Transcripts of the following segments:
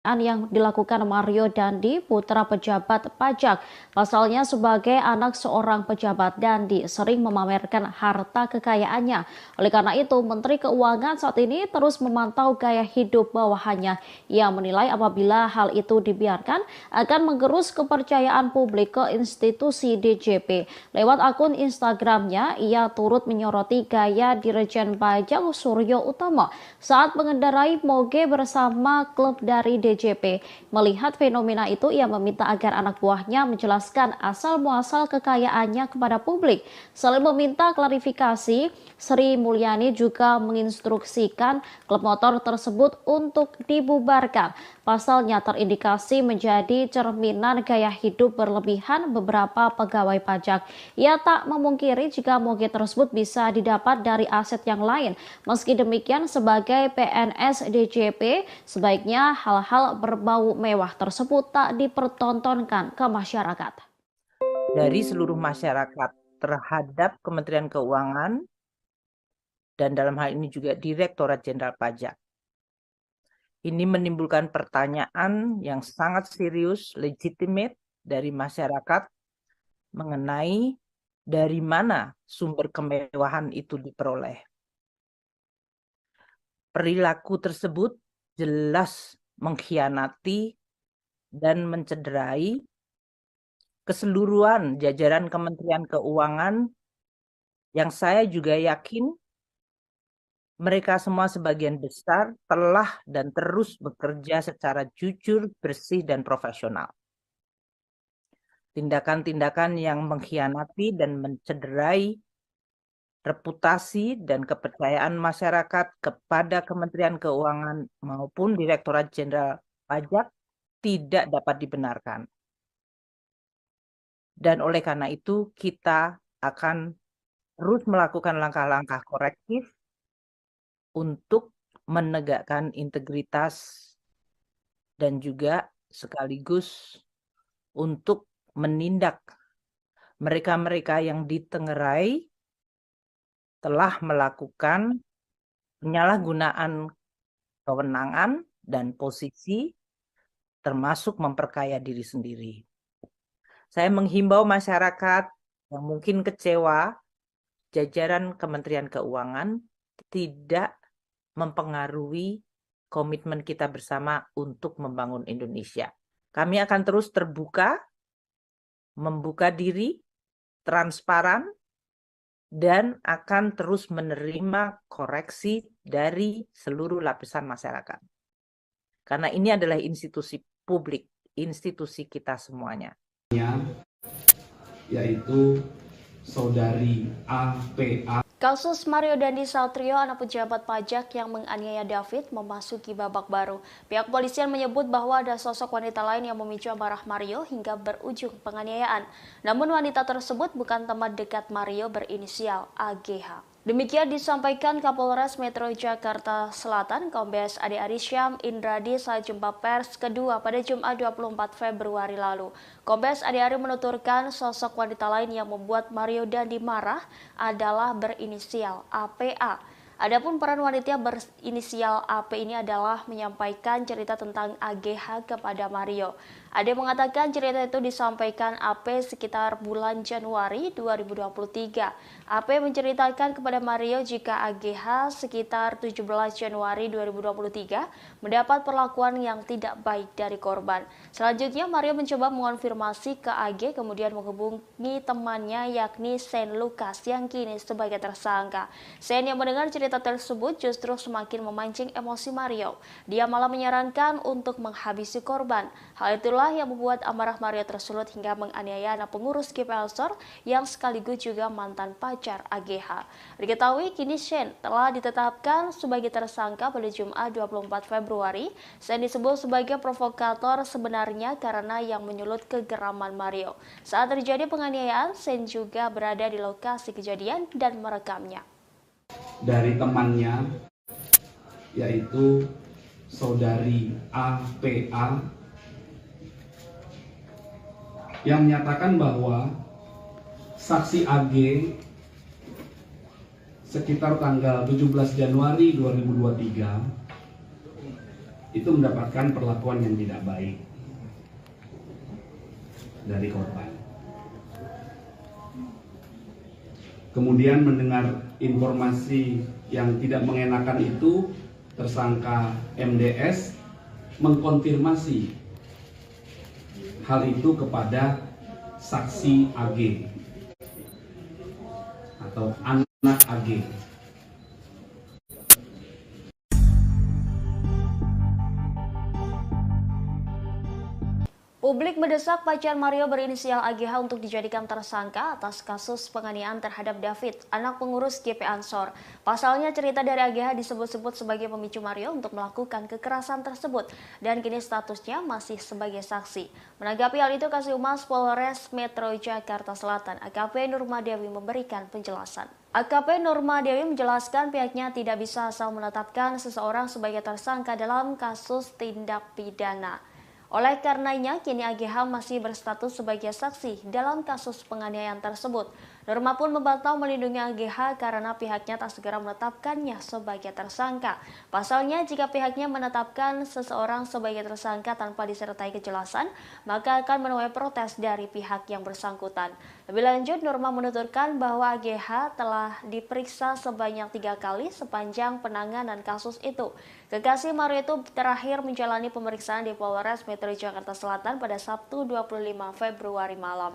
yang dilakukan Mario Dandi, putra pejabat pajak. Pasalnya sebagai anak seorang pejabat, Dandi sering memamerkan harta kekayaannya. Oleh karena itu, Menteri Keuangan saat ini terus memantau gaya hidup bawahannya. Ia menilai apabila hal itu dibiarkan akan menggerus kepercayaan publik ke institusi DJP. Lewat akun Instagramnya, ia turut menyoroti gaya Dirjen Pajak Suryo Utomo saat mengendarai moge bersama klub dari DJP. Melihat fenomena itu, ia meminta agar anak buahnya menjelaskan asal-muasal kekayaannya kepada publik. Selain meminta klarifikasi, Sri Mulyani juga menginstruksikan klub motor tersebut untuk dibubarkan. Pasalnya terindikasi menjadi cerminan gaya hidup berlebihan beberapa pegawai pajak. Ia tak memungkiri jika moge tersebut bisa didapat dari aset yang lain. Meski demikian, sebagai PNS DJP, sebaiknya hal-hal berbau mewah tersebut tak dipertontonkan ke masyarakat. Dari seluruh masyarakat terhadap Kementerian Keuangan dan dalam hal ini juga Direktorat Jenderal Pajak. Ini menimbulkan pertanyaan yang sangat serius, legitimate dari masyarakat mengenai dari mana sumber kemewahan itu diperoleh. Perilaku tersebut jelas mengkhianati dan mencederai keseluruhan jajaran Kementerian Keuangan yang saya juga yakin mereka semua sebagian besar telah dan terus bekerja secara jujur, bersih, dan profesional. Tindakan-tindakan yang mengkhianati dan mencederai reputasi dan kepercayaan masyarakat kepada Kementerian Keuangan maupun Direktorat Jenderal Pajak tidak dapat dibenarkan. Dan oleh karena itu kita akan terus melakukan langkah-langkah korektif untuk menegakkan integritas dan juga sekaligus untuk menindak mereka-mereka yang ditengerai telah melakukan penyalahgunaan kewenangan dan posisi termasuk memperkaya diri sendiri. Saya menghimbau masyarakat yang mungkin kecewa, jajaran Kementerian Keuangan tidak mempengaruhi komitmen kita bersama untuk membangun Indonesia. Kami akan terus terbuka, membuka diri, transparan, dan akan terus menerima koreksi dari seluruh lapisan masyarakat. Karena ini adalah institusi publik, institusi kita semuanya. Yaitu saudari APA. Kasus Mario Dandi Satrio, anak pejabat pajak yang menganiaya David, memasuki babak baru. Pihak kepolisian menyebut bahwa ada sosok wanita lain yang memicu amarah Mario hingga berujung penganiayaan. Namun wanita tersebut bukan teman dekat Mario berinisial AGH. Demikian disampaikan Kapolres Metro Jakarta Selatan, Kombes Ade Arisyam Indradi saat jumpa pers kedua pada Jumat 24 Februari lalu. Kombes Ade Ari menuturkan sosok wanita lain yang membuat Mario Dandi marah adalah berinisial APA. Adapun peran wanita berinisial AP ini adalah menyampaikan cerita tentang AGH kepada Mario. Ade mengatakan cerita itu disampaikan AP sekitar bulan Januari 2023. AP menceritakan kepada Mario jika AGH sekitar 17 Januari 2023 mendapat perlakuan yang tidak baik dari korban. Selanjutnya Mario mencoba mengonfirmasi ke AG, kemudian menghubungi temannya yakni Sen Lucas yang kini sebagai tersangka. Sen yang mendengar cerita tersebut justru semakin memancing emosi Mario. Dia malah menyarankan untuk menghabisi korban. Hal itulah yang membuat amarah Mario tersulut hingga menganiaya anak pengurus Kipelsor yang sekaligus juga mantan pacar AGH. Diketahui kini Sen telah ditetapkan sebagai tersangka pada Jumat 24 Februari. Sen disebut sebagai provokator sebenarnya karena yang menyulut kegeraman Mario. Saat terjadi penganiayaan, Sen juga berada di lokasi kejadian dan merekamnya. Dari temannya, yaitu saudari APA, yang menyatakan bahwa saksi AG sekitar tanggal 17 Januari 2023 itu mendapatkan perlakuan yang tidak baik dari korban. Kemudian mendengar informasi yang tidak mengenakan itu, tersangka MDS mengkonfirmasi hal itu kepada saksi AG atau anak AG. Publik mendesak pacar Mario berinisial AGH untuk dijadikan tersangka atas kasus penganiayaan terhadap David, anak pengurus GP Ansor. Pasalnya cerita dari AGH disebut-sebut sebagai pemicu Mario untuk melakukan kekerasan tersebut dan kini statusnya masih sebagai saksi. Menanggapi hal itu, Kasihumas Polres Metro Jakarta Selatan AKP Nurma Dewi memberikan penjelasan. AKP Nurma Dewi menjelaskan pihaknya tidak bisa asal menetapkan seseorang sebagai tersangka dalam kasus tindak pidana. Oleh karenanya, kini AGH masih berstatus sebagai saksi dalam kasus penganiayaan tersebut. Nurma pun membantah melindungi AGH karena pihaknya tak segera menetapkannya sebagai tersangka. Pasalnya, jika pihaknya menetapkan seseorang sebagai tersangka tanpa disertai kejelasan, maka akan menuai protes dari pihak yang bersangkutan. Lebih lanjut, Nurma menuturkan bahwa AGH telah diperiksa sebanyak 3 kali sepanjang penanganan kasus itu. Kekasih Mario itu terakhir menjalani pemeriksaan di Polres Metro Jakarta Selatan pada Sabtu 25 Februari malam.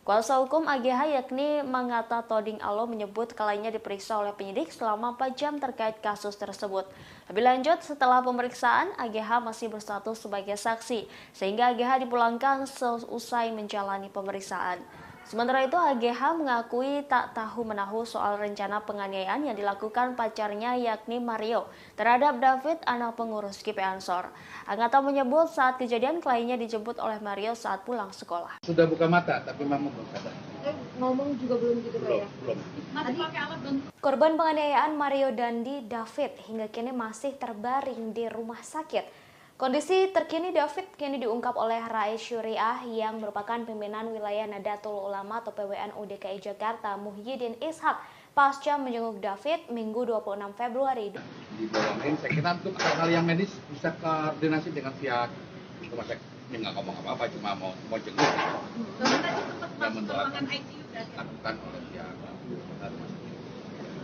Kuasa hukum AGH yakni Mangata Toding Alo menyebut kliennya diperiksa oleh penyidik selama 4 jam terkait kasus tersebut. Lebih lanjut, setelah pemeriksaan, AGH masih berstatus sebagai saksi, sehingga AGH dipulangkan seusai menjalani pemeriksaan. Sementara itu, AGH mengakui tak tahu-menahu soal rencana penganiayaan yang dilakukan pacarnya yakni Mario terhadap David, anak pengurus GP Ansor. Angata menyebut saat kejadian kliennya dijemput oleh Mario saat pulang sekolah. Sudah buka mata, tapi memang belum sadar. Ngomong juga belum gitu Pak ya? Belum. Masih pakai alat bantu. Korban penganiayaan Mario Dandi David hingga kini masih terbaring di rumah sakit. Kondisi terkini David kini diungkap oleh Rais Syuriah yang merupakan pimpinan wilayah Nadatul Ulama atau PWNU DKI Jakarta Muhyiddin Ishak pasca menjenguk David Minggu 26 Februari. Dibolongin, saya kira untuk hal yang medis bisa koordinasi dengan pihak rumah sakit. Ini nggak ngomong apa-apa, cuma mau jenguk. Dan mendoakan lakukan oleh pihak rumah sakit.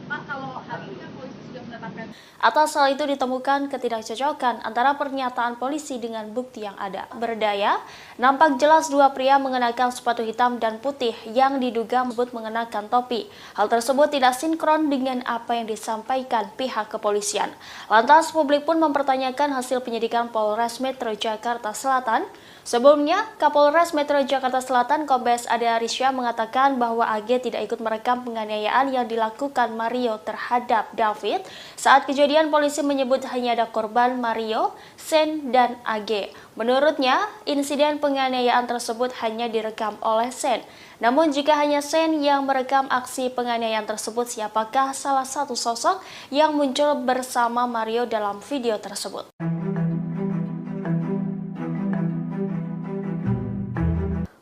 Pak, kalau hari ini kan polisi sudah menetapkan. Atas hal itu ditemukan ketidakcocokan antara pernyataan polisi dengan bukti yang ada. Berdaya, nampak jelas dua pria mengenakan sepatu hitam dan putih yang diduga menyebut mengenakan topi. Hal tersebut tidak sinkron dengan apa yang disampaikan pihak kepolisian. Lantas publik pun mempertanyakan hasil penyidikan Polres Metro Jakarta Selatan. Sebelumnya, Kapolres Metro Jakarta Selatan Kombes Ade Arisya mengatakan bahwa AG tidak ikut merekam penganiayaan yang dilakukan Mario terhadap David. Saat kejadian, polisi menyebut hanya ada korban Mario, Sen, dan AG. Menurutnya, insiden penganiayaan tersebut hanya direkam oleh Sen. Namun jika hanya Sen yang merekam aksi penganiayaan tersebut, siapakah salah satu sosok yang muncul bersama Mario dalam video tersebut?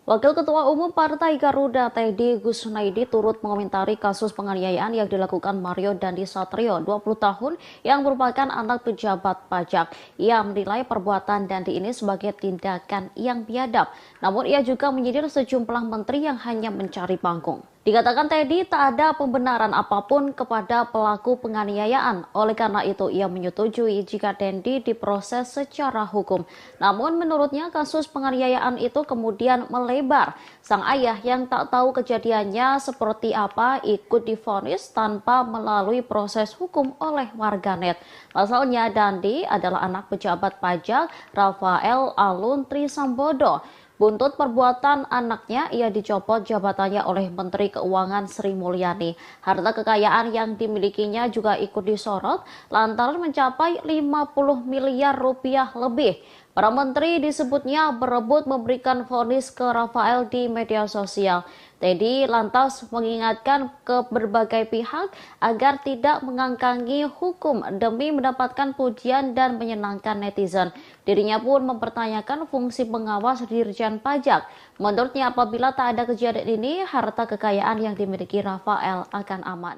Wakil Ketua Umum Partai Garuda Teddy Gusnaidi turut mengomentari kasus penganiayaan yang dilakukan Mario Dandi Satrio, 20 tahun, yang merupakan anak pejabat pajak. Ia menilai perbuatan Dandi ini sebagai tindakan yang biadab. Namun ia juga menyindir sejumlah menteri yang hanya mencari panggung. Dikatakan Teddy tak ada pembenaran apapun kepada pelaku penganiayaan. Oleh karena itu, ia menyetujui jika Dandi diproses secara hukum. Namun menurutnya kasus penganiayaan itu kemudian melebar. Sang ayah yang tak tahu kejadiannya seperti apa ikut divonis tanpa melalui proses hukum oleh warganet. Pasalnya Dandi adalah anak pejabat pajak Rafael Alun Trisambodo. Buntut perbuatan anaknya, ia dicopot jabatannya oleh Menteri Keuangan Sri Mulyani. Harta kekayaan yang dimilikinya juga ikut disorot lantaran mencapai 50 miliar rupiah lebih. Para menteri disebutnya berebut memberikan vonis ke Rafael di media sosial. Teddy lantas mengingatkan ke berbagai pihak agar tidak mengangkangi hukum demi mendapatkan pujian dan menyenangkan netizen. Dirinya pun mempertanyakan fungsi pengawas Dirjen Pajak. Menurutnya apabila tak ada kejadian ini, harta kekayaan yang dimiliki Rafael akan aman.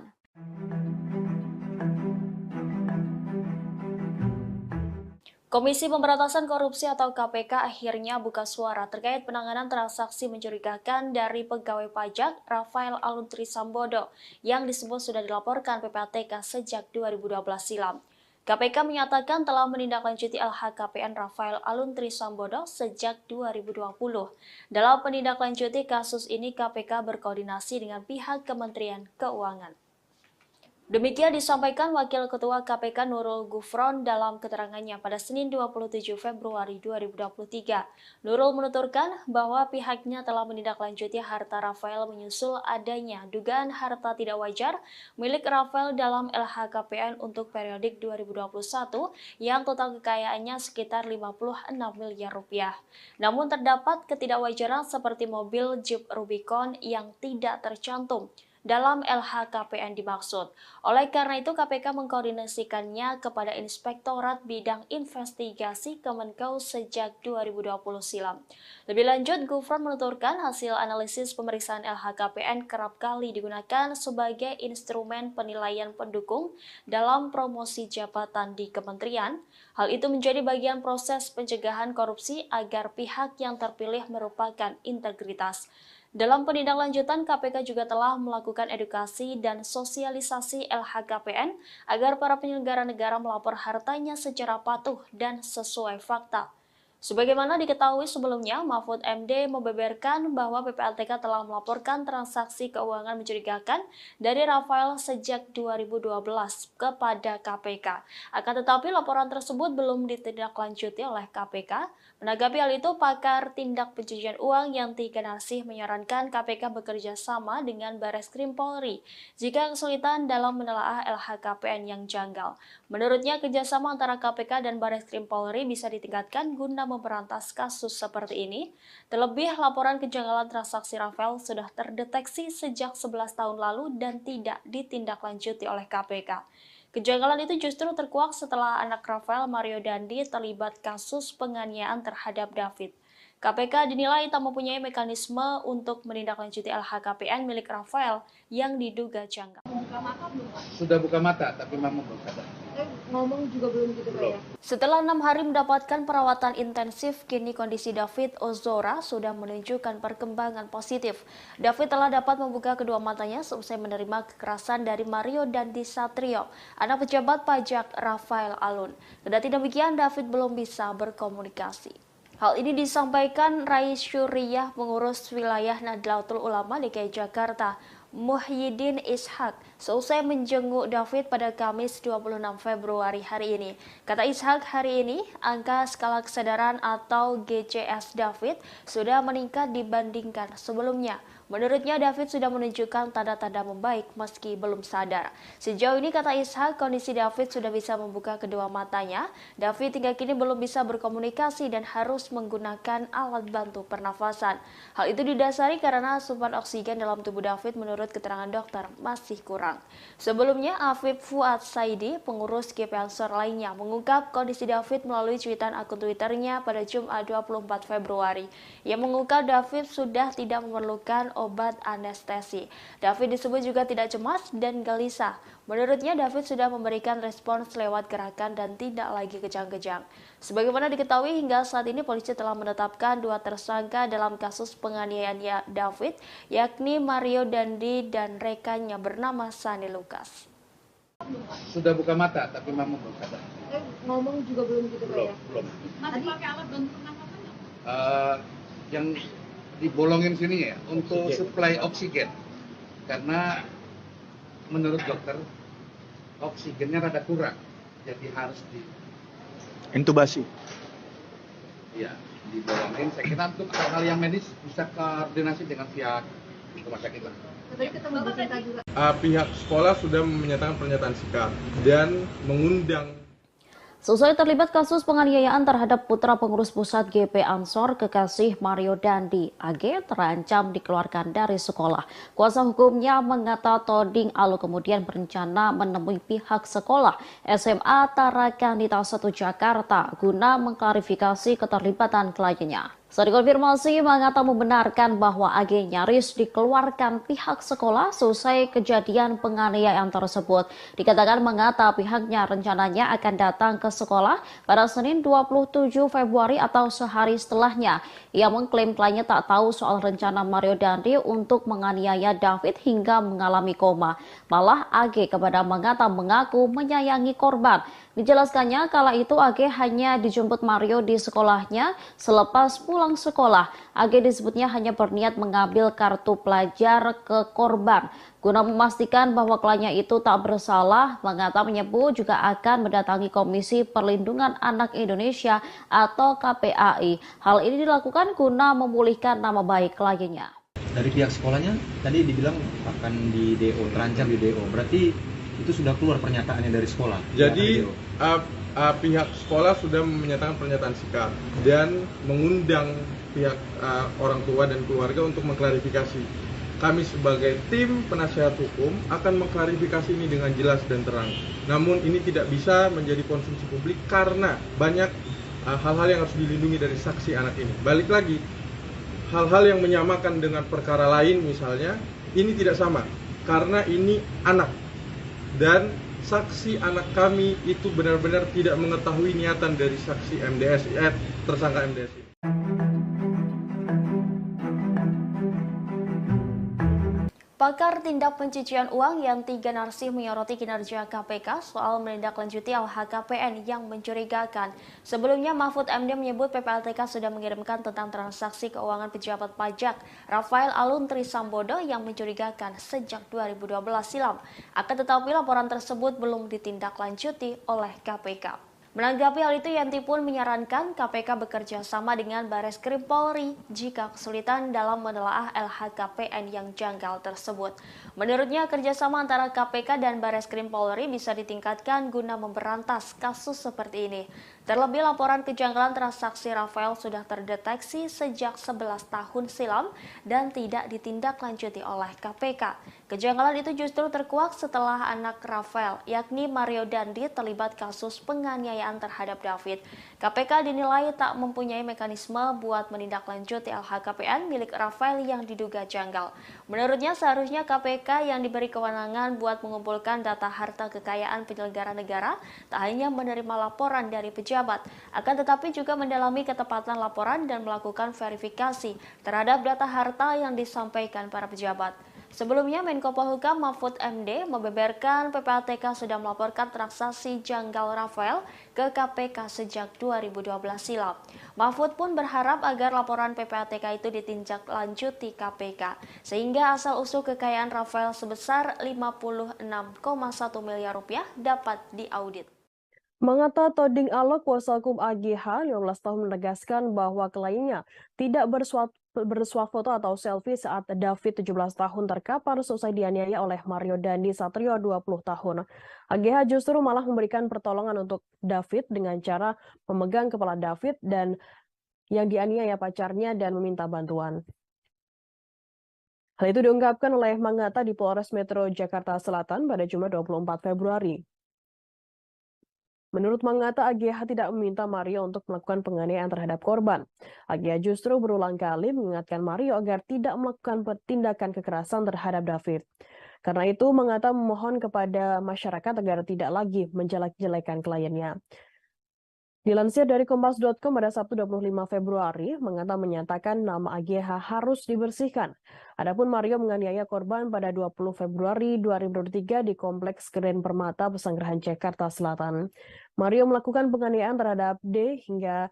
Komisi Pemberantasan Korupsi atau KPK akhirnya buka suara terkait penanganan transaksi mencurigakan dari pegawai pajak Rafael Aluntri Sambodo yang disebut sudah dilaporkan PPATK sejak 2012 silam. KPK menyatakan telah menindaklanjuti LHKPN Rafael Aluntri Sambodo sejak 2020. Dalam menindaklanjuti kasus ini, KPK berkoordinasi dengan pihak Kementerian Keuangan. Demikian disampaikan Wakil Ketua KPK Nurul Gufron dalam keterangannya pada Senin 27 Februari 2023. Nurul menuturkan bahwa pihaknya telah menindaklanjuti harta Rafael menyusul adanya dugaan harta tidak wajar milik Rafael dalam LHKPN untuk periodik 2021 yang total kekayaannya sekitar 56 miliar rupiah. Namun terdapat ketidakwajaran seperti mobil Jeep Rubicon yang tidak tercantum dalam LHKPN dimaksud. Oleh karena itu, KPK mengkoordinasikannya kepada Inspektorat Bidang Investigasi Kemenkeu sejak 2020 silam. Lebih lanjut, Gufron menuturkan hasil analisis pemeriksaan LHKPN kerap kali digunakan sebagai instrumen penilaian pendukung dalam promosi jabatan di kementerian. Hal itu menjadi bagian proses pencegahan korupsi agar pihak yang terpilih merupakan integritas. Dalam penindaklanjutan, KPK juga telah melakukan edukasi dan sosialisasi LHKPN agar para penyelenggara negara melapor hartanya secara patuh dan sesuai fakta. Sebagaimana diketahui sebelumnya, Mahfud MD membeberkan bahwa PPATK telah melaporkan transaksi keuangan mencurigakan dari Rafael sejak 2012 kepada KPK. Akan tetapi laporan tersebut belum ditindaklanjuti oleh KPK. Menanggapi hal itu, pakar tindak pencucian uang Yanti Ganasih menyarankan KPK bekerja sama dengan Bareskrim Polri jika kesulitan dalam menelaah LHKPN yang janggal. Menurutnya, kerjasama antara KPK dan Bareskrim Polri bisa ditingkatkan guna memberantas kasus seperti ini. Terlebih, laporan kejanggalan transaksi Rafael sudah terdeteksi sejak 11 tahun lalu dan tidak ditindaklanjuti oleh KPK. Kejanggalan itu justru terkuak setelah anak Rafael, Mario Dandi, terlibat kasus penganiayaan terhadap David. KPK dinilai tak mempunyai mekanisme untuk menindaklanjuti LHKPN milik Rafael yang diduga janggal. Sudah buka mata, tapi memang belum sadar. Ngomong juga belum gitu Pak ya? Setelah 6 hari mendapatkan perawatan intensif, kini kondisi David Ozora sudah menunjukkan perkembangan positif. David telah dapat membuka kedua matanya seusai menerima kekerasan dari Mario Dandi Satrio, anak pejabat pajak Rafael Alun. Kendati demikian, David belum bisa berkomunikasi. Hal ini disampaikan Rais Syuriah, pengurus wilayah Nahdlatul Ulama DKI Jakarta, Muhyiddin Ishak, seusai menjenguk David pada Kamis 26 Februari hari ini. Kata Ishak, hari ini angka skala kesadaran atau GCS David sudah meningkat dibandingkan sebelumnya. Menurutnya, David sudah menunjukkan tanda-tanda membaik meski belum sadar. Sejauh ini, kata Ishak, kondisi David sudah bisa membuka kedua matanya. David hingga kini belum bisa berkomunikasi dan harus menggunakan alat bantu pernafasan. Hal itu didasari karena asupan oksigen dalam tubuh David menurut keterangan dokter masih kurang. Sebelumnya, Afif Fuad Saidi, pengurus GP Ansor lainnya, mengungkap kondisi David melalui cuitan akun Twitternya pada Jumat 24 Februari. Ia mengungkap David sudah tidak memerlukan obat anestesi. David disebut juga tidak cemas dan gelisah. Menurutnya, David sudah memberikan respons lewat gerakan dan tidak lagi kejang-kejang. Sebagaimana diketahui, hingga saat ini polisi telah menetapkan 2 tersangka dalam kasus penganiayaan David, yakni Mario Dandi dan rekannya bernama Sani Lukas. Sudah buka mata, tapi memang belum sadar. Ngomong juga belum gitu Pak ya? Belum. Masih pakai alat bantu pernafasan nggak? Yang dibolongin sini ya untuk suplai oksigen, karena menurut dokter oksigennya rada kurang, jadi harus intubasi. Ya, dibolongin. Saya kira untuk hal yang medis bisa koordinasi dengan pihak rumah sakit lah. Tadi ketemu Bu Sinta juga. Pihak sekolah sudah menyatakan pernyataan sikap dan mengundang. Seusai terlibat kasus penganiayaan terhadap putra pengurus pusat GP Ansor, kekasih Mario Dandi AG terancam dikeluarkan dari sekolah. Kuasa hukumnya mengata Toding Alu kemudian berencana menemui pihak sekolah SMA Tarakanita 1 Jakarta guna mengklarifikasi keterlibatan kliennya. Saat dikonfirmasi, Mangata membenarkan bahwa AG nyaris dikeluarkan pihak sekolah selesai kejadian penganiayaan tersebut. Dikatakan Mangata pihaknya rencananya akan datang ke sekolah pada Senin 27 Februari atau sehari setelahnya. Ia mengklaim kliennya tak tahu soal rencana Mario Dandi untuk menganiaya David hingga mengalami koma. Malah AG kepada Mangata mengaku menyayangi korban. Dijelaskannya kala itu AG hanya dijemput Mario di sekolahnya selepas pulang sekolah. AG disebutnya hanya berniat mengambil kartu pelajar ke korban. Guna memastikan bahwa kliennya itu tak bersalah, Mangata menyebut juga akan mendatangi Komisi Perlindungan Anak Indonesia atau KPAI. Hal ini dilakukan guna memulihkan nama baik kliennya. Dari pihak sekolahnya tadi dibilang akan di DO, terancam di DO. Berarti itu sudah keluar pernyataannya dari sekolah. Jadi pihak sekolah sudah menyatakan pernyataan sikap dan mengundang pihak orang tua dan keluarga untuk mengklarifikasi. Kami sebagai tim penasihat hukum akan mengklarifikasi ini dengan jelas dan terang. Namun ini tidak bisa menjadi konsumsi publik karena banyak hal-hal yang harus dilindungi dari saksi anak ini. Balik lagi, hal-hal yang menyamakan dengan perkara lain misalnya, ini tidak sama karena ini anak. Dan saksi anak kami itu benar-benar tidak mengetahui niatan dari saksi MDS, tersangka MDS. Pakar tindak pencucian uang yang tiga narsih menyoroti kinerja KPK soal menindaklanjuti LHKPN yang mencurigakan. Sebelumnya Mahfud MD menyebut PPATK sudah mengirimkan tentang transaksi keuangan pejabat pajak Rafael Alun Trisambodo yang mencurigakan sejak 2012 silam. Akan tetapi laporan tersebut belum ditindaklanjuti oleh KPK. Menanggapi hal itu, Yanti pun menyarankan KPK bekerja sama dengan Bareskrim Polri jika kesulitan dalam menelaah LHKPN yang janggal tersebut. Menurutnya, kerjasama antara KPK dan Bareskrim Polri bisa ditingkatkan guna memberantas kasus seperti ini. Terlebih, laporan kejanggalan transaksi Rafael sudah terdeteksi sejak 11 tahun silam dan tidak ditindaklanjuti oleh KPK. Kejanggalan itu justru terkuak setelah anak Rafael, yakni Mario Dandi, terlibat kasus penganiayaan terhadap David. KPK dinilai tak mempunyai mekanisme buat menindaklanjuti LHKPN milik Rafael yang diduga janggal. Menurutnya, seharusnya KPK yang diberi kewenangan buat mengumpulkan data harta kekayaan penyelenggara negara tak hanya menerima laporan dari pejabat, akan tetapi juga mendalami ketepatan laporan dan melakukan verifikasi terhadap data harta yang disampaikan para pejabat. Sebelumnya, Menko Polhukam Mahfud MD membeberkan PPATK sudah melaporkan transaksi janggal Rafael ke KPK sejak 2012 silam. Mahfud pun berharap agar laporan PPATK itu ditindaklanjuti KPK, sehingga asal-usul kekayaan Rafael sebesar 56,1 miliar rupiah dapat diaudit. Mangata Toding Alok, kuasa hukum AGH 15 tahun menegaskan bahwa kliennya tidak bersuah foto atau selfie saat David 17 tahun terkapar selesai dianiaya oleh Mario Dandi Satrio 20 tahun. AGH justru malah memberikan pertolongan untuk David dengan cara memegang kepala David dan yang dianiaya pacarnya dan meminta bantuan. Hal itu diungkapkan oleh Mangata di Polres Metro Jakarta Selatan pada Jumat 24 Februari. Menurut Mangata, AGH tidak meminta Mario untuk melakukan penganiayaan terhadap korban. AGH justru berulang kali mengingatkan Mario agar tidak melakukan tindakan kekerasan terhadap David. Karena itu, Mangata memohon kepada masyarakat agar tidak lagi menjelek-jelekan kliennya. Dilansir dari Kompas.com pada Sabtu 25 Februari, Mangata menyatakan nama AGH harus dibersihkan. Adapun Mario menganiaya korban pada 20 Februari 2023 di Kompleks Keren Permata, Pesanggerahan, Jakarta Selatan. Mario melakukan penganiayaan terhadap D hingga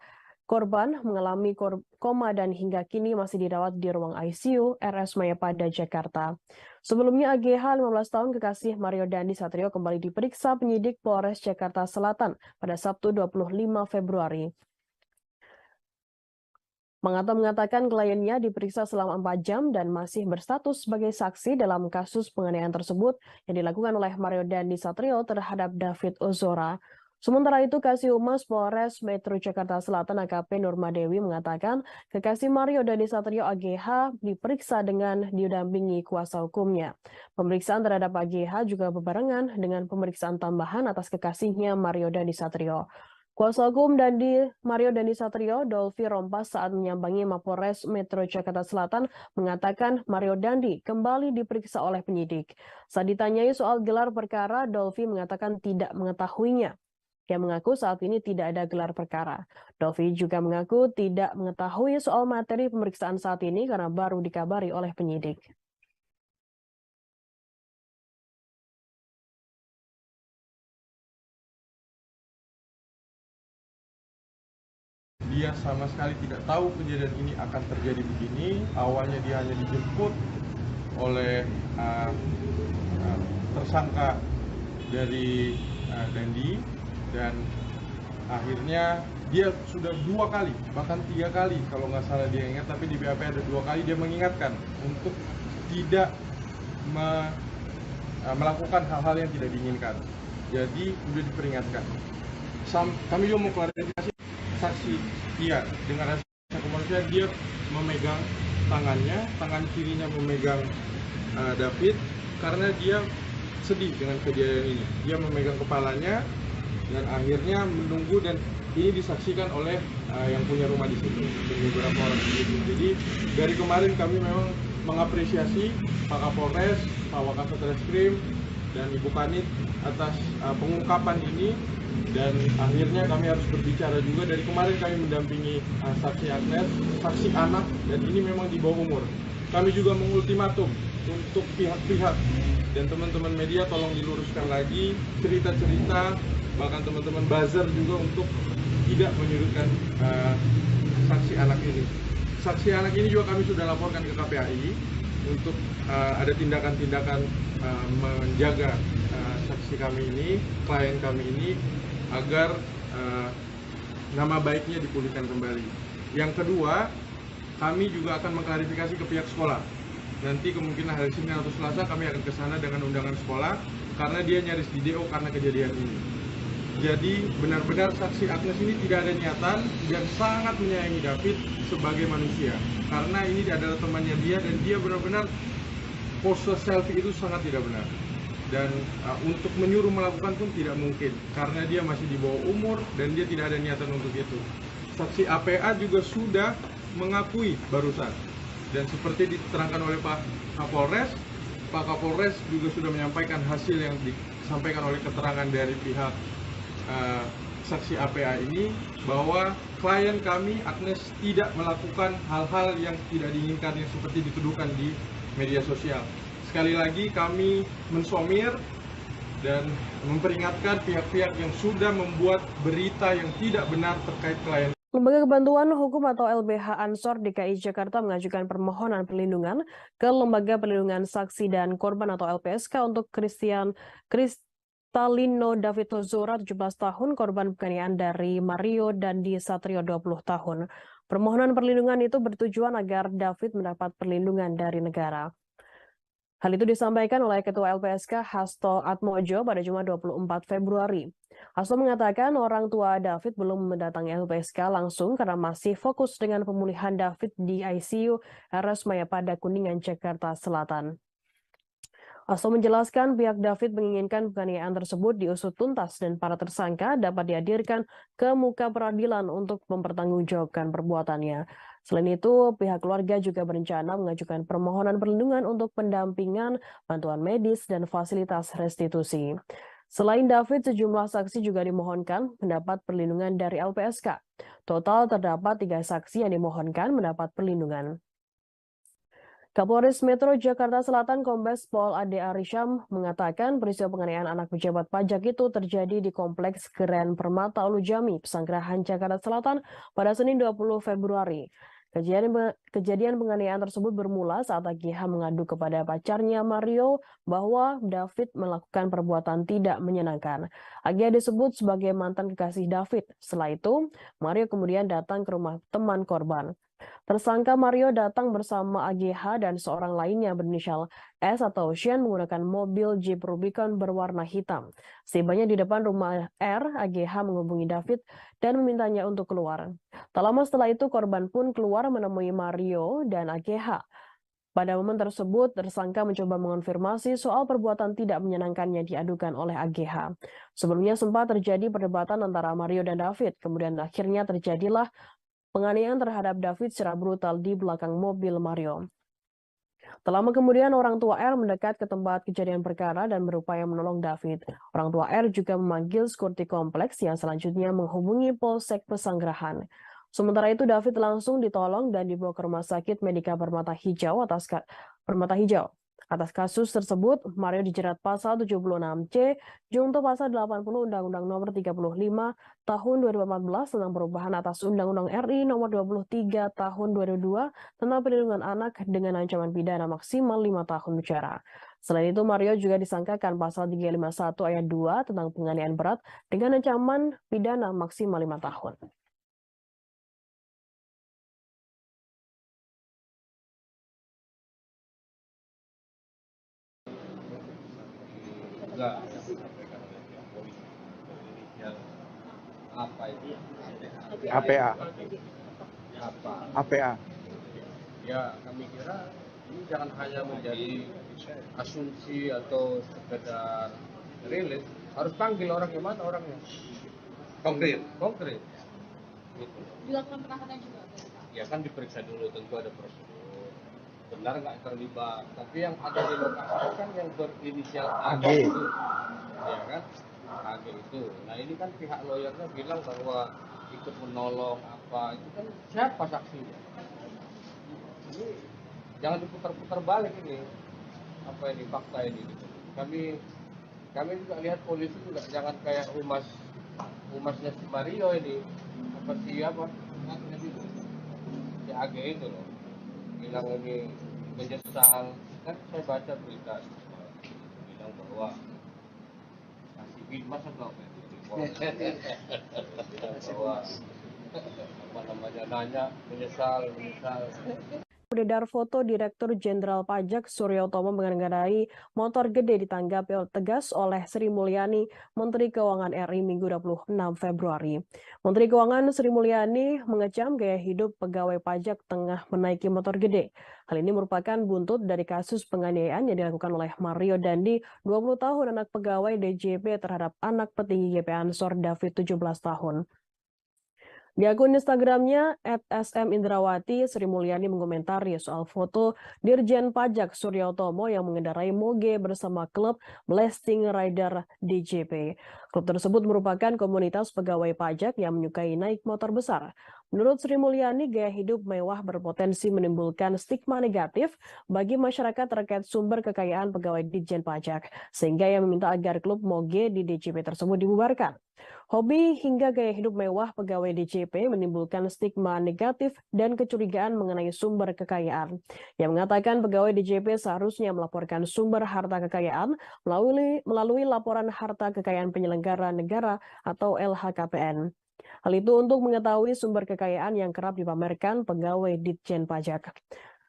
korban mengalami koma dan hingga kini masih dirawat di ruang ICU RS Mayapada, Jakarta. Sebelumnya AGH 15 tahun kekasih Mario Dandi Satrio kembali diperiksa penyidik Polres Jakarta Selatan pada Sabtu 25 Februari. Mangata mengatakan kliennya diperiksa selama 4 jam dan masih berstatus sebagai saksi dalam kasus penganiayaan tersebut yang dilakukan oleh Mario Dandi Satrio terhadap David Ozora. Sementara itu, Kasih Humas Polres Metro Jakarta Selatan AKP Nurma Dewi mengatakan kekasih Mario Dandi Satrio AGH diperiksa dengan didampingi kuasa hukumnya. Pemeriksaan terhadap AGH juga berbarengan dengan pemeriksaan tambahan atas kekasihnya Mario Dandi Satrio. Kuasa hukum Mario Dandi Satrio, Dolvi Rompas, saat menyambangi Mapolres Metro Jakarta Selatan mengatakan Mario Dandi kembali diperiksa oleh penyidik. Saat ditanyai soal gelar perkara, Dolvi mengatakan tidak mengetahuinya. Dia mengaku saat ini tidak ada gelar perkara. Dolvi juga mengaku tidak mengetahui soal materi pemeriksaan saat ini karena baru dikabari oleh penyidik. Dia sama sekali tidak tahu kejadian ini akan terjadi begini. Awalnya dia hanya dijemput oleh tersangka dari Dandi, dan akhirnya dia sudah 2 kali, bahkan 3 kali kalau nggak salah dia ingat, tapi di BAP ada 2 kali dia mengingatkan untuk tidak melakukan hal-hal yang tidak diinginkan. Jadi sudah diperingatkan. Kami juga mau klarifikasi saksi dia dengan rasa kemanusiaan, dia memegang tangannya, tangan kirinya memegang David karena dia sedih dengan kejadian ini. Dia memegang kepalanya dan akhirnya menunggu, dan ini disaksikan oleh yang punya rumah di situ dan beberapa orang di situ. Jadi dari kemarin kami memang mengapresiasi Pak Kapolres, Pak Wakasat Reskrim, dan Ibu Kanit atas pengungkapan ini. Dan akhirnya kami harus berbicara juga. Dari kemarin kami mendampingi saksi Agnes, saksi anak, dan ini memang di bawah umur. Kami juga mengultimatum untuk pihak-pihak dan teman-teman media tolong diluruskan lagi cerita-cerita, bahkan teman-teman buzzer juga untuk tidak menyudutkan saksi anak ini. Saksi anak ini juga kami sudah laporkan ke KPAI untuk ada tindakan-tindakan menjaga saksi kami ini, klien kami ini, agar nama baiknya dipulihkan kembali. Yang kedua, kami juga akan mengklarifikasi ke pihak sekolah. Nanti kemungkinan hari Senin atau Selasa kami akan ke sana dengan undangan sekolah, karena dia nyaris di DO karena kejadian ini. Jadi benar-benar saksi Agnes ini tidak ada niatan dan sangat menyayangi David sebagai manusia. Karena ini adalah temannya dia, dan dia benar-benar pose selfie itu sangat tidak benar. Dan untuk menyuruh melakukan pun tidak mungkin, karena dia masih di bawah umur dan dia tidak ada niatan untuk itu. Saksi APA juga sudah mengakui barusan, dan seperti diterangkan oleh Pak Kapolres juga sudah menyampaikan hasil yang disampaikan oleh keterangan dari pihak saksi APA ini, bahwa klien kami Agnes tidak melakukan hal-hal yang tidak diinginkan yang seperti dituduhkan di media sosial. Sekali lagi kami mensomir dan memperingatkan pihak-pihak yang sudah membuat berita yang tidak benar terkait klien. Lembaga Bantuan Hukum atau LBH Ansor DKI Jakarta mengajukan permohonan perlindungan ke Lembaga Perlindungan Saksi dan Korban atau LPSK untuk Kristalino David Ozora 17 tahun, korban penganiayaan dari Mario Dandi Satrio 20 tahun. Permohonan perlindungan itu bertujuan agar David mendapat perlindungan dari negara. Hal itu disampaikan oleh Ketua LPSK Hasto Atmojo pada Jumat 24 Februari. Hasto mengatakan orang tua David belum mendatangi LPSK langsung karena masih fokus dengan pemulihan David di ICU RS Mayapada Kuningan, Jakarta Selatan. Hasto menjelaskan pihak David menginginkan penganiayaan tersebut diusut tuntas dan para tersangka dapat dihadirkan ke muka peradilan untuk mempertanggungjawabkan perbuatannya. Selain itu, pihak keluarga juga berencana mengajukan permohonan perlindungan untuk pendampingan, bantuan medis, dan fasilitas restitusi. Selain David, sejumlah saksi juga dimohonkan mendapat perlindungan dari LPSK. Total terdapat 3 saksi yang dimohonkan mendapat perlindungan. Kapolres Metro Jakarta Selatan Kombes Pol Ade Arisham mengatakan peristiwa penganiayaan anak pejabat pajak itu terjadi di Kompleks Grand Permata Ulujami, Pesanggerahan, Jakarta Selatan pada Senin 20 Februari. Kejadian penganiayaan tersebut bermula saat AGH mengadu kepada pacarnya Mario bahwa David melakukan perbuatan tidak menyenangkan. AGH disebut sebagai mantan kekasih David. Setelah itu, Mario kemudian datang ke rumah teman korban. Tersangka Mario datang bersama AGH dan seorang lainnya berinisial S atau Shen menggunakan mobil Jeep Rubicon berwarna hitam. Setibanya di depan rumah R, AGH menghubungi David dan memintanya untuk keluar. Tak lama setelah itu korban pun keluar menemui Mario dan AGH. Pada momen tersebut, tersangka mencoba mengonfirmasi soal perbuatan tidak menyenangkannya diadukan oleh AGH. Sebelumnya sempat terjadi perdebatan antara Mario dan David, kemudian akhirnya terjadilah penganiayaan terhadap David secara brutal di belakang mobil Mario. Tak lama kemudian orang tua R mendekat ke tempat kejadian perkara dan berupaya menolong David. Orang tua R juga memanggil sekuriti kompleks yang selanjutnya menghubungi Polsek Pesanggerahan. Sementara itu David langsung ditolong dan dibawa ke Rumah Sakit Medika Permata Hijau Atas kasus tersebut, Mario dijerat pasal 76C junto pasal 80 Undang-Undang Nomor 35 Tahun 2014 tentang perubahan atas Undang-Undang RI Nomor 23 Tahun 2002 tentang perlindungan anak dengan ancaman pidana maksimal 5 tahun penjara. Selain itu, Mario juga disangkakan pasal 351 ayat 2 tentang penganiayaan berat dengan ancaman pidana maksimal 5 tahun. Apa itu? APA. Apa? APA. Ya, kami kira ini jangan hanya menjadi asumsi atau sekedar rilis, harus panggil orang yang mana orangnya. Konkret. Gitu. Dilakukan penahanan juga. Ya kan diperiksa dulu, tentu ada prosedur. Benar nggak terlibat, tapi yang ada di lokasi kan yang berinisial AG itu, ya kan? AG itu. Nah ini kan pihak lawyernya bilang bahwa ikut menolong apa, itu kan siapa saksinya? Ini jangan diputar-putar balik ini, apa ini fakta ini. Kami juga lihat polisi juga jangan kayak humasnya si Mario ini, apa siapa? Si AG itu loh. Bilang ini menyesal, kan saya baca berita bilang bahwa kasih Binmas atau apa itu bilang bahwa apa namanya nanya menyesal. Beredar foto Direktur Jenderal Pajak Surya Utomo mengendarai motor gede ditanggapi tegas oleh Sri Mulyani, Menteri Keuangan RI Minggu 26 Februari. Menteri Keuangan Sri Mulyani mengecam gaya hidup pegawai pajak tengah menaiki motor gede. Hal ini merupakan buntut dari kasus penganiayaan yang dilakukan oleh Mario Dandi, 20 tahun anak pegawai DJP terhadap anak petinggi GP Ansor David 17 tahun. Di akun Instagramnya @smindrawati, Sri Mulyani mengomentari soal foto Dirjen Pajak Surya Utomo yang mengendarai moge bersama klub Blasting Rider DJP. Klub tersebut merupakan komunitas pegawai pajak yang menyukai naik motor besar. Menurut Sri Mulyani, gaya hidup mewah berpotensi menimbulkan stigma negatif bagi masyarakat terkait sumber kekayaan pegawai Ditjen Pajak, sehingga ia meminta agar klub moge di DJP tersebut dibubarkan. Hobi hingga gaya hidup mewah pegawai DJP menimbulkan stigma negatif dan kecurigaan mengenai sumber kekayaan. Yang mengatakan pegawai DJP seharusnya melaporkan sumber harta kekayaan melalui laporan harta kekayaan penyelenggara negara atau LHKPN. Hal itu untuk mengetahui sumber kekayaan yang kerap dipamerkan pegawai Ditjen Pajak.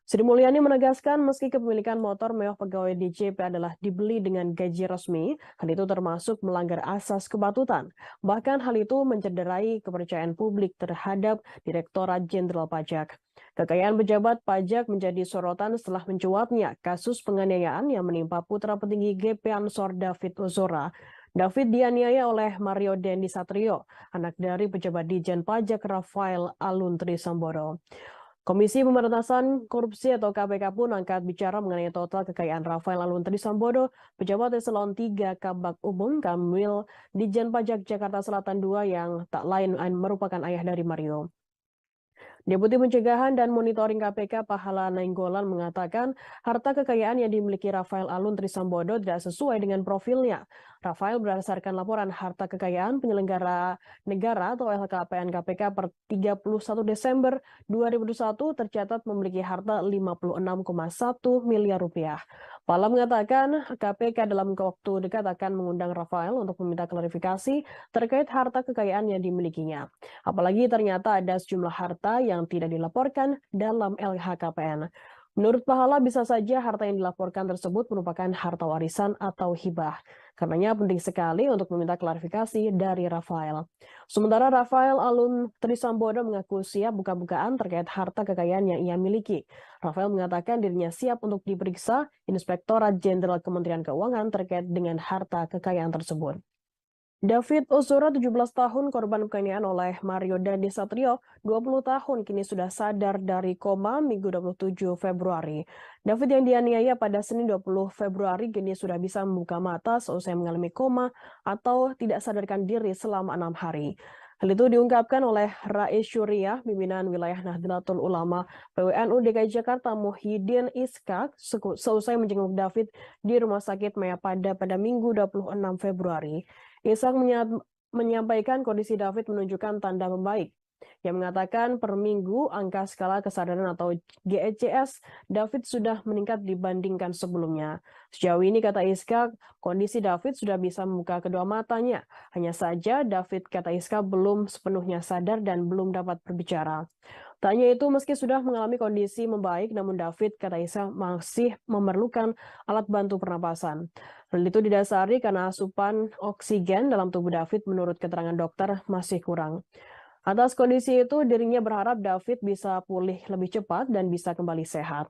Sri Mulyani menegaskan meski kepemilikan motor mewah pegawai DJP adalah dibeli dengan gaji resmi, hal itu termasuk melanggar asas kepatutan. Bahkan hal itu mencederai kepercayaan publik terhadap Direktorat Jenderal Pajak. Kekayaan pejabat pajak menjadi sorotan setelah mencuatnya kasus penganiayaan yang menimpa putra petinggi GP Ansor David Ozora. David dianiaya oleh Mario Dandi Satrio, anak dari pejabat Ditjen Pajak Rafael Aluntri Sambodo. Komisi Pemberantasan Korupsi atau KPK pun angkat bicara mengenai total kekayaan Rafael Aluntri Sambodo, pejabat eselon 3 Kabak Umum Kamwil Ditjen Pajak Jakarta Selatan II yang tak lain merupakan ayah dari Mario. Deputi Pencegahan dan Monitoring KPK Pahala Nainggolan mengatakan harta kekayaan yang dimiliki Rafael Aluntri Sambodo tidak sesuai dengan profilnya. Rafael berdasarkan laporan harta kekayaan penyelenggara negara atau LHKPN KPK per 31 Desember 2021 tercatat memiliki harta 56,1 miliar rupiah. Pahala mengatakan KPK dalam waktu dekat akan mengundang Rafael untuk meminta klarifikasi terkait harta kekayaan yang dimilikinya. Apalagi ternyata ada sejumlah harta yang tidak dilaporkan dalam LHKPN. Menurut Pahala, bisa saja harta yang dilaporkan tersebut merupakan harta warisan atau hibah. Karenanya penting sekali untuk meminta klarifikasi dari Rafael. Sementara Rafael Alun Trisambodo mengaku siap buka-bukaan terkait harta kekayaan yang ia miliki. Rafael mengatakan dirinya siap untuk diperiksa Inspektorat Jenderal Kementerian Keuangan terkait dengan harta kekayaan tersebut. David Ozora, 17 tahun, korban penganiayaan oleh Mario Dandi Satrio, 20 tahun, kini sudah sadar dari koma Minggu 27 Februari. David yang dianiaya pada Senin 20 Februari kini sudah bisa membuka mata seusai mengalami koma atau tidak sadarkan diri selama 6 hari. Hal itu diungkapkan oleh Rais Syuriah, pimpinan wilayah Nahdlatul Ulama PWNU DKI Jakarta Muhyiddin Iskak, seusai menjenguk David di Rumah Sakit Mayapada pada Minggu 26 Februari. Ishak menyampaikan kondisi David menunjukkan tanda membaik. Yang mengatakan per minggu angka skala kesadaran atau GECS David sudah meningkat dibandingkan sebelumnya. Sejauh ini, kata Ishak, kondisi David sudah bisa membuka kedua matanya. Hanya saja David, kata Ishak, belum sepenuhnya sadar dan belum dapat berbicara. Tak hanya itu, meski sudah mengalami kondisi membaik, namun David, kata Ishak, masih memerlukan alat bantu pernapasan. Hal itu didasari karena asupan oksigen dalam tubuh David menurut keterangan dokter masih kurang. Atas kondisi itu, dirinya berharap David bisa pulih lebih cepat dan bisa kembali sehat.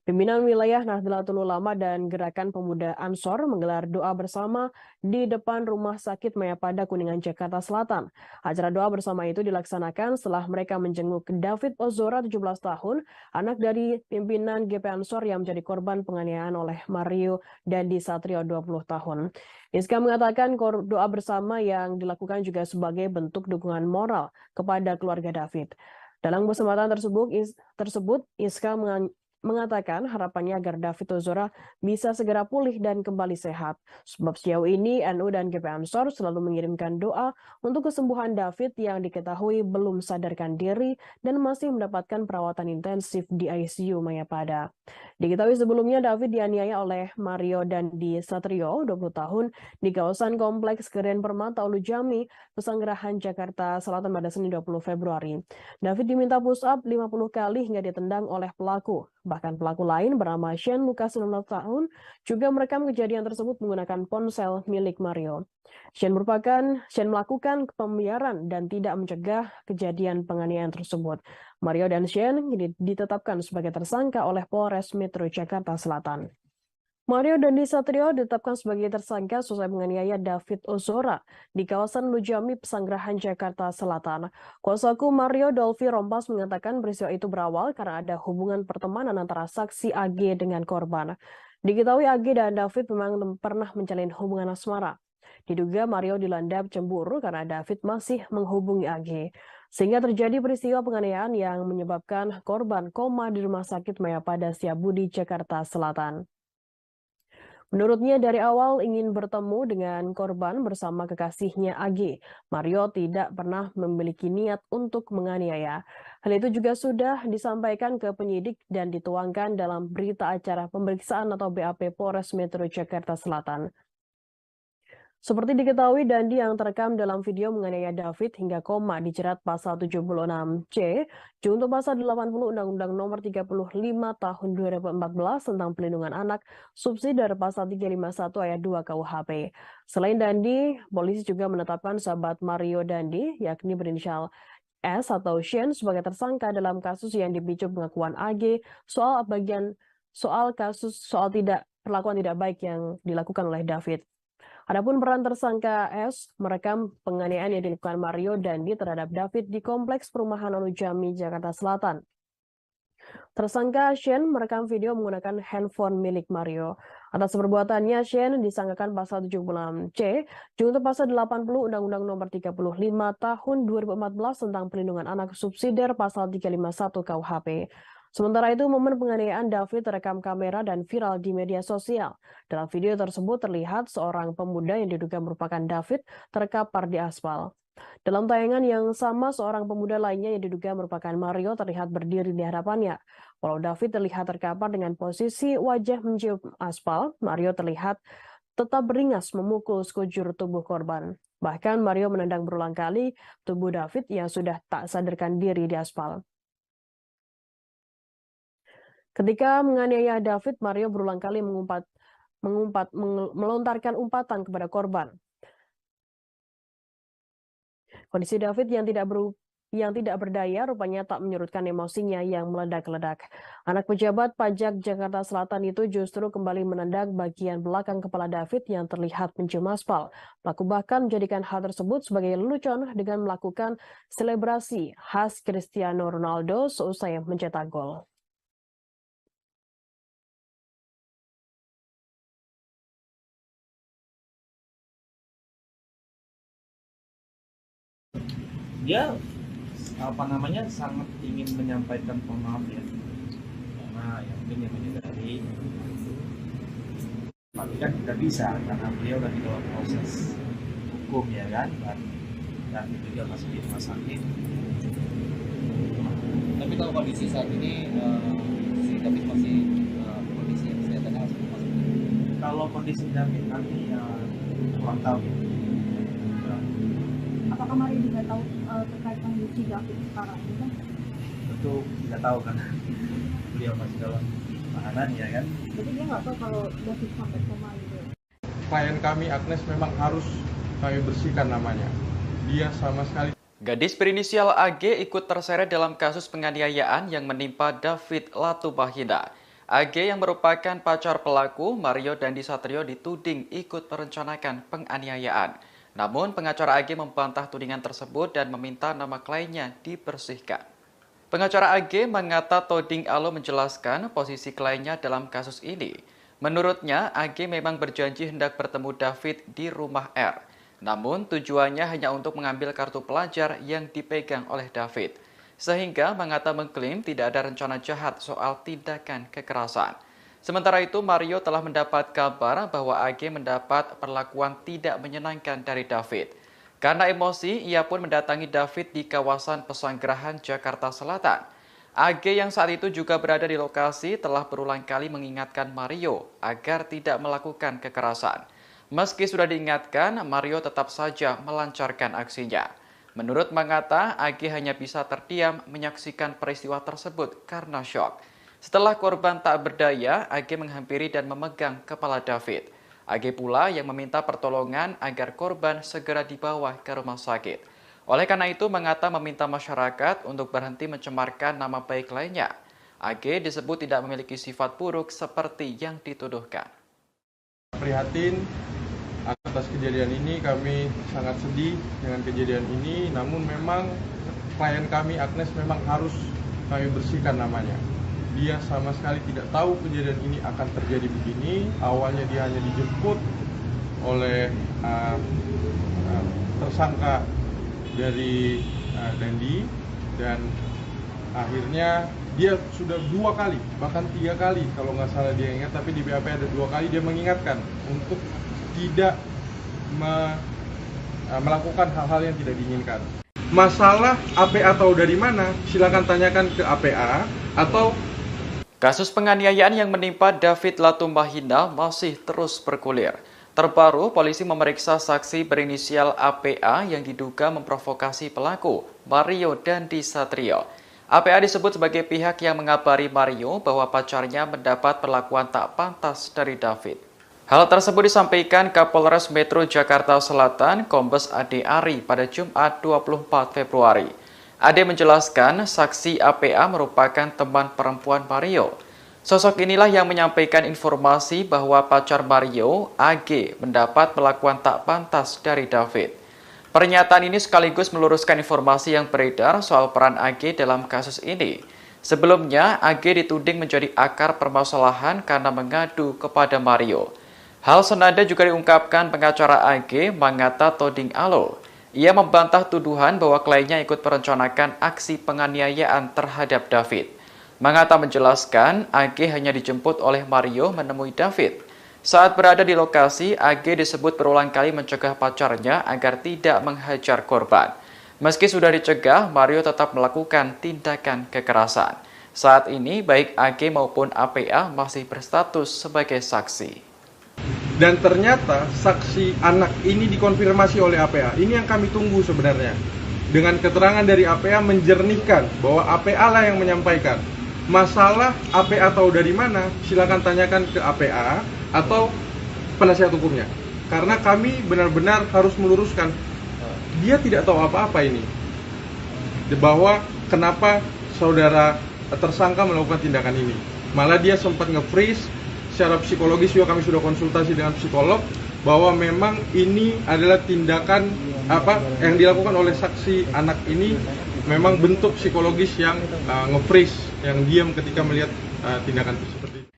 Pimpinan wilayah Nahdlatul Ulama dan Gerakan Pemuda Ansor menggelar doa bersama di depan Rumah Sakit Mayapada Kuningan, Jakarta Selatan. Acara doa bersama itu dilaksanakan setelah mereka menjenguk David Ozora, 17 tahun, anak dari pimpinan GP Ansor yang menjadi korban penganiayaan oleh Mario Dandi Satrio, 20 tahun. Iska mengatakan doa bersama yang dilakukan juga sebagai bentuk dukungan moral kepada keluarga David. Dalam kesempatan tersebut, Iska mengatakan harapannya agar David Ozora bisa segera pulih dan kembali sehat. Sebab sejauh ini NU dan GP Ansor selalu mengirimkan doa untuk kesembuhan David yang diketahui belum sadarkan diri dan masih mendapatkan perawatan intensif di ICU Mayapada. Diketahui sebelumnya David dianiaya oleh Mario Dandi Satrio, 20 tahun, di kawasan Kompleks Keren Permata Ulu Jami, Pesanggerahan, Jakarta Selatan pada Senin 20 Februari. David diminta push up 50 kali hingga ditendang oleh pelaku. Bahkan pelaku lain bernama Shane Lucas, 19 tahun, juga merekam kejadian tersebut menggunakan ponsel milik Mario. Shane melakukan pembiaran dan tidak mencegah kejadian penganiayaan tersebut. Mario dan Shane ditetapkan sebagai tersangka oleh Polres Metro Jakarta Selatan. Mario Dandi Satrio ditetapkan sebagai tersangka seusai menganiaya David Ozora di kawasan Lujami, Pesanggerahan, Jakarta Selatan. Kuasa hukum Mario, Dolfi Rompas, mengatakan peristiwa itu berawal karena ada hubungan pertemanan antara saksi AG dengan korban. Diketahui AG dan David memang pernah menjalin hubungan asmara. Diduga Mario dilanda cemburu karena David masih menghubungi AG. Sehingga terjadi peristiwa penganiayaan yang menyebabkan korban koma di Rumah Sakit Mayapada Setiabudi, Jakarta Selatan. Menurutnya dari awal ingin bertemu dengan korban bersama kekasihnya AG. Mario tidak pernah memiliki niat untuk menganiaya. Hal itu juga sudah disampaikan ke penyidik dan dituangkan dalam berita acara pemeriksaan atau BAP Polres Metro Jakarta Selatan. Seperti diketahui, Dandi yang terekam dalam video menganiaya David hingga koma dijerat pasal 76C, junto pasal 80 Undang-Undang Nomor 35 Tahun 2014 tentang Pelindungan Anak, subsidi dari pasal 351 ayat 2 KUHP. Selain Dandi, polisi juga menetapkan sahabat Mario Dandi, yakni berinisial S atau Shane, sebagai tersangka dalam kasus yang dipicu pengakuan AG soal perlakuan tidak baik yang dilakukan oleh David. Adapun peran tersangka S merekam penganiayaan yang dilakukan Mario Dandi terhadap David di Kompleks Perumahan Ulu Jami, Jakarta Selatan. Tersangka Shane merekam video menggunakan handphone milik Mario. Atas perbuatannya, Shane disangkakan pasal 76C, junto pasal 80 Undang-Undang Nomor 35 Tahun 2014 tentang Pelindungan Anak subsidiar pasal 351 KUHP. Sementara itu, momen penganiayaan David terekam kamera dan viral di media sosial. Dalam video tersebut terlihat seorang pemuda yang diduga merupakan David terkapar di aspal. Dalam tayangan yang sama, seorang pemuda lainnya yang diduga merupakan Mario terlihat berdiri di hadapannya. Walau David terlihat terkapar dengan posisi wajah mencium aspal, Mario terlihat tetap beringas memukul sekujur tubuh korban. Bahkan Mario menendang berulang kali tubuh David yang sudah tak sadarkan diri di aspal. Ketika menganiaya David, Mario berulang kali melontarkan umpatan kepada korban. Kondisi David yang tidak berdaya rupanya tak menyurutkan emosinya yang meledak-ledak. Anak pejabat pajak Jakarta Selatan itu justru kembali menendang bagian belakang kepala David yang terlihat mencium aspal. Pelaku bahkan menjadikan hal tersebut sebagai lelucon dengan melakukan selebrasi khas Cristiano Ronaldo seusai mencetak gol. Dia sangat ingin menyampaikan maaf ya, karena yang mungkin yang menyadari tapi kan tidak bisa karena beliau udah di dalam proses hukum ya kan, dan juga masih di rumah sakit. Tapi kalau kondisi saat ini si David masih kondisi kesehatannya masih kalau kondisi David nanti kurang tahu ya. Apakah Mario juga tahu terkait kondisi David sekarang ini kan? Tentu tidak tahu karena beliau masih dalam tahanan ya kan. Jadi dia nggak tahu kalau David sampai koma gitu. Klien kami Agnes memang harus kami bersihkan namanya. Dia sama sekali. Gadis berinisial AG ikut terseret dalam kasus penganiayaan yang menimpa David Latubahina. AG yang merupakan pacar pelaku, Mario Dandi Satrio, dituding ikut merencanakan penganiayaan. Namun pengacara AG membantah tudingan tersebut dan meminta nama kliennya dibersihkan. Pengacara AG Mangata Toding Alo menjelaskan posisi kliennya dalam kasus ini. Menurutnya, AG memang berjanji hendak bertemu David di rumah R. Namun tujuannya hanya untuk mengambil kartu pelajar yang dipegang oleh David. Sehingga Mangata mengklaim tidak ada rencana jahat soal tindakan kekerasan. Sementara itu, Mario telah mendapat kabar bahwa AG mendapat perlakuan tidak menyenangkan dari David. Karena emosi, ia pun mendatangi David di kawasan Pesanggerahan, Jakarta Selatan. AG yang saat itu juga berada di lokasi telah berulang kali mengingatkan Mario agar tidak melakukan kekerasan. Meski sudah diingatkan, Mario tetap saja melancarkan aksinya. Menurut Mangata, AG hanya bisa terdiam menyaksikan peristiwa tersebut karena syok. Setelah korban tak berdaya, AG menghampiri dan memegang kepala David. AG pula yang meminta pertolongan agar korban segera dibawa ke rumah sakit. Oleh karena itu, Mangata meminta masyarakat untuk berhenti mencemarkan nama baik lainnya. AG disebut tidak memiliki sifat buruk seperti yang dituduhkan. Prihatin atas kejadian ini, kami sangat sedih dengan kejadian ini. Namun memang klien kami Agnes memang harus kami bersihkan namanya. Dia sama sekali tidak tahu kejadian ini akan terjadi begini. Awalnya dia hanya dijemput oleh tersangka dari Dandi, dan akhirnya dia sudah 2 kali, bahkan 3 kali kalau nggak salah dia ingat, tapi di BAP ada 2 kali dia mengingatkan untuk tidak melakukan hal-hal yang tidak diinginkan. Masalah APA tahu dari mana? Silakan tanyakan ke APA atau. Kasus penganiayaan yang menimpa David Latubahina masih terus bergulir. Terbaru, polisi memeriksa saksi berinisial APA yang diduga memprovokasi pelaku, Mario Dandi Satrio. APA disebut sebagai pihak yang mengabari Mario bahwa pacarnya mendapat perlakuan tak pantas dari David. Hal tersebut disampaikan Kapolres Metro Jakarta Selatan, Kombes Ade Ari pada Jumat 24 Februari. Ade menjelaskan saksi APA merupakan teman perempuan Mario. Sosok inilah yang menyampaikan informasi bahwa pacar Mario, AG, mendapat perlakuan tak pantas dari David. Pernyataan ini sekaligus meluruskan informasi yang beredar soal peran AG dalam kasus ini. Sebelumnya, AG dituding menjadi akar permasalahan karena mengadu kepada Mario. Hal senada juga diungkapkan pengacara AG, Mangata Toding Alo. Ia membantah tuduhan bahwa kliennya ikut merencanakan aksi penganiayaan terhadap David. Mangata menjelaskan, AG hanya dijemput oleh Mario menemui David. Saat berada di lokasi, AG disebut berulang kali mencegah pacarnya agar tidak menghajar korban. Meski sudah dicegah, Mario tetap melakukan tindakan kekerasan. Saat ini, baik AG maupun APA masih berstatus sebagai saksi. Dan ternyata saksi anak ini dikonfirmasi oleh APA. Ini yang kami tunggu sebenarnya. Dengan keterangan dari APA menjernihkan bahwa APA lah yang menyampaikan. Masalah APA tahu dari mana, silakan tanyakan ke APA atau penasihat hukumnya. Karena kami benar-benar harus meluruskan, dia tidak tahu apa-apa ini. Bahwa kenapa saudara tersangka melakukan tindakan ini. Malah dia sempat nge-freeze, secara psikologis juga kami sudah konsultasi dengan psikolog, bahwa memang ini adalah tindakan yang dilakukan oleh saksi anak ini memang bentuk psikologis yang nge-freeze, yang diam ketika melihat tindakan seperti itu.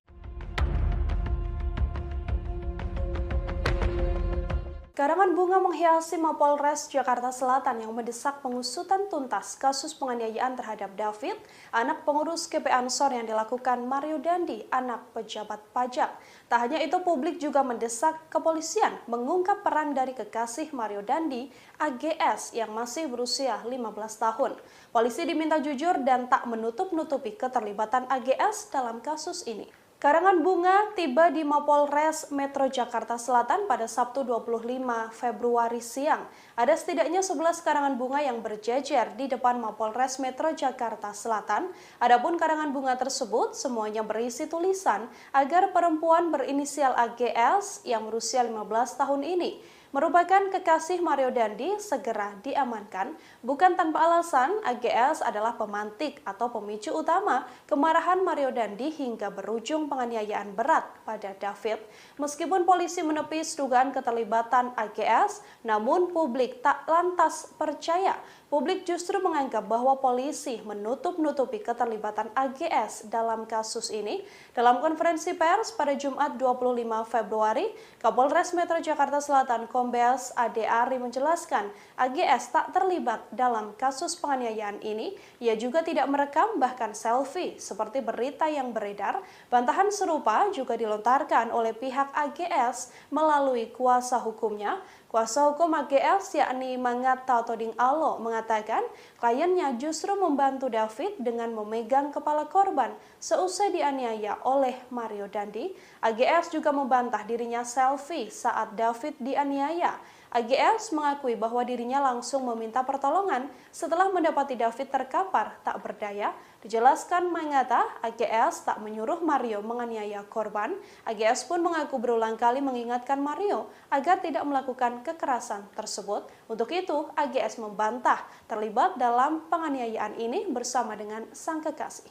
Karangan bunga menghiasi Mapolres Jakarta Selatan yang mendesak pengusutan tuntas kasus penganiayaan terhadap David, anak pengurus GP Ansor yang dilakukan Mario Dandi, anak pejabat pajak. Tak hanya itu, publik juga mendesak kepolisian mengungkap peran dari kekasih Mario Dandi, AGS, yang masih berusia 15 tahun. Polisi diminta jujur dan tak menutup-nutupi keterlibatan AGS dalam kasus ini. Karangan bunga tiba di Mapolres Metro Jakarta Selatan pada Sabtu 25 Februari siang. Ada setidaknya 11 karangan bunga yang berjejer di depan Mapolres Metro Jakarta Selatan. Adapun karangan bunga tersebut semuanya berisi tulisan agar perempuan berinisial AGS yang berusia 15 tahun ini merupakan kekasih Mario Dandi segera diamankan. Bukan tanpa alasan, AGS adalah pemantik atau pemicu utama kemarahan Mario Dandi hingga berujung penganiayaan berat pada David. Meskipun polisi menepis dugaan keterlibatan AGS, namun publik tak lantas percaya. Publik justru menganggap bahwa polisi menutup-nutupi keterlibatan AGS dalam kasus ini. Dalam konferensi pers pada Jumat 25 Februari, Kapolres Metro Jakarta Selatan Kombes Ade Ari menjelaskan AGS tak terlibat dalam kasus penganiayaan ini. Ia juga tidak merekam bahkan selfie seperti berita yang beredar. Bantahan serupa juga dilontarkan oleh pihak AGS melalui kuasa hukumnya. Kuasa hukum AGS yakni Mangata Toding Alo mengatakan kliennya justru membantu David dengan memegang kepala korban seusai dianiaya oleh Mario Dandi. AGS juga membantah dirinya selfie saat David dianiaya. AGS mengakui bahwa dirinya langsung meminta pertolongan setelah mendapati David terkapar tak berdaya. Dijelaskan Mangata, AGS tak menyuruh Mario menganiaya korban. AGS pun mengaku berulang kali mengingatkan Mario agar tidak melakukan kekerasan tersebut. Untuk itu, AGS membantah terlibat dalam penganiayaan ini bersama dengan sang kekasih.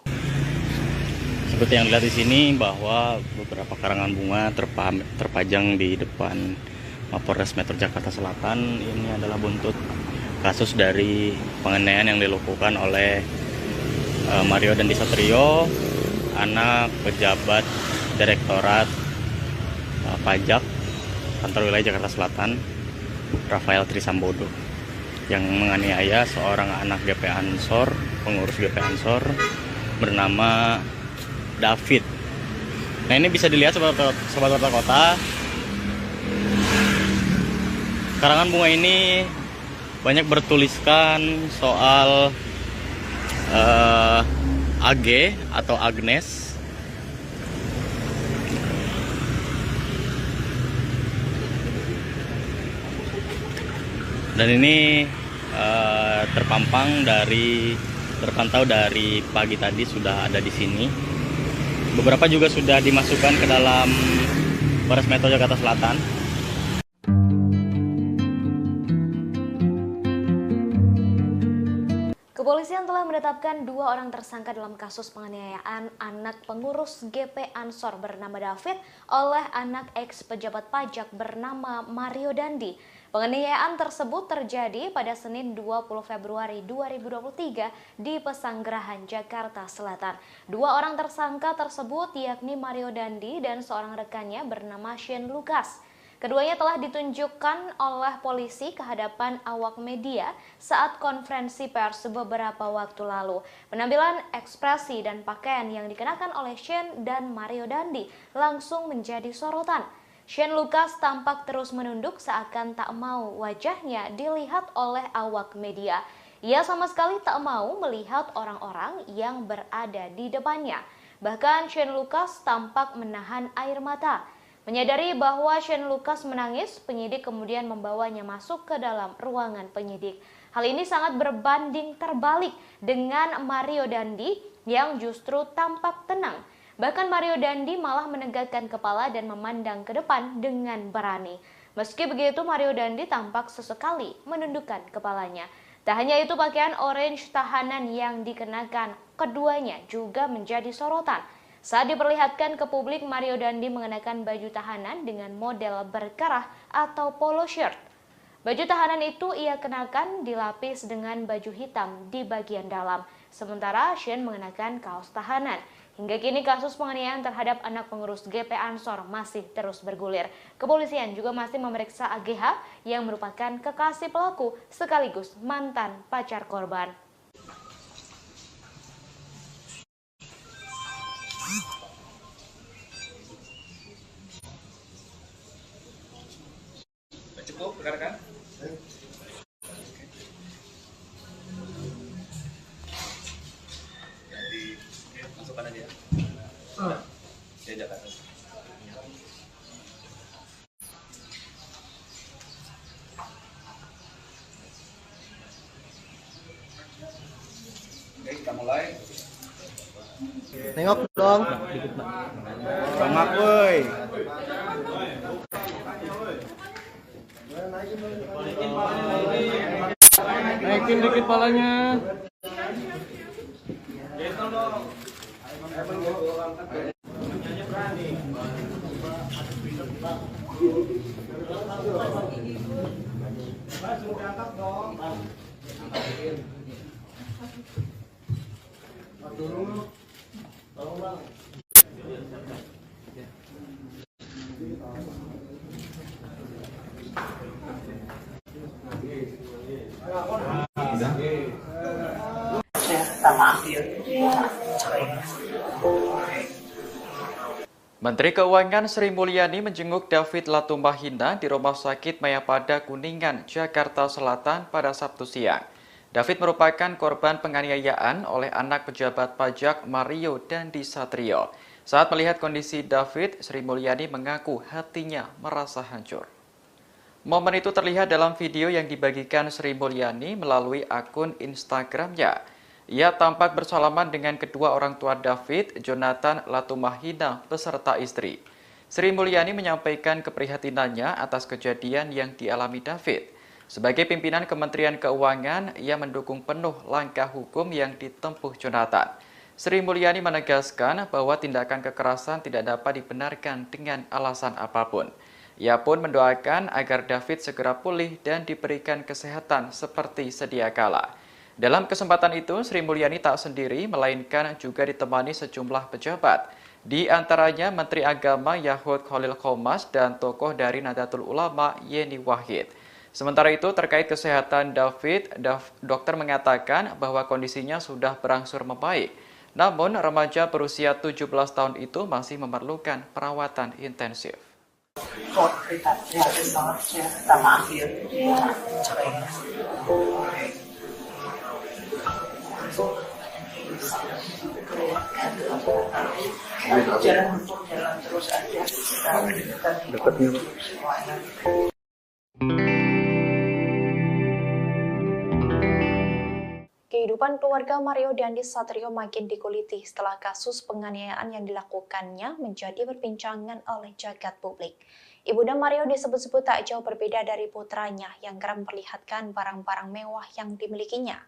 Seperti yang dilihat di sini bahwa beberapa karangan bunga terpajang di depan Mapolres Metro Jakarta Selatan. Ini adalah buntut kasus dari penganiayaan yang dilakukan oleh Mario Dandi Satrio, anak pejabat Direktorat Pajak Kantor Wilayah Jakarta Selatan, Rafael Trisambodo, yang menganiaya seorang anak GP Ansor, pengurus GP Ansor bernama David. Nah, ini bisa dilihat sobat warta kota. Karangan bunga ini banyak bertuliskan soal AG atau Agnes. Dan ini terpantau dari pagi tadi sudah ada di sini. Beberapa juga sudah dimasukkan ke dalam Polres Metro Jakarta Selatan. Kepolisian telah menetapkan 2 orang tersangka dalam kasus penganiayaan anak pengurus GP Ansor bernama David oleh anak ex pejabat pajak bernama Mario Dandi. Penganiayaan tersebut terjadi pada Senin 20 Februari 2023 di Pesanggerahan, Jakarta Selatan. 2 orang tersangka tersebut yakni Mario Dandi dan seorang rekannya bernama Shane Lucas. Keduanya telah ditunjukkan oleh polisi ke hadapan awak media saat konferensi pers beberapa waktu lalu. Penampilan, ekspresi, dan pakaian yang dikenakan oleh Shane dan Mario Dandi langsung menjadi sorotan. Shane Lucas tampak terus menunduk seakan tak mau wajahnya dilihat oleh awak media. Ia sama sekali tak mau melihat orang-orang yang berada di depannya. Bahkan Shane Lucas tampak menahan air mata. Menyadari bahwa Shane Lucas menangis, penyidik kemudian membawanya masuk ke dalam ruangan penyidik. Hal ini sangat berbanding terbalik dengan Mario Dandi yang justru tampak tenang. Bahkan Mario Dandi malah menegakkan kepala dan memandang ke depan dengan berani. Meski begitu, Mario Dandi tampak sesekali menundukkan kepalanya. Tak hanya itu, pakaian orange tahanan yang dikenakan keduanya juga menjadi sorotan. Saat diperlihatkan ke publik, Mario Dandi mengenakan baju tahanan dengan model berkerah atau polo shirt. Baju tahanan itu ia kenakan dilapis dengan baju hitam di bagian dalam, sementara Shane mengenakan kaos tahanan. Hingga kini kasus penganiayaan terhadap anak pengurus GP Ansor masih terus bergulir. Kepolisian juga masih memeriksa AGH yang merupakan kekasih pelaku sekaligus mantan pacar korban. Cukup, rekan-rekan? Jadi, masukkan aja. Dia Jakarta. Oke, kita mulai. Nengok dong. Sama woi. Naikin dikit palanya. Menteri Keuangan Sri Mulyani menjenguk David Latumahina di Rumah Sakit Mayapada Kuningan, Jakarta Selatan pada Sabtu siang. David merupakan korban penganiayaan oleh anak pejabat pajak Mario Dandi Satrio. Saat melihat kondisi David, Sri Mulyani mengaku hatinya merasa hancur. Momen itu terlihat dalam video yang dibagikan Sri Mulyani melalui akun Instagramnya. Ia tampak bersalaman dengan kedua orang tua David, Jonathan Latumahina beserta istri. Sri Mulyani menyampaikan keprihatinannya atas kejadian yang dialami David. Sebagai pimpinan Kementerian Keuangan, ia mendukung penuh langkah hukum yang ditempuh Jonathan. Sri Mulyani menegaskan bahwa tindakan kekerasan tidak dapat dibenarkan dengan alasan apapun. Ia pun mendoakan agar David segera pulih dan diberikan kesehatan seperti sedia kala. Dalam kesempatan itu, Sri Mulyani tak sendiri, melainkan juga ditemani sejumlah pejabat. Di antaranya Menteri Agama Yahud Khalil Qomas dan tokoh dari Nahdlatul Ulama Yeni Wahid. Sementara itu, terkait kesehatan David, dokter mengatakan bahwa kondisinya sudah berangsur membaik. Namun, remaja berusia 17 tahun itu masih memerlukan perawatan intensif. Kehidupan keluarga Mario Dandi Satrio makin dikuliti setelah kasus penganiayaan yang dilakukannya menjadi perbincangan oleh jagat publik. Ibunda Mario disebut-sebut tak jauh berbeda dari putranya yang kerap memperlihatkan barang-barang mewah yang dimilikinya.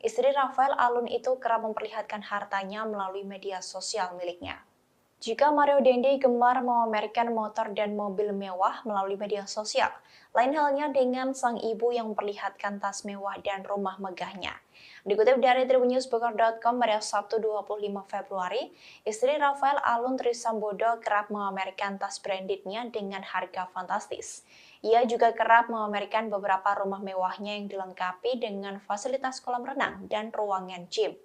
Istri Rafael Alun itu kerap memperlihatkan hartanya melalui media sosial miliknya. Jika Mario Dandi gemar memamerkan motor dan mobil mewah melalui media sosial, lain halnya dengan sang ibu yang memperlihatkan tas mewah dan rumah megahnya. Dikutip dari tribunnews.com pada Sabtu 25 Februari, istri Rafael Alun Trisambodo kerap memamerkan tas brandednya dengan harga fantastis. Ia juga kerap memamerkan beberapa rumah mewahnya yang dilengkapi dengan fasilitas kolam renang dan ruangan gym.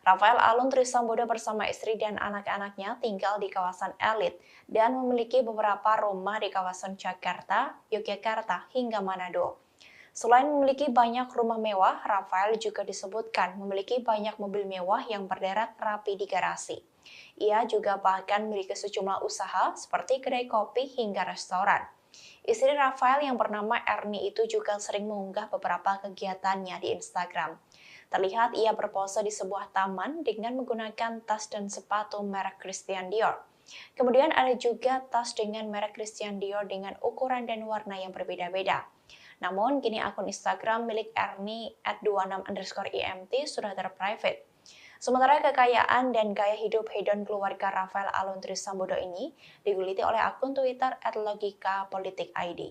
Rafael Alun Trisambodo bersama istri dan anak-anaknya tinggal di kawasan elit dan memiliki beberapa rumah di kawasan Jakarta, Yogyakarta, hingga Manado. Selain memiliki banyak rumah mewah, Rafael juga disebutkan memiliki banyak mobil mewah yang berderet rapi di garasi. Ia juga bahkan memiliki sejumlah usaha seperti kedai kopi hingga restoran. Istri Rafael yang bernama Erni itu juga sering mengunggah beberapa kegiatannya di Instagram. Terlihat ia berpose di sebuah taman dengan menggunakan tas dan sepatu merek Christian Dior. Kemudian ada juga tas dengan merek Christian Dior dengan ukuran dan warna yang berbeda-beda. Namun kini akun Instagram milik Erni @26_IMT sudah terprivate. Sementara kekayaan dan gaya hidup hedon keluarga Rafael Aluntri Sambodo ini diguliti oleh akun Twitter @logikapolitik_id.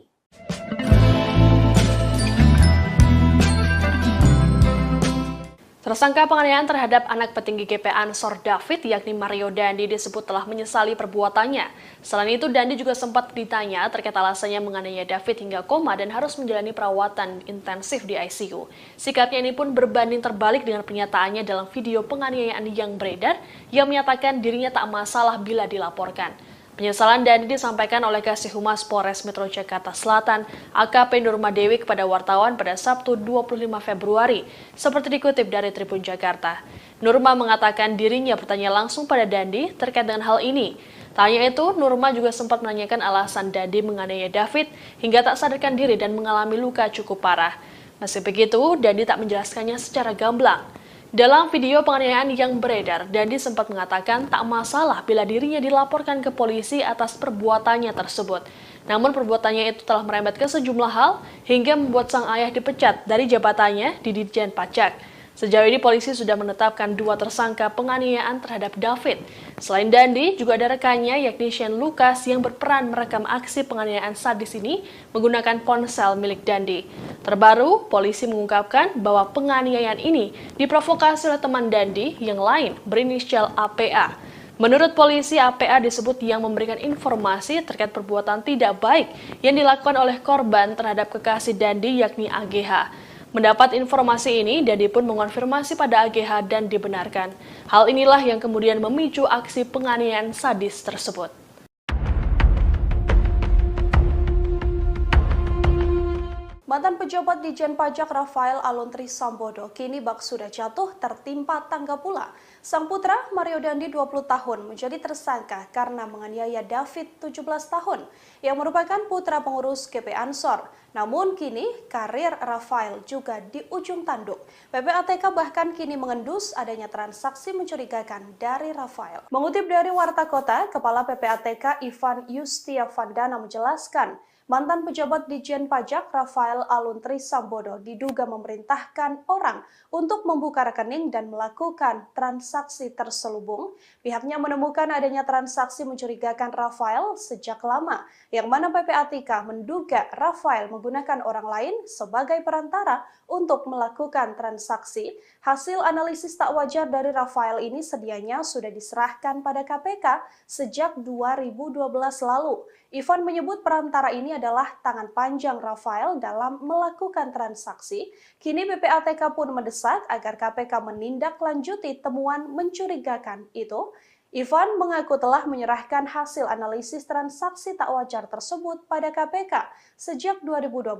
Tersangka penganiayaan terhadap anak petinggi GP Ansor David yakni Mario Dandi disebut telah menyesali perbuatannya. Selain itu, Dandi juga sempat ditanya terkait alasannya menganiaya David hingga koma dan harus menjalani perawatan intensif di ICU. Sikapnya ini pun berbanding terbalik dengan pernyataannya dalam video penganiayaan yang beredar yang menyatakan dirinya tak masalah bila dilaporkan. Penyesalan Dandi disampaikan oleh Kasih Humas Polres Metro Jakarta Selatan, AKP Nurma Dewi kepada wartawan pada Sabtu 25 Februari, seperti dikutip dari Tribun Jakarta. Nurma mengatakan dirinya bertanya langsung pada Dandi terkait dengan hal ini. Tanya itu, Nurma juga sempat menanyakan alasan Dandi menganiaya David hingga tak sadarkan diri dan mengalami luka cukup parah. Meski begitu, Dandi tak menjelaskannya secara gamblang. Dalam video penganiayaan yang beredar, Dandi sempat mengatakan tak masalah bila dirinya dilaporkan ke polisi atas perbuatannya tersebut. Namun perbuatannya itu telah merembet ke sejumlah hal hingga membuat sang ayah dipecat dari jabatannya di Ditjen Pajak. Sejauh ini polisi sudah menetapkan 2 tersangka penganiayaan terhadap David. Selain Dandi, juga ada rekannya yakni Shane Lucas yang berperan merekam aksi penganiayaan sadis ini menggunakan ponsel milik Dandi. Terbaru, polisi mengungkapkan bahwa penganiayaan ini diprovokasi oleh teman Dandi yang lain berinisial APA. Menurut polisi, APA disebut yang memberikan informasi terkait perbuatan tidak baik yang dilakukan oleh korban terhadap kekasih Dandi yakni AGH. Mendapat informasi ini, Dandi pun mengonfirmasi pada AGH dan dibenarkan. Hal inilah yang kemudian memicu aksi penganiayaan sadis tersebut. Mantan pejabat Ditjen Pajak Rafael Aluntri Sambodo kini bak sudah jatuh tertimpa tangga pula. Sang putra Mario Dandi 20 tahun menjadi tersangka karena menganiaya David 17 tahun yang merupakan putra pengurus GP Ansor. Namun kini karir Rafael juga di ujung tanduk. PPATK bahkan kini mengendus adanya transaksi mencurigakan dari Rafael. Mengutip dari Warta Kota, Kepala PPATK Ivan Yustiavandana menjelaskan, mantan pejabat Ditjen Pajak Rafael Aluntri Sambodo diduga memerintahkan orang untuk membuka rekening dan melakukan transaksi terselubung. Pihaknya menemukan adanya transaksi mencurigakan Rafael sejak lama, yang mana PPATK menduga Rafael menggunakan orang lain sebagai perantara untuk melakukan transaksi. Hasil analisis tak wajar dari Rafael ini sedianya sudah diserahkan pada KPK sejak 2012 lalu. Ivan menyebut perantara ini adalah tangan panjang Rafael dalam melakukan transaksi. Kini PPATK pun mendesak agar KPK menindaklanjuti temuan mencurigakan itu. Ivan mengaku telah menyerahkan hasil analisis transaksi tak wajar tersebut pada KPK sejak 2012,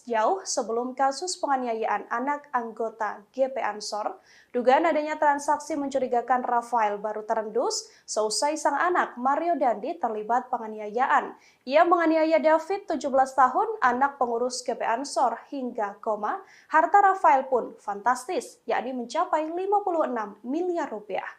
jauh sebelum kasus penganiayaan anak anggota GP Ansor. Dugaan adanya transaksi mencurigakan Rafael baru terendus seusai sang anak Mario Dandi terlibat penganiayaan. Ia menganiaya David 17 tahun, anak pengurus GP Ansor hingga koma. Harta Rafael pun fantastis, yakni mencapai 56 miliar rupiah.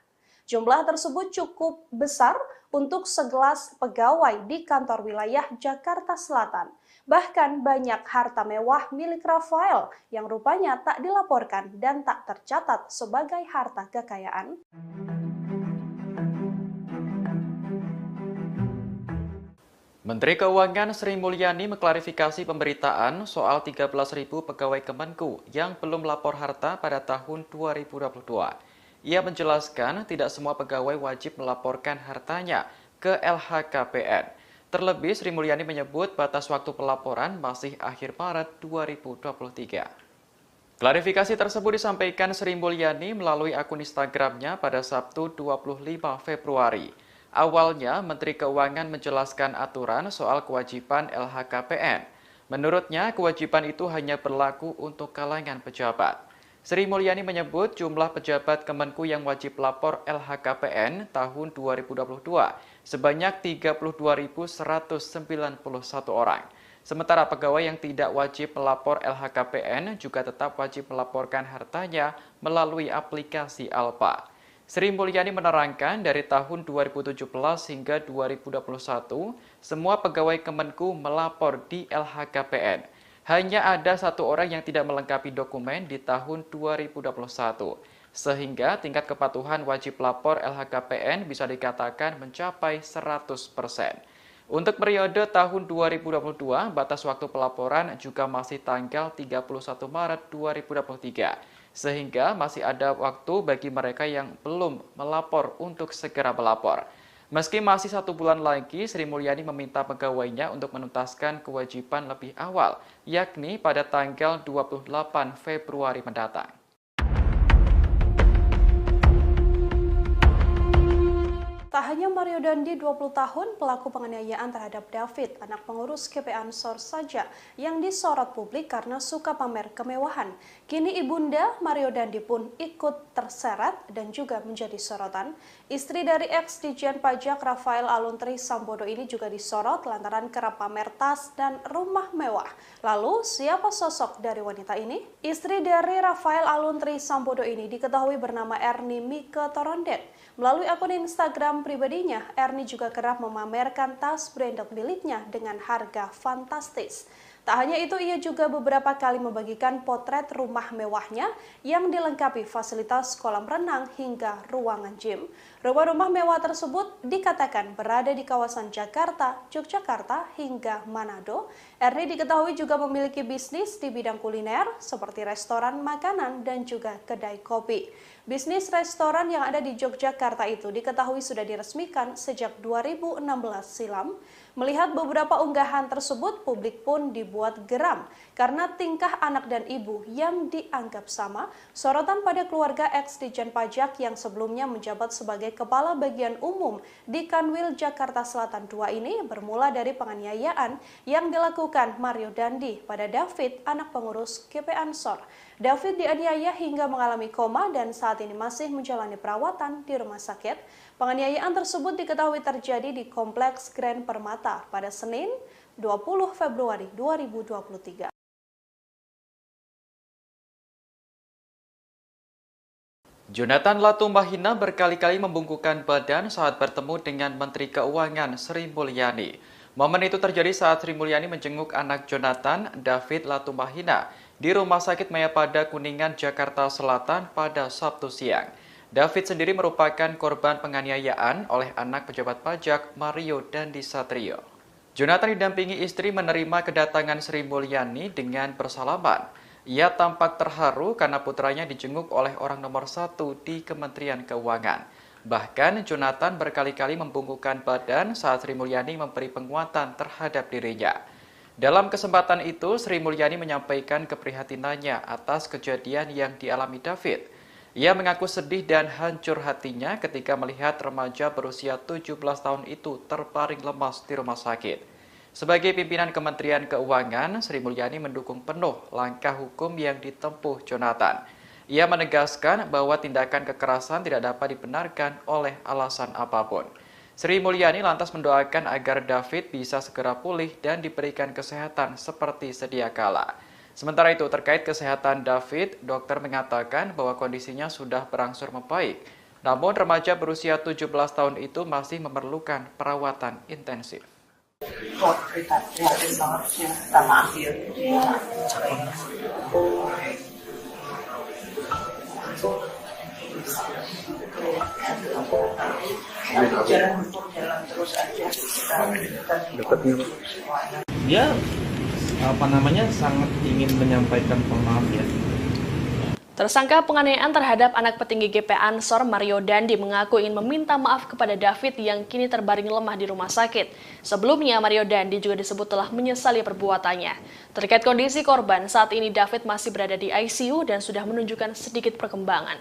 Jumlah tersebut cukup besar untuk segelas pegawai di kantor wilayah Jakarta Selatan. Bahkan banyak harta mewah milik Rafael yang rupanya tak dilaporkan dan tak tercatat sebagai harta kekayaan. Menteri Keuangan Sri Mulyani mengklarifikasi pemberitaan soal 13.000 pegawai Kemenku yang belum lapor harta pada tahun 2022. Ia menjelaskan tidak semua pegawai wajib melaporkan hartanya ke LHKPN. Terlebih, Sri Mulyani menyebut batas waktu pelaporan masih akhir Maret 2023. Klarifikasi tersebut disampaikan Sri Mulyani melalui akun Instagramnya pada Sabtu 25 Februari. Awalnya, Menteri Keuangan menjelaskan aturan soal kewajiban LHKPN. Menurutnya, kewajiban itu hanya berlaku untuk kalangan pejabat. Sri Mulyani menyebut jumlah pejabat Kemenku yang wajib lapor LHKPN tahun 2022 sebanyak 32.191 orang. Sementara pegawai yang tidak wajib melapor LHKPN juga tetap wajib melaporkan hartanya melalui aplikasi Alpa. Sri Mulyani menerangkan dari tahun 2017 hingga 2021, semua pegawai Kemenku melapor di LHKPN. Hanya ada satu orang yang tidak melengkapi dokumen di tahun 2021, sehingga tingkat kepatuhan wajib lapor LHKPN bisa dikatakan mencapai 100%. Untuk periode tahun 2022, batas waktu pelaporan juga masih tanggal 31 Maret 2023, sehingga masih ada waktu bagi mereka yang belum melapor untuk segera melapor. Meski masih 1 bulan lagi, Sri Mulyani meminta pegawainya untuk menuntaskan kewajiban lebih awal, yakni pada tanggal 28 Februari mendatang. Tak hanya Mario Dandi 20 tahun, pelaku penganiayaan terhadap David, anak pengurus GPA Ansor saja, yang disorot publik karena suka pamer kemewahan. Kini ibunda Mario Dandi pun ikut terseret dan juga menjadi sorotan. Istri dari ex-Dijen Pajak Rafael Aluntri Sambodo ini juga disorot lantaran kerap pamer tas dan rumah mewah. Lalu, siapa sosok dari wanita ini? Istri dari Rafael Aluntri Sambodo ini diketahui bernama Erni Mike Torondet. Melalui akun Instagram pribadinya, Erni juga kerap memamerkan tas branded miliknya dengan harga fantastis. Tak hanya itu, ia juga beberapa kali membagikan potret rumah mewahnya yang dilengkapi fasilitas kolam renang hingga ruangan gym. Rumah-rumah mewah tersebut dikatakan berada di kawasan Jakarta, Yogyakarta, hingga Manado. Erni diketahui juga memiliki bisnis di bidang kuliner seperti restoran makanan dan juga kedai kopi. Bisnis restoran yang ada di Yogyakarta itu diketahui sudah diresmikan sejak 2016 silam. Melihat beberapa unggahan tersebut, publik pun dibuat geram karena tingkah anak dan ibu yang dianggap sama. Sorotan pada keluarga ex-Dijen Pajak yang sebelumnya menjabat sebagai Kepala Bagian Umum di Kanwil Jakarta Selatan II ini bermula dari penganiayaan yang dilakukan Mario Dandi pada David, anak pengurus GPA Ansor. David dianiaya hingga mengalami koma dan saat ini masih menjalani perawatan di rumah sakit. Penganiayaan tersebut diketahui terjadi di Kompleks Grand Permata pada Senin 20 Februari 2023. Jonathan Latumahina berkali-kali membungkukkan badan saat bertemu dengan Menteri Keuangan Sri Mulyani. Momen itu terjadi saat Sri Mulyani menjenguk anak Jonathan, David Latumahina, di Rumah Sakit Mayapada Kuningan, Jakarta Selatan pada Sabtu siang. David sendiri merupakan korban penganiayaan oleh anak pejabat pajak Mario Dandi Satrio. Jonathan didampingi istri menerima kedatangan Sri Mulyani dengan bersalaman. Ia tampak terharu karena putranya dijenguk oleh orang nomor 1 di Kementerian Keuangan. Bahkan Jonathan berkali-kali membungkukkan badan saat Sri Mulyani memberi penguatan terhadap dirinya. Dalam kesempatan itu, Sri Mulyani menyampaikan keprihatinannya atas kejadian yang dialami David. Ia mengaku sedih dan hancur hatinya ketika melihat remaja berusia 17 tahun itu terbaring lemas di rumah sakit. Sebagai pimpinan Kementerian Keuangan, Sri Mulyani mendukung penuh langkah hukum yang ditempuh Jonathan. Ia menegaskan bahwa tindakan kekerasan tidak dapat dibenarkan oleh alasan apapun. Sri Mulyani lantas mendoakan agar David bisa segera pulih dan diberikan kesehatan seperti sedia kala. Sementara itu, terkait kesehatan David, dokter mengatakan bahwa kondisinya sudah berangsur membaik. Namun, remaja berusia 17 tahun itu masih memerlukan perawatan intensif. Prihatin banget sih sama akhir. Jalan terus aja. Dia sangat ingin menyampaikan maaf ya. Tersangka penganiayaan terhadap anak petinggi GPA Ansor Mario Dandi mengaku ingin meminta maaf kepada David yang kini terbaring lemah di rumah sakit. Sebelumnya Mario Dandi juga disebut telah menyesali perbuatannya. Terkait kondisi korban, saat ini David masih berada di ICU dan sudah menunjukkan sedikit perkembangan.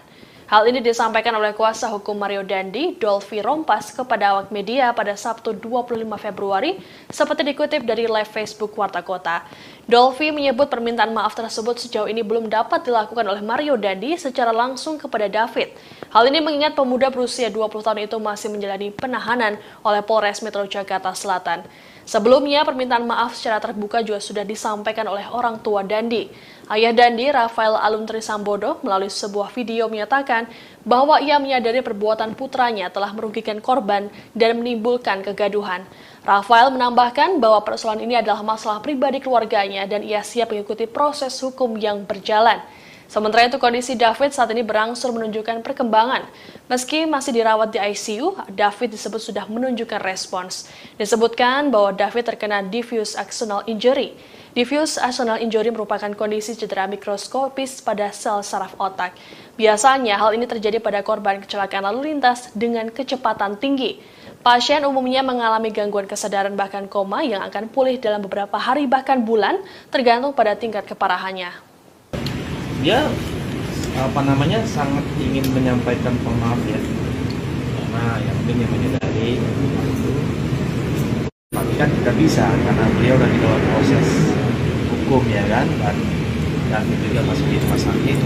Hal ini disampaikan oleh kuasa hukum Mario Dandi, Dolfi Rompas, kepada awak media pada Sabtu 25 Februari, seperti dikutip dari live Facebook Warta Kota. Dolvi menyebut permintaan maaf tersebut sejauh ini belum dapat dilakukan oleh Mario Dandi secara langsung kepada David. Hal ini mengingat pemuda berusia 20 tahun itu masih menjalani penahanan oleh Polres Metro Jakarta Selatan. Sebelumnya, permintaan maaf secara terbuka juga sudah disampaikan oleh orang tua Dandi. Ayah Dandi, Rafael Alun Trisambodo, melalui sebuah video menyatakan bahwa ia menyadari perbuatan putranya telah merugikan korban dan menimbulkan kegaduhan. Rafael menambahkan bahwa persoalan ini adalah masalah pribadi keluarganya dan ia siap mengikuti proses hukum yang berjalan. Sementara itu, kondisi David saat ini berangsur menunjukkan perkembangan. Meski masih dirawat di ICU, David disebut sudah menunjukkan respons. Disebutkan bahwa David terkena diffuse axonal injury. Diffuse axonal injury merupakan kondisi cedera mikroskopis pada sel saraf otak. Biasanya hal ini terjadi pada korban kecelakaan lalu lintas dengan kecepatan tinggi. Pasien umumnya mengalami gangguan kesadaran bahkan koma yang akan pulih dalam beberapa hari bahkan bulan, tergantung pada tingkat keparahannya. Dia sangat ingin menyampaikan maaf ya, karena yang penting yang menyadari tapi kan tidak bisa karena beliau lagi dalam proses hukum ya kan, dan juga masih di rumah sakit.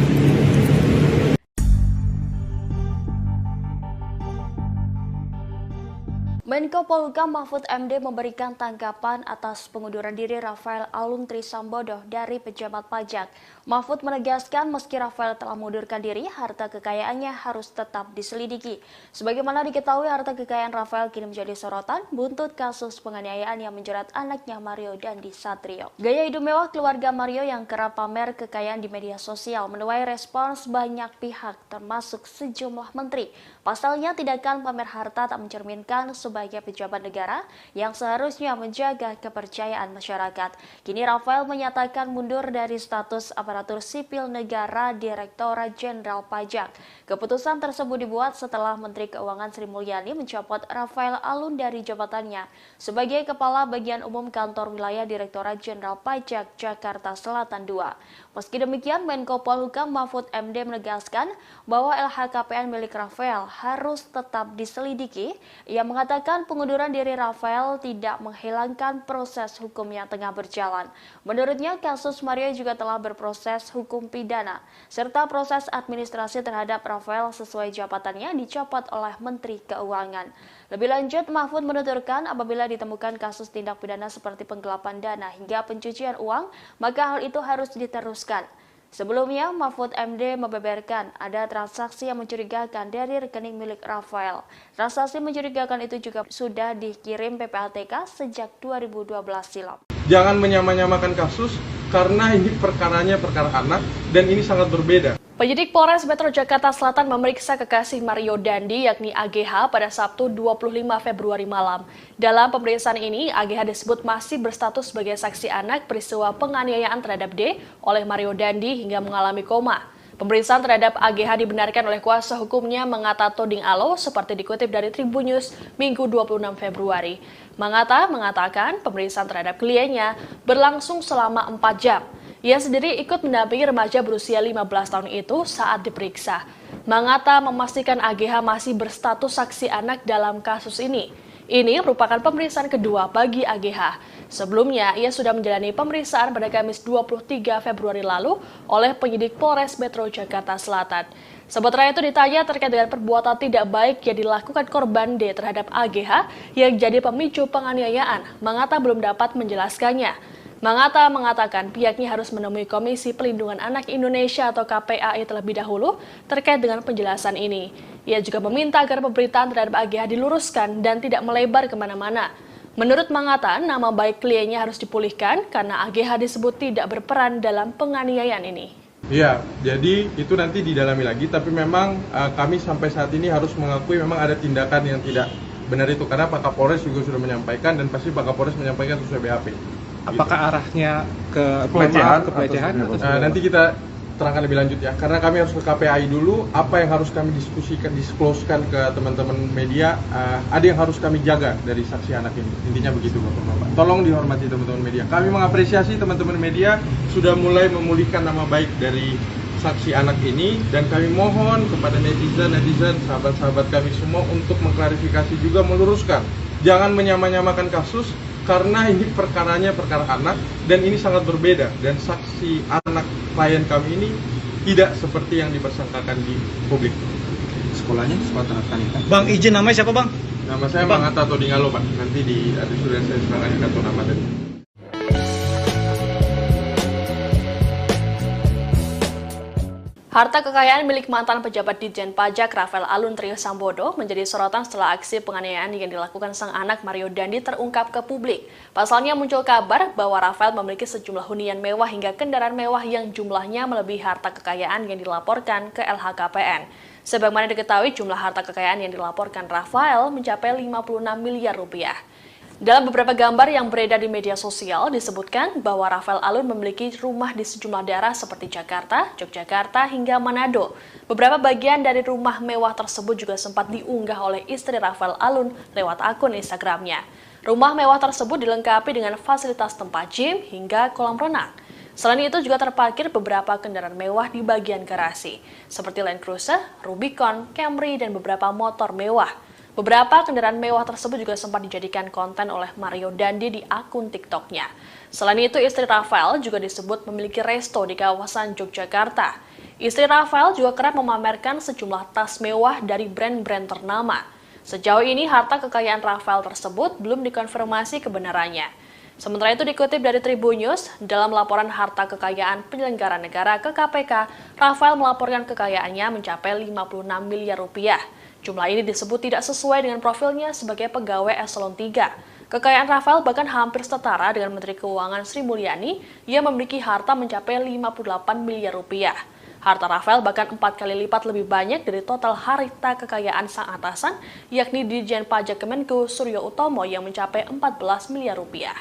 Menko Polhukam Mahfud MD memberikan tanggapan atas pengunduran diri Rafael Alun Trisambodo dari pejabat pajak. Mahfud menegaskan meski Rafael telah mengundurkan diri, harta kekayaannya harus tetap diselidiki. Sebagaimana diketahui, harta kekayaan Rafael kini menjadi sorotan buntut kasus penganiayaan yang menjerat anaknya Mario Dandi Satrio. Gaya hidup mewah keluarga Mario yang kerap pamer kekayaan di media sosial menuai respons banyak pihak termasuk sejumlah menteri. Pasalnya, tindakan pamer harta tak mencerminkan sebagai pejabat negara yang seharusnya menjaga kepercayaan masyarakat. Kini Rafael menyatakan mundur dari status aparatur sipil negara Direktorat Jenderal Pajak. Keputusan tersebut dibuat setelah Menteri Keuangan Sri Mulyani mencopot Rafael Alun dari jabatannya sebagai Kepala Bagian Umum Kantor Wilayah Direktorat Jenderal Pajak Jakarta Selatan II. Meski demikian, Menko Polhukam Mahfud MD menegaskan bahwa LHKPN milik Rafael harus tetap diselidiki. Ia mengatakan pengunduran diri Rafael tidak menghilangkan proses hukum yang tengah berjalan. Menurutnya, kasus Mario juga telah berproses hukum pidana, serta proses administrasi terhadap Rafael sesuai jabatannya dicopot oleh Menteri Keuangan. Lebih lanjut, Mahfud menuturkan apabila ditemukan kasus tindak pidana seperti penggelapan dana hingga pencucian uang, maka hal itu harus diteruskan. Sebelumnya, Mahfud MD membeberkan ada transaksi yang mencurigakan dari rekening milik Rafael. Transaksi mencurigakan itu juga sudah dikirim PPATK sejak 2012 silam. Jangan menyamakan kasus karena ini perkaranya perkara anak dan ini sangat berbeda. Penyidik Polres Metro Jakarta Selatan memeriksa kekasih Mario Dandi yakni AGH pada Sabtu 25 Februari malam. Dalam pemeriksaan ini, AGH disebut masih berstatus sebagai saksi anak peristiwa penganiayaan terhadap D oleh Mario Dandi hingga mengalami koma. Pemeriksaan terhadap AGH dibenarkan oleh kuasa hukumnya Mangata Toding Alo seperti dikutip dari Tribun News Minggu 26 Februari. Mangata mengatakan pemeriksaan terhadap kliennya berlangsung selama 4 jam. Ia sendiri ikut mendampingi remaja berusia 15 tahun itu saat diperiksa. Mangata memastikan AGH masih berstatus saksi anak dalam kasus ini. Ini merupakan pemeriksaan kedua bagi AGH. Sebelumnya, ia sudah menjalani pemeriksaan pada Kamis 23 Februari lalu oleh penyidik Polres Metro Jakarta Selatan. Sementara itu ditanya terkait dengan perbuatan tidak baik yang dilakukan korban D terhadap AGH yang jadi pemicu penganiayaan, Mangata belum dapat menjelaskannya. Mangata mengatakan pihaknya harus menemui Komisi Pelindungan Anak Indonesia atau KPAI terlebih dahulu terkait dengan penjelasan ini. Ia juga meminta agar pemberitaan terhadap AGH diluruskan dan tidak melebar kemana-mana. Menurut Mangata, nama baik kliennya harus dipulihkan karena AGH disebut tidak berperan dalam penganiayaan ini. Ya, jadi itu nanti didalami lagi, tapi memang kami sampai saat ini harus mengakui memang ada tindakan yang tidak benar itu, karena Pak Kapolres juga sudah menyampaikan dan pasti Pak Kapolres menyampaikan sesuai BAP. Apakah arahnya ke pelecehan? Nanti kita terangkan lebih lanjut ya, karena kami harus ke KPAI dulu. Apa yang harus kami disclosekan ke teman-teman media, ada yang harus kami jaga dari saksi anak ini. Intinya begitu Bapak-Bapak. Tolong dihormati teman-teman media. Kami mengapresiasi teman-teman media sudah mulai memulihkan nama baik dari saksi anak ini, dan kami mohon kepada netizen, sahabat-sahabat kami semua untuk mengklarifikasi juga meluruskan. Jangan menyamakan kasus karena ini perkaranya perkara anak dan ini sangat berbeda, dan saksi anak klien kami ini tidak seperti yang dipersangkakan di publik. Sekolahnya sekolah Tarakanita. Bang, izin namanya siapa Bang? Nama saya Bang Atta Todingalo Pak. Nanti sudah saya serahkan ke kantor nama tadi. Harta kekayaan milik mantan pejabat Ditjen Pajak Rafael Alun Triyosambodo menjadi sorotan setelah aksi penganiayaan yang dilakukan sang anak Mario Dandi terungkap ke publik. Pasalnya muncul kabar bahwa Rafael memiliki sejumlah hunian mewah hingga kendaraan mewah yang jumlahnya melebihi harta kekayaan yang dilaporkan ke LHKPN. Sebagaimana diketahui, jumlah harta kekayaan yang dilaporkan Rafael mencapai 56 miliar rupiah. Dalam beberapa gambar yang beredar di media sosial disebutkan bahwa Rafael Alun memiliki rumah di sejumlah daerah seperti Jakarta, Yogyakarta, hingga Manado. Beberapa bagian dari rumah mewah tersebut juga sempat diunggah oleh istri Rafael Alun lewat akun Instagramnya. Rumah mewah tersebut dilengkapi dengan fasilitas tempat gym hingga kolam renang. Selain itu juga terparkir beberapa kendaraan mewah di bagian garasi, seperti Land Cruiser, Rubicon, Camry, dan beberapa motor mewah. Beberapa kendaraan mewah tersebut juga sempat dijadikan konten oleh Mario Dandi di akun TikTok-nya. Selain itu, istri Rafael juga disebut memiliki resto di kawasan Yogyakarta. Istri Rafael juga kerap memamerkan sejumlah tas mewah dari brand-brand ternama. Sejauh ini, harta kekayaan Rafael tersebut belum dikonfirmasi kebenarannya. Sementara itu dikutip dari Tribunnews, dalam laporan harta kekayaan penyelenggara negara ke KPK, Rafael melaporkan kekayaannya mencapai 56 miliar rupiah. Jumlah ini disebut tidak sesuai dengan profilnya sebagai pegawai eselon 3. Kekayaan Rafael bahkan hampir setara dengan Menteri Keuangan Sri Mulyani yang memiliki harta mencapai 58 miliar rupiah. Harta Rafael bahkan 4 kali lipat lebih banyak dari total harta kekayaan sang atasan, yakni Ditjen Pajak Kemenku Suryo Utomo yang mencapai 14 miliar rupiah.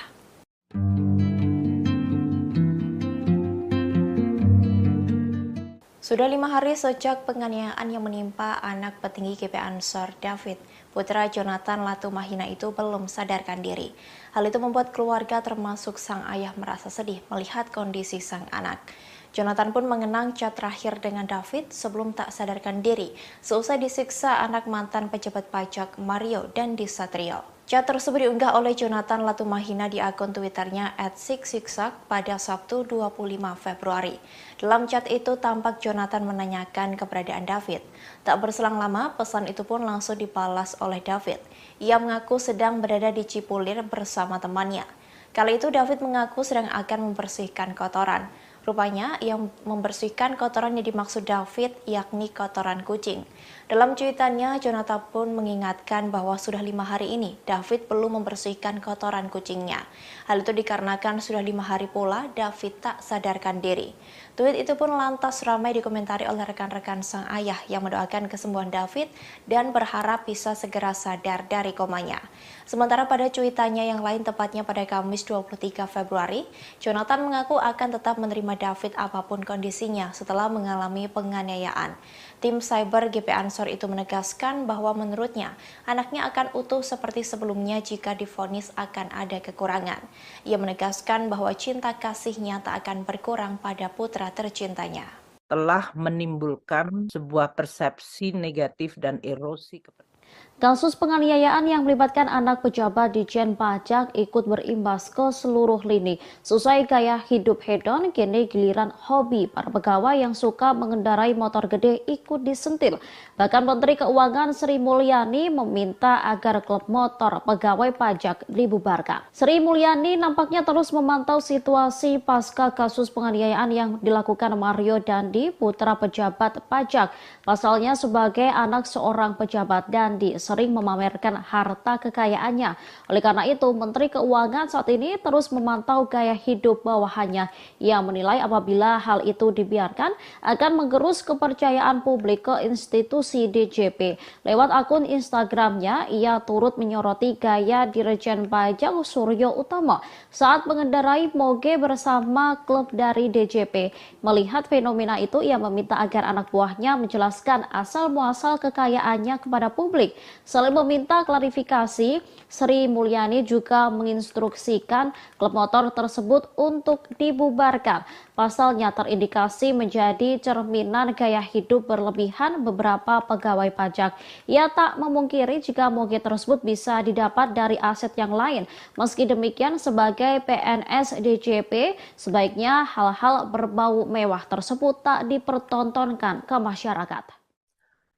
Sudah 5 hari sejak penganiayaan yang menimpa anak petinggi GP Ansor David, putra Jonathan Latumahina itu belum sadarkan diri. Hal itu membuat keluarga termasuk sang ayah merasa sedih melihat kondisi sang anak. Jonathan pun mengenang chat terakhir dengan David sebelum tak sadarkan diri seusai disiksa anak mantan pejabat pajak Mario Dandi Satrio. Chat tersebut diunggah oleh Jonathan Latumahina di akun Twitternya @siksiksak pada Sabtu 25 Februari. Dalam chat itu tampak Jonathan menanyakan keberadaan David. Tak berselang lama, pesan itu pun langsung dibalas oleh David. Ia mengaku sedang berada di Cipulir bersama temannya. Kali itu David mengaku sedang akan membersihkan kotoran. Rupanya yang membersihkan kotoran yang dimaksud David yakni kotoran kucing. Dalam cuitannya, Jonathan pun mengingatkan bahwa sudah 5 hari ini David belum membersihkan kotoran kucingnya. Hal itu dikarenakan sudah 5 hari pula David tak sadarkan diri. Tweet itu pun lantas ramai dikomentari oleh rekan-rekan sang ayah yang mendoakan kesembuhan David dan berharap bisa segera sadar dari komanya. Sementara pada cuitannya yang lain tepatnya pada Kamis 23 Februari, Jonathan mengaku akan tetap menerima David apapun kondisinya setelah mengalami penganiayaan. Tim cyber GP Ansor itu menegaskan bahwa menurutnya anaknya akan utuh seperti sebelumnya jika divonis akan ada kekurangan. Ia menegaskan bahwa cinta kasihnya tak akan berkurang pada putra tercintanya. Telah menimbulkan sebuah persepsi negatif dan erosi kepercayaan. Kasus penganiayaan yang melibatkan anak pejabat Ditjen Pajak ikut berimbas ke seluruh lini. Sesuai gaya hidup hedon, kini giliran hobi para pegawai yang suka mengendarai motor gede ikut disentil. Bahkan Menteri Keuangan Sri Mulyani meminta agar klub motor pegawai pajak dibubarkan. Sri Mulyani nampaknya terus memantau situasi pasca kasus penganiayaan yang dilakukan Mario Dandi, putra pejabat pajak. Pasalnya sebagai anak seorang pejabat Dandi sering memamerkan harta kekayaannya. Oleh karena itu, Menteri Keuangan saat ini terus memantau gaya hidup bawahannya. Ia menilai apabila hal itu dibiarkan akan menggerus kepercayaan publik ke institusi DJP. Lewat akun Instagramnya, ia turut menyoroti gaya Dirjen Pajak Suryo Utomo saat mengendarai moge bersama klub dari DJP. Melihat fenomena itu, ia meminta agar anak buahnya menjelaskan asal-muasal kekayaannya kepada publik. Selain meminta klarifikasi, Sri Mulyani juga menginstruksikan klub motor tersebut untuk dibubarkan. Pasalnya terindikasi menjadi cerminan gaya hidup berlebihan beberapa pegawai pajak. Ia tak memungkiri jika moge tersebut bisa didapat dari aset yang lain. Meski demikian, sebagai PNS DJP, sebaiknya hal-hal berbau mewah tersebut tak dipertontonkan ke masyarakat.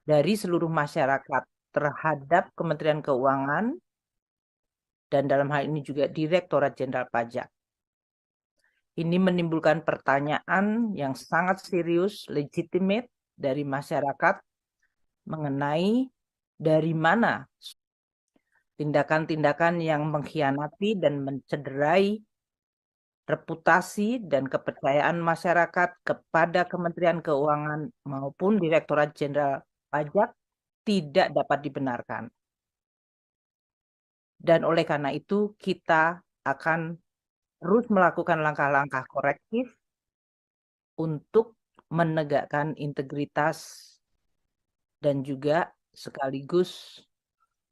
Dari seluruh masyarakat terhadap Kementerian Keuangan dan dalam hal ini juga Direktorat Jenderal Pajak. Ini menimbulkan pertanyaan yang sangat serius, legitimate dari masyarakat mengenai dari mana tindakan-tindakan yang mengkhianati dan mencederai reputasi dan kepercayaan masyarakat kepada Kementerian Keuangan maupun Direktorat Jenderal Pajak tidak dapat dibenarkan. Dan oleh karena itu kita akan terus melakukan langkah-langkah korektif untuk menegakkan integritas dan juga sekaligus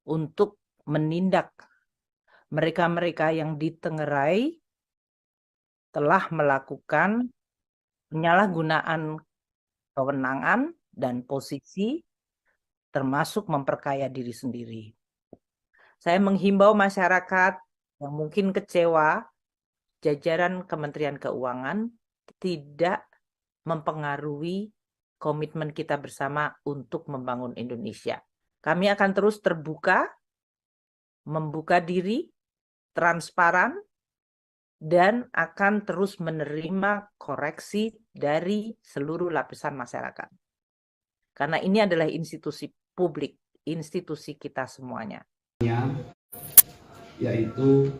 untuk menindak mereka-mereka yang ditengerai telah melakukan penyalahgunaan kewenangan dan posisi termasuk memperkaya diri sendiri. Saya menghimbau masyarakat yang mungkin kecewa, jajaran Kementerian Keuangan tidak mempengaruhi komitmen kita bersama untuk membangun Indonesia. Kami akan terus terbuka, membuka diri, transparan, dan akan terus menerima koreksi dari seluruh lapisan masyarakat. Karena ini adalah institusi publik, institusi kita semuanya. Yaitu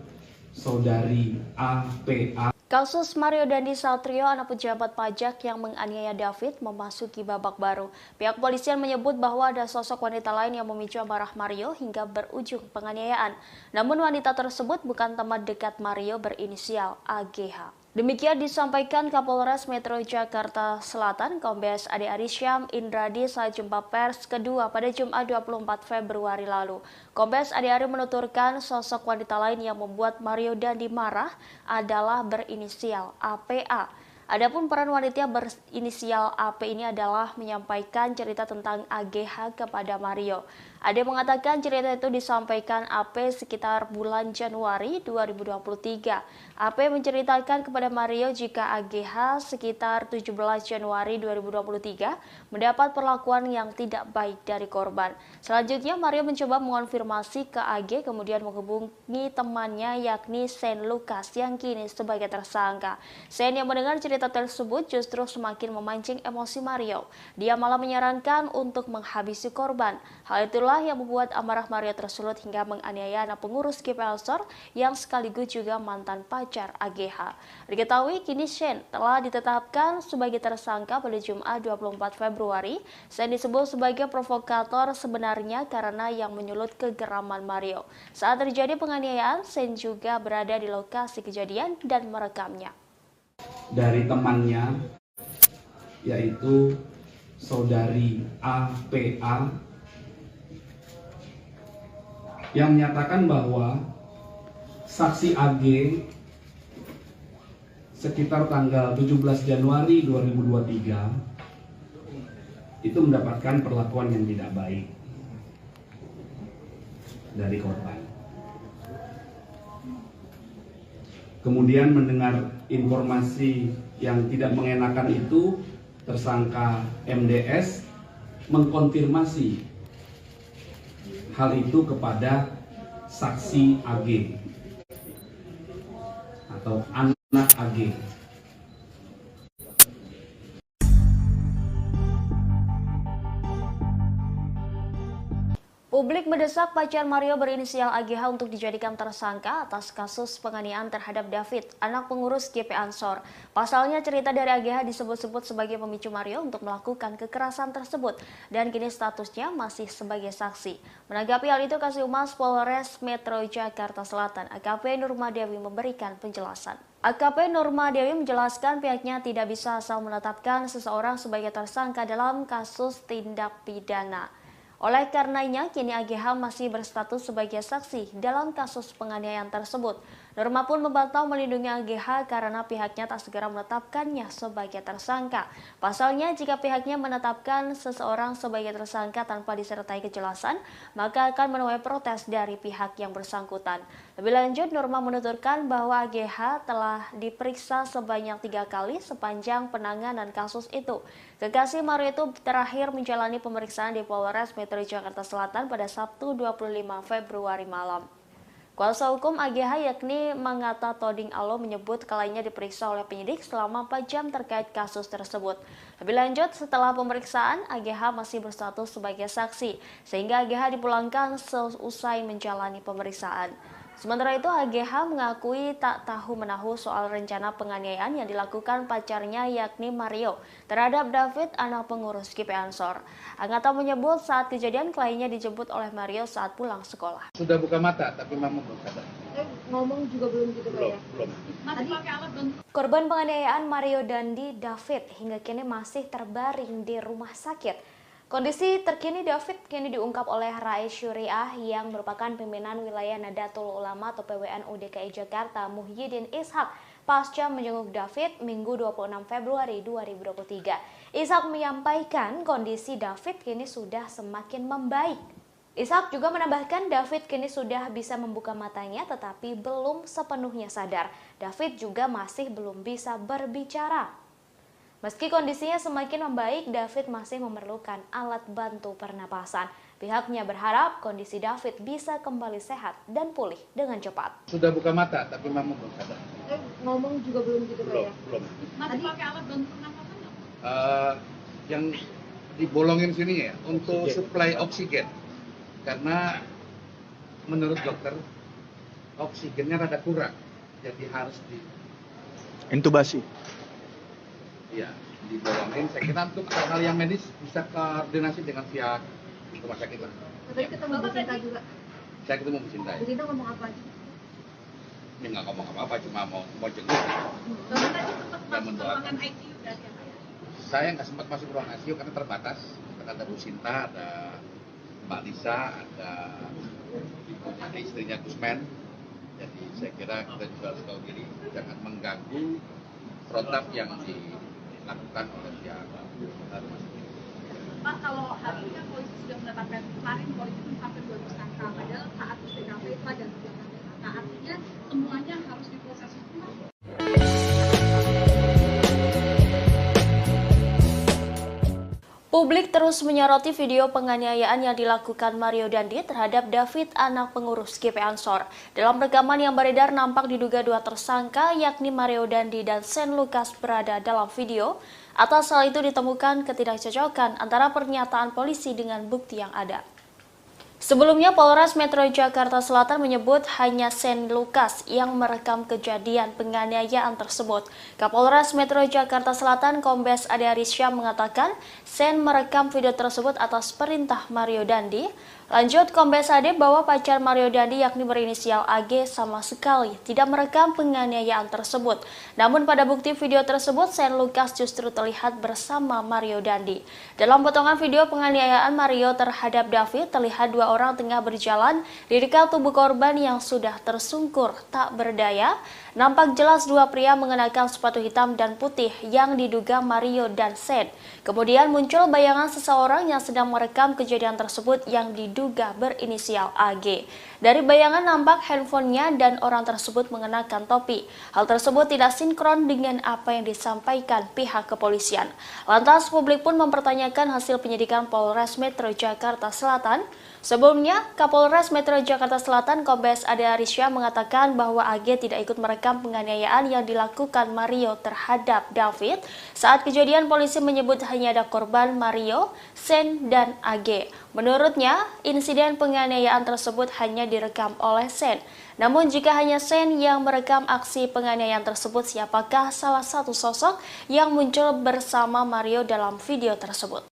saudari APA. Kasus Mario Dandi Satrio, anak pejabat pajak yang menganiaya David, memasuki babak baru. Pihak polisian menyebut bahwa ada sosok wanita lain yang memicu amarah Mario hingga berujung penganiayaan. Namun wanita tersebut bukan teman dekat Mario berinisial AGH. Demikian disampaikan Kapolres Metro Jakarta Selatan, Kombes Ade Arisyam Indradi saat jumpa pers kedua pada Jumat 24 Februari lalu. Kombes Ade Ari menuturkan sosok wanita lain yang membuat Mario Dandi marah adalah berinisial APA. Adapun peran wanita berinisial AP ini adalah menyampaikan cerita tentang AGH kepada Mario. Ade mengatakan cerita itu disampaikan AP sekitar bulan Januari 2023. AP menceritakan kepada Mario jika AGH sekitar 17 Januari 2023 mendapat perlakuan yang tidak baik dari korban. Selanjutnya Mario mencoba mengonfirmasi ke AG kemudian menghubungi temannya yakni Sen Lucas yang kini sebagai tersangka. Sen yang mendengar cerita tersebut justru semakin memancing emosi Mario. Dia malah menyarankan untuk menghabisi korban. Hal itulah yang membuat amarah Mario tersulut hingga menganiaya anak pengurus GP Ansor yang sekaligus juga mantan pacar AGH. Diketahui kini Sen telah ditetapkan sebagai tersangka pada Jumat 24 Februari. Sen disebut sebagai provokator sebenarnya karena yang menyulut kegeraman Mario. Saat terjadi penganiayaan, Sen juga berada di lokasi kejadian dan merekamnya. Dari temannya, yaitu saudari APA, yang menyatakan bahwa saksi AG sekitar tanggal 17 Januari 2023 itu mendapatkan perlakuan yang tidak baik dari korban. Kemudian mendengar informasi yang tidak mengenakan itu, tersangka MDS mengkonfirmasi hal itu kepada saksi AG atau anak AG. Publik mendesak pacar Mario berinisial AGH untuk dijadikan tersangka atas kasus penganiayaan terhadap David, anak pengurus GP Ansor. Pasalnya cerita dari AGH disebut-sebut sebagai pemicu Mario untuk melakukan kekerasan tersebut dan kini statusnya masih sebagai saksi. Menanggapi hal itu, Kasih-Humas Polres Metro Jakarta Selatan AKP Nurma Dewi memberikan penjelasan. AKP Nurma Dewi menjelaskan pihaknya tidak bisa asal menetapkan seseorang sebagai tersangka dalam kasus tindak pidana. Oleh karenanya, kini AGH masih berstatus sebagai saksi dalam kasus penganiayaan tersebut. Norma pun membantah melindungi AGH karena pihaknya tak segera menetapkannya sebagai tersangka. Pasalnya, jika pihaknya menetapkan seseorang sebagai tersangka tanpa disertai kejelasan, maka akan menuai protes dari pihak yang bersangkutan. Lebih lanjut, Norma menuturkan bahwa AGH telah diperiksa sebanyak 3 kali sepanjang penanganan kasus itu. Kekasih Mario itu terakhir menjalani pemeriksaan di Polres Metro Jakarta Selatan pada Sabtu 25 Februari malam. Kuasa hukum AGH yakni Mangata Toding Alo menyebut kliennya diperiksa oleh penyidik selama 4 jam terkait kasus tersebut. Lebih lanjut, setelah pemeriksaan, AGH masih berstatus sebagai saksi, sehingga AGH dipulangkan seusai menjalani pemeriksaan. Sementara itu, AGH mengakui tak tahu menahu soal rencana penganiayaan yang dilakukan pacarnya yakni Mario terhadap David, anak pengurus GP Ansor. Agatha menyebut saat kejadian kliennya dijemput oleh Mario saat pulang sekolah. Sudah buka mata, tapi mama belum sadar. Ngomong juga belum gitu Pak ya? Belum. Masih pakai alat bantu. Korban penganiayaan Mario Dandi David hingga kini masih terbaring di rumah sakit. Kondisi terkini David kini diungkap oleh Rais Syuriah yang merupakan pimpinan wilayah Nadatul Ulama atau PWNU DKI Jakarta Muhyiddin Ishak pasca menjenguk David Minggu 26 Februari 2023. Ishak menyampaikan kondisi David kini sudah semakin membaik. Ishak juga menambahkan David kini sudah bisa membuka matanya tetapi belum sepenuhnya sadar. David juga masih belum bisa berbicara. Meski kondisinya semakin membaik, David masih memerlukan alat bantu pernapasan. Pihaknya berharap kondisi David bisa kembali sehat dan pulih dengan cepat. Sudah buka mata, tapi mama belum sadar. Ngomong juga belum gitu Pak ya? Belum. Masih pakai alat bantu pernapasan nggak? Yang dibolongin sini ya, untuk suplai oksigen. Karena menurut dokter, oksigennya rada kurang. Jadi harus Intubasi. Ya, dibolongin. Saya kira untuk hal yang medis bisa koordinasi dengan pihak rumah sakit lah. Tadi ketemu Bu Sinta juga. Saya ketemu Bu Sinta. Bu Sinta ngomong apa aja? Dia nggak ngomong apa-apa, cuma mau jenguk. Dan mendoakan. Saya nggak sempat masuk ruang ICU karena terbatas. Karena ada Bu Sinta, ada Mbak Lisa, ada istrinya Gusman. Jadi saya kira kita juga harus tahu diri, jangan mengganggu protap yang dilakukan oleh pihak rumah sakit. Pak, kalau hari ini kan polisi sudah menetapkan, kemarin polisi menetapkan 2 tersangka, padahal saat TKP itu ada 3 tersangka, artinya semuanya harus diproses hukum. Publik terus menyoroti video penganiayaan yang dilakukan Mario Dandi terhadap David, anak pengurus GP Ansor. Dalam rekaman yang beredar nampak diduga 2 tersangka yakni Mario Dandi dan Sen Lukas berada dalam video. Atas hal itu ditemukan ketidakcocokan antara pernyataan polisi dengan bukti yang ada. Sebelumnya, Polres Metro Jakarta Selatan menyebut hanya Sen Lukas yang merekam kejadian penganiayaan tersebut. Kapolres Metro Jakarta Selatan Kombes Ade Arisya mengatakan Sen merekam video tersebut atas perintah Mario Dandi. Lanjut, Kombes Ade bahwa pacar Mario Dandi yakni berinisial AG sama sekali tidak merekam penganiayaan tersebut. Namun pada bukti video tersebut, Sen Lukas justru terlihat bersama Mario Dandi. Dalam potongan video penganiayaan Mario terhadap David, terlihat 2 orang tengah berjalan di dekat tubuh korban yang sudah tersungkur tak berdaya. Nampak jelas 2 pria mengenakan sepatu hitam dan putih yang diduga Mario dan Sen. Kemudian muncul bayangan seseorang yang sedang merekam kejadian tersebut yang diduga berinisial AG. Dari bayangan nampak handphonenya dan orang tersebut mengenakan topi. Hal tersebut tidak sinkron dengan apa yang disampaikan pihak kepolisian. Lantas publik pun mempertanyakan hasil penyidikan Polres Metro Jakarta Selatan. Sebelumnya, Kapolres Metro Jakarta Selatan Kombes Ade Arisya mengatakan bahwa AG tidak ikut merekam penganiayaan yang dilakukan Mario terhadap David. Saat kejadian, polisi menyebut hanya ada korban Mario, Sen, dan AG. Menurutnya, insiden penganiayaan tersebut hanya direkam oleh Sen. Namun jika hanya Sen yang merekam aksi penganiayaan tersebut, siapakah salah satu sosok yang muncul bersama Mario dalam video tersebut?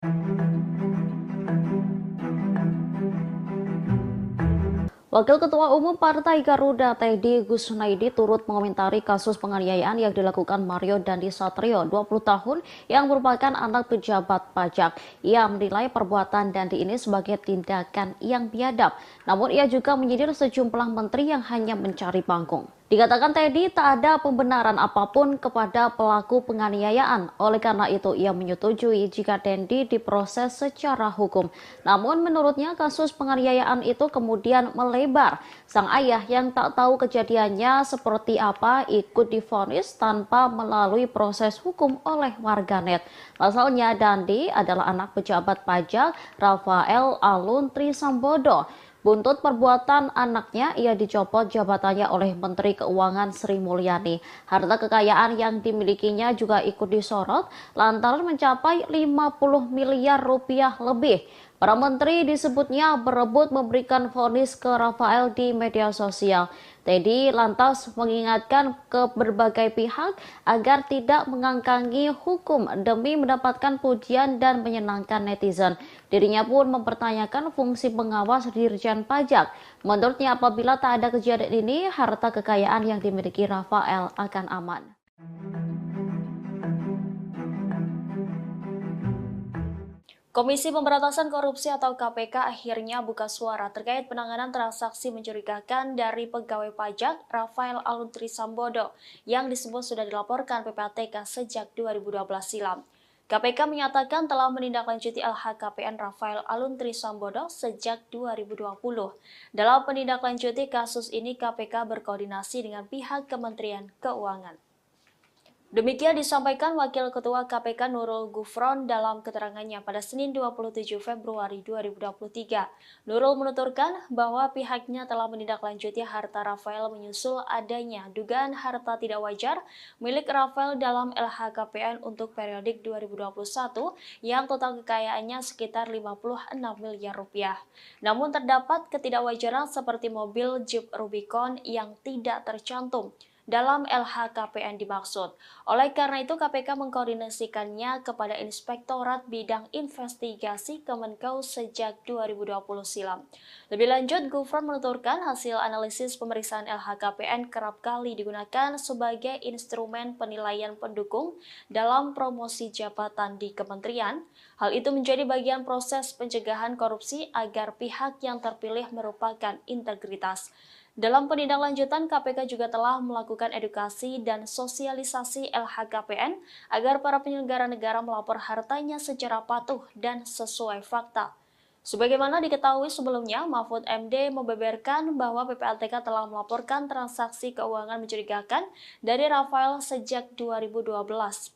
Wakil Ketua Umum Partai Garuda Teddy Gusnaidi turut mengomentari kasus penganiayaan yang dilakukan Mario Dandi Satrio, 20 tahun, yang merupakan anak pejabat pajak. Ia menilai perbuatan Dandi ini sebagai tindakan yang biadab, namun ia juga menyindir sejumlah menteri yang hanya mencari panggung. Dikatakan Teddy tak ada pembenaran apapun kepada pelaku penganiayaan. Oleh karena itu, ia menyetujui jika Dandi diproses secara hukum. Namun menurutnya kasus penganiayaan itu kemudian melebar. Sang ayah yang tak tahu kejadiannya seperti apa ikut divonis tanpa melalui proses hukum oleh warganet. Pasalnya Dandi adalah anak pejabat pajak Rafael Alun Trisambodo. Buntut perbuatan anaknya, ia dicopot jabatannya oleh Menteri Keuangan Sri Mulyani. Harta kekayaan yang dimilikinya juga ikut disorot lantaran mencapai 50 miliar rupiah lebih. Para menteri disebutnya berebut memberikan vonis ke Rafael di media sosial. Teddy lantas mengingatkan ke berbagai pihak agar tidak mengangkangi hukum demi mendapatkan pujian dan menyenangkan netizen. Dirinya pun mempertanyakan fungsi pengawas Dirjen Pajak. Menurutnya apabila tak ada kejadian ini, harta kekayaan yang dimiliki Rafael akan aman. Komisi Pemberantasan Korupsi atau KPK akhirnya buka suara terkait penanganan transaksi mencurigakan dari pegawai pajak Rafael Alun Trisambodo yang disebut sudah dilaporkan PPATK sejak 2012 silam. KPK menyatakan telah menindaklanjuti LHKPN Rafael Alun Trisambodo sejak 2020. Dalam menindaklanjuti kasus ini, KPK berkoordinasi dengan pihak Kementerian Keuangan. Demikian disampaikan Wakil Ketua KPK Nurul Gufron dalam keterangannya pada Senin 27 Februari 2023. Nurul menuturkan bahwa pihaknya telah menindaklanjuti harta Rafael menyusul adanya dugaan harta tidak wajar milik Rafael dalam LHKPN untuk periodik 2021 yang total kekayaannya sekitar 56 miliar rupiah. Namun terdapat ketidakwajaran seperti mobil Jeep Rubicon yang tidak tercantum dalam LHKPN dimaksud. Oleh karena itu, KPK mengkoordinasikannya kepada Inspektorat Bidang Investigasi Kemenkeu sejak 2020 silam. Lebih lanjut, Gufron menuturkan hasil analisis pemeriksaan LHKPN kerap kali digunakan sebagai instrumen penilaian pendukung dalam promosi jabatan di kementerian. Hal itu menjadi bagian proses pencegahan korupsi agar pihak yang terpilih merupakan integritas. Dalam penindaklanjutan, KPK juga telah melakukan edukasi dan sosialisasi LHKPN agar para penyelenggara negara melapor hartanya secara patuh dan sesuai fakta. Sebagaimana diketahui sebelumnya, Mahfud MD membeberkan bahwa PPATK telah melaporkan transaksi keuangan mencurigakan dari Rafael sejak 2012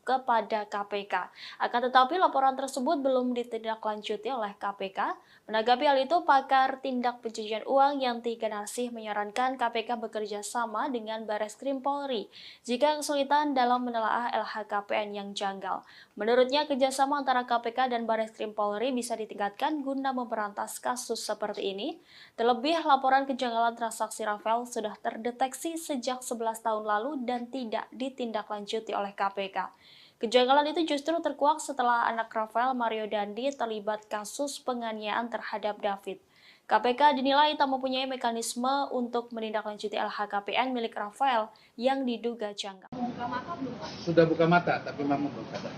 kepada KPK. Akan tetapi laporan tersebut belum ditindaklanjuti oleh KPK. Menanggapi hal itu, pakar tindak pencucian uang Yanti Ganasih menyarankan KPK bekerja sama dengan Bareskrim Polri jika kesulitan dalam menelaah LHKPN yang janggal. Menurutnya, kerjasama antara KPK dan Bareskrim Polri bisa ditingkatkan guna memberantas kasus seperti ini. Terlebih, laporan kejanggalan transaksi Rafael sudah terdeteksi sejak 11 tahun lalu dan tidak ditindaklanjuti oleh KPK. Kejanggalan itu justru terkuak setelah anak Rafael, Mario Dandi, terlibat kasus penganiayaan terhadap David. KPK dinilai tak mempunyai mekanisme untuk menindaklanjuti LHKPN milik Rafael yang diduga janggal. Sudah buka mata, tapi memang belum sadar.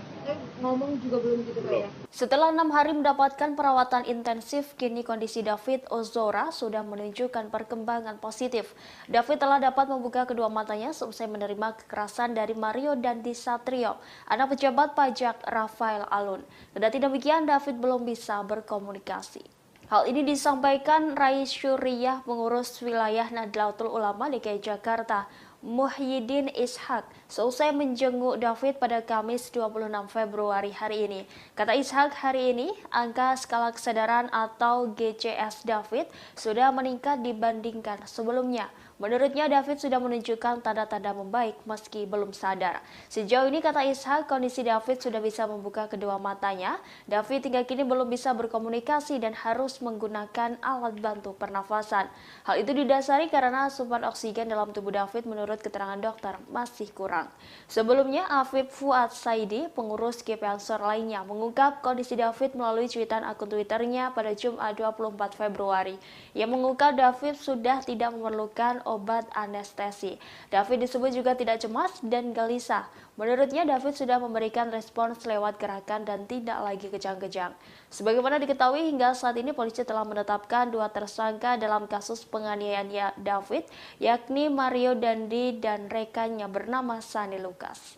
Ngomong juga belum gitu Pak ya? Setelah 6 hari mendapatkan perawatan intensif, kini kondisi David Ozora sudah menunjukkan perkembangan positif. David telah dapat membuka kedua matanya seusai menerima kekerasan dari Mario Dandi Satrio, anak pejabat pajak Rafael Alun. Kendati demikian, David belum bisa berkomunikasi. Hal ini disampaikan Rais Syuriah, pengurus wilayah Nahdlatul Ulama DKI Jakarta, Muhyiddin Ishak, seusai menjenguk David pada Kamis 26 Februari hari ini. Kata Ishak, hari ini angka skala kesadaran atau GCS David sudah meningkat dibandingkan sebelumnya. Menurutnya, David sudah menunjukkan tanda-tanda membaik meski belum sadar. Sejauh ini, kata Ishak, kondisi David sudah bisa membuka kedua matanya. David hingga kini belum bisa berkomunikasi dan harus menggunakan alat bantu pernafasan. Hal itu didasari karena asupan oksigen dalam tubuh David menurun menurut keterangan dokter masih kurang. Sebelumnya, Afif Fuad Saidi, pengurus GP Ansor lainnya, mengungkap kondisi David melalui cuitan akun Twitternya pada Jumat 24 Februari. Ia mengungkap David sudah tidak memerlukan obat anestesi. David disebut juga tidak cemas dan gelisah. Menurutnya, David sudah memberikan respons lewat gerakan dan tidak lagi kejang-kejang. Sebagaimana diketahui, hingga saat ini polisi telah menetapkan 2 tersangka dalam kasus penganiayaan David, yakni Mario Dandi dan rekannya bernama Sani Lukas.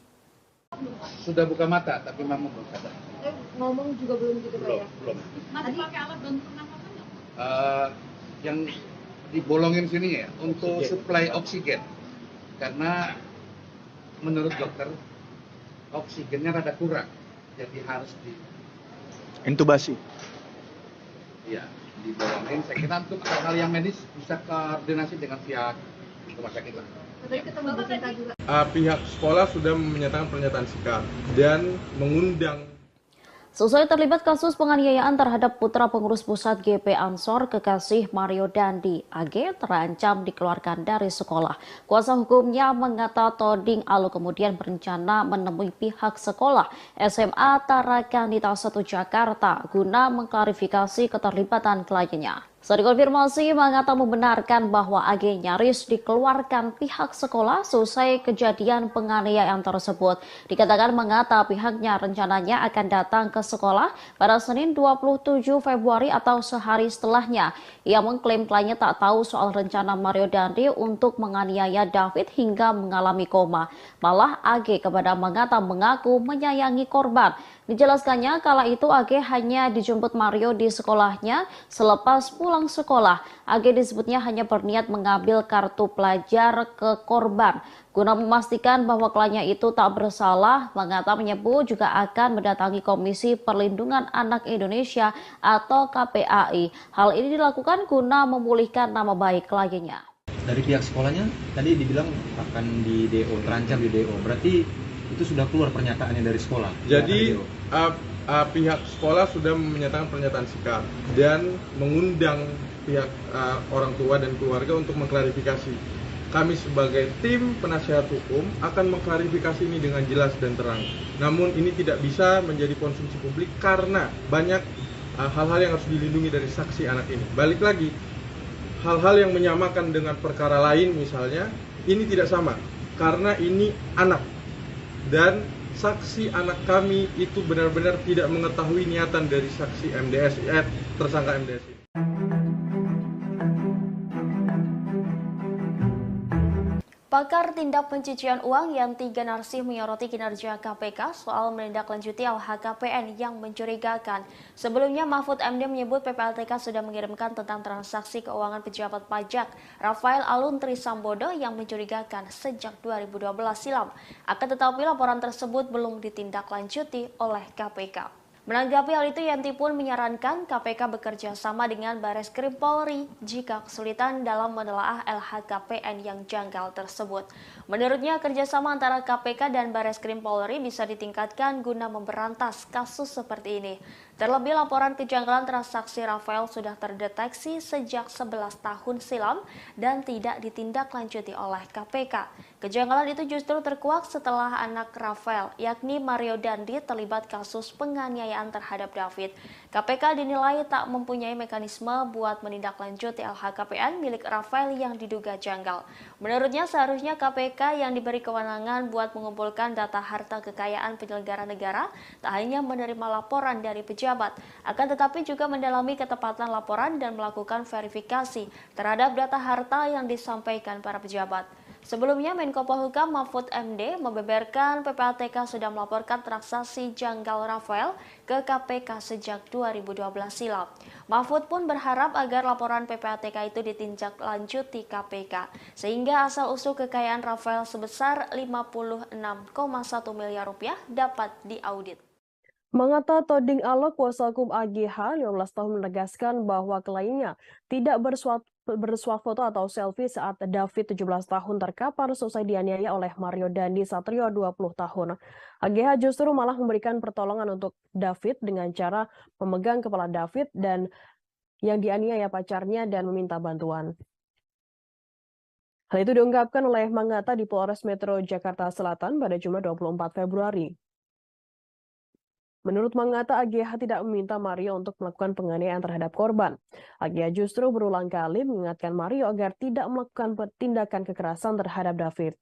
Sudah buka mata, tapi mama belum sadar. Ngomong juga belum gitu Pak ya? Belum. Masih pakai alat bantu pernapasan nggak? Yang dibolongin sini ya, untuk supply oksigen. Karena menurut dokter, oksigennya rada kurang, jadi harus Intubasi. ya dibolongin. Saya kira untuk hal yang medis bisa koordinasi dengan pihak rumah sakit lah. Tadi ketemu Bu Sinta juga. Pihak sekolah sudah menyatakan pernyataan sikap dan mengundang. Seusai terlibat kasus penganiayaan terhadap putra pengurus pusat GP Ansor, kekasih Mario Dandi, AG terancam dikeluarkan dari sekolah. Kuasa hukumnya mengata Toding Alu kemudian berencana menemui pihak sekolah SMA Tarakanita 1 Jakarta guna mengklarifikasi keterlibatan kliennya. Saat dikonfirmasi, Mangata membenarkan bahwa AG nyaris dikeluarkan pihak sekolah selesai kejadian penganiayaan tersebut. Dikatakan Mangata pihaknya rencananya akan datang ke sekolah pada Senin 27 Februari atau sehari setelahnya. Ia mengklaim kliennya tak tahu soal rencana Mario Dandi untuk menganiaya David hingga mengalami koma. Malah AG kepada Mangata mengaku menyayangi korban. Dijelaskannya kala itu AG hanya dijemput Mario di sekolahnya selepas pulang sekolah. AG disebutnya hanya berniat mengambil kartu pelajar ke korban. Guna memastikan bahwa kliennya itu tak bersalah, Mangata menyebut juga akan mendatangi Komisi Perlindungan Anak Indonesia atau KPAI. Hal ini dilakukan guna memulihkan nama baik kliennya. Dari pihak sekolahnya tadi dibilang akan di DO, terancam di DO. Berarti itu sudah keluar pernyataannya dari sekolah. Jadi pihak sekolah sudah menyatakan pernyataan sikap dan mengundang pihak orang tua dan keluarga untuk mengklarifikasi. Kami sebagai tim penasihat hukum akan mengklarifikasi ini dengan jelas dan terang. Namun ini tidak bisa menjadi konsumsi publik karena banyak hal-hal yang harus dilindungi dari saksi anak ini. Balik lagi, hal-hal yang menyamakan dengan perkara lain misalnya, ini tidak sama karena ini anak. Dan saksi anak kami itu benar-benar tidak mengetahui niatan dari saksi MDS, tersangka MDS ini. Pakar tindak pencucian uang Yanti Ganarsih menyoroti kinerja KPK soal menindaklanjuti LHKPN yang mencurigakan. Sebelumnya Mahfud MD menyebut PPATK sudah mengirimkan tentang transaksi keuangan pejabat pajak Rafael Alun Trisambodo yang mencurigakan sejak 2012 silam. Akan tetapi laporan tersebut belum ditindaklanjuti oleh KPK. Menanggapi hal itu, Yanti pun menyarankan KPK bekerja sama dengan Bareskrim Polri jika kesulitan dalam menelaah LHKPN yang janggal tersebut. Menurutnya, kerjasama antara KPK dan Bareskrim Polri bisa ditingkatkan guna memberantas kasus seperti ini. Terlebih, laporan kejanggalan transaksi Rafael sudah terdeteksi sejak 11 tahun silam dan tidak ditindaklanjuti oleh KPK. Kejanggalan itu justru terkuak setelah anak Rafael, yakni Mario Dandi, terlibat kasus penganiayaan terhadap David. KPK dinilai tak mempunyai mekanisme buat menindaklanjuti LHKPN milik Rafael yang diduga janggal. Menurutnya, seharusnya KPK yang diberi kewenangan buat mengumpulkan data harta kekayaan penyelenggara negara tak hanya menerima laporan dari pejabat, akan tetapi juga mendalami ketepatan laporan dan melakukan verifikasi terhadap data harta yang disampaikan para pejabat. Sebelumnya, Menko Polhukam Mahfud MD membeberkan PPATK sudah melaporkan transaksi janggal Rafael ke KPK sejak 2012 silam. Mahfud pun berharap agar laporan PPATK itu ditindaklanjuti KPK, sehingga asal-usul kekayaan Rafael sebesar 56,1 miliar rupiah dapat diaudit. Mangata Toding Alok, kuasa hukum AGH 15 tahun menegaskan bahwa kliennya tidak bersuah foto atau selfie saat David 17 tahun terkapar selesai dianiaya oleh Mario Dandi Satrio 20 tahun. AGH justru malah memberikan pertolongan untuk David dengan cara memegang kepala David dan yang dianiaya pacarnya dan meminta bantuan. Hal itu diungkapkan oleh Manggata di Polres Metro Jakarta Selatan pada Jumat 24 Februari. Menurut Manggata, AGH tidak meminta Mario untuk melakukan penganiayaan terhadap korban. AGH justru berulang kali mengingatkan Mario agar tidak melakukan tindakan kekerasan terhadap David.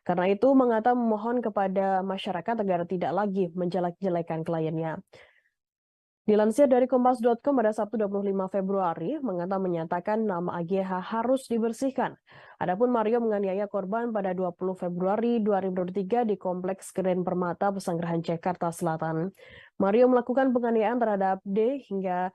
Karena itu, Manggata memohon kepada masyarakat agar tidak lagi menjelek-jelekan kliennya. Dilansir dari Kompas.com pada Sabtu 25 Februari, Manggata menyatakan nama AGH harus dibersihkan. Adapun Mario menganiaya korban pada 20 Februari 2023 di Kompleks Grand Permata Pesanggerahan Jakarta Selatan. Mario melakukan penganiayaan terhadap D hingga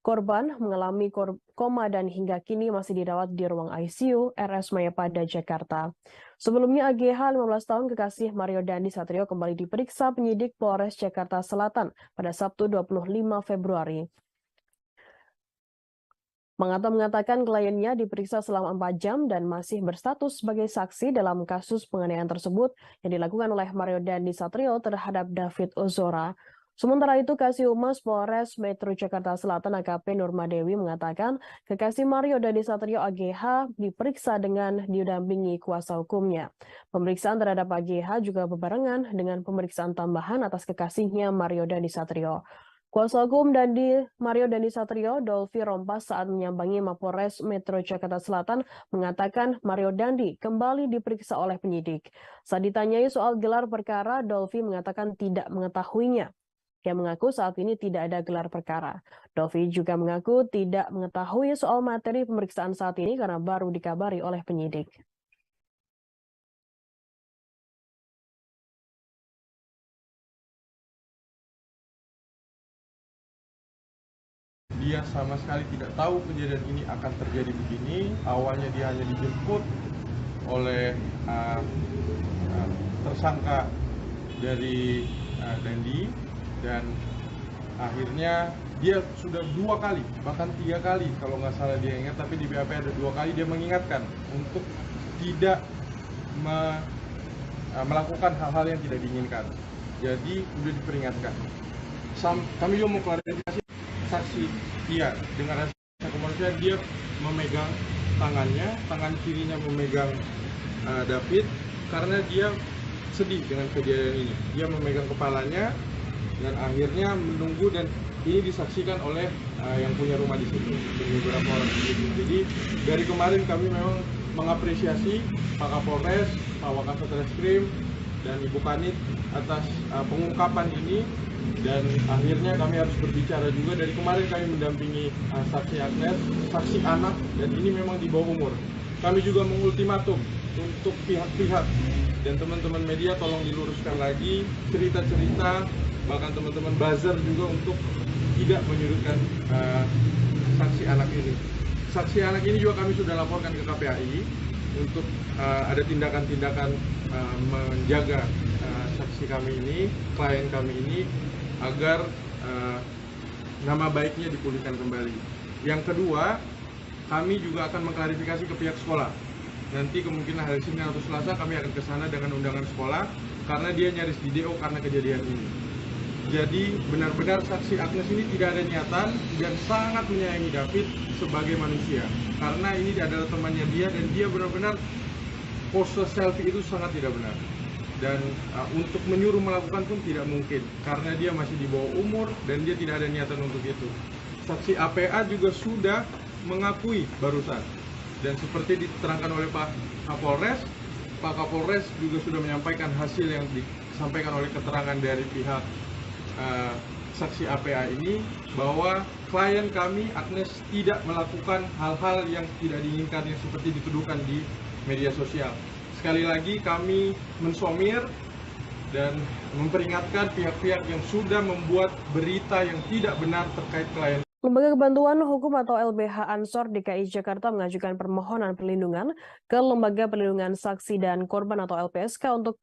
korban mengalami koma dan hingga kini masih dirawat di ruang ICU RS Mayapada, Jakarta. Sebelumnya AGH 15 tahun kekasih Mario Dandi Satrio kembali diperiksa penyidik Polres Jakarta Selatan pada Sabtu 25 Februari. Manggata mengatakan kliennya diperiksa selama 4 jam dan masih berstatus sebagai saksi dalam kasus penganiayaan tersebut yang dilakukan oleh Mario Dandi Satrio terhadap David Ozora. Sementara itu, Kasih Humas Polres Metro Jakarta Selatan AKP Nurma Dewi mengatakan kekasih Mario Dandi Satrio AGH diperiksa dengan didampingi kuasa hukumnya. Pemeriksaan terhadap AGH juga berbarengan dengan pemeriksaan tambahan atas kekasihnya Mario Dandi Satrio. Kuasa hukum Mario Dandi Satrio, Dolvi Rompas, saat menyambangi Mapolres Metro Jakarta Selatan mengatakan Mario Dandi kembali diperiksa oleh penyidik. Saat ditanyai soal gelar perkara, Dolvi mengatakan tidak mengetahuinya. Ia mengaku saat ini tidak ada gelar perkara. Dolvi juga mengaku tidak mengetahui soal materi pemeriksaan saat ini karena baru dikabari oleh penyidik. Dia sama sekali tidak tahu kejadian ini akan terjadi begini. Awalnya dia hanya dijemput oleh tersangka dari Dandi, dan akhirnya dia sudah 2 kali, bahkan 3 kali kalau nggak salah dia ingat, tapi di BAP ada 2 kali dia mengingatkan untuk tidak melakukan hal-hal yang tidak diinginkan. Jadi sudah diperingatkan. Kami juga mau klarifikasi saksi dia dengan rasa kemanusiaan, dia memegang tangannya, tangan kirinya memegang David karena dia sedih dengan kejadian ini. Dia memegang kepalanya dan akhirnya menunggu, dan ini disaksikan oleh yang punya rumah di situ, beberapa orang di situ. Jadi dari kemarin kami memang mengapresiasi Pak Kapolres, Pak Wakasat Reskrim, dan Ibu Kanit atas pengungkapan ini, dan akhirnya kami harus berbicara juga. Dari kemarin kami mendampingi saksi Agnes, saksi anak, dan ini memang di bawah umur. Kami juga mengultimatum untuk pihak-pihak dan teman-teman media tolong diluruskan lagi cerita-cerita, bahkan teman-teman buzzer juga untuk tidak menyudutkan saksi anak ini. Saksi anak ini juga kami sudah laporkan ke KPAI untuk ada tindakan-tindakan menjaga saksi kami ini, klien kami ini, agar nama baiknya dipulihkan kembali. Yang kedua, kami juga akan mengklarifikasi ke pihak sekolah. Nanti kemungkinan hari Senin atau Selasa kami akan ke sana dengan undangan sekolah, karena dia nyaris di DO karena kejadian ini. Jadi benar-benar saksi Agnes ini tidak ada niatan dan sangat menyayangi David sebagai manusia. Karena ini adalah temannya dia, dan dia benar-benar pose selfie itu sangat tidak benar. Dan untuk menyuruh melakukan pun tidak mungkin, karena dia masih di bawah umur dan dia tidak ada niatan untuk itu. Saksi APA juga sudah mengakui barusan. Dan seperti diterangkan oleh Pak Kapolres juga sudah menyampaikan hasil yang disampaikan oleh keterangan dari pihak saksi APA ini, bahwa klien kami Agnes tidak melakukan hal-hal yang tidak diinginkan yang seperti dituduhkan di media sosial. Sekali lagi kami mensomir dan memperingatkan pihak-pihak yang sudah membuat berita yang tidak benar terkait klien. Lembaga Kebantuan Hukum atau LBH Ansor DKI Jakarta mengajukan permohonan perlindungan ke Lembaga Perlindungan Saksi dan Korban atau LPSK untuk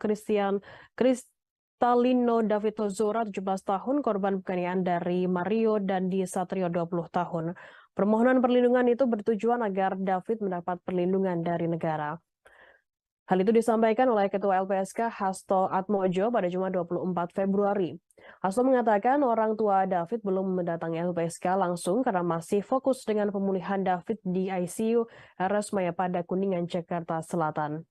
Kristalino David Ozora 17 tahun, korban penganiayaan dari Mario Dandi Satrio 20 tahun. Permohonan perlindungan itu bertujuan agar David mendapat perlindungan dari negara. Hal itu disampaikan oleh Ketua LPSK Hasto Atmojo pada Jumat 24 Februari. Hasto mengatakan orang tua David belum mendatangi LPSK langsung karena masih fokus dengan pemulihan David di ICU RS Mayapada Kuningan, Jakarta Selatan.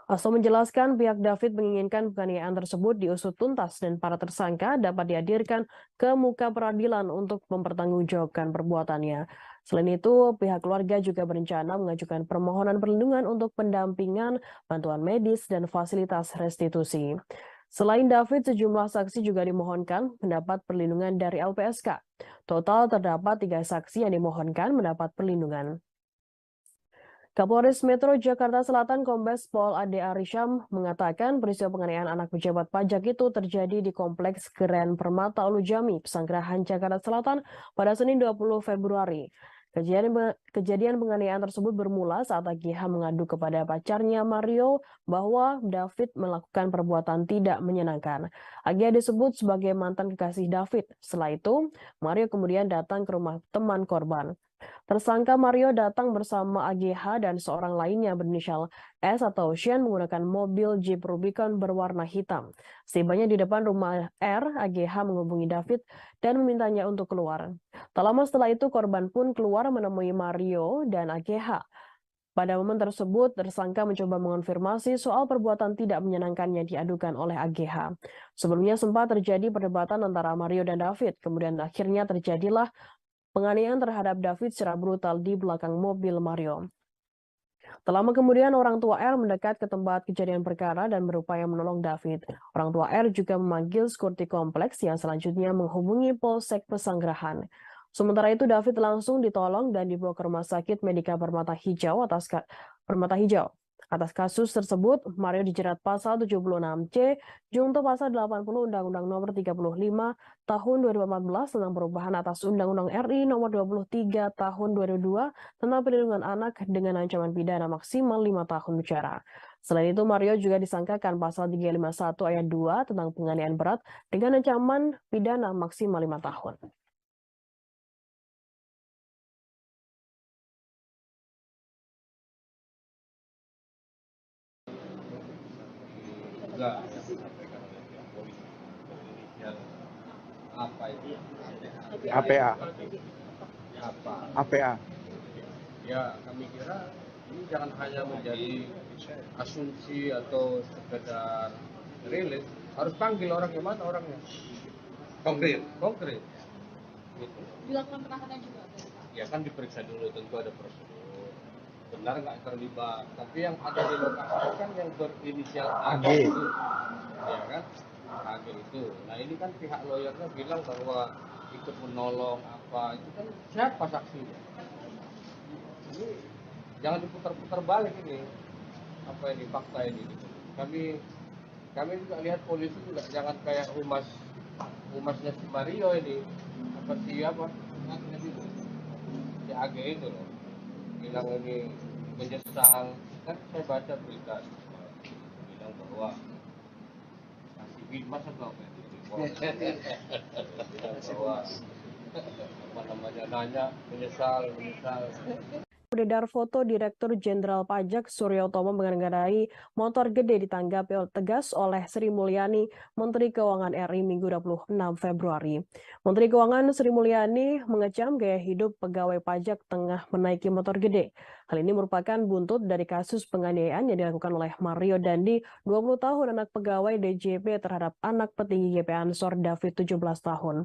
Hasto menjelaskan pihak David menginginkan penganiayaan tersebut diusut tuntas dan para tersangka dapat dihadirkan ke muka peradilan untuk mempertanggungjawabkan perbuatannya. Selain itu, pihak keluarga juga berencana mengajukan permohonan perlindungan untuk pendampingan, bantuan medis, dan fasilitas restitusi. Selain David, sejumlah saksi juga dimohonkan mendapat perlindungan dari LPSK. Total terdapat 3 saksi yang dimohonkan mendapat perlindungan. Kapolres Metro Jakarta Selatan Kombes Pol Ade Arisham mengatakan peristiwa penganiayaan anak pejabat pajak itu terjadi di Kompleks Grand Permata Ulujami, Pesanggerahan, Jakarta Selatan pada Senin 20 Februari. Kejadian penganiayaan tersebut bermula saat AGH mengadu kepada pacarnya Mario bahwa David melakukan perbuatan tidak menyenangkan. AGH disebut sebagai mantan kekasih David. Setelah itu, Mario kemudian datang ke rumah teman korban. Tersangka Mario datang bersama AGH dan seorang lainnya berinisial S atau Shen menggunakan mobil Jeep Rubicon berwarna hitam. Setibanya di depan rumah R, AGH menghubungi David dan memintanya untuk keluar. Tak lama setelah itu korban pun keluar menemui Mario dan AGH. Pada momen tersebut, tersangka mencoba mengonfirmasi soal perbuatan tidak menyenangkan yang diadukan oleh AGH. Sebelumnya sempat terjadi perdebatan antara Mario dan David, kemudian akhirnya terjadilah penganiayaan terhadap David secara brutal di belakang mobil Mario. Tak lama kemudian orang tua R mendekat ke tempat kejadian perkara dan berupaya menolong David. Orang tua R juga memanggil sekuriti kompleks yang selanjutnya menghubungi Polsek Pesanggerahan. Sementara itu David langsung ditolong dan dibawa ke Rumah Sakit Medika Permata Hijau Atas kasus tersebut, Mario dijerat pasal 76C, junto pasal 80 Undang-Undang Nomor 35 Tahun 2014 tentang perubahan atas Undang-Undang RI Nomor 23 Tahun 2002 tentang perlindungan anak dengan ancaman pidana maksimal 5 tahun penjara. Selain itu, Mario juga disangkakan pasal 351 ayat 2 tentang penganiayaan berat dengan ancaman pidana maksimal 5 tahun. Juga yang disampaikan oleh pihak polisi inisial apa itu APA. apa APA. Ya kami kira ini jangan hanya menjadi asumsi atau sekedar rilis, harus panggil orang yang mana orangnya konkret gitu. Dilakukan penahanan juga Ya kan diperiksa dulu, tentu ada prosedur benar nggak terlibat, tapi yang ada di lokasi kan yang berinisial AG itu, ya kan, AG itu. Nah ini kan pihak lawyernya bilang bahwa ikut menolong apa, itu kan siapa saksinya? Ini jangan diputar-putar balik ini, apa ini fakta ini. Kami juga lihat polisi juga jangan kayak humasnya si Mario ini, apa siapa? Si AG itu loh. Bilang ini menyesal, kan saya baca berita bilang bahwa kasih bimas atau apa bilang bahwa apa namanya nanya menyesal. Beredar foto Direktur Jenderal Pajak Suryo Utomo mengendarai motor gede ditanggapi tegas oleh Sri Mulyani, Menteri Keuangan RI Minggu 26 Februari. Menteri Keuangan Sri Mulyani mengecam gaya hidup pegawai pajak tengah menaiki motor gede. Hal ini merupakan buntut dari kasus penganiayaan yang dilakukan oleh Mario Dandi, 20 tahun anak pegawai DJP terhadap anak petinggi GP Ansor David 17 tahun.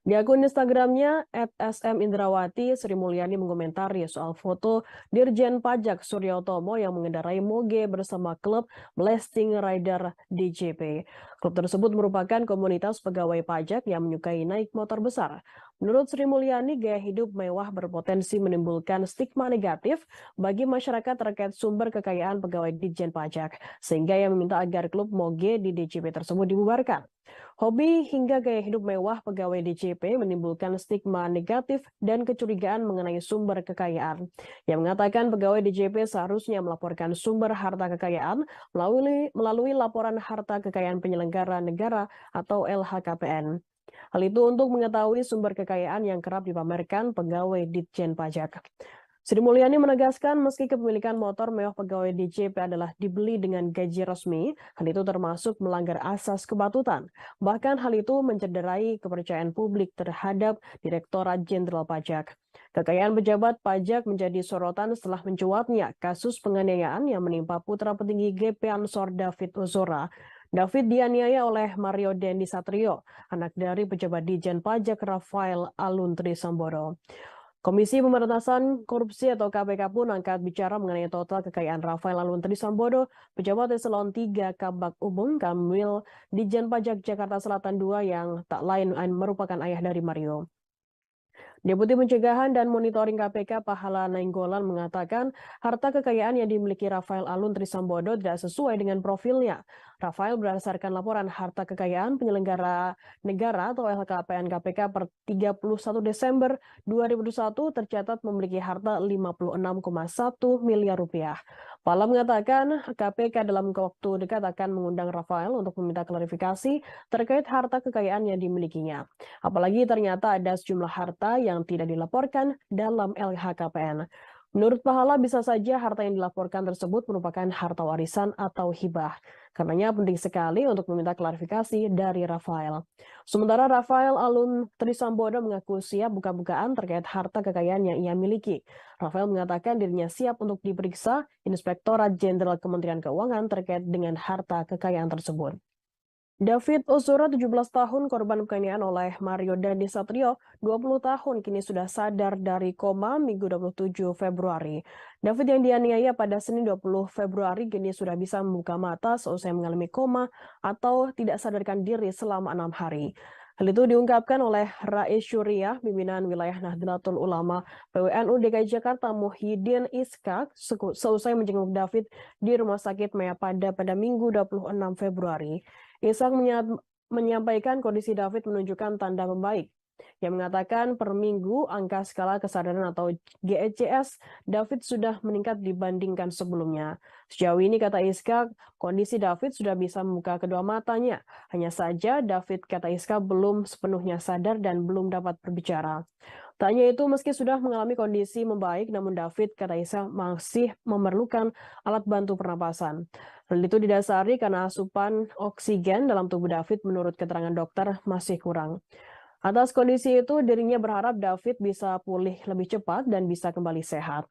Di akun Instagramnya @smindrawati, Sri Mulyani mengomentari soal foto Dirjen Pajak Suryo Utomo yang mengendarai moge bersama klub Blasting Rider DJP. Klub tersebut merupakan komunitas pegawai pajak yang menyukai naik motor besar. Menurut Sri Mulyani, gaya hidup mewah berpotensi menimbulkan stigma negatif bagi masyarakat terkait sumber kekayaan pegawai Ditjen Pajak, sehingga ia meminta agar klub moge di DJP tersebut dibubarkan. Hobi hingga gaya hidup mewah pegawai DJP menimbulkan stigma negatif dan kecurigaan mengenai sumber kekayaan. Yang mengatakan pegawai DJP seharusnya melaporkan sumber harta kekayaan melalui laporan harta kekayaan penyelenggara negara atau LHKPN. Hal itu untuk mengetahui sumber kekayaan yang kerap dipamerkan pegawai Ditjen Pajak. Sri Mulyani menegaskan meski kepemilikan motor mewah pegawai DJP adalah dibeli dengan gaji resmi, hal itu termasuk melanggar asas kepatutan. Bahkan hal itu mencederai kepercayaan publik terhadap Direktorat Jenderal Pajak. Kekayaan pejabat pajak menjadi sorotan setelah mencuatnya kasus penganiayaan yang menimpa putra petinggi GP Ansor David Ozora. David dianiaya oleh Mario Dendi Satrio, anak dari pejabat Dijen Pajak Rafael Aluntri Sambodo. Komisi Pemberantasan Korupsi atau KPK pun angkat bicara mengenai total kekayaan Rafael Aluntri Sambodo, pejabat eselon 3 Kabak Umum Kamwil Dijen Pajak Jakarta Selatan II yang tak lain merupakan ayah dari Mario. Deputi Pencegahan dan Monitoring KPK Pahala Nainggolan mengatakan harta kekayaan yang dimiliki Rafael Aluntri Sambodo tidak sesuai dengan profilnya. Rafael berdasarkan laporan harta kekayaan penyelenggara negara atau LHKPN KPK per 31 Desember 2021 tercatat memiliki harta 56,1 miliar rupiah. Pahala mengatakan KPK dalam waktu dekat akan mengundang Rafael untuk meminta klarifikasi terkait harta kekayaan yang dimilikinya. Apalagi ternyata ada sejumlah harta yang tidak dilaporkan dalam LHKPN. Menurut Pahala, bisa saja harta yang dilaporkan tersebut merupakan harta warisan atau hibah. Karenanya penting sekali untuk meminta klarifikasi dari Rafael. Sementara Rafael Aluntri Sambodo mengaku siap buka-bukaan terkait harta kekayaan yang ia miliki. Rafael mengatakan dirinya siap untuk diperiksa Inspektorat Jenderal Kementerian Keuangan terkait dengan harta kekayaan tersebut. David Ozora, 17 tahun, korban penganiayaan oleh Mario Dandi Satrio, 20 tahun, kini sudah sadar dari koma Minggu 27 Februari. David yang dianiaya pada Senin 20 Februari kini sudah bisa membuka mata seusai mengalami koma atau tidak sadarkan diri selama 6 hari. Hal itu diungkapkan oleh Rais Syuriah, pimpinan wilayah Nahdlatul Ulama PWNU DKI Jakarta Muhyiddin Iskak, seusai menjenguk David di Rumah Sakit Mayapada pada Minggu 26 Februari. Iskak menyampaikan kondisi David menunjukkan tanda membaik. Yang mengatakan per minggu angka skala kesadaran atau GECS David sudah meningkat dibandingkan sebelumnya. Sejauh ini, kata Iskak, kondisi David sudah bisa membuka kedua matanya. Hanya saja David, kata Iskak, belum sepenuhnya sadar dan belum dapat berbicara. Tanya itu meski sudah mengalami kondisi membaik, namun David, kata Iskak, masih memerlukan alat bantu pernapasan. Hal itu didasari karena asupan oksigen dalam tubuh David menurut keterangan dokter masih kurang. Atas kondisi itu, dirinya berharap David bisa pulih lebih cepat dan bisa kembali sehat.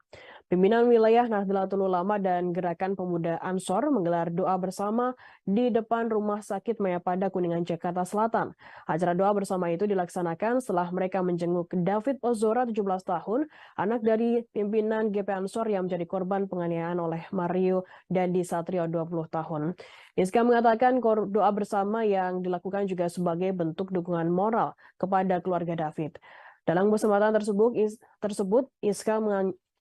Pimpinan wilayah Nahdlatul Ulama dan Gerakan Pemuda Ansor menggelar doa bersama di depan Rumah Sakit Mayapada Kuningan, Jakarta Selatan. Acara doa bersama itu dilaksanakan setelah mereka menjenguk David Ozora, 17 tahun, anak dari pimpinan GP Ansor yang menjadi korban penganiayaan oleh Mario Dandi Satrio, 20 tahun. Iska mengatakan doa bersama yang dilakukan juga sebagai bentuk dukungan moral kepada keluarga David. Dalam kesempatan tersebut Iska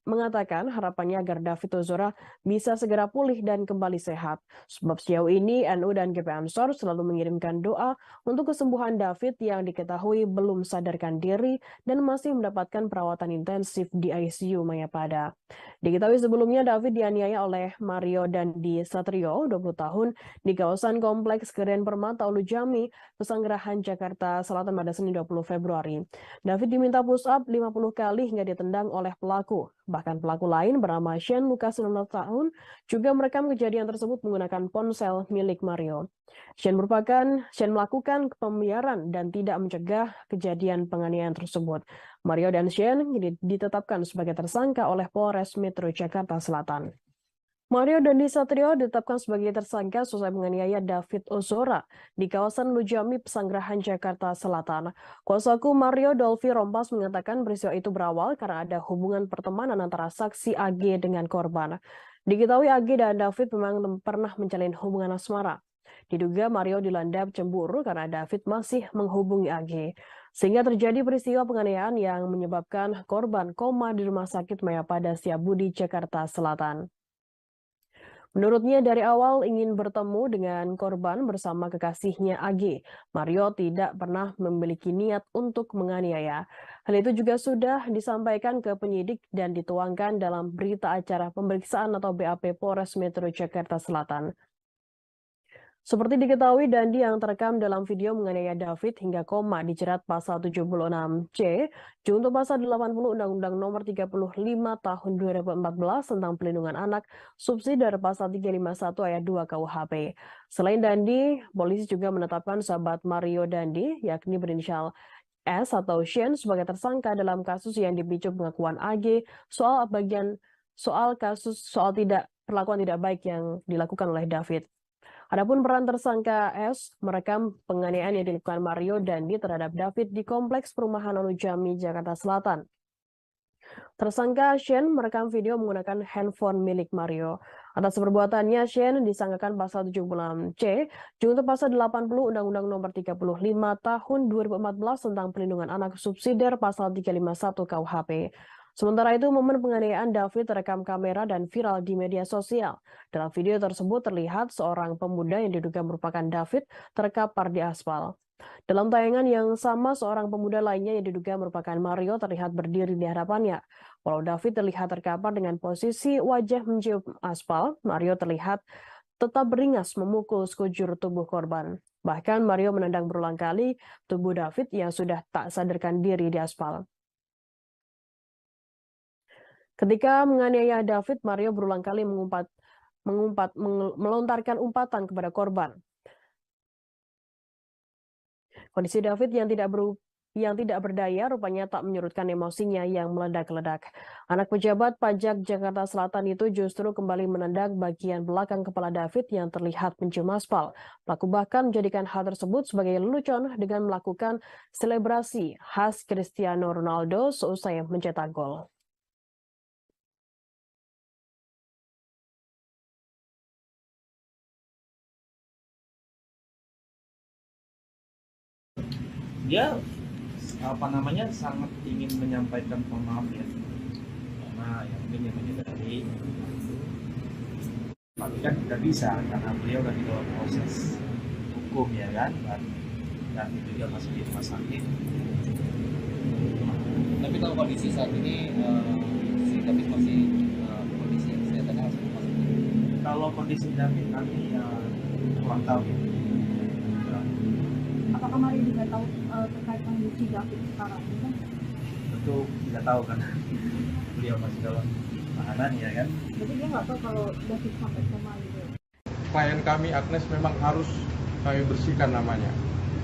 mengatakan harapannya agar David Ozora bisa segera pulih dan kembali sehat. Sebab sejauh ini NU dan GP Ansor selalu mengirimkan doa untuk kesembuhan David yang diketahui belum sadarkan diri dan masih mendapatkan perawatan intensif di ICU Mayapada. Diketahui sebelumnya David dianiaya oleh Mario Dandi Satrio, 20 tahun, di kawasan Kompleks Keren Permata Ulu Jami, Pesanggerahan, Jakarta Selatan pada Senin 20 Februari. David diminta push up 50 kali hingga ditendang oleh pelaku. Bahkan pelaku lain bernama Shane Lucas, 19 tahun, juga merekam kejadian tersebut menggunakan ponsel milik Mario. Shane melakukan pembiaran dan tidak mencegah kejadian penganiayaan tersebut. Mario dan Shane ditetapkan sebagai tersangka oleh Polres Metro Jakarta Selatan. Mario Dandi Satrio ditetapkan sebagai tersangka seusai menganiaya David Ozora di kawasan Lujami, Pesanggerahan, Jakarta Selatan. Kuasa hukum Mario, Dolfi Rompas, mengatakan peristiwa itu berawal karena ada hubungan pertemanan antara saksi AG dengan korban. Diketahui AG dan David memang pernah menjalin hubungan asmara. Diduga Mario dilanda cemburu karena David masih menghubungi AG. Sehingga terjadi peristiwa penganiayaan yang menyebabkan korban koma di Rumah Sakit Mayapada Setiabudi, Jakarta Selatan. Menurutnya dari awal ingin bertemu dengan korban bersama kekasihnya AG. Mario tidak pernah memiliki niat untuk menganiaya. Hal itu juga sudah disampaikan ke penyidik dan dituangkan dalam berita acara pemeriksaan atau BAP Polres Metro Jakarta Selatan. Seperti diketahui, Dandi yang terekam dalam video menganiaya David hingga koma dijerat pasal 76C, junto pasal 80 Undang-Undang Nomor 35 Tahun 2014 tentang Pelindungan Anak, subsidi dari pasal 351 ayat 2 KUHP. Selain Dandi, polisi juga menetapkan sahabat Mario Dandi, yakni berinisial S atau Shane, sebagai tersangka dalam kasus yang dipicu pengakuan AG soal perlakuan tidak baik yang dilakukan oleh David. Adapun peran tersangka S merekam penganiayaan yang dilakukan Mario Dandi terhadap David di Kompleks Perumahan Onujami, Jakarta Selatan. Tersangka Shane merekam video menggunakan handphone milik Mario. Atas perbuatannya, Shane disangkakan pasal 76C, junto pasal 80 Undang-Undang Nomor 35 Tahun 2014 tentang Pelindungan Anak, subsidiar pasal 351 KUHP. Sementara itu, momen penganiayaan David terekam kamera dan viral di media sosial. Dalam video tersebut terlihat seorang pemuda yang diduga merupakan David terkapar di aspal. Dalam tayangan yang sama, seorang pemuda lainnya yang diduga merupakan Mario terlihat berdiri di hadapannya. Walau David terlihat terkapar dengan posisi wajah mencium aspal, Mario terlihat tetap beringas memukul sekujur tubuh korban. Bahkan Mario menendang berulang kali tubuh David yang sudah tak sadarkan diri di aspal. Ketika menganiaya David, Mario berulang kali melontarkan umpatan kepada korban. Kondisi David yang tidak berdaya rupanya tak menyurutkan emosinya yang meledak-ledak. Anak pejabat pajak Jakarta Selatan itu justru kembali menendang bagian belakang kepala David yang terlihat mencium aspal. Pelaku bahkan menjadikan hal tersebut sebagai lelucon dengan melakukan selebrasi khas Cristiano Ronaldo seusai mencetak gol. Dia sangat ingin menyampaikan maaf ya, karena yang mungkin yang menyadari, tapi kan tidak bisa karena beliau lagi dalam proses hukum ya kan, dan itu juga masih di rumah sakit. Tapi kalau kondisi saat ini si David masih kondisi kesehatannya masih rumah sakit. Kalau kondisi David nanti kurang tahu ya. Apakah Mario juga tahu terkait kondisi David sekarang ini? Tentu tidak tahu kan, beliau masih dalam tahanan ya kan. Jadi dia nggak tahu kalau David sampai koma gitu. Klien kami Agnes memang harus kami bersihkan namanya.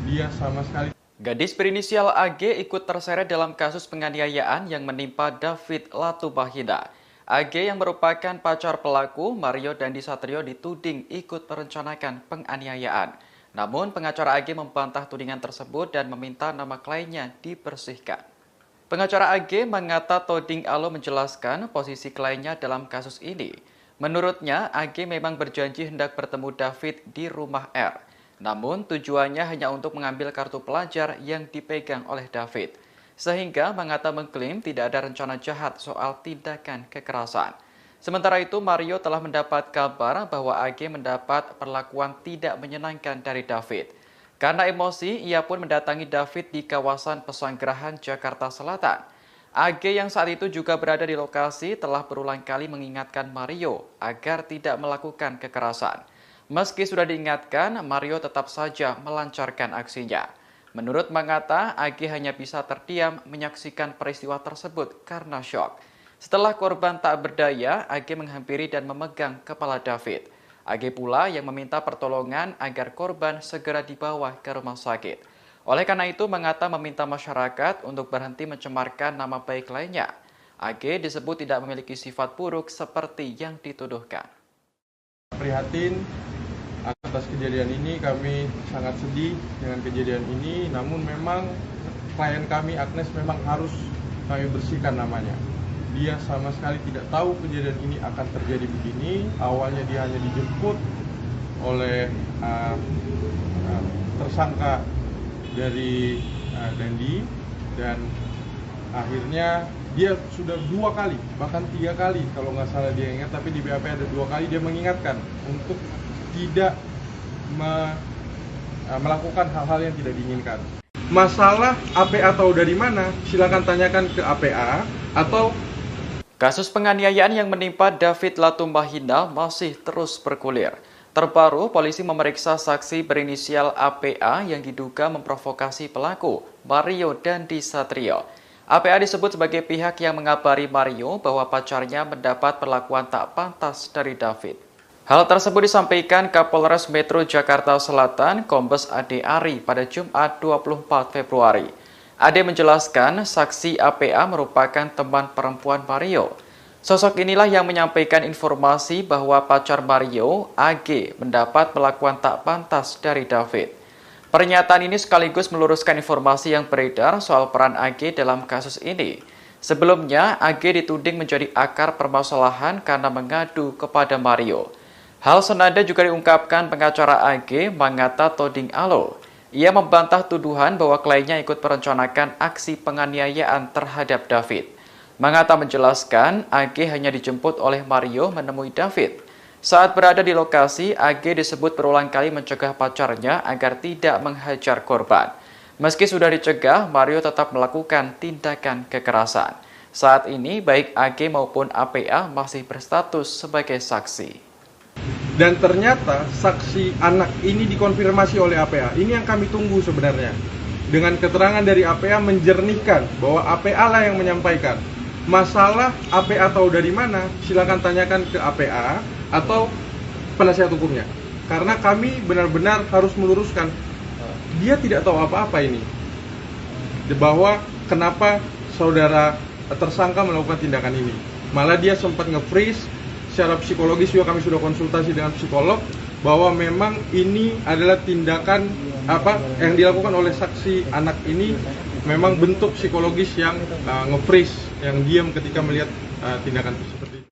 Dia sama sekali. Gadis berinisial AG ikut terseret dalam kasus penganiayaan yang menimpa David Latubahida. AG yang merupakan pacar pelaku, Mario Dandi Satrio, dituding ikut merencanakan penganiayaan. Namun pengacara AG membantah tudingan tersebut dan meminta nama kliennya dibersihkan. Pengacara AG mengata Toding Alo menjelaskan posisi kliennya dalam kasus ini. Menurutnya, AG memang berjanji hendak bertemu David di rumah R. Namun tujuannya hanya untuk mengambil kartu pelajar yang dipegang oleh David. Sehingga mengata mengklaim tidak ada rencana jahat soal tindakan kekerasan. Sementara itu, Mario telah mendapat kabar bahwa AG mendapat perlakuan tidak menyenangkan dari David. Karena emosi, ia pun mendatangi David di kawasan Pesanggerahan, Jakarta Selatan. AG yang saat itu juga berada di lokasi telah berulang kali mengingatkan Mario agar tidak melakukan kekerasan. Meski sudah diingatkan, Mario tetap saja melancarkan aksinya. Menurut Mangata, AG hanya bisa terdiam menyaksikan peristiwa tersebut karena syok. Setelah korban tak berdaya, AG menghampiri dan memegang kepala David. AG pula yang meminta pertolongan agar korban segera dibawa ke rumah sakit. Oleh karena itu, Mangata meminta masyarakat untuk berhenti mencemarkan nama baik lainnya. AG disebut tidak memiliki sifat buruk seperti yang dituduhkan. Prihatin atas kejadian ini, kami sangat sedih dengan kejadian ini. Namun memang klien kami Agnes memang harus kami bersihkan namanya. Dia sama sekali tidak tahu kejadian ini akan terjadi begini. Awalnya dia hanya dijemput oleh tersangka dari Dandi, dan akhirnya dia sudah 2 kali, bahkan 3 kali kalau nggak salah dia ingat, tapi di BAP ada 2 kali dia mengingatkan untuk tidak melakukan hal-hal yang tidak diinginkan. Masalah APA tahu dari mana? Silakan tanyakan ke APA atau. Kasus penganiayaan yang menimpa David Latubahida masih terus bergulir. Terbaru, polisi memeriksa saksi berinisial APA yang diduga memprovokasi pelaku, Mario Dandi Satrio. APA disebut sebagai pihak yang mengabari Mario bahwa pacarnya mendapat perlakuan tak pantas dari David. Hal tersebut disampaikan Kapolres Metro Jakarta Selatan, Kombes Ade Ari pada Jumat 24 Februari. Ade menjelaskan saksi APA merupakan teman perempuan Mario. Sosok inilah yang menyampaikan informasi bahwa pacar Mario, AG, mendapat perlakuan tak pantas dari David. Pernyataan ini sekaligus meluruskan informasi yang beredar soal peran AG dalam kasus ini. Sebelumnya, AG dituding menjadi akar permasalahan karena mengadu kepada Mario. Hal senada juga diungkapkan pengacara AG, Mangata Toding Alo. Ia membantah tuduhan bahwa kliennya ikut merencanakan aksi penganiayaan terhadap David. Mangata menjelaskan, AG hanya dijemput oleh Mario menemui David. Saat berada di lokasi, AG disebut berulang kali mencegah pacarnya agar tidak menghajar korban. Meski sudah dicegah, Mario tetap melakukan tindakan kekerasan. Saat ini, baik AG maupun APA masih berstatus sebagai saksi. Dan ternyata saksi anak ini dikonfirmasi oleh APA. Ini yang kami tunggu sebenarnya. Dengan keterangan dari APA menjernihkan bahwa APA lah yang menyampaikan. Masalah APA tahu dari mana, silakan tanyakan ke APA atau penasihat hukumnya. Karena kami benar-benar harus meluruskan, dia tidak tahu apa-apa ini. Bahwa kenapa saudara tersangka melakukan tindakan ini. Malah dia sempat nge-freeze, secara psikologis juga kami sudah konsultasi dengan psikolog, bahwa memang ini adalah tindakan yang dilakukan oleh saksi anak ini memang bentuk psikologis yang nge-freeze, yang diam ketika melihat tindakan seperti itu.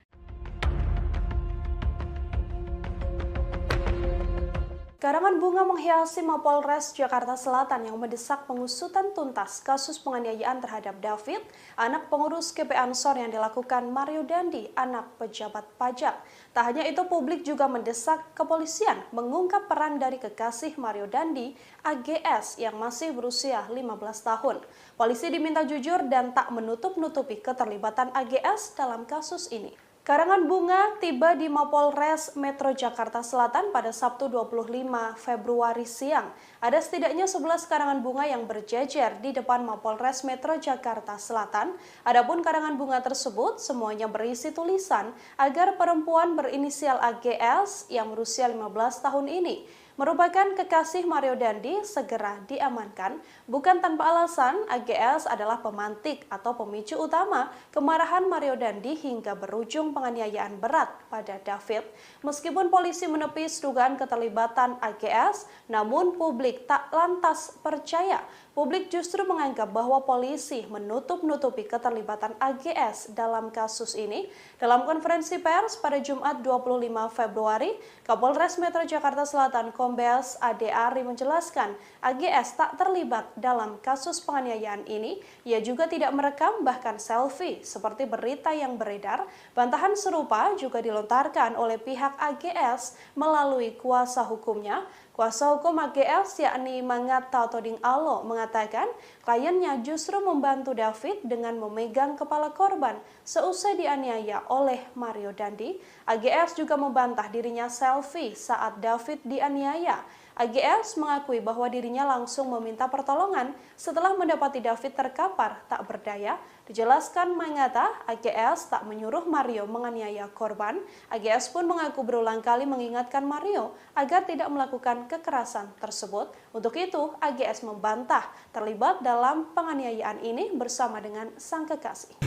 Karangan bunga menghiasi Mapolres Jakarta Selatan yang mendesak pengusutan tuntas kasus penganiayaan terhadap David, anak pengurus GP Ansor yang dilakukan Mario Dandi, anak pejabat pajak. Tak hanya itu, publik juga mendesak kepolisian mengungkap peran dari kekasih Mario Dandi, AGS, yang masih berusia 15 tahun. Polisi diminta jujur dan tak menutup-nutupi keterlibatan AGS dalam kasus ini. Karangan bunga tiba di Mapolres Metro Jakarta Selatan pada Sabtu 25 Februari siang. Ada setidaknya 11 karangan bunga yang berjejer di depan Mapolres Metro Jakarta Selatan. Adapun karangan bunga tersebut semuanya berisi tulisan agar perempuan berinisial AGS yang berusia 15 tahun ini merupakan kekasih Mario Dandi segera diamankan. Bukan tanpa alasan, AGS adalah pemantik atau pemicu utama kemarahan Mario Dandi hingga berujung penganiayaan berat pada David. Meskipun polisi menepis dugaan keterlibatan AGS, namun publik tak lantas percaya. Publik justru menganggap bahwa polisi menutup-nutupi keterlibatan AGS dalam kasus ini. Dalam konferensi pers pada Jumat 25 Februari, Kapolres Metro Jakarta Selatan Kombes Ade Ari menjelaskan AGS tak terlibat dalam kasus penganiayaan ini. Ia juga tidak merekam bahkan selfie seperti berita yang beredar. Bantahan serupa juga dilontarkan oleh pihak AGS melalui kuasa hukumnya. Kuasa hukum AGS yakni Mangata Toding Alo mengatakan kliennya justru membantu David dengan memegang kepala korban seusai dianiaya oleh Mario Dandi. AGS juga membantah dirinya selfie saat David dianiaya. AGS mengakui bahwa dirinya langsung meminta pertolongan setelah mendapati David terkapar tak berdaya. Dijelaskan Mangata, AGS tak menyuruh Mario menganiaya korban. AGS pun mengaku berulang kali mengingatkan Mario agar tidak melakukan kekerasan tersebut. Untuk itu, AGS membantah terlibat dalam penganiayaan ini bersama dengan sang kekasih.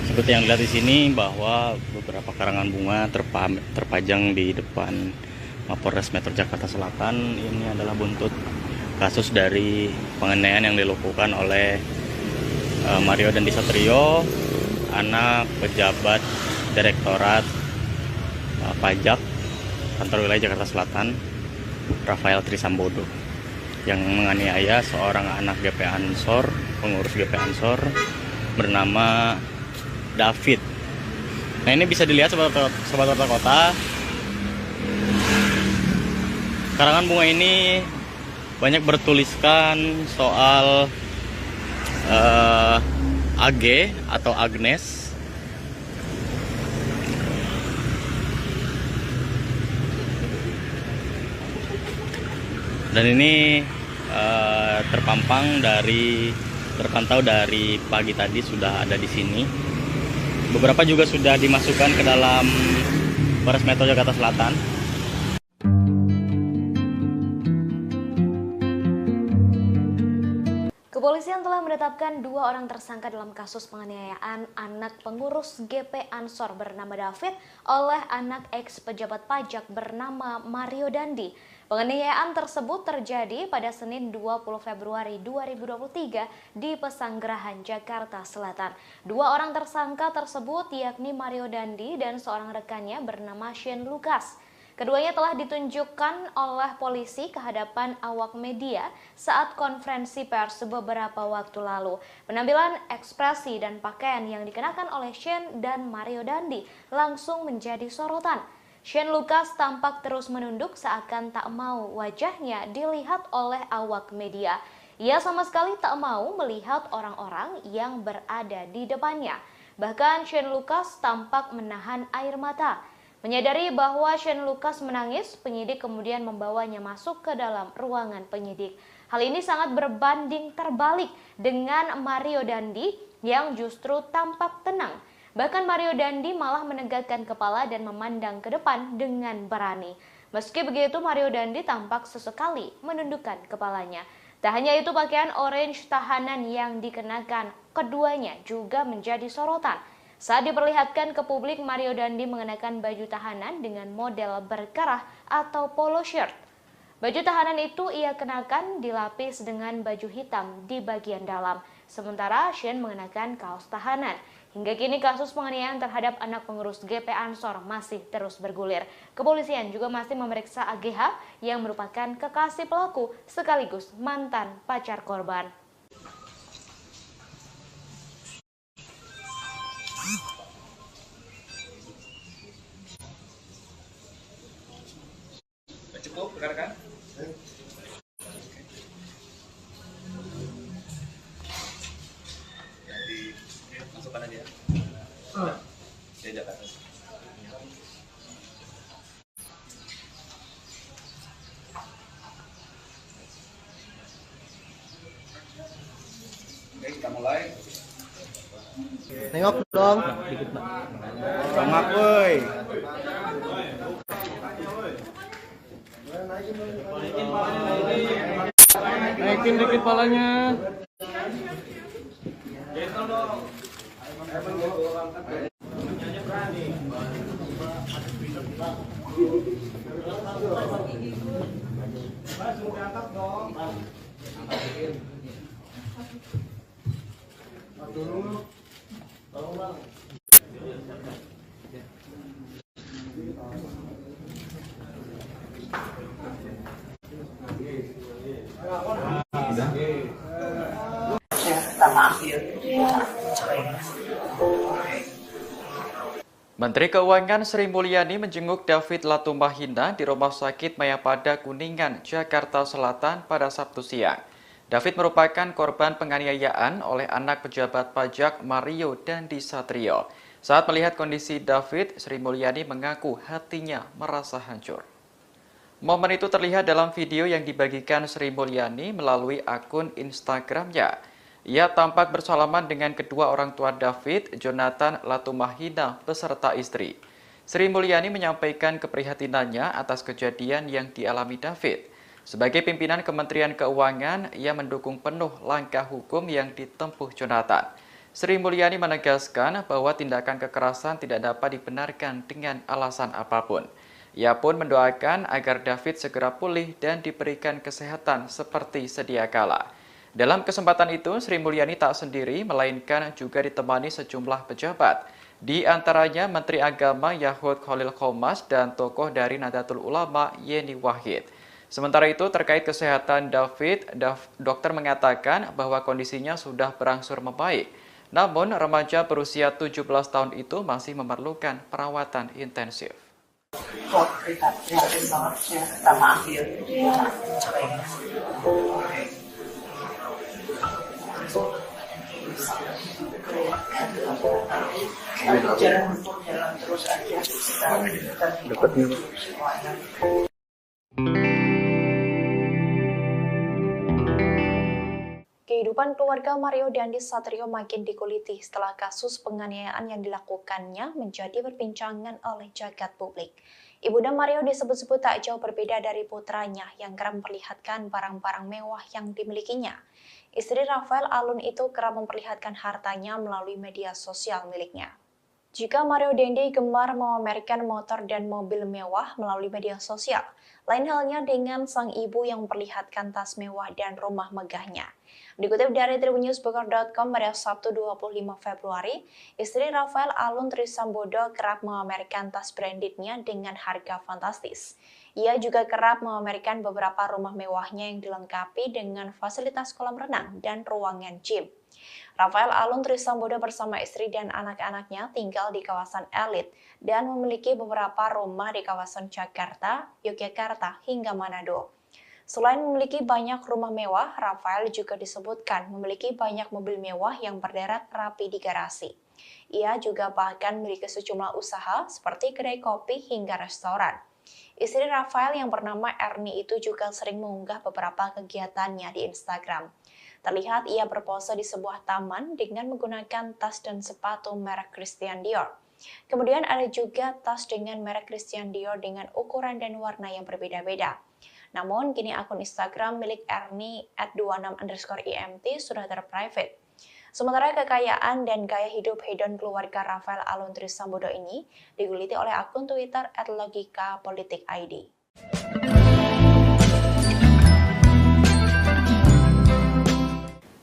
Seperti yang dilihat di sini bahwa beberapa karangan bunga terpajang di depan Mapolres Metro Jakarta Selatan. Ini adalah buntut kasus dari penganiayaan yang dilakukan oleh Mario Dandi Satrio, anak pejabat Direktorat Pajak Kantor Wilayah Jakarta Selatan, Rafael Trisambodo, yang menganiaya seorang anak GP Ansor, pengurus GP Ansor bernama David. Nah, ini bisa dilihat Sobat Kota. Karangan bunga ini banyak bertuliskan soal AG atau Agnes. Dan ini terpantau dari pagi tadi sudah ada di sini. Beberapa juga sudah dimasukkan ke dalam Polres Metro Jakarta Selatan. Kepolisian telah menetapkan 2 orang tersangka dalam kasus penganiayaan anak pengurus GP Ansor bernama David oleh anak ex pejabat pajak bernama Mario Dandi. Penganiayaan tersebut terjadi pada Senin 20 Februari 2023 di Pesanggerahan, Jakarta Selatan. 2 orang tersangka tersebut yakni Mario Dandi dan seorang rekannya bernama Shane Lucas. Keduanya telah ditunjukkan oleh polisi ke hadapan awak media saat konferensi pers beberapa waktu lalu. Penampilan, ekspresi, dan pakaian yang dikenakan oleh Shane dan Mario Dandi langsung menjadi sorotan. Shane Lucas tampak terus menunduk seakan tak mau wajahnya dilihat oleh awak media. Ia sama sekali tak mau melihat orang-orang yang berada di depannya. Bahkan Shane Lucas tampak menahan air mata. Menyadari bahwa Shane Lucas menangis, penyidik kemudian membawanya masuk ke dalam ruangan penyidik. Hal ini sangat berbanding terbalik dengan Mario Dandi yang justru tampak tenang. Bahkan Mario Dandi malah menegakkan kepala dan memandang ke depan dengan berani. Meski begitu, Mario Dandi tampak sesekali menundukkan kepalanya. Tak hanya itu, pakaian orange tahanan yang dikenakan keduanya juga menjadi sorotan. Saat diperlihatkan ke publik, Mario Dandi mengenakan baju tahanan dengan model berkerah atau polo shirt. Baju tahanan itu ia kenakan dilapis dengan baju hitam di bagian dalam, sementara Shane mengenakan kaos tahanan. Hingga kini kasus penganiayaan terhadap anak pengurus GP Ansor masih terus bergulir. Kepolisian juga masih memeriksa AGH yang merupakan kekasih pelaku sekaligus mantan pacar korban. Cukup, rekan-rekan? Jadi, masukkan aja ya. Di Jakarta. Oke, kita mulai. Nengok dong. Bangak woi. Naikin dikit palanya. Menteri Keuangan Sri Mulyani menjenguk David Latumahina di Rumah Sakit Mayapada Kuningan, Jakarta Selatan pada Sabtu siang. David merupakan korban penganiayaan oleh anak pejabat pajak Mario Dandi Satrio. Saat melihat kondisi David, Sri Mulyani mengaku hatinya merasa hancur. Momen itu terlihat dalam video yang dibagikan Sri Mulyani melalui akun Instagramnya. Ia tampak bersalaman dengan kedua orang tua David, Jonathan Latumahina beserta istri. Sri Mulyani menyampaikan keprihatinannya atas kejadian yang dialami David. Sebagai pimpinan Kementerian Keuangan, ia mendukung penuh langkah hukum yang ditempuh Jonathan. Sri Mulyani menegaskan bahwa tindakan kekerasan tidak dapat dibenarkan dengan alasan apapun. Ia pun mendoakan agar David segera pulih dan diberikan kesehatan seperti sedia kala. Dalam kesempatan itu, Sri Mulyani tak sendiri, melainkan juga ditemani sejumlah pejabat. Di antaranya Menteri Agama Yahud Khalil Qomas dan tokoh dari Nahdlatul Ulama Yeni Wahid. Sementara itu, terkait kesehatan David, dokter mengatakan bahwa kondisinya sudah berangsur membaik. Namun, remaja berusia 17 tahun itu masih memerlukan perawatan intensif. Kok prihatin banget ya sama akhir dia cerai. Jalan terus aja kita deketin semuanya. Kehidupan keluarga Mario Dandi Satrio makin dikuliti setelah kasus penganiayaan yang dilakukannya menjadi perbincangan oleh jagat publik. Ibunda Mario disebut-sebut tak jauh berbeda dari putranya yang kerap memperlihatkan barang-barang mewah yang dimilikinya. Istri Rafael Alun itu kerap memperlihatkan hartanya melalui media sosial miliknya. Jika Mario Dandi gemar memamerkan motor dan mobil mewah melalui media sosial, lain halnya dengan sang ibu yang memperlihatkan tas mewah dan rumah megahnya. Dikutip dari tribunnews.com pada Sabtu 25 Februari, istri Rafael Alun Trisambodo kerap memamerkan tas brandednya dengan harga fantastis. Ia juga kerap memamerkan beberapa rumah mewahnya yang dilengkapi dengan fasilitas kolam renang dan ruangan gym. Rafael Alun Trisambodo bersama istri dan anak-anaknya tinggal di kawasan elit dan memiliki beberapa rumah di kawasan Jakarta, Yogyakarta, hingga Manado. Selain memiliki banyak rumah mewah, Rafael juga disebutkan memiliki banyak mobil mewah yang berderet rapi di garasi. Ia juga bahkan memiliki sejumlah usaha seperti kedai kopi hingga restoran. Istri Rafael yang bernama Erni itu juga sering mengunggah beberapa kegiatannya di Instagram. Terlihat ia berpose di sebuah taman dengan menggunakan tas dan sepatu merek Christian Dior. Kemudian ada juga tas dengan merek Christian Dior dengan ukuran dan warna yang berbeda-beda. Namun kini akun Instagram milik Erni @26_imt sudah terprivate. Sementara kekayaan dan gaya hidup hedon keluarga Rafael Alun Trisambodo ini diguliti oleh akun Twitter @logikapolitik_id.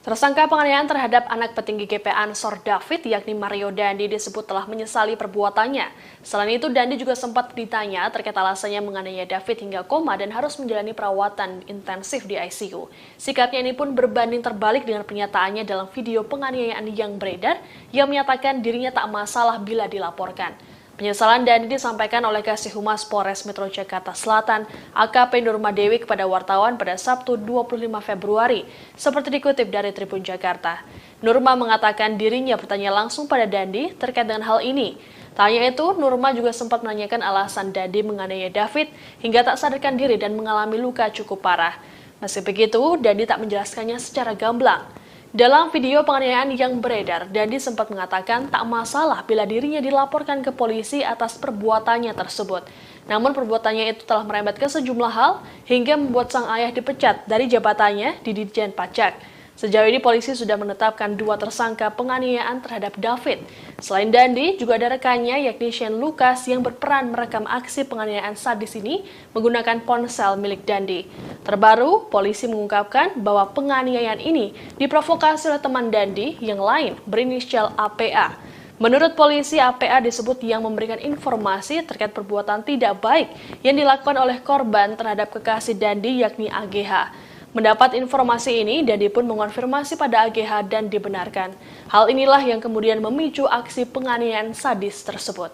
Tersangka penganiayaan terhadap anak petinggi GP Ansor David yakni Mario Dandi disebut telah menyesali perbuatannya. Selain itu, Dandi juga sempat ditanya terkait alasannya menganiaya David hingga koma dan harus menjalani perawatan intensif di ICU. Sikapnya ini pun berbanding terbalik dengan pernyataannya dalam video penganiayaan yang beredar yang menyatakan dirinya tak masalah bila dilaporkan. Penyesalan Dandi disampaikan oleh Kasih Humas Polres Metro Jakarta Selatan, AKP Nurma Dewi kepada wartawan pada Sabtu 25 Februari, seperti dikutip dari Tribun Jakarta. Nurma mengatakan dirinya bertanya langsung pada Dandi terkait dengan hal ini. Tanya itu, Nurma juga sempat menanyakan alasan Dandi menganiaya David hingga tak sadarkan diri dan mengalami luka cukup parah. Meski begitu, Dandi tak menjelaskannya secara gamblang. Dalam video penganiayaan yang beredar, Dandi sempat mengatakan tak masalah bila dirinya dilaporkan ke polisi atas perbuatannya tersebut. Namun perbuatannya itu telah merembet ke sejumlah hal hingga membuat sang ayah dipecat dari jabatannya di Ditjen Pajak. Sejauh ini polisi sudah menetapkan 2 tersangka penganiayaan terhadap David. Selain Dandi, juga ada rekannya yakni Shane Lucas yang berperan merekam aksi penganiayaan sadis ini menggunakan ponsel milik Dandi. Terbaru, polisi mengungkapkan bahwa penganiayaan ini diprovokasi oleh teman Dandi yang lain berinisial APA. Menurut polisi, APA disebut yang memberikan informasi terkait perbuatan tidak baik yang dilakukan oleh korban terhadap kekasih Dandi yakni AGH. Mendapat informasi ini, Dandi pun mengonfirmasi pada AGH dan dibenarkan. Hal inilah yang kemudian memicu aksi penganiayaan sadis tersebut.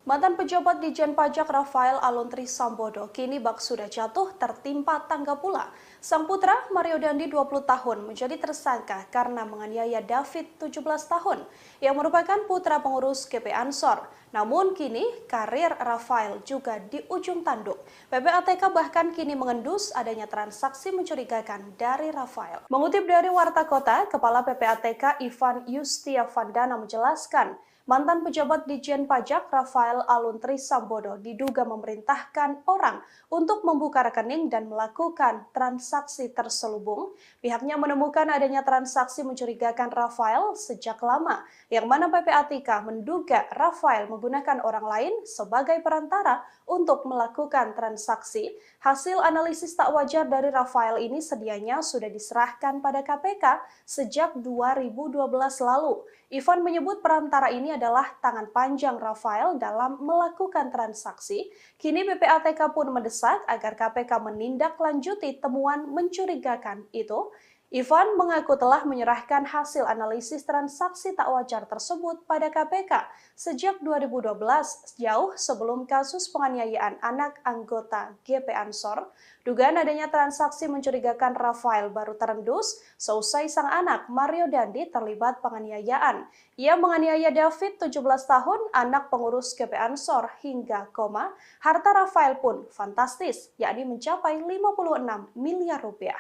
Mantan pejabat Ditjen Pajak Rafael Alun Trisambodo kini bak sudah jatuh tertimpa tangga pula. Sang putra Mario Dandi 20 tahun menjadi tersangka karena menganiaya David 17 tahun yang merupakan putra pengurus GP Ansor. Namun kini karir Rafael juga di ujung tanduk. PPATK bahkan kini mengendus adanya transaksi mencurigakan dari Rafael. Mengutip dari Warta Kota, Kepala PPATK Ivan Yustiavandana menjelaskan, mantan pejabat Ditjen Pajak Rafael Alun Trisambodo diduga memerintahkan orang untuk membuka rekening dan melakukan transaksi terselubung. Pihaknya menemukan adanya transaksi mencurigakan Rafael sejak lama, yang mana PPATK menduga Rafael menggunakan orang lain sebagai perantara untuk melakukan transaksi. Hasil analisis tak wajar dari Rafael ini sedianya sudah diserahkan pada KPK sejak 2012 lalu. Ivan menyebut perantara ini adalah tangan panjang Rafael dalam melakukan transaksi. Kini PPATK pun mendesak agar KPK menindaklanjuti temuan mencurigakan itu. Ivan mengaku telah menyerahkan hasil analisis transaksi tak wajar tersebut pada KPK sejak 2012, jauh sebelum kasus penganiayaan anak anggota GP Ansor. Dugaan adanya transaksi mencurigakan Rafael baru terendus seusai sang anak Mario Dandi terlibat penganiayaan. Ia menganiaya David 17 tahun, anak pengurus GP Ansor, hingga koma. Harta Rafael pun fantastis, yakni mencapai 56 miliar rupiah.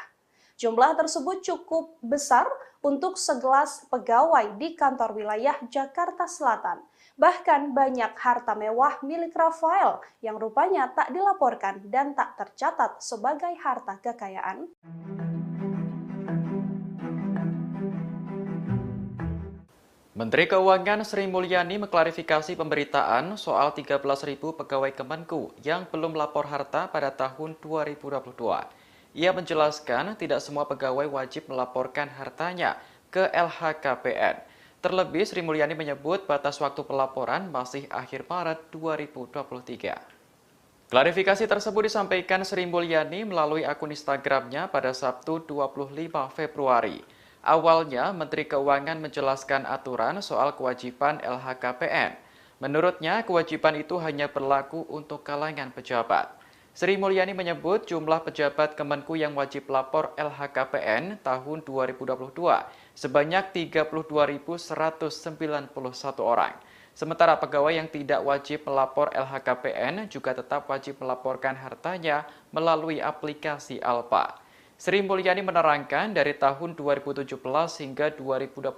Jumlah tersebut cukup besar untuk segelas pegawai di kantor wilayah Jakarta Selatan. Bahkan banyak harta mewah milik Rafael yang rupanya tak dilaporkan dan tak tercatat sebagai harta kekayaan. Menteri Keuangan Sri Mulyani mengklarifikasi pemberitaan soal 13.000 pegawai Kemenku yang belum lapor harta pada tahun 2022. Ia menjelaskan tidak semua pegawai wajib melaporkan hartanya ke LHKPN. Terlebih, Sri Mulyani menyebut batas waktu pelaporan masih akhir Maret 2023. Klarifikasi tersebut disampaikan Sri Mulyani melalui akun Instagramnya pada Sabtu 25 Februari. Awalnya, Menteri Keuangan menjelaskan aturan soal kewajiban LHKPN. Menurutnya, kewajiban itu hanya berlaku untuk kalangan pejabat. Sri Mulyani menyebut jumlah pejabat Kemenku yang wajib lapor LHKPN tahun 2022 sebanyak 32.191 orang. Sementara pegawai yang tidak wajib melapor LHKPN juga tetap wajib melaporkan hartanya melalui aplikasi Alpa. Sri Mulyani menerangkan dari tahun 2017 hingga 2021,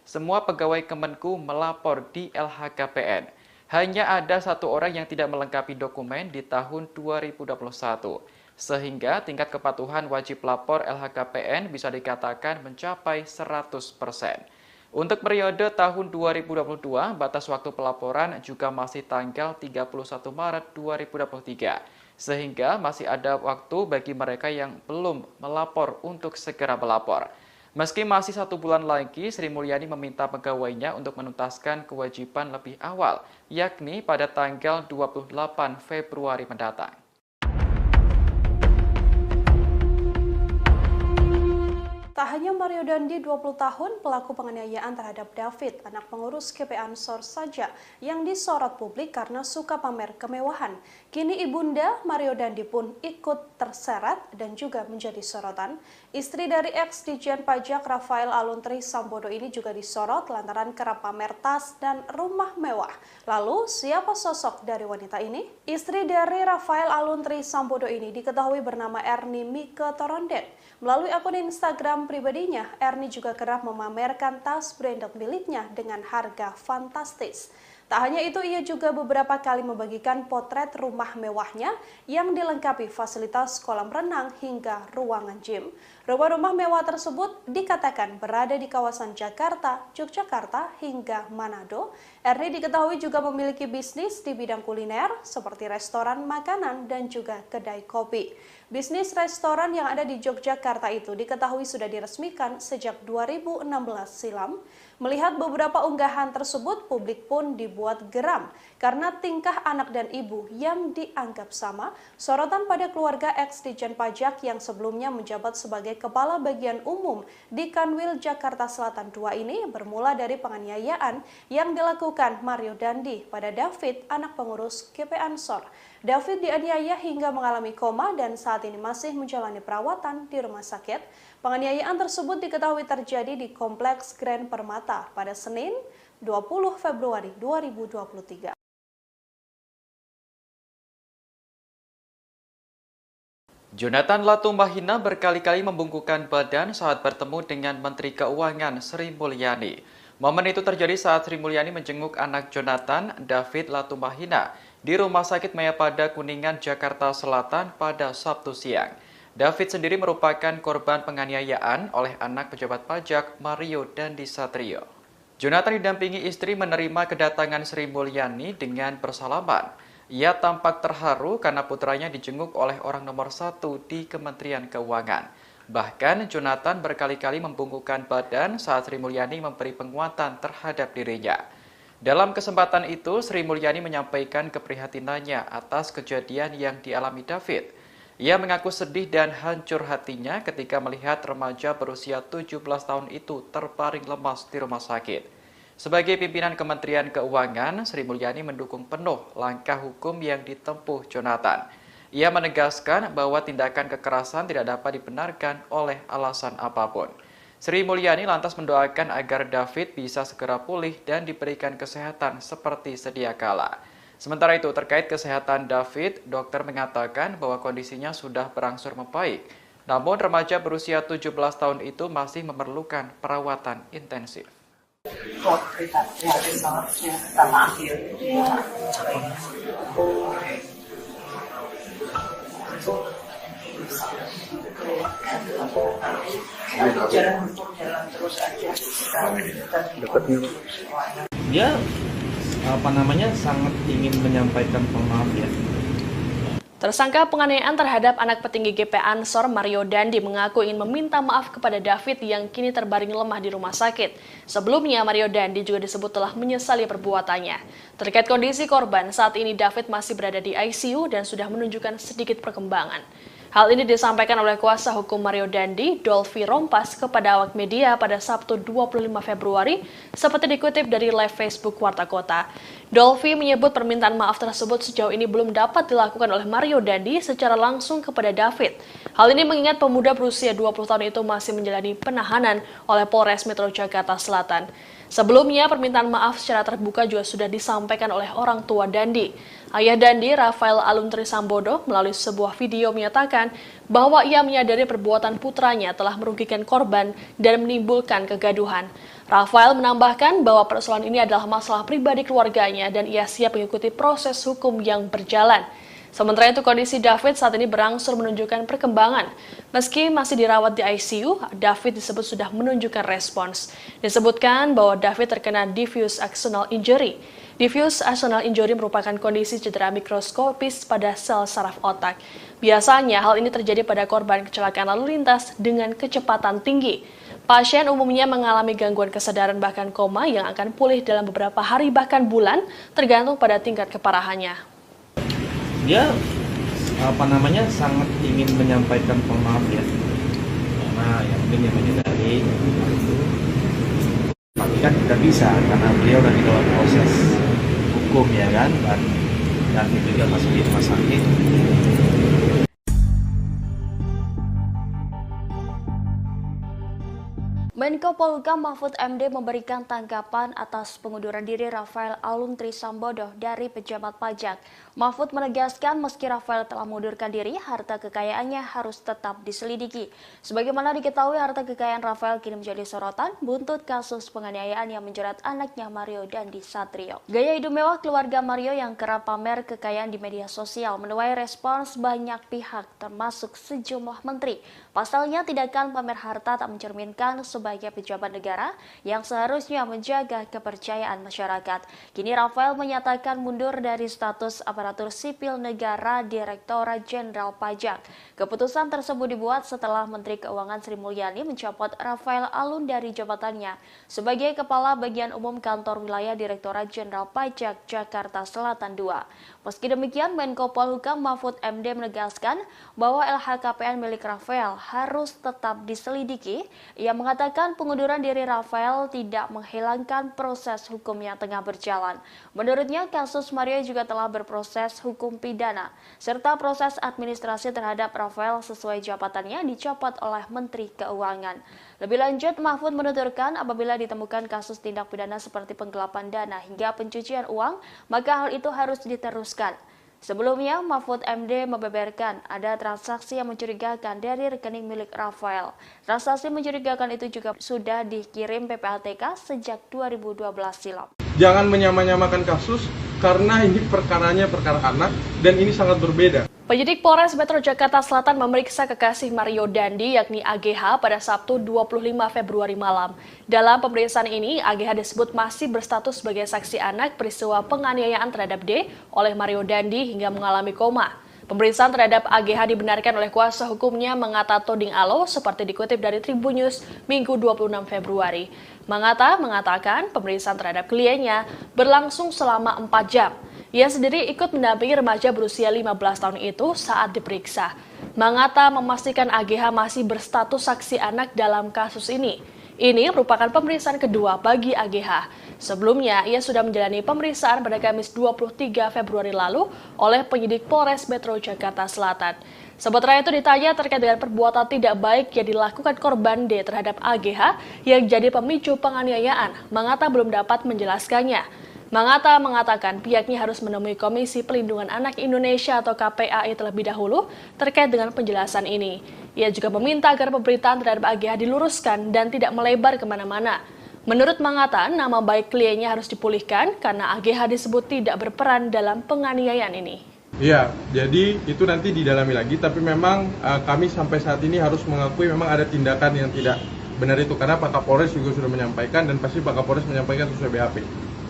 semua pegawai Kemenku melapor di LHKPN. Hanya ada satu orang yang tidak melengkapi dokumen di tahun 2021, sehingga tingkat kepatuhan wajib lapor LHKPN bisa dikatakan mencapai 100%. Untuk periode tahun 2022, batas waktu pelaporan juga masih tanggal 31 Maret 2023, sehingga masih ada waktu bagi mereka yang belum melapor untuk segera melapor. Meski masih 1 bulan lagi, Sri Mulyani meminta pegawainya untuk menuntaskan kewajiban lebih awal, yakni pada tanggal 28 Februari mendatang. Tak hanya Mario Dandi 20 tahun, pelaku penganiayaan terhadap David, anak pengurus GP Ansor saja, yang disorot publik karena suka pamer kemewahan. Kini ibunda Mario Dandi pun ikut terseret dan juga menjadi sorotan. Istri dari ex-Dijen Pajak Rafael Aluntri Sambodo ini juga disorot lantaran kerap pamer tas dan rumah mewah. Lalu, siapa sosok dari wanita ini? Istri dari Rafael Aluntri Sambodo ini diketahui bernama Erni Mike Torondet. Melalui akun Instagram pribadinya, Erni juga kerap memamerkan tas branded miliknya dengan harga fantastis. Tak hanya itu, ia juga beberapa kali membagikan potret rumah mewahnya yang dilengkapi fasilitas kolam renang hingga ruangan gym. Rumah-rumah mewah tersebut dikatakan berada di kawasan Jakarta, Yogyakarta, hingga Manado. Erni diketahui juga memiliki bisnis di bidang kuliner seperti restoran makanan dan juga kedai kopi. Bisnis restoran yang ada di Yogyakarta itu diketahui sudah diresmikan sejak 2016 silam. Melihat beberapa unggahan tersebut, publik pun dibuat geram karena tingkah anak dan ibu yang dianggap sama. Sorotan pada keluarga ex-Dijen Pajak yang sebelumnya menjabat sebagai Kepala Bagian Umum di Kanwil Jakarta Selatan II ini bermula dari penganiayaan yang dilakukan Mario Dandi pada David, anak pengurus GP Ansor. David dianiaya hingga mengalami koma dan saat ini masih menjalani perawatan di rumah sakit. Penganiayaan tersebut diketahui terjadi di Kompleks Grand Permata pada Senin 20 Februari 2023. Jonathan Latumbahina berkali-kali membungkukkan badan saat bertemu dengan Menteri Keuangan Sri Mulyani. Momen itu terjadi saat Sri Mulyani menjenguk anak Jonathan, David Latumbahina, di Rumah Sakit Mayapada Kuningan, Jakarta Selatan pada Sabtu siang. David sendiri merupakan korban penganiayaan oleh anak pejabat pajak Mario Dandi Satrio. Jonathan didampingi istri menerima kedatangan Sri Mulyani dengan bersalaman. Ia tampak terharu karena putranya dijenguk oleh orang nomor 1 di Kementerian Keuangan. Bahkan Jonathan berkali-kali membungkukkan badan saat Sri Mulyani memberi penguatan terhadap dirinya. Dalam kesempatan itu, Sri Mulyani menyampaikan keprihatinannya atas kejadian yang dialami David. Ia mengaku sedih dan hancur hatinya ketika melihat remaja berusia 17 tahun itu terbaring lemas di rumah sakit. Sebagai pimpinan Kementerian Keuangan, Sri Mulyani mendukung penuh langkah hukum yang ditempuh Jonathan. Ia menegaskan bahwa tindakan kekerasan tidak dapat dibenarkan oleh alasan apapun. Sri Mulyani lantas mendoakan agar David bisa segera pulih dan diberikan kesehatan seperti sedia kala. Sementara itu, terkait kesehatan David, dokter mengatakan bahwa kondisinya sudah berangsur membaik. Namun, remaja berusia 17 tahun itu masih memerlukan perawatan intensif. Prihatin banget ya sama Akhil. Jalan terus aja. Dia sangat ingin menyampaikan maaf ya. Tersangka penganiayaan terhadap anak petinggi GP Ansor Mario Dandi mengaku ingin meminta maaf kepada David yang kini terbaring lemah di rumah sakit. Sebelumnya Mario Dandi juga disebut telah menyesali perbuatannya. Terkait kondisi korban, saat ini David masih berada di ICU dan sudah menunjukkan sedikit perkembangan. Hal ini disampaikan oleh kuasa hukum Mario Dandi, Dolfi Rompas, kepada awak media pada Sabtu 25 Februari, seperti dikutip dari live Facebook Warta Kota. Dolfi menyebut permintaan maaf tersebut sejauh ini belum dapat dilakukan oleh Mario Dandi secara langsung kepada David. Hal ini mengingat pemuda berusia 20 tahun itu masih menjalani penahanan oleh Polres Metro Jakarta Selatan. Sebelumnya, permintaan maaf secara terbuka juga sudah disampaikan oleh orang tua Dandi. Ayah Dandi, Rafael Aluntri Sambodo, melalui sebuah video menyatakan bahwa ia menyadari perbuatan putranya telah merugikan korban dan menimbulkan kegaduhan. Rafael menambahkan bahwa persoalan ini adalah masalah pribadi keluarganya dan ia siap mengikuti proses hukum yang berjalan. Sementara itu, kondisi David saat ini berangsur menunjukkan perkembangan. Meski masih dirawat di ICU, David disebut sudah menunjukkan respons. Disebutkan bahwa David terkena diffuse axonal injury. Diffuse axonal injury merupakan kondisi cedera mikroskopis pada sel saraf otak. Biasanya hal ini terjadi pada korban kecelakaan lalu lintas dengan kecepatan tinggi. Pasien umumnya mengalami gangguan kesadaran bahkan koma yang akan pulih dalam beberapa hari bahkan bulan, tergantung pada tingkat keparahannya. Dia sangat ingin menyampaikan maaf ya, karena yang mungkin yang menyadari itu, tapi kan tidak bisa karena beliau lagi dalam proses hukum ya kan, dan itu juga masih di rumah sakit. Menko Polhukam Mahfud MD memberikan tanggapan atas pengunduran diri Rafael Aluntri Sambodo dari pejabat pajak. Mahfud menegaskan meski Rafael telah mengundurkan diri, harta kekayaannya harus tetap diselidiki. Sebagaimana diketahui, harta kekayaan Rafael kini menjadi sorotan buntut kasus penganiayaan yang menjerat anaknya Mario Dandi Satrio. Gaya hidup mewah keluarga Mario yang kerap pamer kekayaan di media sosial menuai respons banyak pihak termasuk sejumlah menteri. Pasalnya, tindakan pamer harta tak mencerminkan sebagai pejabat negara yang seharusnya menjaga kepercayaan masyarakat. Kini Rafael menyatakan mundur dari status aparatur sipil negara Direktorat Jenderal Pajak. Keputusan tersebut dibuat setelah Menteri Keuangan Sri Mulyani mencopot Rafael Alun dari jabatannya sebagai Kepala Bagian Umum Kantor Wilayah Direktorat Jenderal Pajak Jakarta Selatan II. Meski demikian, Menko Polhukam Mahfud MD menegaskan bahwa LHKPN milik Rafael harus tetap diselidiki. Ia mengatakan pengunduran diri Rafael tidak menghilangkan proses hukum yang tengah berjalan. Menurutnya, kasus Mario juga telah berproses hukum pidana, serta proses administrasi terhadap Rafael sesuai jabatannya dicopot oleh Menteri Keuangan. Lebih lanjut, Mahfud menuturkan apabila ditemukan kasus tindak pidana seperti penggelapan dana hingga pencucian uang, maka hal itu harus diteruskan. Sebelumnya, Mahfud MD membeberkan ada transaksi yang mencurigakan dari rekening milik Rafael. Transaksi mencurigakan itu juga sudah dikirim PPATK sejak 2012 silam. Jangan menyamakan kasus karena ini perkaranya perkara anak dan ini sangat berbeda. Penyidik Polres Metro Jakarta Selatan memeriksa kekasih Mario Dandi yakni AGH pada Sabtu 25 Februari malam. Dalam pemeriksaan ini, AGH disebut masih berstatus sebagai saksi anak peristiwa penganiayaan terhadap D oleh Mario Dandi hingga mengalami koma. Pemeriksaan terhadap AGH dibenarkan oleh kuasa hukumnya Mangata Toding Alo seperti dikutip dari Tribun News Minggu 26 Februari. Mangata mengatakan pemeriksaan terhadap kliennya berlangsung selama 4 jam. Ia sendiri ikut mendampingi remaja berusia 15 tahun itu saat diperiksa. Mangata memastikan AGH masih berstatus saksi anak dalam kasus ini. Ini merupakan pemeriksaan kedua bagi AGH. Sebelumnya, ia sudah menjalani pemeriksaan pada Kamis 23 Februari lalu oleh penyidik Polres Metro Jakarta Selatan. Sementara itu ditanya terkait dengan perbuatan tidak baik yang dilakukan korban D terhadap AGH yang jadi pemicu penganiayaan, Mangata belum dapat menjelaskannya. Mangata mengatakan pihaknya harus menemui Komisi Pelindungan Anak Indonesia atau KPAI terlebih dahulu terkait dengan penjelasan ini. Ia juga meminta agar pemberitaan terhadap AGH diluruskan dan tidak melebar kemana-mana. Menurut Mangata, nama baik kliennya harus dipulihkan karena AGH disebut tidak berperan dalam penganiayaan ini. Ya, jadi itu nanti didalami lagi, tapi memang kami sampai saat ini harus mengakui memang ada tindakan yang tidak benar itu, karena Pak Kapolres juga sudah menyampaikan dan pasti Pak Kapolres menyampaikan sesuai BAP.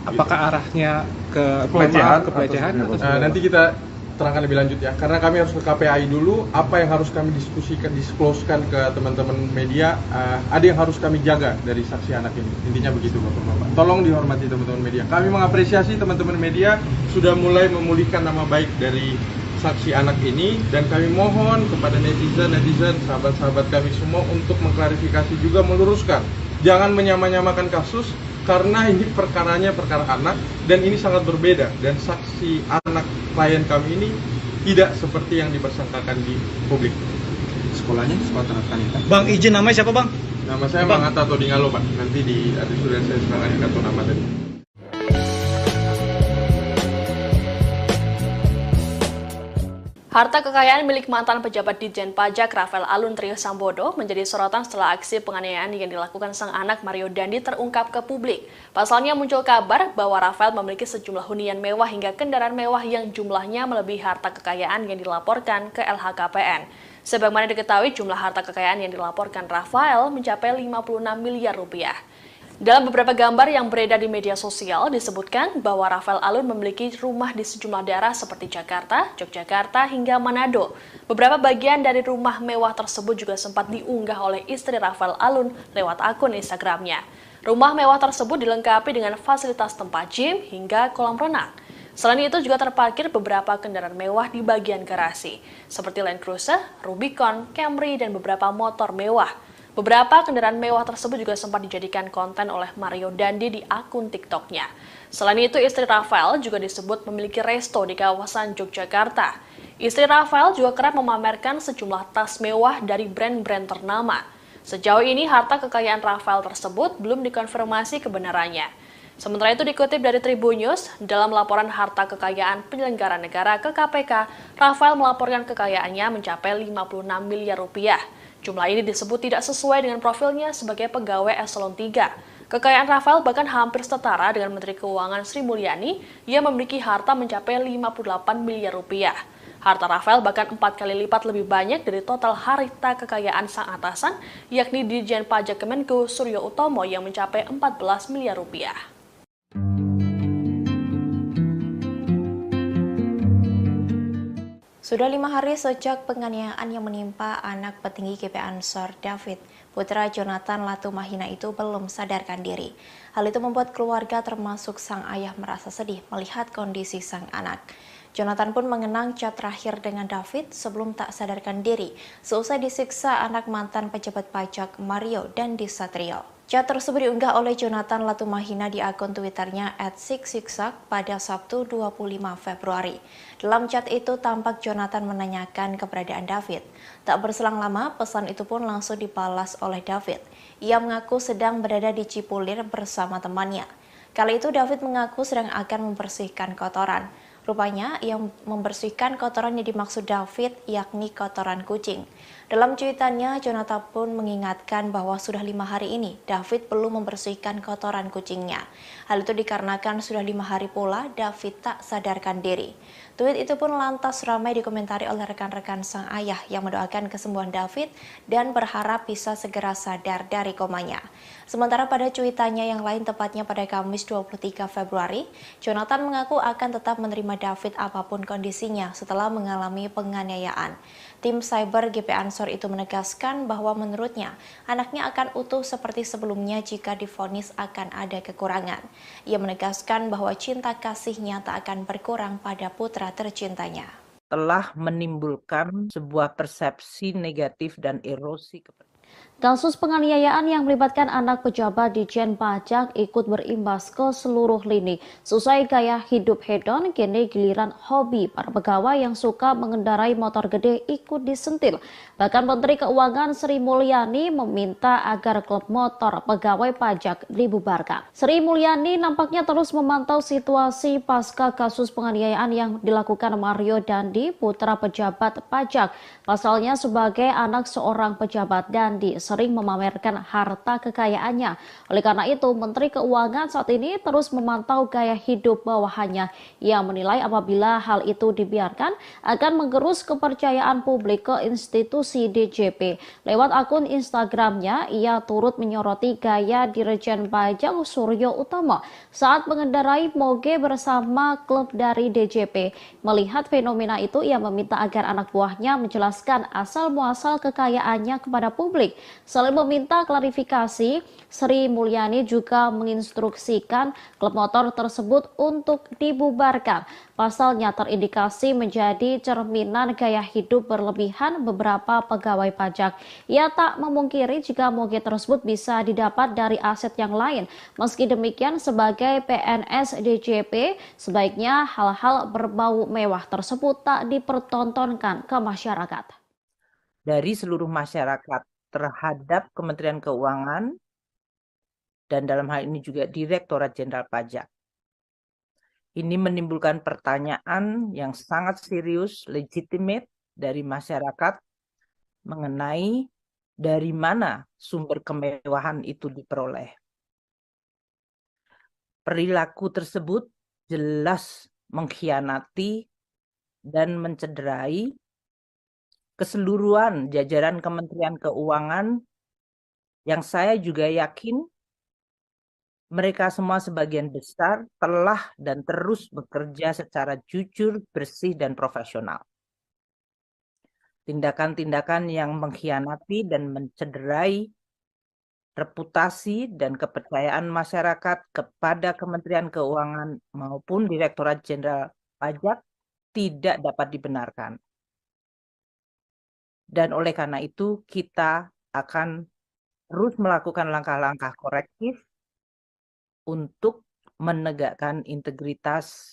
Apakah gitu. Arahnya ke pelecehan? Nanti kita terangkan lebih lanjut ya, karena kami harus ke KPAI dulu, apa yang harus kami diskusikan, disclosekan ke teman-teman media, ada yang harus kami jaga dari saksi anak ini. Intinya begitu Bapak-Bapak. Tolong dihormati teman-teman media. Kami mengapresiasi teman-teman media sudah mulai memulihkan nama baik dari saksi anak ini, dan kami mohon kepada netizen, sahabat-sahabat kami semua untuk mengklarifikasi juga meluruskan. Jangan menyamakan kasus, karena ini perkaranya perkara anak dan ini sangat berbeda, dan saksi anak klien kami ini tidak seperti yang dipersangkakan di publik. Sekolahnya sekolah Tarakanita. Bang, izin namanya siapa Bang? Nama saya Mangata Todingalo Pak. Nanti di ada sudah saya serahkan kartu nama tadi. Harta kekayaan milik mantan pejabat Ditjen Pajak Rafael Alun Triyosambodo menjadi sorotan setelah aksi penganiayaan yang dilakukan sang anak Mario Dandi terungkap ke publik. Pasalnya muncul kabar bahwa Rafael memiliki sejumlah hunian mewah hingga kendaraan mewah yang jumlahnya melebihi harta kekayaan yang dilaporkan ke LHKPN. Sebagaimana diketahui, jumlah harta kekayaan yang dilaporkan Rafael mencapai 56 miliar rupiah. Dalam beberapa gambar yang beredar di media sosial disebutkan bahwa Rafael Alun memiliki rumah di sejumlah daerah seperti Jakarta, Yogyakarta, hingga Manado. Beberapa bagian dari rumah mewah tersebut juga sempat diunggah oleh istri Rafael Alun lewat akun Instagramnya. Rumah mewah tersebut dilengkapi dengan fasilitas tempat gym hingga kolam renang. Selain itu juga terparkir beberapa kendaraan mewah di bagian garasi, seperti Land Cruiser, Rubicon, Camry, dan beberapa motor mewah. Beberapa kendaraan mewah tersebut juga sempat dijadikan konten oleh Mario Dandi di akun TikTok-nya. Selain itu, istri Rafael juga disebut memiliki resto di kawasan Yogyakarta. Istri Rafael juga kerap memamerkan sejumlah tas mewah dari brand-brand ternama. Sejauh ini, harta kekayaan Rafael tersebut belum dikonfirmasi kebenarannya. Sementara itu dikutip dari Tribun News, dalam laporan harta kekayaan penyelenggara negara ke KPK, Rafael melaporkan kekayaannya mencapai 56 miliar rupiah. Jumlah ini disebut tidak sesuai dengan profilnya sebagai pegawai eselon 3. Kekayaan Rafael bahkan hampir setara dengan Menteri Keuangan Sri Mulyani yang memiliki harta mencapai 58 miliar rupiah. Harta Rafael bahkan 4 kali lipat lebih banyak dari total harta kekayaan sang atasan, yakni Ditjen Pajak Kemenku Suryo Utomo yang mencapai 14 miliar rupiah. Sudah 5 hari sejak penganiayaan yang menimpa anak petinggi GP Ansor David, putra Jonathan Latumahina itu belum sadarkan diri. Hal itu membuat keluarga termasuk sang ayah merasa sedih melihat kondisi sang anak. Jonathan pun mengenang chat terakhir dengan David sebelum tak sadarkan diri seusai disiksa anak mantan pejabat pajak Mario Dandi Satrio. Chat tersebut diunggah oleh Jonathan Latumahina di akun Twitternya @siksiksak pada Sabtu 25 Februari. Dalam chat itu tampak Jonathan menanyakan keberadaan David. Tak berselang lama, pesan itu pun langsung dibalas oleh David. Ia mengaku sedang berada di Cipulir bersama temannya. Kali itu David mengaku sedang akan membersihkan kotoran. Rupanya yang membersihkan kotoran yang dimaksud David yakni kotoran kucing. Dalam cuitannya, Jonathan pun mengingatkan bahwa sudah 5 hari ini David belum membersihkan kotoran kucingnya. Hal itu dikarenakan sudah 5 hari pula David tak sadarkan diri. Tweet itu pun lantas ramai dikomentari oleh rekan-rekan sang ayah yang mendoakan kesembuhan David dan berharap bisa segera sadar dari komanya. Sementara pada cuitannya yang lain tepatnya pada Kamis 23 Februari, Jonathan mengaku akan tetap menerima David apapun kondisinya setelah mengalami penganiayaan. Tim Cyber GP Ansor itu menegaskan bahwa menurutnya anaknya akan utuh seperti sebelumnya jika divonis akan ada kekurangan. Ia menegaskan bahwa cinta kasihnya tak akan berkurang pada putra tercintanya. telah menimbulkan sebuah persepsi negatif dan erosi kepercayaan. Kasus penganiayaan yang melibatkan anak pejabat Ditjen Pajak ikut berimbas ke seluruh lini. Sesuai gaya hidup hedon, kini giliran hobi para pegawai yang suka mengendarai motor gede ikut disentil. Bahkan Menteri Keuangan Sri Mulyani meminta agar klub motor pegawai pajak dibubarkan. Sri Mulyani nampaknya terus memantau situasi pasca kasus penganiayaan yang dilakukan Mario Dandi, putra pejabat pajak. Pasalnya sebagai anak seorang pejabat Dandi sering memamerkan harta kekayaannya. Oleh karena itu, Menteri Keuangan saat ini terus memantau gaya hidup bawahannya. Ia menilai apabila hal itu dibiarkan akan menggerus kepercayaan publik ke institusi DJP. Lewat akun Instagramnya, ia turut menyoroti gaya Dirjen Pajak Suryo Utomo saat mengendarai moge bersama klub dari DJP. Melihat fenomena itu, ia meminta agar anak buahnya menjelaskan asal-muasal kekayaannya kepada publik. Selain meminta klarifikasi, Sri Mulyani juga menginstruksikan klub motor tersebut untuk dibubarkan. Pasalnya terindikasi menjadi cerminan gaya hidup berlebihan beberapa pegawai pajak. Ia tak memungkiri jika moge tersebut bisa didapat dari aset yang lain. Meski demikian, sebagai PNS DJP, sebaiknya hal-hal berbau mewah tersebut tak dipertontonkan ke masyarakat. Dari seluruh masyarakat terhadap Kementerian Keuangan dan dalam hal ini juga Direktorat Jenderal Pajak. Ini menimbulkan pertanyaan yang sangat serius, legitimate dari masyarakat mengenai dari mana sumber kemewahan itu diperoleh. Perilaku tersebut jelas mengkhianati dan mencederai keseluruhan jajaran Kementerian Keuangan yang saya juga yakin mereka semua sebagian besar telah dan terus bekerja secara jujur, bersih, dan profesional. Tindakan-tindakan yang mengkhianati dan mencederai reputasi dan kepercayaan masyarakat kepada Kementerian Keuangan maupun Direktorat Jenderal Pajak tidak dapat dibenarkan. Dan oleh karena itu kita akan terus melakukan langkah-langkah korektif untuk menegakkan integritas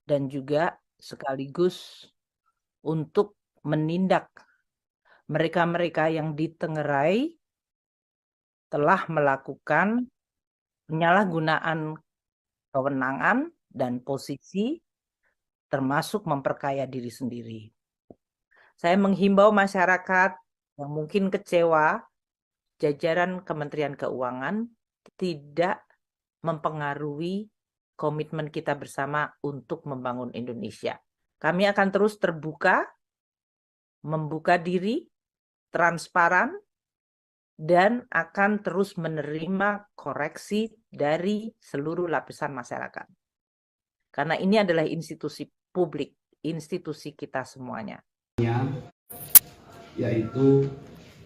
dan juga sekaligus untuk menindak mereka-mereka yang ditengarai telah melakukan penyalahgunaan kewenangan dan posisi termasuk memperkaya diri sendiri. Saya menghimbau masyarakat yang mungkin kecewa, jajaran Kementerian Keuangan tidak mempengaruhi komitmen kita bersama untuk membangun Indonesia. Kami akan terus terbuka, membuka diri, transparan, dan akan terus menerima koreksi dari seluruh lapisan masyarakat. Karena ini adalah institusi publik, institusi kita semuanya. Yaitu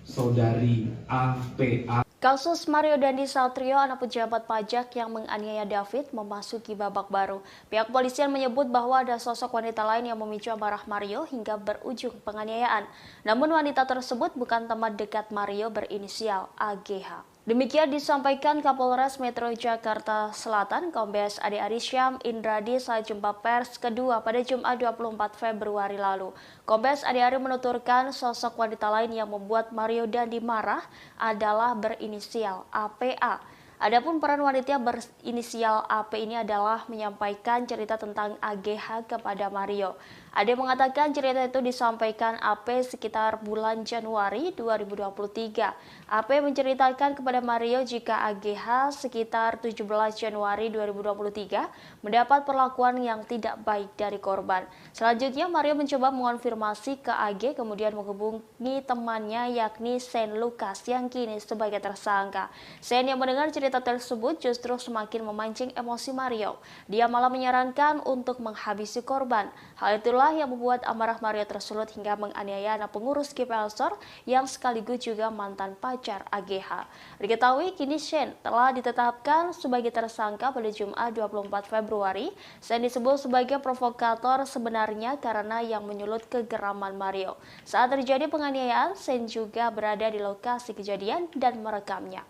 saudari APA. Kasus Mario Dandi Satrio, anak pejabat pajak yang menganiaya David, memasuki babak baru. Pihak kepolisian menyebut bahwa ada sosok wanita lain yang memicu amarah Mario hingga berujung penganiayaan. Namun wanita tersebut bukan teman dekat Mario berinisial AGH. Demikian disampaikan Kapolres Metro Jakarta Selatan, Kombes Ade Arisyam Indradi saat jumpa pers kedua pada Jumat 24 Februari lalu. Kombes Ade Ari menuturkan sosok wanita lain yang membuat Mario Dandi marah adalah berinisial APA. Adapun peran wanita berinisial AP ini adalah menyampaikan cerita tentang AGH kepada Mario. Ade mengatakan cerita itu disampaikan AP sekitar bulan Januari 2023. AP menceritakan kepada Mario jika AGH sekitar 17 Januari 2023 mendapat perlakuan yang tidak baik dari korban. Selanjutnya Mario mencoba mengonfirmasi ke AG kemudian menghubungi temannya yakni Sen Lukas yang kini sebagai tersangka. Sen yang mendengar cerita senjata tersebut justru semakin memancing emosi Mario. Dia malah menyarankan untuk menghabisi korban. Hal itulah yang membuat amarah Mario tersulut hingga menganiaya anak pengurus GP Ansor yang sekaligus juga mantan pacar AGH. Diketahui kini Shane telah ditetapkan sebagai tersangka pada Jumat 24 Februari. Shane disebut sebagai provokator sebenarnya karena yang menyulut kegeraman Mario. Saat terjadi penganiayaan, Shane juga berada di lokasi kejadian dan merekamnya.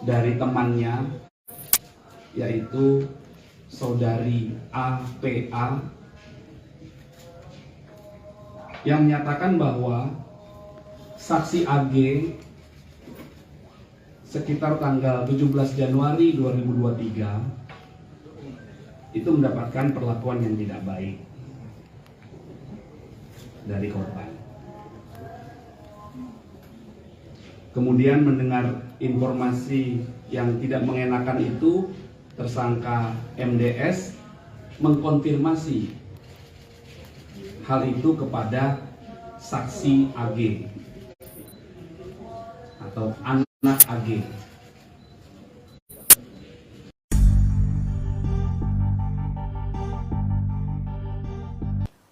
Dari temannya, yaitu saudari APA, yang menyatakan bahwa saksi AG sekitar tanggal 17 Januari 2023 itu mendapatkan perlakuan yang tidak baik dari korban. Kemudian mendengar informasi yang tidak mengenakan itu, tersangka MDS mengkonfirmasi hal itu kepada saksi AG atau anak AG.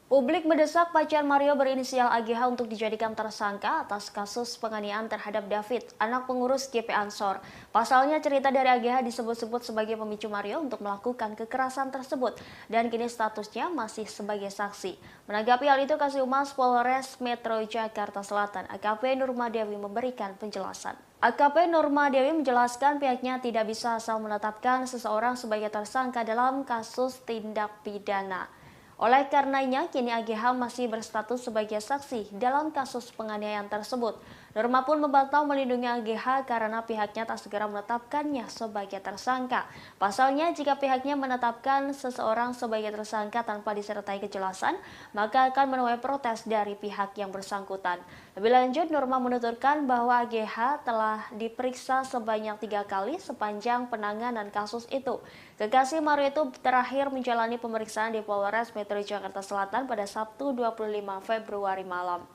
Publik mendesak pacar Mario berinisial AGH untuk dijadikan tersangka atas kasus penganiayaan terhadap David, anak pengurus GP Ansor. Pasalnya cerita dari AGH disebut-sebut sebagai pemicu Mario untuk melakukan kekerasan tersebut dan kini statusnya masih sebagai saksi. Menanggapi hal itu, Kasih Humas Polres Metro Jakarta Selatan AKP Nurma Dewi memberikan penjelasan. AKP Nurma Dewi menjelaskan pihaknya tidak bisa asal menetapkan seseorang sebagai tersangka dalam kasus tindak pidana. Oleh karenanya, kini AGH masih berstatus sebagai saksi dalam kasus penganiayaan tersebut. Nurma pun membantah melindungi AGH karena pihaknya tak segera menetapkannya sebagai tersangka. Pasalnya, jika pihaknya menetapkan seseorang sebagai tersangka tanpa disertai kejelasan, maka akan menuai protes dari pihak yang bersangkutan. Lebih lanjut, Nurma menuturkan bahwa AGH telah diperiksa sebanyak 3 kali sepanjang penanganan kasus itu. Kekasih Mario itu terakhir menjalani pemeriksaan di Polres Metro Jakarta Selatan pada Sabtu 25 Februari malam.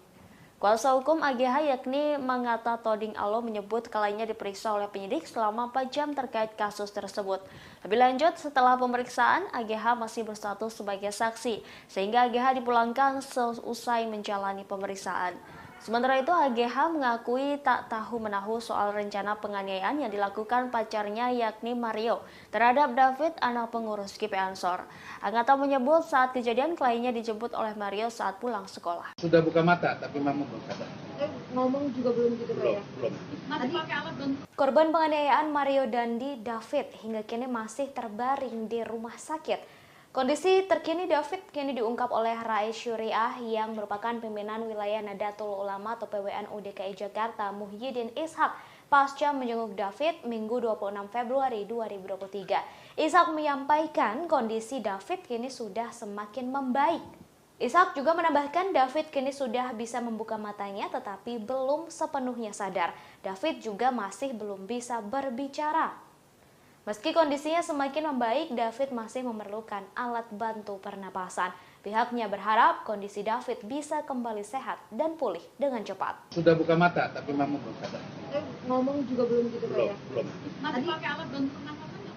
Kuasa hukum AGH yakni Mangata Toding Alo menyebut kalanya diperiksa oleh penyidik selama 4 jam terkait kasus tersebut. Lebih lanjut, setelah pemeriksaan, AGH masih berstatus sebagai saksi, sehingga AGH dipulangkan seusai menjalani pemeriksaan. Sementara itu, AGH mengakui tak tahu-menahu soal rencana penganiayaan yang dilakukan pacarnya yakni Mario terhadap David, anak pengurus GP Ansor. Mangata menyebut saat kejadian kliennya dijemput oleh Mario saat pulang sekolah. Sudah buka mata, tapi mama belum sadar. Ngomong juga belum gitu Pak ya? Belum. Masih pakai alat bantu. Korban penganiayaan Mario Dandi David hingga kini masih terbaring di rumah sakit. Kondisi terkini David kini diungkap oleh Rais Syuriah yang merupakan pimpinan wilayah Nadatul Ulama atau PWNU DKI Jakarta Muhyiddin Ishak pasca menjenguk David Minggu 26 Februari 2023. Ishak menyampaikan kondisi David kini sudah semakin membaik. Ishak juga menambahkan David kini sudah bisa membuka matanya tetapi belum sepenuhnya sadar. David juga masih belum bisa berbicara. Meski kondisinya semakin membaik, David masih memerlukan alat bantu pernapasan. Pihaknya berharap kondisi David bisa kembali sehat dan pulih dengan cepat. Sudah buka mata, tapi mama belum sadar. Ngomong juga belum gitu Pak ya? Belum. Masih pakai alat bantu pernapasan nggak?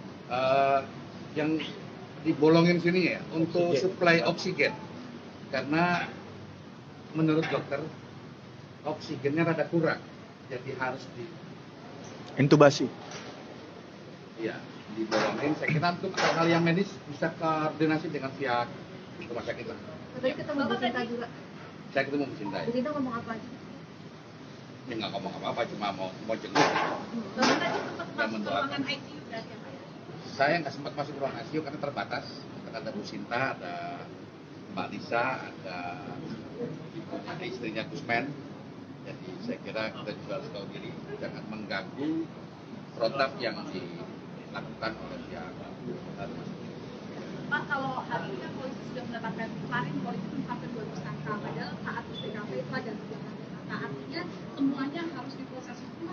Yang dibolongin sini ya, untuk suplai oksigen. Karena menurut dokter, oksigennya rada kurang. Jadi harus intubasi. Iya, dibolongin. Saya kira untuk hal yang medis bisa koordinasi dengan pihak rumah sakit lah. Tadi ketemu Bu Sinta juga. Saya ketemu Bu Sinta. Bu Sinta ngomong apa aja? Ya nggak ngomong apa-apa, cuma mau jenguk. Bapak tadi sempat masuk ke ruangan ICU berarti ya Pak ya? Saya nggak sempat masuk ruang ICU karena terbatas. Ada Bu Sinta, ada Mbak Lisa, ada istrinya Gusmen. Jadi saya kira kita juga harus tahu diri, jangan mengganggu protap yang dilakukan oleh pihak rumah sakit. Pak, kalau hari ini kan polisi sudah menetapkan kemarin polisi menetapkan 2 tersangka, padahal saat TKP itu ada 3 tersangka. Artinya semuanya harus diproses hukum.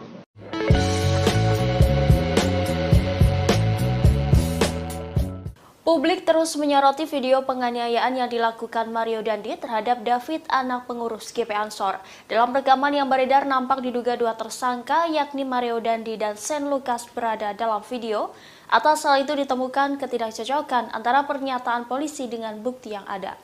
Publik terus menyoroti video penganiayaan yang dilakukan Mario Dandi terhadap David, anak pengurus GP Ansor. Dalam rekaman yang beredar nampak diduga dua tersangka yakni Mario Dandi dan Sen Lukas berada dalam video. Atas hal itu ditemukan ketidakcocokan antara pernyataan polisi dengan bukti yang ada.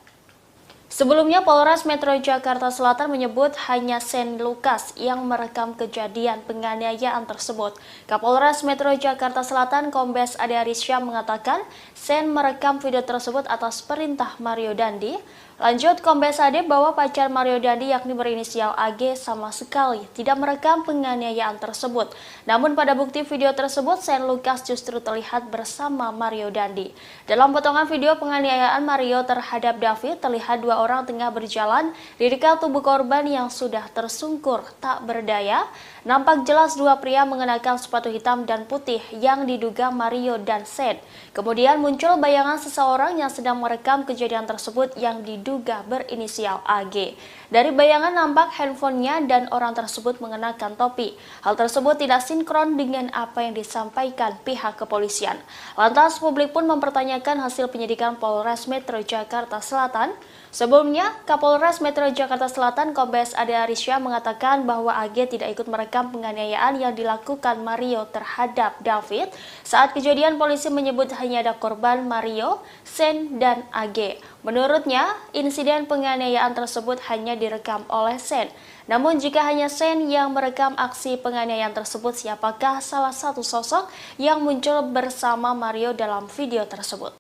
Sebelumnya, Polres Metro Jakarta Selatan menyebut hanya Sen Lukas yang merekam kejadian penganiayaan tersebut. Kapolres Metro Jakarta Selatan Kombes Ade Arisya mengatakan Sen merekam video tersebut atas perintah Mario Dandi. Lanjut, Kombes Ade bahwa pacar Mario Dandi yakni berinisial AG sama sekali tidak merekam penganiayaan tersebut. Namun pada bukti video tersebut, Sen Lukas justru terlihat bersama Mario Dandi. Dalam potongan video penganiayaan Mario terhadap David, terlihat dua orang tengah berjalan di dekat tubuh korban yang sudah tersungkur tak berdaya. Nampak jelas dua pria mengenakan sepatu hitam dan putih yang diduga Mario dan Sen. Kemudian muncul bayangan seseorang yang sedang merekam kejadian tersebut yang diduga berinisial AG. Dari bayangan nampak handphonenya dan orang tersebut mengenakan topi. Hal tersebut tidak sinkron dengan apa yang disampaikan pihak kepolisian. Lantas publik pun mempertanyakan hasil penyidikan Polres Metro Jakarta Selatan. Sebelumnya, Kapolres Metro Jakarta Selatan Kombes Ade Arisya mengatakan bahwa AG tidak ikut merekam penganiayaan yang dilakukan Mario terhadap David. Saat kejadian, polisi menyebut hanya ada korban Mario, Sen, dan AG. Menurutnya, insiden penganiayaan tersebut hanya direkam oleh Sen. Namun jika hanya Sen yang merekam aksi penganiayaan tersebut, siapakah salah satu sosok yang muncul bersama Mario dalam video tersebut?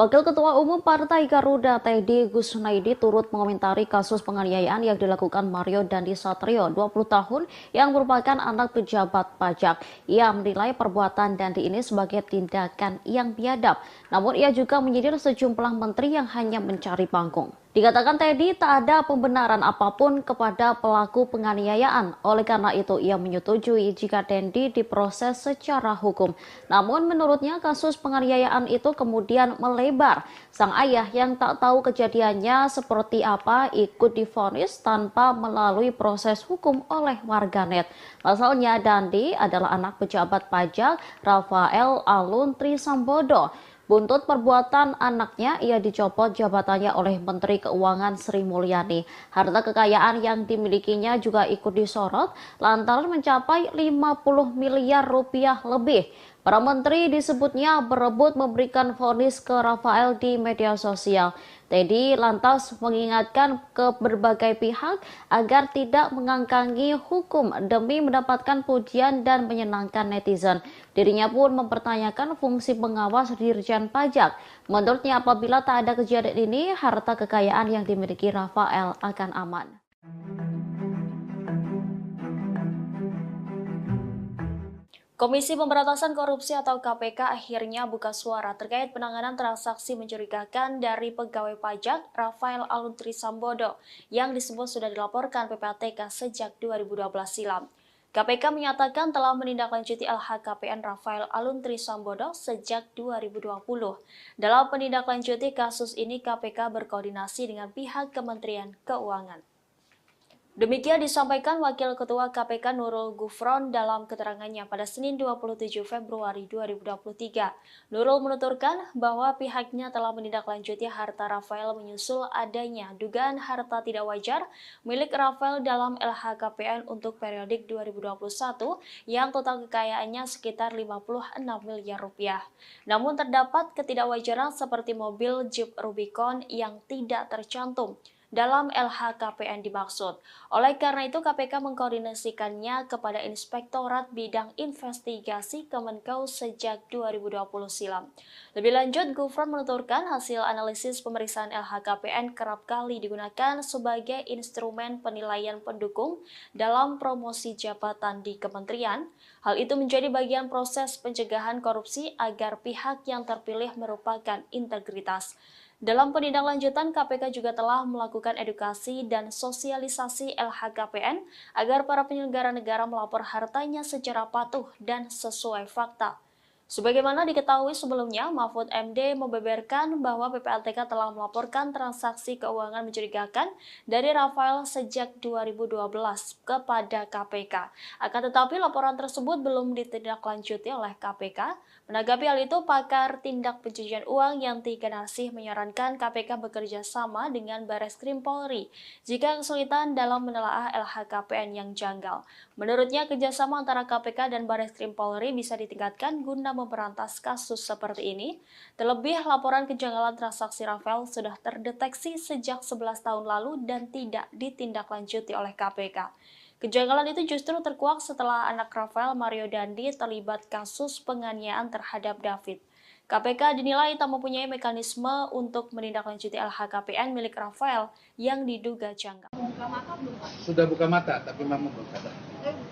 Wakil Ketua Umum Partai Garuda Teddy Gusnaidi turut mengomentari kasus penganiayaan yang dilakukan Mario Dandi Satrio, 20 tahun, yang merupakan anak pejabat pajak. Ia menilai perbuatan Dandi ini sebagai tindakan yang biadab. Namun ia juga menyindir sejumlah menteri yang hanya mencari panggung. Dikatakan Teddy tak ada pembenaran apapun kepada pelaku penganiayaan. Oleh karena itu ia menyetujui jika Dandi diproses secara hukum. Namun menurutnya kasus penganiayaan itu kemudian melebar. Sang ayah yang tak tahu kejadiannya seperti apa ikut divonis tanpa melalui proses hukum oleh warganet. Pasalnya Dandi adalah anak pejabat pajak Rafael Alun Trisambodo. Buntut perbuatan anaknya, ia dicopot jabatannya oleh Menteri Keuangan Sri Mulyani. Harta kekayaan yang dimilikinya juga ikut disorot lantaran mencapai 50 miliar rupiah lebih. Para menteri disebutnya berebut memberikan vonis ke Rafael di media sosial. Teddy lantas mengingatkan ke berbagai pihak agar tidak mengangkangi hukum demi mendapatkan pujian dan menyenangkan netizen. Dirinya pun mempertanyakan fungsi pengawas Dirjen Pajak. Menurutnya apabila tak ada kejadian ini, harta kekayaan yang dimiliki Rafael akan aman. Komisi Pemberantasan Korupsi atau KPK akhirnya buka suara terkait penanganan transaksi mencurigakan dari pegawai pajak Rafael Alun Trisambodo yang disebut sudah dilaporkan PPATK sejak 2012 silam. KPK menyatakan telah menindaklanjuti LHKPN Rafael Alun Trisambodo sejak 2020. Dalam menindaklanjuti kasus ini, KPK berkoordinasi dengan pihak Kementerian Keuangan. Demikian disampaikan Wakil Ketua KPK Nurul Gufron dalam keterangannya pada Senin 27 Februari 2023. Nurul menuturkan bahwa pihaknya telah menindaklanjuti harta Rafael menyusul adanya dugaan harta tidak wajar milik Rafael dalam LHKPN untuk periodik 2021 yang total kekayaannya sekitar 56 miliar rupiah. Namun terdapat ketidakwajaran seperti mobil Jeep Rubicon yang tidak tercantum dalam LHKPN dimaksud. Oleh karena itu, KPK mengkoordinasikannya kepada Inspektorat Bidang Investigasi Kemenkeu sejak 2020 silam. Lebih lanjut, Gufron menuturkan hasil analisis pemeriksaan LHKPN kerap kali digunakan sebagai instrumen penilaian pendukung dalam promosi jabatan di kementerian. Hal itu menjadi bagian proses pencegahan korupsi agar pihak yang terpilih merupakan integritas. Dalam penindaklanjutan, KPK juga telah melakukan edukasi dan sosialisasi LHKPN agar para penyelenggara negara melapor hartanya secara patuh dan sesuai fakta. Sebagaimana diketahui sebelumnya, Mahfud MD membeberkan bahwa PPATK telah melaporkan transaksi keuangan mencurigakan dari Rafael sejak 2012 kepada KPK. Akan tetapi laporan tersebut belum ditindaklanjuti oleh KPK. Menanggapi hal itu, pakar tindak pencucian uang Yanti Ganasih menyarankan KPK bekerja sama dengan Bareskrim Polri jika kesulitan dalam menelaah LHKPN yang janggal. Menurutnya, kerjasama antara KPK dan Bareskrim Polri bisa ditingkatkan guna memberantas kasus seperti ini. Terlebih, laporan kejanggalan transaksi Rafael sudah terdeteksi sejak 11 tahun lalu dan tidak ditindaklanjuti oleh KPK. Kejanggalan itu justru terkuak setelah anak Rafael, Mario Dandi, terlibat kasus penganiayaan terhadap David. KPK dinilai tak mempunyai mekanisme untuk menindaklanjuti LHKPN milik Rafael yang diduga janggal. Buka mata belum, Pak? Sudah buka mata, tapi memang belum sadar.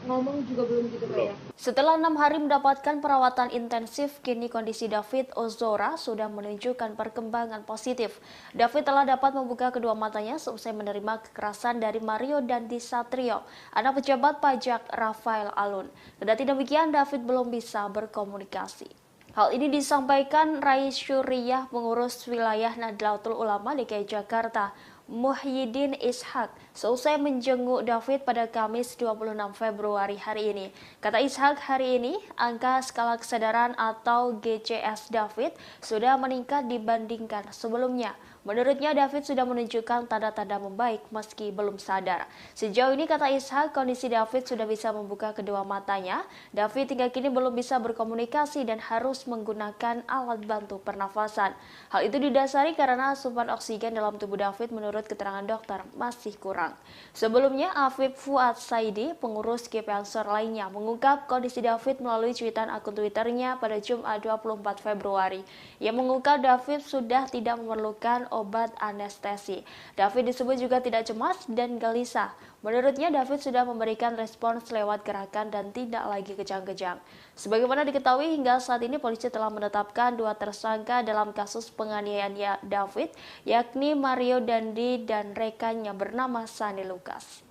Ngomong juga belum gitu, Pak ya? Setelah 6 hari mendapatkan perawatan intensif, kini kondisi David Ozora sudah menunjukkan perkembangan positif. David telah dapat membuka kedua matanya seusai menerima kekerasan dari Mario Dandi Satrio, anak pejabat pajak Rafael Alun. Kendati demikian, David belum bisa berkomunikasi. Hal ini disampaikan Rais Syuriah, pengurus wilayah Nahdlatul Ulama DKI Jakarta, Muhyiddin Ishak, seusai menjenguk David pada Kamis 26 Februari hari ini. Kata Ishak, hari ini angka skala kesadaran atau GCS David sudah meningkat dibandingkan sebelumnya. Menurutnya, David sudah menunjukkan tanda-tanda membaik meski belum sadar. Sejauh ini, kata Ishak, kondisi David sudah bisa membuka kedua matanya. David hingga kini belum bisa berkomunikasi dan harus menggunakan alat bantu pernafasan. Hal itu didasari karena asupan oksigen dalam tubuh David menurut keterangan dokter masih kurang. Sebelumnya, Afif Fuad Saidi, pengurus GP Ansor lainnya, mengungkap kondisi David melalui cuitan akun Twitternya pada Jumat 24 Februari. Ia mengungkap David sudah tidak memerlukan obat anestesi. David disebut juga tidak cemas dan gelisah. Menurutnya, David sudah memberikan respons lewat gerakan dan tidak lagi kejang-kejang. Sebagaimana diketahui, hingga saat ini polisi telah menetapkan 2 tersangka dalam kasus penganiayaan David, yakni Mario Dandi dan rekannya bernama Sani Lukas.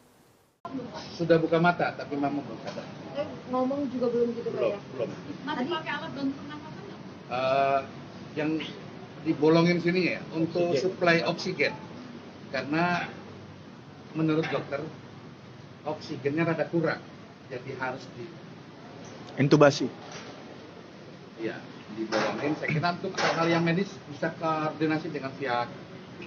Sudah buka mata, tapi memang belum sadar. Ngomong juga belum gitu, Pak ya? Belum. Masih pakai alat bantu pernapasan nggak? Yang dibolongin sini ya untuk suplai oksigen, karena menurut dokter oksigennya rada kurang, jadi harus intubasi. Ya, dibolongin. Saya kira untuk hal yang medis bisa koordinasi dengan pihak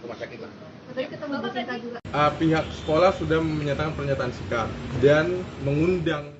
rumah sakit lah. Tadi ketemu Bu Sinta juga. Pihak sekolah sudah menyatakan pernyataan sikap dan mengundang.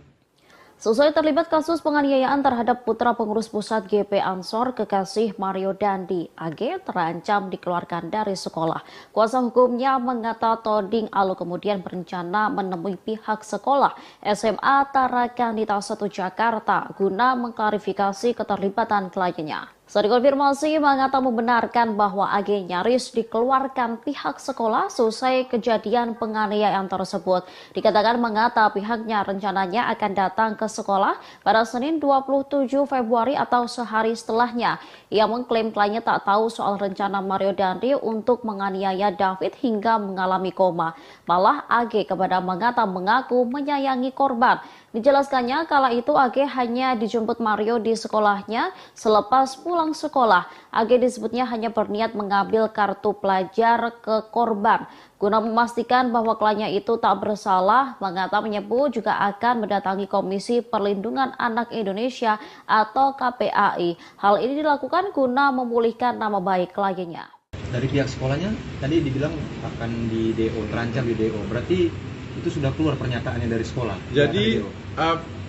Seusai terlibat kasus penganiayaan terhadap putra pengurus pusat GP Ansor, kekasih Mario Dandi, AG terancam dikeluarkan dari sekolah. Kuasa hukumnya mengata Toding Alu kemudian berencana menemui pihak sekolah SMA Tarakanita 1 Jakarta guna mengklarifikasi keterlibatan kliennya. Saat dikonfirmasi, Mangata membenarkan bahwa AG nyaris dikeluarkan pihak sekolah selesai kejadian penganiayaan tersebut. Dikatakan Mangata pihaknya rencananya akan datang ke sekolah pada Senin 27 Februari atau sehari setelahnya. Ia mengklaim kliennya tak tahu soal rencana Mario Dandi untuk menganiaya David hingga mengalami koma. Malah AG kepada Mangata mengaku menyayangi korban. Dijelaskannya kala itu AG hanya dijemput Mario di sekolahnya selepas pulang sekolah. AG disebutnya hanya berniat mengambil kartu pelajar ke korban. Guna memastikan bahwa kliennya itu tak bersalah, Mangata menyebut juga akan mendatangi Komisi Perlindungan Anak Indonesia atau KPAI. Hal ini dilakukan guna memulihkan nama baik kliennya. Dari pihak sekolahnya tadi dibilang akan di DO, terancam di DO. Berarti itu sudah keluar pernyataannya dari sekolah. Jadi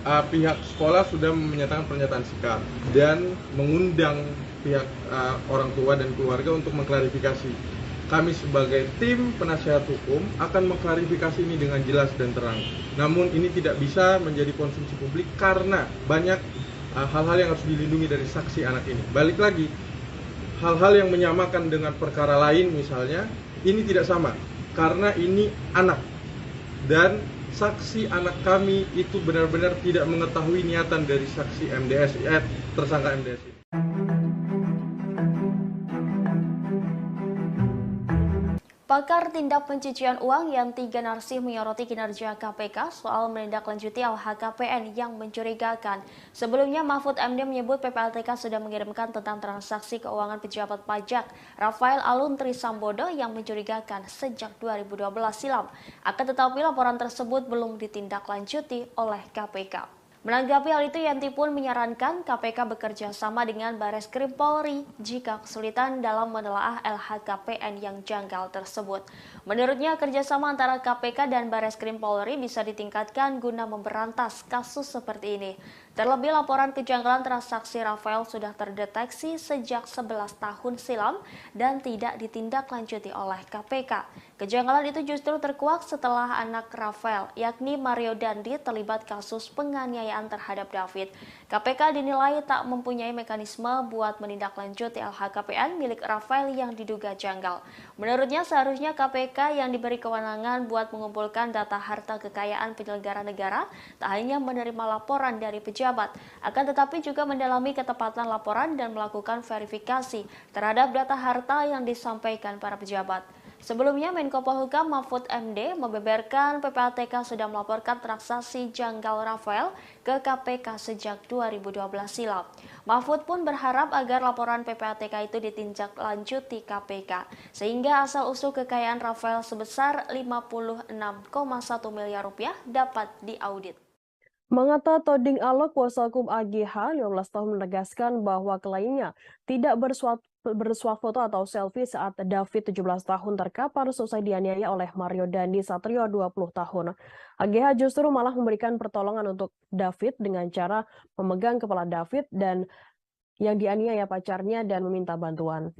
pihak sekolah sudah menyatakan pernyataan sikap dan mengundang pihak orang tua dan keluarga untuk mengklarifikasi. Kami sebagai tim penasihat hukum akan mengklarifikasi ini dengan jelas dan terang. Namun ini tidak bisa menjadi konsumsi publik karena banyak hal-hal yang harus dilindungi dari saksi anak ini. Balik lagi, hal-hal yang menyamakan dengan perkara lain misalnya, ini tidak sama karena ini anak. Dan saksi anak kami itu benar-benar tidak mengetahui niatan dari saksi MDS, tersangka MDS ini. Pakar tindak pencucian uang Yanti Ganarsi menyoroti kinerja KPK soal menindaklanjuti LHKPN yang mencurigakan. Sebelumnya, Mahfud MD menyebut PPATK sudah mengirimkan tentang transaksi keuangan pejabat pajak Rafael Alun Trisambodo yang mencurigakan sejak 2012 silam. Akan tetapi laporan tersebut belum ditindaklanjuti oleh KPK. Menanggapi hal itu, Yanti pun menyarankan KPK bekerja sama dengan Bareskrim Polri jika kesulitan dalam menelaah LHKPN yang janggal tersebut. Menurutnya, kerjasama antara KPK dan Bareskrim Polri bisa ditingkatkan guna memberantas kasus seperti ini. Terlebih, laporan kejanggalan transaksi Rafael sudah terdeteksi sejak 11 tahun silam dan tidak ditindaklanjuti oleh KPK. Kejanggalan itu justru terkuak setelah anak Rafael, yakni Mario Dandi, terlibat kasus penganiayaan terhadap David. KPK dinilai tak mempunyai mekanisme buat menindaklanjuti LHKPN milik Rafael yang diduga janggal. Menurutnya, seharusnya KPK yang diberi kewenangan buat mengumpulkan data harta kekayaan penyelenggara negara tak hanya menerima laporan dari pejabat, akan tetapi juga mendalami ketepatan laporan dan melakukan verifikasi terhadap data harta yang disampaikan para pejabat. Sebelumnya, Menko Polhukam Mahfud MD membeberkan PPATK sudah melaporkan transaksi janggal Rafael ke KPK sejak 2012 silam. Mahfud pun berharap agar laporan PPATK itu ditindaklanjuti KPK, sehingga asal-usul kekayaan Rafael sebesar 56,1 miliar rupiah dapat diaudit. Mengata Toding Alok, kuasa hukum AGH 15 tahun menegaskan bahwa kliennya tidak bersuah foto atau selfie saat David 17 tahun terkapar selesai dianiaya oleh Mario Dandi Satrio 20 tahun. AGH justru malah memberikan pertolongan untuk David dengan cara memegang kepala David dan yang dianiaya pacarnya dan meminta bantuan.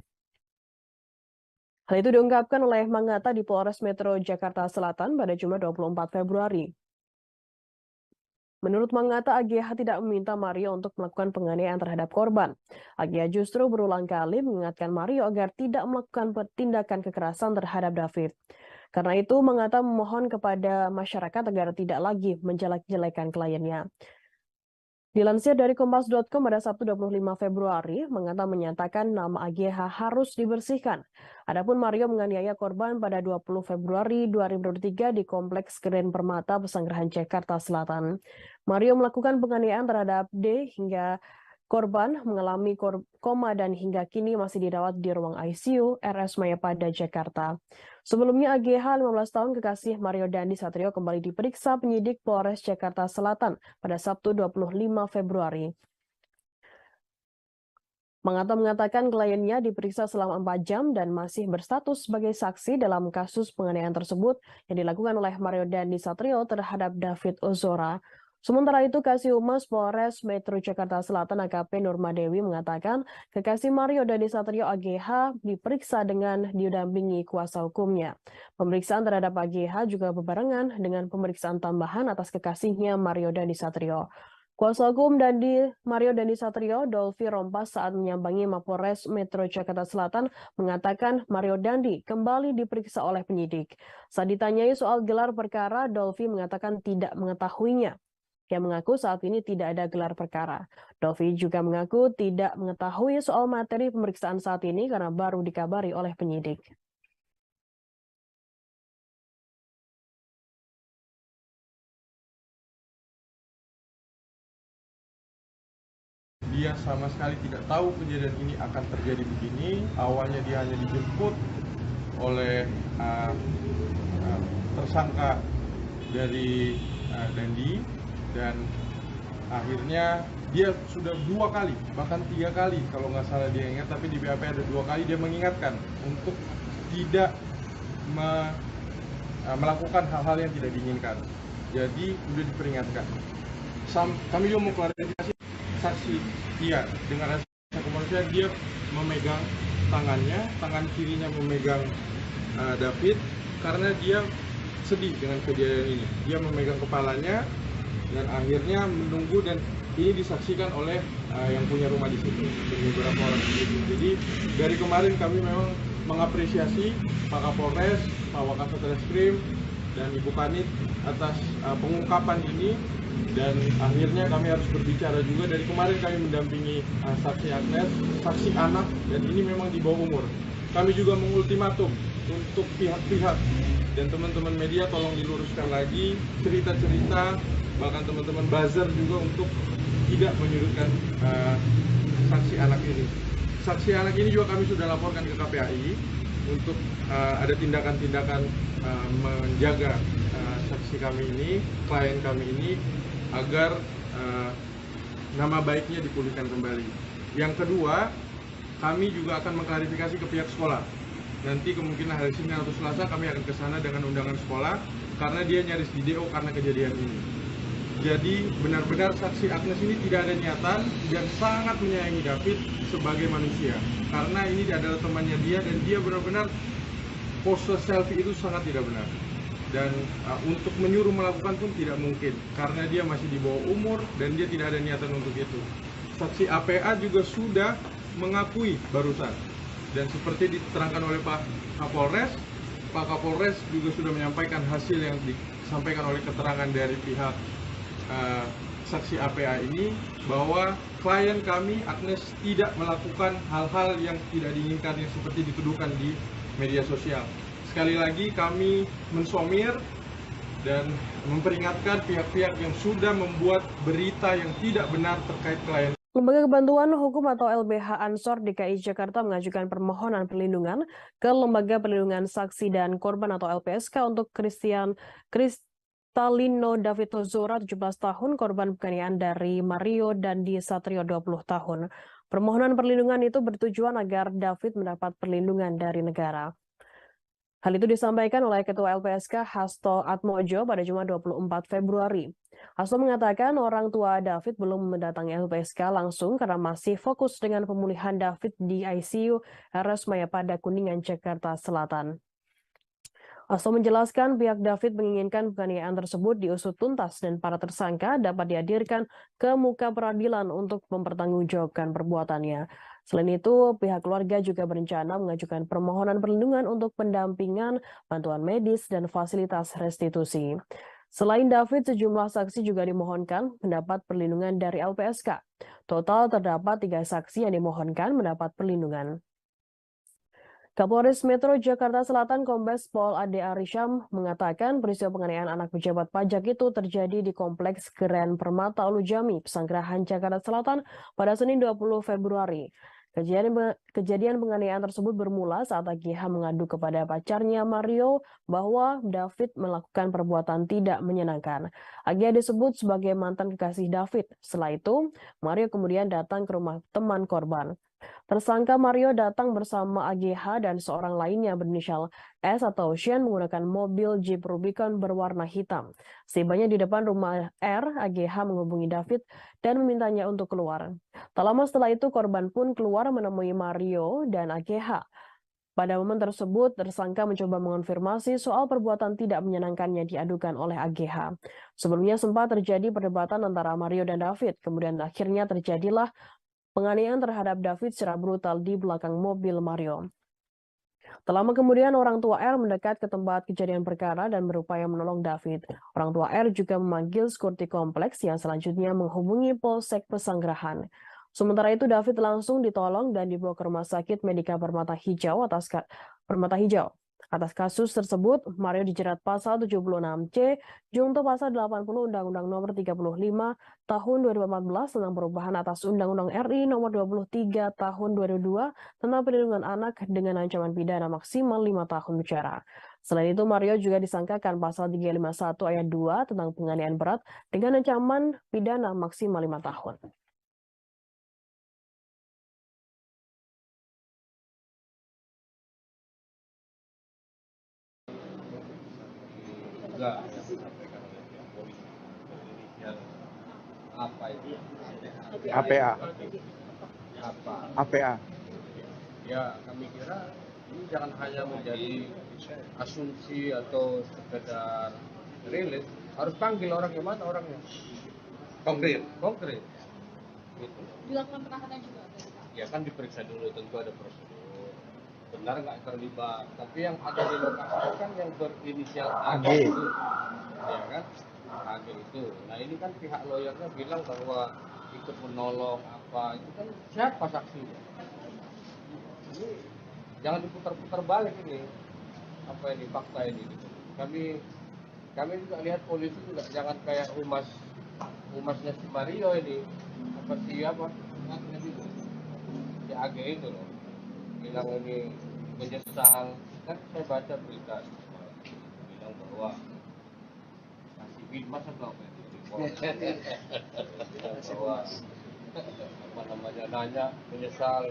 Hal itu diungkapkan oleh Mangata di Polres Metro Jakarta Selatan pada Jumat 24 Februari. Menurut Mangata, AGH tidak meminta Mario untuk melakukan penganiayaan terhadap korban. AGH justru berulang kali mengingatkan Mario agar tidak melakukan tindakan kekerasan terhadap David. Karena itu, Mangata memohon kepada masyarakat agar tidak lagi menjelek-jelekan kliennya. Dilansir dari Kompas.com pada Sabtu 25 Februari, Mangata menyatakan nama AGH harus dibersihkan. Adapun Mario menganiaya korban pada 20 Februari 2023 di Kompleks Grand Permata Pesanggerahan Jakarta Selatan. Mario melakukan penganiayaan terhadap D hingga korban mengalami koma dan hingga kini masih dirawat di ruang ICU RS Mayapada, Jakarta. Sebelumnya AGH 15 tahun kekasih Mario Dandi Satrio kembali diperiksa penyidik Polres Jakarta Selatan pada Sabtu 25 Februari. Mangata mengatakan kliennya diperiksa selama 4 jam dan masih berstatus sebagai saksi dalam kasus penganiayaan tersebut yang dilakukan oleh Mario Dandi Satrio terhadap David Ozora. Sementara itu, Kasih Humas Polres Metro Jakarta Selatan AKP Nurmadewi mengatakan kekasih Mario Dandi Satrio AGH diperiksa dengan didampingi kuasa hukumnya. Pemeriksaan terhadap AGH juga berbarengan dengan pemeriksaan tambahan atas kekasihnya Mario Dandi Satrio. Kuasa hukum Mario Dandi Satrio, Dolvi Rompas, saat menyambangi Mapolres Metro Jakarta Selatan mengatakan Mario Dandi kembali diperiksa oleh penyidik. Saat ditanyai soal gelar perkara, Dolvi mengatakan tidak mengetahuinya. Ia mengaku saat ini tidak ada gelar perkara. Dolvi juga mengaku tidak mengetahui soal materi pemeriksaan saat ini karena baru dikabari oleh penyidik. Dia sama sekali tidak tahu kejadian ini akan terjadi begini. Awalnya dia hanya dijemput oleh tersangka dari Dandi, dan akhirnya dia sudah 2 kali, bahkan 3 kali kalau nggak salah dia ingat, tapi di BAP ada 2 kali dia mengingatkan untuk tidak melakukan hal-hal yang tidak diinginkan. Jadi sudah diperingatkan. Kami juga mau klarifikasi saksi dia dengan rasa kemanusiaan, dia memegang tangannya, tangan kirinya memegang David karena dia sedih dengan kejadian ini. Dia memegang kepalanya dan akhirnya menunggu, dan ini disaksikan oleh yang punya rumah di situ, beberapa orang di situ. Jadi dari kemarin kami memang mengapresiasi Pak Kapolres, Pak Wakasat Reskrim, dan Ibu Kanit atas pengungkapan ini, dan akhirnya kami harus berbicara juga. Dari kemarin kami mendampingi saksi Agnes, saksi anak, dan ini memang di bawah umur. kami juga mengultimatum untuk pihak-pihak dan teman-teman media tolong diluruskan lagi cerita-cerita, bahkan teman-teman buzzer juga untuk tidak menyudutkan saksi anak ini. Saksi anak ini juga kami sudah laporkan ke KPAI untuk ada tindakan-tindakan menjaga saksi kami ini, klien kami ini, agar nama baiknya dipulihkan kembali. Yang kedua, kami juga akan mengklarifikasi ke pihak sekolah. Nanti kemungkinan hari Senin atau Selasa kami akan ke sana dengan undangan sekolah karena dia nyaris di DO karena kejadian ini. Jadi benar-benar saksi Agnes ini tidak ada niatan dan sangat menyayangi David sebagai manusia. Karena ini adalah temannya dia dan dia benar-benar pose selfie itu sangat tidak benar. Dan untuk menyuruh melakukan pun tidak mungkin karena dia masih di bawah umur dan dia tidak ada niatan untuk itu. Saksi APA juga sudah mengakui barusan. Dan seperti diterangkan oleh Pak Kapolres juga sudah menyampaikan hasil yang disampaikan oleh keterangan dari pihak saksi APA ini bahwa klien kami Agnes tidak melakukan hal-hal yang tidak diinginkan yang seperti dituduhkan di media sosial. Sekali lagi kami mensomir dan memperingatkan pihak-pihak yang sudah membuat berita yang tidak benar terkait klien. Lembaga Bantuan Hukum atau LBH Ansor DKI Jakarta mengajukan permohonan perlindungan ke Lembaga Perlindungan Saksi dan Korban atau LPSK untuk Kristalino David Ozora 17 tahun, korban penganiayaan dari Mario Dandi Satrio 20 tahun. Permohonan perlindungan itu bertujuan agar David mendapat perlindungan dari negara. Hal itu disampaikan oleh Ketua LPSK Hasto Atmojo pada Jumat 24 Februari. Hasto mengatakan orang tua David belum mendatangi LPSK langsung karena masih fokus dengan pemulihan David di ICU RS Mayapada Kuningan, Jakarta Selatan. Hasto menjelaskan pihak David menginginkan penganiayaan tersebut diusut tuntas dan para tersangka dapat dihadirkan ke muka peradilan untuk mempertanggungjawabkan perbuatannya. Selain itu, pihak keluarga juga berencana mengajukan permohonan perlindungan untuk pendampingan, bantuan medis, dan fasilitas restitusi. Selain David, sejumlah saksi juga dimohonkan mendapat perlindungan dari LPSK. Total terdapat 3 saksi yang dimohonkan mendapat perlindungan. Kapolres Metro Jakarta Selatan Kombes Pol Ade Arisham mengatakan peristiwa penganiayaan anak pejabat pajak itu terjadi di Kompleks Grand Permata Ulujami, Pesanggerahan, Jakarta Selatan pada Senin 20 Februari. Kejadian penganiayaan tersebut bermula saat AGH mengadu kepada pacarnya Mario bahwa David melakukan perbuatan tidak menyenangkan. AGH disebut sebagai mantan kekasih David. Setelah itu, Mario kemudian datang ke rumah teman korban. Tersangka Mario datang bersama AGH dan seorang lainnya berinisial S atau Shen menggunakan mobil Jeep Rubicon berwarna hitam. Setibanya di depan rumah R, AGH menghubungi David dan memintanya untuk keluar. Tak lama setelah itu korban pun keluar menemui Mario dan AGH. Pada momen tersebut, tersangka mencoba mengonfirmasi soal perbuatan tidak menyenangkannya diadukan oleh AGH. Sebelumnya sempat terjadi perdebatan antara Mario dan David, kemudian akhirnya terjadilah penganiayaan terhadap David secara brutal di belakang mobil Mario. Tak lama kemudian orang tua R mendekat ke tempat kejadian perkara dan berupaya menolong David. Orang tua R juga memanggil sekuriti kompleks yang selanjutnya menghubungi Polsek Pesanggerahan. Sementara itu David langsung ditolong dan dibawa ke Rumah Sakit Medika Permata Hijau Atas kasus tersebut, Mario dijerat pasal 76C, junto pasal 80 Undang-Undang Nomor 35 Tahun 2014 tentang perubahan atas Undang-Undang RI Nomor 23 Tahun 2002 tentang perlindungan anak dengan ancaman pidana maksimal 5 tahun penjara. Selain itu, Mario juga disangkakan pasal 351 ayat 2 tentang penganiayaan berat dengan ancaman pidana maksimal 5 tahun. Juga yang disampaikan oleh pihak polisi berinisial apa itu? APA. Apa? APA. Ya kami kira ini jangan hanya menjadi asumsi atau sekedar rilis, harus panggil orang yang mana orangnya. Konkret. Gitu. Dilakukan penahanan juga. Ya kan diperiksa dulu, tentu ada prosedur. Benar nggak terlibat, tapi yang ada di lokasi kan yang berinisial AG itu, ya kan, AG itu. Nah ini kan pihak lawyernya bilang bahwa ikut menolong apa, itu kan siapa saksinya? Ini jangan diputar-putar balik ini apa ini fakta ini gitu. Kami juga lihat polisi juga jangan kayak humasnya si Mario ini apa siapa itu si AG itu loh bilang ini menyesal. Kan saya baca berita bilang bahwa kasih bimas atau apa itu bahwa apa namanya nanya menyesal.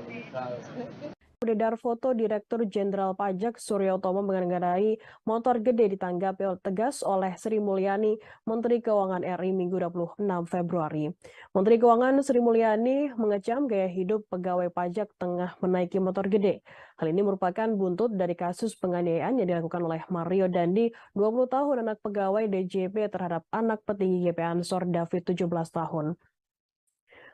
Beredar foto Direktur Jenderal Pajak Suryotomo mengendarai motor gede ditanggapi tegas oleh Sri Mulyani, Menteri Keuangan RI Minggu 26 Februari. Menteri Keuangan Sri Mulyani mengecam gaya hidup pegawai pajak tengah menaiki motor gede. Hal ini merupakan buntut dari kasus penganiayaan yang dilakukan oleh Mario Dandi, 20 tahun anak pegawai DJP terhadap anak petinggi GP Ansor David 17 tahun.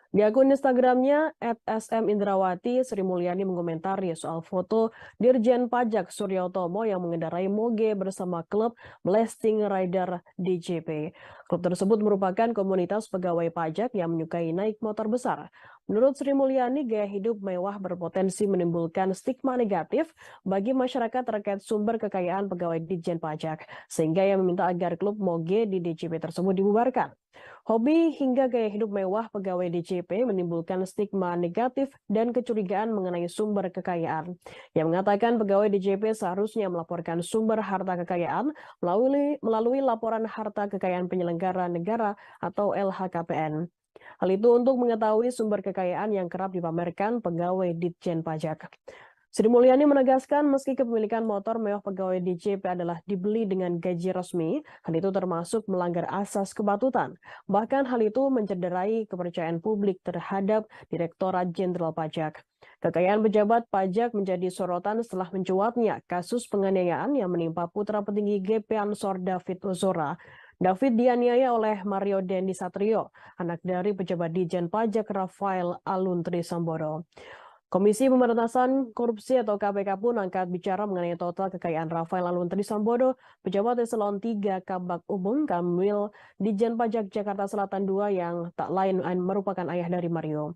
Di akun Instagramnya @smindrawati, Sri Mulyani mengomentari soal foto Dirjen Pajak Suryotomo yang mengendarai moge bersama klub Blasting Rider DJP. Klub tersebut merupakan komunitas pegawai pajak yang menyukai naik motor besar. Menurut Sri Mulyani, gaya hidup mewah berpotensi menimbulkan stigma negatif bagi masyarakat terkait sumber kekayaan pegawai Ditjen Pajak, sehingga ia meminta agar klub moge di DJP tersebut dibubarkan. Hobi hingga gaya hidup mewah pegawai DJP menimbulkan stigma negatif dan kecurigaan mengenai sumber kekayaan. Yang mengatakan pegawai DJP seharusnya melaporkan sumber harta kekayaan melalui laporan harta kekayaan penyelenggara negara atau LHKPN. Hal itu untuk mengetahui sumber kekayaan yang kerap dipamerkan pegawai Ditjen Pajak. Sri Mulyani menegaskan meski kepemilikan motor mewah pegawai DJP adalah dibeli dengan gaji resmi, hal itu termasuk melanggar asas kepatutan. Bahkan hal itu mencederai kepercayaan publik terhadap Direktorat Jenderal Pajak. Kekayaan pejabat pajak menjadi sorotan setelah mencuatnya kasus penganiayaan yang menimpa putra petinggi GP Ansor David Ozora. David dianiaya oleh Mario Dandi Satrio, anak dari pejabat Ditjen Pajak Rafael Aluntri Sambodo. Komisi Pemberantasan Korupsi atau KPK pun angkat bicara mengenai total kekayaan Rafael Aluntri Sambodo, pejabat eselon 3 Kabak Umum Kanwil Ditjen Pajak Jakarta Selatan II yang tak lain merupakan ayah dari Mario.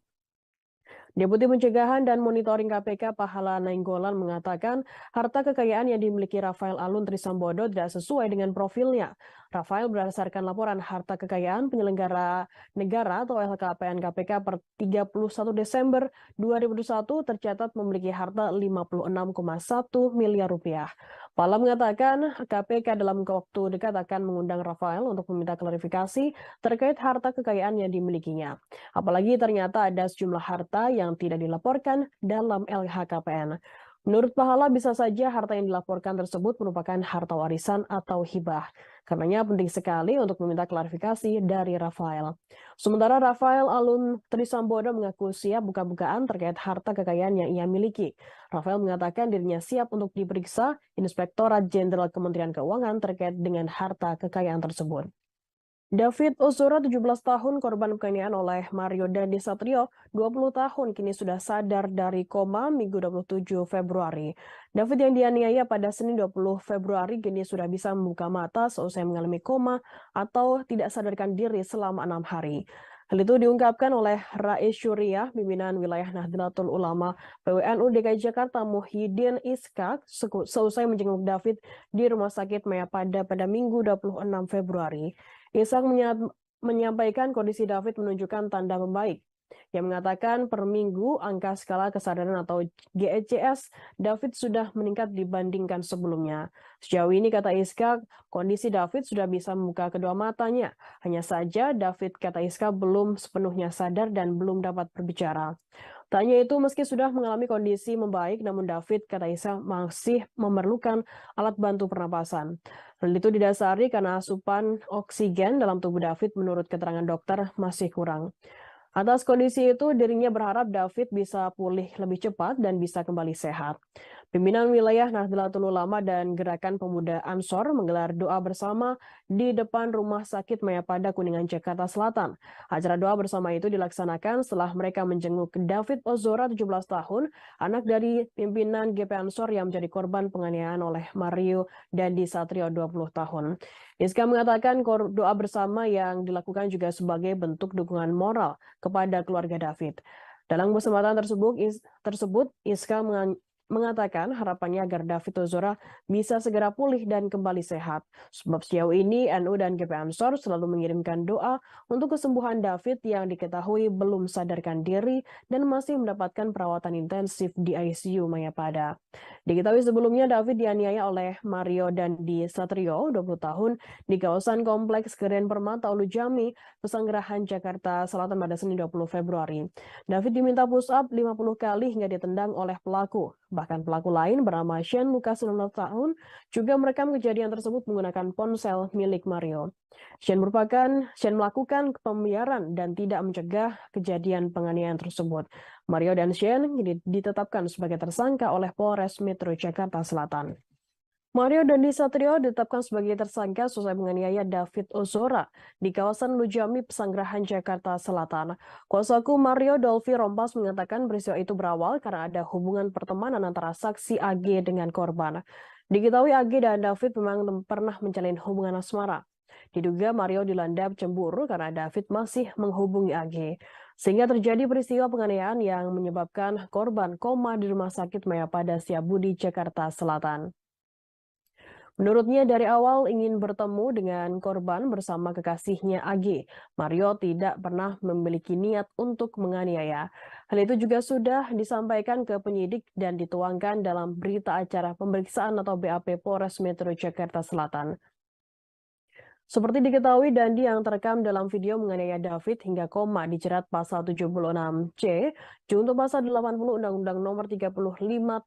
Deputi Pencegahan dan Monitoring KPK Pahala Nainggolan mengatakan harta kekayaan yang dimiliki Rafael Aluntri Sambodo tidak sesuai dengan profilnya. Rafael berdasarkan laporan harta kekayaan penyelenggara negara atau LHKPN KPK per 31 Desember 2021 tercatat memiliki harta 56,1 miliar rupiah. Pahala mengatakan KPK dalam waktu dekat akan mengundang Rafael untuk meminta klarifikasi terkait harta kekayaan yang dimilikinya. Apalagi ternyata ada sejumlah harta yang tidak dilaporkan dalam LHKPN. Menurut Pahala, bisa saja harta yang dilaporkan tersebut merupakan harta warisan atau hibah. Karenanya penting sekali untuk meminta klarifikasi dari Rafael. Sementara Rafael Aluntri Sambodo mengaku siap buka-bukaan terkait harta kekayaan yang ia miliki. Rafael mengatakan dirinya siap untuk diperiksa Inspektorat Jenderal Kementerian Keuangan terkait dengan harta kekayaan tersebut. David Ozora, 17 tahun, korban penganiayaan oleh Mario Dandi Satrio, 20 tahun, kini sudah sadar dari koma Minggu 27 Februari. David yang dianiaya pada Senin 20 Februari kini sudah bisa membuka mata seusai mengalami koma atau tidak sadarkan diri selama 6 hari. Hal itu diungkapkan oleh Rais Syuriah, pimpinan wilayah Nahdlatul Ulama PWNU DKI Jakarta Muhyiddin Iskak, seusai menjenguk David di Rumah Sakit Mayapada pada Minggu 26 Februari. Iskak menyampaikan kondisi David menunjukkan tanda membaik. Yang mengatakan per minggu angka skala kesadaran atau GECS David sudah meningkat dibandingkan sebelumnya. Sejauh ini, kata Iskak, kondisi David sudah bisa membuka kedua matanya. Hanya saja David, kata Iskak, belum sepenuhnya sadar dan belum dapat berbicara. Tanya itu meski sudah mengalami kondisi membaik, namun David, kata Iskak, masih memerlukan alat bantu pernapasan. Hal itu didasari karena asupan oksigen dalam tubuh David menurut keterangan dokter masih kurang. Atas kondisi itu, dirinya berharap David bisa pulih lebih cepat dan bisa kembali sehat. Pimpinan wilayah Nahdlatul Ulama dan Gerakan Pemuda Ansor menggelar doa bersama di depan Rumah Sakit Mayapada Kuningan, Jakarta Selatan. Acara doa bersama itu dilaksanakan setelah mereka menjenguk David Ozora, 17 tahun, anak dari pimpinan GP Ansor yang menjadi korban penganiayaan oleh Mario Dandi Satrio, 20 tahun. Iska mengatakan doa bersama yang dilakukan juga sebagai bentuk dukungan moral kepada keluarga David. Dalam kesempatan tersebut Iska mengatakan harapannya agar David Ozora bisa segera pulih dan kembali sehat. Sebab sejauh ini NU dan GP Ansor selalu mengirimkan doa untuk kesembuhan David yang diketahui belum sadarkan diri dan masih mendapatkan perawatan intensif di ICU Mayapada. Diketahui sebelumnya David dianiaya oleh Mario Dandi Satrio, 20 tahun, di kawasan Kompleks Keren Permata Ulu Jami, Pesanggerahan, Jakarta Selatan pada Senin 20 Februari. David diminta push up 50 kali hingga ditendang oleh pelaku. Bahkan pelaku lain bernama Shane Lucas 19 tahun juga merekam kejadian tersebut menggunakan ponsel milik Mario. Shane melakukan pembiaran dan tidak mencegah kejadian penganiayaan tersebut. Mario dan Shane ditetapkan sebagai tersangka oleh Polres Metro Jakarta Selatan. Mario Dandi Satrio ditetapkan sebagai tersangka selesai menganiaya David Ozora di kawasan Lujami, Pesanggerahan, Jakarta Selatan. Kuasa hukum Mario, Dolfi Rompas, mengatakan peristiwa itu berawal karena ada hubungan pertemanan antara saksi AG dengan korban. Diketahui AG dan David memang pernah menjalin hubungan asmara. Diduga Mario dilanda cemburu karena David masih menghubungi AG. Sehingga terjadi peristiwa penganiayaan yang menyebabkan korban koma di Rumah Sakit Mayapada Setiabudi, Jakarta Selatan. Menurutnya dari awal ingin bertemu dengan korban bersama kekasihnya AG. Mario tidak pernah memiliki niat untuk menganiaya. Hal itu juga sudah disampaikan ke penyidik dan dituangkan dalam berita acara pemeriksaan atau BAP Polres Metro Jakarta Selatan. Seperti diketahui, Dandi yang terekam dalam video menganiaya David hingga koma dijerat pasal 76C, junto pasal 80 Undang-Undang Nomor 35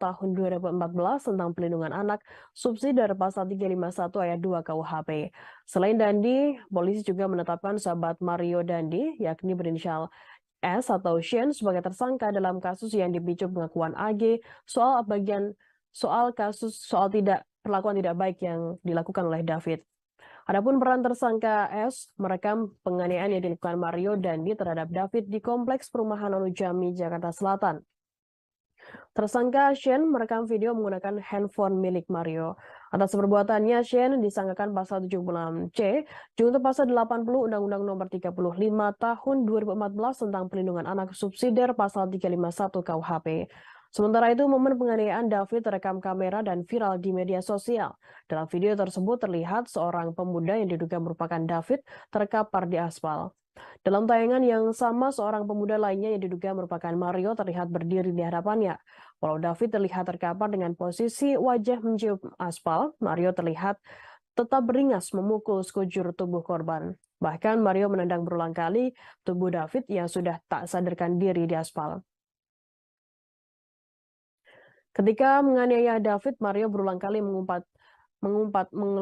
Tahun 2014 tentang Pelindungan Anak, subsidi pasal 351 ayat 2 KUHP. Selain Dandi, polisi juga menetapkan sahabat Mario Dandi, yakni berinisial S atau Shane, sebagai tersangka dalam kasus yang dipicu pengakuan AG soal perlakuan tidak baik yang dilakukan oleh David. Adapun peran tersangka S merekam penganiayaan yang dilakukan Mario Dandi terhadap David di Kompleks Perumahan Ulu Jami, Jakarta Selatan. Tersangka Shane merekam video menggunakan handphone milik Mario. Atas perbuatannya, Shane disangkakan pasal 76C, junto pasal 80 Undang-Undang Nomor 35 Tahun 2014 tentang Pelindungan Anak, subsidiar pasal 351 KUHP. Sementara itu, momen penganiayaan David terekam kamera dan viral di media sosial. Dalam video tersebut terlihat seorang pemuda yang diduga merupakan David terkapar di aspal. Dalam tayangan yang sama, seorang pemuda lainnya yang diduga merupakan Mario terlihat berdiri di hadapannya. Walau David terlihat terkapar dengan posisi wajah mencium aspal, Mario terlihat tetap beringas memukul sekujur tubuh korban. Bahkan Mario menendang berulang kali tubuh David yang sudah tak sadarkan diri di aspal. Ketika menganiaya David, Mario berulang kali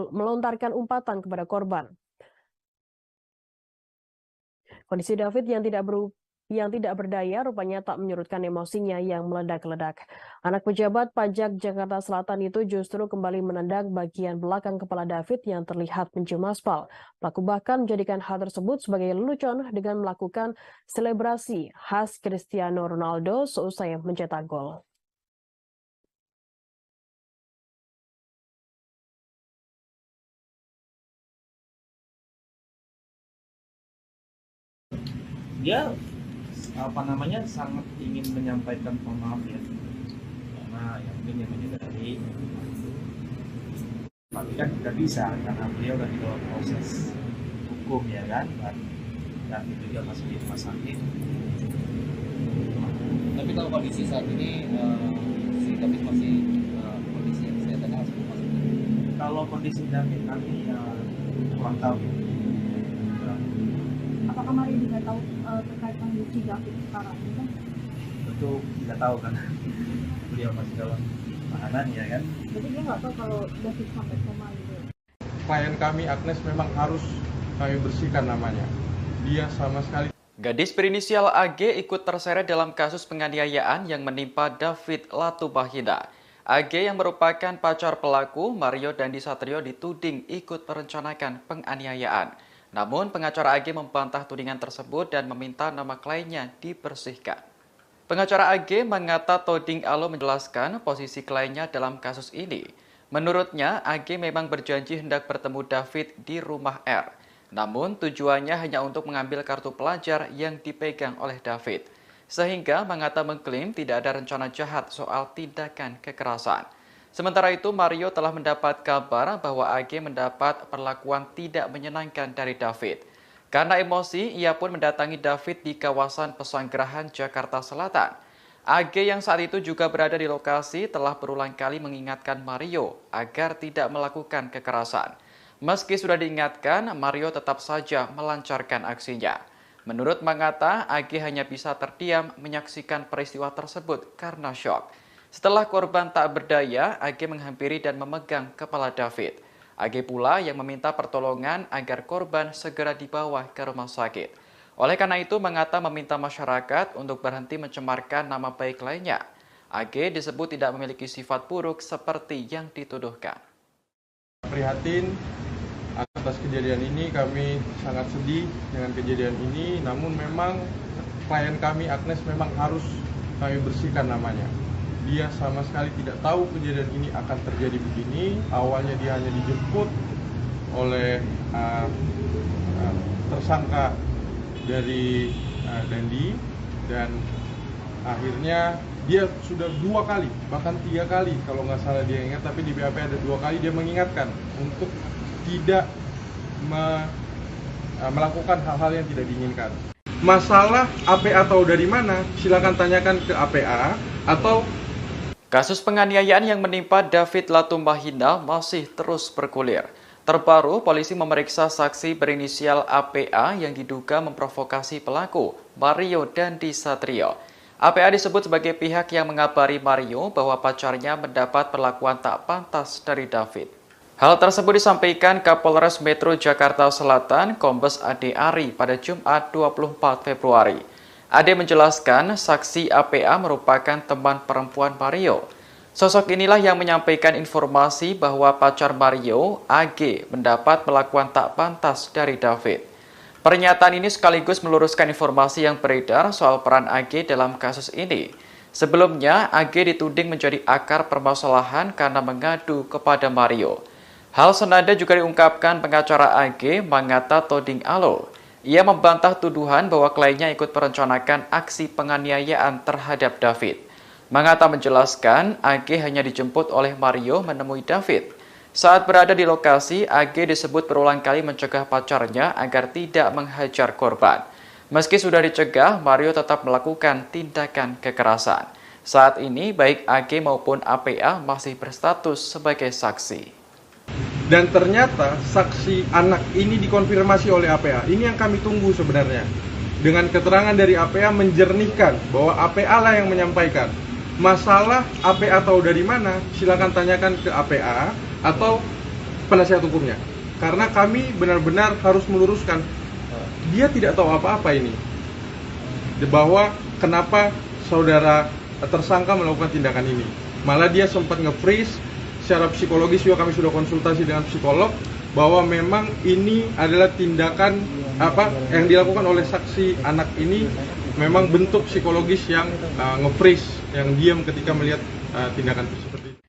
melontarkan umpatan kepada korban. Kondisi David yang tidak berdaya rupanya tak menyurutkan emosinya yang meledak-ledak. Anak pejabat pajak Jakarta Selatan itu justru kembali menendang bagian belakang kepala David yang terlihat mencium aspal. Pelaku bahkan menjadikan hal tersebut sebagai lelucon dengan melakukan selebrasi khas Cristiano Ronaldo seusai mencetak gol. Dia sangat ingin menyampaikan maaf ya, karena yang mungkin yang menyadari, tapi kan tidak bisa karena beliau lagi dalam proses hukum ya kan, dan itu dia masih di rumah sakit. Tapi kalau kondisi saat ini si David masih kondisi kesehatannya masih masuk. Kalau kondisi David kami kurang tahu. Apakah Mario juga tahu terkait kondisi David sekarang ini kan? Tentu tidak tahu kan, beliau masih dalam tahanan ya kan. Jadi dia nggak tahu kalau David sampai koma gitu. Klien kami Agnes memang harus kami bersihkan namanya. Dia sama sekali. Gadis berinisial AG ikut terseret dalam kasus penganiayaan yang menimpa David Latubahida. AG yang merupakan pacar pelaku, Mario Dandi Satrio, dituding ikut merencanakan penganiayaan. Namun pengacara AG membantah tudingan tersebut dan meminta nama kliennya dibersihkan. Pengacara AG mengata Toding Alo menjelaskan posisi kliennya dalam kasus ini. Menurutnya, AG memang berjanji hendak bertemu David di rumah R. Namun tujuannya hanya untuk mengambil kartu pelajar yang dipegang oleh David. Sehingga Manggata mengklaim tidak ada rencana jahat soal tindakan kekerasan. Sementara itu, Mario telah mendapat kabar bahwa AG mendapat perlakuan tidak menyenangkan dari David. Karena emosi, ia pun mendatangi David di kawasan Pesanggerahan, Jakarta Selatan. AG yang saat itu juga berada di lokasi telah berulang kali mengingatkan Mario agar tidak melakukan kekerasan. Meski sudah diingatkan, Mario tetap saja melancarkan aksinya. Menurut Manggata, AG hanya bisa terdiam menyaksikan peristiwa tersebut karena syok. Setelah korban tak berdaya, AG menghampiri dan memegang kepala David. AG pula yang meminta pertolongan agar korban segera dibawa ke rumah sakit. Oleh karena itu, Manggata meminta masyarakat untuk berhenti mencemarkan nama baik lainnya. AG disebut tidak memiliki sifat buruk seperti yang dituduhkan. Prihatin atas kejadian ini, kami sangat sedih dengan kejadian ini. Namun memang klien kami Agnes memang harus kami bersihkan namanya. Dia sama sekali tidak tahu kejadian ini akan terjadi begini. Awalnya dia hanya dijemput oleh tersangka dari Dandi, dan akhirnya dia sudah 2 kali, bahkan 3 kali kalau nggak salah dia ingat, tapi di BAP ada 2 kali dia mengingatkan untuk tidak melakukan hal-hal yang tidak diinginkan. Masalah APA tahu dari mana? Silakan tanyakan ke APA atau. Kasus penganiayaan yang menimpa David Latumbahina masih terus bergulir. Terbaru, polisi memeriksa saksi berinisial APA yang diduga memprovokasi pelaku, Mario Dandi Satrio. APA disebut sebagai pihak yang mengabari Mario bahwa pacarnya mendapat perlakuan tak pantas dari David. Hal tersebut disampaikan Kapolres Metro Jakarta Selatan, Kombes Ade Ari pada Jumat 24 Februari. Ade menjelaskan saksi APA merupakan teman perempuan Mario. Sosok inilah yang menyampaikan informasi bahwa pacar Mario, AG, mendapat perlakuan tak pantas dari David. Pernyataan ini sekaligus meluruskan informasi yang beredar soal peran AG dalam kasus ini. Sebelumnya, AG dituding menjadi akar permasalahan karena mengadu kepada Mario. Hal senada juga diungkapkan pengacara AG, Manggata Toding Alo. Ia membantah tuduhan bahwa kliennya ikut merencanakan aksi penganiayaan terhadap David. Manggata menjelaskan, AG hanya dijemput oleh Mario menemui David. Saat berada di lokasi, AG disebut berulang kali mencegah pacarnya agar tidak menghajar korban. Meski sudah dicegah, Mario tetap melakukan tindakan kekerasan. Saat ini, baik AG maupun APA masih berstatus sebagai saksi. Dan ternyata saksi anak ini dikonfirmasi oleh APA. Ini yang kami tunggu sebenarnya. Dengan keterangan dari APA menjernihkan bahwa APA lah yang menyampaikan. Masalah APA tahu dari mana, silakan tanyakan ke APA atau penasihat hukumnya. Karena kami benar-benar harus meluruskan, dia tidak tahu apa-apa ini. Bahwa kenapa saudara tersangka melakukan tindakan ini. Malah dia sempat nge-freeze. Secara psikologis juga kami sudah konsultasi dengan psikolog bahwa memang ini adalah tindakan yang dilakukan oleh saksi anak ini memang bentuk psikologis yang nge-freeze, yang diam ketika melihat tindakan seperti itu.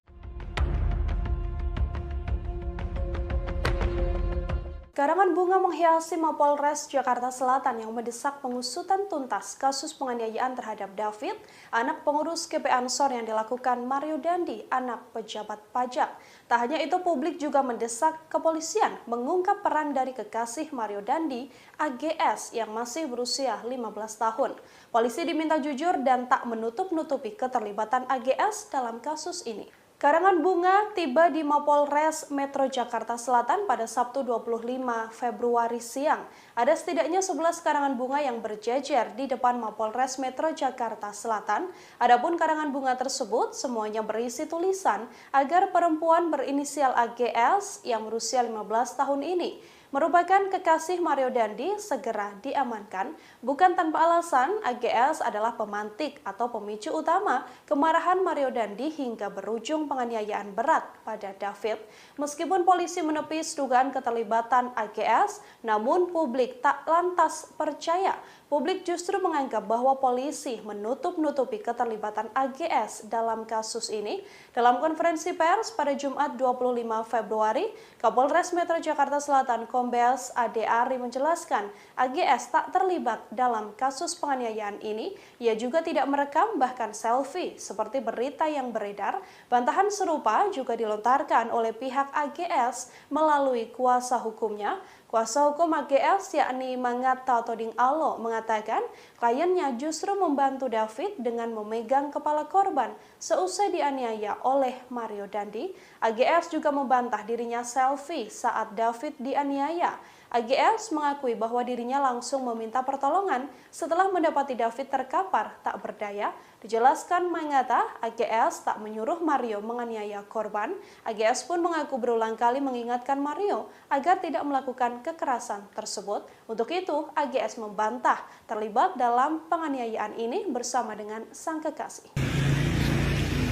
Karangan bunga menghiasi Mapolres Jakarta Selatan yang mendesak pengusutan tuntas kasus penganiayaan terhadap David, anak pengurus GP Ansor yang dilakukan Mario Dandi, anak pejabat pajak. Tak hanya itu, publik juga mendesak kepolisian mengungkap peran dari kekasih Mario Dandi, AGS, yang masih berusia 15 tahun. Polisi diminta jujur dan tak menutup-nutupi keterlibatan AGS dalam kasus ini. Karangan bunga tiba di Mapolres Metro Jakarta Selatan pada Sabtu 25 Februari siang. Ada setidaknya 11 karangan bunga yang berjejer di depan Mapolres Metro Jakarta Selatan. Adapun karangan bunga tersebut semuanya berisi tulisan agar perempuan berinisial AGS yang berusia 15 tahun ini merupakan kekasih Mario Dandi segera diamankan. Bukan tanpa alasan, AGS adalah pemantik atau pemicu utama kemarahan Mario Dandi hingga berujung penganiayaan berat pada David. Meskipun polisi menepis dugaan keterlibatan AGS, namun publik tak lantas percaya. publik justru menganggap bahwa polisi menutup-nutupi keterlibatan AGS dalam kasus ini. Dalam konferensi pers pada Jumat 25 Februari, Kapolres Metro Jakarta Selatan Kombes Ade Ari menjelaskan AGS tak terlibat dalam kasus penganiayaan ini. Ia juga tidak merekam bahkan selfie seperti berita yang beredar. Bantahan serupa juga dilontarkan oleh pihak AGS melalui kuasa hukumnya. Kuasa hukum AGS yakni Mangata Toding Alo mengatakan kliennya justru membantu David dengan memegang kepala korban seusai dianiaya oleh Mario Dandi. AGS juga membantah dirinya selfie saat David dianiaya. AGS mengakui bahwa dirinya langsung meminta pertolongan setelah mendapati David terkapar tak berdaya. Dijelaskan Mangata, AGS tak menyuruh Mario menganiaya korban. AGS pun mengaku berulang kali mengingatkan Mario agar tidak melakukan kekerasan tersebut. Untuk itu, AGS membantah terlibat dalam penganiayaan ini bersama dengan sang kekasih.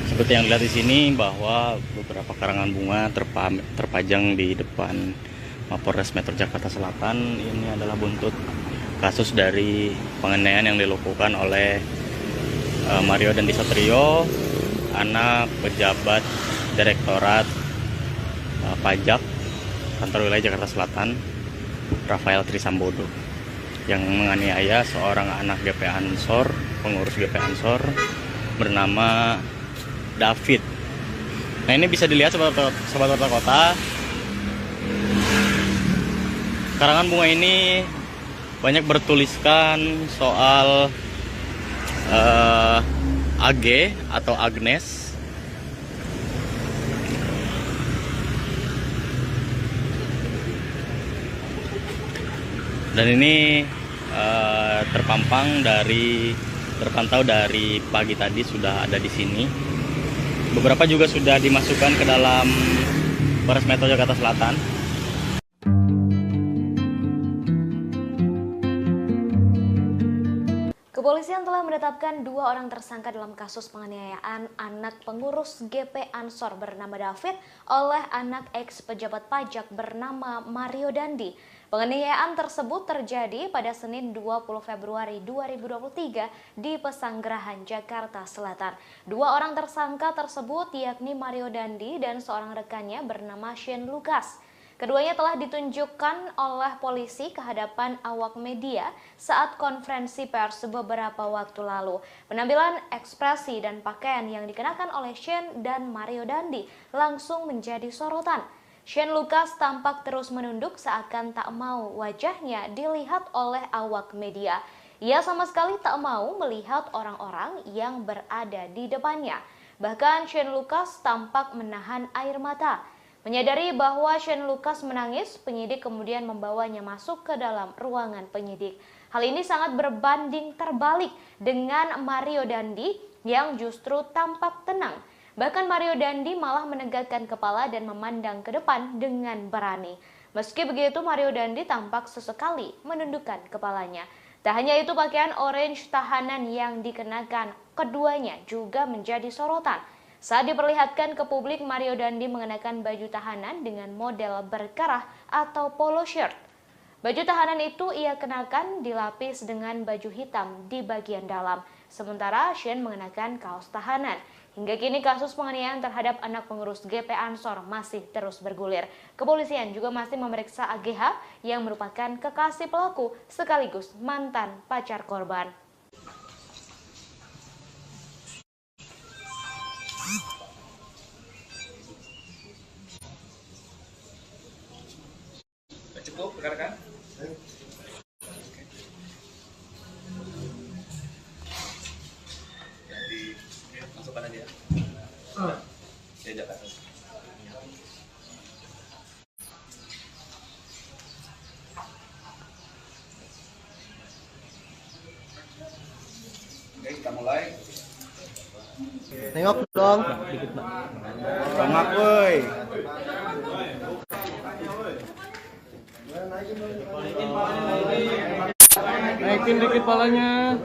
Seperti yang dilihat di sini bahwa beberapa karangan bunga terpajang di depan Mapolres Metro Jakarta Selatan. Ini adalah buntut kasus dari penganiayaan yang dilakukan oleh Mario Dandi Satrio, anak pejabat Direktorat Pajak Kantor Wilayah Jakarta Selatan, Rafael Trisambodo, yang menganiaya seorang anak GP Ansor, pengurus GP Ansor bernama David. Nah, ini bisa dilihat sobat kota. Karangan bunga ini banyak bertuliskan soal AG atau Agnes. Dan ini terpantau dari pagi tadi sudah ada di sini. Beberapa juga sudah dimasukkan ke dalam Polres Metro Jakarta Selatan. Kepolisian telah menetapkan 2 orang tersangka dalam kasus penganiayaan anak pengurus GP Ansor bernama David oleh anak ex pejabat pajak bernama Mario Dandi. Penganiayaan tersebut terjadi pada Senin 20 Februari 2023 di Pesanggerahan, Jakarta Selatan. 2 orang tersangka tersebut yakni Mario Dandi dan seorang rekannya bernama Shane Lucas. Keduanya telah ditunjukkan oleh polisi ke hadapan awak media saat konferensi pers beberapa waktu lalu. Penampilan, ekspresi, dan pakaian yang dikenakan oleh Shane dan Mario Dandi langsung menjadi sorotan. Shane Lucas tampak terus menunduk seakan tak mau wajahnya dilihat oleh awak media. Ia sama sekali tak mau melihat orang-orang yang berada di depannya. Bahkan Shane Lucas tampak menahan air mata. Menyadari bahwa Shane Lucas menangis, penyidik kemudian membawanya masuk ke dalam ruangan penyidik. Hal ini sangat berbanding terbalik dengan Mario Dandi yang justru tampak tenang. Bahkan Mario Dandi malah menegakkan kepala dan memandang ke depan dengan berani. Meski begitu, Mario Dandi tampak sesekali menundukkan kepalanya. Tak hanya itu, pakaian orange tahanan yang dikenakan keduanya juga menjadi sorotan. Saat diperlihatkan ke publik, Mario Dandi mengenakan baju tahanan dengan model berkerah atau polo shirt. Baju tahanan itu ia kenakan dilapis dengan baju hitam di bagian dalam, sementara Shane mengenakan kaos tahanan. Hingga kini kasus penganiayaan terhadap anak pengurus GP Ansor masih terus bergulir. Kepolisian juga masih memeriksa AGH yang merupakan kekasih pelaku sekaligus mantan pacar korban. Cukup, rekan-rekan? Jadi, masukkan aja ya. Ya, Jakarta. Oke, kita mulai. Nengok dong. Bangak, woi. Naikin dikit palanya.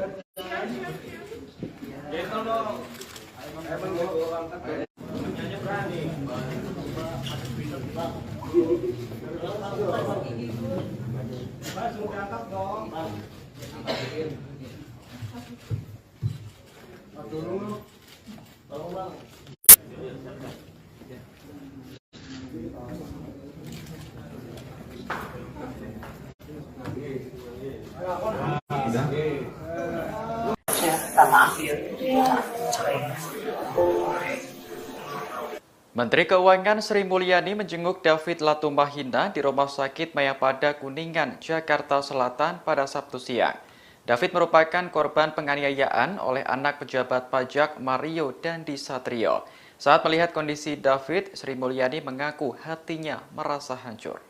Menteri Keuangan Sri Mulyani menjenguk David Latumahina di Rumah Sakit Mayapada Kuningan, Jakarta Selatan pada Sabtu siang. David merupakan korban penganiayaan oleh anak pejabat pajak Mario Dandi Satrio. Saat melihat kondisi David, Sri Mulyani mengaku hatinya merasa hancur.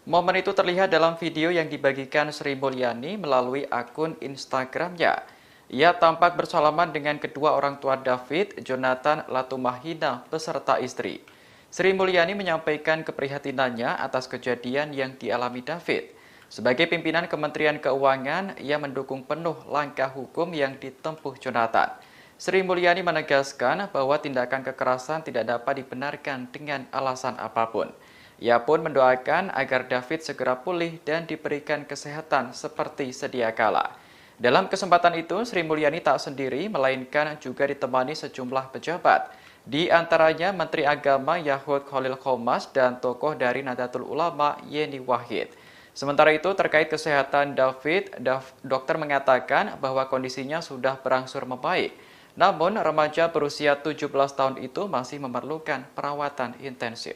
Momen itu terlihat dalam video yang dibagikan Sri Mulyani melalui akun Instagramnya. Ia tampak bersalaman dengan kedua orang tua David, Jonathan Latumahina beserta istri. Sri Mulyani menyampaikan keprihatinannya atas kejadian yang dialami David. Sebagai pimpinan Kementerian Keuangan, ia mendukung penuh langkah hukum yang ditempuh Jonathan. Sri Mulyani menegaskan bahwa tindakan kekerasan tidak dapat dibenarkan dengan alasan apapun. Ia pun mendoakan agar David segera pulih dan diberikan kesehatan seperti sedia kala. Dalam kesempatan itu, Sri Mulyani tak sendiri, melainkan juga ditemani sejumlah pejabat. Di antaranya Menteri Agama Yahud Khalil Qomas dan tokoh dari Nahdlatul Ulama Yeni Wahid. Sementara itu, terkait kesehatan David, dokter mengatakan bahwa kondisinya sudah berangsur membaik. Namun, remaja berusia 17 tahun itu masih memerlukan perawatan intensif.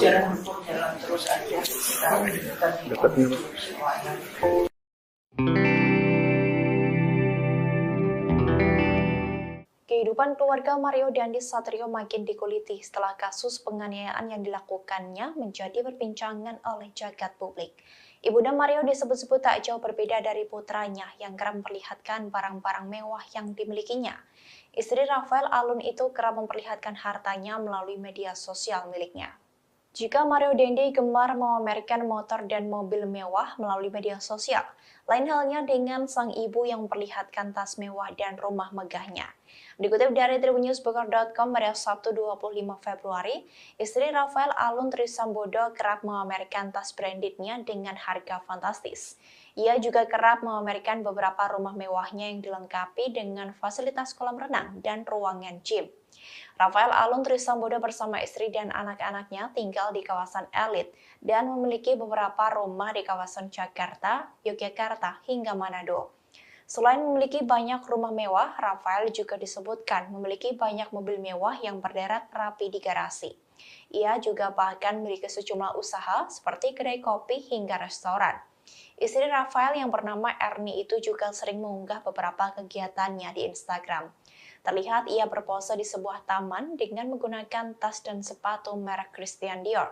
Jalan terus aja. Kehidupan keluarga Mario Dandi Satrio makin dikuliti setelah kasus penganiayaan yang dilakukannya menjadi perbincangan oleh jagat publik. Ibunda Mario disebut-sebut tak jauh berbeda dari putranya yang kerap memperlihatkan barang-barang mewah yang dimilikinya. Istri Rafael Alun itu kerap memperlihatkan hartanya melalui media sosial miliknya. Jika Mario Dandi gemar memamerkan motor dan mobil mewah melalui media sosial, lain halnya dengan sang ibu yang memperlihatkan tas mewah dan rumah megahnya. Dikutip dari tribunnews.com pada Sabtu 25 Februari, istri Rafael Alun Trisambodo kerap memamerkan tas brandednya dengan harga fantastis. Ia juga kerap memamerkan beberapa rumah mewahnya yang dilengkapi dengan fasilitas kolam renang dan ruangan gym. Rafael Alun Trisambodo bersama istri dan anak-anaknya tinggal di kawasan elit dan memiliki beberapa rumah di kawasan Jakarta, Yogyakarta, hingga Manado. Selain memiliki banyak rumah mewah, Rafael juga disebutkan memiliki banyak mobil mewah yang berderet rapi di garasi. Ia juga bahkan memiliki sejumlah usaha seperti kedai kopi hingga restoran. Istri Rafael yang bernama Erni itu juga sering mengunggah beberapa kegiatannya di Instagram. Terlihat ia berpose di sebuah taman dengan menggunakan tas dan sepatu merek Christian Dior.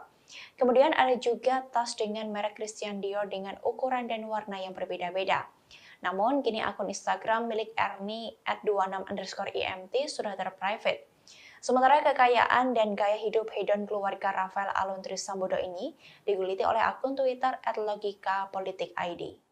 Kemudian ada juga tas dengan merek Christian Dior dengan ukuran dan warna yang berbeda-beda. Namun, kini akun Instagram milik Erni @26_IMT sudah terprivate. Sementara kekayaan dan gaya hidup hedon keluarga Rafael Alun Trisambodo ini diguliti oleh akun Twitter @logikapolitik_id.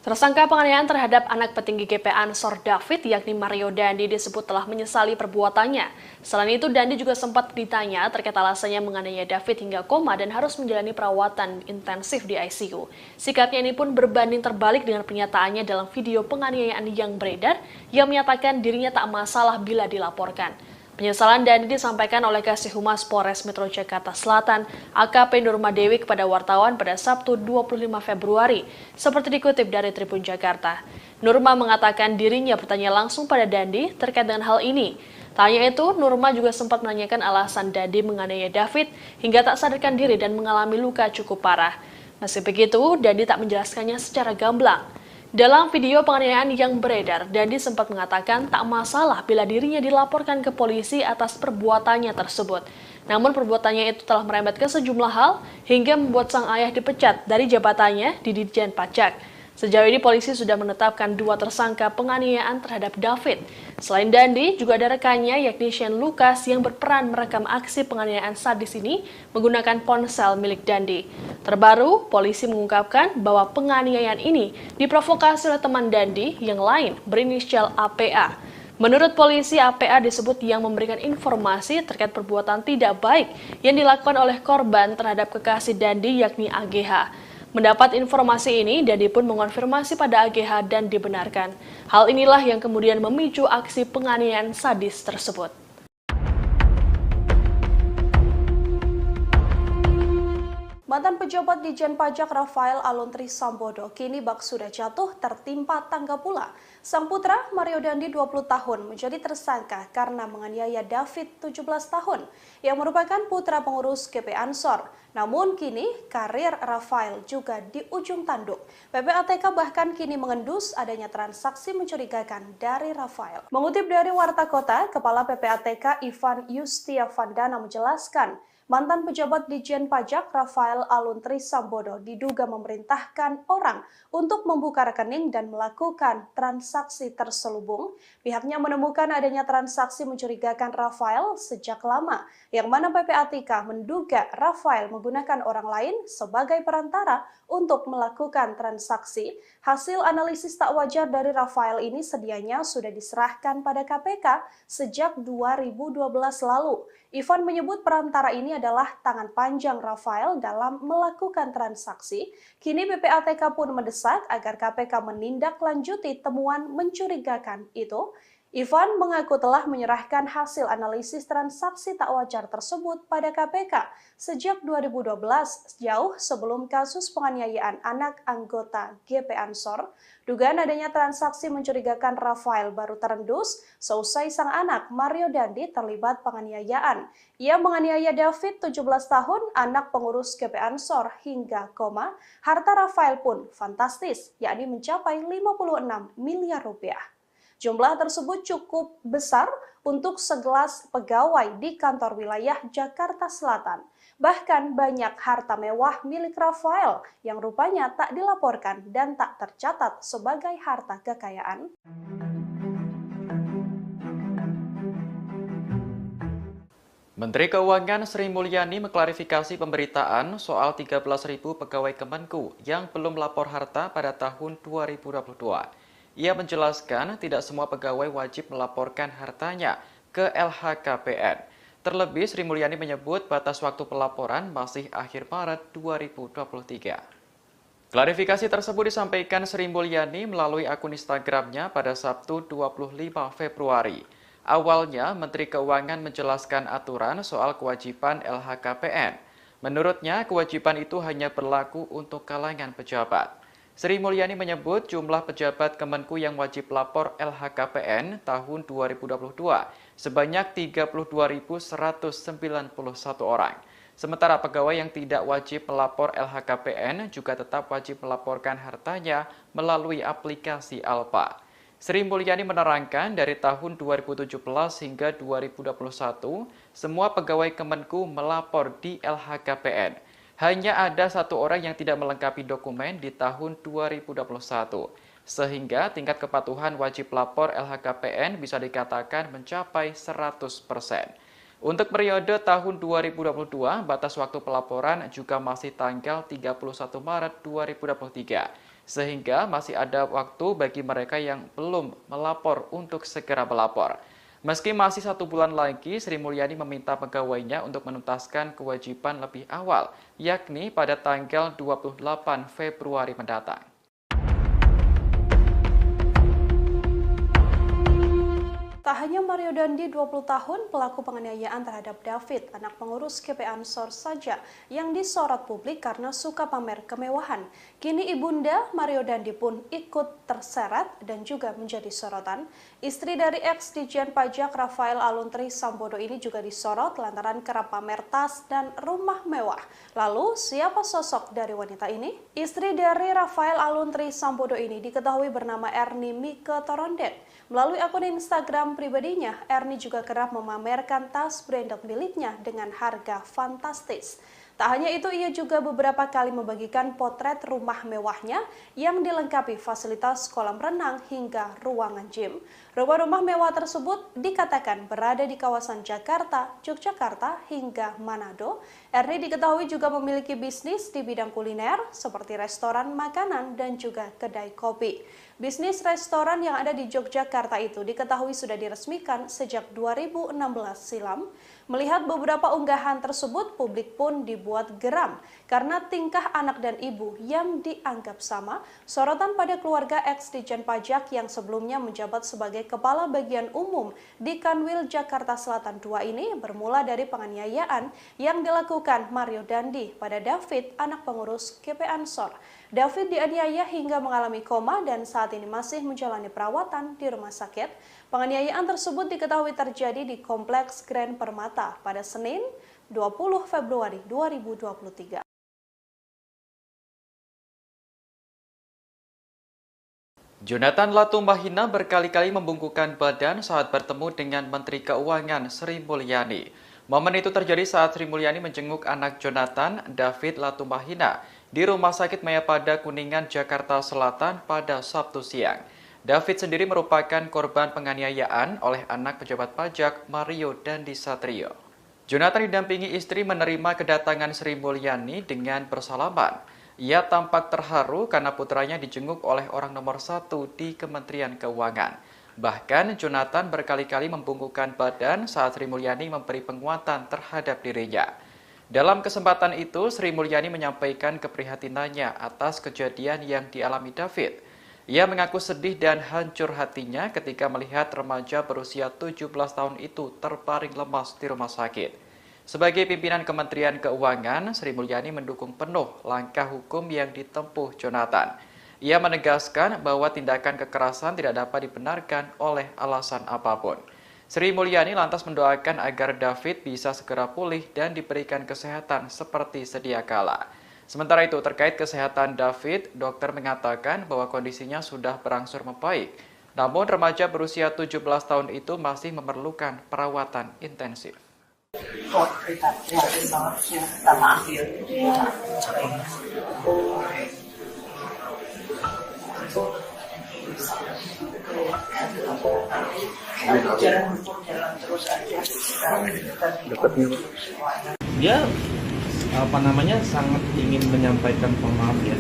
Tersangka penganiayaan terhadap anak petinggi GP Ansor David yakni Mario Dandi disebut telah menyesali perbuatannya. Selain itu, Dandi juga sempat ditanya terkait alasannya menganiaya David hingga koma dan harus menjalani perawatan intensif di ICU. Sikapnya ini pun berbanding terbalik dengan pernyataannya dalam video penganiayaan yang beredar yang menyatakan dirinya tak masalah bila dilaporkan. Penyesalan Dandi disampaikan oleh Kasih Humas Polres Metro Jakarta Selatan, AKP Nurma Dewi kepada wartawan pada Sabtu 25 Februari, seperti dikutip dari Tribun Jakarta. Nurma mengatakan dirinya bertanya langsung pada Dandi terkait dengan hal ini. Tanya itu, Nurma juga sempat menanyakan alasan Dandi menganiaya David hingga tak sadarkan diri dan mengalami luka cukup parah. Meski begitu, Dandi tak menjelaskannya secara gamblang. Dalam video penganiayaan yang beredar, Dandi sempat mengatakan tak masalah bila dirinya dilaporkan ke polisi atas perbuatannya tersebut. Namun perbuatannya itu telah merembet ke sejumlah hal hingga membuat sang ayah dipecat dari jabatannya di Ditjen Pajak. Sejauh ini polisi sudah menetapkan 2 tersangka penganiayaan terhadap David. Selain Dandi, juga ada rekannya yakni Shane Lucas yang berperan merekam aksi penganiayaan sadis ini menggunakan ponsel milik Dandi. Terbaru, polisi mengungkapkan bahwa penganiayaan ini diprovokasi oleh teman Dandi yang lain berinisial APA. Menurut polisi, APA disebut yang memberikan informasi terkait perbuatan tidak baik yang dilakukan oleh korban terhadap kekasih Dandi yakni AGH. Mendapat informasi ini, Dandi pun mengonfirmasi pada AGH dan dibenarkan. Hal inilah yang kemudian memicu aksi penganiayaan sadis tersebut. Mantan pejabat Ditjen Pajak Rafael Aluntri Sambodo kini bak sudah jatuh tertimpa tangga pula. Sang putra Mario Dandi 20 tahun menjadi tersangka karena menganiaya David 17 tahun yang merupakan putra pengurus GP Ansor. Namun kini karir Rafael juga di ujung tanduk. PPATK bahkan kini mengendus adanya transaksi mencurigakan dari Rafael. Mengutip dari Warta Kota, Kepala PPATK Ivan Yustiavandana menjelaskan, mantan pejabat Ditjen Pajak Rafael Aluntri Sambodo diduga memerintahkan orang untuk membuka rekening dan melakukan transaksi terselubung. Pihaknya menemukan adanya transaksi mencurigakan Rafael sejak lama, yang mana PPATK menduga Rafael menggunakan orang lain sebagai perantara untuk melakukan transaksi. Hasil analisis tak wajar dari Rafael ini sedianya sudah diserahkan pada KPK sejak 2012 lalu. Ivan menyebut perantara ini adalah tangan panjang Rafael dalam melakukan transaksi. Kini PPATK pun mendesak agar KPK menindaklanjuti temuan mencurigakan itu. Ivan mengaku telah menyerahkan hasil analisis transaksi tak wajar tersebut pada KPK sejak 2012, jauh sebelum kasus penganiayaan anak anggota GP Ansor. Dugaan adanya transaksi mencurigakan Rafael baru terendus seusai sang anak Mario Dandi terlibat penganiayaan. Ia menganiaya David 17 tahun, anak pengurus GP Ansor hingga koma. Harta Rafael pun fantastis, yakni mencapai 56 miliar rupiah. Jumlah tersebut cukup besar untuk segelas pegawai di kantor wilayah Jakarta Selatan. Bahkan banyak harta mewah milik Rafael yang rupanya tak dilaporkan dan tak tercatat sebagai harta kekayaan. Menteri Keuangan Sri Mulyani mengklarifikasi pemberitaan soal 13.000 pegawai Kemenku yang belum lapor harta pada tahun 2022. Ia menjelaskan tidak semua pegawai wajib melaporkan hartanya ke LHKPN. Terlebih, Sri Mulyani menyebut batas waktu pelaporan masih akhir Maret 2023. Klarifikasi tersebut disampaikan Sri Mulyani melalui akun Instagramnya pada Sabtu 25 Februari. Awalnya, Menteri Keuangan menjelaskan aturan soal kewajiban LHKPN. Menurutnya, kewajiban itu hanya berlaku untuk kalangan pejabat. Sri Mulyani menyebut jumlah pejabat Kemenku yang wajib lapor LHKPN tahun 2022 sebanyak 32.191 orang. Sementara pegawai yang tidak wajib melapor LHKPN juga tetap wajib melaporkan hartanya melalui aplikasi Alpa. Sri Mulyani menerangkan dari tahun 2017 hingga 2021, semua pegawai Kemenku melapor di LHKPN. Hanya ada 1 orang yang tidak melengkapi dokumen di tahun 2021, sehingga tingkat kepatuhan wajib lapor LHKPN bisa dikatakan mencapai 100%. Untuk periode tahun 2022, batas waktu pelaporan juga masih tanggal 31 Maret 2023, sehingga masih ada waktu bagi mereka yang belum melapor untuk segera melapor. Meski masih 1 bulan lagi, Sri Mulyani meminta pegawainya untuk menuntaskan kewajiban lebih awal, yakni pada tanggal 28 Februari mendatang. Tak hanya Mario Dandi 20 tahun, pelaku penganiayaan terhadap David, anak pengurus GP Ansor saja, yang disorot publik karena suka pamer kemewahan. Kini ibunda Mario Dandi pun ikut terseret dan juga menjadi sorotan. Istri dari ex-Ditjen Pajak Rafael Aluntri Sambodo ini juga disorot lantaran kerap pamer tas dan rumah mewah. Lalu, siapa sosok dari wanita ini? Istri dari Rafael Aluntri Sambodo ini diketahui bernama Erni Mike Torondet. Melalui akun Instagram pribadinya, Erni juga kerap memamerkan tas branded miliknya dengan harga fantastis. Tak hanya itu, ia juga beberapa kali membagikan potret rumah mewahnya yang dilengkapi fasilitas kolam renang hingga ruangan gym. Rumah-rumah mewah tersebut dikatakan berada di kawasan Jakarta, Yogyakarta, hingga Manado. Ernie diketahui juga memiliki bisnis di bidang kuliner seperti restoran makanan dan juga kedai kopi. Bisnis restoran yang ada di Yogyakarta itu diketahui sudah diresmikan sejak 2016 silam. Melihat beberapa unggahan tersebut, publik pun dibuat geram karena tingkah anak dan ibu yang dianggap sama. Sorotan pada keluarga ex-Dijen Pajak yang sebelumnya menjabat sebagai Kepala Bagian Umum di Kanwil Jakarta Selatan 2 ini bermula dari penganiayaan yang dilakukan Mario Dandi pada David, anak pengurus GP Ansor. David dianiaya hingga mengalami koma dan saat ini masih menjalani perawatan di rumah sakit. Penganiayaan tersebut diketahui terjadi di Kompleks Grand Permata pada Senin 20 Februari 2023. Jonathan Latumahina berkali-kali membungkukkan badan saat bertemu dengan Menteri Keuangan Sri Mulyani. Momen itu terjadi saat Sri Mulyani menjenguk anak Jonathan, David Latumahina, di Rumah Sakit Mayapada Kuningan, Jakarta Selatan pada Sabtu siang. David sendiri merupakan korban penganiayaan oleh anak pejabat pajak Mario Dandi Satrio. Jonathan didampingi istri menerima kedatangan Sri Mulyani dengan bersalaman. Ia tampak terharu karena putranya dijenguk oleh orang nomor 1 di Kementerian Keuangan. Bahkan Jonathan berkali-kali membungkukkan badan saat Sri Mulyani memberi penguatan terhadap dirinya. Dalam kesempatan itu, Sri Mulyani menyampaikan keprihatinannya atas kejadian yang dialami David. Ia mengaku sedih dan hancur hatinya ketika melihat remaja berusia 17 tahun itu terbaring lemas di rumah sakit. Sebagai pimpinan Kementerian Keuangan, Sri Mulyani mendukung penuh langkah hukum yang ditempuh Jonathan. Ia menegaskan bahwa tindakan kekerasan tidak dapat dibenarkan oleh alasan apapun. Sri Mulyani lantas mendoakan agar David bisa segera pulih dan diberikan kesehatan seperti sedia kala. Sementara itu, terkait kesehatan David, dokter mengatakan bahwa kondisinya sudah berangsur membaik. Namun, remaja berusia 17 tahun itu masih memerlukan perawatan intensif. Dia sangat ingin menyampaikan maaf ya.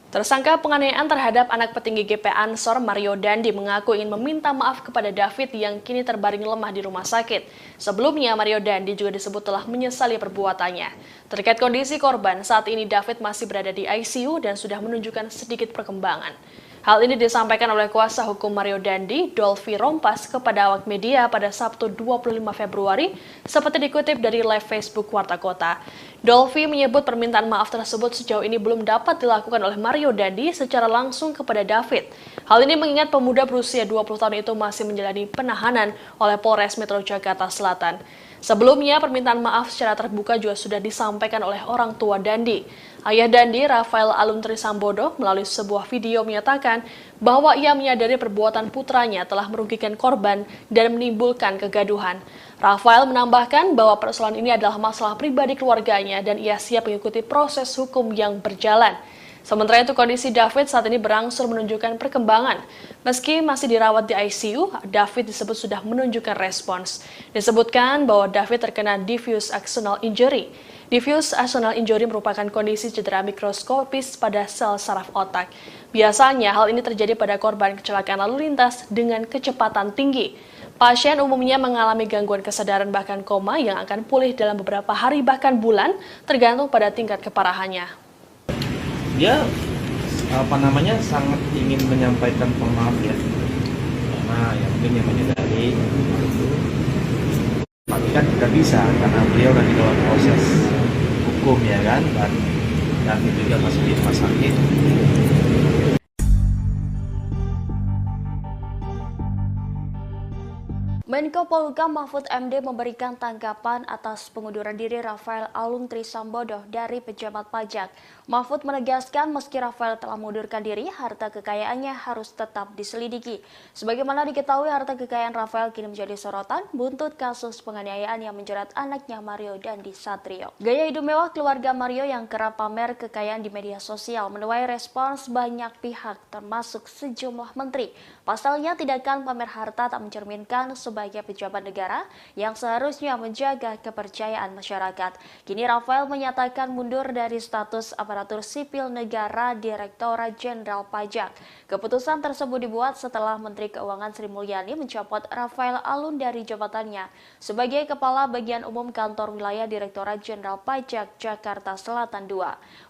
Tersangka penganiayaan terhadap anak petinggi GP Ansor Mario Dandi mengaku ingin meminta maaf kepada David yang kini terbaring lemah di rumah sakit. Sebelumnya Mario Dandi juga disebut telah menyesali perbuatannya. Terkait kondisi korban, saat ini David masih berada di ICU dan sudah menunjukkan sedikit perkembangan. Hal ini disampaikan oleh kuasa hukum Mario Dandi, Dolfi Rompas, kepada awak media pada Sabtu 25 Februari, seperti dikutip dari live Facebook Warta Kota. Dolfi menyebut permintaan maaf tersebut sejauh ini belum dapat dilakukan oleh Mario Dandi secara langsung kepada David. Hal ini mengingat pemuda berusia 20 tahun itu masih menjalani penahanan oleh Polres Metro Jakarta Selatan. Sebelumnya, permintaan maaf secara terbuka juga sudah disampaikan oleh orang tua Dandi. Ayah Dandi, Rafael Alun Trisambodo, melalui sebuah video menyatakan bahwa ia menyadari perbuatan putranya telah merugikan korban dan menimbulkan kegaduhan. Rafael menambahkan bahwa persoalan ini adalah masalah pribadi keluarganya dan ia siap mengikuti proses hukum yang berjalan. Sementara itu, kondisi David saat ini berangsur menunjukkan perkembangan. Meski masih dirawat di ICU, David disebut sudah menunjukkan respons. Disebutkan bahwa David terkena diffuse axonal injury. Diffuse axonal injury merupakan kondisi cedera mikroskopis pada sel saraf otak. Biasanya hal ini terjadi pada korban kecelakaan lalu lintas dengan kecepatan tinggi. Pasien umumnya mengalami gangguan kesadaran bahkan koma yang akan pulih dalam beberapa hari bahkan bulan, tergantung pada tingkat keparahannya. Dia sangat ingin menyampaikan maaf ya, karena yang mungkin yang menyadari tapi kan tidak bisa karena beliau lagi dalam proses hukum ya kan, dan itu juga masih di rumah sakit. Menko Polhukam Mahfud MD memberikan tanggapan atas pengunduran diri Rafael Alun Trisambodo dari pejabat pajak. Mahfud menegaskan meski Rafael telah mengundurkan diri, harta kekayaannya harus tetap diselidiki. Sebagaimana diketahui, harta kekayaan Rafael kini menjadi sorotan buntut kasus penganiayaan yang menjerat anaknya Mario Dandi Satrio. Gaya hidup mewah keluarga Mario yang kerap pamer kekayaan di media sosial menuai respons banyak pihak termasuk sejumlah menteri. Pasalnya tindakan pamer harta tak mencerminkan sebagai pejabat negara yang seharusnya menjaga kepercayaan masyarakat. Kini Rafael menyatakan mundur dari status aparatur sipil negara Direktorat Jenderal Pajak. Keputusan tersebut dibuat setelah Menteri Keuangan Sri Mulyani mencopot Rafael Alun dari jabatannya sebagai Kepala Bagian Umum Kantor Wilayah Direktorat Jenderal Pajak Jakarta Selatan II.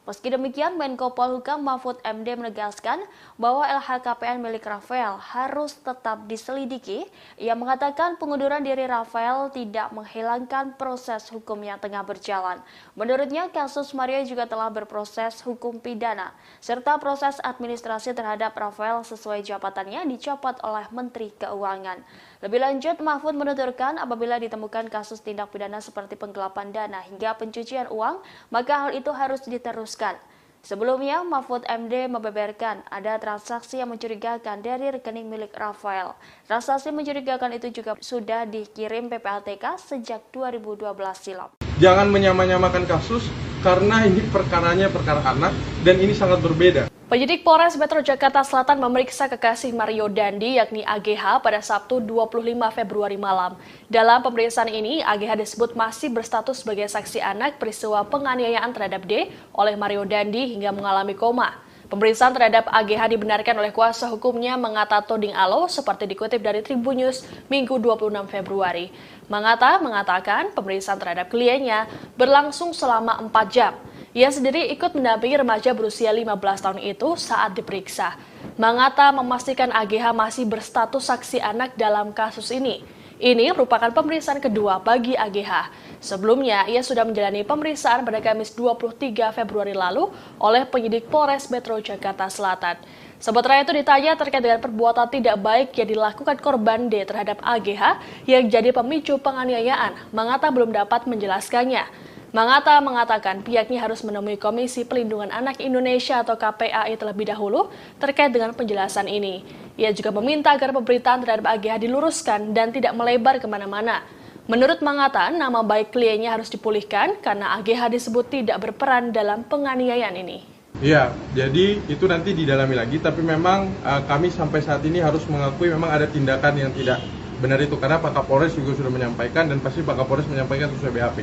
Meski demikian, Menko Polhukam Mahfud MD menegaskan bahwa LHKPN milik Rafael harus tetap diselidiki. Ia mengatakan pengunduran diri Rafael tidak menghilangkan proses hukum yang tengah berjalan. Menurutnya, kasus Mario juga telah berproses hukum pidana, serta proses administrasi terhadap Rafael sesuai jabatannya dicopot oleh Menteri Keuangan. Lebih lanjut, Mahfud menuturkan apabila ditemukan kasus tindak pidana seperti penggelapan dana hingga pencucian uang, maka hal itu harus diteruskan. Sebelumnya, Mahfud MD membeberkan ada transaksi yang mencurigakan dari rekening milik Rafael. Transaksi mencurigakan itu juga sudah dikirim PPATK sejak 2012 silam. Jangan menyamakan kasus karena ini perkaranya perkara anak dan ini sangat berbeda. Penyidik Polres Metro Jakarta Selatan memeriksa kekasih Mario Dandi yakni AGH pada Sabtu 25 Februari malam. Dalam pemeriksaan ini, AGH disebut masih berstatus sebagai saksi anak peristiwa penganiayaan terhadap D oleh Mario Dandi hingga mengalami koma. Pemeriksaan terhadap AGH dibenarkan oleh kuasa hukumnya Mangata Toding Alo seperti dikutip dari Tribun News Minggu 26 Februari. Mangata mengatakan pemeriksaan terhadap kliennya berlangsung selama 4 jam. Ia sendiri ikut mendampingi remaja berusia 15 tahun itu saat diperiksa. Mangata memastikan AGH masih berstatus saksi anak dalam kasus ini. Ini merupakan pemeriksaan kedua bagi AGH. Sebelumnya, ia sudah menjalani pemeriksaan pada Kamis 23 Februari lalu oleh penyidik Polres Metro Jakarta Selatan. Sementara itu ditanya terkait dengan perbuatan tidak baik yang dilakukan korban D terhadap AGH yang jadi pemicu penganiayaan, Mangata belum dapat menjelaskannya. Mangata mengatakan pihaknya harus menemui Komisi Pelindungan Anak Indonesia atau KPAI terlebih dahulu terkait dengan penjelasan ini. Ia juga meminta agar pemberitaan terhadap AGH diluruskan dan tidak melebar kemana-mana. Menurut Mangata, nama baik kliennya harus dipulihkan karena AGH disebut tidak berperan dalam penganiayaan ini. Ya, jadi itu nanti didalami lagi, tapi memang kami sampai saat ini harus mengakui memang ada tindakan yang tidak benar itu, karena Pak Kapolres juga sudah menyampaikan dan pasti Pak Kapolres menyampaikan sesuai BAP.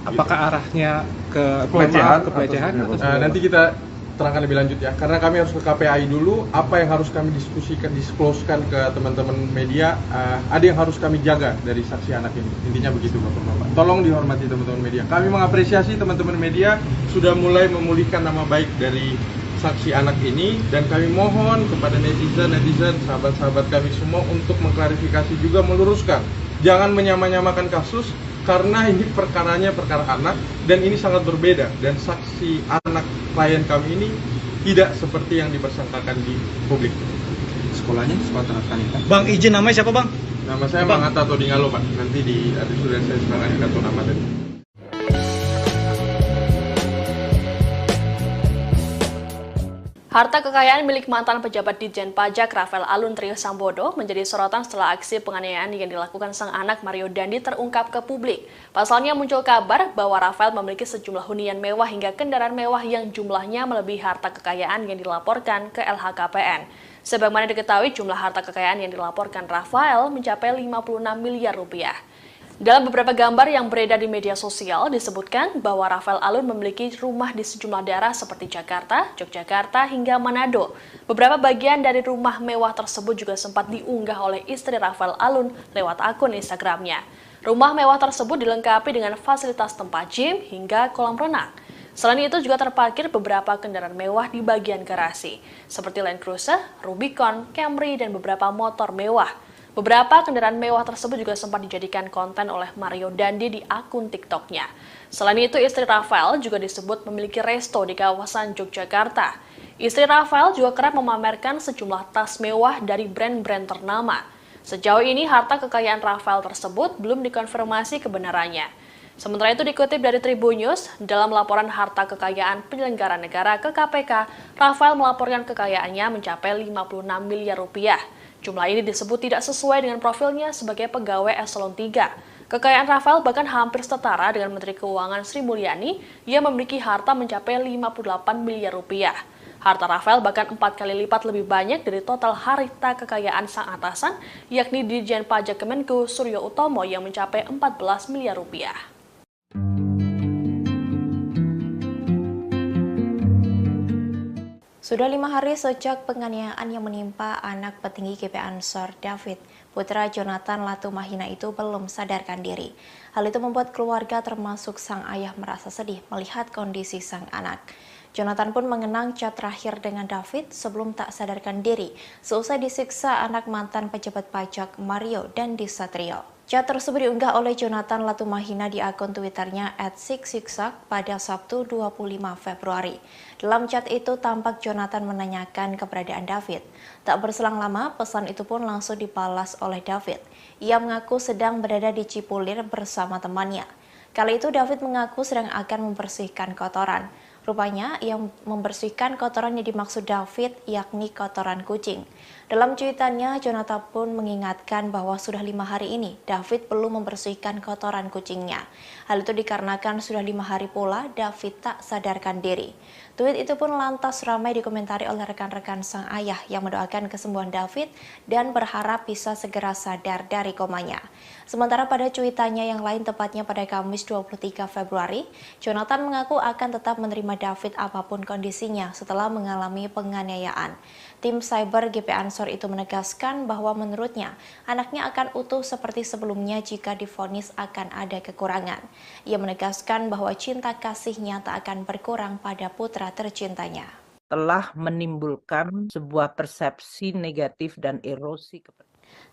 Apakah arahnya ke pelecehan? Nanti kita terangkan lebih lanjut ya, karena kami harus ke KPAI dulu. Apa yang harus kami diskusikan, disclosekan ke teman-teman media, ada yang harus kami jaga dari saksi anak ini. Intinya begitu Bapak-Bapak. Tolong dihormati teman-teman media. Kami mengapresiasi teman-teman media sudah mulai memulihkan nama baik dari saksi anak ini, dan kami mohon kepada netizen, sahabat-sahabat kami semua untuk mengklarifikasi juga meluruskan. Jangan menyamakan kasus karena ini perkaranya perkara anak dan ini sangat berbeda, dan saksi anak klien kami ini tidak seperti yang dipersangkakan di publik. Sekolahnya sekolah Tarakanita. Bang, izin namanya siapa Bang? Nama saya Mangata Toding Alo Pak. Nanti sudah saya sebutkan kartu nama tadi. Harta kekayaan milik mantan pejabat Ditjen Pajak Rafael Alun Trisambodo menjadi sorotan setelah aksi penganiayaan yang dilakukan sang anak Mario Dandi terungkap ke publik. Pasalnya muncul kabar bahwa Rafael memiliki sejumlah hunian mewah hingga kendaraan mewah yang jumlahnya melebihi harta kekayaan yang dilaporkan ke LHKPN. Sebagaimana diketahui, jumlah harta kekayaan yang dilaporkan Rafael mencapai 56 miliar rupiah. Dalam beberapa gambar yang beredar di media sosial disebutkan bahwa Rafael Alun memiliki rumah di sejumlah daerah seperti Jakarta, Yogyakarta, hingga Manado. Beberapa bagian dari rumah mewah tersebut juga sempat diunggah oleh istri Rafael Alun lewat akun Instagramnya. Rumah mewah tersebut dilengkapi dengan fasilitas tempat gym hingga kolam renang. Selain itu juga terparkir beberapa kendaraan mewah di bagian garasi, seperti Land Cruiser, Rubicon, Camry, dan beberapa motor mewah. Beberapa kendaraan mewah tersebut juga sempat dijadikan konten oleh Mario Dandi di akun TikTok-nya. Selain itu, istri Rafael juga disebut memiliki resto di kawasan Yogyakarta. Istri Rafael juga kerap memamerkan sejumlah tas mewah dari brand-brand ternama. Sejauh ini harta kekayaan Rafael tersebut belum dikonfirmasi kebenarannya. Sementara itu dikutip dari Tribunnews, dalam laporan harta kekayaan penyelenggara negara ke KPK, Rafael melaporkan kekayaannya mencapai 56 miliar rupiah. Jumlah ini disebut tidak sesuai dengan profilnya sebagai pegawai eselon 3. Kekayaan Rafael bahkan hampir setara dengan Menteri Keuangan Sri Mulyani yang memiliki harta mencapai 58 miliar rupiah. Harta Rafael bahkan 4 kali lipat lebih banyak dari total harta kekayaan sang atasan, yakni Dirjen Pajak Kemenku Suryo Utomo yang mencapai 14 miliar rupiah. Sudah 5 hari sejak penganiayaan yang menimpa anak petinggi GP Ansor David, putra Jonathan Latumahina itu belum sadarkan diri. Hal itu membuat keluarga termasuk sang ayah merasa sedih melihat kondisi sang anak. Jonathan pun mengenang chat terakhir dengan David sebelum tak sadarkan diri seusai disiksa anak mantan pejabat pajak Mario Dandi Satrio. Chat tersebut diunggah oleh Jonathan Latumahina di akun Twitternya @siksiksak pada Sabtu 25 Februari. Dalam chat itu tampak Jonathan menanyakan keberadaan David. Tak berselang lama, pesan itu pun langsung dibalas oleh David. Ia mengaku sedang berada di Cipulir bersama temannya. Kali itu David mengaku sedang akan membersihkan kotoran. Rupanya yang membersihkan kotoran yang dimaksud David yakni kotoran kucing. Dalam cuitannya, Jonathan pun mengingatkan bahwa sudah 5 hari ini David belum membersihkan kotoran kucingnya. Hal itu dikarenakan sudah 5 hari pula David tak sadarkan diri. Tweet itu pun lantas ramai dikomentari oleh rekan-rekan sang ayah yang mendoakan kesembuhan David dan berharap bisa segera sadar dari komanya. Sementara pada cuitannya yang lain tepatnya pada Kamis 23 Februari, Jonathan mengaku akan tetap menerima David apapun kondisinya setelah mengalami penganiayaan. Tim cyber GP Ansor itu menegaskan bahwa menurutnya anaknya akan utuh seperti sebelumnya jika divonis akan ada kekurangan. Ia menegaskan bahwa cinta kasihnya tak akan berkurang pada putra tercintanya. Telah menimbulkan sebuah persepsi negatif dan erosi kepercayaan.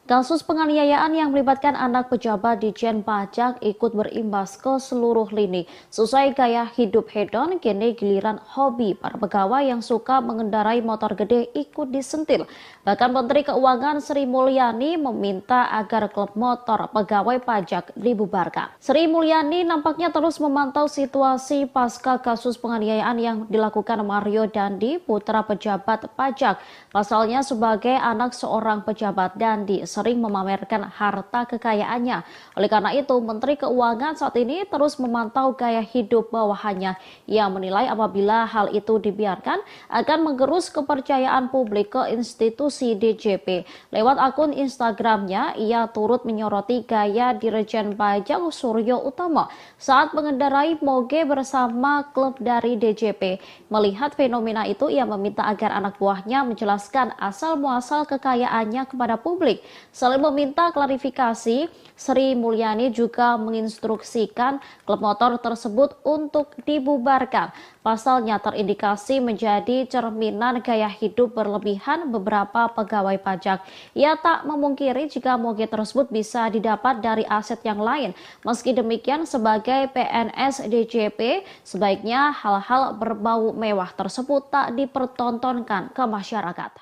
Kasus penganiayaan yang melibatkan anak pejabat Ditjen Pajak ikut berimbas ke seluruh lini. Sesuai gaya hidup hedon, kini giliran hobi para pegawai yang suka mengendarai motor gede ikut disentil. Bahkan Menteri Keuangan Sri Mulyani meminta agar klub motor pegawai pajak dibubarkan. Sri Mulyani nampaknya terus memantau situasi pasca kasus penganiayaan yang dilakukan Mario Dandi, putra pejabat pajak. Pasalnya sebagai anak seorang pejabat Dandi sering memamerkan harta kekayaannya. Oleh karena itu, Menteri Keuangan saat ini terus memantau gaya hidup bawahannya. Ia menilai apabila hal itu dibiarkan akan menggerus kepercayaan publik ke institusi DJP. Lewat akun Instagramnya, ia turut menyoroti gaya Dirjen Pajak Suryo Utomo saat mengendarai moge bersama klub dari DJP. Melihat fenomena itu, ia meminta agar anak buahnya menjelaskan asal-muasal kekayaannya kepada publik. Selain meminta klarifikasi, Sri Mulyani juga menginstruksikan klub motor tersebut untuk dibubarkan. Pasalnya terindikasi menjadi cerminan gaya hidup berlebihan beberapa pegawai pajak. Ia tak memungkiri jika moge tersebut bisa didapat dari aset yang lain. Meski demikian, sebagai PNS DJP, sebaiknya hal-hal berbau mewah tersebut tak dipertontonkan ke masyarakat.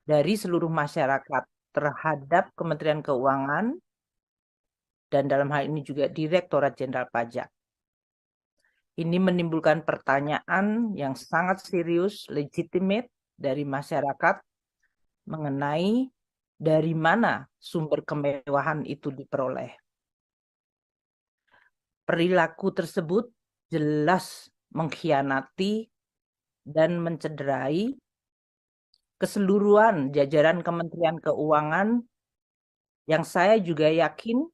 Dari seluruh masyarakat terhadap Kementerian Keuangan dan dalam hal ini juga Direktorat Jenderal Pajak. Ini menimbulkan pertanyaan yang sangat serius, legitimate dari masyarakat mengenai dari mana sumber kemewahan itu diperoleh. Perilaku tersebut jelas mengkhianati dan mencederai keseluruhan jajaran Kementerian Keuangan yang saya juga yakin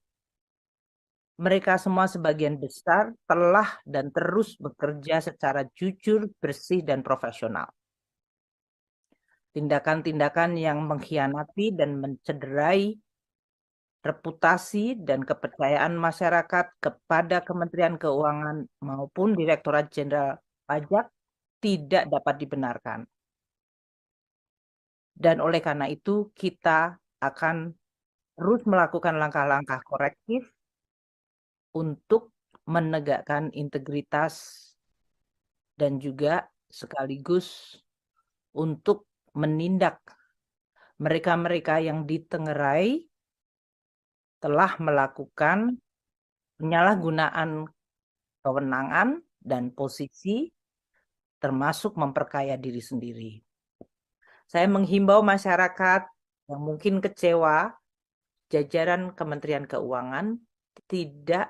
mereka semua sebagian besar telah dan terus bekerja secara jujur, bersih, dan profesional. Tindakan-tindakan yang mengkhianati dan mencederai reputasi dan kepercayaan masyarakat kepada Kementerian Keuangan maupun Direktorat Jenderal Pajak tidak dapat dibenarkan. Dan oleh karena itu kita akan terus melakukan langkah-langkah korektif untuk menegakkan integritas dan juga sekaligus untuk menindak mereka-mereka yang ditengerai telah melakukan penyalahgunaan kewenangan dan posisi, termasuk memperkaya diri sendiri. Saya menghimbau masyarakat yang mungkin kecewa, jajaran Kementerian Keuangan tidak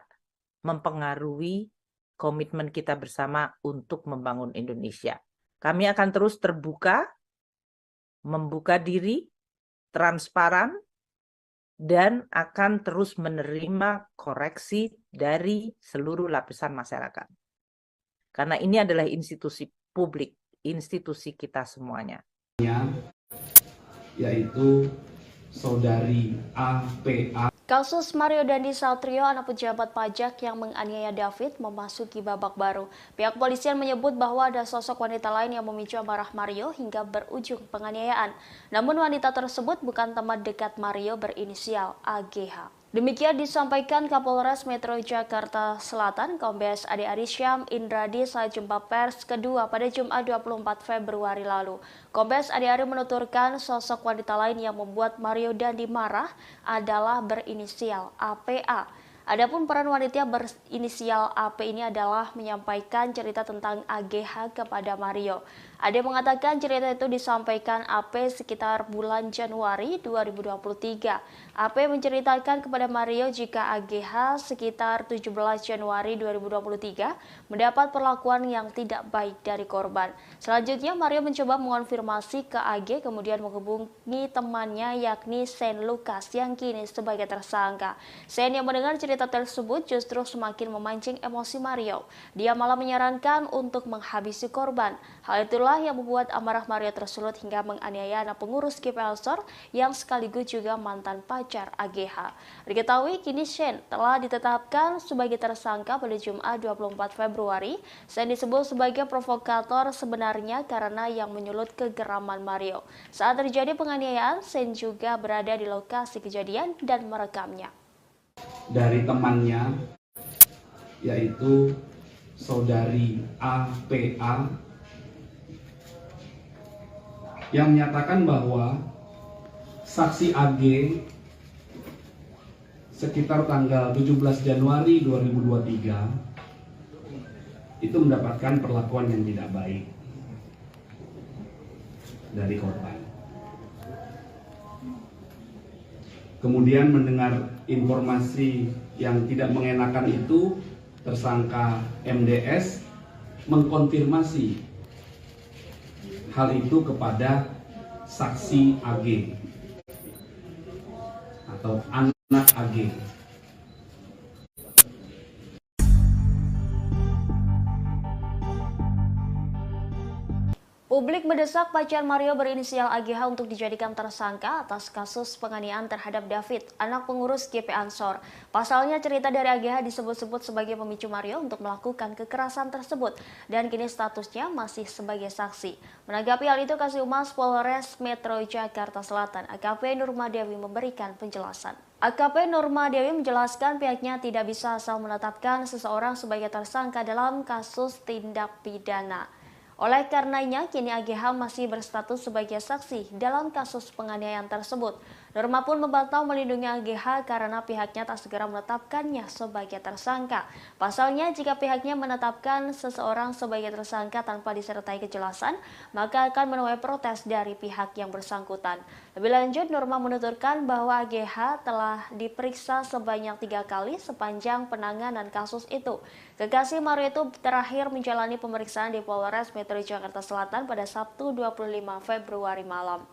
mempengaruhi komitmen kita bersama untuk membangun Indonesia. Kami akan terus terbuka, membuka diri, transparan, dan akan terus menerima koreksi dari seluruh lapisan masyarakat. Karena ini adalah institusi publik, institusi kita semuanya. Yaitu saudari APA. Kasus Mario Dandi Satrio, anak pejabat pajak yang menganiaya David, memasuki babak baru. Pihak polisian menyebut bahwa ada sosok wanita lain yang memicu amarah Mario hingga berujung penganiayaan. Namun wanita tersebut bukan teman dekat Mario berinisial AGH. Demikian disampaikan Kapolres Metro Jakarta Selatan, Kombes Ade Arisyam Indradi saat jumpa pers kedua pada Jumat 24 Februari lalu. Kombes Ade Ari menuturkan sosok wanita lain yang membuat Mario Dandi marah adalah berinisial APA. Adapun peran wanita berinisial AP ini adalah menyampaikan cerita tentang AGH kepada Mario. Ade mengatakan cerita itu disampaikan AP sekitar bulan Januari 2023. AP menceritakan kepada Mario jika AGH sekitar 17 Januari 2023 mendapat perlakuan yang tidak baik dari korban. Selanjutnya Mario mencoba mengonfirmasi ke AG, kemudian menghubungi temannya yakni Sen Lucas yang kini sebagai tersangka. Sen yang mendengar cerita tersebut justru semakin memancing emosi Mario. Dia malah menyarankan untuk menghabisi korban. Hal itulah yang membuat amarah Mario tersulut hingga menganiaya anak pengurus GP Ansor yang sekaligus juga mantan pacar AGH. Diketahui kini Sen telah ditetapkan sebagai tersangka pada Jumat 24 Februari. Sen disebut sebagai provokator sebenarnya karena yang menyulut kegeraman Mario. Saat terjadi penganiayaan, Sen juga berada di lokasi kejadian dan merekamnya. Dari temannya, yaitu saudari APA, yang menyatakan bahwa saksi AG sekitar tanggal 17 Januari 2023 itu mendapatkan perlakuan yang tidak baik dari korban. Kemudian mendengar informasi yang tidak mengenakan itu, tersangka MDS mengkonfirmasi hal itu kepada saksi AG atau anak AG. Publik mendesak pacar Mario berinisial AGH untuk dijadikan tersangka atas kasus penganiayaan terhadap David, anak pengurus GP Ansor. Pasalnya cerita dari AGH disebut-sebut sebagai pemicu Mario untuk melakukan kekerasan tersebut dan kini statusnya masih sebagai saksi. Menanggapi hal itu, Kasih-Humas Polres Metro Jakarta Selatan AKP Nurma Dewi memberikan penjelasan. AKP Nurma Dewi menjelaskan pihaknya tidak bisa asal menetapkan seseorang sebagai tersangka dalam kasus tindak pidana. Oleh karenanya, kini AGH masih berstatus sebagai saksi dalam kasus penganiayaan tersebut. Nurma pun membantah melindungi AGH karena pihaknya tak segera menetapkannya sebagai tersangka. Pasalnya, jika pihaknya menetapkan seseorang sebagai tersangka tanpa disertai kejelasan, maka akan menuai protes dari pihak yang bersangkutan. Lebih lanjut, Nurma menuturkan bahwa AGH telah diperiksa sebanyak 3 kali sepanjang penanganan kasus itu. Kekasih Mario itu terakhir menjalani pemeriksaan di Polres Metro Jakarta Selatan pada Sabtu 25 Februari malam.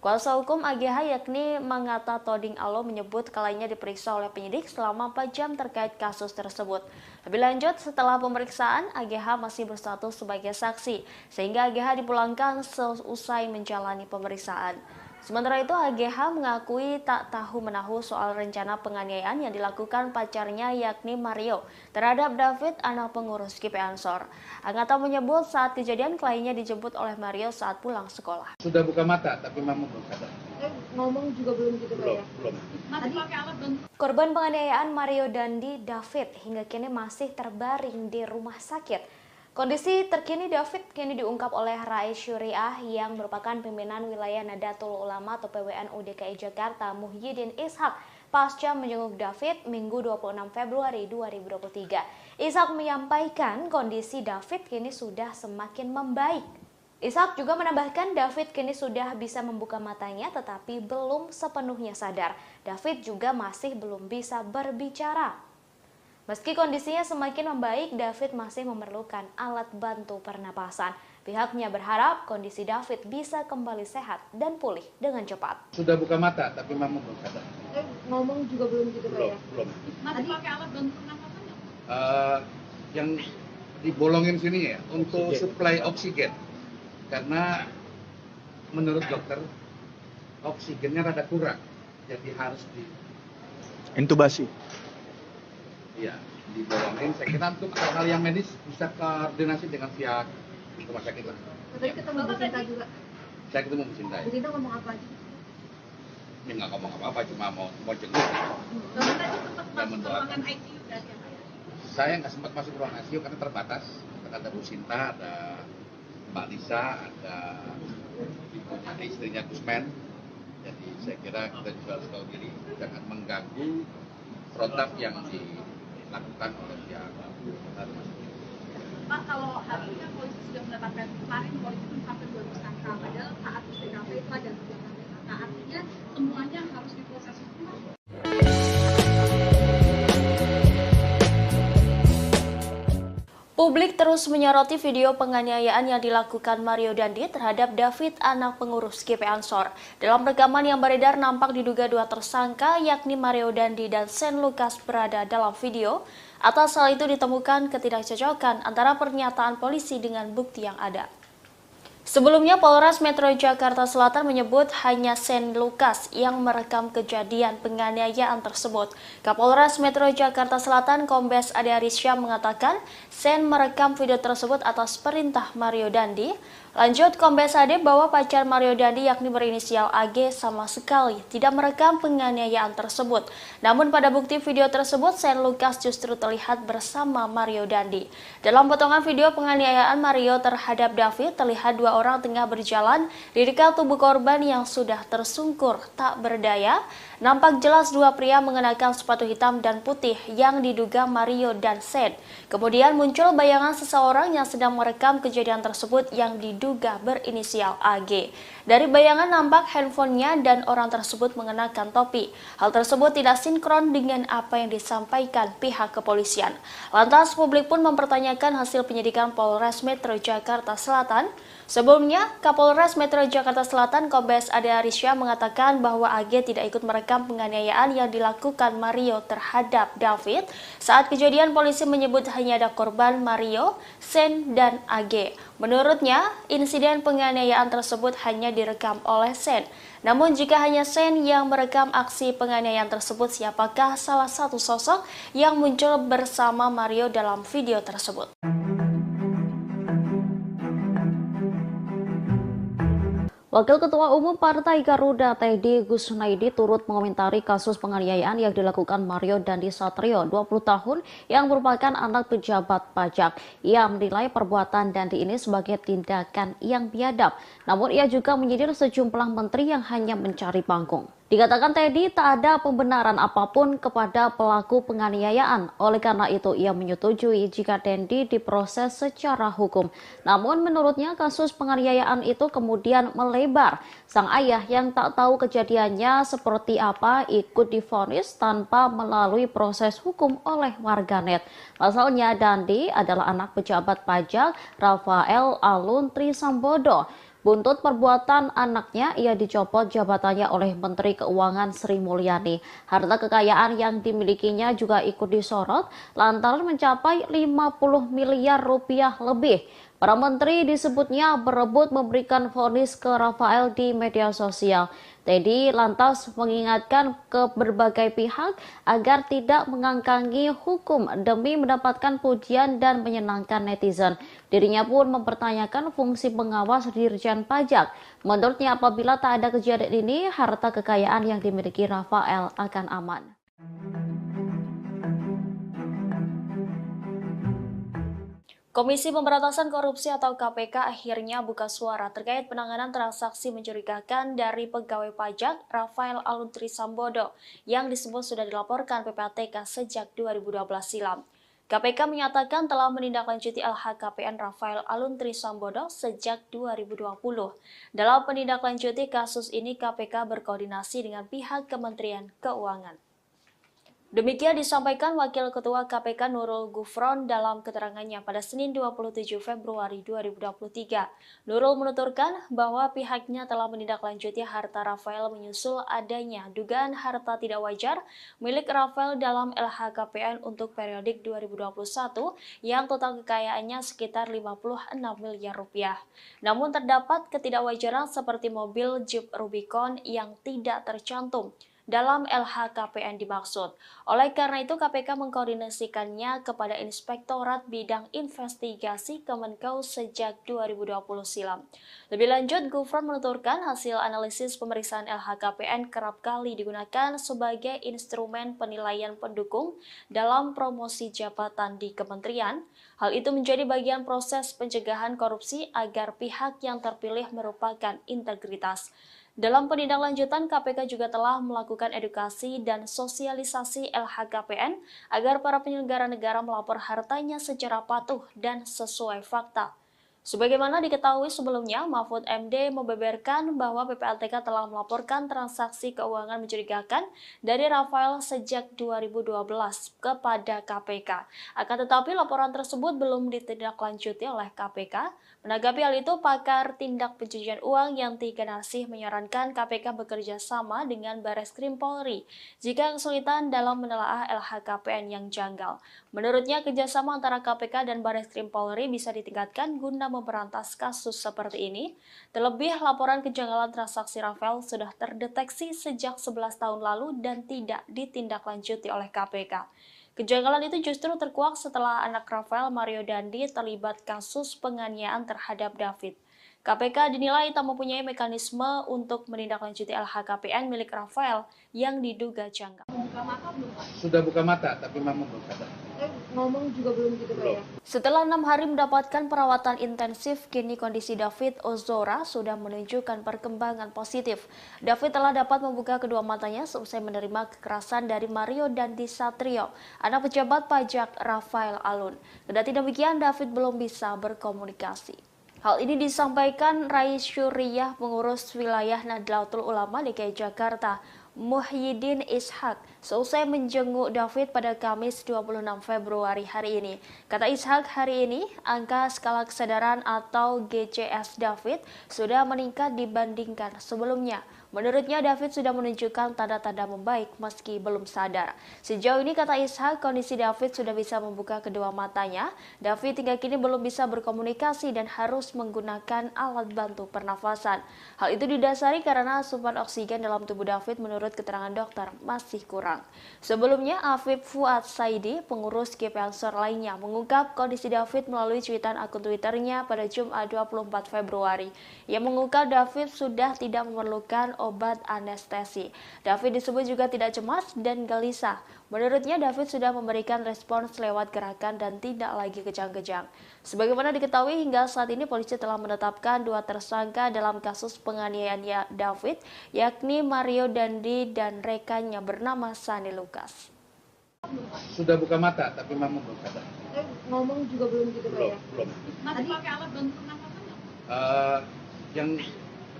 Kuasa hukum AGH yakni Mangata Toding Alo menyebut kliennya diperiksa oleh penyidik selama 4 jam terkait kasus tersebut. Lebih lanjut, setelah pemeriksaan, AGH masih berstatus sebagai saksi, sehingga AGH dipulangkan seusai menjalani pemeriksaan. Sementara itu, AGH mengakui tak tahu-menahu soal rencana penganiayaan yang dilakukan pacarnya yakni Mario terhadap David, anak pengurus GP Ansor. Angata menyebut saat kejadian kliennya dijemput oleh Mario saat pulang sekolah. Sudah buka mata, tapi mama belum sadar. Ngomong juga belum gitu Pak ya? Belum. Masih pakai alat bantu. Korban penganiayaan Mario Dandi David hingga kini masih terbaring di rumah sakit. Kondisi terkini David kini diungkap oleh Rais Syuriah yang merupakan pimpinan wilayah Nahdlatul Ulama atau PWNU DKI Jakarta Muhyiddin Ishak pasca menjenguk David Minggu 26 Februari 2023. Ishak menyampaikan kondisi David kini sudah semakin membaik. Ishak juga menambahkan David kini sudah bisa membuka matanya tetapi belum sepenuhnya sadar. David juga masih belum bisa berbicara. Meski kondisinya semakin membaik, David masih memerlukan alat bantu pernapasan. Pihaknya berharap kondisi David bisa kembali sehat dan pulih dengan cepat. Sudah buka mata, tapi memang belum sadar. Ngomong juga belum gitu Pak ya? Belum. Masih pakai alat bantu pernapasan nggak? Yang dibolongin sini ya, untuk suplai oksigen. Karena menurut dokter, oksigennya rada kurang. Jadi harus Intubasi. Iya, dibolongin. Saya kira untuk hal yang medis bisa koordinasi dengan pihak rumah sakit lah. Tadi ketemu Bu Sinta juga. Saya ketemu Bu Sinta. Bu Sinta ngomong apa aja? Ya nggak ngomong apa-apa, cuma mau jenguk. Bapak tadi sempat masuk ke ruangan ICU berarti ya Pak ya? Saya nggak sempat masuk ruang ICU karena terbatas. Ada Bu Sinta, ada Mbak Lisa, ada istrinya Gusmen. Jadi saya kira kita juga harus tahu diri, jangan mengganggu protap yang dilakukan oleh pihak rumah sakit. Pak, kalau hari ini kan polisi sudah menetapkan kemarin polisi itu sampai 2 tersangka, padahal saat di TKP itu ada 3 tersangka. Artinya semuanya harus diproses hukum. Publik terus menyoroti video penganiayaan yang dilakukan Mario Dandi terhadap David, anak pengurus GP Ansor. Dalam rekaman yang beredar nampak diduga 2 tersangka yakni Mario Dandi dan Sen Lukas berada dalam video. Atas hal itu ditemukan ketidakcocokan antara pernyataan polisi dengan bukti yang ada. Sebelumnya, Polres Metro Jakarta Selatan menyebut hanya Sen Lukas yang merekam kejadian penganiayaan tersebut. Kapolres Metro Jakarta Selatan Kombes Ade Arisya mengatakan Sen merekam video tersebut atas perintah Mario Dandi. Lanjut, Kombes Ade bahwa pacar Mario Dandi yakni berinisial AG sama sekali tidak merekam penganiayaan tersebut. Namun pada bukti video tersebut, Sen Lukas justru terlihat bersama Mario Dandi. Dalam potongan video penganiayaan Mario terhadap David, terlihat 2 orang tengah berjalan di dekat tubuh korban yang sudah tersungkur tak berdaya. Nampak jelas 2 pria mengenakan sepatu hitam dan putih yang diduga Mario dan Sen. Kemudian muncul bayangan seseorang yang sedang merekam kejadian tersebut yang diduga berinisial AG. Dari bayangan nampak handphonenya dan orang tersebut mengenakan topi. Hal tersebut tidak sinkron dengan apa yang disampaikan pihak kepolisian. Lantas publik pun mempertanyakan hasil penyidikan Polres Metro Jakarta Selatan. Sebelumnya, Kapolres Metro Jakarta Selatan Kombes Ade Arisya mengatakan bahwa AG tidak ikut merekam penganiayaan yang dilakukan Mario terhadap David. Saat kejadian, polisi menyebut hanya ada korban Mario, Sen, dan AG. Menurutnya, insiden penganiayaan tersebut hanya direkam oleh Sen. Namun jika hanya Sen yang merekam aksi penganiayaan tersebut, siapakah salah satu sosok yang muncul bersama Mario dalam video tersebut? Wakil Ketua Umum Partai Garuda Teddy Gusnaidi turut mengomentari kasus penganiayaan yang dilakukan Mario Dandi Satrio, 20 tahun, yang merupakan anak pejabat pajak. Ia menilai perbuatan Dandi ini sebagai tindakan yang biadab, namun ia juga menyindir sejumlah menteri yang hanya mencari panggung. Dikatakan Teddy tak ada pembenaran apapun kepada pelaku penganiayaan. Oleh karena itu, ia menyetujui jika Dandi diproses secara hukum. Namun menurutnya kasus penganiayaan itu kemudian melebar. Sang ayah yang tak tahu kejadiannya seperti apa ikut divonis tanpa melalui proses hukum oleh warganet. Pasalnya Dandi adalah anak pejabat pajak Rafael Alun Trisambodo. Buntut perbuatan anaknya, ia dicopot jabatannya oleh Menteri Keuangan Sri Mulyani. Harta kekayaan yang dimilikinya juga ikut disorot lantaran mencapai 50 miliar rupiah lebih. Para menteri disebutnya berebut memberikan vonis ke Rafael di media sosial. Teddy lantas mengingatkan ke berbagai pihak agar tidak mengangkangi hukum demi mendapatkan pujian dan menyenangkan netizen. Dirinya pun mempertanyakan fungsi pengawas Dirjen Pajak. Menurutnya apabila tak ada kejadian ini, harta kekayaan yang dimiliki Rafael akan aman. Komisi Pemberantasan Korupsi atau KPK akhirnya buka suara terkait penanganan transaksi mencurigakan dari pegawai pajak Rafael Aluntri Sambodo yang disebut sudah dilaporkan PPATK sejak 2012 silam. KPK menyatakan telah menindaklanjuti LHKPN Rafael Aluntri Sambodo sejak 2020. Dalam menindaklanjuti kasus ini, KPK berkoordinasi dengan pihak Kementerian Keuangan. Demikian disampaikan Wakil Ketua KPK Nurul Gufron dalam keterangannya pada Senin 27 Februari 2023. Nurul menuturkan bahwa pihaknya telah menindaklanjuti harta Rafael menyusul adanya dugaan harta tidak wajar milik Rafael dalam LHKPN untuk periodik 2021 yang total kekayaannya sekitar 56 miliar rupiah. Namun terdapat ketidakwajaran seperti mobil Jeep Rubicon yang tidak tercantum dalam LHKPN dimaksud. Oleh karena itu, KPK mengkoordinasikannya kepada Inspektorat Bidang Investigasi Kemenkeu sejak 2020 silam. Lebih lanjut, Gufron menuturkan hasil analisis pemeriksaan LHKPN kerap kali digunakan sebagai instrumen penilaian pendukung dalam promosi jabatan di kementerian. Hal itu menjadi bagian proses pencegahan korupsi agar pihak yang terpilih merupakan integritas. Dalam penindaklanjutan, KPK juga telah melakukan edukasi dan sosialisasi LHKPN agar para penyelenggara negara melapor hartanya secara patuh dan sesuai fakta. Sebagaimana diketahui sebelumnya, Mahfud MD membeberkan bahwa PPATK telah melaporkan transaksi keuangan mencurigakan dari Rafael sejak 2012 kepada KPK. Akan tetapi laporan tersebut belum ditindaklanjuti oleh KPK. Menanggapi hal itu, pakar tindak pencucian uang Yanti Ganasih menyarankan KPK bekerja sama dengan Bareskrim Polri jika kesulitan dalam menelaah LHKPN yang janggal. Menurutnya, kerjasama antara KPK dan Bareskrim Polri bisa ditingkatkan guna memberantas kasus seperti ini. Terlebih, laporan kejanggalan transaksi Rafael sudah terdeteksi sejak 11 tahun lalu dan tidak ditindaklanjuti oleh KPK. Kejanggalan itu justru terkuak setelah anak Rafael, Mario Dandi, terlibat kasus penganiayaan terhadap David. KPK dinilai tak mempunyai mekanisme untuk menindaklanjuti LHKPN milik Rafael yang diduga janggal. Buka mata belum, Pak? Sudah buka mata, tapi memang belum sadar. Ngomong juga belum gitu, Pak ya? Setelah 6 hari mendapatkan perawatan intensif, kini kondisi David Ozora sudah menunjukkan perkembangan positif. David telah dapat membuka kedua matanya seusai menerima kekerasan dari Mario Dandi Satrio, anak pejabat pajak Rafael Alun. Kendati demikian, David belum bisa berkomunikasi. Hal ini disampaikan Rais Syuriah, pengurus wilayah Nahdlatul Ulama DKI Jakarta, Muhyiddin Ishak, seusai menjenguk David pada Kamis 26 Februari hari ini. Kata Ishak, hari ini angka skala kesadaran atau GCS David sudah meningkat dibandingkan sebelumnya. Menurutnya, David sudah menunjukkan tanda-tanda membaik meski belum sadar. Sejauh ini, kata Ishak, kondisi David sudah bisa membuka kedua matanya. David hingga kini belum bisa berkomunikasi dan harus menggunakan alat bantu pernafasan. Hal itu didasari karena asupan oksigen dalam tubuh David menurut keterangan dokter masih kurang. Sebelumnya, Afif Fuad Saidi, pengurus GP Ansor lainnya, mengungkap kondisi David melalui cuitan akun Twitternya pada Jumat 24 Februari. Ia mengungkap David sudah tidak memerlukan obat anestesi. David disebut juga tidak cemas dan gelisah. Menurutnya, David sudah memberikan respons lewat gerakan dan tidak lagi kejang-kejang. Sebagaimana diketahui, hingga saat ini polisi telah menetapkan 2 tersangka dalam kasus penganiayaan David, yakni Mario Dandi dan rekannya bernama Sani Lukas. Sudah buka mata, tapi memang belum sadar. Ngomong juga belum gitu, Pak ya? Belum. Masih pakai alat bantu pernafasan nggak? Yang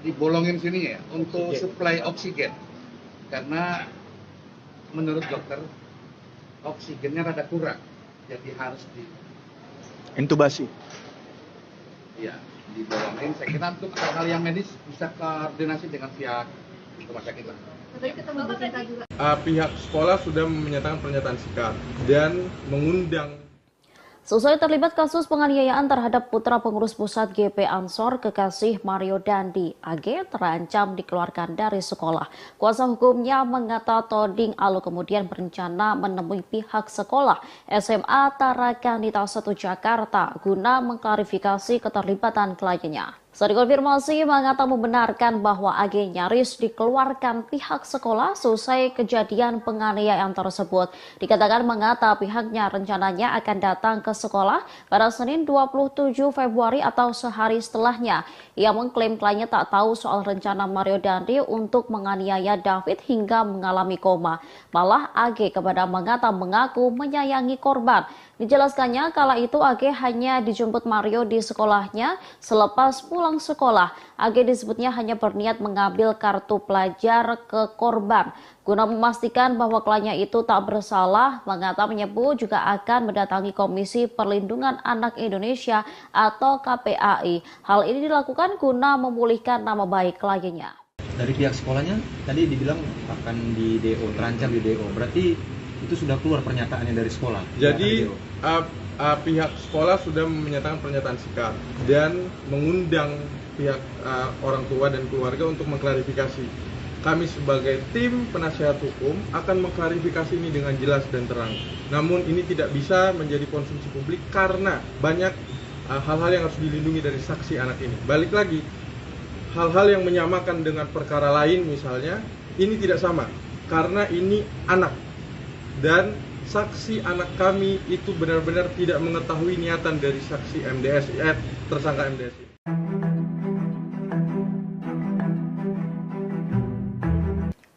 dibolongin sini ya untuk suplai oksigen, karena menurut dokter oksigennya rada kurang, jadi harus intubasi. Ya, dibolongin. Saya kira untuk hal yang medis bisa koordinasi dengan pihak rumah sakit lah. Tadi ketemu Bu Sinta juga. Pihak sekolah sudah menyatakan pernyataan sikap dan mengundang. Seusai terlibat kasus penganiayaan terhadap putra pengurus pusat GP Ansor, kekasih Mario Dandi, AG terancam dikeluarkan dari sekolah. Kuasa hukumnya mengata Toding Alu kemudian berencana menemui pihak sekolah SMA Tarakanita 1 Jakarta guna mengklarifikasi keterlibatan kliennya. Setelah dikonfirmasi, Mangata membenarkan bahwa AG nyaris dikeluarkan pihak sekolah selesai kejadian penganiayaan tersebut. Dikatakan Mangata pihaknya rencananya akan datang ke sekolah pada Senin 27 Februari atau sehari setelahnya. Ia mengklaim kliennya tak tahu soal rencana Mario Dandi untuk menganiaya David hingga mengalami koma. Malah AG kepada Mangata mengaku menyayangi korban. Dijelaskannya kala itu AG hanya dijemput Mario di sekolahnya selepas pulang sekolah. AG disebutnya hanya berniat mengambil kartu pelajar ke korban. Guna memastikan bahwa kliennya itu tak bersalah, Mangata menyebut juga akan mendatangi Komisi Perlindungan Anak Indonesia atau KPAI. Hal ini dilakukan guna memulihkan nama baik kliennya. Dari pihak sekolahnya tadi dibilang akan di DO, terancam di DO. Berarti itu sudah keluar pernyataannya dari sekolah. Jadi pihak sekolah sudah menyatakan pernyataan sikap dan mengundang pihak orang tua dan keluarga untuk mengklarifikasi. Kami sebagai tim penasihat hukum akan mengklarifikasi ini dengan jelas dan terang. Namun ini tidak bisa menjadi konsumsi publik karena banyak hal-hal yang harus dilindungi dari saksi anak ini. Balik lagi, hal-hal yang menyamakan dengan perkara lain misalnya, ini tidak sama karena ini anak. Dan saksi anak kami itu benar-benar tidak mengetahui niatan dari saksi MDS, tersangka MDS.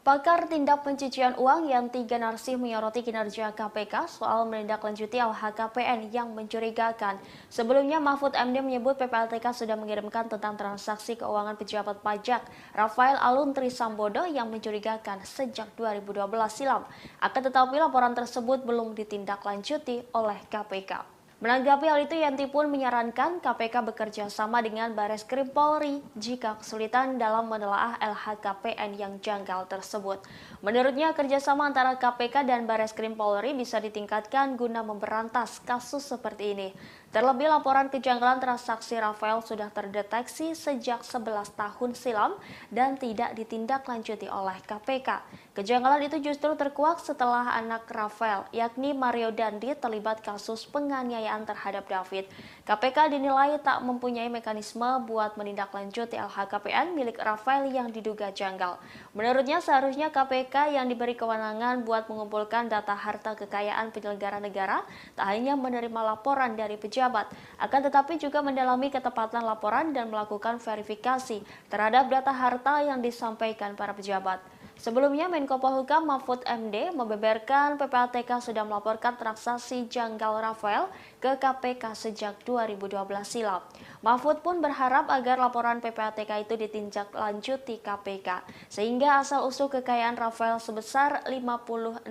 Pakar tindak pencucian uang Yanti Ganarsi menyoroti kinerja KPK soal menindaklanjuti LHKPN yang mencurigakan. Sebelumnya Mahfud MD menyebut PPATK sudah mengirimkan tentang transaksi keuangan pejabat pajak Rafael Alun Trisambodo yang mencurigakan sejak 2012 silam. Akan tetapi laporan tersebut belum ditindaklanjuti oleh KPK. Menanggapi hal itu, Yanti pun menyarankan KPK bekerja sama dengan Bareskrim Polri jika kesulitan dalam menelaah LHKPN yang janggal tersebut. Menurutnya, kerjasama antara KPK dan Bareskrim Polri bisa ditingkatkan guna memberantas kasus seperti ini. Terlebih, laporan kejanggalan transaksi Rafael sudah terdeteksi sejak 11 tahun silam dan tidak ditindaklanjuti oleh KPK. Kejanggalan itu justru terkuak setelah anak Rafael, yakni Mario Dandi, terlibat kasus penganiayaan terhadap David. KPK dinilai tak mempunyai mekanisme buat menindaklanjuti LHKPN milik Rafael yang diduga janggal. Menurutnya, seharusnya KPK yang diberi kewenangan buat mengumpulkan data harta kekayaan penyelenggara negara tak hanya menerima laporan dari pejabat, akan tetapi juga mendalami ketepatan laporan dan melakukan verifikasi terhadap data harta yang disampaikan para pejabat. Sebelumnya, Menko Polhukam Mahfud MD membeberkan PPATK sudah melaporkan transaksi janggal Rafael ke KPK sejak 2012 silam. Mahfud pun berharap agar laporan PPATK itu ditindaklanjuti KPK, sehingga asal-usul kekayaan Rafael sebesar 56,1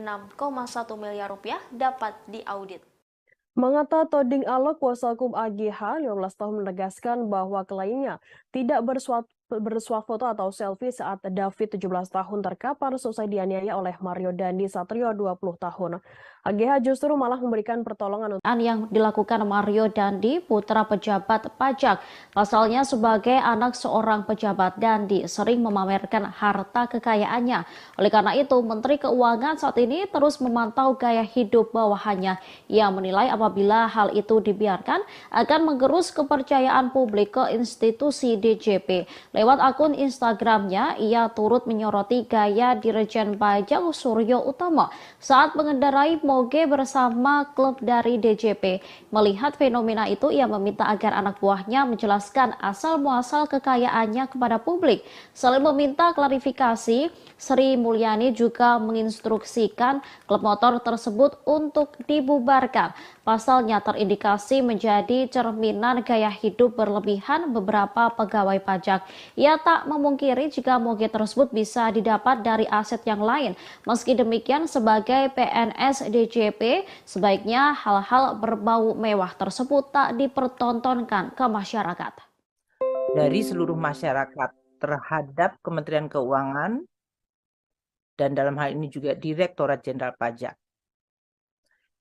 miliar rupiah dapat diaudit. Mangata Toding Alok, kuasa hukum AGH 15 tahun menegaskan bahwa kliennya tidak bersuah foto atau selfie saat David 17 tahun terkapar selesai dianiaya oleh Mario Dandi Satrio 20 tahun. AGH justru malah memberikan pertolongan yang dilakukan Mario Dandi, putra pejabat pajak. Pasalnya sebagai anak seorang pejabat, Dandi sering memamerkan harta kekayaannya. Oleh karena itu, Menteri Keuangan saat ini terus memantau gaya hidup bawahannya. Ia menilai apabila hal itu dibiarkan akan menggerus kepercayaan publik ke institusi DJP. Lewat akun Instagramnya, ia turut menyoroti gaya Dirjen Pajak Suryo Utomo saat mengendarai moge bersama klub dari DJP. Melihat fenomena itu, ia meminta agar anak buahnya menjelaskan asal-muasal kekayaannya kepada publik. Selain meminta klarifikasi, Sri Mulyani juga menginstruksikan klub motor tersebut untuk dibubarkan. Pasalnya terindikasi menjadi cerminan gaya hidup berlebihan beberapa pegawai pajak. Ia tak memungkiri jika moge tersebut bisa didapat dari aset yang lain. Meski demikian, sebagai PNS DJP, sebaiknya hal-hal berbau mewah tersebut tak dipertontonkan ke masyarakat. Dari seluruh masyarakat terhadap Kementerian Keuangan dan dalam hal ini juga Direktorat Jenderal Pajak.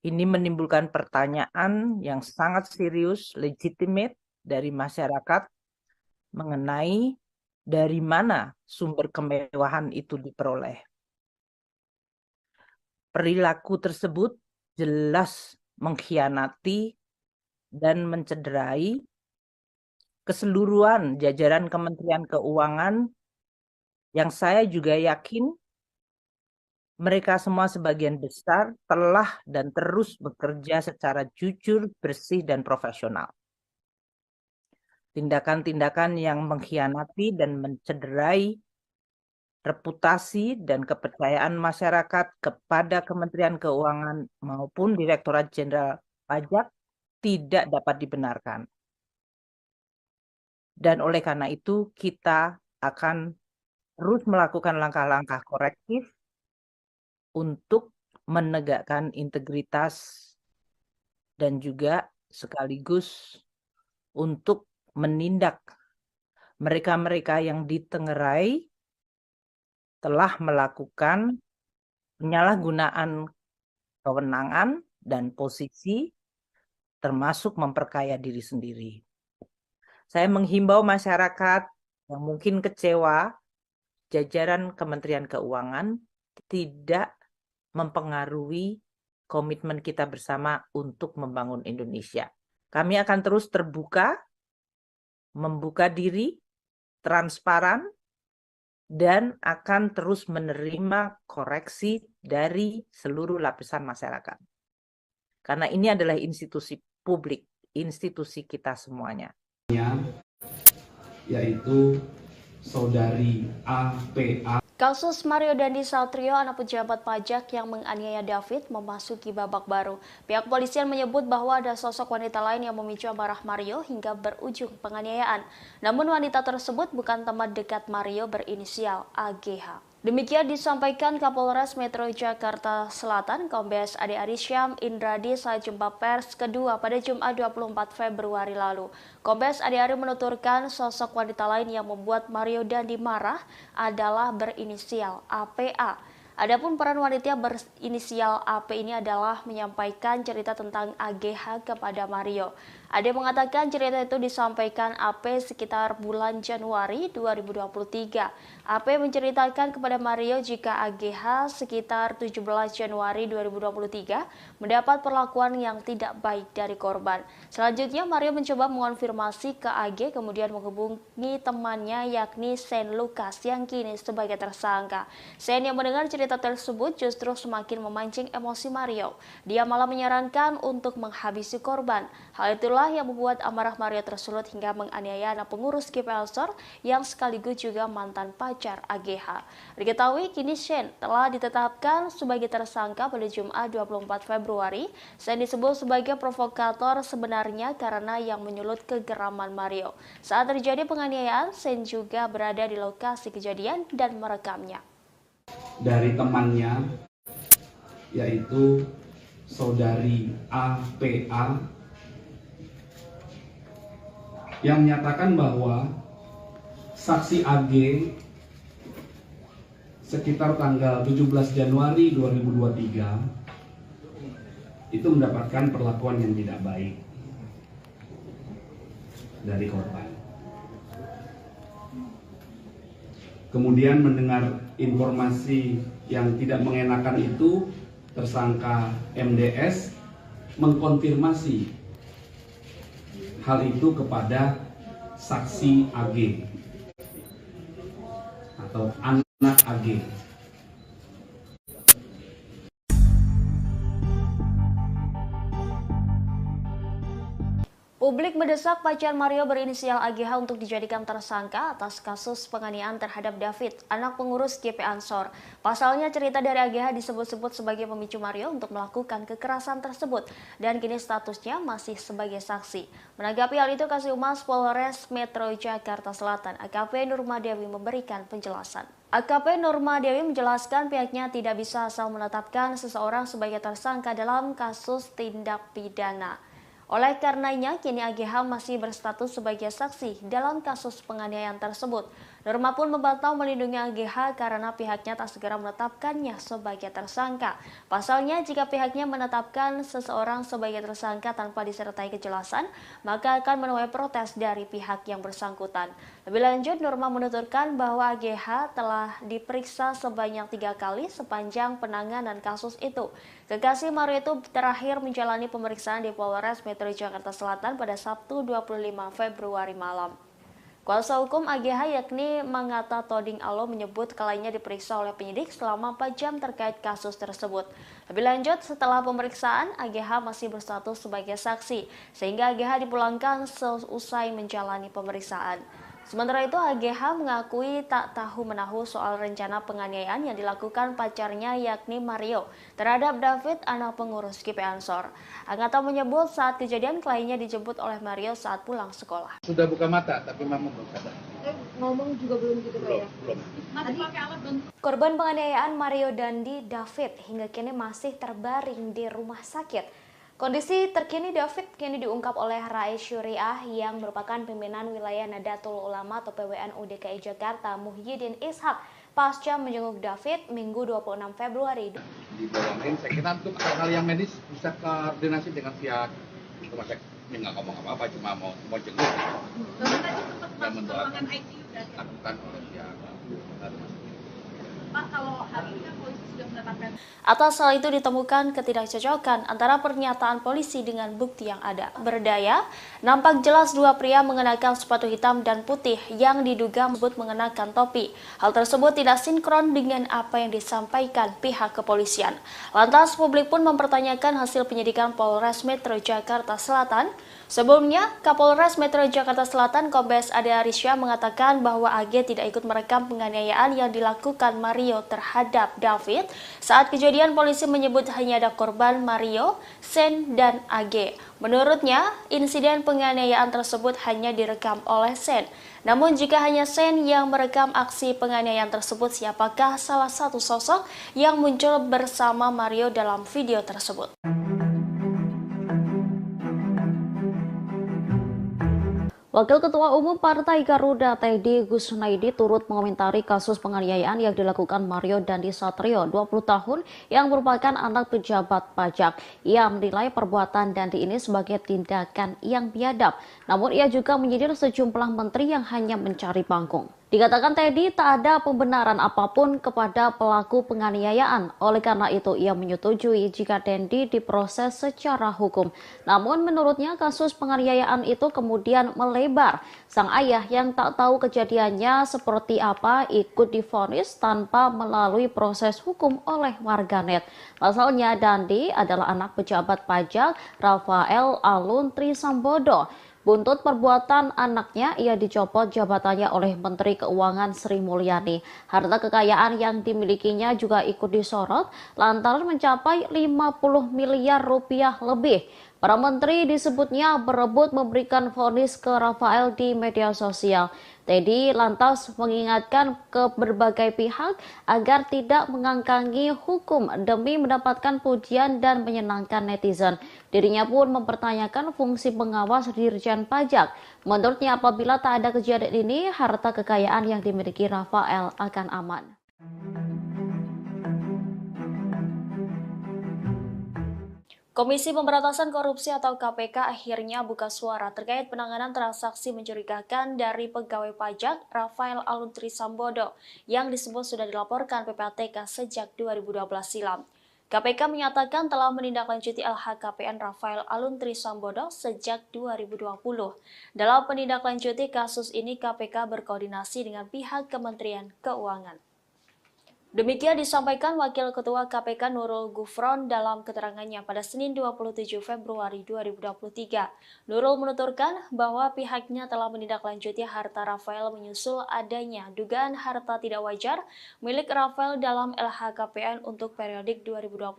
Ini menimbulkan pertanyaan yang sangat serius, legitimate dari masyarakat mengenai dari mana sumber kemewahan itu diperoleh. Perilaku tersebut jelas mengkhianati dan mencederai keseluruhan jajaran Kementerian Keuangan yang saya juga yakin mereka semua sebagian besar telah dan terus bekerja secara jujur, bersih, dan profesional. Tindakan-tindakan yang mengkhianati dan mencederai reputasi dan kepercayaan masyarakat kepada Kementerian Keuangan maupun Direktorat Jenderal Pajak tidak dapat dibenarkan. Dan oleh karena itu kita akan terus melakukan langkah-langkah korektif untuk menegakkan integritas dan juga sekaligus untuk menindak mereka-mereka yang ditengerai telah melakukan penyalahgunaan kewenangan dan posisi termasuk memperkaya diri sendiri. Saya menghimbau masyarakat yang mungkin kecewa, jajaran Kementerian Keuangan tidak mempengaruhi komitmen kita bersama untuk membangun Indonesia. Kami akan terus terbuka, membuka diri, transparan, dan akan terus menerima koreksi dari seluruh lapisan masyarakat. Karena ini adalah institusi publik, institusi kita semuanya. Yaitu saudari APA. Kasus Mario Dandi Satrio, anak pejabat pajak yang menganiaya David, memasuki babak baru. Pihak polisian menyebut bahwa ada sosok wanita lain yang memicu amarah Mario hingga berujung penganiayaan. Namun wanita tersebut bukan teman dekat Mario berinisial AGH. Demikian disampaikan Kapolres Metro Jakarta Selatan, Kombes Ade Arisyam Indradi saat jumpa pers kedua pada Jumat 24 Februari lalu. Kombes Ade Ari menuturkan sosok wanita lain yang membuat Mario Dandi marah adalah berinisial APA. Adapun peran wanita berinisial AP ini adalah menyampaikan cerita tentang AGH kepada Mario. Ade mengatakan cerita itu disampaikan AP sekitar bulan Januari 2023. AP menceritakan kepada Mario jika AGH sekitar 17 Januari 2023 mendapat perlakuan yang tidak baik dari korban. Selanjutnya Mario mencoba mengonfirmasi ke AG kemudian menghubungi temannya yakni Sen Lucas yang kini sebagai tersangka. Sen yang mendengar cerita tersebut justru semakin memancing emosi Mario. Dia malah menyarankan untuk menghabisi korban. Hal itulah yang membuat amarah Mario tersulut hingga menganiaya anak pengurus GP Ansor yang sekaligus juga mantan pacar AGH. Diketahui kini Sen telah ditetapkan sebagai tersangka pada Jumat 24 Februari. Sen disebut sebagai provokator sebenarnya karena yang menyulut kegeraman Mario. Saat terjadi penganiayaan, Sen juga berada di lokasi kejadian dan merekamnya. Dari temannya, yaitu saudari APA, yang menyatakan bahwa saksi AG sekitar tanggal 17 Januari 2023 itu mendapatkan perlakuan yang tidak baik dari korban. Kemudian mendengar informasi yang tidak mengenakan itu, tersangka MDS mengkonfirmasi hal itu kepada saksi AG atau anak AG. Publik mendesak pacar Mario berinisial AGH untuk dijadikan tersangka atas kasus penganiayaan terhadap David, anak pengurus GP Ansor. Pasalnya cerita dari AGH disebut-sebut sebagai pemicu Mario untuk melakukan kekerasan tersebut dan kini statusnya masih sebagai saksi. Menanggapi hal itu, Kasih-Humas Polres Metro Jakarta Selatan AKP Nurma Dewi memberikan penjelasan. AKP Nurma Dewi menjelaskan pihaknya tidak bisa asal menetapkan seseorang sebagai tersangka dalam kasus tindak pidana. Oleh karenanya, kini AGH masih berstatus sebagai saksi dalam kasus penganiayaan tersebut. Nurma pun membantah melindungi AGH karena pihaknya tak segera menetapkannya sebagai tersangka. Pasalnya, jika pihaknya menetapkan seseorang sebagai tersangka tanpa disertai kejelasan, maka akan menuai protes dari pihak yang bersangkutan. Lebih lanjut, Nurma menuturkan bahwa AGH telah diperiksa sebanyak 3 kali sepanjang penanganan kasus itu. Kekasih Mario itu terakhir menjalani pemeriksaan di Polres Metro Jakarta Selatan pada Sabtu 25 Februari malam. Kuasa hukum AGH yakni Mangata Toding Alo menyebut kliennya diperiksa oleh penyidik selama 4 jam terkait kasus tersebut. Lebih lanjut, setelah pemeriksaan, AGH masih berstatus sebagai saksi, sehingga AGH dipulangkan seusai menjalani pemeriksaan. Sementara itu, AGH mengakui tak tahu menahu soal rencana penganiayaan yang dilakukan pacarnya yakni Mario terhadap David, anak pengurus GP Ansor. Angata menyebut saat kejadian kliennya dijemput oleh Mario saat pulang sekolah. Sudah buka mata, tapi mama belum sadar. Ngomong juga belum gitu Pak ya? Belum. Masih pakai alat bantu. Korban penganiayaan Mario Dandi David hingga kini masih terbaring di rumah sakit. Kondisi terkini David kini diungkap oleh Rais Syuriah yang merupakan pimpinan wilayah Nadatul Ulama atau PWNU DKI Jakarta Muhyiddin Ishak pasca menjenguk David Minggu 26 Februari. Dibolongin, saya kira untuk hal yang medis bisa koordinasi dengan pihak rumah sakit. Ini nggak ngomong apa-apa, cuma mau jenguk. Dan mendoakan lakukan oleh pihak rumah sakit. Pak, kalau hari ini kan polisi sudah menetapkan. Atas hal itu ditemukan ketidakcocokan antara pernyataan polisi dengan bukti yang ada. Berdaya, nampak jelas 2 pria mengenakan sepatu hitam dan putih yang diduga menyebut mengenakan topi. Hal tersebut tidak sinkron dengan apa yang disampaikan pihak kepolisian. Lantas publik pun mempertanyakan hasil penyidikan Polres Metro Jakarta Selatan. Sebelumnya, Kapolres Metro Jakarta Selatan Kombes Ade Arisya mengatakan bahwa AG tidak ikut merekam penganiayaan yang dilakukan Mario terhadap David. Saat kejadian, polisi menyebut hanya ada korban Mario, Sen, dan AG. Menurutnya, insiden penganiayaan tersebut hanya direkam oleh Sen. Namun jika hanya Sen yang merekam aksi penganiayaan tersebut, siapakah salah satu sosok yang muncul bersama Mario dalam video tersebut? Wakil Ketua Umum Partai Garuda Teddy Gusnaidi turut mengomentari kasus penganiayaan yang dilakukan Mario Dandi Satrio, 20 tahun, yang merupakan anak pejabat pajak. Ia menilai perbuatan Dandi ini sebagai tindakan yang biadab. Namun ia juga menyindir sejumlah menteri yang hanya mencari panggung. Dikatakan Teddy tak ada pembenaran apapun kepada pelaku penganiayaan. Oleh karena itu, ia menyetujui jika Dandi diproses secara hukum. Namun menurutnya kasus penganiayaan itu kemudian melebar. Sang ayah yang tak tahu kejadiannya seperti apa ikut divonis tanpa melalui proses hukum oleh warganet. Pasalnya Dandi adalah anak pejabat pajak Rafael Alun Trisambodo. Buntut perbuatan anaknya, ia dicopot jabatannya oleh Menteri Keuangan Sri Mulyani. Harta kekayaan yang dimilikinya juga ikut disorot lantaran mencapai 50 miliar rupiah lebih. Para menteri disebutnya berebut memberikan vonis ke Rafael di media sosial. Teddy lantas mengingatkan ke berbagai pihak agar tidak mengangkangi hukum demi mendapatkan pujian dan menyenangkan netizen. Dirinya pun mempertanyakan fungsi pengawas Dirjen Pajak. Menurutnya apabila tak ada kejadian ini, harta kekayaan yang dimiliki Rafael akan aman. Komisi Pemberantasan Korupsi atau KPK akhirnya buka suara terkait penanganan transaksi mencurigakan dari pegawai pajak Rafael Alun Trisambodo yang disebut sudah dilaporkan PPATK sejak 2012 silam. KPK menyatakan telah menindaklanjuti LHKPN Rafael Alun Trisambodo sejak 2020. Dalam menindaklanjuti kasus ini, KPK berkoordinasi dengan pihak Kementerian Keuangan. Demikian disampaikan Wakil Ketua KPK Nurul Gufron dalam keterangannya pada Senin 27 Februari 2023. Nurul menuturkan bahwa pihaknya telah menindaklanjuti harta Rafael menyusul adanya dugaan harta tidak wajar milik Rafael dalam LHKPN untuk periodik 2021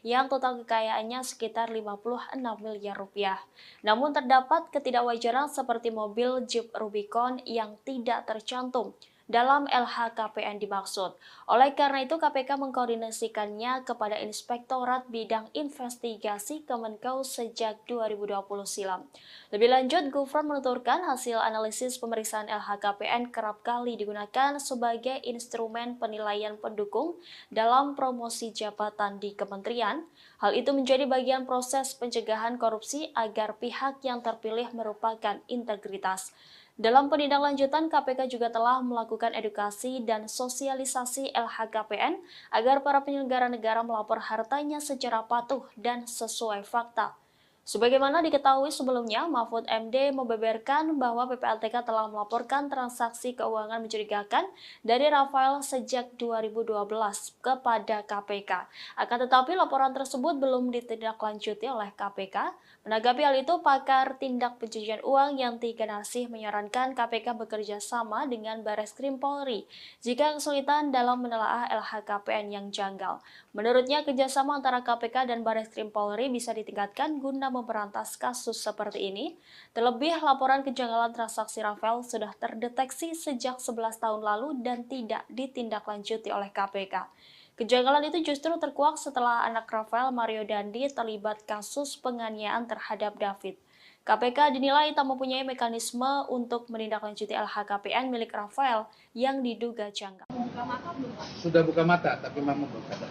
yang total kekayaannya sekitar 56 miliar rupiah. Namun terdapat ketidakwajaran seperti mobil Jeep Rubicon yang tidak tercantum. dalam LHKPN dimaksud. Oleh karena itu, KPK mengkoordinasikannya kepada Inspektorat Bidang Investigasi Kemenkeu sejak 2020 silam. Lebih lanjut, Gufron menuturkan hasil analisis pemeriksaan LHKPN kerap kali digunakan sebagai instrumen penilaian pendukung dalam promosi jabatan di kementerian. Hal itu menjadi bagian proses pencegahan korupsi agar pihak yang terpilih merupakan integritas. Dalam penindaklanjutan, KPK juga telah melakukan edukasi dan sosialisasi LHKPN agar para penyelenggara negara melapor hartanya secara patuh dan sesuai fakta. Sebagaimana diketahui sebelumnya, Mahfud MD membeberkan bahwa PPATK telah melaporkan transaksi keuangan mencurigakan dari Rafael sejak 2012 kepada KPK. Akan tetapi laporan tersebut belum ditindaklanjuti oleh KPK. Menanggapi hal itu, pakar tindak pencucian uang Yanti Ganasih menyarankan KPK bekerja sama dengan Bareskrim Polri jika kesulitan dalam menelaah LHKPN yang janggal. Menurutnya, kerjasama antara KPK dan Bareskrim Polri bisa ditingkatkan guna memberantas kasus seperti ini. Terlebih, laporan kejanggalan transaksi Rafael sudah terdeteksi sejak 11 tahun lalu dan tidak ditindaklanjuti oleh KPK. Kejanggalan itu justru terkuak setelah anak Rafael, Mario Dandi, terlibat kasus penganiayaan terhadap David. KPK dinilai tak mempunyai mekanisme untuk menindaklanjuti LHKPN milik Rafael yang diduga janggal. Sudah buka mata, tapi memang belum sadar.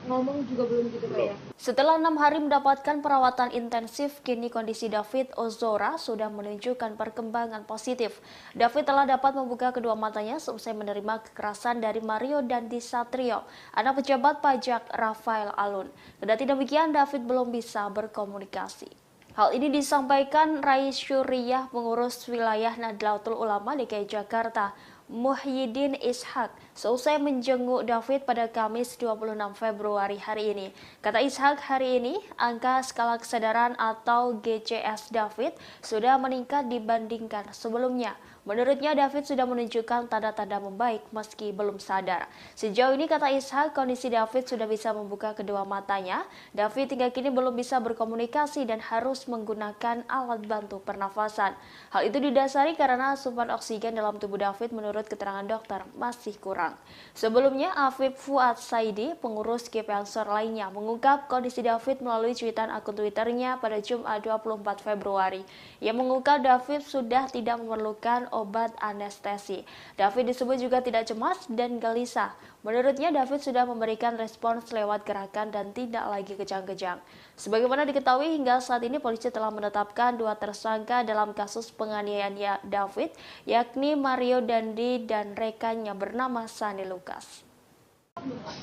Ngomong juga belum gitu Pak ya? Setelah 6 hari mendapatkan perawatan intensif, kini kondisi David Ozora sudah menunjukkan perkembangan positif. David telah dapat membuka kedua matanya seusai menerima kekerasan dari Mario Dandi Satrio, anak pejabat pajak Rafael Alun. Kendati demikian, David belum bisa berkomunikasi. Hal ini disampaikan Rais Syuriah, pengurus wilayah Nahdlatul Ulama DKI Jakarta, Muhyiddin Ishak, seusai menjenguk David pada Kamis 26 Februari hari ini. Kata Ishak, hari ini angka skala kesadaran atau GCS David sudah meningkat dibandingkan sebelumnya. Menurutnya, David sudah menunjukkan tanda-tanda membaik meski belum sadar. Sejauh ini, kata Ishak, kondisi David sudah bisa membuka kedua matanya. David hingga kini belum bisa berkomunikasi dan harus menggunakan alat bantu pernafasan. Hal itu didasari karena asupan oksigen dalam tubuh David menurut keterangan dokter masih kurang. Sebelumnya, Afif Fuad Saidi, pengurus GP Ansor lainnya, mengungkap kondisi David melalui cuitan akun Twitternya pada Jumat 24 Februari. Ia mengungkap David sudah tidak memerlukan obat anestesi. David disebut juga tidak cemas dan gelisah. Menurutnya, David sudah memberikan respons lewat gerakan dan tidak lagi kejang-kejang. Sebagaimana diketahui, hingga saat ini polisi telah menetapkan 2 tersangka dalam kasus penganiayaan David, yakni Mario Dandi dan rekannya bernama Sani Lukas.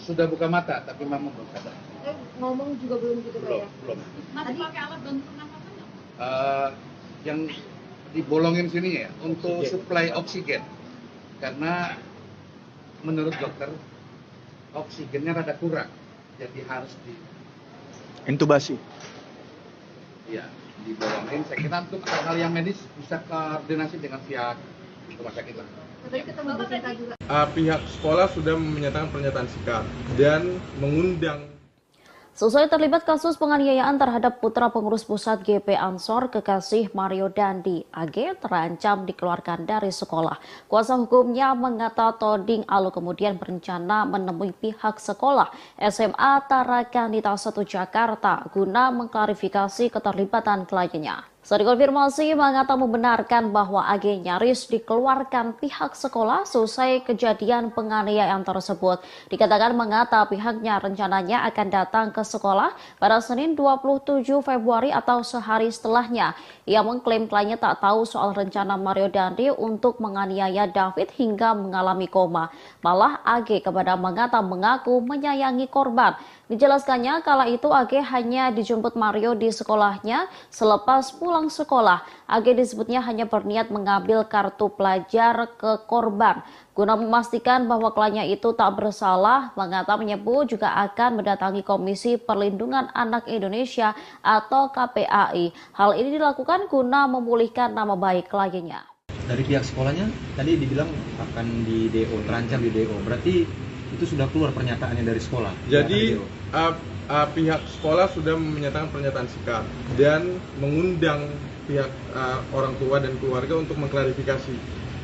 Sudah buka mata, tapi memang belum sadar. Ngomong juga belum gitu Pak ya? Belum. Masih pakai alat bantu pernafasan nggak? Yang dibolongin sini ya untuk suplai oksigen, karena menurut dokter oksigennya rada kurang, jadi harus intubasi. Ya, dibolongin. Saya kira untuk hal yang medis bisa koordinasi dengan pihak rumah sakit lah. Tadi ketemu Bu Sinta juga. Pihak sekolah sudah menyatakan pernyataan sikap dan mengundang. Seusai terlibat kasus penganiayaan terhadap putra pengurus pusat GP Ansor kekasih Mario Dandi, AG terancam dikeluarkan dari sekolah. Kuasa hukumnya mengata Toding Alu kemudian berencana menemui pihak sekolah SMA Tarakanita 1 Jakarta guna mengklarifikasi keterlibatan kliennya. Saat dikonfirmasi, Mangata membenarkan bahwa AG nyaris dikeluarkan pihak sekolah selesai kejadian penganiayaan tersebut. Dikatakan Mangata pihaknya rencananya akan datang ke sekolah pada Senin 27 Februari atau sehari setelahnya. Ia mengklaim kliennya tak tahu soal rencana Mario Dandi untuk menganiaya David hingga mengalami koma. Malah AG kepada Mangata mengaku menyayangi korban. Dijelaskannya kala itu AG hanya dijemput Mario di sekolahnya selepas pulang sekolah. AG disebutnya hanya berniat mengambil kartu pelajar ke korban. Guna memastikan bahwa kliennya itu tak bersalah, Mangata menyebut juga akan mendatangi Komisi Perlindungan Anak Indonesia atau KPAI. Hal ini dilakukan guna memulihkan nama baik kliennya. Dari pihak sekolahnya tadi dibilang akan di DO, terancam di DO. Berarti itu sudah keluar pernyataannya dari sekolah. Jadi pihak sekolah sudah menyatakan pernyataan sikap dan mengundang pihak orang tua dan keluarga untuk mengklarifikasi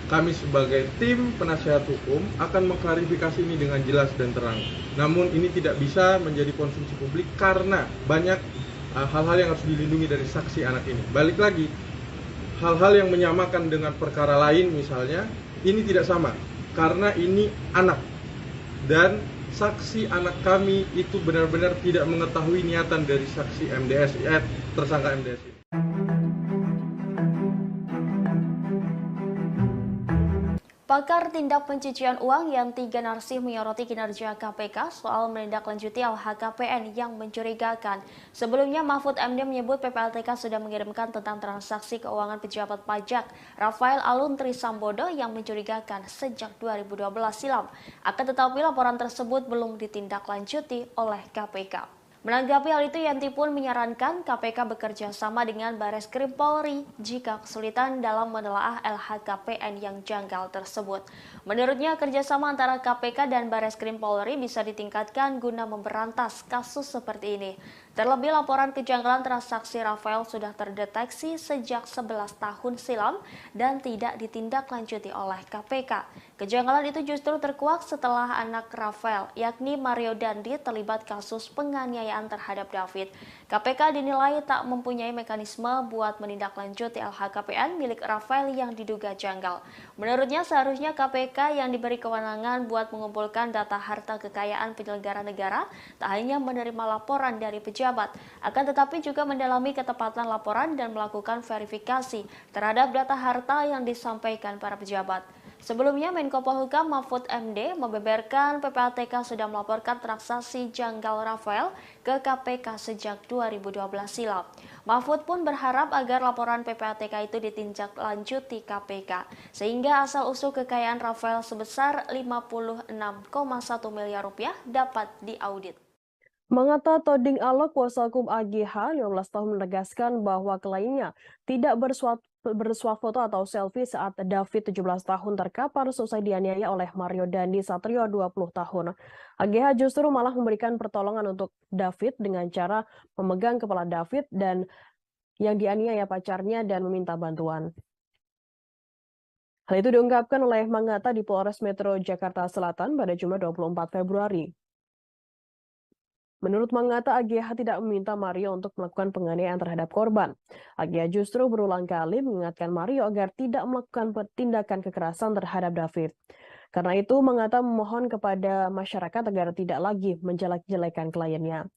Kami sebagai tim penasihat hukum akan mengklarifikasi ini dengan jelas dan terang. Namun ini tidak bisa menjadi konsumsi publik karena banyak hal-hal yang harus dilindungi dari saksi anak ini. Balik lagi, hal-hal yang menyamakan dengan perkara lain misalnya, ini tidak sama. Karena ini anak. Dan saksi anak kami itu benar-benar tidak mengetahui niatan dari saksi MDS, tersangka MDS ini. Pakar tindak pencucian uang Yanti Ganarsih menyoroti kinerja KPK soal menindaklanjuti LHKPN yang mencurigakan. Sebelumnya Mahfud MD menyebut PPATK sudah mengirimkan tentang transaksi keuangan pejabat pajak Rafael Alun Trisambodo yang mencurigakan sejak 2012 silam. Akan tetapi laporan tersebut belum ditindaklanjuti oleh KPK. Menanggapi hal itu, Yanti pun menyarankan KPK bekerja sama dengan Bareskrim Polri jika kesulitan dalam menelaah LHKPN yang janggal tersebut. Menurutnya, kerjasama antara KPK dan Bareskrim Polri bisa ditingkatkan guna memberantas kasus seperti ini. Terlebih, laporan kejanggalan transaksi Rafael sudah terdeteksi sejak 11 tahun silam dan tidak ditindaklanjuti oleh KPK. Kejanggalan itu justru terkuak setelah anak Rafael, yakni Mario Dandi, terlibat kasus penganiayaan terhadap David. KPK dinilai tak mempunyai mekanisme buat menindaklanjuti LHKPN milik Rafael yang diduga janggal. Menurutnya, seharusnya KPK yang diberi kewenangan buat mengumpulkan data harta kekayaan penyelenggara negara tak hanya menerima laporan dari pejabat, akan tetapi juga mendalami ketepatan laporan dan melakukan verifikasi terhadap data harta yang disampaikan para pejabat. Sebelumnya, Menko Polhukam Mahfud MD membeberkan PPATK sudah melaporkan transaksi janggal Rafael ke KPK sejak 2012 silam. Mahfud pun berharap agar laporan PPATK itu ditindaklanjuti KPK, sehingga asal-usul kekayaan Rafael sebesar 56,1 miliar rupiah dapat diaudit. Mengata Toding Alok, kuasa hukum AGH 15 tahun menegaskan bahwa kliennya tidak bersuah foto atau selfie saat David 17 tahun terkapar selesai dianiaya oleh Mario Dandi Satrio 20 tahun. AGH justru malah memberikan pertolongan untuk David dengan cara memegang kepala David dan yang dianiaya pacarnya dan meminta bantuan. Hal itu diungkapkan oleh Mangata di Polres Metro Jakarta Selatan pada Jumat 24 Februari. Menurut Mangata, AGH tidak meminta Mario untuk melakukan penganiayaan terhadap korban. AGH justru berulang kali mengingatkan Mario agar tidak melakukan tindakan kekerasan terhadap David. Karena itu, Mangata memohon kepada masyarakat agar tidak lagi menjelek-jelekan kliennya.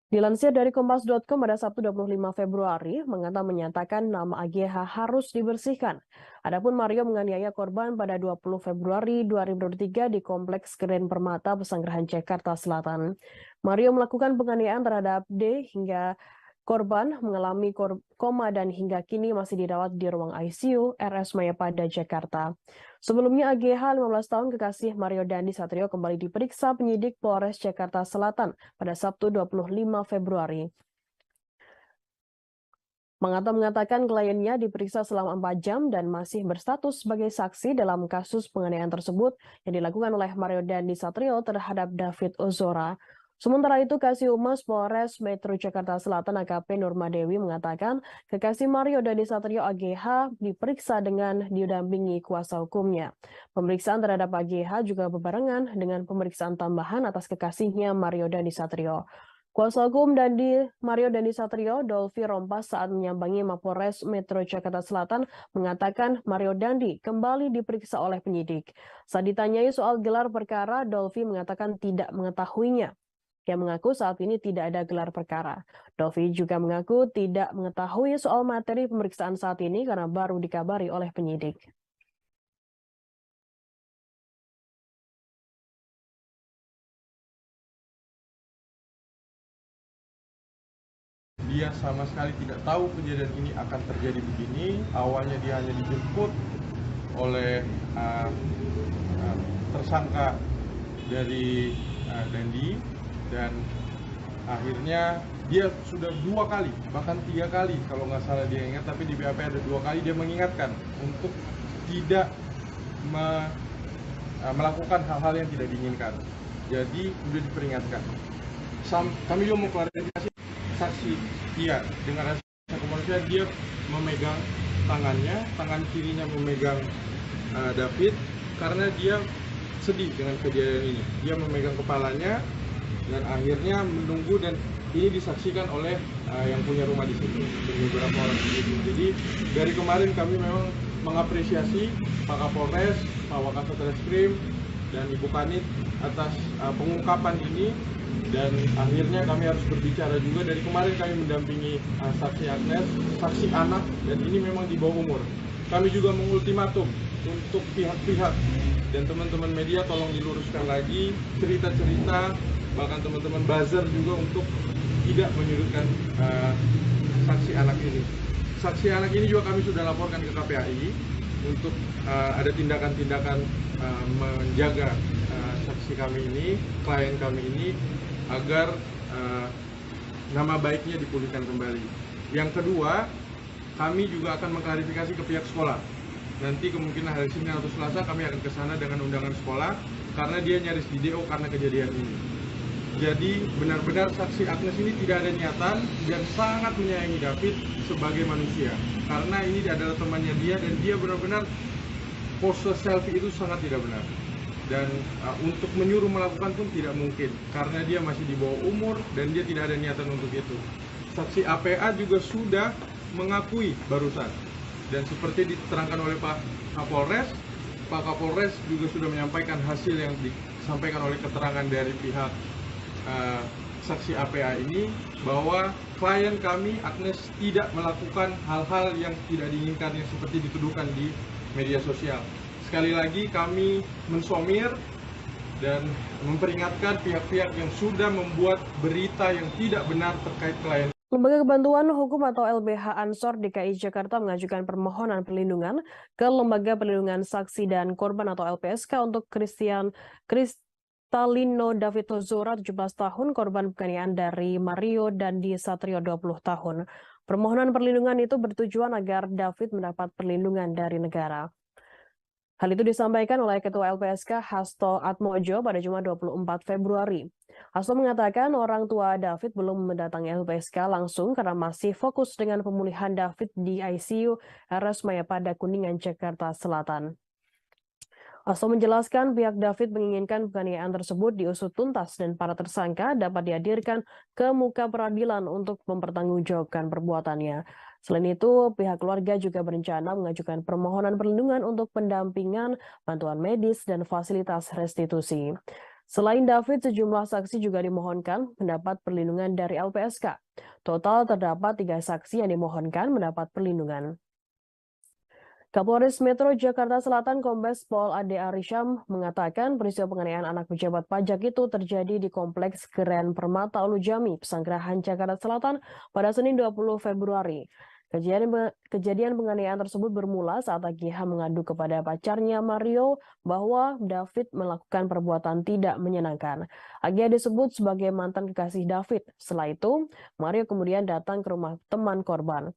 Dilansir dari Kompas.com pada Sabtu 25 Februari, Mangata menyatakan nama AGH harus dibersihkan. Adapun Mario menganiaya korban pada 20 Februari 2023 di Kompleks Grand Permata Pesanggerahan Jakarta Selatan. Mario melakukan penganiayaan terhadap D hingga korban mengalami koma dan hingga kini masih dirawat di ruang ICU RS Mayapada, Jakarta. Sebelumnya AGH 15 tahun kekasih Mario Dandi Satrio kembali diperiksa penyidik Polres Jakarta Selatan pada Sabtu 25 Februari. Mangata mengatakan kliennya diperiksa selama 4 jam dan masih berstatus sebagai saksi dalam kasus penganiayaan tersebut yang dilakukan oleh Mario Dandi Satrio terhadap David Ozora. Sementara itu, Kasih Humas Polres Metro Jakarta Selatan AKP Nurma Dewi mengatakan kekasih Mario Dandi Satrio AGH diperiksa dengan didampingi kuasa hukumnya. Pemeriksaan terhadap AGH juga berbarengan dengan pemeriksaan tambahan atas kekasihnya Mario Dandi Satrio. Kuasa hukum Mario Dandi Satrio, Dolvi Rompas, saat menyambangi Mapolres Metro Jakarta Selatan mengatakan Mario Dandi kembali diperiksa oleh penyidik. Saat ditanyai soal gelar perkara, Dolvi mengatakan tidak mengetahuinya. Dia mengaku saat ini tidak ada gelar perkara. Dolvi juga mengaku tidak mengetahui soal materi pemeriksaan saat ini karena baru dikabari oleh penyidik. Dia sama sekali tidak tahu kejadian ini akan terjadi begini. Awalnya dia hanya dijemput oleh tersangka dari Dandi. Dan akhirnya dia sudah 2 kali, bahkan 3 kali kalau nggak salah dia ingat, tapi di BAP ada 2 kali dia mengingatkan untuk tidak melakukan hal-hal yang tidak diinginkan. Jadi sudah diperingatkan. Kami juga mau klarifikasi saksi, iya dengan rasa kemanusiaan dia memegang tangannya, tangan kirinya memegang David karena dia sedih dengan kejadian ini. Dia memegang kepalanya dan akhirnya menunggu, dan ini disaksikan oleh yang punya rumah di situ dan beberapa orang di situ. Jadi dari kemarin kami memang mengapresiasi Pak Kapolres, Pak Wakasat Reskrim, dan Ibu Kanit atas pengungkapan ini. Dan akhirnya kami harus berbicara juga. Dari kemarin kami mendampingi saksi Agnes, saksi anak, dan ini memang di bawah umur. Kami juga mengultimatum untuk pihak-pihak dan teman-teman media tolong diluruskan lagi cerita-cerita, bahkan teman-teman buzzer juga untuk tidak menyudutkan saksi anak ini. Saksi anak ini juga kami sudah laporkan ke KPAI untuk ada tindakan-tindakan menjaga saksi kami ini, klien kami ini, agar nama baiknya dipulihkan kembali. Yang kedua, kami juga akan mengklarifikasi ke pihak sekolah. Nanti kemungkinan hari Senin atau Selasa kami akan ke sana dengan undangan sekolah, karena dia nyaris di DO karena kejadian ini. Jadi benar-benar saksi Agnes ini tidak ada niatan dan sangat menyayangi David sebagai manusia. Karena ini adalah temannya dia, dan dia benar-benar pose selfie itu sangat tidak benar. Dan untuk menyuruh melakukan pun tidak mungkin, karena dia masih di bawah umur dan dia tidak ada niatan untuk itu. Saksi APA juga sudah mengakui barusan, dan seperti diterangkan oleh Pak Kapolres juga sudah menyampaikan hasil yang disampaikan oleh keterangan dari pihak saksi APA ini, bahwa klien kami Agnes tidak melakukan hal-hal yang tidak diinginkan yang seperti dituduhkan di media sosial. Sekali lagi kami mensomir dan memperingatkan pihak-pihak yang sudah membuat berita yang tidak benar terkait klien. Lembaga Bantuan Hukum atau LBH Ansor DKI Jakarta mengajukan permohonan perlindungan ke Lembaga Perlindungan Saksi dan Korban atau LPSK untuk Kristalino David Ozora 17 tahun, korban penganiayaan dari Mario Dandi Satrio 20 tahun. Permohonan perlindungan itu bertujuan agar David mendapat perlindungan dari negara. Hal itu disampaikan oleh Ketua LPSK Hasto Atmojo pada Jumat 24 Februari. Hasto mengatakan orang tua David belum mendatangi LPSK langsung karena masih fokus dengan pemulihan David di ICU RS Mayapada Kuningan, Jakarta Selatan. Hasto menjelaskan pihak David menginginkan penganiayaan tersebut diusut tuntas dan para tersangka dapat dihadirkan ke muka peradilan untuk mempertanggungjawabkan perbuatannya. Selain itu, pihak keluarga juga berencana mengajukan permohonan perlindungan untuk pendampingan, bantuan medis, dan fasilitas restitusi. Selain David, sejumlah saksi juga dimohonkan mendapat perlindungan dari LPSK. Total terdapat 3 saksi yang dimohonkan mendapat perlindungan. Kapolres Metro Jakarta Selatan Kombes Pol Ade Arisham mengatakan peristiwa penganiayaan anak pejabat pajak itu terjadi di Kompleks Grand Permata Ulujami, Pesanggerahan, Jakarta Selatan pada Senin 20 Februari. Kejadian penganiayaan tersebut bermula saat AGH mengadu kepada pacarnya Mario bahwa David melakukan perbuatan tidak menyenangkan. AGH disebut sebagai mantan kekasih David. Setelah itu, Mario kemudian datang ke rumah teman korban.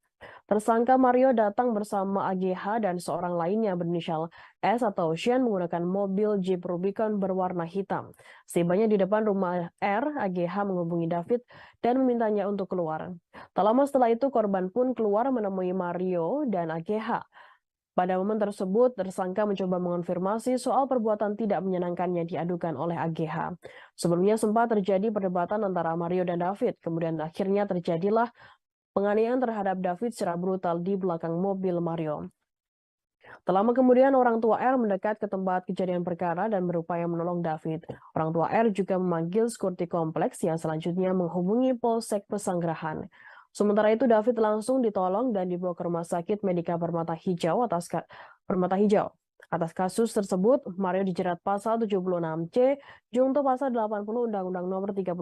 Tersangka Mario datang bersama AGH dan seorang lainnya berinisial S atau Shen menggunakan mobil Jeep Rubicon berwarna hitam. Setibanya di depan rumah R, AGH menghubungi David dan memintanya untuk keluar. Tak lama setelah itu korban pun keluar menemui Mario dan AGH. Pada momen tersebut, tersangka mencoba mengonfirmasi soal perbuatan tidak menyenangkannya diadukan oleh AGH. Sebelumnya sempat terjadi perdebatan antara Mario dan David, kemudian akhirnya terjadilah penganiayaan terhadap David secara brutal di belakang mobil Mario. Tak lama kemudian orang tua R mendekat ke tempat kejadian perkara dan berupaya menolong David. Orang tua R juga memanggil sekuriti kompleks yang selanjutnya menghubungi Polsek Pesanggerahan. Sementara itu David langsung ditolong dan dibawa ke Rumah Sakit Medika Permata Hijau Atas kasus tersebut, Mario dijerat pasal 76C, junto pasal 80 Undang-Undang Nomor 35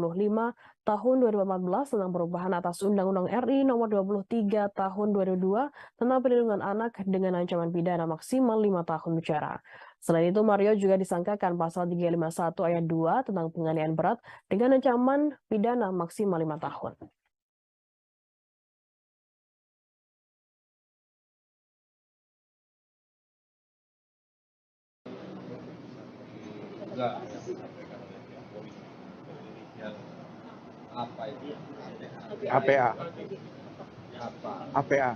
Tahun 2014 tentang perubahan atas Undang-Undang RI Nomor 23 Tahun 2002 tentang perlindungan anak dengan ancaman pidana maksimal 5 tahun penjara. Selain itu, Mario juga disangkakan pasal 351 ayat 2 tentang penganiayaan berat dengan ancaman pidana maksimal 5 tahun. Juga apa itu? APA. Apa? APA.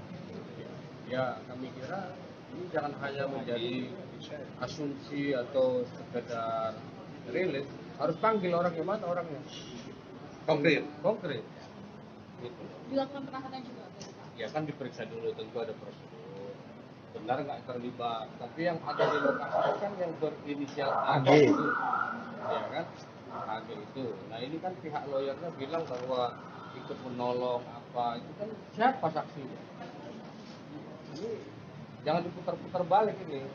Ya, kami kira ini jangan hanya menjadi asumsi atau sekedar rilis, harus panggil orangnya, mana orangnya. Konkret. Gitu. Dilakukan penahanan juga. Ya kan diperiksa dulu, tentu ada prosedur. Benar nggak terlibat. Tapi yang ada di lokasi kan yang berinisial AG itu, ya kan? AG itu. Nah ini kan pihak lawyernya bilang bahwa ikut menolong apa, itu kan siapa saksinya? Ini jangan diputar-putar balik ini.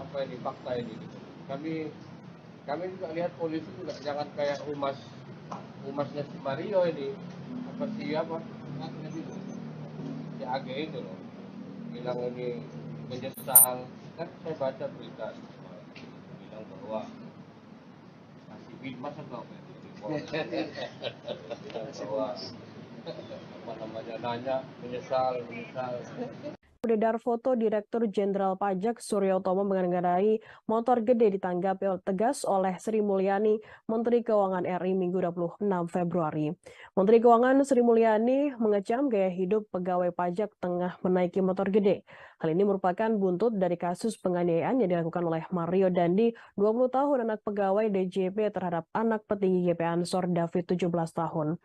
Apa ini fakta ini? Kami juga lihat polisi juga jangan kayak humasnya si Mario ini, apa siapa? Si AG itu loh, bilang ini menyesal. Kan saya baca berita bilang bahwa masih masa enggak bahwa apa namanya, nanya menyesal. Beredar foto Direktur Jenderal Pajak Suryo Utomo mengendarai motor gede ditanggapi tegas oleh Sri Mulyani, Menteri Keuangan RI Minggu 26 Februari. Menteri Keuangan Sri Mulyani mengecam gaya hidup pegawai pajak tengah menaiki motor gede. Hal ini merupakan buntut dari kasus penganiayaan yang dilakukan oleh Mario Dandi, 20 tahun, anak pegawai DJP terhadap anak petinggi GP Ansor David, 17 tahun.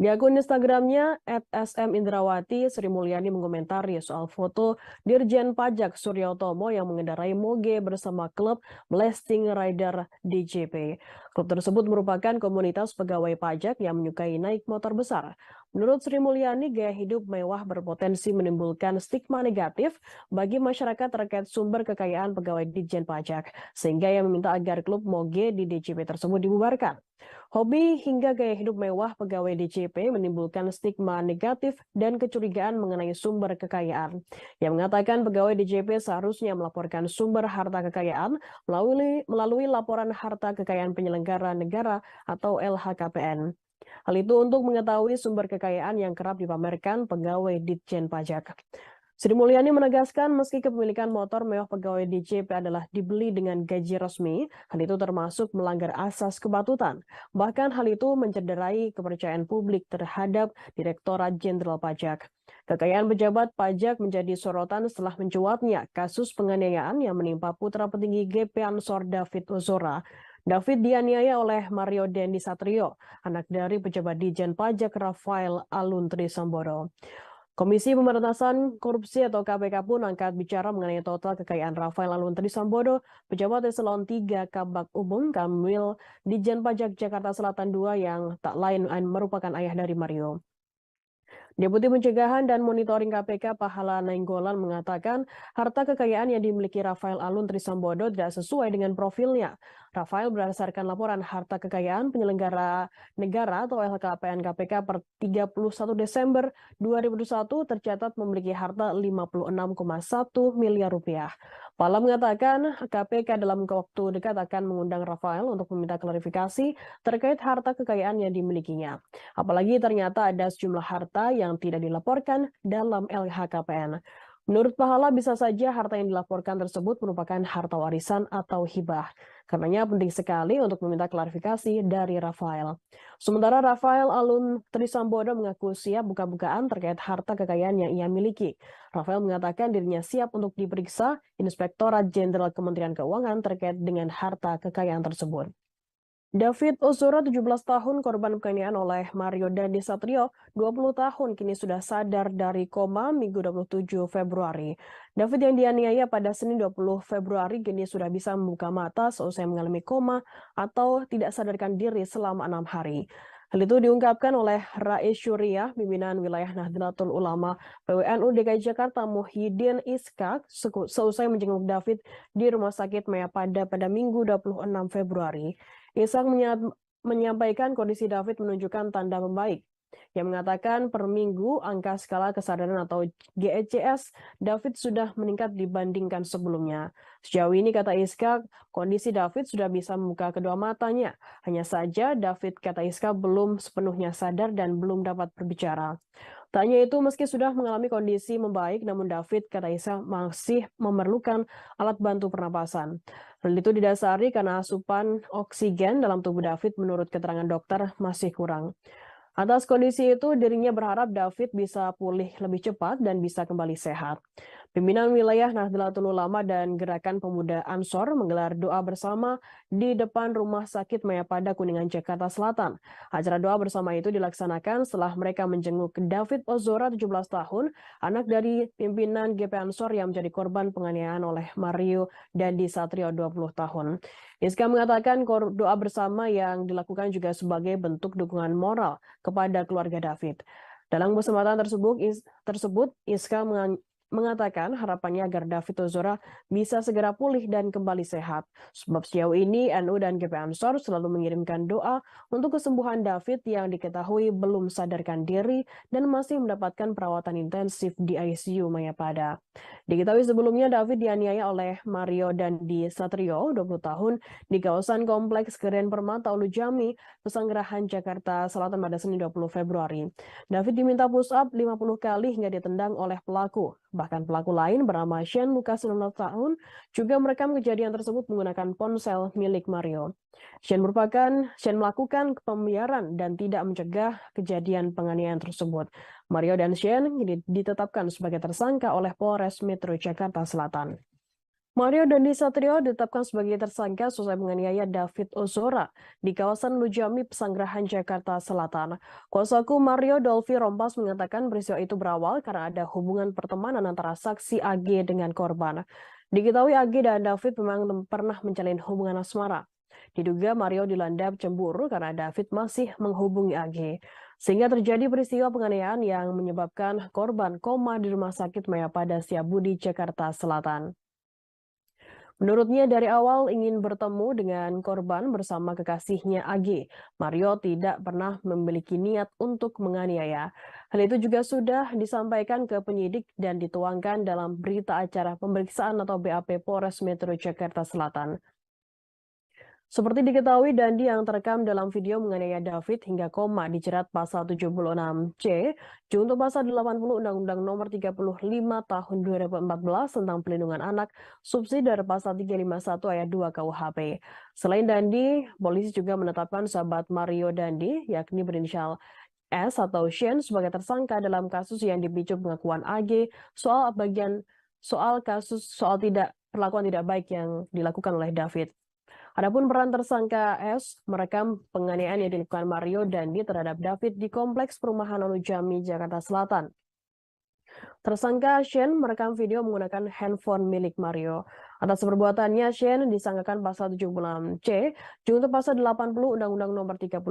Di akun Instagramnya @smindrawati, Sri Mulyani mengomentari soal foto Dirjen Pajak Suryo Utomo yang mengendarai moge bersama klub Blasting Rider DJP. Klub tersebut merupakan komunitas pegawai pajak yang menyukai naik motor besar. Menurut Sri Mulyani, gaya hidup mewah berpotensi menimbulkan stigma negatif bagi masyarakat terkait sumber kekayaan pegawai Ditjen Pajak, sehingga ia meminta agar klub moge di DJP tersebut dibubarkan. Hobi hingga gaya hidup mewah pegawai DJP menimbulkan stigma negatif dan kecurigaan mengenai sumber kekayaan. Yang mengatakan pegawai DJP seharusnya melaporkan sumber harta kekayaan melalui laporan harta kekayaan penyelenggara negara atau LHKPN. Hal itu untuk mengetahui sumber kekayaan yang kerap dipamerkan pegawai Ditjen Pajak. Sri Mulyani menegaskan meski kepemilikan motor mewah pegawai DJP adalah dibeli dengan gaji resmi, hal itu termasuk melanggar asas kepatutan. Bahkan hal itu mencederai kepercayaan publik terhadap Direktorat Jenderal Pajak. Kekayaan pejabat pajak menjadi sorotan setelah mencuatnya kasus penganiayaan yang menimpa putra petinggi GP Ansor David Ozora. David dianiaya oleh Mario Dandi Satrio, anak dari pejabat Ditjen Pajak Rafael Alun Trisambodo. Komisi Pemberantasan Korupsi atau KPK pun angkat bicara mengenai total kekayaan Rafael Alun Trisambodo, pejabat eselon 3 Kabak Umum Kamwil Ditjen Pajak Jakarta Selatan II yang tak lain merupakan ayah dari Mario. Deputi Pencegahan dan Monitoring KPK Pahala Nainggolan mengatakan harta kekayaan yang dimiliki Rafael Alun Trisambodo tidak sesuai dengan profilnya. Rafael berdasarkan laporan harta kekayaan penyelenggara negara atau LHKPN KPK per 31 Desember 2021 tercatat memiliki harta 56,1 miliar rupiah. Pahala mengatakan KPK dalam waktu dekat akan mengundang Rafael untuk meminta klarifikasi terkait harta kekayaan yang dimilikinya. Apalagi ternyata ada sejumlah harta yang tidak dilaporkan dalam LHKPN. Menurut Pahala, bisa saja harta yang dilaporkan tersebut merupakan harta warisan atau hibah. Karenanya penting sekali untuk meminta klarifikasi dari Rafael. Sementara Rafael Alun Trisambodo mengaku siap buka-bukaan terkait harta kekayaan yang ia miliki. Rafael mengatakan dirinya siap untuk diperiksa Inspektorat Jenderal Kementerian Keuangan terkait dengan harta kekayaan tersebut. David Ozora, 17 tahun, korban penganiayaan oleh Mario Dandi Satrio, 20 tahun, kini sudah sadar dari koma Minggu 27 Februari. David yang dianiaya pada Senin 20 Februari kini sudah bisa membuka mata seusai mengalami koma atau tidak sadarkan diri selama 6 hari. Hal itu diungkapkan oleh Rais Syuriah, pimpinan wilayah Nahdlatul Ulama PWNU DKI Jakarta Muhyiddin Iskak, seusai menjenguk David di Rumah Sakit Mayapada pada Minggu 26 Februari. Iskak menyampaikan kondisi David menunjukkan tanda membaik. Yang mengatakan per minggu angka skala kesadaran atau GECS David sudah meningkat dibandingkan sebelumnya. Sejauh ini, kata Iskak, kondisi David sudah bisa membuka kedua matanya. Hanya saja David, kata Iskak, belum sepenuhnya sadar dan belum dapat berbicara. Tak hanya itu, meski sudah mengalami kondisi membaik, namun David, kata Iskak, masih memerlukan alat bantu pernapasan. Hal itu didasari karena asupan oksigen dalam tubuh David menurut keterangan dokter masih kurang. Atas kondisi itu, dirinya berharap David bisa pulih lebih cepat dan bisa kembali sehat. Pimpinan wilayah Nahdlatul Ulama dan Gerakan Pemuda Ansor menggelar doa bersama di depan Rumah Sakit Mayapada Kuningan, Jakarta Selatan. Acara doa bersama itu dilaksanakan setelah mereka menjenguk David Ozora, 17 tahun, anak dari pimpinan GP Ansor yang menjadi korban penganiayaan oleh Mario Dandi Satrio, 20 tahun. Iska mengatakan doa bersama yang dilakukan juga sebagai bentuk dukungan moral kepada keluarga David. Dalam kesempatan tersebut Iska mengatakan harapannya agar David Ozora bisa segera pulih dan kembali sehat. Sebab sejauh ini NU dan GP Ansor selalu mengirimkan doa untuk kesembuhan David yang diketahui belum sadarkan diri dan masih mendapatkan perawatan intensif di ICU Mayapada. Diketahui sebelumnya David dianiaya oleh Mario Dandi Satrio, 20 tahun, di kawasan Kompleks Keren Permata Ulu Jami, Pesanggerahan, Jakarta Selatan pada Senin 20 Februari. David diminta push up 50 kali hingga ditendang oleh pelaku. Bahkan pelaku lain bernama Shane Lucas, 19 tahun, juga merekam kejadian tersebut menggunakan ponsel milik Mario. Shane melakukan pembiaran dan tidak mencegah kejadian penganiayaan tersebut. Mario dan Shane ditetapkan sebagai tersangka oleh Polres Metro Jakarta Selatan. Mario Dandi Satrio ditetapkan sebagai tersangka setelah menganiaya David Ozora di kawasan Lujami, Pesanggerahan, Jakarta Selatan. Kuasa hukum Mario, Dolfi Rompas, mengatakan peristiwa itu berawal karena ada hubungan pertemanan antara saksi AG dengan korban. Diketahui AG dan David memang pernah menjalin hubungan asmara. Diduga Mario dilanda cemburu karena David masih menghubungi AG. Sehingga terjadi peristiwa penganiayaan yang menyebabkan korban koma di Rumah Sakit Mayapada Setiabudi, Jakarta Selatan. Menurutnya dari awal ingin bertemu dengan korban bersama kekasihnya AG. Mario tidak pernah memiliki niat untuk menganiaya. Hal itu juga sudah disampaikan ke penyidik dan dituangkan dalam berita acara pemeriksaan atau BAP Polres Metro Jakarta Selatan. Seperti diketahui, Dandi yang terekam dalam video menganiaya David hingga koma dijerat pasal 76C, junto pasal 80 Undang-Undang Nomor 35 Tahun 2014 tentang Pelindungan Anak, subsidi dari pasal 351 ayat 2 KUHP. Selain Dandi, polisi juga menetapkan sahabat Mario Dandi, yakni berinisial S atau Shane, sebagai tersangka dalam kasus yang dipicu pengakuan AG soal perlakuan tidak baik yang dilakukan oleh David. Adapun peran tersangka S merekam penganiayaan yang dilakukan Mario Dandi terhadap David di Kompleks Perumahan Ulu Jami, Jakarta Selatan. Tersangka Shane merekam video menggunakan handphone milik Mario. Atas perbuatannya, Shane disangkakan pasal 76C, junto pasal 80 Undang-Undang Nomor 35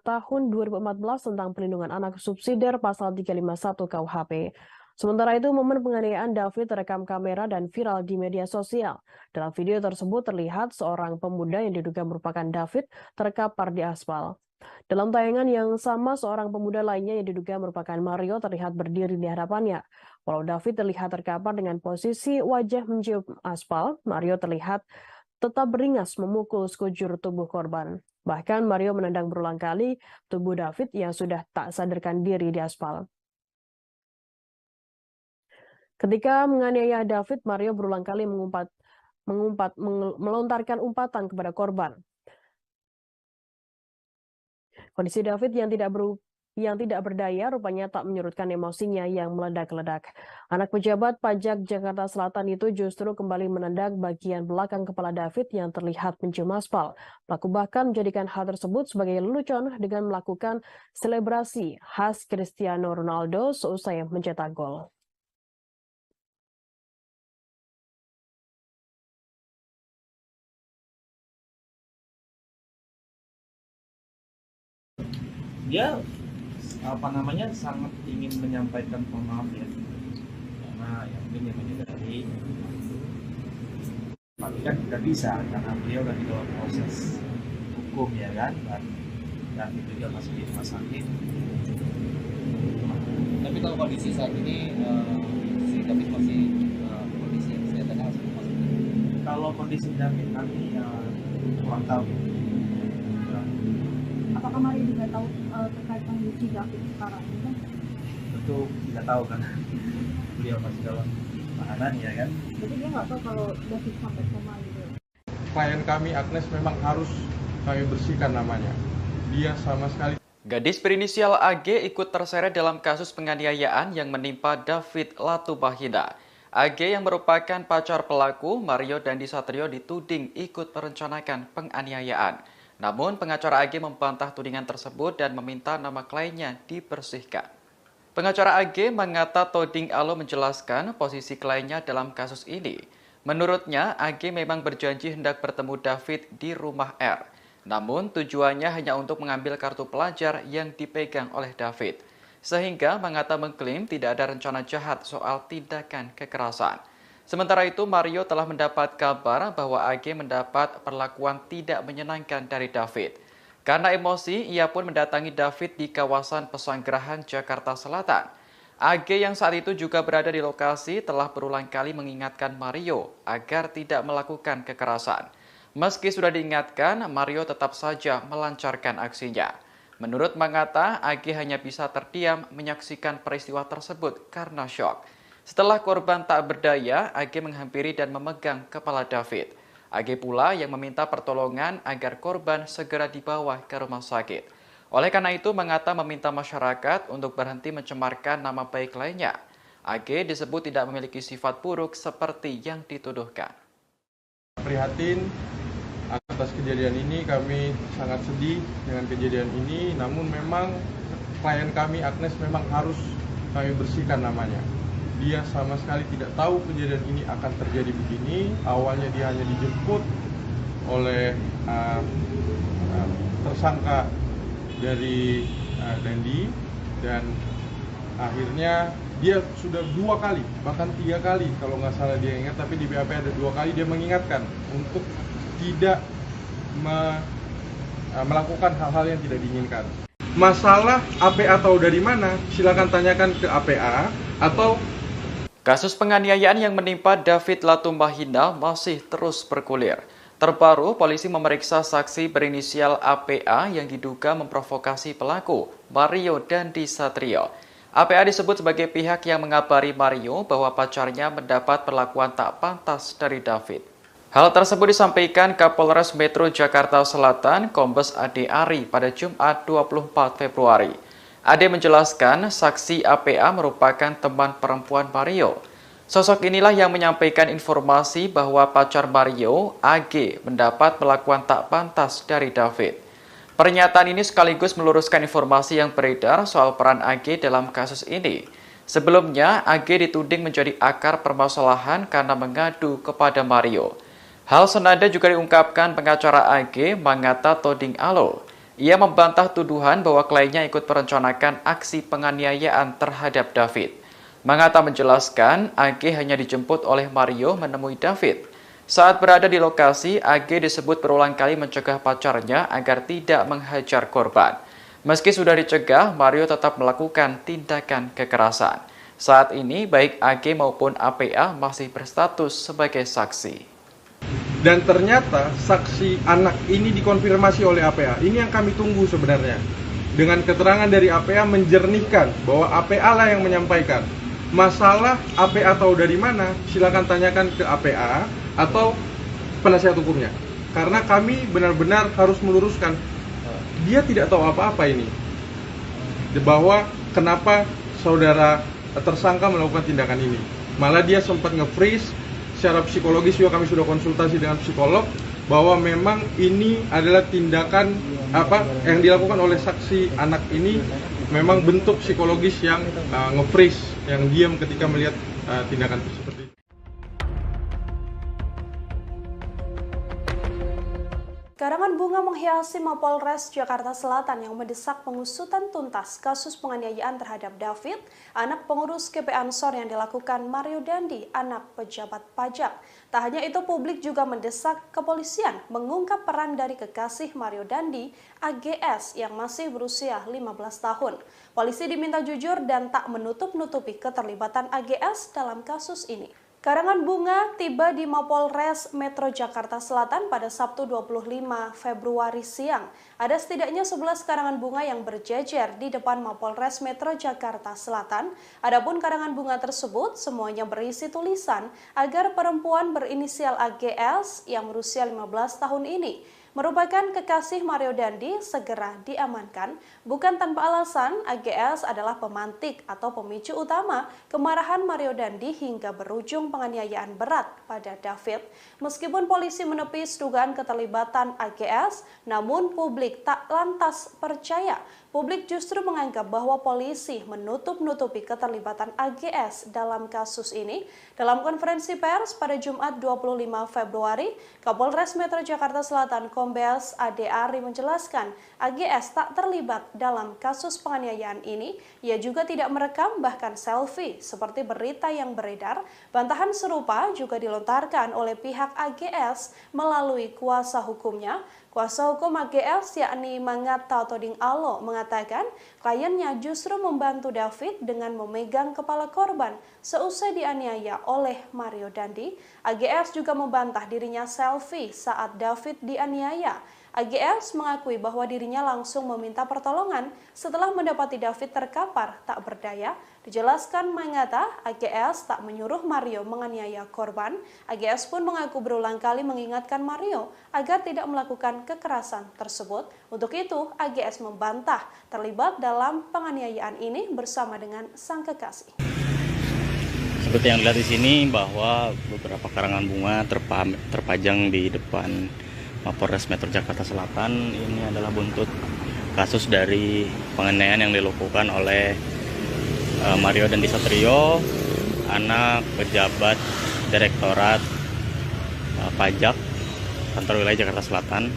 Tahun 2014 tentang Pelindungan Anak subsidiar pasal 351 KUHP. Sementara itu, momen penganiayaan David terekam kamera dan viral di media sosial. Dalam video tersebut terlihat seorang pemuda yang diduga merupakan David terkapar di aspal. Dalam tayangan yang sama, seorang pemuda lainnya yang diduga merupakan Mario terlihat berdiri di hadapannya. Walau David terlihat terkapar dengan posisi wajah mencium aspal, Mario terlihat tetap beringas memukul sekujur tubuh korban. Bahkan Mario menendang berulang kali tubuh David yang sudah tak sadarkan diri di aspal. Ketika menganiaya David, Mario berulang kali melontarkan umpatan kepada korban. Kondisi David yang tidak berdaya rupanya tak menyurutkan emosinya yang meledak-ledak. Anak pejabat pajak Jakarta Selatan itu justru kembali menendang bagian belakang kepala David yang terlihat mencium aspal. Pelaku bahkan menjadikan hal tersebut sebagai lelucon dengan melakukan selebrasi khas Cristiano Ronaldo seusai mencetak gol. Dia sangat ingin menyampaikan maaf ya, karena yang mungkin yang menyadari, tapi kan tidak bisa karena beliau lagi dalam proses hukum ya kan, dan itu juga masih di rumah sakit. Tapi kalau kondisi saat ini si David masih kondisi kesehatannya masih Kalau kondisi David nanti kurang tahu. Apakah Mario juga tahu terkait kondisi David sekarang ini kan? Tentu tidak tahu kan, beliau masih dalam tahanan ya kan. Jadi dia nggak tahu kalau David sampai koma gitu. Klien kami Agnes memang harus kami bersihkan namanya. Dia sama sekali. Gadis berinisial AG ikut terseret dalam kasus penganiayaan yang menimpa David Latubahida. AG yang merupakan pacar pelaku, Mario Dandi Satrio, dituding ikut merencanakan penganiayaan. Namun pengacara AG membantah tudingan tersebut dan meminta nama kliennya dibersihkan. Pengacara AG Mangata Toding Alo menjelaskan posisi kliennya dalam kasus ini. Menurutnya, AG memang berjanji hendak bertemu David di rumah R. Namun tujuannya hanya untuk mengambil kartu pelajar yang dipegang oleh David. Sehingga Mangata mengklaim tidak ada rencana jahat soal tindakan kekerasan. Sementara itu, Mario telah mendapat kabar bahwa AG mendapat perlakuan tidak menyenangkan dari David. Karena emosi, ia pun mendatangi David di kawasan Pesanggerahan, Jakarta Selatan. AG yang saat itu juga berada di lokasi telah berulang kali mengingatkan Mario agar tidak melakukan kekerasan. Meski sudah diingatkan, Mario tetap saja melancarkan aksinya. Menurut Mangata, AG hanya bisa terdiam menyaksikan peristiwa tersebut karena syok. Setelah korban tak berdaya, AG menghampiri dan memegang kepala David. AG pula yang meminta pertolongan agar korban segera dibawa ke rumah sakit. Oleh karena itu, Mangata meminta masyarakat untuk berhenti mencemarkan nama baik lainnya. AG disebut tidak memiliki sifat buruk seperti yang dituduhkan. Prihatin atas kejadian ini, kami sangat sedih dengan kejadian ini. Namun memang klien kami Agnes memang harus kami bersihkan namanya. Dia sama sekali tidak tahu kejadian ini akan terjadi begini. Awalnya dia hanya dijemput oleh tersangka dari Dandi, dan akhirnya dia sudah 2 kali, bahkan 3 kali kalau nggak salah dia ingat, tapi di BAP ada 2 kali dia mengingatkan untuk tidak melakukan hal-hal yang tidak diinginkan. Masalah APA tahu dari mana? Silakan tanyakan ke APA atau. Kasus penganiayaan yang menimpa David Latumbahina masih terus bergulir. Terbaru, polisi memeriksa saksi berinisial APA yang diduga memprovokasi pelaku, Mario Dandi Satrio. APA disebut sebagai pihak yang mengabari Mario bahwa pacarnya mendapat perlakuan tak pantas dari David. Hal tersebut disampaikan Kapolres Metro Jakarta Selatan, Kombes Ade Ari pada Jumat 24 Februari. Ade menjelaskan saksi APA merupakan teman perempuan Mario. Sosok inilah yang menyampaikan informasi bahwa pacar Mario, AG, mendapat perlakuan tak pantas dari David. Pernyataan ini sekaligus meluruskan informasi yang beredar soal peran AG dalam kasus ini. Sebelumnya, AG dituding menjadi akar permasalahan karena mengadu kepada Mario. Hal senada juga diungkapkan pengacara AG Mangata Toding Alo. Ia membantah tuduhan bahwa kliennya ikut merencanakan aksi penganiayaan terhadap David. Mangata menjelaskan AG hanya dijemput oleh Mario menemui David. Saat berada di lokasi, AG disebut berulang kali mencegah pacarnya agar tidak menghajar korban. Meski sudah dicegah, Mario tetap melakukan tindakan kekerasan. Saat ini, baik AG maupun APA masih berstatus sebagai saksi. Dan ternyata saksi anak ini dikonfirmasi oleh APA. Ini yang kami tunggu sebenarnya. Dengan keterangan dari APA menjernihkan bahwa APA lah yang menyampaikan. Masalah APA tahu dari mana, silakan tanyakan ke APA atau penasihat hukumnya. Karena kami benar-benar harus meluruskan, dia tidak tahu apa-apa ini. Bahwa kenapa saudara tersangka melakukan tindakan ini. Malah dia sempat nge-freeze. Secara psikologis juga kami sudah konsultasi dengan psikolog bahwa memang ini adalah tindakan yang dilakukan oleh saksi anak ini memang bentuk psikologis yang nge-freeze, yang diam ketika melihat tindakan seperti itu. Karangan bunga menghiasi Mapolres Jakarta Selatan yang mendesak pengusutan tuntas kasus penganiayaan terhadap David, anak pengurus GP Ansor yang dilakukan Mario Dandi, anak pejabat pajak. Tak hanya itu, publik juga mendesak kepolisian mengungkap peran dari kekasih Mario Dandi, AGS, yang masih berusia 15 tahun. Polisi diminta jujur dan tak menutup-nutupi keterlibatan AGS dalam kasus ini. Karangan bunga tiba di Mapolres Metro Jakarta Selatan pada Sabtu 25 Februari siang. Ada setidaknya 11 karangan bunga yang berjejer di depan Mapolres Metro Jakarta Selatan. Adapun karangan bunga tersebut semuanya berisi tulisan agar perempuan berinisial AGS yang berusia 15 tahun ini merupakan kekasih Mario Dandi segera diamankan. Bukan tanpa alasan, AGS adalah pemantik atau pemicu utama kemarahan Mario Dandi hingga berujung penganiayaan berat pada David. Meskipun polisi menepis dugaan keterlibatan AGS, namun publik tak lantas percaya. Publik justru menganggap bahwa polisi menutup-nutupi keterlibatan AGS dalam kasus ini. Dalam konferensi pers pada Jumat 25 Februari, Kapolres Metro Jakarta Selatan Kombes Ade Ari menjelaskan AGS tak terlibat dalam kasus penganiayaan ini. Ia juga tidak merekam bahkan selfie seperti berita yang beredar. Bantahan serupa juga dilontarkan oleh pihak AGS melalui kuasa hukumnya. Kuasa hukum AGS yakni Mangata Toding Alo mengatakan kliennya justru membantu David dengan memegang kepala korban seusai dianiaya oleh Mario Dandi. AGS juga membantah dirinya selfie saat David dianiaya. AGS mengakui bahwa dirinya langsung meminta pertolongan setelah mendapati David terkapar tak berdaya. Dijelaskan Mangata, AGS tak menyuruh Mario menganiaya korban. AGS pun mengaku berulang kali mengingatkan Mario agar tidak melakukan kekerasan tersebut. Untuk itu, AGS membantah terlibat dalam penganiayaan ini bersama dengan sang kekasih. Seperti yang dilihat di sini bahwa beberapa karangan bunga terpajang di depan Mapolres Metro Jakarta Selatan. Ini adalah buntut kasus dari penganiayaan yang dilakukan oleh Mario Dandi Satrio, anak pejabat Direktorat Pajak Kantor Wilayah Jakarta Selatan,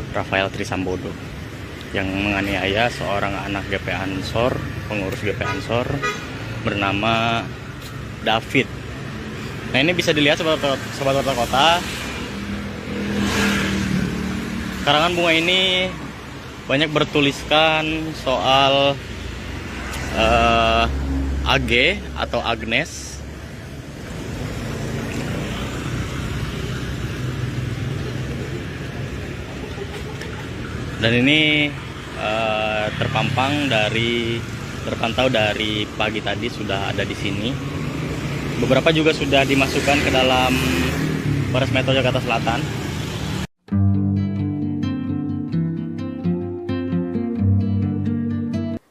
Rafael Trisambodo, yang menganiaya seorang anak GP Ansor, pengurus GP Ansor bernama David. Nah, ini bisa dilihat sobat kota. Karangan bunga ini banyak bertuliskan soal AG atau Agnes. Dan ini terpantau dari pagi tadi sudah ada di sini. Beberapa juga sudah dimasukkan ke dalam Polres Metro Jakarta Selatan.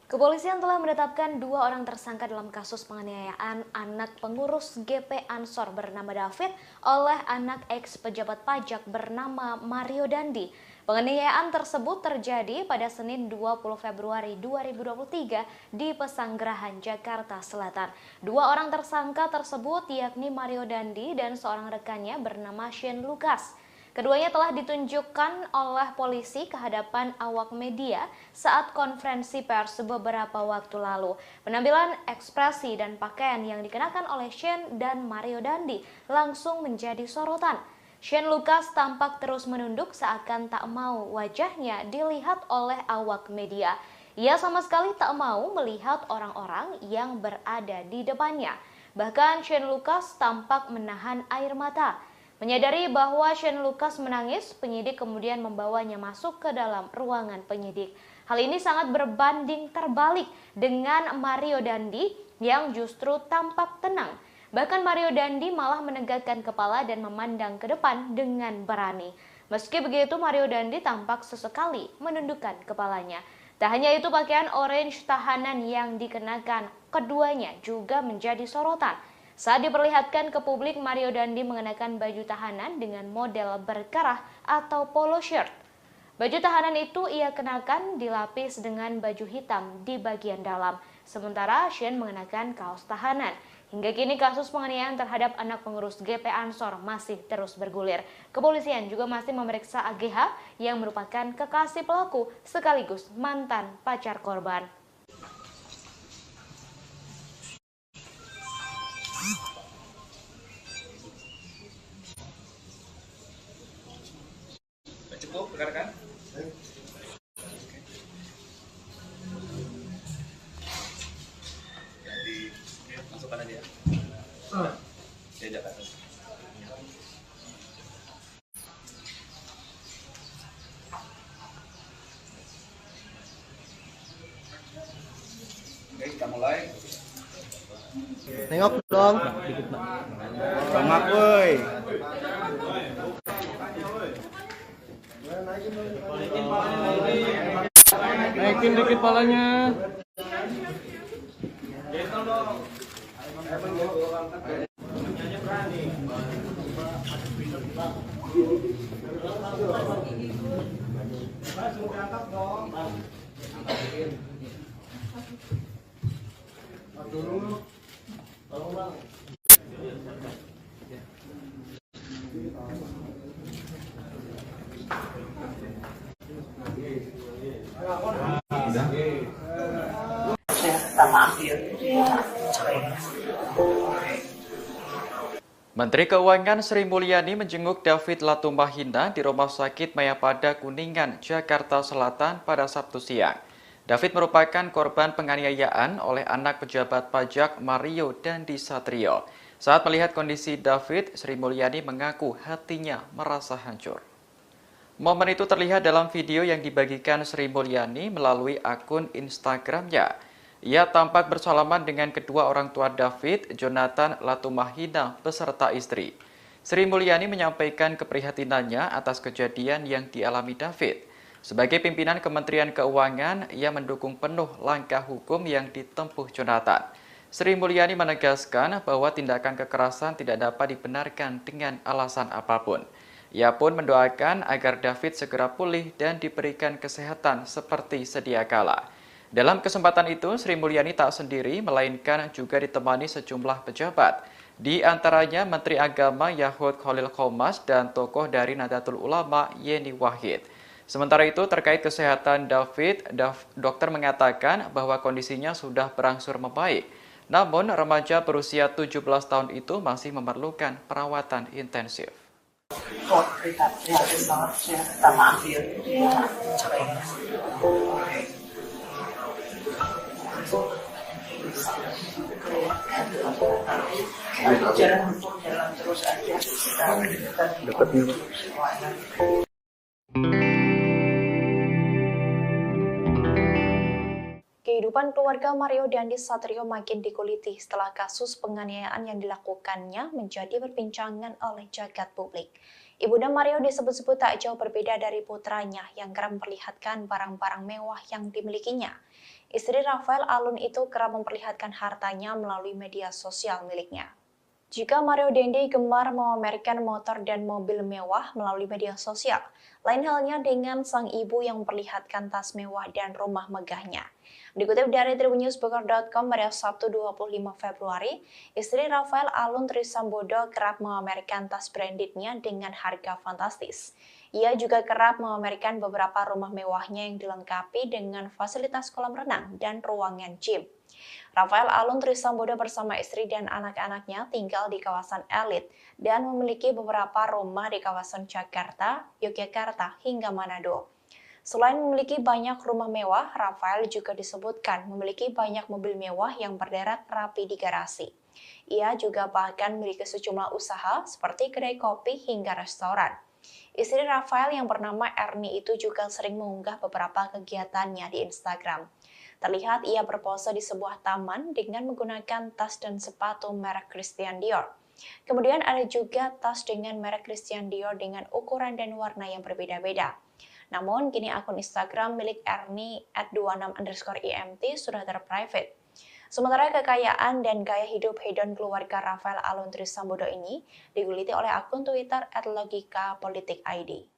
Kepolisian telah menetapkan 2 orang tersangka dalam kasus penganiayaan anak pengurus GP Ansor bernama David oleh anak ex pejabat pajak bernama Mario Dandi. Penganiayaan tersebut terjadi pada Senin 20 Februari 2023 di Pesanggerahan, Jakarta Selatan. 2 orang tersangka tersebut yakni Mario Dandi dan seorang rekannya bernama Shane Lucas. Keduanya telah ditunjukkan oleh polisi ke hadapan awak media saat konferensi pers beberapa waktu lalu. Penampilan, ekspresi, dan pakaian yang dikenakan oleh Shane dan Mario Dandi langsung menjadi sorotan. Shane Lucas tampak terus menunduk seakan tak mau wajahnya dilihat oleh awak media. Ia sama sekali tak mau melihat orang-orang yang berada di depannya. Bahkan Shane Lucas tampak menahan air mata. Menyadari bahwa Shane Lucas menangis, penyidik kemudian membawanya masuk ke dalam ruangan penyidik. Hal ini sangat berbanding terbalik dengan Mario Dandi yang justru tampak tenang. Bahkan Mario Dandi malah menegakkan kepala dan memandang ke depan dengan berani. Meski begitu, Mario Dandi tampak sesekali menundukkan kepalanya. Tak hanya itu, pakaian orange tahanan yang dikenakan keduanya juga menjadi sorotan. Saat diperlihatkan ke publik, Mario Dandi mengenakan baju tahanan dengan model berkerah atau polo shirt. Baju tahanan itu ia kenakan dilapis dengan baju hitam di bagian dalam. Sementara Shane mengenakan kaos tahanan. Hingga kini kasus penganiayaan terhadap anak pengurus GP Ansor masih terus bergulir. Kepolisian juga masih memeriksa AGH yang merupakan kekasih pelaku sekaligus mantan pacar korban. Cukup, rekan-rekan? Jadi, masukkan aja ya. Ya, Jakarta. Oke, kita mulai. Nengok dong. Bang Woi. Naikin dikit palanya. Menteri Keuangan Sri Mulyani menjenguk David Latumahina di Rumah Sakit Mayapada Kuningan, Jakarta Selatan pada Sabtu siang. David merupakan korban penganiayaan oleh anak pejabat pajak Mario Dandi Satrio. Saat melihat kondisi David, Sri Mulyani mengaku hatinya merasa hancur. Momen itu terlihat dalam video yang dibagikan Sri Mulyani melalui akun Instagramnya. Ia tampak bersalaman dengan kedua orang tua David, Jonathan Latumahina beserta istri. Sri Mulyani menyampaikan keprihatinannya atas kejadian yang dialami David. Sebagai pimpinan Kementerian Keuangan, ia mendukung penuh langkah hukum yang ditempuh Jonathan. Sri Mulyani menegaskan bahwa tindakan kekerasan tidak dapat dibenarkan dengan alasan apapun. Ia pun mendoakan agar David segera pulih dan diberikan kesehatan seperti sedia kala. Dalam kesempatan itu, Sri Mulyani tak sendiri, melainkan juga ditemani sejumlah pejabat. Di antaranya Menteri Agama Yahud Khalil Qomas dan tokoh dari Nahdlatul Ulama Yeni Wahid. Sementara itu, terkait kesehatan David, dokter mengatakan bahwa kondisinya sudah berangsur membaik. Namun, remaja berusia 17 tahun itu masih memerlukan perawatan intensif. Jalan terus aja. Kehidupan keluarga Mario Dandi Satrio makin dikuliti setelah kasus penganiayaan yang dilakukannya menjadi perbincangan oleh jagat publik. Ibunda Mario disebut-sebut tak jauh berbeda dari putranya yang kerap memperlihatkan barang-barang mewah yang dimilikinya. Istri Rafael Alun itu kerap memperlihatkan hartanya melalui media sosial miliknya. Jika Mario Dandi gemar memamerkan motor dan mobil mewah melalui media sosial, lain halnya dengan sang ibu yang memperlihatkan tas mewah dan rumah megahnya. Dikutip dari tribunnews.com pada Sabtu 25 Februari, istri Rafael Alun Trisambodo kerap memamerkan tas brandednya dengan harga fantastis. Ia juga kerap memamerkan beberapa rumah mewahnya yang dilengkapi dengan fasilitas kolam renang dan ruangan gym. Rafael Alun Trisambodo bersama istri dan anak-anaknya tinggal di kawasan elit dan memiliki beberapa rumah di kawasan Jakarta, Yogyakarta, hingga Manado. Selain memiliki banyak rumah mewah, Rafael juga disebutkan memiliki banyak mobil mewah yang berderet rapi di garasi. Ia juga bahkan memiliki sejumlah usaha seperti kedai kopi hingga restoran. Istri Rafael yang bernama Erni itu juga sering mengunggah beberapa kegiatannya di Instagram. Terlihat ia berpose di sebuah taman dengan menggunakan tas dan sepatu merek Christian Dior. Kemudian ada juga tas dengan merek Christian Dior dengan ukuran dan warna yang berbeda-beda. Namun, kini akun Instagram milik Erni @26_IMT sudah terprivate. Sementara kekayaan dan gaya hidup hedon keluarga Rafael Alun Trisambodo ini diguliti oleh akun Twitter @logikapolitik_id.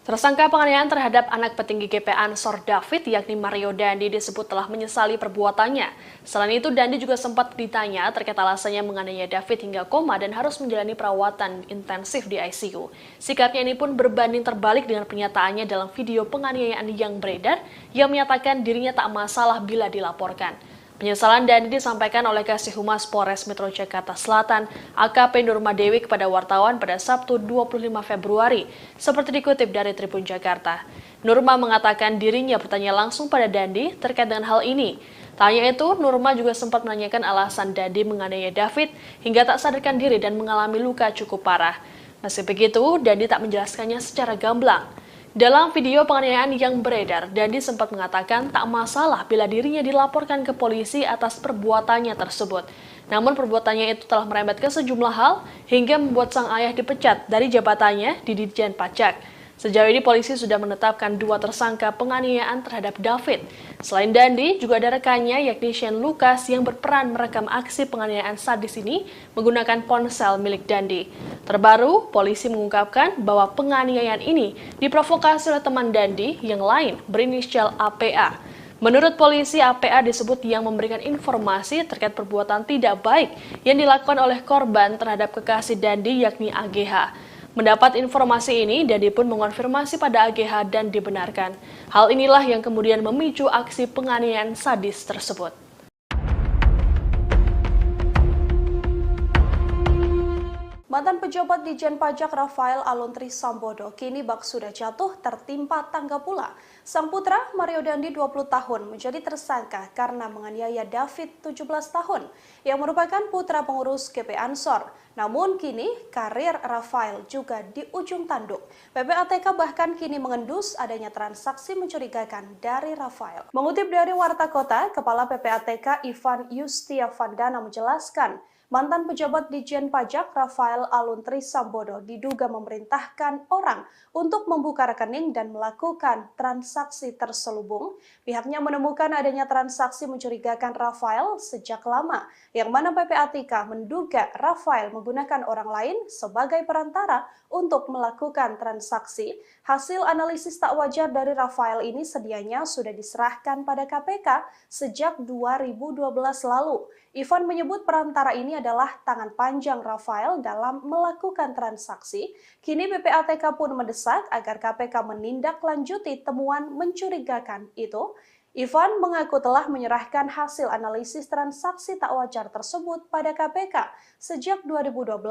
Tersangka penganiayaan terhadap anak petinggi GP Ansor David yakni Mario Dandi disebut telah menyesali perbuatannya. Selain itu, Dandi juga sempat ditanya terkait alasannya menganiaya David hingga koma dan harus menjalani perawatan intensif di ICU. Sikapnya ini pun berbanding terbalik dengan pernyataannya dalam video penganiayaan yang beredar yang menyatakan dirinya tak masalah bila dilaporkan. Penyesalan Dandi disampaikan oleh Kasih Humas Polres Metro Jakarta Selatan, AKP Nurma Dewi kepada wartawan pada Sabtu 25 Februari, seperti dikutip dari Tribun Jakarta. Nurma mengatakan dirinya bertanya langsung pada Dandi terkait dengan hal ini. Tanya itu, Nurma juga sempat menanyakan alasan Dandi menganiaya David hingga tak sadarkan diri dan mengalami luka cukup parah. Meski begitu, Dandi tak menjelaskannya secara gamblang. Dalam video penganiayaan yang beredar, Dandi sempat mengatakan tak masalah bila dirinya dilaporkan ke polisi atas perbuatannya tersebut. Namun perbuatannya itu telah merembet ke sejumlah hal hingga membuat sang ayah dipecat dari jabatannya di Ditjen Pajak. Sejauh ini polisi sudah menetapkan 2 tersangka penganiayaan terhadap David. Selain Dandi, juga ada rekannya yakni Shane Lucas yang berperan merekam aksi penganiayaan sadis ini menggunakan ponsel milik Dandi. Terbaru, polisi mengungkapkan bahwa penganiayaan ini diprovokasi oleh teman Dandi yang lain berinisial APA. Menurut polisi, APA disebut yang memberikan informasi terkait perbuatan tidak baik yang dilakukan oleh korban terhadap kekasih Dandi yakni AGH. Mendapat informasi ini, Dandi pun mengonfirmasi pada AGH dan dibenarkan. Hal inilah yang kemudian memicu aksi penganiayaan sadis tersebut. Mantan pejabat Ditjen Pajak Rafael Aluntri Sambodo kini bak sudah jatuh tertimpa tangga pula. Sang putra Mario Dandi 20 tahun menjadi tersangka karena menganiaya David 17 tahun yang merupakan putra pengurus GP Ansor. Namun kini karir Rafael juga di ujung tanduk. PPATK bahkan kini mengendus adanya transaksi mencurigakan dari Rafael. Mengutip dari Warta Kota, Kepala PPATK Ivan Yustiavandana menjelaskan, mantan pejabat Ditjen Pajak Rafael Aluntri Sambodo diduga memerintahkan orang untuk membuka rekening dan melakukan transaksi terselubung. Pihaknya menemukan adanya transaksi mencurigakan Rafael sejak lama, yang mana PPATK menduga Rafael menggunakan orang lain sebagai perantara untuk melakukan transaksi. Hasil analisis tak wajar dari Rafael ini sedianya sudah diserahkan pada KPK sejak 2012 lalu. Ivan menyebut perantara ini adalah tangan panjang Rafael dalam melakukan transaksi. Kini PPATK pun mendesak agar KPK menindaklanjuti temuan mencurigakan itu. Ivan mengaku telah menyerahkan hasil analisis transaksi tak wajar tersebut pada KPK sejak 2012,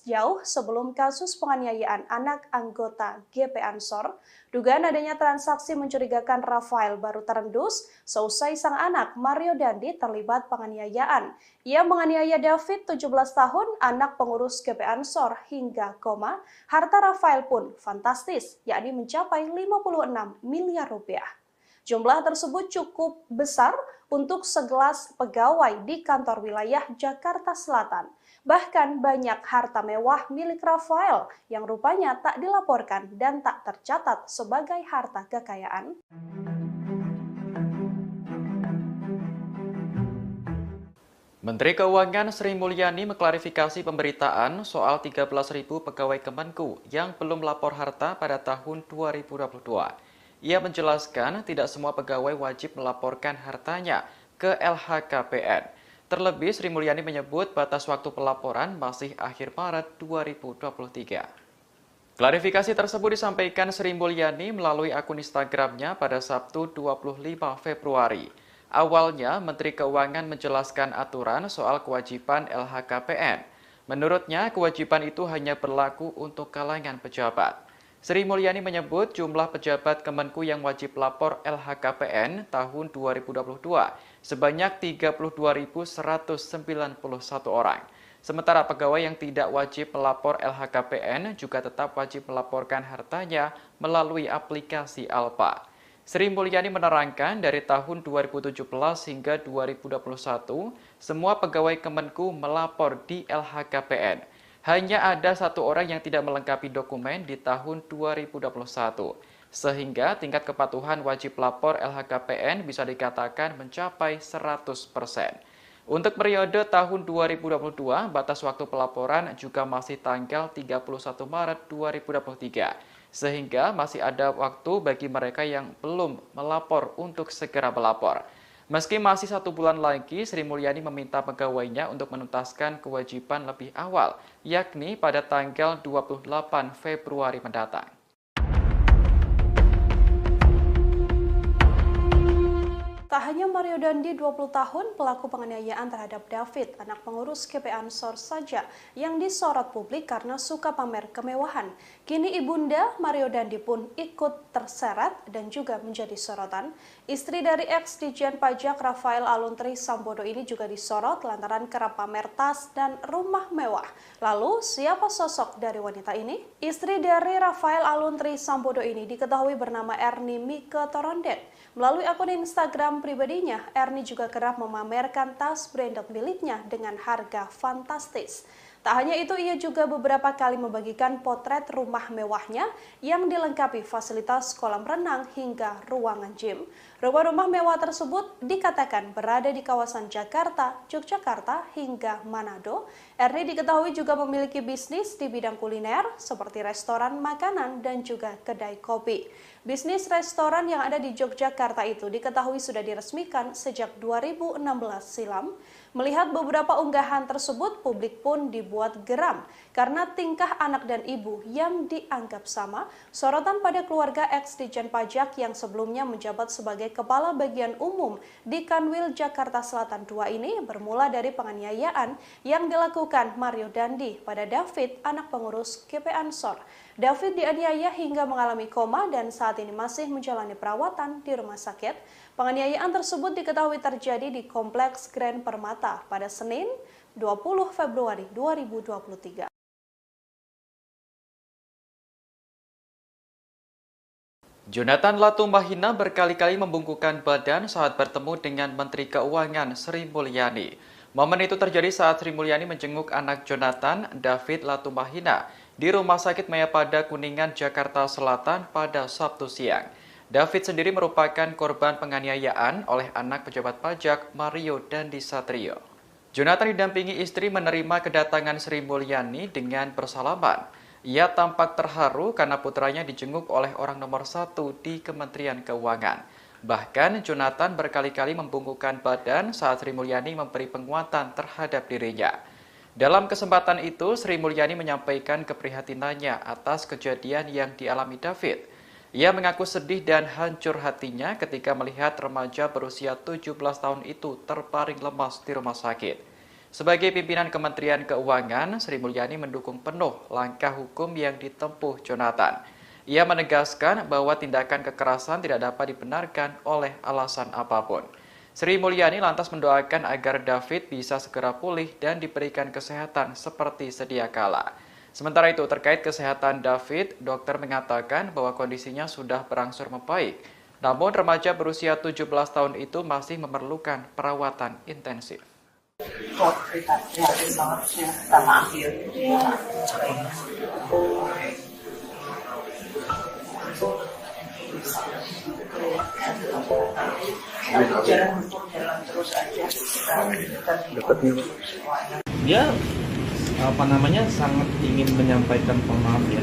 jauh sebelum kasus penganiayaan anak anggota GP Ansor. Dugaan adanya transaksi mencurigakan Rafael baru terendus seusai sang anak Mario Dandi terlibat penganiayaan. Ia menganiaya David 17 tahun, anak pengurus GP Ansor hingga koma. Harta Rafael pun fantastis, yakni mencapai 56 miliar rupiah. Jumlah tersebut cukup besar untuk segelas pegawai di kantor wilayah Jakarta Selatan. Bahkan banyak harta mewah milik Rafael yang rupanya tak dilaporkan dan tak tercatat sebagai harta kekayaan. Menteri Keuangan Sri Mulyani mengklarifikasi pemberitaan soal 13.000 pegawai Kemenku yang belum lapor harta pada tahun 2022. Ia menjelaskan tidak semua pegawai wajib melaporkan hartanya ke LHKPN. Terlebih, Sri Mulyani menyebut batas waktu pelaporan masih akhir Maret 2023. Klarifikasi tersebut disampaikan Sri Mulyani melalui akun Instagramnya pada Sabtu 25 Februari. Awalnya, Menteri Keuangan menjelaskan aturan soal kewajiban LHKPN. Menurutnya, kewajiban itu hanya berlaku untuk kalangan pejabat. Sri Mulyani menyebut jumlah pejabat Kemenku yang wajib lapor LHKPN tahun 2022 sebanyak 32.191 orang. Sementara pegawai yang tidak wajib melapor LHKPN juga tetap wajib melaporkan hartanya melalui aplikasi Alpa. Sri Mulyani menerangkan dari tahun 2017 hingga 2021, semua pegawai Kemenku melapor di LHKPN. Hanya ada 1 orang yang tidak melengkapi dokumen di tahun 2021, sehingga tingkat kepatuhan wajib lapor LHKPN bisa dikatakan mencapai 100%. Untuk periode tahun 2022, batas waktu pelaporan juga masih tanggal 31 Maret 2023, sehingga masih ada waktu bagi mereka yang belum melapor untuk segera melapor. Meski masih 1 bulan lagi, Sri Mulyani meminta pegawainya untuk menuntaskan kewajiban lebih awal, yakni pada tanggal 28 Februari mendatang. Tak hanya Mario Dandi 20 tahun, pelaku penganiayaan terhadap David, anak pengurus GP Ansor saja, yang disorot publik karena suka pamer kemewahan. Kini ibunda Mario Dandi pun ikut terseret dan juga menjadi sorotan. Istri dari ex-Ditjen Pajak Rafael Aluntri Sambodo ini juga disorot lantaran kerap pamer tas dan rumah mewah. Lalu, siapa sosok dari wanita ini? Istri dari Rafael Aluntri Sambodo ini diketahui bernama Erni Mike Torondet. Melalui akun Instagram pribadinya, Ernie juga kerap memamerkan tas branded miliknya dengan harga fantastis. Tak hanya itu, ia juga beberapa kali membagikan potret rumah mewahnya yang dilengkapi fasilitas kolam renang hingga ruangan gym. Rumah-rumah mewah tersebut dikatakan berada di kawasan Jakarta, Yogyakarta, hingga Manado. Ernie diketahui juga memiliki bisnis di bidang kuliner seperti restoran makanan dan juga kedai kopi. Bisnis restoran yang ada di Yogyakarta itu diketahui sudah diresmikan sejak 2016 silam. Melihat beberapa unggahan tersebut, publik pun dibuat geram karena tingkah anak dan ibu yang dianggap sama. Sorotan pada keluarga ex-Ditjen Pajak yang sebelumnya menjabat sebagai Kepala Bagian Umum di Kanwil Jakarta Selatan II ini bermula dari penganiayaan yang dilakukan Mario Dandi pada David, anak pengurus GP Ansor. David dianiaya hingga mengalami koma dan saat ini masih menjalani perawatan di rumah sakit. Penganiayaan tersebut diketahui terjadi di Kompleks Grand Permata pada Senin 20 Februari 2023. Jonathan Latumahina berkali-kali membungkukkan badan saat bertemu dengan Menteri Keuangan Sri Mulyani. Momen itu terjadi saat Sri Mulyani menjenguk anak Jonathan, David Latumahina, di Rumah Sakit Mayapada Kuningan, Jakarta Selatan pada Sabtu siang. David sendiri merupakan korban penganiayaan oleh anak pejabat pajak Mario Dandi Satrio. Jonathan didampingi istri menerima kedatangan Sri Mulyani dengan bersalaman. Ia tampak terharu karena putranya dijenguk oleh orang nomor 1 di Kementerian Keuangan. Bahkan Jonathan berkali-kali membungkukkan badan saat Sri Mulyani memberi penguatan terhadap dirinya. Dalam kesempatan itu, Sri Mulyani menyampaikan keprihatinannya atas kejadian yang dialami David. Ia mengaku sedih dan hancur hatinya ketika melihat remaja berusia 17 tahun itu terbaring lemas di rumah sakit. Sebagai pimpinan Kementerian Keuangan, Sri Mulyani mendukung penuh langkah hukum yang ditempuh Jonathan. Ia menegaskan bahwa tindakan kekerasan tidak dapat dibenarkan oleh alasan apapun. Sri Mulyani lantas mendoakan agar David bisa segera pulih dan diberikan kesehatan seperti sedia kala. Sementara itu, terkait kesehatan David, dokter mengatakan bahwa kondisinya sudah berangsur membaik. Namun, remaja berusia 17 tahun itu masih memerlukan perawatan intensif. Prihatin banget sih, sama ambil. Jalan terus aja. Dia sangat ingin menyampaikan maaf ya.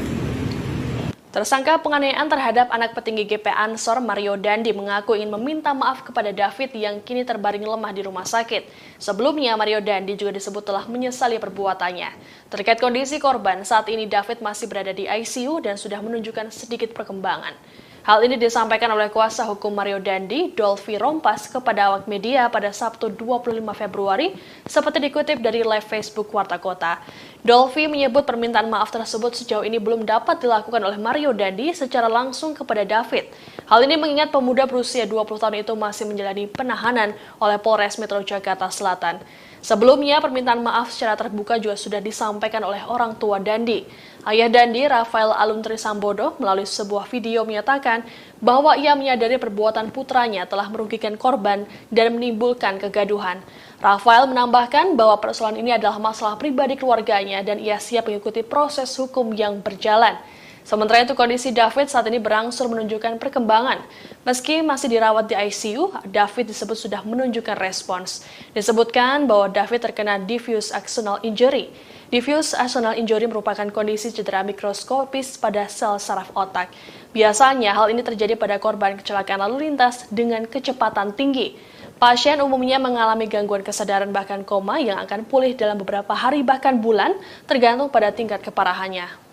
Tersangka penganiayaan terhadap anak petinggi GP Ansor Mario Dandi mengaku ingin meminta maaf kepada David yang kini terbaring lemah di rumah sakit. Sebelumnya Mario Dandi juga disebut telah menyesali perbuatannya. Terkait kondisi korban, saat ini David masih berada di ICU dan sudah menunjukkan sedikit perkembangan. Hal ini disampaikan oleh kuasa hukum Mario Dandi, Dolphy Rompas, kepada awak media pada Sabtu 25 Februari, seperti dikutip dari live Facebook Warta Kota. Dolphy menyebut permintaan maaf tersebut sejauh ini belum dapat dilakukan oleh Mario Dandi secara langsung kepada David. Hal ini mengingat pemuda berusia 20 tahun itu masih menjalani penahanan oleh Polres Metro Jakarta Selatan. Sebelumnya, permintaan maaf secara terbuka juga sudah disampaikan oleh orang tua Dandi. Ayah Dandi, Rafael Alun Trisambodo, melalui sebuah video menyatakan bahwa ia menyadari perbuatan putranya telah merugikan korban dan menimbulkan kegaduhan. Rafael menambahkan bahwa persoalan ini adalah masalah pribadi keluarganya dan ia siap mengikuti proses hukum yang berjalan. Sementara itu, kondisi David saat ini berangsur menunjukkan perkembangan. Meski masih dirawat di ICU, David disebut sudah menunjukkan respons. Disebutkan bahwa David terkena diffuse axonal injury. Diffuse axonal injury merupakan kondisi cedera mikroskopis pada sel saraf otak. Biasanya hal ini terjadi pada korban kecelakaan lalu lintas dengan kecepatan tinggi. Pasien umumnya mengalami gangguan kesadaran bahkan koma yang akan pulih dalam beberapa hari bahkan bulan, tergantung pada tingkat keparahannya.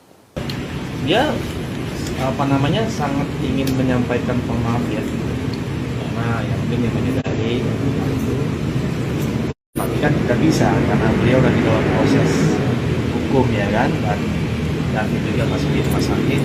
Dia sangat ingin menyampaikan maaf ya, karena yang mungkin yang menyadari itu, tapi kan tidak bisa karena beliau lagi dalam proses hukum ya kan, dan itu juga masih di rumah sakit.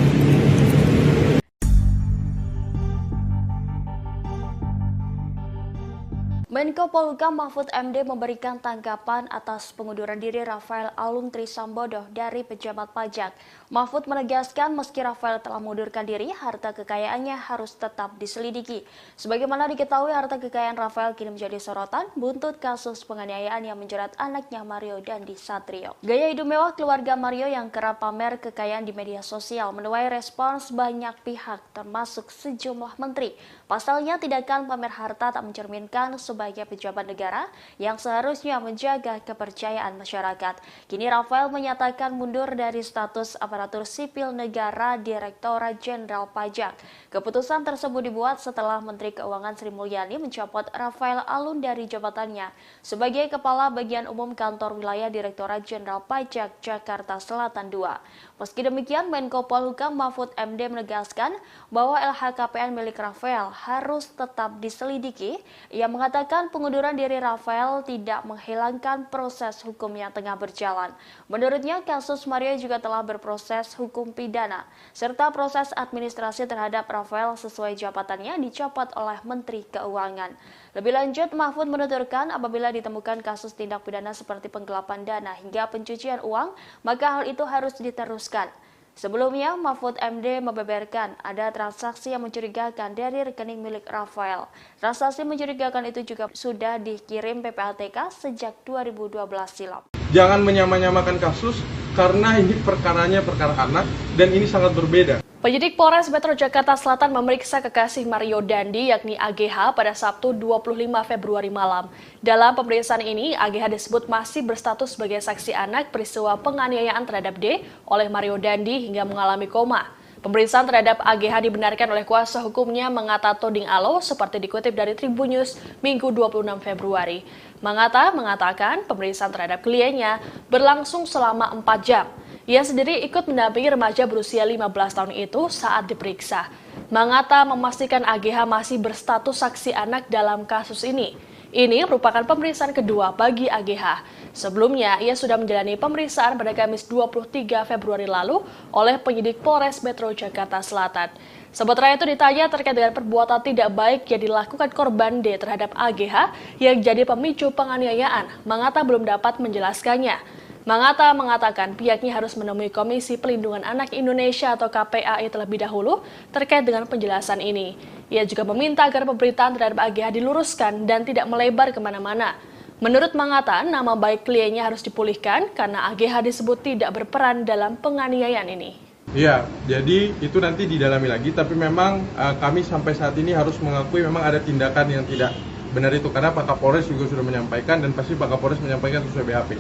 Menko Polhukam Mahfud MD memberikan tanggapan atas pengunduran diri Rafael Alun Trisambodo dari pejabat pajak. Mahfud menegaskan meski Rafael telah mengundurkan diri, harta kekayaannya harus tetap diselidiki. Sebagaimana diketahui, harta kekayaan Rafael kini menjadi sorotan buntut kasus penganiayaan yang menjerat anaknya Mario Dandi Satrio. Gaya hidup mewah keluarga Mario yang kerap pamer kekayaan di media sosial menuai respons banyak pihak, termasuk sejumlah menteri. Pasalnya, tindakan pamer harta tak mencerminkan sebagai pejabat negara yang seharusnya menjaga kepercayaan masyarakat. Kini Rafael menyatakan mundur dari status aparatur sipil negara Direktorat Jenderal Pajak. Keputusan tersebut dibuat setelah Menteri Keuangan Sri Mulyani mencopot Rafael Alun dari jabatannya sebagai Kepala Bagian Umum Kantor Wilayah Direktorat Jenderal Pajak Jakarta Selatan II. Meski demikian, Menko Polhukam Mahfud MD menegaskan bahwa LHKPN milik Rafael harus tetap diselidiki. Ia mengatakan pengunduran diri Rafael tidak menghilangkan proses hukum yang tengah berjalan. Menurutnya, kasus Mario juga telah berproses hukum pidana, serta proses administrasi terhadap Rafael sesuai jabatannya dicopot oleh Menteri Keuangan. Lebih lanjut, Mahfud menuturkan apabila ditemukan kasus tindak pidana seperti penggelapan dana hingga pencucian uang, maka hal itu harus diteruskan. Sebelumnya, Mahfud MD membeberkan ada transaksi yang mencurigakan dari rekening milik Rafael. Transaksi mencurigakan itu juga sudah dikirim PPATK sejak 2012 silam. Jangan menyamakan kasus karena ini perkaranya perkara anak dan ini sangat berbeda. Penyidik Polres Metro Jakarta Selatan memeriksa kekasih Mario Dandi yakni AGH pada Sabtu 25 Februari malam. Dalam pemeriksaan ini, AGH disebut masih berstatus sebagai saksi anak peristiwa penganiayaan terhadap D oleh Mario Dandi hingga mengalami koma. Pemeriksaan terhadap AGH dibenarkan oleh kuasa hukumnya Mangata Toding Alo seperti dikutip dari Tribun News Minggu 26 Februari. Mangata mengatakan pemeriksaan terhadap kliennya berlangsung selama 4 jam. Ia sendiri ikut mendampingi remaja berusia 15 tahun itu saat diperiksa. Mangata memastikan AGH masih berstatus saksi anak dalam kasus ini. Ini merupakan pemeriksaan kedua bagi AGH. Sebelumnya, ia sudah menjalani pemeriksaan pada Kamis 23 Februari lalu oleh penyidik Polres Metro Jakarta Selatan. Sementara itu ditanya terkait dengan perbuatan tidak baik yang dilakukan korban D terhadap AGH yang jadi pemicu penganiayaan, Mangata belum dapat menjelaskannya. Mangata mengatakan pihaknya harus menemui Komisi Pelindungan Anak Indonesia atau KPAI terlebih dahulu terkait dengan penjelasan ini. Ia juga meminta agar pemberitaan terhadap AGH diluruskan dan tidak melebar kemana-mana. Menurut Mangata, nama baik kliennya harus dipulihkan karena AGH disebut tidak berperan dalam penganiayaan ini. Ya, jadi itu nanti didalami lagi, tapi memang kami sampai saat ini harus mengakui memang ada tindakan yang tidak benar itu, karena Pak Kapolres juga sudah menyampaikan dan pasti Pak Kapolres menyampaikan sesuai BAP.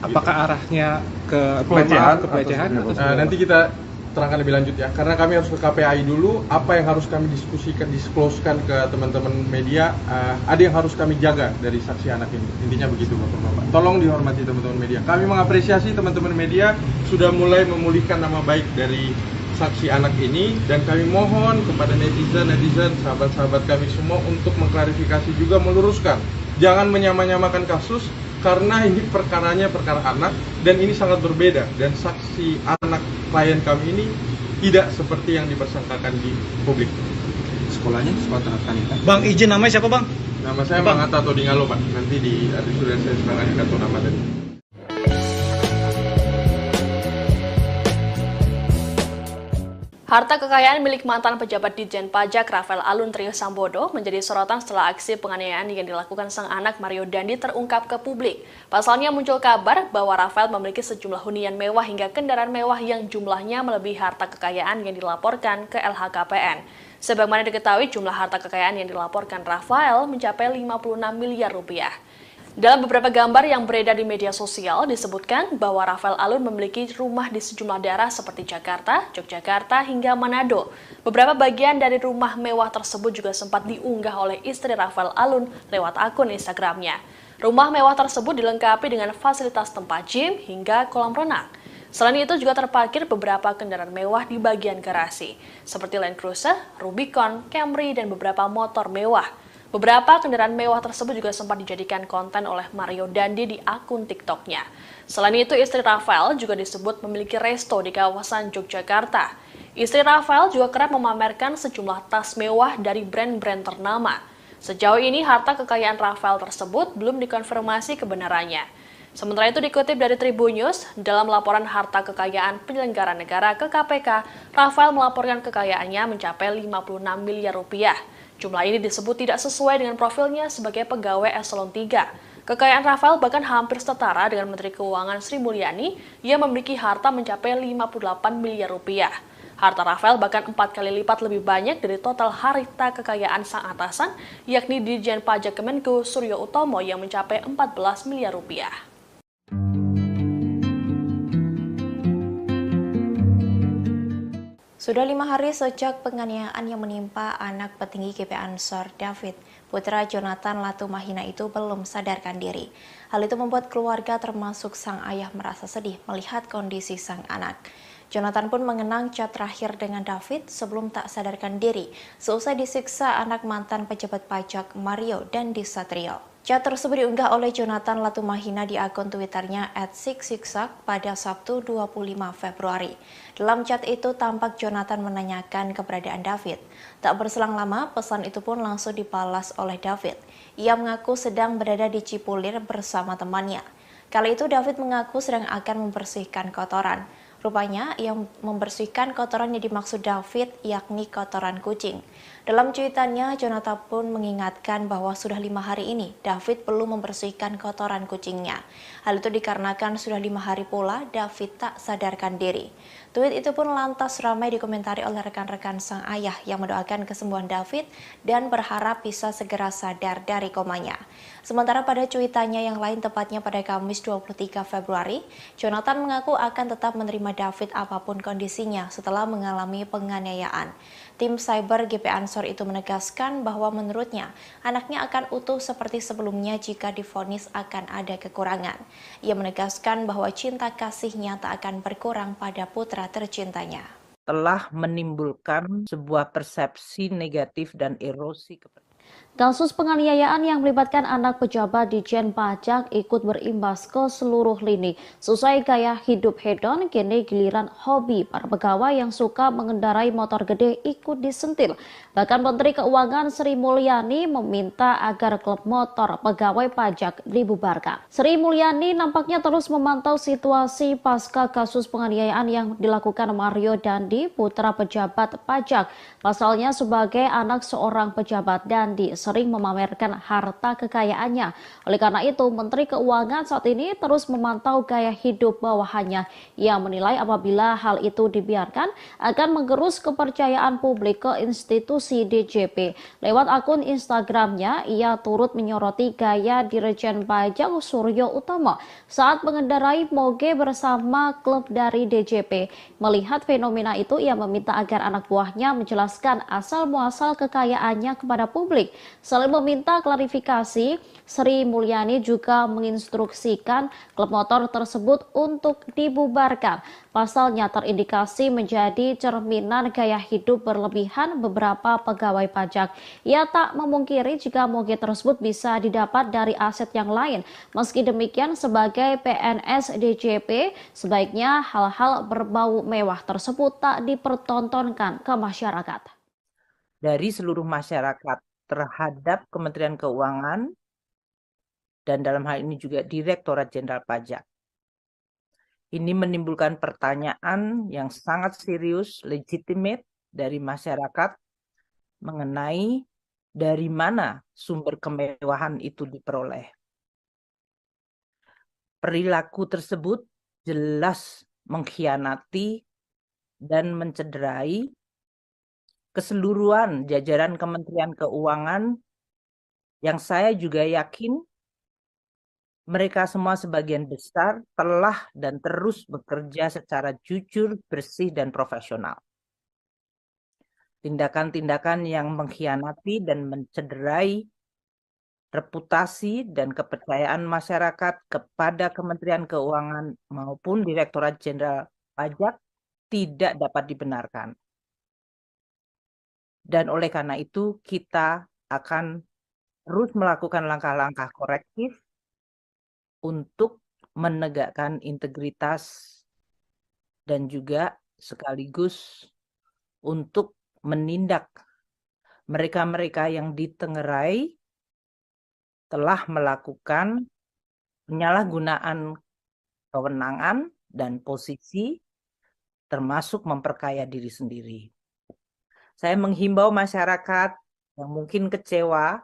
Apakah arahnya ke pelecehan? Nanti kita terangkan lebih lanjut ya, karena kami harus ke KPAI dulu. Apa yang harus kami diskusikan, disclosekan ke teman-teman media, ada yang harus kami jaga dari saksi anak ini. Intinya begitu Bapak-Bapak. Tolong dihormati teman-teman media. Kami mengapresiasi teman-teman media sudah mulai memulihkan nama baik dari saksi anak ini, dan kami mohon kepada netizen, sahabat-sahabat kami semua untuk mengklarifikasi juga, meluruskan. Jangan menyamakan kasus karena ini perkaranya perkara anak dan ini sangat berbeda, dan saksi anak klien kami ini tidak seperti yang dipersangkakan di publik. Sekolahnya sekolah Tarakanita. Bang, izin namanya siapa Bang? Nama saya Mangata Toding Alo Pak. Nanti sudah saya sebutkan kartu nama tadi. Harta kekayaan milik mantan pejabat Ditjen Pajak Rafael Alun Triyosambodo menjadi sorotan setelah aksi penganiayaan yang dilakukan sang anak Mario Dandi terungkap ke publik. Pasalnya muncul kabar bahwa Rafael memiliki sejumlah hunian mewah hingga kendaraan mewah yang jumlahnya melebihi harta kekayaan yang dilaporkan ke LHKPN. Sebagaimana diketahui, jumlah harta kekayaan yang dilaporkan Rafael mencapai 56 miliar rupiah. Dalam beberapa gambar yang beredar di media sosial disebutkan bahwa Rafael Alun memiliki rumah di sejumlah daerah seperti Jakarta, Yogyakarta, hingga Manado. Beberapa bagian dari rumah mewah tersebut juga sempat diunggah oleh istri Rafael Alun lewat akun Instagramnya. Rumah mewah tersebut dilengkapi dengan fasilitas tempat gym hingga kolam renang. Selain itu juga terparkir beberapa kendaraan mewah di bagian garasi, seperti Land Cruiser, Rubicon, Camry, dan beberapa motor mewah. Beberapa kendaraan mewah tersebut juga sempat dijadikan konten oleh Mario Dandi di akun TikTok-nya. Selain itu, istri Rafael juga disebut memiliki resto di kawasan Yogyakarta. Istri Rafael juga kerap memamerkan sejumlah tas mewah dari brand-brand ternama. Sejauh ini, harta kekayaan Rafael tersebut belum dikonfirmasi kebenarannya. Sementara itu dikutip dari Tribun News, dalam laporan harta kekayaan penyelenggara negara ke KPK, Rafael melaporkan kekayaannya mencapai 56 miliar rupiah. Jumlah ini disebut tidak sesuai dengan profilnya sebagai pegawai eselon 3. Kekayaan Rafael bahkan hampir setara dengan Menteri Keuangan Sri Mulyani yang memiliki harta mencapai 58 miliar rupiah. Harta Rafael bahkan 4 kali lipat lebih banyak dari total harta kekayaan sang atasan, yakni Dirjen Pajak Kemenku Suryo Utomo yang mencapai 14 miliar rupiah. Sudah 5 hari sejak penganiayaan yang menimpa anak petinggi GP Ansor David, putra Jonathan Latumahina itu belum sadarkan diri. Hal itu membuat keluarga termasuk sang ayah merasa sedih melihat kondisi sang anak. Jonathan pun mengenang chat terakhir dengan David sebelum tak sadarkan diri seusai disiksa anak mantan pejabat pajak Mario Dandi Satrio. Chat tersebut diunggah oleh Jonathan Latumahina di akun Twitternya @siksiksak pada Sabtu 25 Februari. Dalam chat itu tampak Jonathan menanyakan keberadaan David. Tak berselang lama, pesan itu pun langsung dibalas oleh David. Ia mengaku sedang berada di Cipulir bersama temannya. Kali itu David mengaku sedang akan membersihkan kotoran. Rupanya yang membersihkan kotoran yang dimaksud David yakni kotoran kucing. Dalam cuitannya, Jonathan pun mengingatkan bahwa sudah 5 hari ini David belum membersihkan kotoran kucingnya. Hal itu dikarenakan sudah 5 hari pula David tak sadarkan diri. Tweet itu pun lantas ramai dikomentari oleh rekan-rekan sang ayah yang mendoakan kesembuhan David dan berharap bisa segera sadar dari komanya. Sementara pada cuitannya yang lain tepatnya pada Kamis 23 Februari, Jonathan mengaku akan tetap menerima David apapun kondisinya setelah mengalami penganiayaan. Tim cyber GP Ansor itu menegaskan bahwa menurutnya anaknya akan utuh seperti sebelumnya jika divonis akan ada kekurangan. Ia menegaskan bahwa cinta kasihnya tak akan berkurang pada putra tercintanya. Telah menimbulkan sebuah persepsi negatif dan erosi kepercayaan. Kasus penganiayaan yang melibatkan anak pejabat Ditjen Pajak ikut berimbas ke seluruh lini. Sesuai gaya hidup hedon, kini giliran hobi para pegawai yang suka mengendarai motor gede ikut disentil. Bahkan Menteri Keuangan Sri Mulyani meminta agar klub motor pegawai pajak dibubarkan. Sri Mulyani nampaknya terus memantau situasi pasca kasus penganiayaan yang dilakukan Mario Dandi, putra pejabat pajak. Pasalnya sebagai anak seorang pejabat Dandi sering memamerkan harta kekayaannya. Oleh karena itu, Menteri Keuangan saat ini terus memantau gaya hidup bawahannya. Ia menilai apabila hal itu dibiarkan akan menggerus kepercayaan publik ke institusi DJP. Lewat akun Instagramnya, ia turut menyoroti gaya Dirjen Pajak Suryo Utomo saat mengendarai moge bersama klub dari DJP. Melihat fenomena itu, ia meminta agar anak buahnya menjelaskan asal-muasal kekayaannya kepada publik. Selain meminta klarifikasi, Sri Mulyani juga menginstruksikan klub motor tersebut untuk dibubarkan. Pasalnya terindikasi menjadi cerminan gaya hidup berlebihan beberapa pegawai pajak. Ia tak memungkiri jika moge tersebut bisa didapat dari aset yang lain. Meski demikian, sebagai PNS DJP, sebaiknya hal-hal berbau mewah tersebut tak dipertontonkan ke masyarakat. Dari seluruh masyarakat terhadap Kementerian Keuangan dan dalam hal ini juga Direktorat Jenderal Pajak. Ini menimbulkan pertanyaan yang sangat serius, legitimate dari masyarakat mengenai dari mana sumber kemewahan itu diperoleh. Perilaku tersebut jelas mengkhianati dan mencederai keseluruhan jajaran Kementerian Keuangan yang saya juga yakin mereka semua sebagian besar telah dan terus bekerja secara jujur, bersih, dan profesional. Tindakan-tindakan yang mengkhianati dan mencederai reputasi dan kepercayaan masyarakat kepada Kementerian Keuangan maupun Direktorat Jenderal Pajak tidak dapat dibenarkan. Dan oleh karena itu kita akan terus melakukan langkah-langkah korektif untuk menegakkan integritas dan juga sekaligus untuk menindak mereka-mereka yang ditengarai telah melakukan penyalahgunaan kewenangan dan posisi termasuk memperkaya diri sendiri. Saya menghimbau masyarakat yang mungkin kecewa,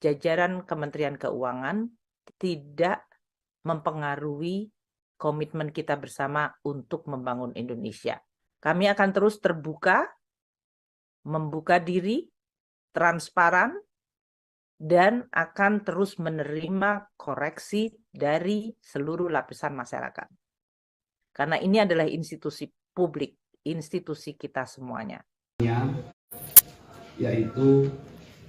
jajaran Kementerian Keuangan tidak mempengaruhi komitmen kita bersama untuk membangun Indonesia. Kami akan terus terbuka, membuka diri, transparan, dan akan terus menerima koreksi dari seluruh lapisan masyarakat. Karena ini adalah institusi publik, institusi kita semuanya. Yaitu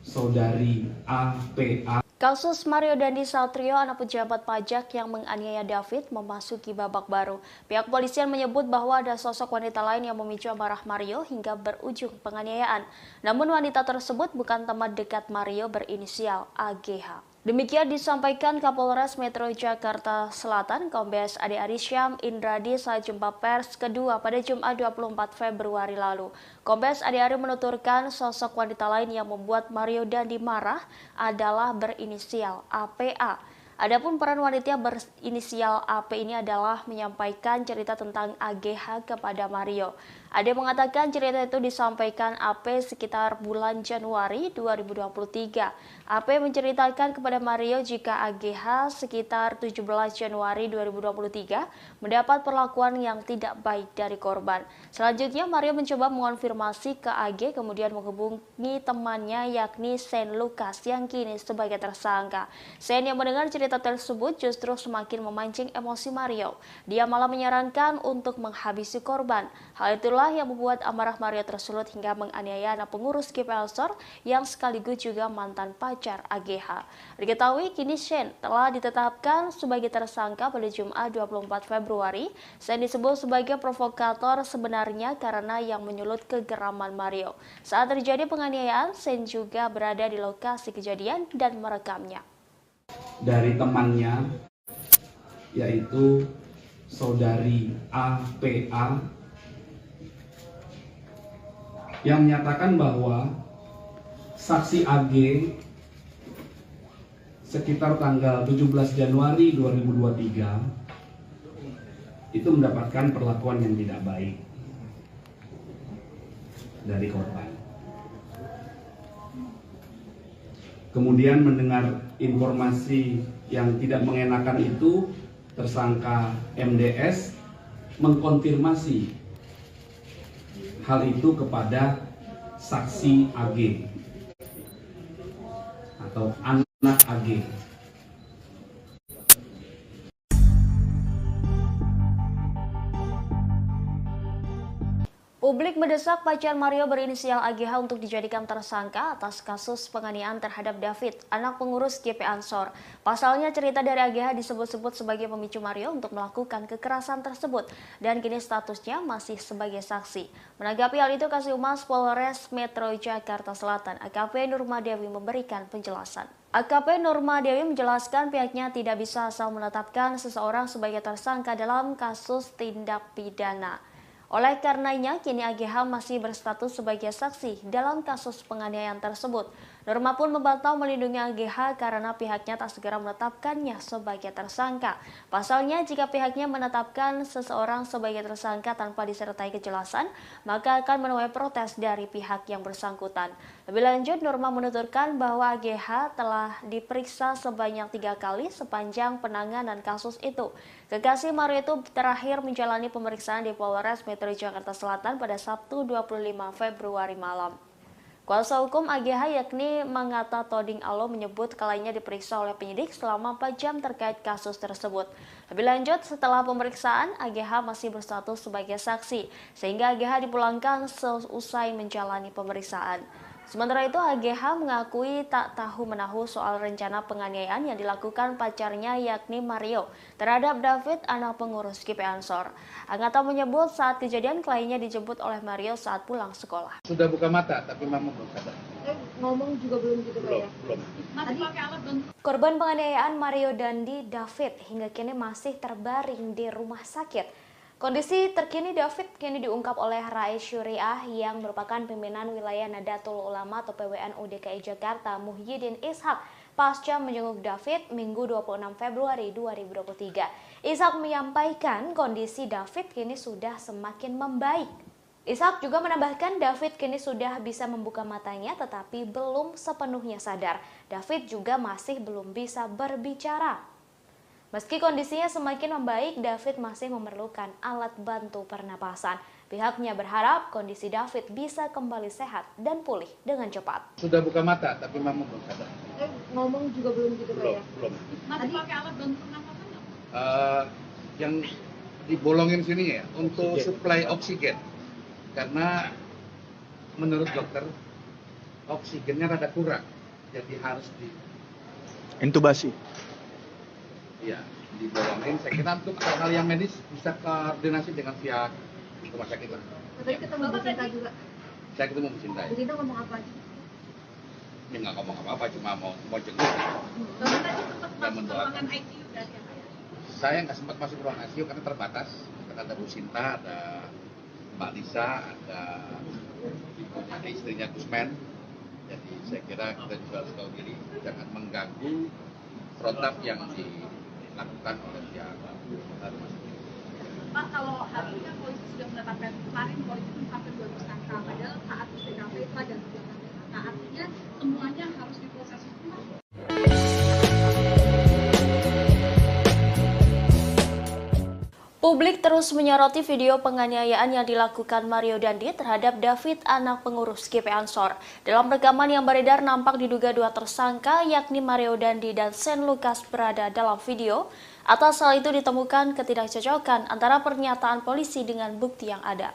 saudari APA. Kasus Mario Dandi Satrio, anak pejabat pajak yang menganiaya David, memasuki babak baru. Pihak polisian menyebut bahwa ada sosok wanita lain yang memicu amarah Mario hingga berujung penganiayaan. Namun wanita tersebut bukan teman dekat Mario berinisial AGH. Demikian disampaikan Kapolres Metro Jakarta Selatan, Kombes Ade Arisyam Indradi saat jumpa pers kedua pada Jumat 24 Februari lalu. Kombes Ade Ari menuturkan sosok wanita lain yang membuat Mario Dandi marah adalah berinisial APA. Adapun peran wanita berinisial AP ini adalah menyampaikan cerita tentang AGH kepada Mario. Ade mengatakan cerita itu disampaikan AP sekitar bulan Januari 2023. AP menceritakan kepada Mario jika AGH sekitar 17 Januari 2023 mendapat perlakuan yang tidak baik dari korban. Selanjutnya Mario mencoba mengonfirmasi ke AG kemudian menghubungi temannya yakni Sen Lucas yang kini sebagai tersangka. Sen yang mendengar cerita tersebut justru semakin memancing emosi Mario. Dia malah menyarankan untuk menghabisi korban. Hal itulah yang membuat amarah Mario tersulut hingga menganiaya anak pengurus GP Ansor yang sekaligus juga mantan pacar AGH. Diketahui kini Sen telah ditetapkan sebagai tersangka pada Jumat 24 Februari. Sen disebut sebagai provokator sebenarnya karena yang menyulut kegeraman Mario. Saat terjadi penganiayaan, Sen juga berada di lokasi kejadian dan merekamnya. Dari temannya, yaitu saudari APA, yang menyatakan bahwa saksi AG sekitar tanggal 17 Januari 2023 itu mendapatkan perlakuan yang tidak baik dari korban. Kemudian mendengar informasi yang tidak mengenakan itu, tersangka MDS mengkonfirmasi hal itu kepada saksi AG atau anak AG. Publik mendesak pacar Mario berinisial AGH untuk dijadikan tersangka atas kasus penganiayaan terhadap David, anak pengurus GP Ansor. Pasalnya cerita dari AGH disebut-sebut sebagai pemicu Mario untuk melakukan kekerasan tersebut dan kini statusnya masih sebagai saksi. Menanggapi hal itu, Kasih-Humas Polres Metro Jakarta Selatan AKP Nurma Dewi memberikan penjelasan. AKP Nurma Dewi menjelaskan pihaknya tidak bisa asal menetapkan seseorang sebagai tersangka dalam kasus tindak pidana. Oleh karenanya, kini AGH masih berstatus sebagai saksi dalam kasus penganiayaan tersebut. Nurma pun membantah melindungi AGH karena pihaknya tak segera menetapkannya sebagai tersangka. Pasalnya, jika pihaknya menetapkan seseorang sebagai tersangka tanpa disertai kejelasan, maka akan menuai protes dari pihak yang bersangkutan. Lebih lanjut, Nurma menuturkan bahwa AGH telah diperiksa sebanyak 3 kali sepanjang penanganan kasus itu. Kekasih Mario itu terakhir menjalani pemeriksaan di Polres Metro Jakarta Selatan pada Sabtu 25 Februari malam. Kuasa hukum AGH yakni Mangata Toding Alo menyebut kliennya diperiksa oleh penyidik selama 4 jam terkait kasus tersebut. Lebih lanjut, setelah pemeriksaan, AGH masih berstatus sebagai saksi, sehingga AGH dipulangkan seusai menjalani pemeriksaan. Sementara itu, AGH mengakui tak tahu-menahu soal rencana penganiayaan yang dilakukan pacarnya yakni Mario terhadap David, anak pengurus GP Ansor. Anggota menyebut saat kejadian kliennya dijemput oleh Mario saat pulang sekolah. Sudah buka mata, tapi mama belum sadar. Ngomong juga belum gitu Pak ya? Belum. Masih pakai alat bantu. Korban penganiayaan Mario Dandi David hingga kini masih terbaring di rumah sakit. Kondisi terkini David kini diungkap oleh Rais Syuriah yang merupakan pimpinan wilayah Nadatul Ulama atau PWNU DKI Jakarta Muhyiddin Ishak pasca menjenguk David Minggu 26 Februari 2023. Ishak menyampaikan kondisi David kini sudah semakin membaik. Ishak juga menambahkan David kini sudah bisa membuka matanya tetapi belum sepenuhnya sadar. David juga masih belum bisa berbicara. Meski kondisinya semakin membaik, David masih memerlukan alat bantu pernapasan. Pihaknya berharap kondisi David bisa kembali sehat dan pulih dengan cepat. Sudah buka mata, tapi memang belum sadar. Ngomong juga belum gitu Pak ya? Belum. Masih pakai alat bantu pernapasan nggak? Yang dibolongin sini ya, untuk suplai oksigen. Karena menurut dokter, oksigennya rada kurang. Jadi harus Intubasi. ya, dibolongin. Saya kira untuk hal yang medis bisa koordinasi dengan pihak rumah sakit lah. Tadi ketemu Bu Sinta juga. Saya ketemu Bu Sinta. Bu Sinta ngomong apa? Dia nggak ngomong apa-apa, cuma mau jenguk. Bapak tadi sempat masuk ke ruangan ICU dari ya Pak ya? Saya nggak sempat masuk ruang ICU karena terbatas. Karena ada Bu Sinta, ada Mbak Lisa, ada istrinya Gusman. Jadi saya kira kita juga harus tahu diri, jangan mengganggu protap yang dilakukan oleh pihak rumah sakit. Pak, kalau hari ini kan polisi sudah menetapkan kemarin polisi menetapkan 2 tersangka, padahal saat di TKP itu ada 3 tersangka. Artinya semuanya harus diproses hukum. Publik terus menyoroti video penganiayaan yang dilakukan Mario Dandi terhadap David, anak pengurus GP Ansor. Dalam rekaman yang beredar nampak diduga 2 tersangka yakni Mario Dandi dan Sen Lukas berada dalam video. Atas hal itu ditemukan ketidakcocokan antara pernyataan polisi dengan bukti yang ada.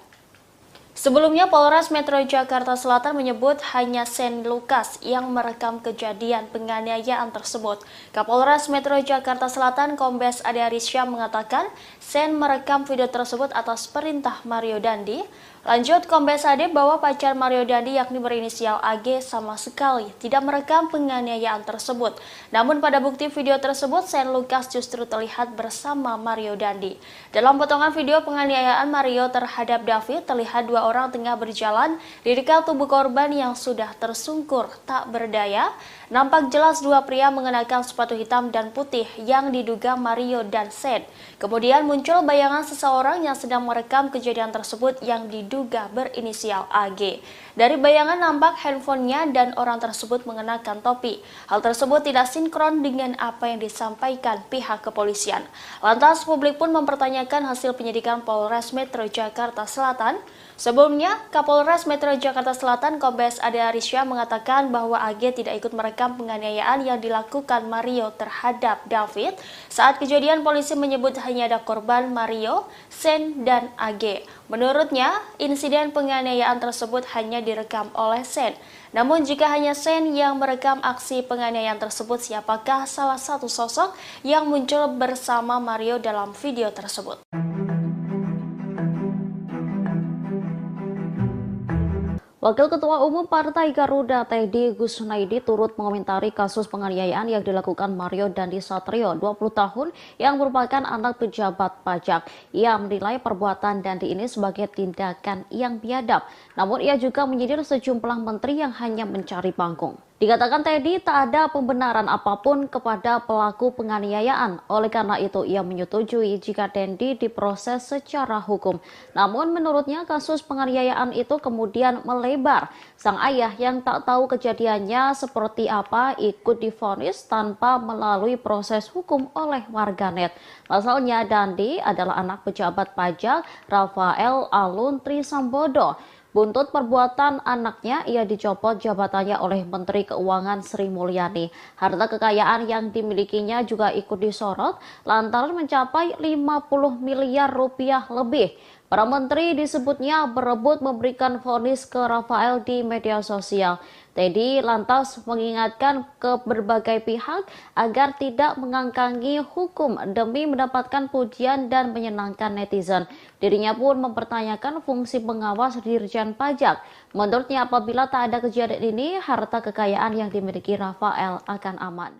Sebelumnya, Polres Metro Jakarta Selatan menyebut hanya Sen Lukas yang merekam kejadian penganiayaan tersebut. Kapolres Metro Jakarta Selatan Kombes Ade Arisya mengatakan Sen merekam video tersebut atas perintah Mario Dandi. Lanjut, Kombes Ade bahwa pacar Mario Dandi yakni berinisial AG sama sekali tidak merekam penganiayaan tersebut. Namun pada bukti video tersebut, Sen Lukas justru terlihat bersama Mario Dandi. Dalam potongan video penganiayaan Mario terhadap David, terlihat 2 orang tengah berjalan di dekat tubuh korban yang sudah tersungkur tak berdaya. Nampak jelas 2 pria mengenakan sepatu hitam dan putih yang diduga Mario dan Sen. Kemudian muncul bayangan seseorang yang sedang merekam kejadian tersebut yang diduga berinisial AG. Dari bayangan nampak handphonenya dan orang tersebut mengenakan topi. Hal tersebut tidak sinkron dengan apa yang disampaikan pihak kepolisian. Lantas publik pun mempertanyakan hasil penyidikan Polres Metro Jakarta Selatan. Sebelumnya, Kapolres Metro Jakarta Selatan Kombes Ade Arisya mengatakan bahwa AG tidak ikut merekam penganiayaan yang dilakukan Mario terhadap David. Saat kejadian, polisi menyebut hanya ada korban Mario, Sen, dan AG. Menurutnya, insiden penganiayaan tersebut hanya direkam oleh Sen. Namun jika hanya Sen yang merekam aksi penganiayaan tersebut, siapakah salah satu sosok yang muncul bersama Mario dalam video tersebut? Wakil Ketua Umum Partai Garuda Teddy Gusnaidi turut mengomentari kasus penganiayaan yang dilakukan Mario Dandi Satrio, 20 tahun, yang merupakan anak pejabat pajak. Ia menilai perbuatan Dandi ini sebagai tindakan yang biadab. Namun ia juga menyindir sejumlah menteri yang hanya mencari panggung. Dikatakan Teddy tak ada pembenaran apapun kepada pelaku penganiayaan. Oleh karena itu, ia menyetujui jika Dandi diproses secara hukum. Namun menurutnya kasus penganiayaan itu kemudian melebar. Sang ayah yang tak tahu kejadiannya seperti apa ikut divonis tanpa melalui proses hukum oleh warganet. Pasalnya Dandi adalah anak pejabat pajak Rafael Alun Trisambodo. Buntut perbuatan anaknya, ia dicopot jabatannya oleh Menteri Keuangan Sri Mulyani. Harta kekayaan yang dimilikinya juga ikut disorot lantaran mencapai 50 miliar rupiah lebih. Para menteri disebutnya berebut memberikan vonis ke Rafael di media sosial. Teddy lantas mengingatkan ke berbagai pihak agar tidak mengangkangi hukum demi mendapatkan pujian dan menyenangkan netizen. Dirinya pun mempertanyakan fungsi pengawas Dirjen Pajak. Menurutnya apabila tak ada kejadian ini, harta kekayaan yang dimiliki Rafael akan aman.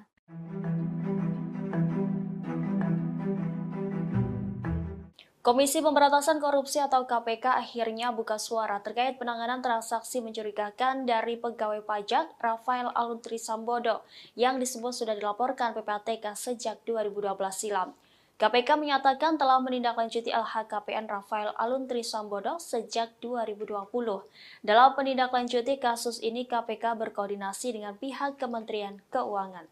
Komisi Pemberantasan Korupsi atau KPK akhirnya buka suara terkait penanganan transaksi mencurigakan dari pegawai pajak Rafael Aluntri Sambodo yang disebut sudah dilaporkan PPATK sejak 2012 silam. KPK menyatakan telah menindaklanjuti LHKPN Rafael Aluntri Sambodo sejak 2020. Dalam menindaklanjuti kasus ini, KPK berkoordinasi dengan pihak Kementerian Keuangan.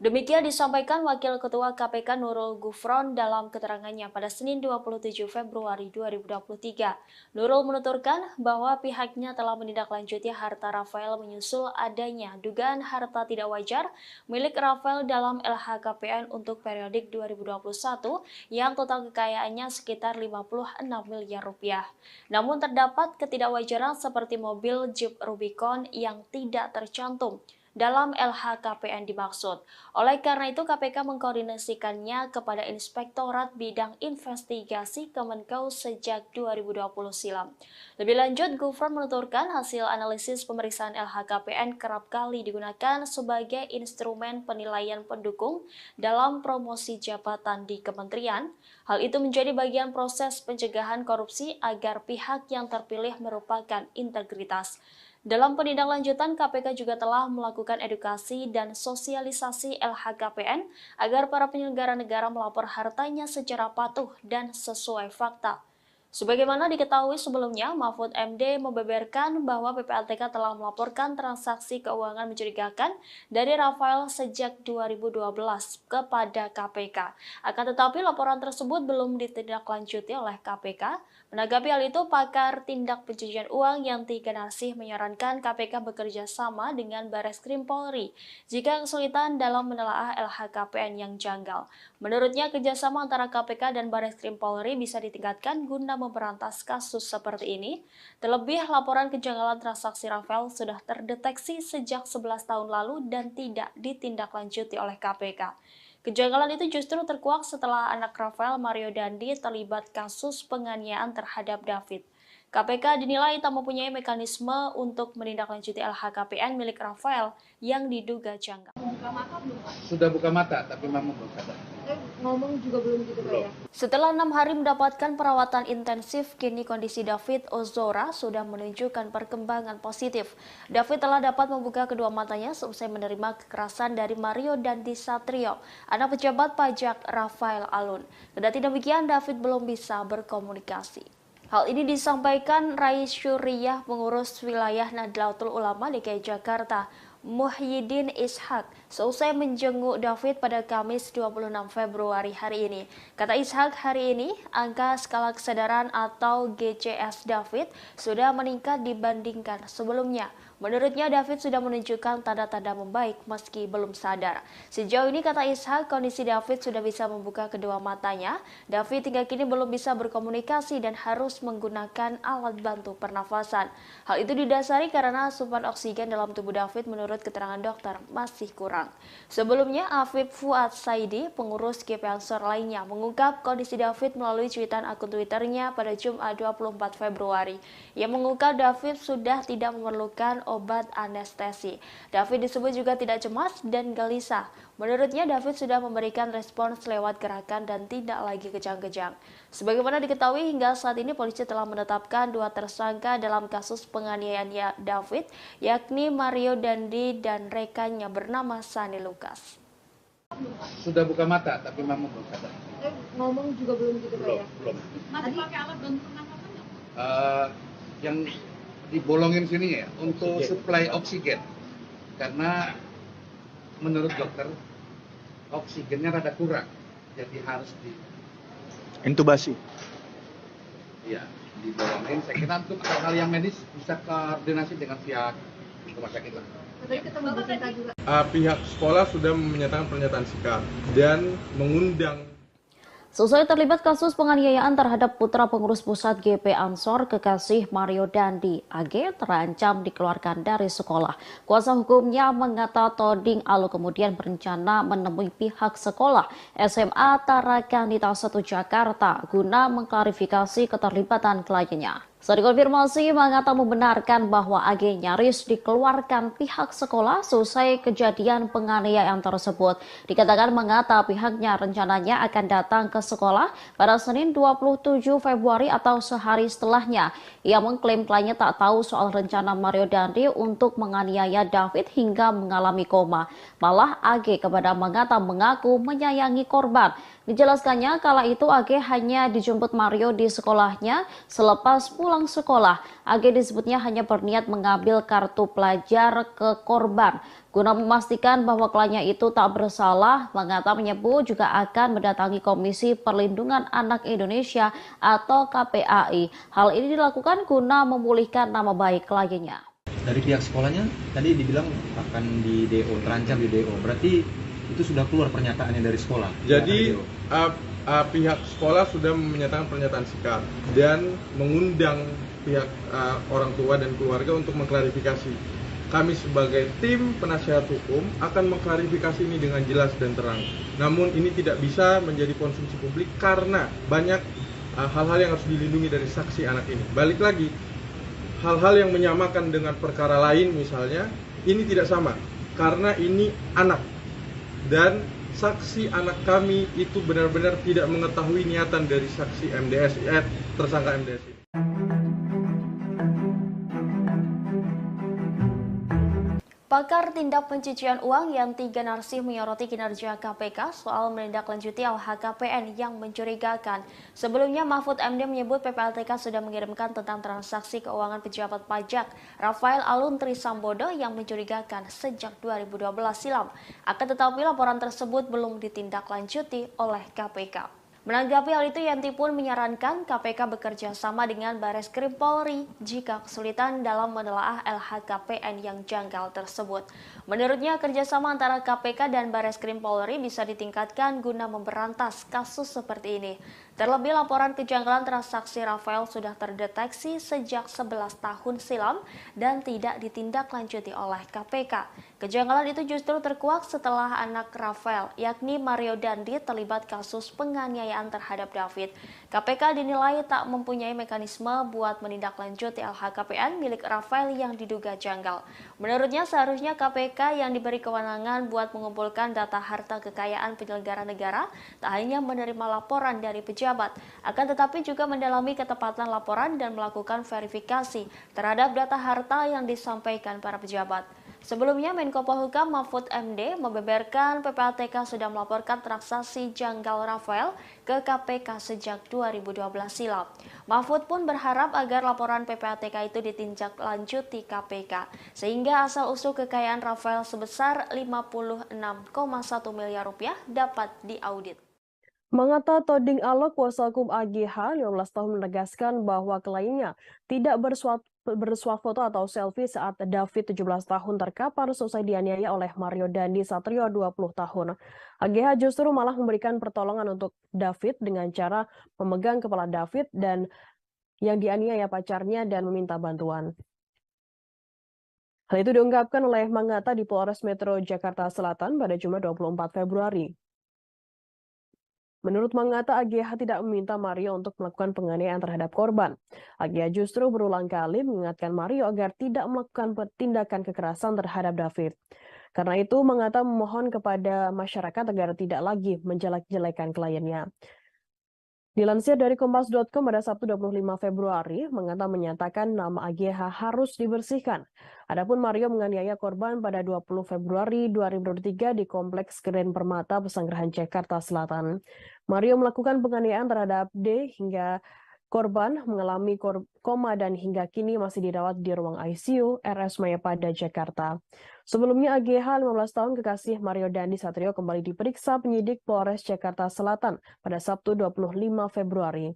Demikian disampaikan Wakil Ketua KPK Nurul Gufron dalam keterangannya pada Senin 27 Februari 2023. Nurul menuturkan bahwa pihaknya telah menindaklanjuti harta Rafael menyusul adanya dugaan harta tidak wajar milik Rafael dalam LHKPN untuk periodik 2021 yang total kekayaannya sekitar 56 miliar rupiah. Namun terdapat ketidakwajaran seperti mobil Jeep Rubicon yang tidak tercantum dalam LHKPN dimaksud. Oleh karena itu, KPK mengkoordinasikannya kepada Inspektorat Bidang Investigasi Kemenkeu sejak 2020 silam. Lebih lanjut, Gufron menuturkan hasil analisis pemeriksaan LHKPN kerap kali digunakan sebagai instrumen penilaian pendukung dalam promosi jabatan di kementerian. Hal itu menjadi bagian proses pencegahan korupsi agar pihak yang terpilih merupakan integritas. Dalam penindaklanjutan, KPK juga telah melakukan edukasi dan sosialisasi LHKPN agar para penyelenggara negara melapor hartanya secara patuh dan sesuai fakta. Sebagaimana diketahui sebelumnya, Mahfud MD membeberkan bahwa PPATK telah melaporkan transaksi keuangan mencurigakan dari Rafael sejak 2012 kepada KPK. Akan tetapi laporan tersebut belum ditindaklanjuti oleh KPK. Menanggapi hal itu, pakar tindak pencucian uang Yanti Ganasih menyarankan KPK bekerja sama dengan Bareskrim Polri jika kesulitan dalam menelaah LHKPN yang janggal. Menurutnya, kerjasama antara KPK dan Bareskrim Polri bisa ditingkatkan guna memberantas kasus seperti ini. Terlebih, laporan kejanggalan transaksi Rafael sudah terdeteksi sejak 11 tahun lalu dan tidak ditindaklanjuti oleh KPK. Kejanggalan itu justru terkuak setelah anak Rafael, Mario Dandi, terlibat kasus penganiayaan terhadap David. KPK dinilai tak mempunyai mekanisme untuk menindaklanjuti LHKPN milik Rafael yang diduga janggal. Sudah buka mata, tapi memang belum sadar. Ngomong juga belum gitu Pak ya? Setelah 6 hari mendapatkan perawatan intensif, kini kondisi David Ozora sudah menunjukkan perkembangan positif. David telah dapat membuka kedua matanya seusai menerima kekerasan dari Mario Dandi Satrio, anak pejabat pajak Rafael Alun. Kendati demikian, David belum bisa berkomunikasi. Hal ini disampaikan Rais Syuriah, pengurus wilayah Nahdlatul Ulama DKI Jakarta, Muhyiddin Ishak, seusai menjenguk David pada Kamis 26 Februari hari ini. Kata Ishak, hari ini angka skala kesadaran atau GCS David sudah meningkat dibandingkan sebelumnya. Menurutnya, David sudah menunjukkan tanda-tanda membaik meski belum sadar. Sejauh ini, kata Ishak, kondisi David sudah bisa membuka kedua matanya. David hingga kini belum bisa berkomunikasi dan harus menggunakan alat bantu pernafasan. Hal itu didasari karena asupan oksigen dalam tubuh David menurut keterangan dokter masih kurang. Sebelumnya, Afif Fuad Saidi, pengurus GP Ansor lainnya, mengungkap kondisi David melalui cuitan akun Twitternya pada Jumat 24 Februari. Ia mengungkap David sudah tidak memerlukan obat anestesi. David disebut juga tidak cemas dan gelisah. Menurutnya, David sudah memberikan respons lewat gerakan dan tidak lagi kejang-kejang. Sebagaimana diketahui, hingga saat ini polisi telah menetapkan 2 tersangka dalam kasus penganiayaan David, yakni Mario Dandi dan rekannya bernama Sani Lukas. Sudah buka mata, tapi memang belum sadar. Ngomong juga belum gitu Pak ya? Belum. Masih pakai alat bantu pernafasan nggak? Yang dibolongin sini ya untuk suplai oksigen, karena menurut dokter oksigennya rada kurang, jadi harus intubasi. Ya, dibolongin. Saya kira untuk hal yang medis bisa koordinasi dengan pihak rumah sakit lah. Tadi ketemu Bu Sinta juga. Pihak sekolah sudah menyatakan pernyataan sikap dan mengundang. Seusai terlibat kasus penganiayaan terhadap putra pengurus pusat GP Ansor, kekasih Mario Dandi, AG terancam dikeluarkan dari sekolah. Kuasa hukumnya mengata Toding Alu kemudian berencana menemui pihak sekolah SMA Tarakanita 1 Jakarta guna mengklarifikasi keterlibatan kliennya. Setelah dikonfirmasi, Mangata membenarkan bahwa AG nyaris dikeluarkan pihak sekolah selesai kejadian penganiayaan tersebut. Dikatakan Mangata pihaknya rencananya akan datang ke sekolah pada Senin 27 Februari atau sehari setelahnya. Ia mengklaim kliennya tak tahu soal rencana Mario Dandi untuk menganiaya David hingga mengalami koma. Malah AG kepada Mangata mengaku menyayangi korban. Dijelaskannya kala itu AG hanya dijemput Mario di sekolahnya selepas pulang sekolah. AG disebutnya hanya berniat mengambil kartu pelajar ke korban. Guna memastikan bahwa kliennya itu tak bersalah, Mangata menyebut juga akan mendatangi Komisi Perlindungan Anak Indonesia atau KPAI. Hal ini dilakukan guna memulihkan nama baik kliennya. Dari pihak sekolahnya tadi dibilang akan di DO, terancam di DO. Berarti itu sudah keluar pernyataannya dari sekolah. Jadi pihak sekolah sudah menyatakan pernyataan sikap dan mengundang pihak orang tua dan keluarga untuk mengklarifikasi. Kami sebagai tim penasihat hukum akan mengklarifikasi ini dengan jelas dan terang. Namun ini tidak bisa menjadi konsumsi publik karena banyak hal-hal yang harus dilindungi dari saksi anak ini. Balik lagi, hal-hal yang menyamakan dengan perkara lain misalnya, ini tidak sama karena ini anak. Dan saksi anak kami itu benar-benar tidak mengetahui niatan dari saksi MDS, tersangka MDS ini. Pakar tindak pencucian uang Yanti Ganarsi menyoroti kinerja KPK soal menindaklanjuti LHKPN yang mencurigakan. Sebelumnya Mahfud MD menyebut PPLTK sudah mengirimkan tentang transaksi keuangan pejabat pajak Rafael Alun Trisambodo yang mencurigakan sejak 2012 silam. Akan tetapi laporan tersebut belum ditindaklanjuti oleh KPK. Menanggapi hal itu, Yanti pun menyarankan KPK bekerja sama dengan Bareskrim Polri jika kesulitan dalam menelaah LHKPN yang janggal tersebut. Menurutnya, kerjasama antara KPK dan Bareskrim Polri bisa ditingkatkan guna memberantas kasus seperti ini. Terlebih, laporan kejanggalan transaksi Rafael sudah terdeteksi sejak 11 tahun silam dan tidak ditindaklanjuti oleh KPK. Kejanggalan itu justru terkuak setelah anak Rafael, yakni Mario Dandi, terlibat kasus penganiayaan terhadap David. KPK dinilai tak mempunyai mekanisme buat menindaklanjuti LHKPN milik Rafael yang diduga janggal. Menurutnya, seharusnya KPK yang diberi kewenangan buat mengumpulkan data harta kekayaan penyelenggara negara tak hanya menerima laporan dari pejabat, akan tetapi juga mendalami ketepatan laporan dan melakukan verifikasi terhadap data harta yang disampaikan para pejabat. Sebelumnya, Menko Polhukam Mahfud MD membeberkan PPLTK sudah melaporkan transaksi janggal Rafael ke KPK sejak 2012 silam. Mahfud pun berharap agar laporan PPLTK itu ditindaklanjuti KPK, sehingga asal-usul kekayaan Rafael sebesar 56,1 miliar rupiah dapat diaudit. Mangata Toding Alok, kuasa hukum AGH 15 tahun menegaskan bahwa kliennya tidak bersuap foto atau selfie saat David 17 tahun terkapar selesai dianiaya oleh Mario Dandi Satrio 20 tahun. AGH justru malah memberikan pertolongan untuk David dengan cara memegang kepala David dan yang dianiaya pacarnya dan meminta bantuan. Hal itu diungkapkan oleh Mangata di Polres Metro Jakarta Selatan pada Jumat 24 Februari. Menurut Mangata, AGH tidak meminta Mario untuk melakukan penganiayaan terhadap korban. AGH justru berulang kali mengingatkan Mario agar tidak melakukan tindakan kekerasan terhadap David. Karena itu, Mangata memohon kepada masyarakat agar tidak lagi menjelek-jelekan kliennya. Dilansir dari Kompas.com pada Sabtu 25 Februari, Mangata menyatakan nama AGH harus dibersihkan. Adapun Mario menganiaya korban pada 20 Februari 2023 di Kompleks Grand Permata Pesanggerahan Jakarta Selatan. Mario melakukan penganiayaan terhadap D hingga korban mengalami koma dan hingga kini masih dirawat di ruang ICU RS Mayapada, Jakarta. Sebelumnya AGH 15 tahun kekasih Mario Dandi Satrio kembali diperiksa penyidik Polres Jakarta Selatan pada Sabtu 25 Februari.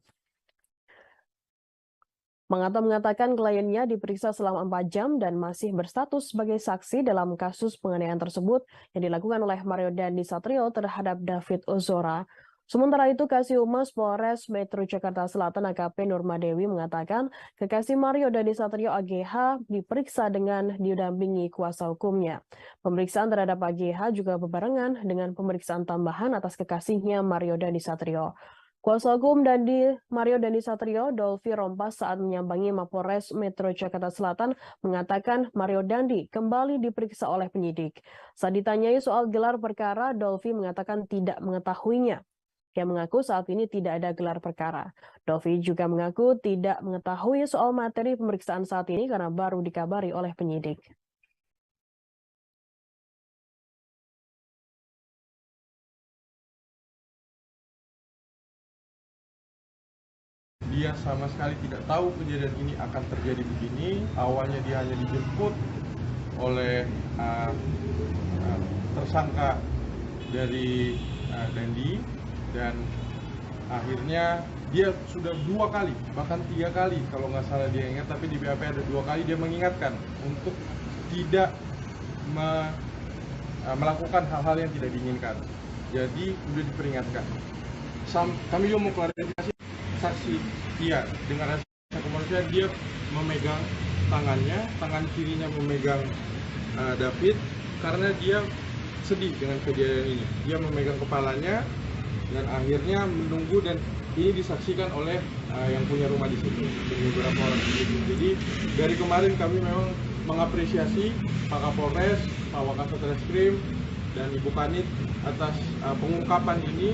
Mangata mengatakan kliennya diperiksa selama 4 jam dan masih berstatus sebagai saksi dalam kasus penganiayaan tersebut yang dilakukan oleh Mario Dandi Satrio terhadap David Ozora. Sementara itu, Kasih Humas Polres Metro Jakarta Selatan AKP Nurma Dewi mengatakan kekasih Mario Dandi Satrio AGH diperiksa dengan didampingi kuasa hukumnya. Pemeriksaan terhadap AGH juga berbarengan dengan pemeriksaan tambahan atas kekasihnya Mario Dandi Satrio. Kuasa hukum Mario Dandi Satrio, Dolvi Rompas, saat menyambangi Mapolres Metro Jakarta Selatan mengatakan Mario Dandi kembali diperiksa oleh penyidik. Saat ditanyai soal gelar perkara, Dolvi mengatakan tidak mengetahuinya. Ia mengaku saat ini tidak ada gelar perkara. Dolvi juga mengaku tidak mengetahui soal materi pemeriksaan saat ini karena baru dikabari oleh penyidik. Dia sama sekali tidak tahu kejadian ini akan terjadi begini. Awalnya dia hanya dijemput oleh tersangka dari Dandi, dan akhirnya dia sudah 2 kali, bahkan 3 kali kalau nggak salah dia ingat, tapi di BAP ada 2 kali dia mengingatkan untuk tidak melakukan hal-hal yang tidak diinginkan. Jadi sudah diperingatkan. Kami juga mau klarifikasi saksi dia dengan rasa kemanusiaan, dia memegang tangannya, tangan kirinya memegang David karena dia sedih dengan kejadian ini. Dia memegang kepalanya dan akhirnya menunggu, dan ini disaksikan oleh yang punya rumah di situ, beberapa orang di situ. Jadi dari kemarin kami memang mengapresiasi Pak Kapolres, Pak Wakasat Reskrim, dan Ibu Kanit atas pengungkapan ini.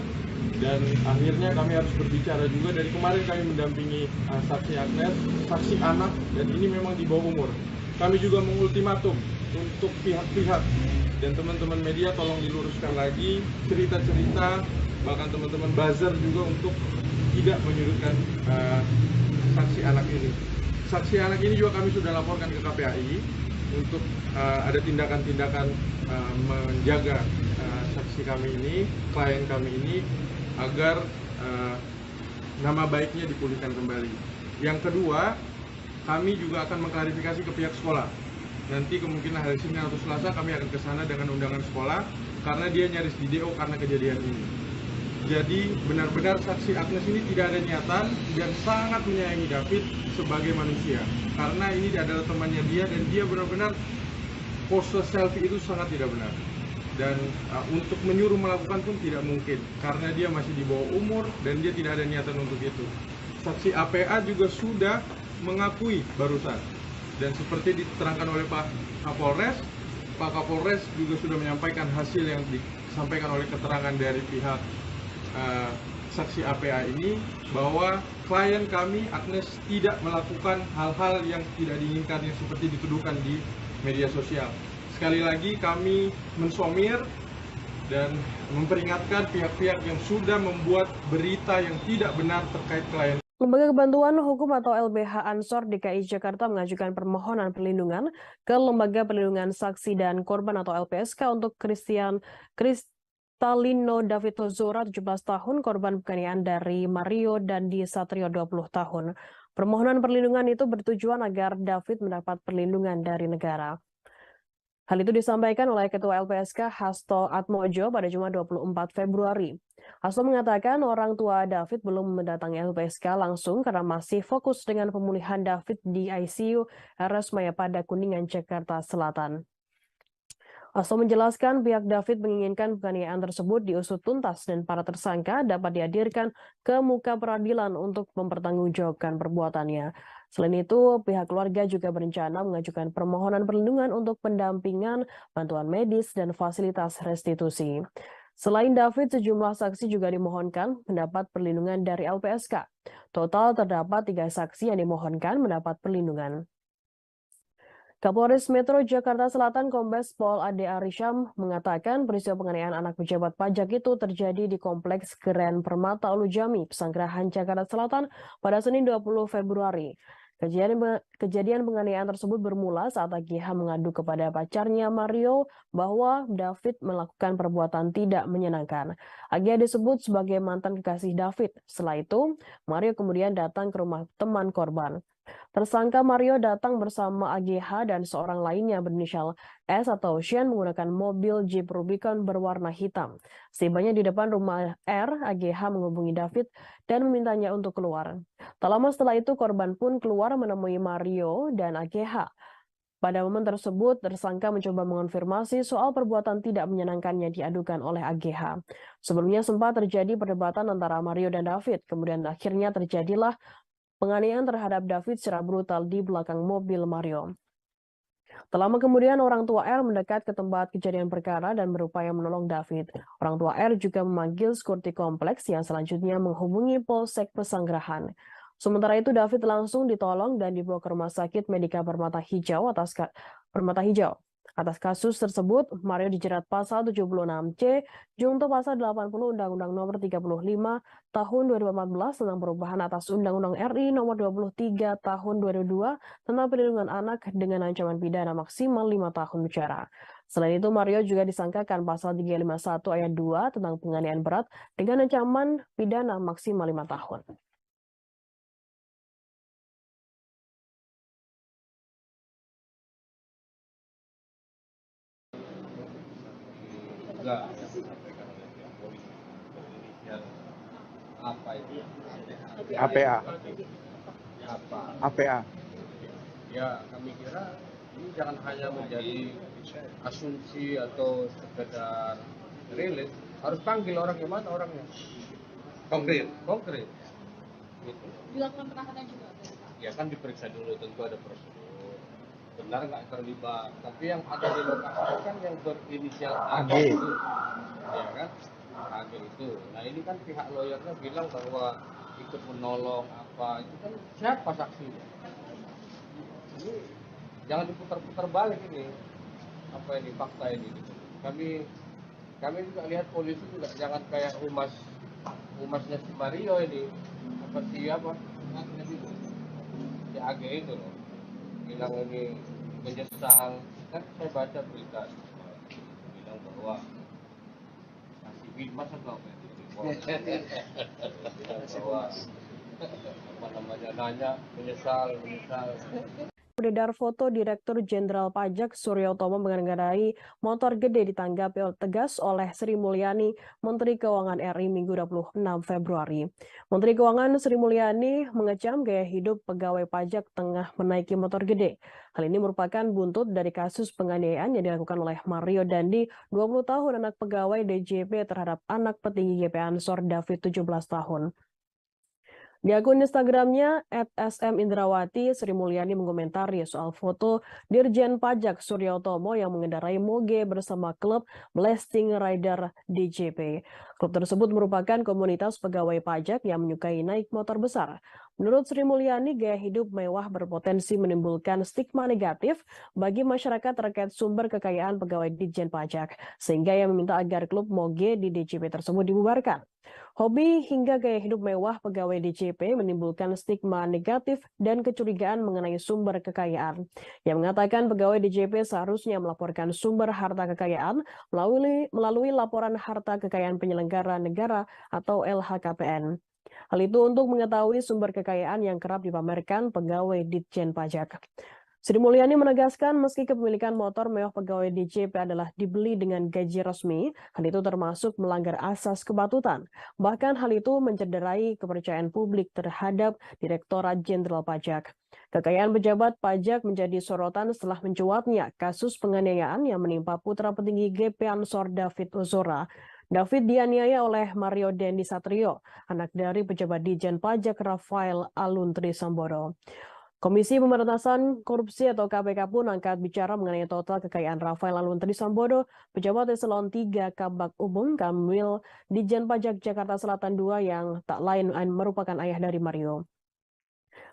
Dan akhirnya kami harus berbicara juga. Dari kemarin kami mendampingi saksi Agnes, saksi anak, dan ini memang di bawah umur. Kami juga mengultimatum untuk pihak-pihak dan teman-teman media, tolong diluruskan lagi cerita-cerita, bahkan teman-teman buzzer juga untuk tidak menyudutkan saksi anak ini. Saksi anak ini juga kami sudah laporkan ke KPAI untuk ada tindakan-tindakan menjaga saksi kami ini, klien kami ini, agar nama baiknya dipulihkan kembali. Yang kedua, kami juga akan mengklarifikasi ke pihak sekolah. Nanti kemungkinan hari Senin atau Selasa kami akan ke sana dengan undangan sekolah, karena dia nyaris di DO karena kejadian ini. Jadi benar-benar saksi Agnes ini tidak ada niatan dan sangat menyayangi David sebagai manusia. Karena ini adalah temannya dia, dan dia benar-benar pose selfie itu sangat tidak benar. Dan untuk menyuruh melakukan pun tidak mungkin, karena dia masih di bawah umur dan dia tidak ada niatan untuk itu. Saksi APA juga sudah mengakui barusan, dan seperti diterangkan oleh Pak Kapolres juga sudah menyampaikan hasil yang disampaikan oleh keterangan dari pihak saksi APA ini, bahwa klien kami Agnes tidak melakukan hal-hal yang tidak diinginkan yang seperti dituduhkan di media sosial. Sekali lagi kami mensomir dan memperingatkan pihak-pihak yang sudah membuat berita yang tidak benar terkait klien. Lembaga Bantuan Hukum atau LBH Ansor DKI Jakarta mengajukan permohonan perlindungan ke Lembaga Perlindungan Saksi dan Korban atau LPSK untuk Kristalino David Ozora 17 tahun, korban penganiayaan dari Mario Dandi Satrio 20 tahun. Permohonan perlindungan itu bertujuan agar David mendapat perlindungan dari negara. Hal itu disampaikan oleh Ketua LPSK Hasto Atmojo pada Jumat 24 Februari. Hasto mengatakan orang tua David belum mendatangi LPSK langsung karena masih fokus dengan pemulihan David di ICU RS Mayapada Kuningan, Jakarta Selatan. Hasto menjelaskan pihak David menginginkan penganiayaan tersebut diusut tuntas dan para tersangka dapat dihadirkan ke muka peradilan untuk mempertanggungjawabkan perbuatannya. Selain itu, pihak keluarga juga berencana mengajukan permohonan perlindungan untuk pendampingan, bantuan medis, dan fasilitas restitusi. Selain David, sejumlah saksi juga dimohonkan mendapat perlindungan dari LPSK. Total terdapat 3 saksi yang dimohonkan mendapat perlindungan. Kapolres Metro Jakarta Selatan Kombes Pol Ade Arisham mengatakan peristiwa penganiayaan anak pejabat pajak itu terjadi di Kompleks Grand Permata Ulujami, Pesanggerahan, Jakarta Selatan pada Senin 20 Februari. Kejadian penganiayaan tersebut bermula saat AGH mengadu kepada pacarnya Mario bahwa David melakukan perbuatan tidak menyenangkan. AGH disebut sebagai mantan kekasih David. Setelah itu, Mario kemudian datang ke rumah teman korban. Tersangka Mario datang bersama AGH dan seorang lainnya berinisial S atau Sean menggunakan mobil Jeep Rubicon berwarna hitam. Setibanya di depan rumah R, AGH menghubungi David dan memintanya untuk keluar. Tak lama setelah itu korban pun keluar menemui Mario dan AGH. Pada momen tersebut, tersangka mencoba mengonfirmasi soal perbuatan tidak menyenangkannya diadukan oleh AGH. Sebelumnya sempat terjadi perdebatan antara Mario dan David, kemudian akhirnya terjadilah penganiayaan terhadap David secara brutal di belakang mobil Mario. Tak lama kemudian orang tua R mendekat ke tempat kejadian perkara dan berupaya menolong David. Orang tua R juga memanggil sekuriti kompleks yang selanjutnya menghubungi Polsek Pesanggerahan. Sementara itu David langsung ditolong dan dibawa ke Rumah Sakit Medika Permata Hijau Atas kasus tersebut, Mario dijerat pasal 76C, junto pasal 80 Undang-Undang Nomor 35 Tahun 2014 tentang perubahan atas Undang-Undang RI Nomor 23 Tahun 2002 tentang perlindungan anak dengan ancaman pidana maksimal 5 tahun penjara. Selain itu, Mario juga disangkakan pasal 351 ayat 2 tentang penganiayaan berat dengan ancaman pidana maksimal 5 tahun. Juga yang disampaikan oleh pihak polisi berinisial apa itu? APA. Apa? APA. Ya kami kira ini jangan hanya menjadi asumsi atau sekedar rilis, harus panggil orangnya, mana orangnya? Konkret. Gitu. Dilakukan penahanan juga. Ya kan diperiksa dulu, tentu ada prosedur. Benar nggak terlibat, tapi yang ada di lokasi kan yang berinisial AG itu, ya kan, AG itu. Nah ini kan pihak lawyernya bilang bahwa ikut menolong apa, itu kan siapa saksinya? Ini jangan diputar-putar balik ini, apa ini fakta ini. Gitu. Kami juga lihat polisi juga jangan kayak humasnya si Mario ini, apa siapa? Si AG itu loh. Bilang ini menyesal, kan saya baca berita bilang bahwa kasih bimas atau apa bilang bahwa apa namanya nanya menyesal. Beredar foto Direktur Jenderal Pajak Suryo Utomo mengendarai motor gede ditanggapi tegas oleh Sri Mulyani, Menteri Keuangan RI Minggu 26 Februari. Menteri Keuangan Sri Mulyani mengecam gaya hidup pegawai pajak tengah menaiki motor gede. Hal ini merupakan buntut dari kasus penganiayaan yang dilakukan oleh Mario Dandi, 20 tahun anak pegawai DJP terhadap anak petinggi GP Ansor David 17 tahun. Di akun Instagramnya @smindrawati, Sri Mulyani mengomentari soal foto Dirjen Pajak Suryo Utomo yang mengendarai moge bersama klub Blasting Rider DJP. Klub tersebut merupakan komunitas pegawai pajak yang menyukai naik motor besar. Menurut Sri Mulyani, gaya hidup mewah berpotensi menimbulkan stigma negatif bagi masyarakat terkait sumber kekayaan pegawai Ditjen Pajak, sehingga ia meminta agar klub moge di DJP tersebut dibubarkan. Hobi hingga gaya hidup mewah pegawai DJP menimbulkan stigma negatif dan kecurigaan mengenai sumber kekayaan. Yang mengatakan pegawai DJP seharusnya melaporkan sumber harta kekayaan melalui laporan harta kekayaan penyelenggara negara atau LHKPN. Hal itu untuk mengetahui sumber kekayaan yang kerap dipamerkan pegawai Ditjen Pajak. Sri Mulyani menegaskan meski kepemilikan motor mewah pegawai DJP adalah dibeli dengan gaji resmi, hal itu termasuk melanggar asas kepatutan. Bahkan hal itu mencederai kepercayaan publik terhadap Direktorat Jenderal Pajak. Kekayaan pejabat pajak menjadi sorotan setelah mencuatnya kasus penganiayaan yang menimpa putra petinggi GP Ansor David Ozora. David dianiaya oleh Mario Dandi Satrio, anak dari pejabat Ditjen Pajak Rafael Aluntri Sambodo. Komisi Pemberantasan Korupsi atau KPK pun angkat bicara mengenai total kekayaan Rafael Aluntri Sambodo, pejabat eselon 3 Kabak Umum Kamwil Ditjen Pajak Jakarta Selatan II yang tak lain merupakan ayah dari Mario.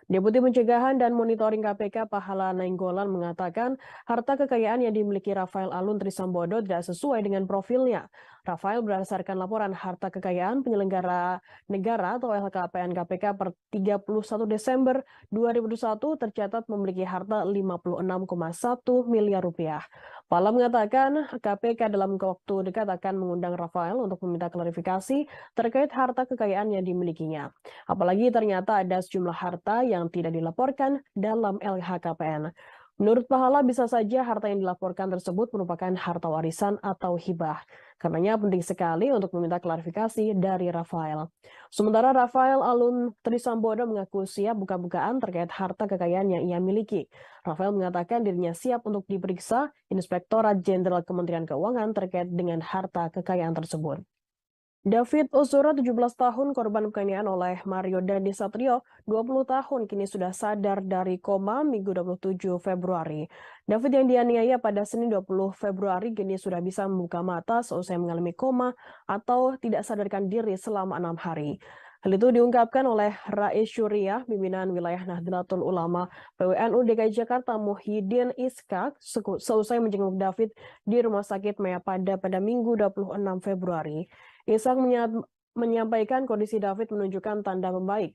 Deputi Pencegahan dan Monitoring KPK Pahala Nainggolan mengatakan harta kekayaan yang dimiliki Rafael Aluntri Sambodo tidak sesuai dengan profilnya. Rafael berdasarkan laporan harta kekayaan penyelenggara negara atau LHKPN KPK per 31 Desember 2021 tercatat memiliki harta 56,1 miliar rupiah. Pahala mengatakan KPK dalam waktu dekat akan mengundang Rafael untuk meminta klarifikasi terkait harta kekayaan yang dimilikinya. Apalagi ternyata ada sejumlah harta yang tidak dilaporkan dalam LHKPN. Menurut Pahala, bisa saja harta yang dilaporkan tersebut merupakan harta warisan atau hibah. Karenanya penting sekali untuk meminta klarifikasi dari Rafael. Sementara Rafael Alun Trisambodo mengaku siap buka-bukaan terkait harta kekayaan yang ia miliki. Rafael mengatakan dirinya siap untuk diperiksa Inspektorat Jenderal Kementerian Keuangan terkait dengan harta kekayaan tersebut. David Ozora, 17 tahun, korban penganiayaan oleh Mario Dandi Satrio, 20 tahun, kini sudah sadar dari koma Minggu 27 Februari. David yang dianiaya pada Senin 20 Februari kini sudah bisa membuka mata seusai mengalami koma atau tidak sadarkan diri selama 6 hari. Hal itu diungkapkan oleh Rais Syuriah, pimpinan wilayah Nahdlatul Ulama PWNU DKI Jakarta Muhyiddin Iskak, seusai menjenguk David di Rumah Sakit Mayapada pada Minggu 26 Februari. Iskak menyampaikan kondisi David menunjukkan tanda membaik.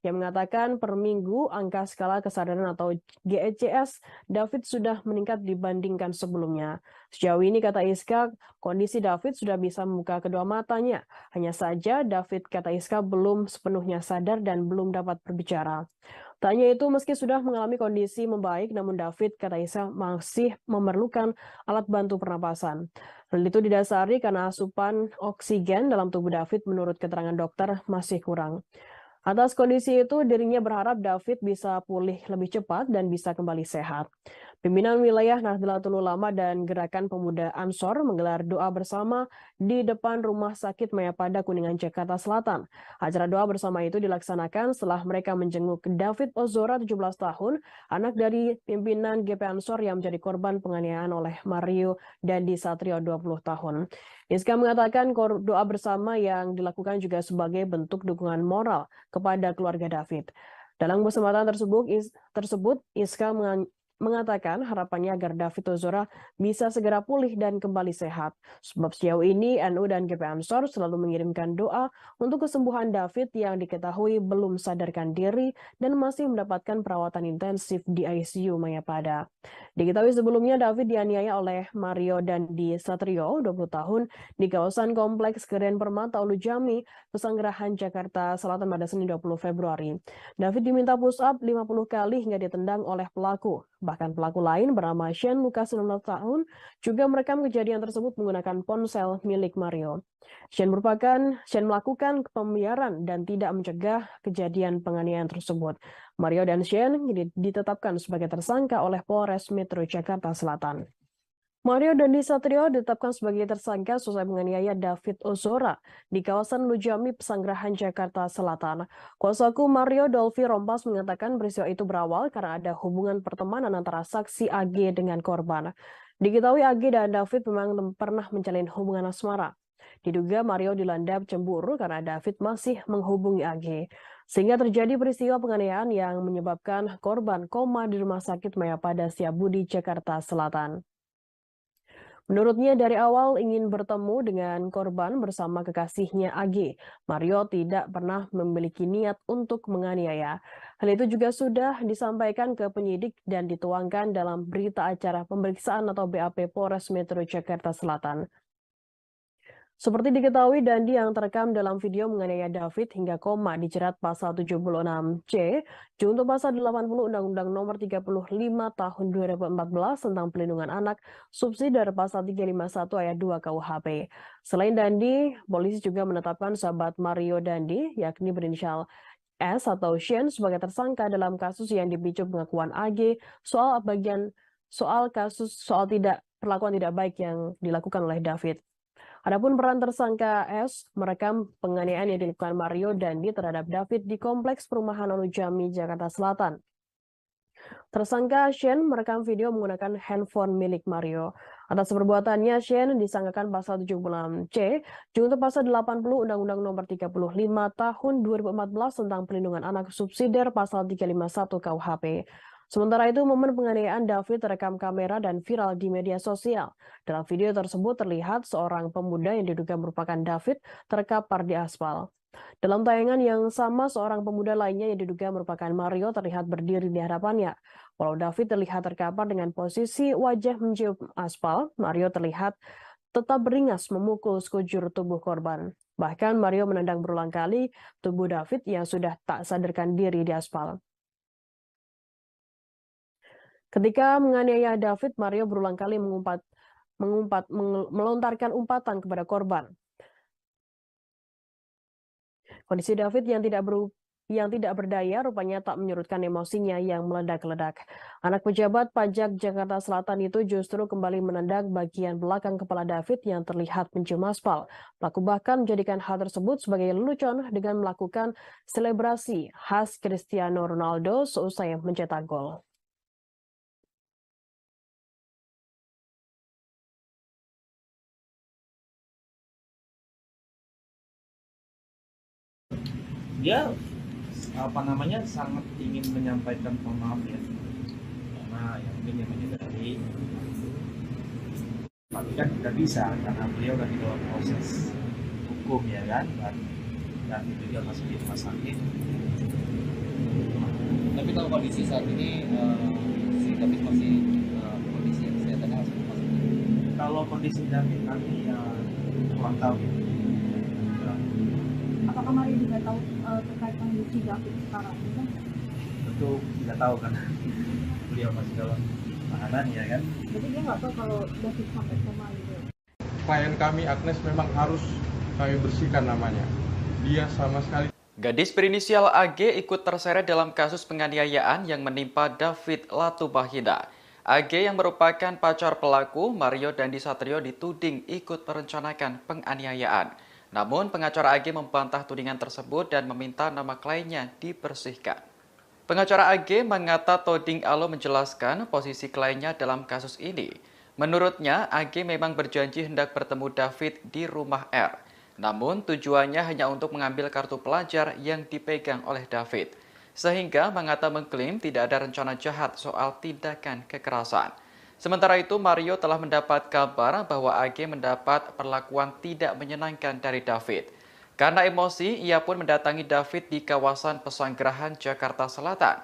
Yang mengatakan per minggu angka skala kesadaran atau GECS David sudah meningkat dibandingkan sebelumnya. Sejauh ini, kata Iskak, kondisi David sudah bisa membuka kedua matanya. Hanya saja David, kata Iskak, belum sepenuhnya sadar dan belum dapat berbicara. Tanya itu, meski sudah mengalami kondisi membaik, namun David, kata Iskak, masih memerlukan alat bantu pernapasan. Hal itu didasari karena asupan oksigen dalam tubuh David menurut keterangan dokter masih kurang. Atas kondisi itu, dirinya berharap David bisa pulih lebih cepat dan bisa kembali sehat. Pimpinan wilayah Nahdlatul Ulama dan Gerakan Pemuda Ansor menggelar doa bersama di depan Rumah Sakit Mayapada Kuningan, Jakarta Selatan. Acara doa bersama itu dilaksanakan setelah mereka menjenguk David Ozora, 17 tahun, anak dari pimpinan GP Ansor yang menjadi korban penganiayaan oleh Mario Dandi Satrio, 20 tahun. Iska mengatakan doa bersama yang dilakukan juga sebagai bentuk dukungan moral kepada keluarga David. Dalam kesempatan tersebut Iska mengatakan harapannya agar David Ozora bisa segera pulih dan kembali sehat. Sebab sejauh ini NU dan GP Ansor selalu mengirimkan doa untuk kesembuhan David yang diketahui belum sadarkan diri dan masih mendapatkan perawatan intensif di ICU Mayapada. Diketahui sebelumnya David dianiaya oleh Mario Dandi Satrio, 20 tahun, di kawasan Kompleks Keren Permata Ulu Jami, Pesanggerahan, Jakarta Selatan pada Senin 20 Februari. David diminta push up 50 kali hingga ditendang oleh pelaku. Bahkan pelaku lain bernama Shane Lucas, 19 tahun, juga merekam kejadian tersebut menggunakan ponsel milik Mario. Shane melakukan pembiaran dan tidak mencegah kejadian penganiayaan tersebut. Mario dan Shane ditetapkan sebagai tersangka oleh Polres Metro Jakarta Selatan. Mario Dandi Satrio ditetapkan sebagai tersangka seusai menganiaya David Ozora di kawasan Lujami, Pesanggerahan, Jakarta Selatan. Kuasa hukum Mario, Dolfi Rompas, mengatakan peristiwa itu berawal karena ada hubungan pertemanan antara saksi AG dengan korban. Diketahui AG dan David memang pernah menjalin hubungan asmara. Diduga Mario dilanda cemburu karena David masih menghubungi AG. Sehingga terjadi peristiwa penganiayaan yang menyebabkan korban koma di Rumah Sakit Mayapada Setiabudi, Jakarta Selatan. Menurutnya dari awal ingin bertemu dengan korban bersama kekasihnya AG. Mario tidak pernah memiliki niat untuk menganiaya. Hal itu juga sudah disampaikan ke penyidik dan dituangkan dalam berita acara pemeriksaan atau BAP Polres Metro Jakarta Selatan. Seperti diketahui, Dandi yang terekam dalam video menganiaya David hingga koma dijerat pasal 76C, junto pasal 80 Undang-Undang Nomor 35 Tahun 2014 tentang Pelindungan Anak, subsidi dari pasal 351 ayat 2 KUHP. Selain Dandi, polisi juga menetapkan sahabat Mario Dandi, yakni berinisial S atau Shane, sebagai tersangka dalam kasus yang dipicu pengakuan AG soal perlakuan tidak baik yang dilakukan oleh David. Adapun peran tersangka S merekam penganiayaan yang dilakukan Mario Dandi terhadap David di Kompleks Perumahan Ulu Jami, Jakarta Selatan. Tersangka Shane merekam video menggunakan handphone milik Mario. Atas perbuatannya, Shane disangkakan pasal 76C, junto pasal 80 Undang-Undang Nomor 35 Tahun 2014 tentang Pelindungan Anak subsidiar pasal 351 KUHP. Sementara itu, momen penganiayaan David terekam kamera dan viral di media sosial. Dalam video tersebut terlihat seorang pemuda yang diduga merupakan David terkapar di aspal. Dalam tayangan yang sama, seorang pemuda lainnya yang diduga merupakan Mario terlihat berdiri di hadapannya. Walau David terlihat terkapar dengan posisi wajah mencium aspal, Mario terlihat tetap beringas memukul sekujur tubuh korban. Bahkan Mario menendang berulang kali tubuh David yang sudah tak sadarkan diri di aspal. Ketika menganiaya David, Mario berulang kali melontarkan umpatan kepada korban. Kondisi David yang tidak berdaya rupanya tak menyurutkan emosinya yang meledak-ledak. Anak pejabat pajak Jakarta Selatan itu justru kembali menendang bagian belakang kepala David yang terlihat mencium aspal. Pelaku bahkan menjadikan hal tersebut sebagai lelucon dengan melakukan selebrasi khas Cristiano Ronaldo seusai mencetak gol. Dia sangat ingin menyampaikan maaf ya, karena yang mungkin yang menyadari, tapi kan tidak bisa karena beliau kan di dalam proses hukum ya kan, dan itu juga masih di rumah sakit. Tapi kalau kondisi saat ini si David masih kondisi kesehatannya masih. Kalau kondisi David nanti ya kurang tahu. Apakah Mario juga tahu terkait kondisi David sekarang? Tentu tidak tahu kan, beliau masih dalam tahanan ya kan. Jadi dia nggak tahu kalau David sampai koma gitu. Klien kami Agnes memang harus kami bersihkan namanya. Dia sama sekali. Gadis berinisial AG ikut terseret dalam kasus penganiayaan yang menimpa David Latubahida. AG yang merupakan pacar pelaku, Mario Dandi Satrio, dituding ikut merencanakan penganiayaan. Namun pengacara AG membantah tudingan tersebut dan meminta nama kliennya dibersihkan. Pengacara AG Mangata Toding Alo menjelaskan posisi kliennya dalam kasus ini. Menurutnya, AG memang berjanji hendak bertemu David di rumah R. Namun tujuannya hanya untuk mengambil kartu pelajar yang dipegang oleh David. Sehingga Mangata mengklaim tidak ada rencana jahat soal tindakan kekerasan. Sementara itu, Mario telah mendapat kabar bahwa AG mendapat perlakuan tidak menyenangkan dari David. Karena emosi, ia pun mendatangi David di kawasan Pesanggerahan, Jakarta Selatan.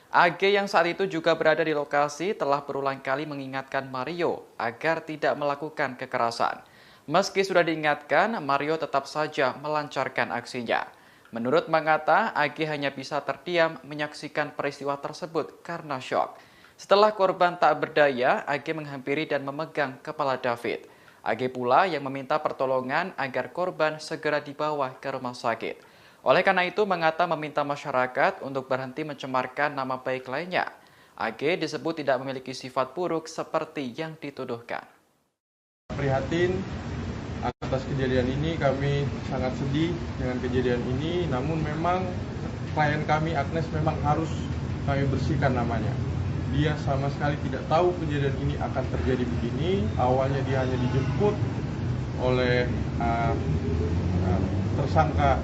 AG yang saat itu juga berada di lokasi telah berulang kali mengingatkan Mario agar tidak melakukan kekerasan. Meski sudah diingatkan, Mario tetap saja melancarkan aksinya. Menurut Mangata, AG hanya bisa terdiam menyaksikan peristiwa tersebut karena syok. Setelah korban tak berdaya, AG menghampiri dan memegang kepala David. AG pula yang meminta pertolongan agar korban segera dibawa ke rumah sakit. Oleh karena itu, Mangata meminta masyarakat untuk berhenti mencemarkan nama baik lainnya. AG disebut tidak memiliki sifat buruk seperti yang dituduhkan. Prihatin atas kejadian ini, kami sangat sedih dengan kejadian ini. Namun memang klien kami Agnes memang harus kami bersihkan namanya. Dia sama sekali tidak tahu kejadian ini akan terjadi begini. Awalnya dia hanya dijemput oleh tersangka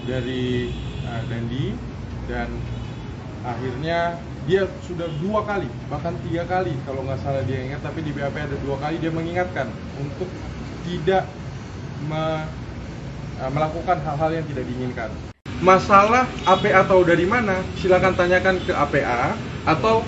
dari Dandi, dan akhirnya dia sudah 2 kali, bahkan 3 kali kalau nggak salah dia ingat, tapi di BAP ada 2 kali dia mengingatkan untuk tidak melakukan hal-hal yang tidak diinginkan. Masalah APA tahu dari mana? Silakan tanyakan ke APA atau.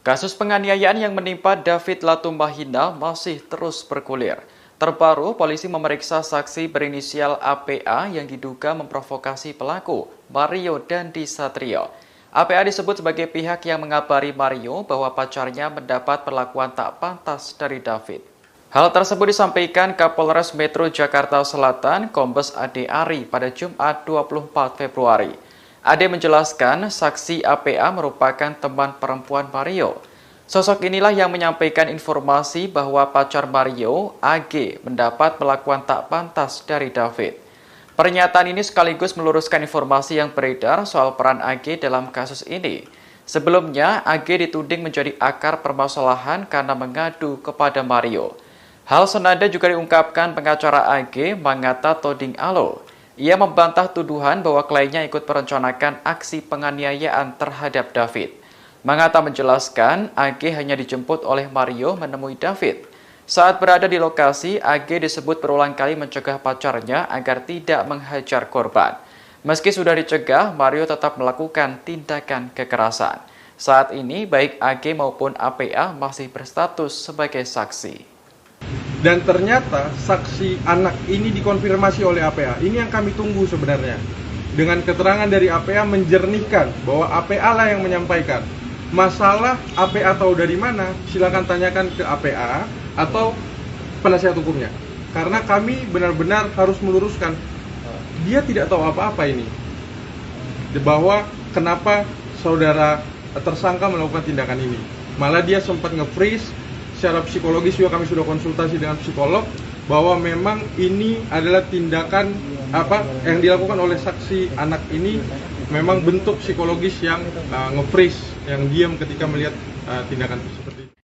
Kasus penganiayaan yang menimpa David Latubahida masih terus bergulir. Terbaru, polisi memeriksa saksi berinisial APA yang diduga memprovokasi pelaku, Mario Dandi Satrio. APA disebut sebagai pihak yang mengabari Mario bahwa pacarnya mendapat perlakuan tak pantas dari David. Hal tersebut disampaikan Kapolres Metro Jakarta Selatan, Kombes Ade Ari pada Jumat 24 Februari. Ade menjelaskan saksi APA merupakan teman perempuan Mario. Sosok inilah yang menyampaikan informasi bahwa pacar Mario, AG, mendapat perlakuan tak pantas dari David. Pernyataan ini sekaligus meluruskan informasi yang beredar soal peran AG dalam kasus ini. Sebelumnya, AG dituding menjadi akar permasalahan karena mengadu kepada Mario. Hal senada juga diungkapkan pengacara AG, Mangata Toding Alo. Ia membantah tuduhan bahwa kliennya ikut merencanakan aksi penganiayaan terhadap David. Mangata menjelaskan AG hanya dijemput oleh Mario menemui David. Saat berada di lokasi, AG disebut berulang kali mencegah pacarnya agar tidak menghajar korban. Meski sudah dicegah, Mario tetap melakukan tindakan kekerasan. Saat ini, baik AG maupun APA masih berstatus sebagai saksi. Dan ternyata saksi anak ini dikonfirmasi oleh APA. Ini yang kami tunggu sebenarnya. Dengan keterangan dari APA menjernihkan bahwa APA lah yang menyampaikan Masalah APA tahu dari mana, silakan tanyakan ke APA atau penasihat hukumnya. Karena kami benar-benar harus meluruskan, dia tidak tahu apa-apa ini. Bahwa kenapa saudara tersangka melakukan tindakan ini. Malah dia sempat nge-freeze, secara psikologis juga kami sudah konsultasi dengan psikolog, bahwa memang ini adalah tindakan yang dilakukan oleh saksi anak ini memang bentuk psikologis yang nge-freeze, yang diam ketika melihat tindakan seperti itu.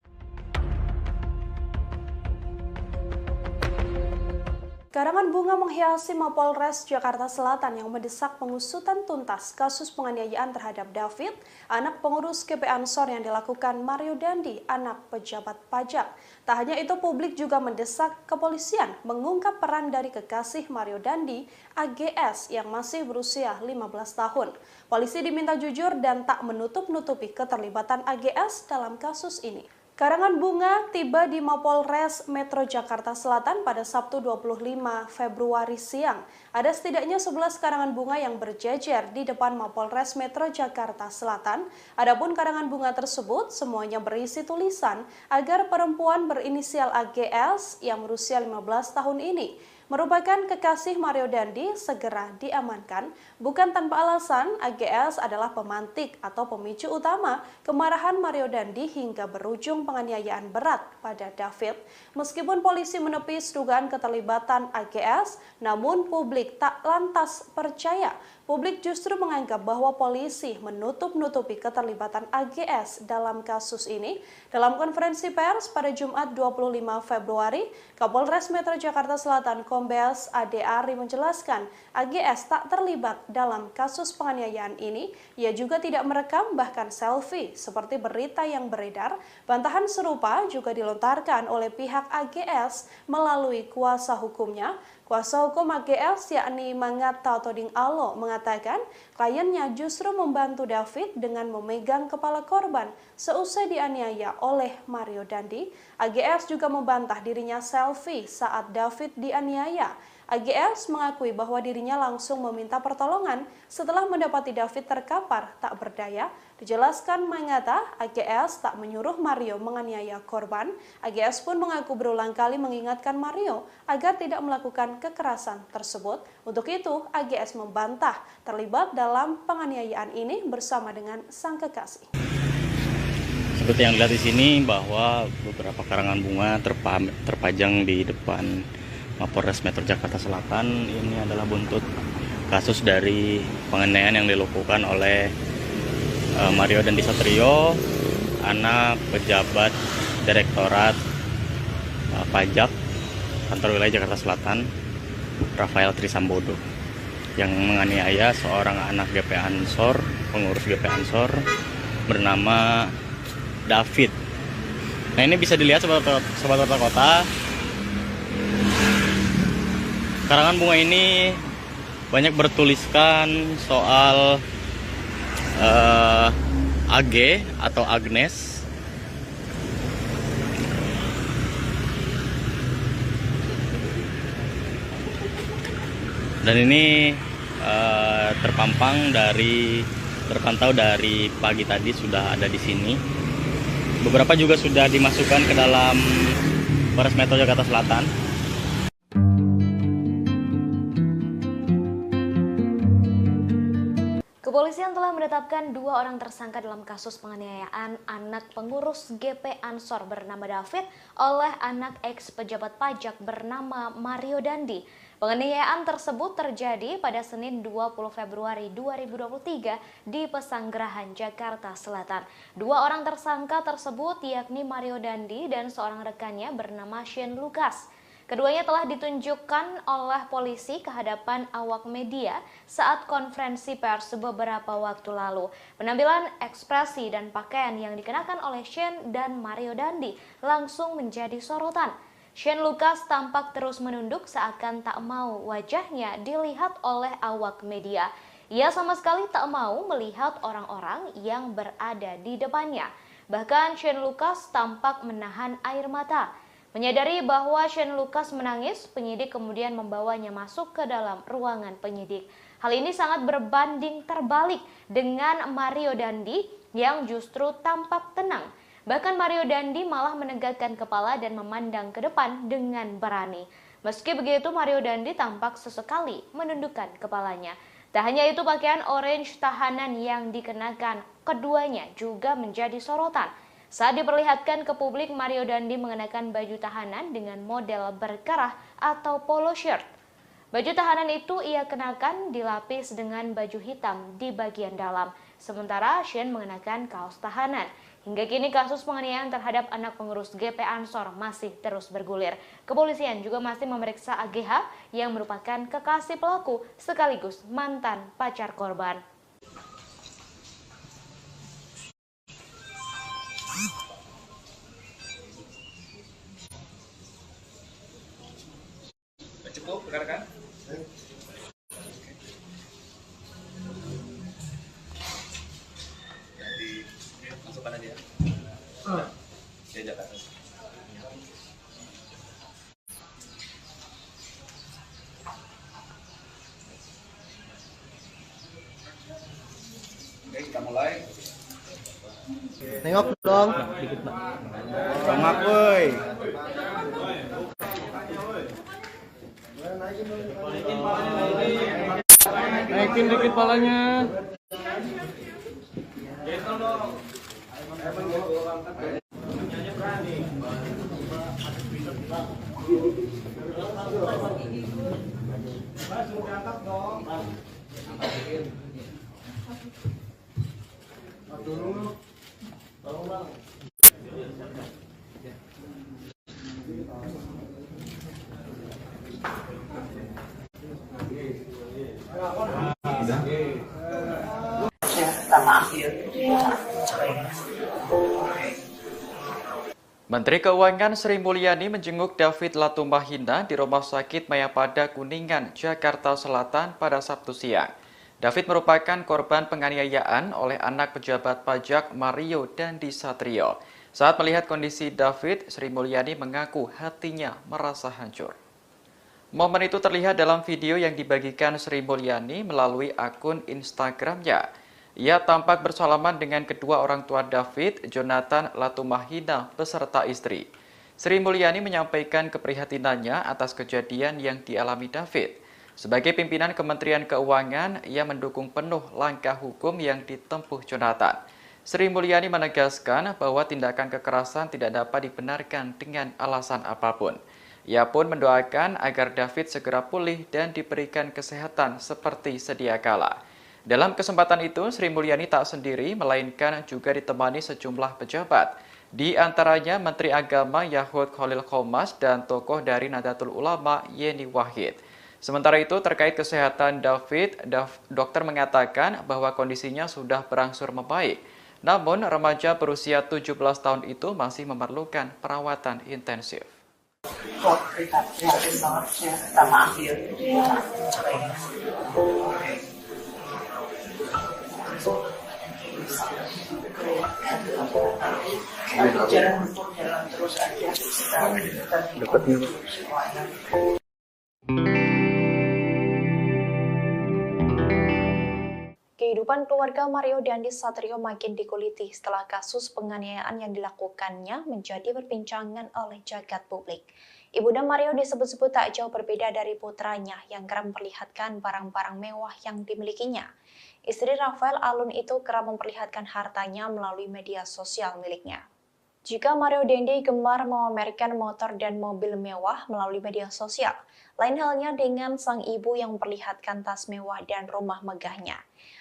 Karangan bunga menghiasi Mapolres Jakarta Selatan yang mendesak pengusutan tuntas kasus penganiayaan terhadap David, anak pengurus GP Ansor yang dilakukan Mario Dandi, anak pejabat pajak. Tak hanya itu, publik juga mendesak kepolisian mengungkap peran dari kekasih Mario Dandi, AGS, yang masih berusia 15 tahun. Polisi diminta jujur dan tak menutup-nutupi keterlibatan AGS dalam kasus ini. Karangan bunga tiba di Mapolres Metro Jakarta Selatan pada Sabtu 25 Februari siang. Ada setidaknya 11 karangan bunga yang berjejer di depan Mapolres Metro Jakarta Selatan. Adapun karangan bunga tersebut semuanya berisi tulisan agar perempuan berinisial AGS yang berusia 15 tahun ini merupakan kekasih Mario Dandi segera diamankan. Bukan tanpa alasan, AGS adalah pemantik atau pemicu utama kemarahan Mario Dandi hingga berujung penganiayaan berat pada David. Meskipun polisi menepis dugaan keterlibatan AGS, namun publik tak lantas percaya. Publik justru menganggap bahwa polisi menutup-nutupi keterlibatan AGS dalam kasus ini. Dalam konferensi pers pada Jumat 25 Februari, Kapolres Metro Jakarta Selatan Kombes Ade Ari menjelaskan AGS tak terlibat dalam kasus penganiayaan ini. Ia juga tidak merekam bahkan selfie seperti berita yang beredar. Bantahan serupa juga dilontarkan oleh pihak AGS melalui kuasa hukumnya. Kuasa hukum AGS yakni Mangata Toding Alo mengatakan kliennya justru membantu David dengan memegang kepala korban seusai dianiaya oleh Mario Dandi. AGS juga membantah dirinya selfie saat David dianiaya. AGS mengakui bahwa dirinya langsung meminta pertolongan setelah mendapati David terkapar tak berdaya. Dijelaskan Mangata, AGS tak menyuruh Mario menganiaya korban. AGS pun mengaku berulang kali mengingatkan Mario agar tidak melakukan kekerasan tersebut. Untuk itu, AGS membantah terlibat dalam penganiayaan ini bersama dengan sang kekasih. Seperti yang dilihat di sini bahwa beberapa karangan bunga terpajang di depan Mapolres Metro Jakarta Selatan. Ini adalah buntut kasus dari penganiayaan yang dilakukan oleh Mario Dandi Satrio, anak pejabat Direktorat Pajak Kantor Wilayah Jakarta Selatan, Rafael Trisambodo, yang menganiaya seorang anak GP Ansor, pengurus GP Ansor bernama David. Nah, ini bisa dilihat sobat kota. Karangan bunga ini banyak bertuliskan soal AG atau Agnes. Dan ini terpantau dari pagi tadi sudah ada di sini. Beberapa juga sudah dimasukkan ke dalam Polres Metro Jakarta Selatan. Kepolisian telah menetapkan 2 orang tersangka dalam kasus penganiayaan anak pengurus GP Ansor bernama David oleh anak ex pejabat pajak bernama Mario Dandi. Penganiayaan tersebut terjadi pada Senin 20 Februari 2023 di Pesanggerahan, Jakarta Selatan. 2 orang tersangka tersebut yakni Mario Dandi dan seorang rekannya bernama Shane Lucas. Keduanya telah ditunjukkan oleh polisi ke hadapan awak media saat konferensi pers beberapa waktu lalu. Penampilan, ekspresi, dan pakaian yang dikenakan oleh Shane dan Mario Dandi langsung menjadi sorotan. Shane Lucas tampak terus menunduk seakan tak mau wajahnya dilihat oleh awak media. Ia sama sekali tak mau melihat orang-orang yang berada di depannya. Bahkan Shane Lucas tampak menahan air mata. Menyadari bahwa Shane Lucas menangis, penyidik kemudian membawanya masuk ke dalam ruangan penyidik. Hal ini sangat berbanding terbalik dengan Mario Dandi yang justru tampak tenang. Bahkan Mario Dandi malah menegakkan kepala dan memandang ke depan dengan berani. Meski begitu, Mario Dandi tampak sesekali menundukkan kepalanya. Tak hanya itu, pakaian orange tahanan yang dikenakan keduanya juga menjadi sorotan. Saat diperlihatkan ke publik, Mario Dandi mengenakan baju tahanan dengan model berkerah atau polo shirt. Baju tahanan itu ia kenakan dilapis dengan baju hitam di bagian dalam, sementara Shane mengenakan kaos tahanan. Hingga kini kasus penganiayaan terhadap anak pengurus GP Ansor masih terus bergulir. Kepolisian juga masih memeriksa AGH yang merupakan kekasih pelaku sekaligus mantan pacar korban. Cukup, rekan-rekan? Jadi masukkan aja ya. Diajak atas. Oke, kita mulai. Nengok dong. Dikit, Pak. Bangak, woi. Naikin dikit palanya. Menteri Keuangan Sri Mulyani menjenguk David Latumahina di Rumah Sakit Mayapada Kuningan, Jakarta Selatan pada Sabtu siang. David merupakan korban penganiayaan oleh anak pejabat pajak Mario Dandi Satrio. Saat melihat kondisi David, Sri Mulyani mengaku hatinya merasa hancur. Momen itu terlihat dalam video yang dibagikan Sri Mulyani melalui akun Instagramnya. Ia tampak bersalaman dengan kedua orang tua David, Jonathan Latumahina, beserta istri. Sri Mulyani menyampaikan keprihatinannya atas kejadian yang dialami David. Sebagai pimpinan Kementerian Keuangan, ia mendukung penuh langkah hukum yang ditempuh Jonathan. Sri Mulyani menegaskan bahwa tindakan kekerasan tidak dapat dibenarkan dengan alasan apapun. Ia pun mendoakan agar David segera pulih dan diberikan kesehatan seperti sedia kala. Dalam kesempatan itu, Sri Mulyani tak sendiri, melainkan juga ditemani sejumlah pejabat. Di antaranya Menteri Agama Yahud Khalil Qomas dan tokoh dari Nahdlatul Ulama Yeni Wahid. Sementara itu, terkait kesehatan David, dokter mengatakan bahwa kondisinya sudah berangsur membaik. Namun, remaja berusia 17 tahun itu masih memerlukan perawatan intensif. Kehidupan keluarga Mario Dandi Satrio makin dikuliti setelah kasus penganiayaan yang dilakukannya menjadi perbincangan oleh jagat publik. Ibunda Mario disebut-sebut tak jauh berbeda dari putranya yang kerap memperlihatkan barang-barang mewah yang dimilikinya. Istri Rafael Alun itu kerap memperlihatkan hartanya melalui media sosial miliknya. Jika Mario Dandi gemar memamerkan motor dan mobil mewah melalui media sosial, lain halnya dengan sang ibu yang memperlihatkan tas mewah dan rumah megahnya.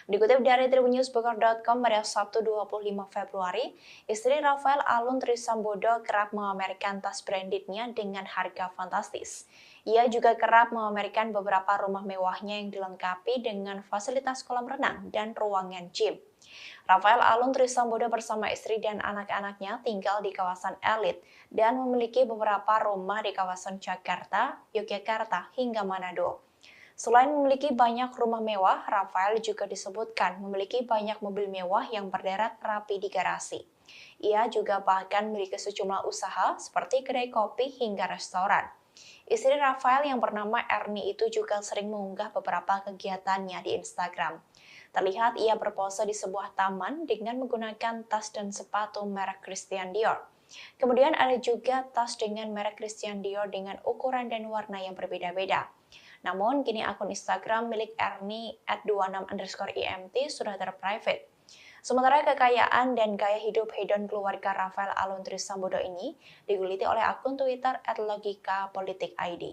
Dikutip dari tribunnews.com pada Sabtu 25 Februari, istri Rafael Alun Trisambodo kerap memamerkan tas brandednya dengan harga fantastis. Ia juga kerap memamerkan beberapa rumah mewahnya yang dilengkapi dengan fasilitas kolam renang dan ruangan gym. Rafael Alun Trisambodo bersama istri dan anak-anaknya tinggal di kawasan elit dan memiliki beberapa rumah di kawasan Jakarta, Yogyakarta, hingga Manado. Selain memiliki banyak rumah mewah, Rafael juga disebutkan memiliki banyak mobil mewah yang berderet rapi di garasi. Ia juga bahkan memiliki sejumlah usaha seperti kedai kopi hingga restoran. Istri Rafael yang bernama Erni itu juga sering mengunggah beberapa kegiatannya di Instagram. Terlihat ia berpose di sebuah taman dengan menggunakan tas dan sepatu merek Christian Dior. Kemudian ada juga tas dengan merek Christian Dior dengan ukuran dan warna yang berbeda-beda. Namun kini akun Instagram milik Ernie @26_IMT sudah terprivate. Sementara kekayaan dan gaya hidup hedon keluarga Rafael Alun Trisambodo ini diguliti oleh akun Twitter @logikapolitik_id.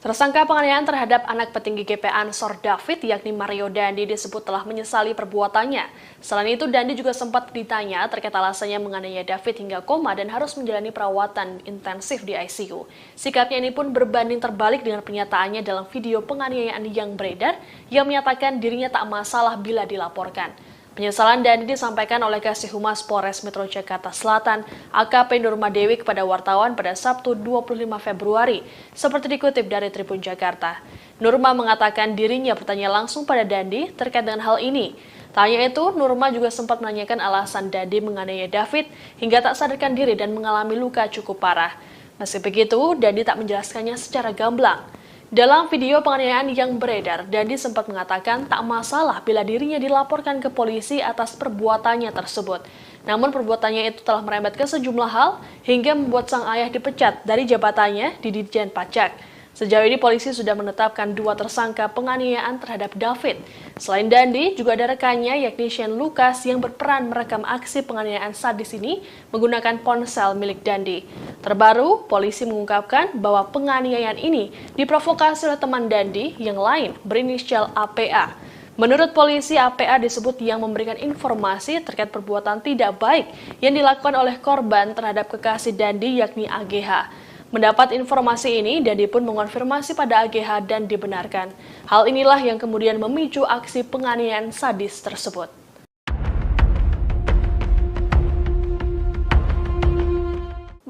Tersangka penganiayaan terhadap anak petinggi GP Ansor David yakni Mario Dandi disebut telah menyesali perbuatannya. Selain itu, Dandi juga sempat ditanya terkait alasannya menganiaya David hingga koma dan harus menjalani perawatan intensif di ICU. Sikapnya ini pun berbanding terbalik dengan pernyataannya dalam video penganiayaan yang beredar yang menyatakan dirinya tak masalah bila dilaporkan. Penyesalan Dandi disampaikan oleh Kasih Humas Polres Metro Jakarta Selatan, AKP Nurma Dewi kepada wartawan pada Sabtu 25 Februari, seperti dikutip dari Tribun Jakarta. Nurma mengatakan dirinya bertanya langsung pada Dandi terkait dengan hal ini. Tanya itu, Nurma juga sempat menanyakan alasan Dandi menganiaya David hingga tak sadarkan diri dan mengalami luka cukup parah. Meski begitu, Dandi tak menjelaskannya secara gamblang. Dalam video penganiayaan yang beredar, Dandi sempat mengatakan tak masalah bila dirinya dilaporkan ke polisi atas perbuatannya tersebut. Namun perbuatannya itu telah merembet ke sejumlah hal hingga membuat sang ayah dipecat dari jabatannya di Ditjen Pajak. Sejauh ini polisi sudah menetapkan 2 tersangka penganiayaan terhadap David. Selain Dandi, juga ada rekannya yakni Shane Lucas yang berperan merekam aksi penganiayaan sadis ini menggunakan ponsel milik Dandi. Terbaru, polisi mengungkapkan bahwa penganiayaan ini diprovokasi oleh teman Dandi yang lain berinisial APA. Menurut polisi, APA disebut yang memberikan informasi terkait perbuatan tidak baik yang dilakukan oleh korban terhadap kekasih Dandi yakni AGH. Mendapat informasi ini, Dandi pun mengonfirmasi pada AGH dan dibenarkan. Hal inilah yang kemudian memicu aksi penganiayaan sadis tersebut.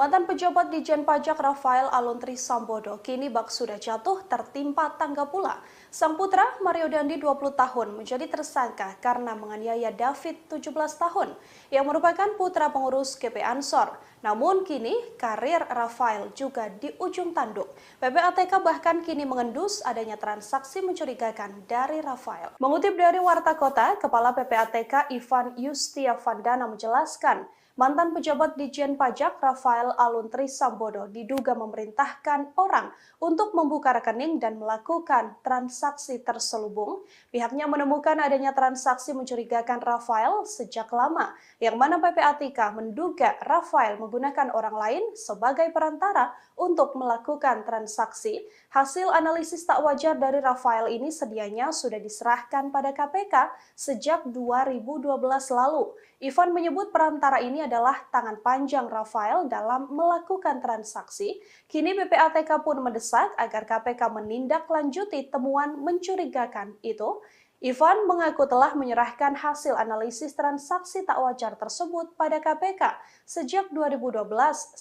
Mantan pejabat Ditjen Pajak Rafael Alun Trisambodo kini bak sudah jatuh tertimpa tangga pula. Sang putra Mario Dandi 20 tahun menjadi tersangka karena menganiaya David 17 tahun yang merupakan putra pengurus GP Ansor. Namun kini karir Rafael juga di ujung tanduk. PPATK bahkan kini mengendus adanya transaksi mencurigakan dari Rafael. Mengutip dari Warta Kota, Kepala PPATK Ivan Yustiavandana menjelaskan, mantan pejabat Ditjen Pajak Rafael Alun Trisambodo diduga memerintahkan orang untuk membuka rekening dan melakukan transaksi terselubung. Pihaknya menemukan adanya transaksi mencurigakan Rafael sejak lama, yang mana PPATK menduga Rafael menggunakan orang lain sebagai perantara untuk melakukan transaksi. Hasil analisis tak wajar dari Rafael ini sedianya sudah diserahkan pada KPK sejak 2012 lalu. Ivan menyebut perantara ini adalah tangan panjang Rafael dalam melakukan transaksi. Kini PPATK pun mendesak agar KPK menindaklanjuti temuan mencurigakan itu. Ivan mengaku telah menyerahkan hasil analisis transaksi tak wajar tersebut pada KPK sejak 2012,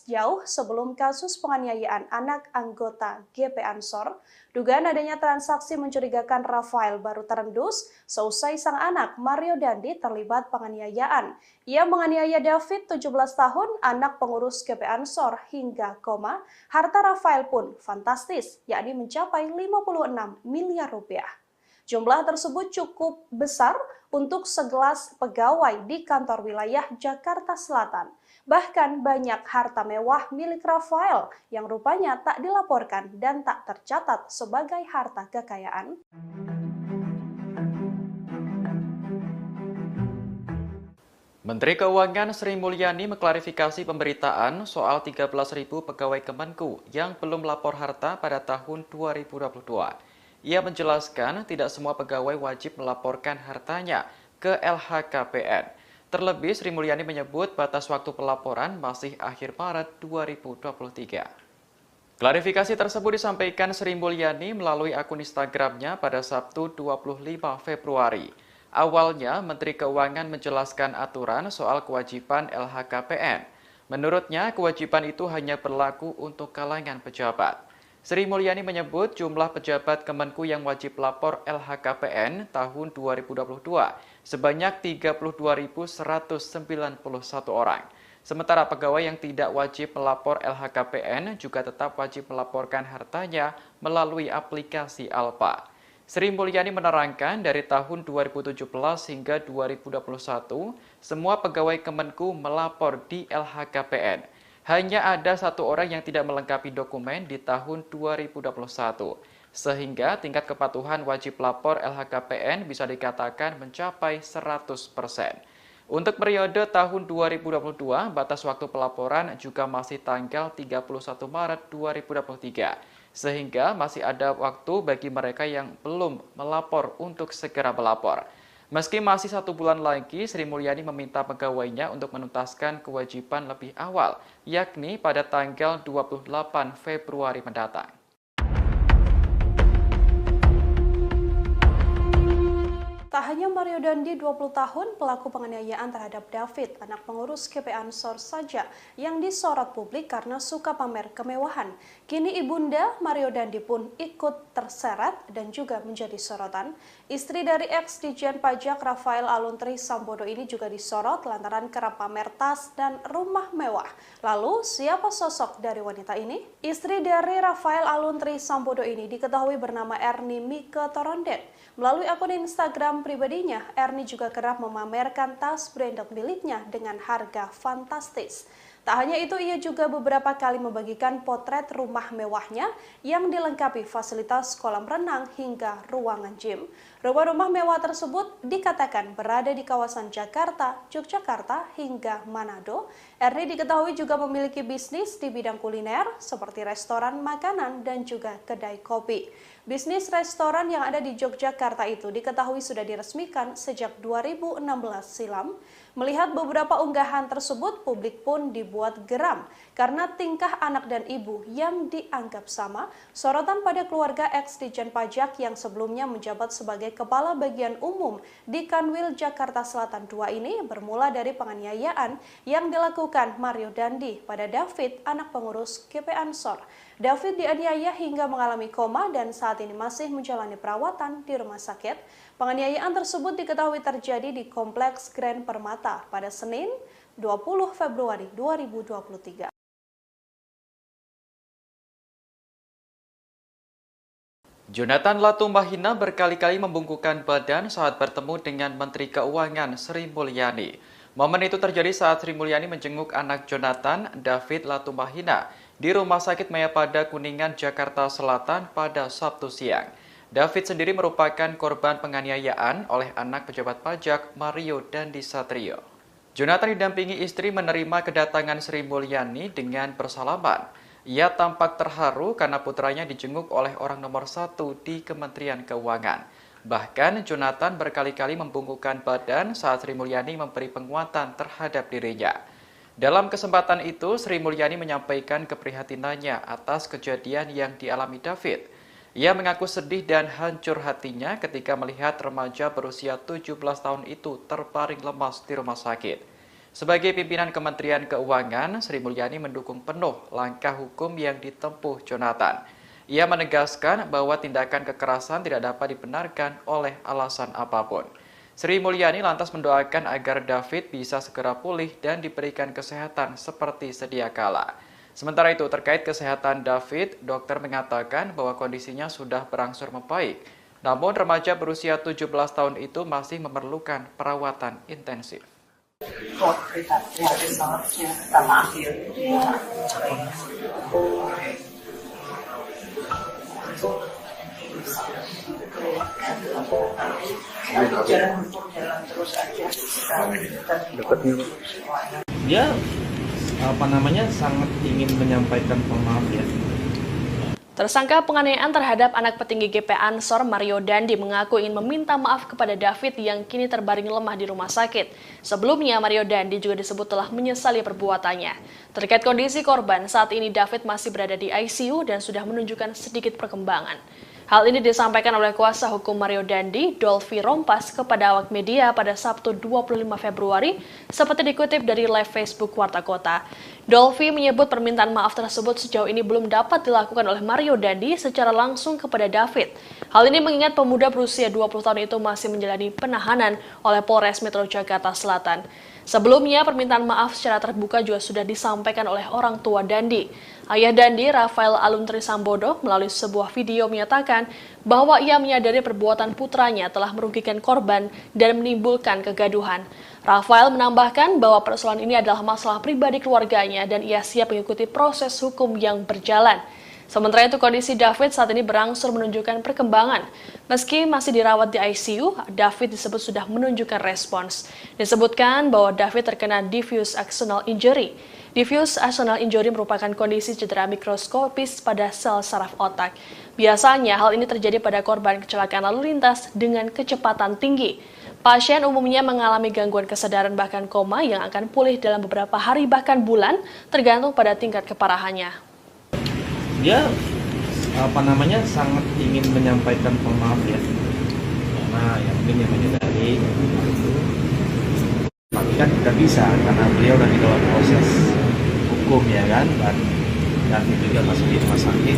jauh sebelum kasus penganiayaan anak anggota GP Ansor. Dugaan adanya transaksi mencurigakan Rafael baru terendus seusai sang anak Mario Dandi terlibat penganiayaan. Ia menganiaya David 17 tahun, anak pengurus GP Ansor hingga koma. Harta Rafael pun fantastis, yakni mencapai 56 miliar rupiah. Jumlah tersebut cukup besar untuk segelas pegawai di kantor wilayah Jakarta Selatan. Bahkan banyak harta mewah milik Rafael yang rupanya tak dilaporkan dan tak tercatat sebagai harta kekayaan. Menteri Keuangan Sri Mulyani mengklarifikasi pemberitaan soal 13.000 pegawai Kemenku yang belum lapor harta pada tahun 2022. Ia menjelaskan tidak semua pegawai wajib melaporkan hartanya ke LHKPN. Terlebih, Sri Mulyani menyebut batas waktu pelaporan masih akhir Maret 2023. Klarifikasi tersebut disampaikan Sri Mulyani melalui akun Instagramnya pada Sabtu 25 Februari. Awalnya, Menteri Keuangan menjelaskan aturan soal kewajiban LHKPN. Menurutnya, kewajiban itu hanya berlaku untuk kalangan pejabat. Sri Mulyani menyebut jumlah pejabat Kemenku yang wajib lapor LHKPN tahun 2022 sebanyak 32.191 orang. Sementara pegawai yang tidak wajib melapor LHKPN juga tetap wajib melaporkan hartanya melalui aplikasi Alpa. Sri Mulyani menerangkan dari tahun 2017 hingga 2021, semua pegawai Kemenku melapor di LHKPN. Hanya ada satu orang yang tidak melengkapi dokumen di tahun 2021, sehingga tingkat kepatuhan wajib lapor LHKPN bisa dikatakan mencapai 100%. Untuk periode tahun 2022, batas waktu pelaporan juga masih tanggal 31 Maret 2023. Sehingga masih ada waktu bagi mereka yang belum melapor untuk segera melapor. Meski masih 1 bulan lagi, Sri Mulyani meminta pegawainya untuk menuntaskan kewajiban lebih awal, yakni pada tanggal 28 Februari mendatang. Tak hanya Mario Dandi 20 tahun pelaku penganiayaan terhadap David, anak pengurus GP Ansor saja yang disorot publik karena suka pamer kemewahan. Kini ibunda Mario Dandi pun ikut terseret dan juga menjadi sorotan. Istri dari ex-Dijen Pajak Rafael Aluntri Sambodo ini juga disorot lantaran kerap pamer tas dan rumah mewah. Lalu siapa sosok dari wanita ini? Istri dari Rafael Aluntri Sambodo ini diketahui bernama Erni Mike Torondet. Melalui akun Instagram pribadinya, Erni juga kerap memamerkan tas branded miliknya dengan harga fantastis. Tak hanya itu, ia juga beberapa kali membagikan potret rumah mewahnya yang dilengkapi fasilitas kolam renang hingga ruangan gym. Rumah-rumah mewah tersebut dikatakan berada di kawasan Jakarta, Yogyakarta, hingga Manado. Erni diketahui juga memiliki bisnis di bidang kuliner seperti restoran makanan dan juga kedai kopi. Bisnis restoran yang ada di Yogyakarta itu diketahui sudah diresmikan sejak 2016 silam. Melihat beberapa unggahan tersebut, publik pun dibuat geram karena tingkah anak dan ibu yang dianggap sama. Sorotan pada keluarga ex-Dijen Pajak yang sebelumnya menjabat sebagai Kepala Bagian Umum di Kanwil Jakarta Selatan II ini bermula dari penganiayaan yang dilakukan Mario Dandi pada David, anak pengurus GP Ansor. David dianiaya hingga mengalami koma dan saat ini masih menjalani perawatan di rumah sakit. Penganiayaan tersebut diketahui terjadi di Kompleks Grand Permata pada Senin 20 Februari 2023. Jonathan Latumbahina berkali-kali membungkukkan badan saat bertemu dengan Menteri Keuangan Sri Mulyani. Momen itu terjadi saat Sri Mulyani menjenguk anak Jonathan, David Latumbahina, di Rumah Sakit Mayapada Kuningan, Jakarta Selatan pada Sabtu siang. David sendiri merupakan korban penganiayaan oleh anak pejabat pajak Mario Dandi Satrio. Jonathan didampingi istri menerima kedatangan Sri Mulyani dengan bersalaman. Ia tampak terharu karena putranya dijenguk oleh orang nomor 1 di Kementerian Keuangan. Bahkan Jonathan berkali-kali membungkukkan badan saat Sri Mulyani memberi penguatan terhadap dirinya. Dalam kesempatan itu, Sri Mulyani menyampaikan keprihatinannya atas kejadian yang dialami David. Ia mengaku sedih dan hancur hatinya ketika melihat remaja berusia 17 tahun itu terbaring lemas di rumah sakit. Sebagai pimpinan Kementerian Keuangan, Sri Mulyani mendukung penuh langkah hukum yang ditempuh Jonathan. Ia menegaskan bahwa tindakan kekerasan tidak dapat dibenarkan oleh alasan apapun. Sri Mulyani lantas mendoakan agar David bisa segera pulih dan diberikan kesehatan seperti sedia kala. Sementara itu, terkait kesehatan David, dokter mengatakan bahwa kondisinya sudah berangsur membaik. Namun, remaja berusia 17 tahun itu masih memerlukan perawatan intensif. Dia sangat ingin menyampaikan maaf ya. Tersangka penganiayaan terhadap anak petinggi GP Ansor Mario Dandi mengaku ingin meminta maaf kepada David yang kini terbaring lemah di rumah sakit. Sebelumnya Mario Dandi juga disebut telah menyesali perbuatannya. Terkait kondisi korban, saat ini David masih berada di ICU dan sudah menunjukkan sedikit perkembangan. Hal ini disampaikan oleh kuasa hukum Mario Dandi, Dolfi Rompas, kepada awak media pada Sabtu 25 Februari, seperti dikutip dari live Facebook Warta Kota. Dolfi menyebut permintaan maaf tersebut sejauh ini belum dapat dilakukan oleh Mario Dandi secara langsung kepada David. Hal ini mengingat pemuda berusia 20 tahun itu masih menjalani penahanan oleh Polres Metro Jakarta Selatan. Sebelumnya, permintaan maaf secara terbuka juga sudah disampaikan oleh orang tua Dandi. Ayah Dandi, Rafael Aluntri Sambodo, melalui sebuah video menyatakan bahwa ia menyadari perbuatan putranya telah merugikan korban dan menimbulkan kegaduhan. Rafael menambahkan bahwa persoalan ini adalah masalah pribadi keluarganya dan ia siap mengikuti proses hukum yang berjalan. Sementara itu, kondisi David saat ini berangsur menunjukkan perkembangan. Meski masih dirawat di ICU, David disebut sudah menunjukkan respons. Disebutkan bahwa David terkena diffuse axonal injury. Diffuse axonal injury merupakan kondisi cedera mikroskopis pada sel saraf otak. Biasanya hal ini terjadi pada korban kecelakaan lalu lintas dengan kecepatan tinggi. Pasien umumnya mengalami gangguan kesadaran bahkan koma yang akan pulih dalam beberapa hari bahkan bulan, tergantung pada tingkat keparahannya. Dia sangat ingin menyampaikan maaf ya, karena yang mungkin yang menyadari itu, tapi kan tidak bisa karena beliau lagi dalam proses hukum ya kan, dan juga masih di rumah sakit.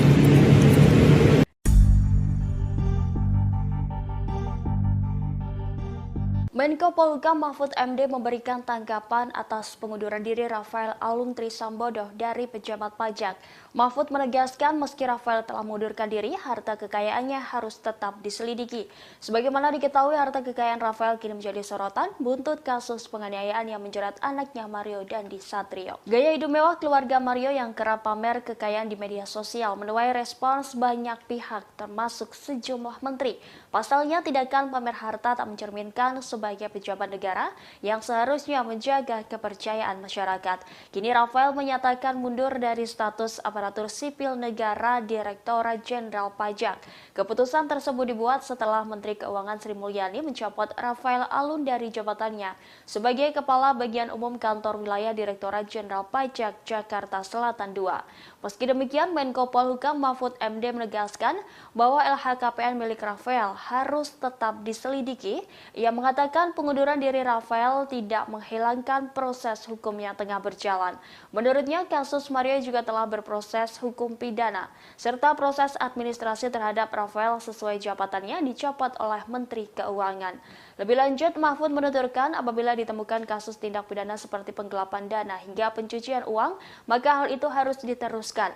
Menko Polhukam Mahfud MD memberikan tanggapan atas pengunduran diri Rafael Aluntri Sambodo dari pejabat pajak. Mahfud menegaskan meski Rafael telah mengundurkan diri, harta kekayaannya harus tetap diselidiki. Sebagaimana diketahui, harta kekayaan Rafael kini menjadi sorotan buntut kasus penganiayaan yang menjerat anaknya Mario Dandi Satrio. Gaya hidup mewah keluarga Mario yang kerap pamer kekayaan di media sosial menuai respons banyak pihak termasuk sejumlah menteri. Pasalnya, tindakan pamer harta tak mencerminkan sebagai pejabat negara yang seharusnya menjaga kepercayaan masyarakat. Kini Rafael menyatakan mundur dari status aparatur sipil negara Direktorat Jenderal Pajak. Keputusan tersebut dibuat setelah Menteri Keuangan Sri Mulyani mencopot Rafael Alun dari jabatannya sebagai Kepala Bagian Umum Kantor Wilayah Direktorat Jenderal Pajak Jakarta Selatan II. Meski demikian, Menko Polhukam Mahfud MD menegaskan bahwa LHKPN milik Rafael harus tetap diselidiki. Ia mengatakan pengunduran diri Rafael tidak menghilangkan proses hukum yang tengah berjalan. Menurutnya, kasus Mario juga telah berproses hukum pidana, serta proses administrasi terhadap Rafael sesuai jabatannya dicopot oleh Menteri Keuangan. Lebih lanjut, Mahfud menuturkan apabila ditemukan kasus tindak pidana seperti penggelapan dana hingga pencucian uang, maka hal itu harus diteruskan.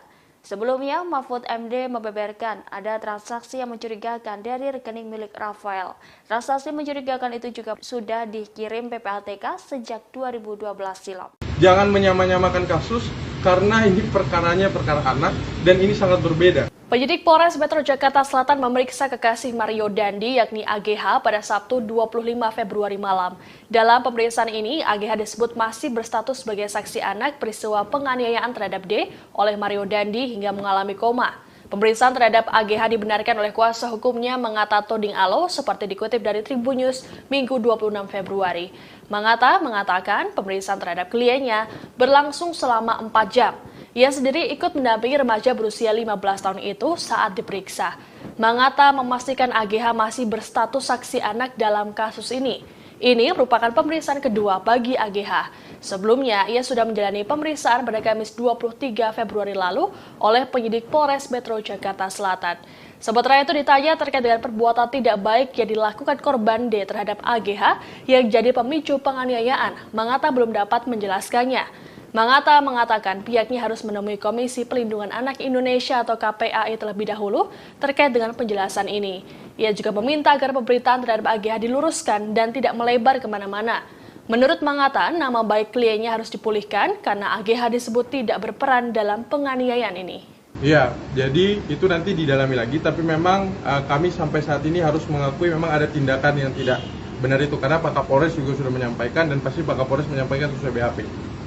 Sebelumnya, Mahfud MD membeberkan ada transaksi yang mencurigakan dari rekening milik Rafael. Transaksi mencurigakan itu juga sudah dikirim PPATK sejak 2012 silam. Jangan menyamakan kasus karena ini perkaranya perkara anak dan ini sangat berbeda. Penyidik Polres Metro Jakarta Selatan memeriksa kekasih Mario Dandi yakni AGH pada Sabtu 25 Februari malam. Dalam pemeriksaan ini, AGH disebut masih berstatus sebagai saksi anak peristiwa penganiayaan terhadap D oleh Mario Dandi hingga mengalami koma. Pemeriksaan terhadap AGH dibenarkan oleh kuasa hukumnya Mangata Toding Alo seperti dikutip dari Tribun News Minggu 26 Februari. Mangata mengatakan pemeriksaan terhadap kliennya berlangsung selama 4 jam. Ia sendiri ikut mendampingi remaja berusia 15 tahun itu saat diperiksa. Mangata memastikan AGH masih berstatus saksi anak dalam kasus ini. Ini merupakan pemeriksaan kedua bagi AGH. Sebelumnya, ia sudah menjalani pemeriksaan pada Kamis 23 Februari lalu oleh penyidik Polres Metro Jakarta Selatan. Sementara itu ditanya terkait dengan perbuatan tidak baik yang dilakukan korban D terhadap AGH yang jadi pemicu penganiayaan, Mangata belum dapat menjelaskannya. Mangata mengatakan pihaknya harus menemui Komisi Pelindungan Anak Indonesia atau KPAI terlebih dahulu terkait dengan penjelasan ini. Ia juga meminta agar pemberitaan terhadap AGH diluruskan dan tidak melebar kemana-mana. Menurut Mangata, nama baik kliennya harus dipulihkan karena AGH disebut tidak berperan dalam penganiayaan ini. Ya, jadi itu nanti didalami lagi, tapi memang kami sampai saat ini harus mengakui memang ada tindakan yang tidak benar itu, karena Pak Kapolres juga sudah menyampaikan dan pasti Pak Kapolres menyampaikan sesuai BAP.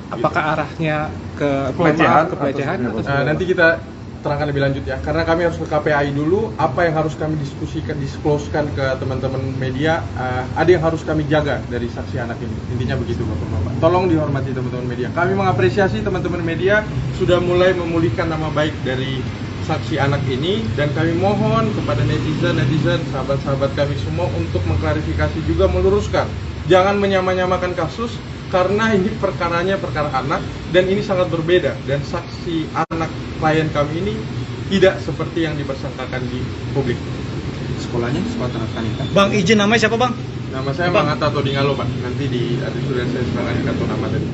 Apakah arahnya ke pelecehan? Nanti kita terangkan lebih lanjut ya, karena kami harus ke KPAI dulu, apa yang harus kami diskusikan ke teman-teman media, ada yang harus kami jaga dari saksi anak ini, intinya begitu Bapak-Bapak. Tolong dihormati teman-teman media, kami mengapresiasi teman-teman media sudah mulai memulihkan nama baik dari saksi anak ini, dan kami mohon kepada netizen, sahabat-sahabat kami semua untuk mengklarifikasi juga, meluruskan. Jangan menyamakan kasus, karena ini perkaranya perkara anak, dan ini sangat berbeda. Dan saksi anak klien kami ini tidak seperti yang dipersangkakan di publik. Sekolahnya sekolah Tarakanita. Bang, izin namanya siapa Bang? Nama saya Bang Atta Todingalo, Pak. Nanti sudah saya serahkan kartu nama tadi.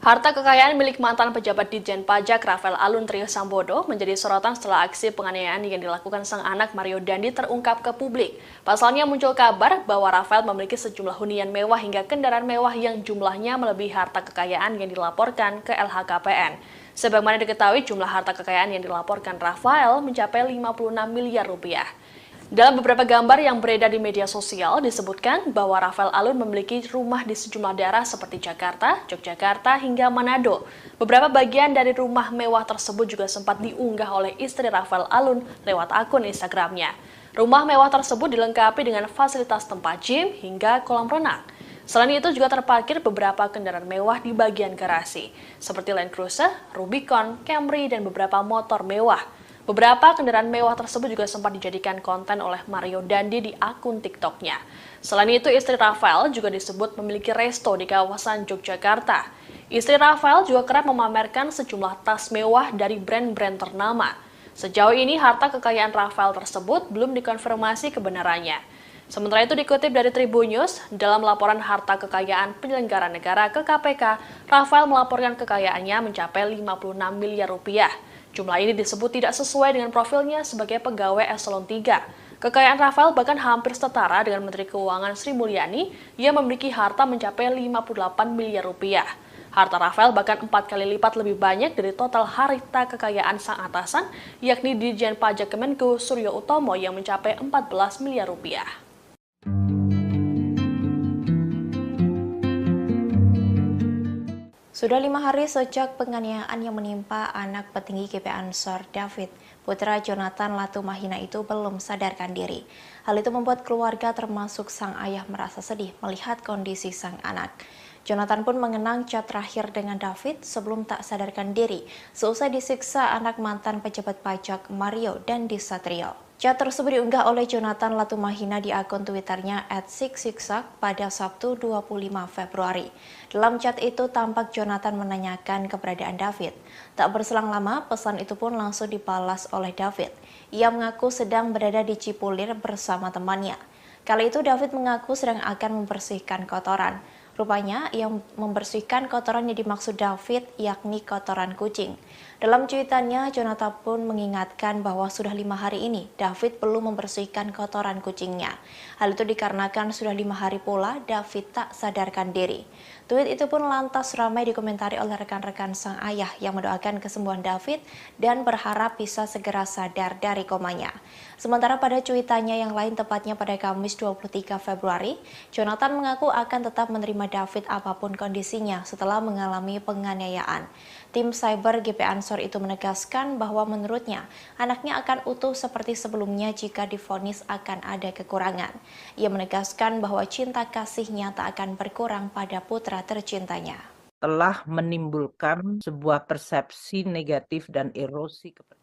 Harta kekayaan milik mantan pejabat Ditjen Pajak Rafael Alun Triyosambodo menjadi sorotan setelah aksi penganiayaan yang dilakukan sang anak Mario Dandi terungkap ke publik. Pasalnya muncul kabar bahwa Rafael memiliki sejumlah hunian mewah hingga kendaraan mewah yang jumlahnya melebihi harta kekayaan yang dilaporkan ke LHKPN. Sebagaimana diketahui, jumlah harta kekayaan yang dilaporkan Rafael mencapai 56 miliar rupiah. Dalam beberapa gambar yang beredar di media sosial disebutkan bahwa Rafael Alun memiliki rumah di sejumlah daerah seperti Jakarta, Yogyakarta, hingga Manado. Beberapa bagian dari rumah mewah tersebut juga sempat diunggah oleh istri Rafael Alun lewat akun Instagramnya. Rumah mewah tersebut dilengkapi dengan fasilitas tempat gym hingga kolam renang. Selain itu juga terparkir beberapa kendaraan mewah di bagian garasi, seperti Land Cruiser, Rubicon, Camry, dan beberapa motor mewah. Beberapa kendaraan mewah tersebut juga sempat dijadikan konten oleh Mario Dandi di akun TikTok-nya. Selain itu, istri Rafael juga disebut memiliki resto di kawasan Yogyakarta. Istri Rafael juga kerap memamerkan sejumlah tas mewah dari brand-brand ternama. Sejauh ini, harta kekayaan Rafael tersebut belum dikonfirmasi kebenarannya. Sementara itu dikutip dari Tribun News, dalam laporan harta kekayaan penyelenggara negara ke KPK, Rafael melaporkan kekayaannya mencapai 56 miliar rupiah. Jumlah ini disebut tidak sesuai dengan profilnya sebagai pegawai eselon 3. Kekayaan Rafael bahkan hampir setara dengan Menteri Keuangan Sri Mulyani yang memiliki harta mencapai 58 miliar rupiah. Harta Rafael bahkan 4 kali lipat lebih banyak dari total harta kekayaan sang atasan, yakni Ditjen Pajak Kemenko Suryo Utomo yang mencapai 14 miliar rupiah. Sudah 5 hari sejak penganiayaan yang menimpa anak petinggi GP Ansor David, putra Jonathan Latumahina itu belum sadarkan diri. Hal itu membuat keluarga termasuk sang ayah merasa sedih melihat kondisi sang anak. Jonathan pun mengenang chat terakhir dengan David sebelum tak sadarkan diri seusai disiksa anak mantan pejabat pajak Mario Dandi Satrio. Chat tersebut diunggah oleh Jonathan Latumahina di akun Twitternya @siksiksak pada Sabtu 25 Februari. Dalam chat itu tampak Jonathan menanyakan keberadaan David. Tak berselang lama, pesan itu pun langsung dibalas oleh David. Ia mengaku sedang berada di Cipulir bersama temannya. Kali itu David mengaku sedang akan membersihkan kotoran. Rupanya yang membersihkan kotoran yang dimaksud David yakni kotoran kucing. Dalam cuitannya, Jonathan pun mengingatkan bahwa sudah 5 hari ini David belum membersihkan kotoran kucingnya. Hal itu dikarenakan sudah 5 hari pula David tak sadarkan diri. Tweet itu pun lantas ramai dikomentari oleh rekan-rekan sang ayah yang mendoakan kesembuhan David dan berharap bisa segera sadar dari komanya. Sementara pada cuitannya yang lain tepatnya pada Kamis 23 Februari, Jonathan mengaku akan tetap menerima David apapun kondisinya setelah mengalami penganiayaan. Tim Cyber GP Ansor itu menegaskan bahwa menurutnya anaknya akan utuh seperti sebelumnya jika divonis akan ada kekurangan. Ia menegaskan bahwa cinta kasihnya tak akan berkurang pada putra tercintanya. Telah menimbulkan sebuah persepsi negatif dan erosi kepercayaan.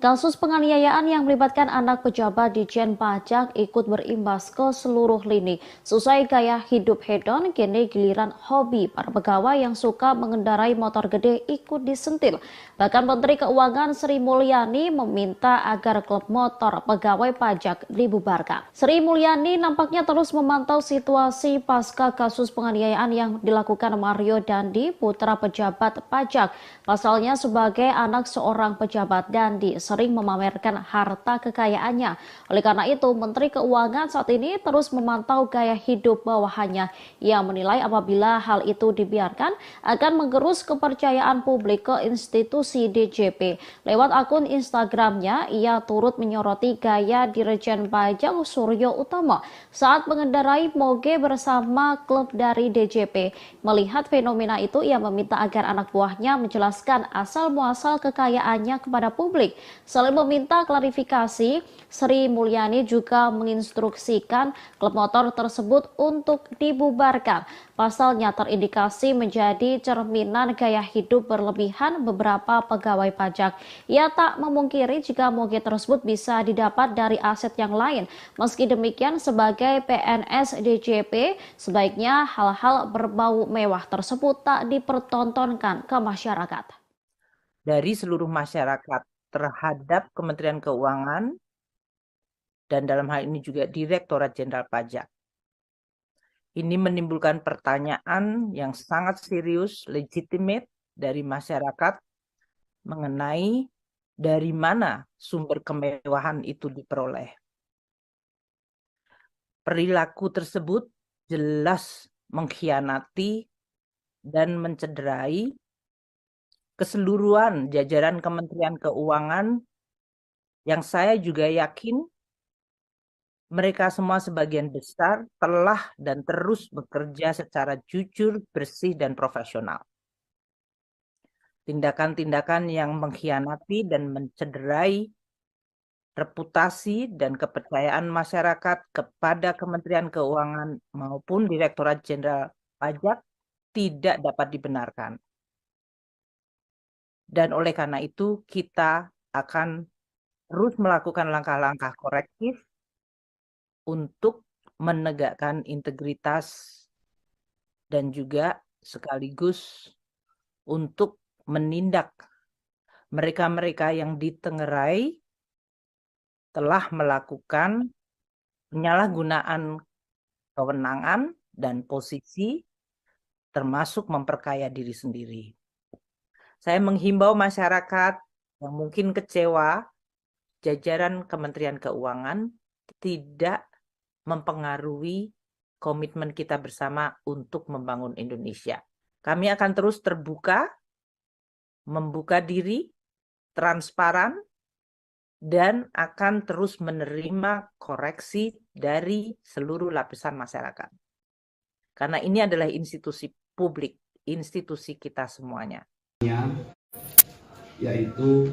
Kasus penganiayaan yang melibatkan anak pejabat Ditjen Pajak ikut berimbas ke seluruh lini. Seusai gaya hidup hedon, kini giliran hobi para pegawai yang suka mengendarai motor gede ikut disentil. Bahkan Menteri Keuangan Sri Mulyani meminta agar klub motor pegawai pajak dibubarkan. Sri Mulyani nampaknya terus memantau situasi pasca kasus penganiayaan yang dilakukan Mario Dandi, putra pejabat pajak. Pasalnya sebagai anak seorang pejabat Dandi sering memamerkan harta kekayaannya. Oleh karena itu, Menteri Keuangan saat ini terus memantau gaya hidup bawahannya. Ia menilai apabila hal itu dibiarkan akan menggerus kepercayaan publik ke institusi DJP. Lewat akun Instagramnya, ia turut menyoroti gaya Dirjen Pajak Suryo Utomo saat mengendarai moge bersama klub dari DJP. Melihat fenomena itu, ia meminta agar anak buahnya menjelaskan asal-muasal kekayaannya kepada publik. Selain meminta klarifikasi, Sri Mulyani juga menginstruksikan klub motor tersebut untuk dibubarkan. Pasalnya terindikasi menjadi cerminan gaya hidup berlebihan beberapa pegawai pajak. Ia tak memungkiri jika moge tersebut bisa didapat dari aset yang lain. Meski demikian, sebagai PNS DJP, sebaiknya hal-hal berbau mewah tersebut tak dipertontonkan ke masyarakat. Dari seluruh masyarakat terhadap Kementerian Keuangan dan dalam hal ini juga Direktorat Jenderal Pajak. Ini menimbulkan pertanyaan yang sangat serius, legitimate dari masyarakat mengenai dari mana sumber kemewahan itu diperoleh. Perilaku tersebut jelas mengkhianati dan mencederai keseluruhan jajaran Kementerian Keuangan yang saya juga yakin mereka semua sebagian besar telah dan terus bekerja secara jujur, bersih, dan profesional. Tindakan-tindakan yang mengkhianati dan mencederai reputasi dan kepercayaan masyarakat kepada Kementerian Keuangan maupun Direktorat Jenderal Pajak tidak dapat dibenarkan. Dan oleh karena itu kita akan terus melakukan langkah-langkah korektif untuk menegakkan integritas dan juga sekaligus untuk menindak mereka-mereka yang ditengerai telah melakukan penyalahgunaan kewenangan dan posisi termasuk memperkaya diri sendiri. Saya menghimbau masyarakat yang mungkin kecewa, jajaran Kementerian Keuangan tidak mempengaruhi komitmen kita bersama untuk membangun Indonesia. Kami akan terus terbuka, membuka diri, transparan, dan akan terus menerima koreksi dari seluruh lapisan masyarakat. Karena ini adalah institusi publik, institusi kita semuanya. Yaitu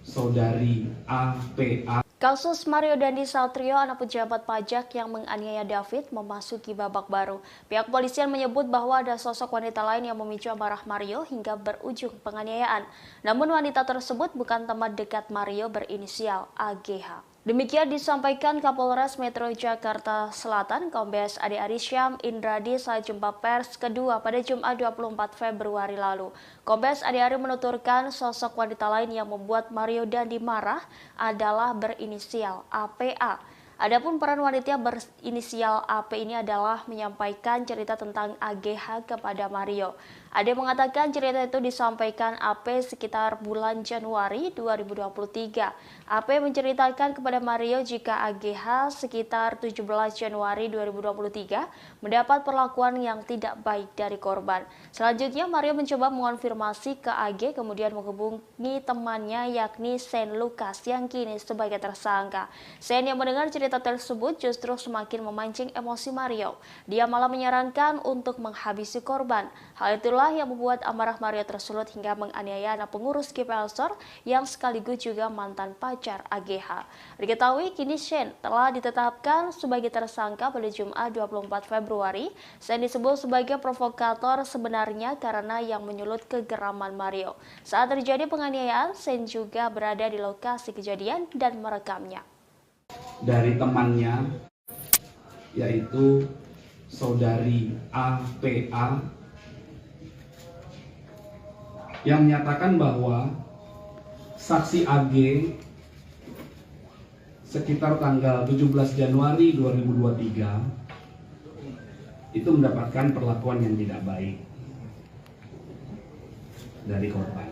saudari APA. Kasus Mario Dandi Satrio, anak pejabat pajak yang menganiaya David, memasuki babak baru. Pihak kepolisian menyebut bahwa ada sosok wanita lain yang memicu amarah Mario hingga berujung penganiayaan. Namun wanita tersebut bukan teman dekat Mario berinisial AGH. Demikian disampaikan Kapolres Metro Jakarta Selatan, Kombes Ade Arisyam Indradi saat jumpa pers kedua pada Jumat 24 Februari lalu. Kombes Ade Ari menuturkan sosok wanita lain yang membuat Mario Dandi marah adalah berinisial APA. Adapun peran wanita berinisial AP ini adalah menyampaikan cerita tentang AGH kepada Mario. Ade mengatakan cerita itu disampaikan AP sekitar bulan Januari 2023. AP menceritakan kepada Mario jika AGH sekitar 17 Januari 2023 mendapat perlakuan yang tidak baik dari korban. Selanjutnya Mario mencoba mengonfirmasi ke AG, kemudian menghubungi temannya yakni Sen Lucas yang kini sebagai tersangka. Sen yang mendengar cerita tersebut justru semakin memancing emosi Mario. Dia malah menyarankan untuk menghabisi korban. Hal itulah yang membuat amarah Mario tersulut hingga menganiaya anak pengurus GP Ansor yang sekaligus juga mantan pacar AGH. Diketahui kini Sen telah ditetapkan sebagai tersangka pada Jumat 24 Februari. Sen disebut sebagai provokator sebenarnya karena yang menyulut kegeraman Mario. Saat terjadi penganiayaan, Sen juga berada di lokasi kejadian dan merekamnya. Dari temannya, yaitu saudari APA, yang menyatakan bahwa saksi AG sekitar tanggal 17 Januari 2023 itu mendapatkan perlakuan yang tidak baik dari korban.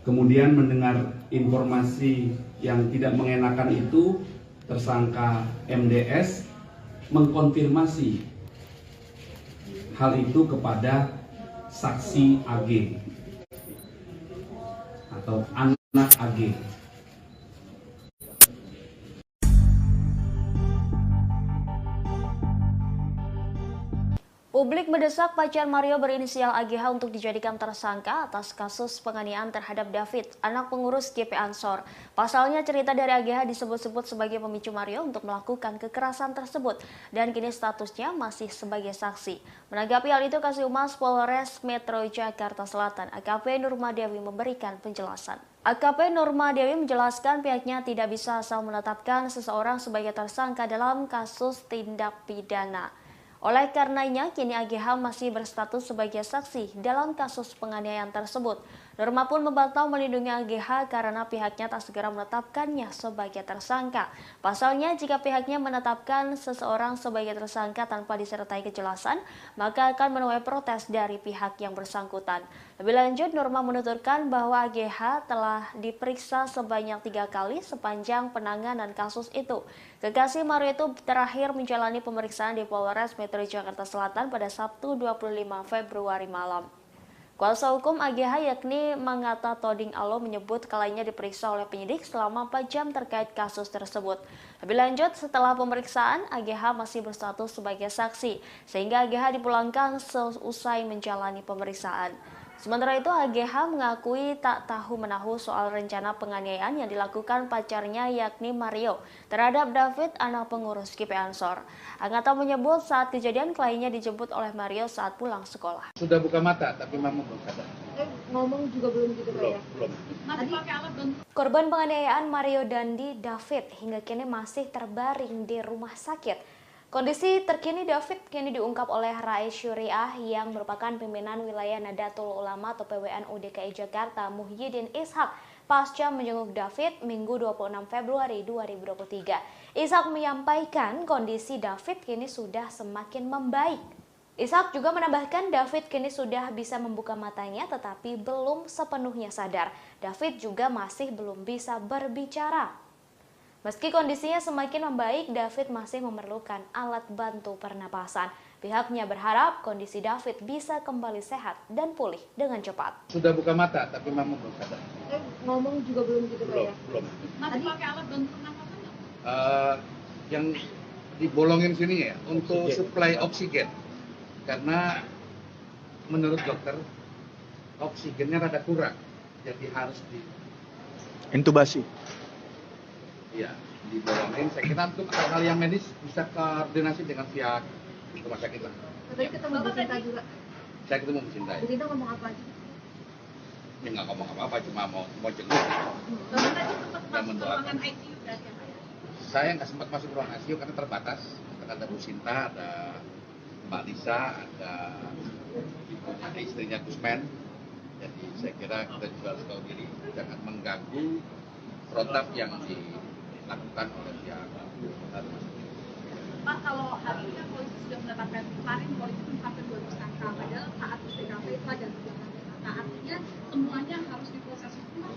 Kemudian mendengar informasi yang tidak mengenakan itu, tersangka MDS mengkonfirmasi hal itu kepada saksi AG atau anak AG. Publik mendesak pacar Mario berinisial AGH untuk dijadikan tersangka atas kasus penganiayaan terhadap David, anak pengurus GP Ansor. Pasalnya cerita dari AGH disebut-sebut sebagai pemicu Mario untuk melakukan kekerasan tersebut dan kini statusnya masih sebagai saksi. Menanggapi hal itu, Kasih Humas Polres Metro Jakarta Selatan AKP Nurma Dewi memberikan penjelasan. AKP Nurma Dewi menjelaskan pihaknya tidak bisa asal menetapkan seseorang sebagai tersangka dalam kasus tindak pidana. Oleh karenanya, kini AGH masih berstatus sebagai saksi dalam kasus penganiayaan tersebut. Nurma pun membantah melindungi AGH karena pihaknya tak segera menetapkannya sebagai tersangka. Pasalnya, jika pihaknya menetapkan seseorang sebagai tersangka tanpa disertai kejelasan, maka akan menuai protes dari pihak yang bersangkutan. Lebih lanjut, Nurma menuturkan bahwa AGH telah diperiksa sebanyak 3 kali sepanjang penanganan kasus itu. Kekasih Mario itu terakhir menjalani pemeriksaan di Polres Metro Jakarta Selatan pada Sabtu 25 Februari malam. Kuasa hukum AGH yakni Mangata Toding Alo menyebut kliennya diperiksa oleh penyidik selama 4 jam terkait kasus tersebut. Lebih lanjut, setelah pemeriksaan, AGH masih berstatus sebagai saksi, sehingga AGH dipulangkan seusai menjalani pemeriksaan. Sementara itu, AGH mengakui tak tahu-menahu soal rencana penganiayaan yang dilakukan pacarnya yakni Mario terhadap David, anak pengurus GP Ansor. Angata menyebut saat kejadian kliennya dijemput oleh Mario saat pulang sekolah. Sudah buka mata, tapi mama belum sadar. Ngomong juga belum gitu Pak ya? Belum. Masih pakai alat bantu. Korban penganiayaan Mario Dandi David hingga kini masih terbaring di rumah sakit. Kondisi terkini David kini diungkap oleh Rais Syuriah yang merupakan pimpinan wilayah Nadatul Ulama atau PWNU DKI Jakarta Muhyiddin Ishak pasca menjenguk David Minggu 26 Februari 2023. Ishak menyampaikan kondisi David kini sudah semakin membaik. Ishak juga menambahkan David kini sudah bisa membuka matanya tetapi belum sepenuhnya sadar. David juga masih belum bisa berbicara. Meski kondisinya semakin membaik, David masih memerlukan alat bantu pernapasan. Pihaknya berharap kondisi David bisa kembali sehat dan pulih dengan cepat. Sudah buka mata, tapi mama belum sadar. Ngomong juga belum gitu Pak ya? Belum. Masih pakai alat bantu pernapasan nggak? Yang dibolongin sini ya, untuk suplai oksigen. Karena menurut dokter, oksigennya rada kurang. Jadi harus Intubasi. Iya, dibolongin. Saya kira untuk hal-hal yang medis bisa koordinasi dengan pihak rumah sakit lah. Tadi ketemu Bu Sinta juga. Saya ketemu Bu Sinta. Bu Sinta ngomong apa aja? Ya nggak ngomong apa-apa, cuma mau jenguk. Bapak tadi sempat masuk ke ruangan ICU berarti ya Pak ya? Saya nggak sempat masuk ke ruang ICU karena terbatas. Ada Bu Sinta, ada Mbak Lisa, ada istrinya Gusmen. Jadi saya kira kita juga harus tahu diri, jangan mengganggu protap yang dilakukan oleh pihak Pak, kalau hari ini kan polisi sudah menetapkan, kemarin polisi menetapkan 2 tersangka, padahal saat TKP itu ada 3 tersangka, artinya semuanya harus diproses hukum.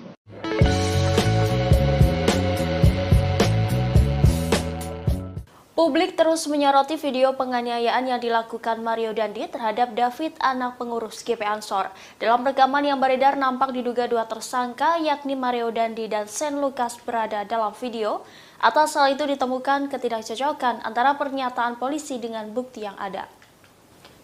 Publik terus menyoroti video penganiayaan yang dilakukan Mario Dandi terhadap David, anak pengurus GP Ansor. Dalam rekaman yang beredar nampak diduga 2 tersangka yakni Mario Dandi dan Sen Lukas berada dalam video. Atas hal itu ditemukan ketidakcocokan antara pernyataan polisi dengan bukti yang ada.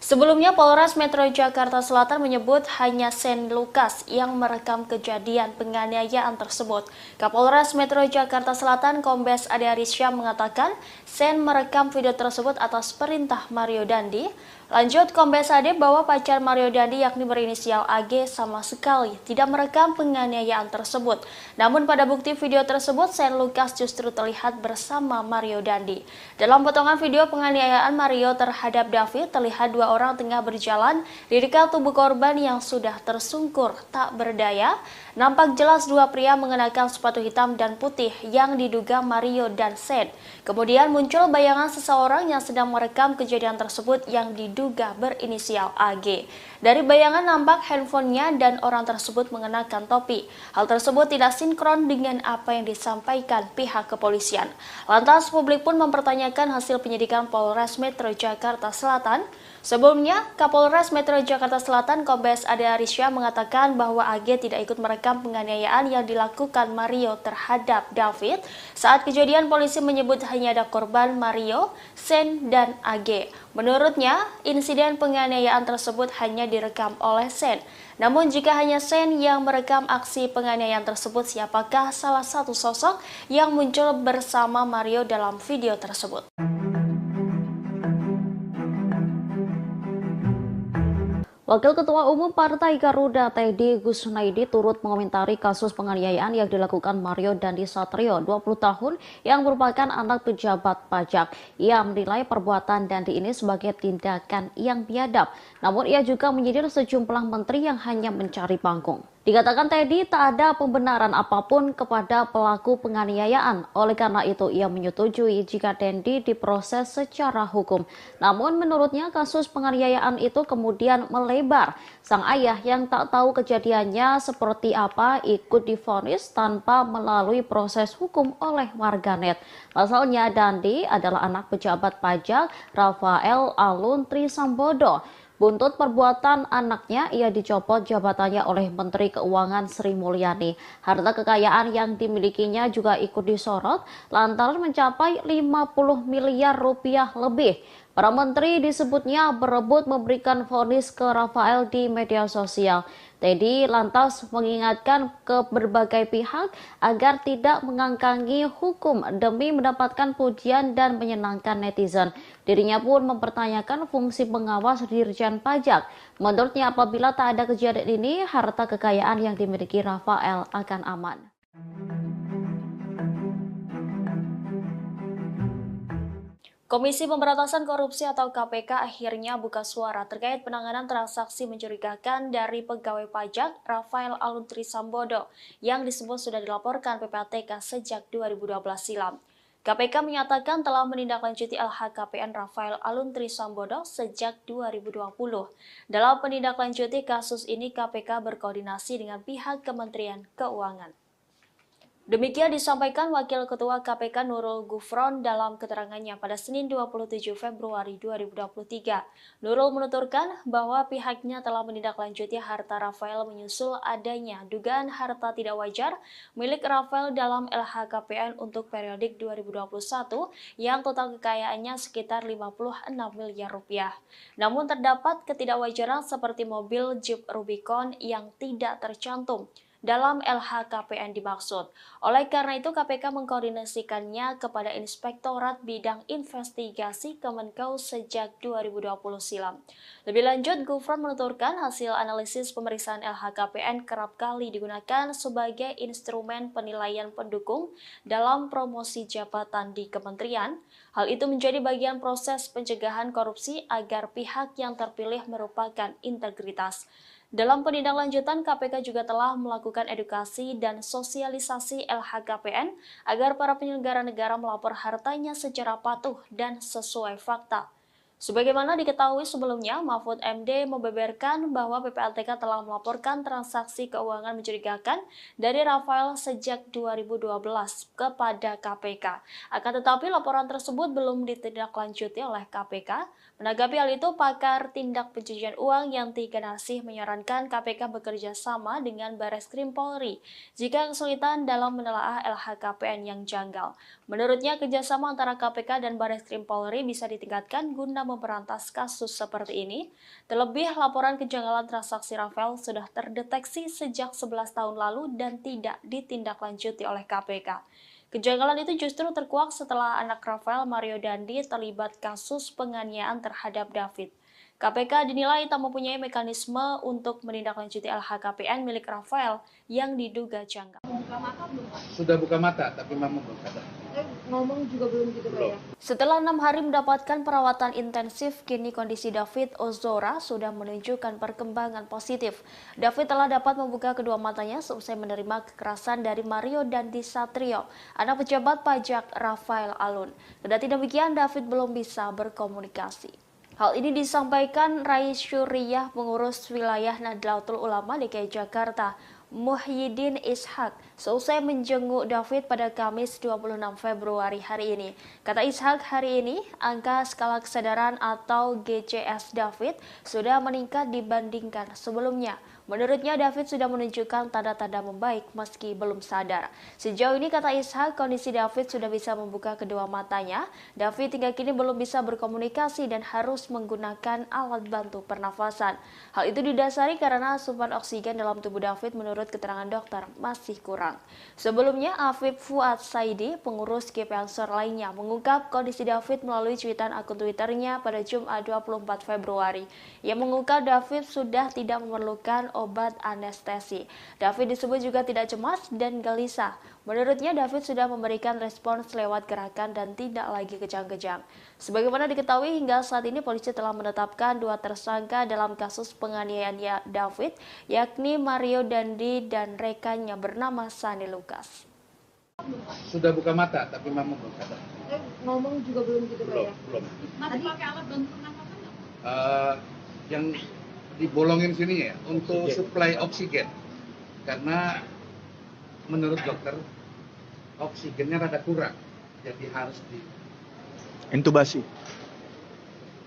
Sebelumnya, Polres Metro Jakarta Selatan menyebut hanya Sen Lukas yang merekam kejadian penganiayaan tersebut. Kapolres Metro Jakarta Selatan Kombes Ade Arisya mengatakan Sen merekam video tersebut atas perintah Mario Dandi. Lanjut, Kombes Ade bahwa pacar Mario Dandi yakni berinisial AG sama sekali tidak merekam penganiayaan tersebut. Namun pada bukti video tersebut, Sen Lukas justru terlihat bersama Mario Dandi. Dalam potongan video penganiayaan Mario terhadap David, terlihat 2 orang tengah berjalan di dekat tubuh korban yang sudah tersungkur tak berdaya. Nampak jelas 2 pria mengenakan sepatu hitam dan putih yang diduga Mario dan Sen. Kemudian muncul bayangan seseorang yang sedang merekam kejadian tersebut yang diduga berinisial AG. Dari bayangan nampak handphonenya dan orang tersebut mengenakan topi. Hal tersebut tidak sinkron dengan apa yang disampaikan pihak kepolisian. Lantas publik pun mempertanyakan hasil penyidikan Polres Metro Jakarta Selatan. Sebelumnya, Kapolres Metro Jakarta Selatan Kombes Ade Arisya mengatakan bahwa AG tidak ikut merekam penganiayaan yang dilakukan Mario terhadap David. Saat kejadian, polisi menyebut hanya ada korban Mario, Sen, dan AG. Menurutnya, insiden penganiayaan tersebut hanya direkam oleh Sen. Namun jika hanya Sen yang merekam aksi penganiayaan tersebut, siapakah salah satu sosok yang muncul bersama Mario dalam video tersebut? Wakil Ketua Umum Partai Garuda Teddy Gusnaidi turut mengomentari kasus penganiayaan yang dilakukan Mario Dandi Satrio, 20 tahun, yang merupakan anak pejabat pajak. Ia menilai perbuatan Dandi ini sebagai tindakan yang biadab, namun ia juga menyindir sejumlah menteri yang hanya mencari panggung. Dikatakan Teddy tak ada pembenaran apapun kepada pelaku penganiayaan. Oleh karena itu, ia menyetujui jika Dandi diproses secara hukum. Namun menurutnya kasus penganiayaan itu kemudian melebar. Sang ayah yang tak tahu kejadiannya seperti apa ikut divonis tanpa melalui proses hukum oleh warganet. Pasalnya Dandi adalah anak pejabat pajak Rafael Alun Trisambodo. Buntut perbuatan anaknya, ia dicopot jabatannya oleh Menteri Keuangan Sri Mulyani. Harta kekayaan yang dimilikinya juga ikut disorot lantaran mencapai 50 miliar rupiah lebih. Para menteri disebutnya berebut memberikan vonis ke Rafael di media sosial. Teddy lantas mengingatkan ke berbagai pihak agar tidak mengangkangi hukum demi mendapatkan pujian dan menyenangkan netizen. Dirinya pun mempertanyakan fungsi pengawas Dirjen Pajak. Menurutnya apabila tak ada kejadian ini, harta kekayaan yang dimiliki Rafael akan aman. Komisi Pemberantasan Korupsi atau KPK akhirnya buka suara terkait penanganan transaksi mencurigakan dari pegawai pajak Rafael Alun Trisambodo yang disebut sudah dilaporkan PPATK sejak 2012 silam. KPK menyatakan telah menindaklanjuti LHKPN Rafael Alun Trisambodo sejak 2020. Dalam menindaklanjuti kasus ini, KPK berkoordinasi dengan pihak Kementerian Keuangan. Demikian disampaikan Wakil Ketua KPK Nurul Gufron dalam keterangannya pada Senin 27 Februari 2023. Nurul menuturkan bahwa pihaknya telah menindaklanjuti harta Rafael menyusul adanya dugaan harta tidak wajar milik Rafael dalam LHKPN untuk periodik 2021 yang total kekayaannya sekitar 56 miliar rupiah. Namun terdapat ketidakwajaran seperti mobil Jeep Rubicon yang tidak tercantum dalam LHKPN dimaksud. Oleh karena itu, KPK mengkoordinasikannya kepada Inspektorat Bidang Investigasi Kemenkeu sejak 2020 silam. Lebih lanjut, Gufron menuturkan hasil analisis pemeriksaan LHKPN kerap kali digunakan sebagai instrumen penilaian pendukung dalam promosi jabatan di kementerian. Hal itu menjadi bagian proses pencegahan korupsi agar pihak yang terpilih merupakan integritas. Dalam penindaklanjutan, KPK juga telah melakukan edukasi dan sosialisasi LHKPN agar para penyelenggara negara melapor hartanya secara patuh dan sesuai fakta. Sebagaimana diketahui sebelumnya, Mahfud MD membeberkan bahwa PPATK telah melaporkan transaksi keuangan mencurigakan dari Rafael sejak 2012 kepada KPK. Akan tetapi laporan tersebut belum ditindaklanjuti oleh KPK. Menanggapi hal itu, pakar tindak pencucian uang Yanti Ganasih menyarankan KPK bekerja sama dengan Bareskrim Polri jika kesulitan dalam menelaah LHKPN yang janggal. Menurutnya, kerjasama antara KPK dan Bareskrim Polri bisa ditingkatkan guna memberantas kasus seperti ini. Terlebih, laporan kejanggalan transaksi Rafael sudah terdeteksi sejak 11 tahun lalu dan tidak ditindaklanjuti oleh KPK. Kejanggalan itu justru terkuak setelah anak Rafael, Mario Dandi, terlibat kasus penganiayaan terhadap David. KPK dinilai tak mempunyai mekanisme untuk menindaklanjuti LHKPN milik Rafael yang diduga janggal. Sudah buka mata, tapi memang belum sadar. Ngomong juga belum gitu Pak ya? Setelah 6 hari mendapatkan perawatan intensif, kini kondisi David Ozora sudah menunjukkan perkembangan positif. David telah dapat membuka kedua matanya seusai menerima kekerasan dari Mario Dandi Satrio, anak pejabat pajak Rafael Alun. Kendati demikian, David belum bisa berkomunikasi. Hal ini disampaikan Rais Syuriah, pengurus wilayah Nahdlatul Ulama DKI Jakarta, Muhyiddin Ishak, seusai menjenguk David pada Kamis 26 Februari hari ini. Kata Ishak, hari ini angka skala kesadaran atau GCS David sudah meningkat dibandingkan sebelumnya. Menurutnya, David sudah menunjukkan tanda-tanda membaik meski belum sadar. Sejauh ini, kata Ishak, kondisi David sudah bisa membuka kedua matanya. David hingga kini belum bisa berkomunikasi dan harus menggunakan alat bantu pernafasan. Hal itu didasari karena asupan oksigen dalam tubuh David menurut keterangan dokter masih kurang. Sebelumnya, Afif Fuad Saidi, pengurus GP Ansor lainnya, mengungkap kondisi David melalui cuitan akun Twitternya pada Jumat 24 Februari. Ia mengungkap David sudah tidak memerlukan obat anestesi. David disebut juga tidak cemas dan gelisah. Menurutnya, David sudah memberikan respons lewat gerakan dan tidak lagi kejang-kejang. Sebagaimana diketahui, hingga saat ini polisi telah menetapkan 2 tersangka dalam kasus penganiayaan David, yakni Mario Dandi dan rekannya bernama Sani Lukas. Sudah buka mata, tapi memang belum sadar. Ngomong juga belum gitu Pak ya? Belum. Masih pakai alat bantu pernafasan nggak? Yang dibolongin sini ya untuk suplai oksigen, karena menurut dokter oksigennya rada kurang, jadi harus intubasi.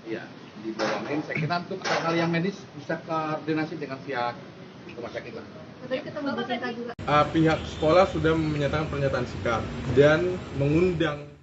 Ya, dibolongin. Saya kira untuk hal yang medis bisa koordinasi dengan pihak rumah sakit lah. Pihak sekolah sudah menyatakan pernyataan sikap dan mengundang.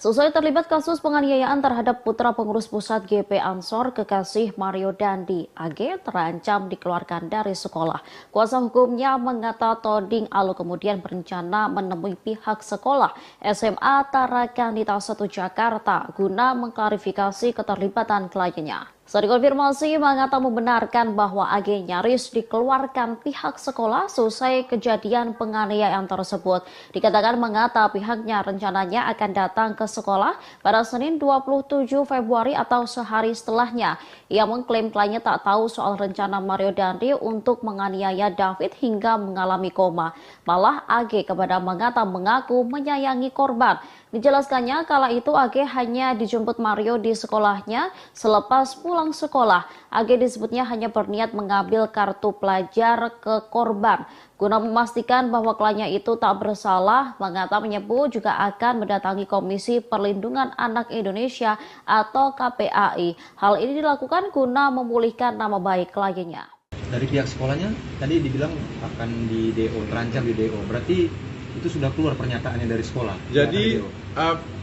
Seusai terlibat kasus penganiayaan terhadap putra pengurus pusat GP Ansor, kekasih Mario Dandi, AG terancam dikeluarkan dari sekolah. Kuasa hukumnya mengata Toding Alu kemudian berencana menemui pihak sekolah SMA Tarakanita 1 Jakarta guna mengklarifikasi keterlibatan kliennya. Saat dikonfirmasi, Mangata membenarkan bahwa AG nyaris dikeluarkan pihak sekolah selesai kejadian penganiayaan tersebut. Dikatakan Mangata pihaknya rencananya akan datang ke sekolah pada Senin 27 Februari atau sehari setelahnya. Ia mengklaim kliennya tak tahu soal rencana Mario Dandi untuk menganiaya David hingga mengalami koma. Malah AG kepada Mangata mengaku menyayangi korban. Dijelaskannya kala itu AG hanya dijemput Mario di sekolahnya selepas pulang sekolah. AG disebutnya hanya berniat mengambil kartu pelajar ke korban. Guna memastikan bahwa kliennya itu tak bersalah, Mangata menyebut juga akan mendatangi Komisi Perlindungan Anak Indonesia atau KPAI. Hal ini dilakukan guna memulihkan nama baik kliennya. Dari pihak sekolahnya tadi dibilang akan di DO, terancam di DO. Berarti itu sudah keluar pernyataannya dari sekolah. Jadi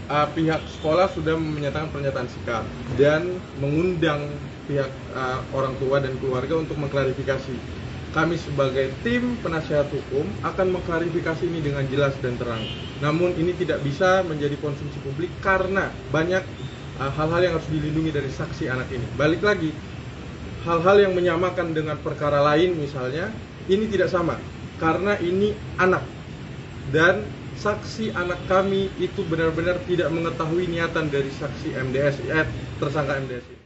pihak sekolah sudah menyatakan pernyataan sikap dan mengundang pihak orang tua dan keluarga untuk mengklarifikasi. Kami sebagai tim penasihat hukum akan mengklarifikasi ini dengan jelas dan terang. Namun ini tidak bisa menjadi konsumsi publik karena banyak hal-hal yang harus dilindungi dari saksi anak ini. Balik lagi, hal-hal yang menyamakan dengan perkara lain misalnya, ini tidak sama karena ini anak. Dan saksi anak kami itu benar-benar tidak mengetahui niatan dari saksi MDS, tersangka MDS ini.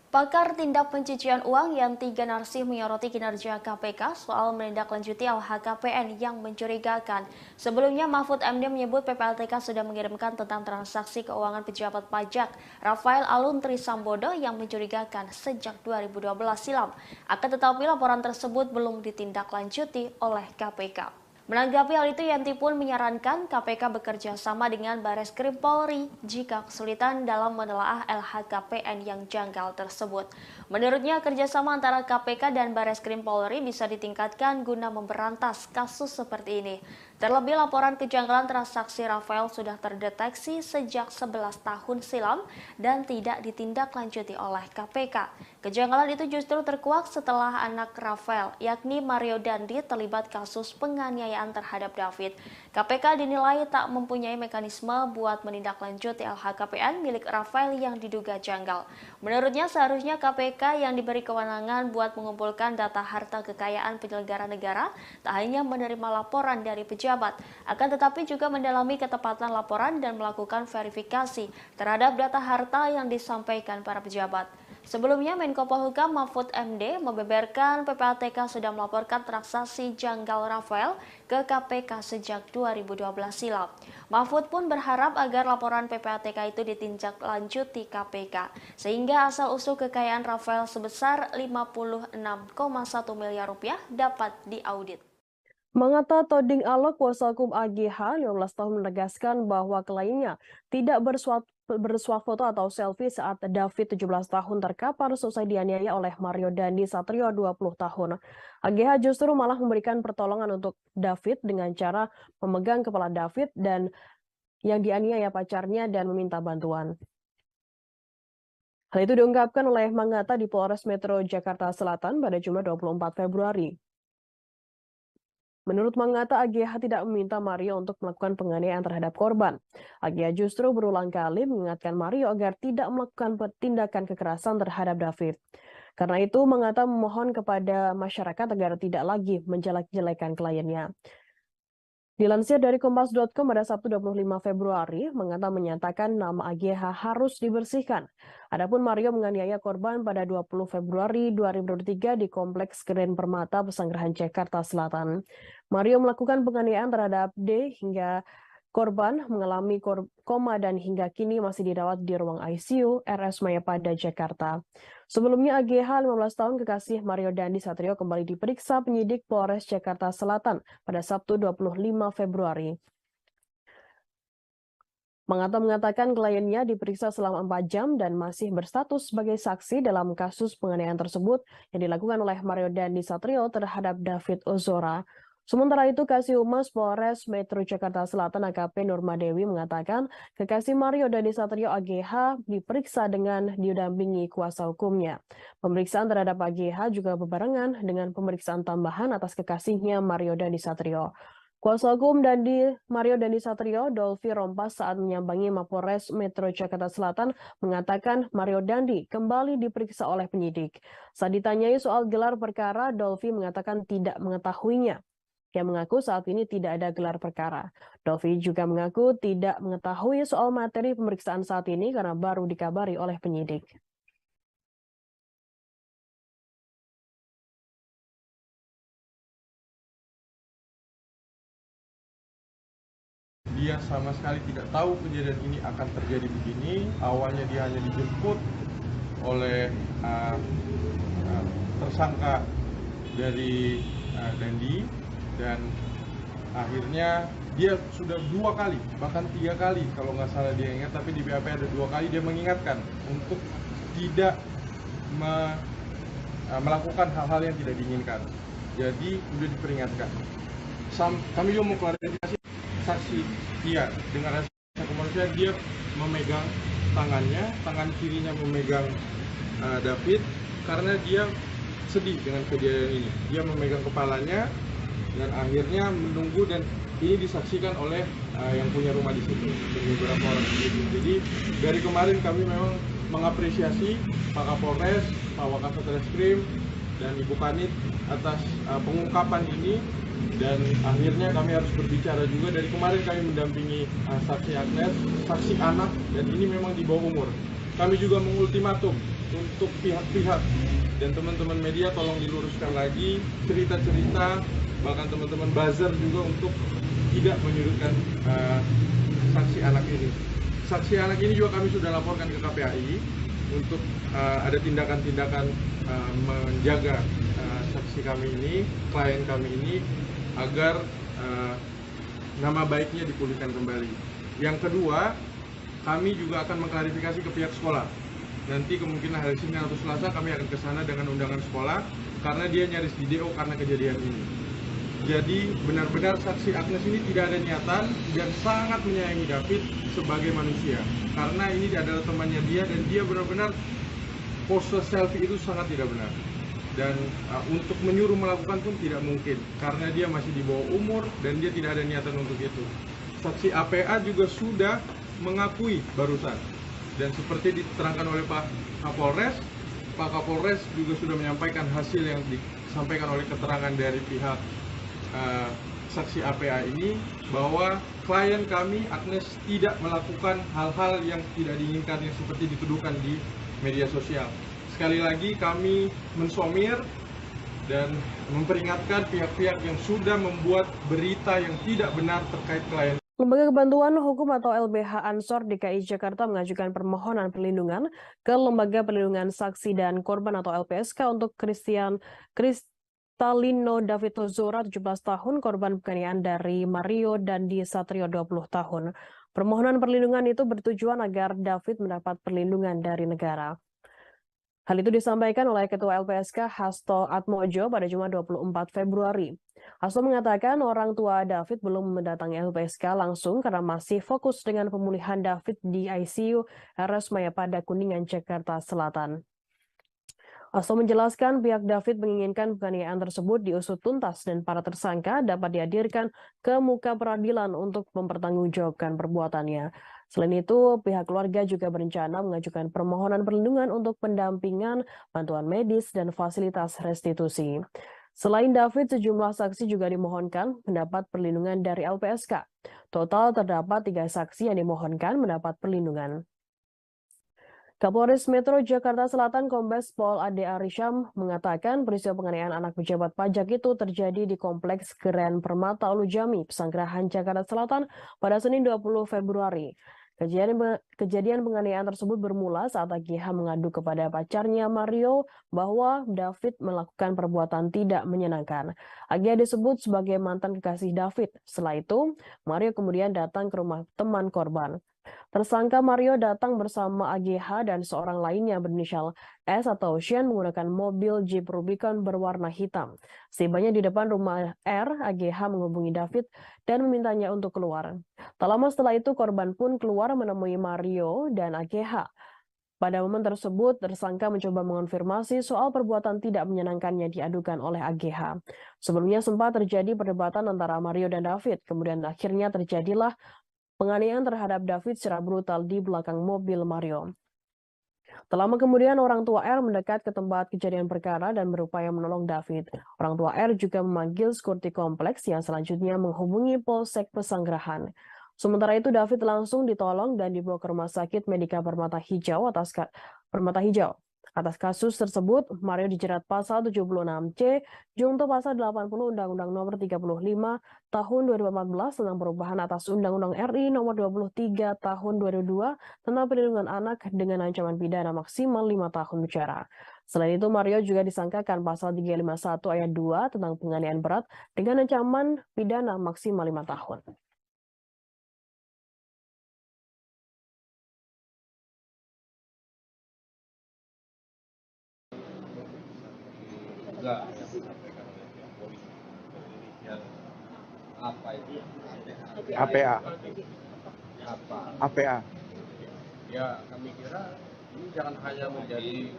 Pakar tindak pencucian uang Yanti Ganarsih menyoroti kinerja KPK soal menindaklanjuti LHKPN yang mencurigakan. Sebelumnya, Mahfud MD menyebut PPATK sudah mengirimkan tentang transaksi keuangan pejabat pajak Rafael Alun Trisambodo yang mencurigakan sejak 2012 silam. Akan tetapi laporan tersebut belum ditindaklanjuti oleh KPK. Menanggapi hal itu, Yanti pun menyarankan KPK bekerja sama dengan Bareskrim Polri jika kesulitan dalam menelaah LHKPN yang janggal tersebut. Menurutnya, kerjasama antara KPK dan Bareskrim Polri bisa ditingkatkan guna memberantas kasus seperti ini. Terlebih, laporan kejanggalan transaksi Rafael sudah terdeteksi sejak 11 tahun silam dan tidak ditindaklanjuti oleh KPK. Kejanggalan itu justru terkuak setelah anak Rafael, yakni Mario Dandi, terlibat kasus penganiayaan terhadap David. KPK dinilai tak mempunyai mekanisme buat menindaklanjuti LHKPN milik Rafael yang diduga janggal. Menurutnya, seharusnya KPK yang diberi kewenangan buat mengumpulkan data harta kekayaan penyelenggara negara tak hanya menerima laporan dari pejabat, akan tetapi juga mendalami ketepatan laporan dan melakukan verifikasi terhadap data harta yang disampaikan para pejabat. Sebelumnya, Menko Polhukam Mahfud MD membeberkan PPATK sudah melaporkan transaksi janggal Rafael ke KPK sejak 2012 silam. Mahfud pun berharap agar laporan PPATK itu ditindaklanjuti KPK, sehingga asal-usul kekayaan Rafael sebesar 56,1 miliar rupiah dapat diaudit. Mangata Toding Alok, kuasa hukum AGH 15 tahun menegaskan bahwa kliennya tidak bersuah foto atau selfie saat David 17 tahun terkapar selesai dianiaya oleh Mario Dandi Satrio 20 tahun. AGH justru malah memberikan pertolongan untuk David dengan cara memegang kepala David dan yang dianiaya pacarnya dan meminta bantuan. Hal itu diungkapkan oleh Mangata di Polres Metro Jakarta Selatan pada Jumat 24 Februari. Menurut Mangata, AGH tidak meminta Mario untuk melakukan penganiayaan terhadap korban. AGH justru berulang kali mengingatkan Mario agar tidak melakukan tindakan kekerasan terhadap David. Karena itu, Mangata memohon kepada masyarakat agar tidak lagi menjelek-jelekan kliennya. Dilansir dari Kompas.com pada Sabtu 25 Februari, Mangata menyatakan nama AGH harus dibersihkan. Adapun Mario menganiaya korban pada 20 Februari 2023 di Kompleks Grand Permata Pesanggerahan Jakarta Selatan. Mario melakukan penganiayaan terhadap D hingga korban mengalami koma dan hingga kini masih dirawat di ruang ICU RS Mayapada, Jakarta. Sebelumnya AGH 15 tahun kekasih Mario Dandi Satrio kembali diperiksa penyidik Polres Jakarta Selatan pada Sabtu 25 Februari. Mangata mengatakan kliennya diperiksa selama 4 jam dan masih berstatus sebagai saksi dalam kasus penganiayaan tersebut yang dilakukan oleh Mario Dandi Satrio terhadap David Ozora. Sementara itu, Kasih Humas Polres Metro Jakarta Selatan AKP Nurma Dewi mengatakan kekasih Mario Dandi Satrio AGH diperiksa dengan didampingi kuasa hukumnya. Pemeriksaan terhadap AGH juga berbarengan dengan pemeriksaan tambahan atas kekasihnya Mario Dandi Satrio. Kuasa hukum Mario Dandi Satrio, Dolvi Rompas, saat menyambangi Mapolres Metro Jakarta Selatan mengatakan Mario Dandi kembali diperiksa oleh penyidik. Saat ditanyai soal gelar perkara, Dolvi mengatakan tidak mengetahuinya. Dia mengaku saat ini tidak ada gelar perkara. Dolvi juga mengaku tidak mengetahui soal materi pemeriksaan saat ini karena baru dikabari oleh penyidik. Dia sama sekali tidak tahu kejadian ini akan terjadi begini. Awalnya dia hanya dijemput oleh tersangka dari Dandi, dan akhirnya dia sudah 2 kali, bahkan 3 kali kalau nggak salah dia ingat, tapi di BAP ada 2 kali dia mengingatkan untuk tidak melakukan hal-hal yang tidak diinginkan. Jadi sudah diperingatkan. Kami juga mau klarifikasi saksi dia dengan rasa kemanusiaan, dia memegang tangannya, tangan kirinya memegang David karena dia sedih dengan kejadian ini. Dia memegang kepalanya dan akhirnya menunggu, dan ini disaksikan oleh yang punya rumah di situ dan beberapa orang di situ. Jadi dari kemarin kami memang mengapresiasi Pak Kapolres, Pak Wakasat Reskrim, dan Ibu Kanit atas pengungkapan ini, dan akhirnya kami harus berbicara juga. Dari kemarin kami mendampingi saksi Agnes, saksi anak, dan ini memang di bawah umur. Kami juga mengultimatum untuk pihak-pihak dan teman-teman media tolong diluruskan lagi cerita-cerita, bahkan teman-teman buzzer juga untuk tidak menyudutkan saksi anak ini. Saksi anak ini juga kami sudah laporkan ke KPAI untuk ada tindakan-tindakan menjaga saksi kami ini, klien kami ini, agar nama baiknya dipulihkan kembali. Yang kedua, kami juga akan mengklarifikasi ke pihak sekolah. Nanti kemungkinan hari Senin atau Selasa kami akan ke sana dengan undangan sekolah, karena dia nyaris di DO karena kejadian ini. Jadi benar-benar saksi Agnes ini tidak ada niatan dan sangat menyayangi David sebagai manusia. Karena ini adalah temannya dia, dan dia benar-benar pose selfie itu sangat tidak benar. Dan untuk menyuruh melakukan pun tidak mungkin, karena dia masih di bawah umur dan dia tidak ada niatan untuk itu. Saksi APA juga sudah mengakui barusan. Dan seperti diterangkan oleh Pak Kapolres juga sudah menyampaikan hasil yang disampaikan oleh keterangan dari pihak saksi APA ini, bahwa klien kami Agnes tidak melakukan hal-hal yang tidak diinginkan yang seperti dituduhkan di media sosial. Sekali lagi kami mensomir dan memperingatkan pihak-pihak yang sudah membuat berita yang tidak benar terkait klien. Lembaga Bantuan Hukum atau LBH Ansor DKI Jakarta mengajukan permohonan perlindungan ke Lembaga Perlindungan Saksi dan Korban atau LPSK untuk Talino David Ozora 17 tahun, korban penganiayaan dari Mario Dandi Satrio 20 tahun. Permohonan perlindungan itu bertujuan agar David mendapat perlindungan dari negara. Hal itu disampaikan oleh Ketua LPSK Hasto Atmojo pada Jumat 24 Februari. Hasto mengatakan orang tua David belum mendatangi LPSK langsung karena masih fokus dengan pemulihan David di ICU RS Mayapada Kuningan, Jakarta Selatan. Hasto menjelaskan pihak David menginginkan penganiayaan tersebut diusut tuntas dan para tersangka dapat dihadirkan ke muka peradilan untuk mempertanggungjawabkan perbuatannya. Selain itu, pihak keluarga juga berencana mengajukan permohonan perlindungan untuk pendampingan, bantuan medis, dan fasilitas restitusi. Selain David, sejumlah saksi juga dimohonkan mendapat perlindungan dari LPSK. Total terdapat 3 saksi yang dimohonkan mendapat perlindungan. Kapolres Metro Jakarta Selatan Kombes Pol Ade Arisham mengatakan peristiwa penganiayaan anak pejabat pajak itu terjadi di Kompleks Grand Permata Ulujami, Pesanggerahan, Jakarta Selatan pada Senin 20 Februari. Kejadian penganiayaan tersebut bermula saat AGH mengadu kepada pacarnya Mario bahwa David melakukan perbuatan tidak menyenangkan. AGH disebut sebagai mantan kekasih David. Setelah itu, Mario kemudian datang ke rumah teman korban. Tersangka Mario datang bersama AGH dan seorang lainnya berinisial S atau Shen menggunakan mobil Jeep Rubicon berwarna hitam. Setibanya di depan rumah R, AGH menghubungi David dan memintanya untuk keluar. Tak lama setelah itu korban pun keluar menemui Mario dan AGH. Pada momen tersebut, tersangka mencoba mengonfirmasi soal perbuatan tidak menyenangkannya diadukan oleh AGH. Sebelumnya sempat terjadi perdebatan antara Mario dan David, kemudian akhirnya terjadilah penganiayaan terhadap David secara brutal di belakang mobil Mario. Tak lama kemudian orang tua R mendekat ke tempat kejadian perkara dan berupaya menolong David. Orang tua R juga memanggil sekuriti kompleks yang selanjutnya menghubungi Polsek Pesanggerahan. Sementara itu David langsung ditolong dan dibawa ke Rumah Sakit Medika Permata Hijau Atas kasus tersebut, Mario dijerat pasal 76C, junto pasal 80 Undang-Undang Nomor 35 Tahun 2014 tentang perubahan atas Undang-Undang RI Nomor 23 Tahun 2002 tentang perlindungan anak dengan ancaman pidana maksimal 5 tahun penjara. Selain itu, Mario juga disangkakan pasal 351 ayat 2 tentang penganiayaan berat dengan ancaman pidana maksimal 5 tahun. Juga yang disampaikan oleh pihak polisi berinisial apa itu? APA. Apa? APA. Ya kami kira ini jangan hanya menjadi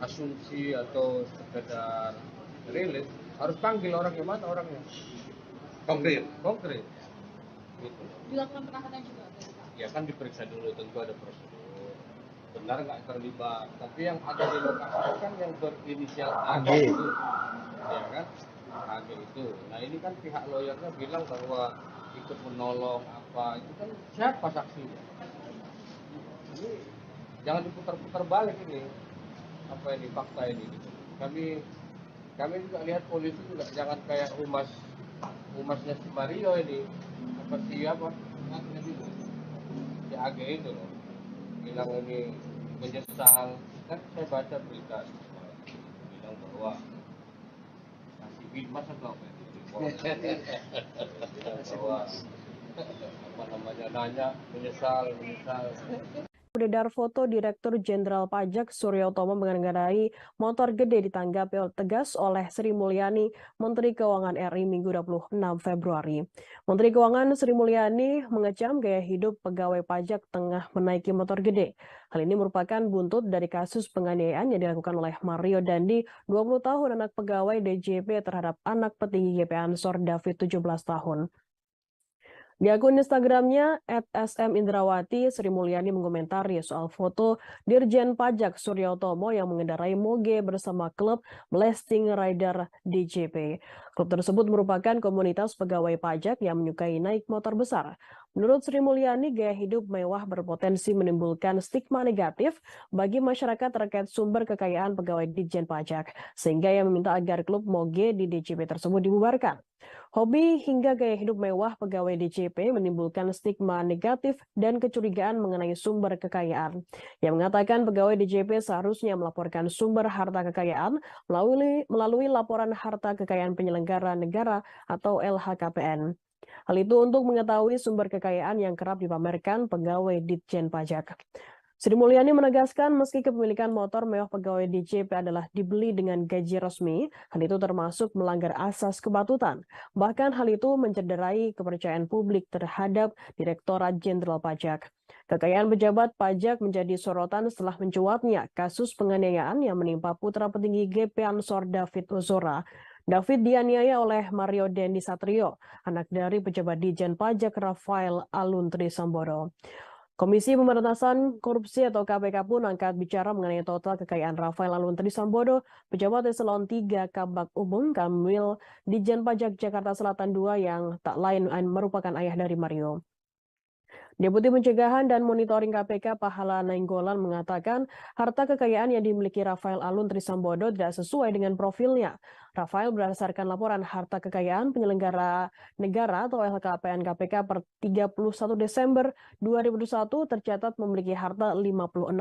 asumsi atau sekedar rilis, harus panggil orangnya, mana orangnya? Konkret. Gitu. Dilakukan penahanan juga. Ya kan diperiksa dulu, tentu ada prosedur. Benar nggak terlibat, tapi yang ada di lokasi kan yang berinisial AG itu, ya kan, AG itu. Nah ini kan pihak lawyernya bilang bahwa ikut menolong apa, itu kan siapa saksinya? Ini jangan diputar-putar balik ini, apa ini fakta ini. Gitu. Kami juga lihat polisi juga jangan kayak humasnya si Mario ini, apa siapa? Si AG itu loh. Bilang ini menyesal, kan saya baca berita bilang bahwa kasih bimas atau apa itu bahwa apa namanya nanya menyesal. Beredar foto Direktur Jenderal Pajak Suryo Utomo mengendarai motor gede ditanggapi tegas oleh Sri Mulyani, Menteri Keuangan RI Minggu 26 Februari. Menteri Keuangan Sri Mulyani mengecam gaya hidup pegawai pajak tengah menaiki motor gede. Hal ini merupakan buntut dari kasus penganiayaan yang dilakukan oleh Mario Dandi, 20 tahun anak pegawai DJP terhadap anak petinggi GP Ansor David 17 tahun. Di akun Instagramnya @smindrawati, Sri Mulyani mengomentari soal foto Dirjen Pajak Suryo Utomo yang mengendarai moge bersama klub Blasting Rider DJP. Klub tersebut merupakan komunitas pegawai pajak yang menyukai naik motor besar. Menurut Sri Mulyani, gaya hidup mewah berpotensi menimbulkan stigma negatif bagi masyarakat terkait sumber kekayaan pegawai Ditjen Pajak, sehingga ia meminta agar klub Moge di DJP tersebut dibubarkan. Hobi hingga gaya hidup mewah pegawai DJP menimbulkan stigma negatif dan kecurigaan mengenai sumber kekayaan. Ia mengatakan pegawai DJP seharusnya melaporkan sumber harta kekayaan melalui laporan harta kekayaan penyelenggara negara atau LHKPN. Hal itu untuk mengetahui sumber kekayaan yang kerap dipamerkan pegawai Ditjen Pajak. Sri Mulyani menegaskan meski kepemilikan motor mewah pegawai DJP adalah dibeli dengan gaji resmi, hal itu termasuk melanggar asas kepatutan. Bahkan hal itu mencederai kepercayaan publik terhadap Direktorat Jenderal Pajak. Kekayaan pejabat pajak menjadi sorotan setelah mencuatnya kasus penganiayaan yang menimpa putra petinggi GP Ansor David Ozora. David dianiaya oleh Mario Dendi Satrio, anak dari pejabat Ditjen Pajak Rafael Alun Trisambodo. Komisi Pemberantasan Korupsi atau KPK pun angkat bicara mengenai total kekayaan Rafael Alun Trisambodo, pejabat eselon 3 Kabak Umum Kamwil Ditjen Pajak Jakarta Selatan II yang tak lain merupakan ayah dari Mario. Deputi Pencegahan dan Monitoring KPK Pahala Nainggolan mengatakan harta kekayaan yang dimiliki Rafael Alun Trisambodo tidak sesuai dengan profilnya. Rafael berdasarkan laporan harta kekayaan penyelenggara negara atau LHKPN KPK per 31 Desember 2021 tercatat memiliki harta 56,1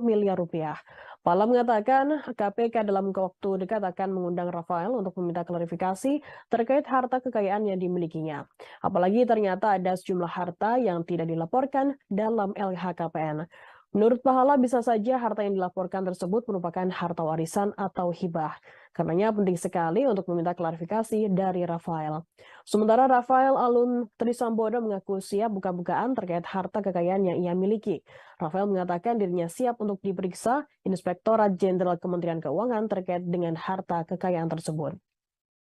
miliar rupiah. Pahala mengatakan KPK dalam waktu dekat akan mengundang Rafael untuk meminta klarifikasi terkait harta kekayaan yang dimilikinya. Apalagi ternyata ada sejumlah harta yang tidak dilaporkan dalam LHKPN. Menurut Pahala, bisa saja harta yang dilaporkan tersebut merupakan harta warisan atau hibah. Karenanya penting sekali untuk meminta klarifikasi dari Rafael. Sementara Rafael Alun Trisambodo mengaku siap buka-bukaan terkait harta kekayaan yang ia miliki. Rafael mengatakan dirinya siap untuk diperiksa Inspektorat Jenderal Kementerian Keuangan terkait dengan harta kekayaan tersebut.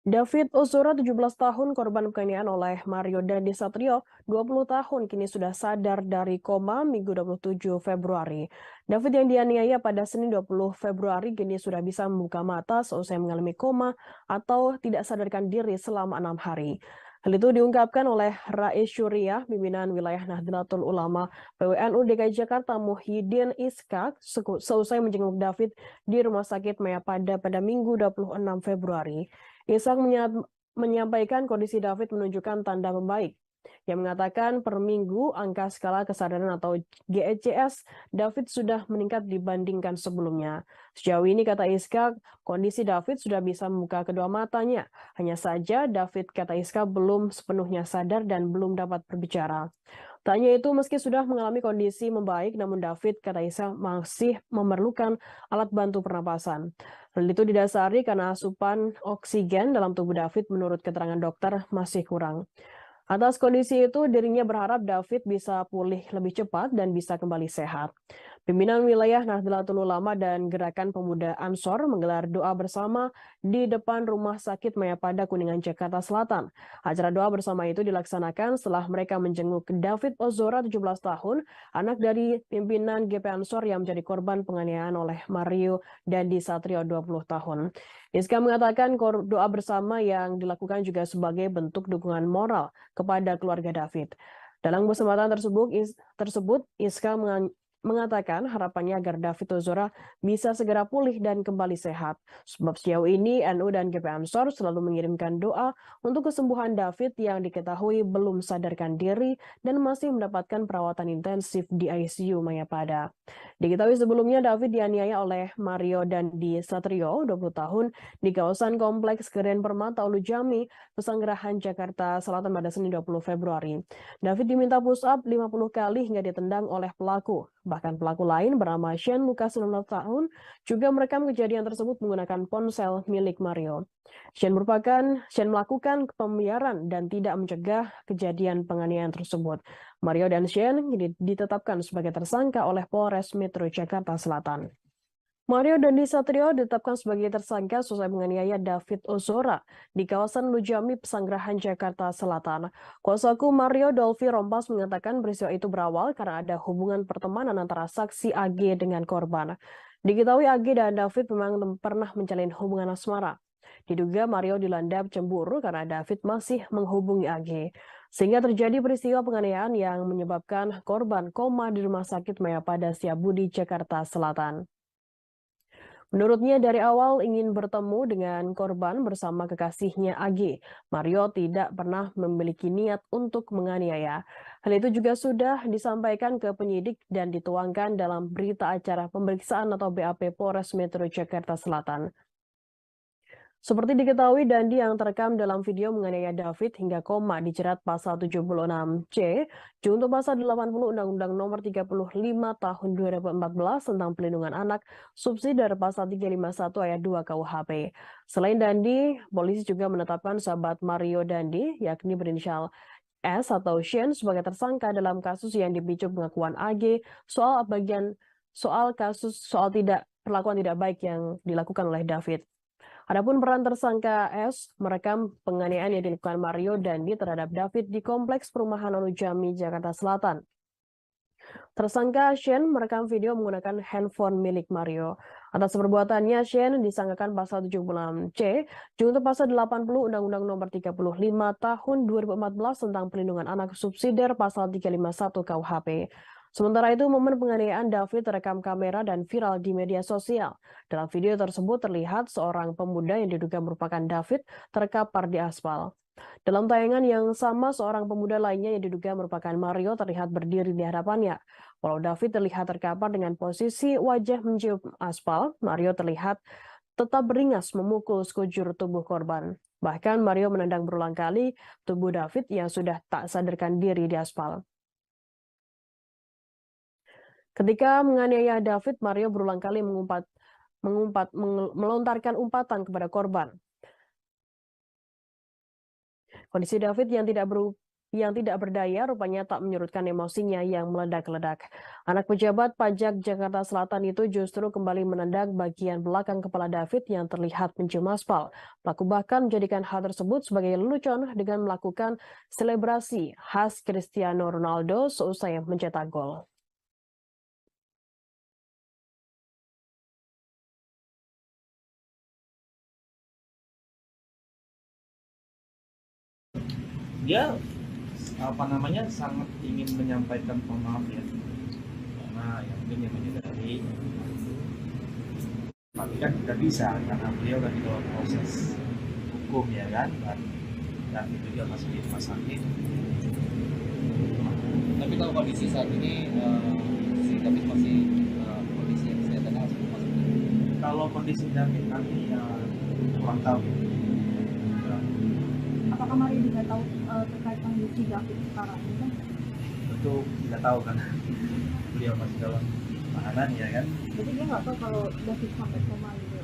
David Ozora, 17 tahun, korban penganiayaan oleh Mario Dandi Satrio, 20 tahun, kini sudah sadar dari koma Minggu 27 Februari. David yang dianiaya pada Senin 20 Februari kini sudah bisa membuka mata seusai mengalami koma atau tidak sadarkan diri selama 6 hari. Hal itu diungkapkan oleh Rais Syuriah, pimpinan wilayah Nahdlatul Ulama PWNU DKI Jakarta Muhyiddin Iskak, seusai menjenguk David di Rumah Sakit Mayapada pada Minggu 26 Februari. Iskak menyampaikan kondisi David menunjukkan tanda membaik. Yang mengatakan per minggu angka skala kesadaran atau GECS David sudah meningkat dibandingkan sebelumnya. Sejauh ini, kata Iskak, kondisi David sudah bisa membuka kedua matanya. Hanya saja David, kata Iskak, belum sepenuhnya sadar dan belum dapat berbicara. Tanya itu meski sudah mengalami kondisi membaik, namun David, kata Iskak, masih memerlukan alat bantu pernapasan. Hal itu didasari karena asupan oksigen dalam tubuh David menurut keterangan dokter masih kurang. Atas kondisi itu, dirinya berharap David bisa pulih lebih cepat dan bisa kembali sehat. Pimpinan wilayah Nahdlatul Ulama dan Gerakan Pemuda Ansor menggelar doa bersama di depan Rumah Sakit Mayapada Kuningan, Jakarta Selatan. Acara doa bersama itu dilaksanakan setelah mereka menjenguk David Ozora, 17 tahun, anak dari pimpinan GP Ansor yang menjadi korban penganiayaan oleh Mario Dandi Satrio, 20 tahun. Iska mengatakan doa bersama yang dilakukan juga sebagai bentuk dukungan moral kepada keluarga David. Dalam kesempatan tersebut Iska mengatakan harapannya agar David Ozora bisa segera pulih dan kembali sehat. Sebab sejauh ini NU dan GP Ansor selalu mengirimkan doa untuk kesembuhan David yang diketahui belum sadarkan diri dan masih mendapatkan perawatan intensif di ICU Mayapada. Diketahui sebelumnya David dianiaya oleh Mario Dandi Satrio, 20 tahun, di kawasan Kompleks Keren Permata Ulu Jami, Pesanggerahan, Jakarta Selatan pada Senin 20 Februari. David diminta push up 50 kali hingga ditendang oleh pelaku. Bahkan pelaku lain bernama Shane Lucas, 19 tahun, juga merekam kejadian tersebut menggunakan ponsel milik Mario. Shane melakukan pembiaran dan tidak mencegah kejadian penganiayaan tersebut. Mario dan Shane ditetapkan sebagai tersangka oleh Polres Metro Jakarta Selatan. Mario Dandi Satrio ditetapkan sebagai tersangka seusai menganiaya David Ozora di kawasan Lujami, Pesanggerahan, Jakarta Selatan. Kuasa hukum Mario, Dolfi Rompas, mengatakan peristiwa itu berawal karena ada hubungan pertemanan antara saksi AG dengan korban. Diketahui AG dan David memang pernah menjalin hubungan asmara. Diduga Mario dilandap cemburu karena David masih menghubungi AG. Sehingga terjadi peristiwa penganiayaan yang menyebabkan korban koma di Rumah Sakit Mayapada Setiabudi, Jakarta Selatan. Menurutnya dari awal ingin bertemu dengan korban bersama kekasihnya AG. Mario tidak pernah memiliki niat untuk menganiaya. Hal itu juga sudah disampaikan ke penyidik dan dituangkan dalam berita acara pemeriksaan atau BAP Polres Metro Jakarta Selatan. Seperti diketahui, Dandi yang terekam dalam video menganiaya David hingga koma dijerat pasal 76C, junto pasal 80 Undang-Undang Nomor 35 Tahun 2014 tentang Pelindungan Anak, subsidi pasal 351 ayat 2 KUHP. Selain Dandi, polisi juga menetapkan sahabat Mario Dandi, yakni berinisial S atau Shane, sebagai tersangka dalam kasus yang dipicu pengakuan AG soal perlakuan tidak baik yang dilakukan oleh David. Adapun peran tersangka S merekam penganiayaan yang dilakukan Mario Dandi terhadap David di Kompleks Perumahan Onujami, Jakarta Selatan. Tersangka Shane merekam video menggunakan handphone milik Mario. Atas perbuatannya, Shane disangkakan pasal 76C, junto pasal 80 Undang-Undang Nomor 35 Tahun 2014 tentang Pelindungan Anak, subsidiar pasal 351 KUHP. Sementara itu, momen penganiayaan David terekam kamera dan viral di media sosial. Dalam video tersebut terlihat seorang pemuda yang diduga merupakan David terkapar di aspal. Dalam tayangan yang sama, seorang pemuda lainnya yang diduga merupakan Mario terlihat berdiri di hadapannya. Walau David terlihat terkapar dengan posisi wajah mencium aspal, Mario terlihat tetap beringas memukul sekujur tubuh korban. Bahkan Mario menendang berulang kali tubuh David yang sudah tak sadarkan diri di aspal. Ketika menganiaya David, Mario berulang kali melontarkan umpatan kepada korban. Kondisi David yang tidak berdaya rupanya tak menyurutkan emosinya yang meledak-ledak. Anak pejabat pajak Jakarta Selatan itu justru kembali menendang bagian belakang kepala David yang terlihat mencium aspal. Pelaku bahkan menjadikan hal tersebut sebagai lelucon dengan melakukan selebrasi khas Cristiano Ronaldo seusai mencetak gol. Dia sangat ingin menyampaikan maaf ya, karena yang mungkin yang menyadari, tapi kan tidak bisa karena beliau kan di dalam proses hukum ya kan, dan itu juga masih di rumah sakit. Tapi kalau kondisi saat ini si David masih kondisi kesehatannya masih masuk. Kalau kondisi David nanti ya kurang tahu. Apakah Mario juga tahu terkait kondisi David sekarang ini kan? Tentu tidak tahu kan, beliau masih dalam tahanan ya kan. Jadi dia nggak tahu kalau David sampai koma gitu.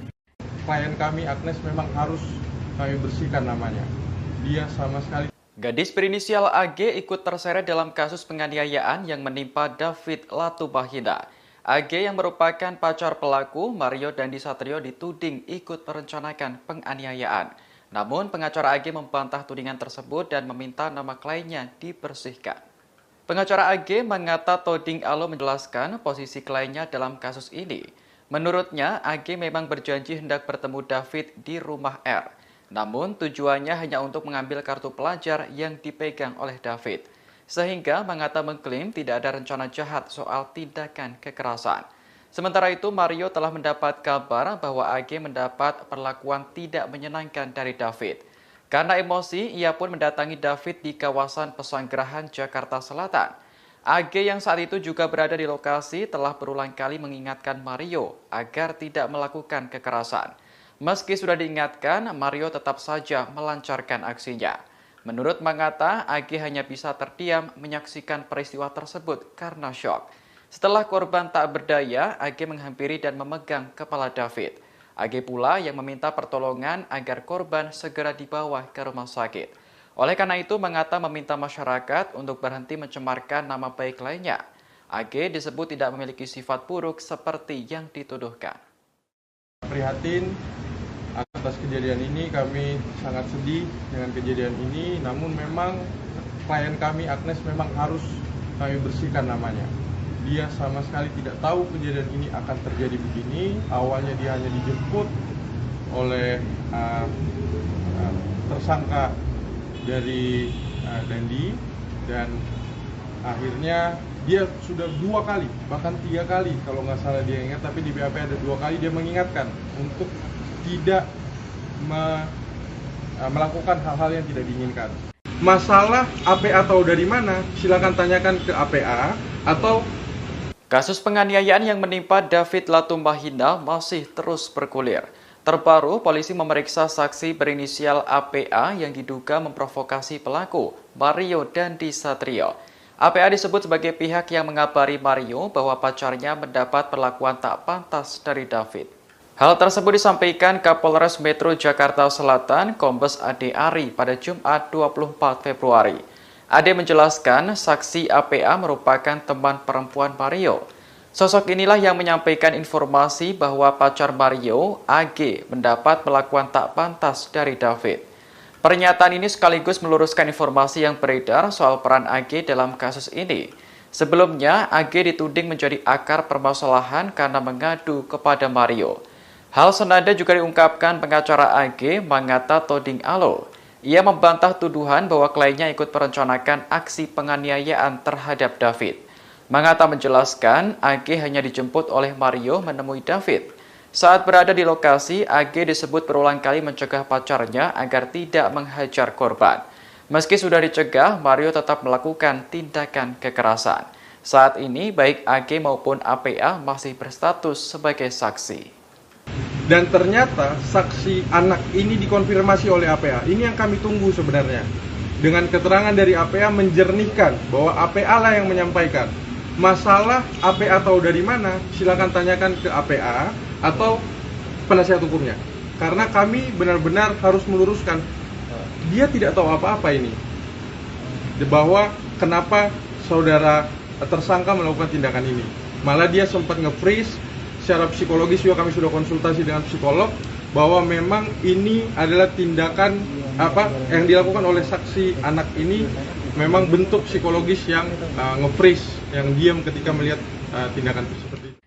Klien kami Agnes memang harus kami bersihkan namanya. Dia sama sekali. Gadis berinisial AG ikut terseret dalam kasus penganiayaan yang menimpa David Latubahida. AG yang merupakan pacar pelaku, Mario Dandi Satrio, dituding ikut merencanakan penganiayaan. Namun pengacara AG membantah tudingan tersebut dan meminta nama kliennya dibersihkan. Pengacara AG Mangata Toding Alo menjelaskan posisi kliennya dalam kasus ini. Menurutnya, AG memang berjanji hendak bertemu David di rumah R. Namun tujuannya hanya untuk mengambil kartu pelajar yang dipegang oleh David. Sehingga Mangata mengklaim tidak ada rencana jahat soal tindakan kekerasan. Sementara itu, Mario telah mendapat kabar bahwa AG mendapat perlakuan tidak menyenangkan dari David. Karena emosi, ia pun mendatangi David di kawasan Pesanggerahan, Jakarta Selatan. AG yang saat itu juga berada di lokasi telah berulang kali mengingatkan Mario agar tidak melakukan kekerasan. Meski sudah diingatkan, Mario tetap saja melancarkan aksinya. Menurut Mangata, AG hanya bisa terdiam menyaksikan peristiwa tersebut karena syok. Setelah korban tak berdaya, AG menghampiri dan memegang kepala David. AG pula yang meminta pertolongan agar korban segera dibawa ke rumah sakit. Oleh karena itu, Mangata meminta masyarakat untuk berhenti mencemarkan nama baik lainnya. AG disebut tidak memiliki sifat buruk seperti yang dituduhkan. Prihatin atas kejadian ini, kami sangat sedih dengan kejadian ini. Namun memang klien kami Agnes memang harus kami bersihkan namanya. Dia sama sekali tidak tahu kejadian ini akan terjadi begini. Awalnya dia hanya dijemput oleh tersangka dari Dandi, dan akhirnya dia sudah 2 kali, bahkan 3 kali kalau nggak salah dia ingat, tapi di BAP ada 2 kali dia mengingatkan untuk tidak melakukan hal-hal yang tidak diinginkan. Masalah APA tahu dari mana, silakan tanyakan ke APA atau... Kasus penganiayaan yang menimpa David Latumbahina masih terus bergulir. Terbaru, polisi memeriksa saksi berinisial APA yang diduga memprovokasi pelaku, Mario Dandi Satrio. APA disebut sebagai pihak yang mengabari Mario bahwa pacarnya mendapat perlakuan tak pantas dari David. Hal tersebut disampaikan Kapolres Metro Jakarta Selatan, Kombes Ade Ari pada Jumat 24 Februari. Ade menjelaskan saksi APA merupakan teman perempuan Mario. Sosok inilah yang menyampaikan informasi bahwa pacar Mario, AG, mendapat perlakuan tak pantas dari David. Pernyataan ini sekaligus meluruskan informasi yang beredar soal peran AG dalam kasus ini. Sebelumnya, AG dituding menjadi akar permasalahan karena mengadu kepada Mario. Hal senada juga diungkapkan pengacara AG, Mangata Toding Alo. Ia membantah tuduhan bahwa kliennya ikut merencanakan aksi penganiayaan terhadap David. Mangata menjelaskan, AG hanya dijemput oleh Mario menemui David. Saat berada di lokasi, AG disebut berulang kali mencegah pacarnya agar tidak menghajar korban. Meski sudah dicegah, Mario tetap melakukan tindakan kekerasan. Saat ini, baik AG maupun APA masih berstatus sebagai saksi. Dan ternyata saksi anak ini dikonfirmasi oleh APA. Ini yang kami tunggu sebenarnya. Dengan keterangan dari APA menjernihkan bahwa APA lah yang menyampaikan. Masalah APA tahu dari mana, silakan tanyakan ke APA atau penasihat hukumnya. Karena kami benar-benar harus meluruskan, dia tidak tahu apa-apa ini. Bahwa kenapa saudara tersangka melakukan tindakan ini. Malah dia sempat nge-freeze, secara psikologis juga kami sudah konsultasi dengan psikolog, bahwa memang ini adalah tindakan yang dilakukan oleh saksi anak ini memang bentuk psikologis yang nge-freeze, yang diam ketika melihat tindakan seperti itu.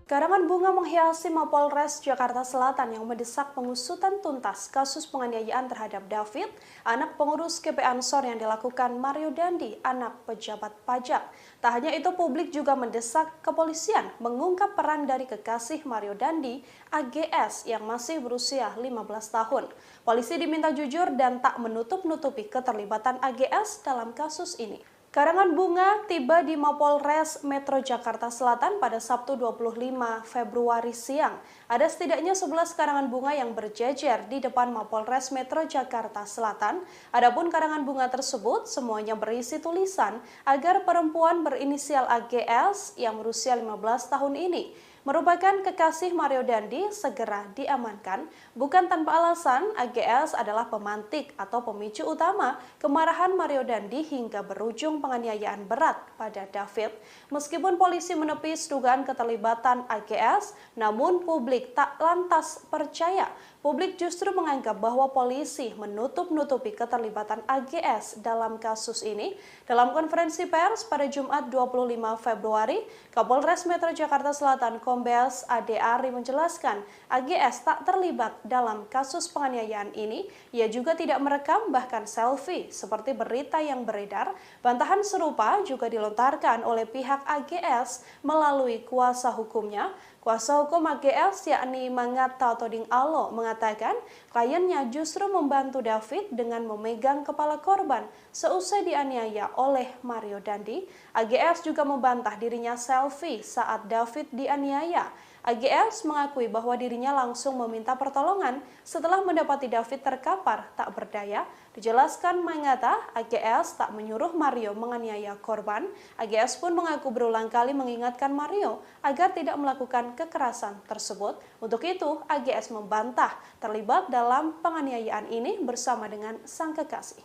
Karangan bunga menghiasi Mapolres Jakarta Selatan yang mendesak pengusutan tuntas kasus penganiayaan terhadap David, anak pengurus GP Ansor yang dilakukan Mario Dandi, anak pejabat pajak. Tak hanya itu, publik juga mendesak kepolisian mengungkap peran dari kekasih Mario Dandi, AGS, yang masih berusia 15 tahun. Polisi diminta jujur dan tak menutup-nutupi keterlibatan AGS dalam kasus ini. Karangan bunga tiba di Mapolres Metro Jakarta Selatan pada Sabtu 25 Februari siang. Ada setidaknya 11 karangan bunga yang berjejer di depan Mapolres Metro Jakarta Selatan. Adapun karangan bunga tersebut semuanya berisi tulisan agar perempuan berinisial AGS yang berusia 15 tahun ini merupakan kekasih Mario Dandi segera diamankan. Bukan tanpa alasan, AGS adalah pemantik atau pemicu utama kemarahan Mario Dandi hingga berujung penganiayaan berat pada David. Meskipun polisi menepis dugaan keterlibatan AGS, namun publik tak lantas percaya. Publik justru menganggap bahwa polisi menutup-nutupi keterlibatan AGS dalam kasus ini. Dalam konferensi pers pada Jumat 25 Februari, Kapolres Metro Jakarta Selatan Kombes Ade Ari menjelaskan AGS tak terlibat dalam kasus penganiayaan ini. Ia juga tidak merekam bahkan selfie seperti berita yang beredar. Bantahan serupa juga dilontarkan oleh pihak AGS melalui kuasa hukumnya. Kuasa hukum AGS yakni Mangata Toding Alo mengatakan kliennya justru membantu David dengan memegang kepala korban seusai dianiaya oleh Mario Dandi. AGS juga membantah dirinya selfie saat David dianiaya. AGS mengakui bahwa dirinya langsung meminta pertolongan setelah mendapati David terkapar tak berdaya. Dijelaskan Mangata, AGS tak menyuruh Mario menganiaya korban. AGS pun mengaku berulang kali mengingatkan Mario agar tidak melakukan kekerasan tersebut. Untuk itu, AGS membantah terlibat dalam penganiayaan ini bersama dengan sang kekasih.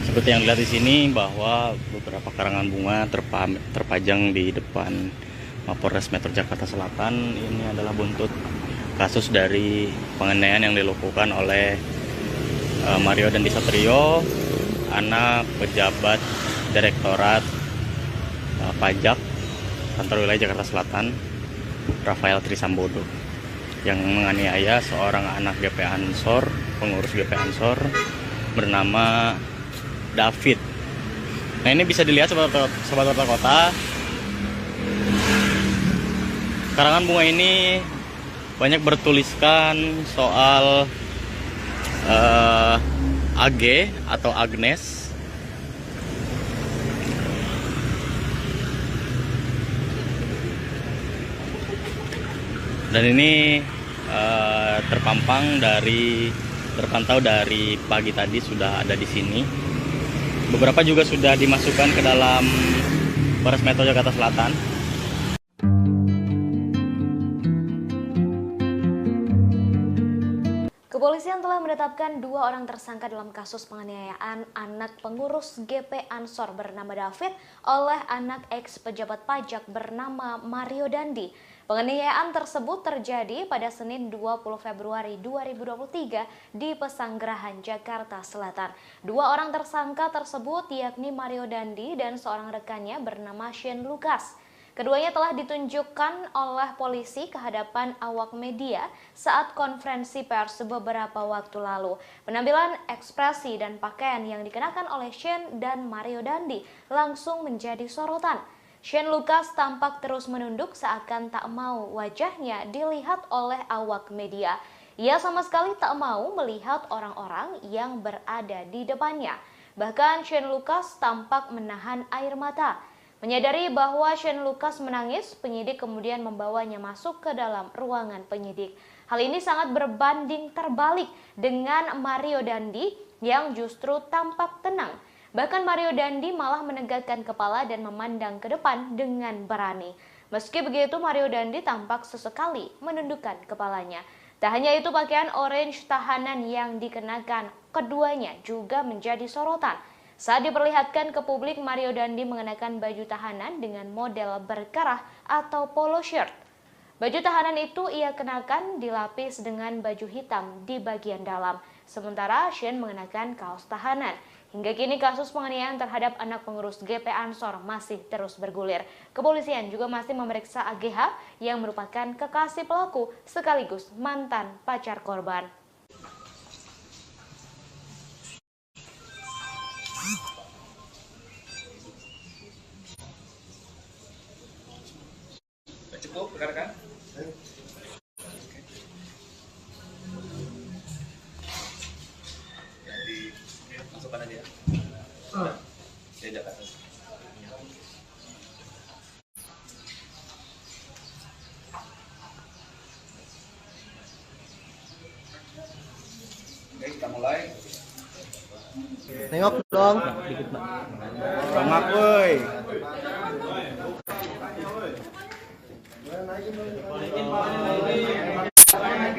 Seperti yang dilihat di sini bahwa beberapa karangan bunga terpajang di depan Mapolres Metro Jakarta Selatan. Ini adalah buntut kasus dari penganiayaan yang dilakukan oleh Mario Dandi Satrio, anak pejabat Direktorat Pajak kantor wilayah Jakarta Selatan, Rafael Trisambodo, yang menganiaya seorang anak GP Ansor, pengurus GP Ansor bernama David. Nah, ini bisa dilihat sobat kota. Karangan bunga ini banyak bertuliskan soal AG atau Agnes. Dan ini terpantau dari pagi tadi sudah ada di sini. Beberapa juga sudah dimasukkan ke dalam Polres Metro Jakarta Selatan. Kepolisian telah menetapkan 2 orang tersangka dalam kasus penganiayaan anak pengurus GP Ansor bernama David oleh anak ex pejabat pajak bernama Mario Dandi. Penganiayaan tersebut terjadi pada Senin 20 Februari 2023 di Pesanggerahan, Jakarta Selatan. 2 orang tersangka tersebut yakni Mario Dandi dan seorang rekannya bernama Shane Lucas. Keduanya telah ditunjukkan oleh polisi ke hadapan awak media saat konferensi pers beberapa waktu lalu. Penampilan, ekspresi, dan pakaian yang dikenakan oleh Shane dan Mario Dandi langsung menjadi sorotan. Shane Lucas tampak terus menunduk seakan tak mau wajahnya dilihat oleh awak media. Ia sama sekali tak mau melihat orang-orang yang berada di depannya. Bahkan Shane Lucas tampak menahan air mata. Menyadari bahwa Shane Lucas menangis, penyidik kemudian membawanya masuk ke dalam ruangan penyidik. Hal ini sangat berbanding terbalik dengan Mario Dandi yang justru tampak tenang. Bahkan Mario Dandi malah menegakkan kepala dan memandang ke depan dengan berani. Meski begitu, Mario Dandi tampak sesekali menundukkan kepalanya. Tak hanya itu, pakaian orange tahanan yang dikenakan keduanya juga menjadi sorotan. Saat diperlihatkan ke publik, Mario Dandi mengenakan baju tahanan dengan model berkerah atau polo shirt. Baju tahanan itu ia kenakan dilapis dengan baju hitam di bagian dalam. Sementara Shane mengenakan kaos tahanan. Hingga kini kasus penganiayaan terhadap anak pengurus GP Ansor masih terus bergulir. Kepolisian juga masih memeriksa AGH yang merupakan kekasih pelaku sekaligus mantan pacar korban. Cukup, rekan-rekan? Jadi masukkan aja ya. Ya, Jakarta. Oke, kita mulai. Nengok dong. Bangak, woi.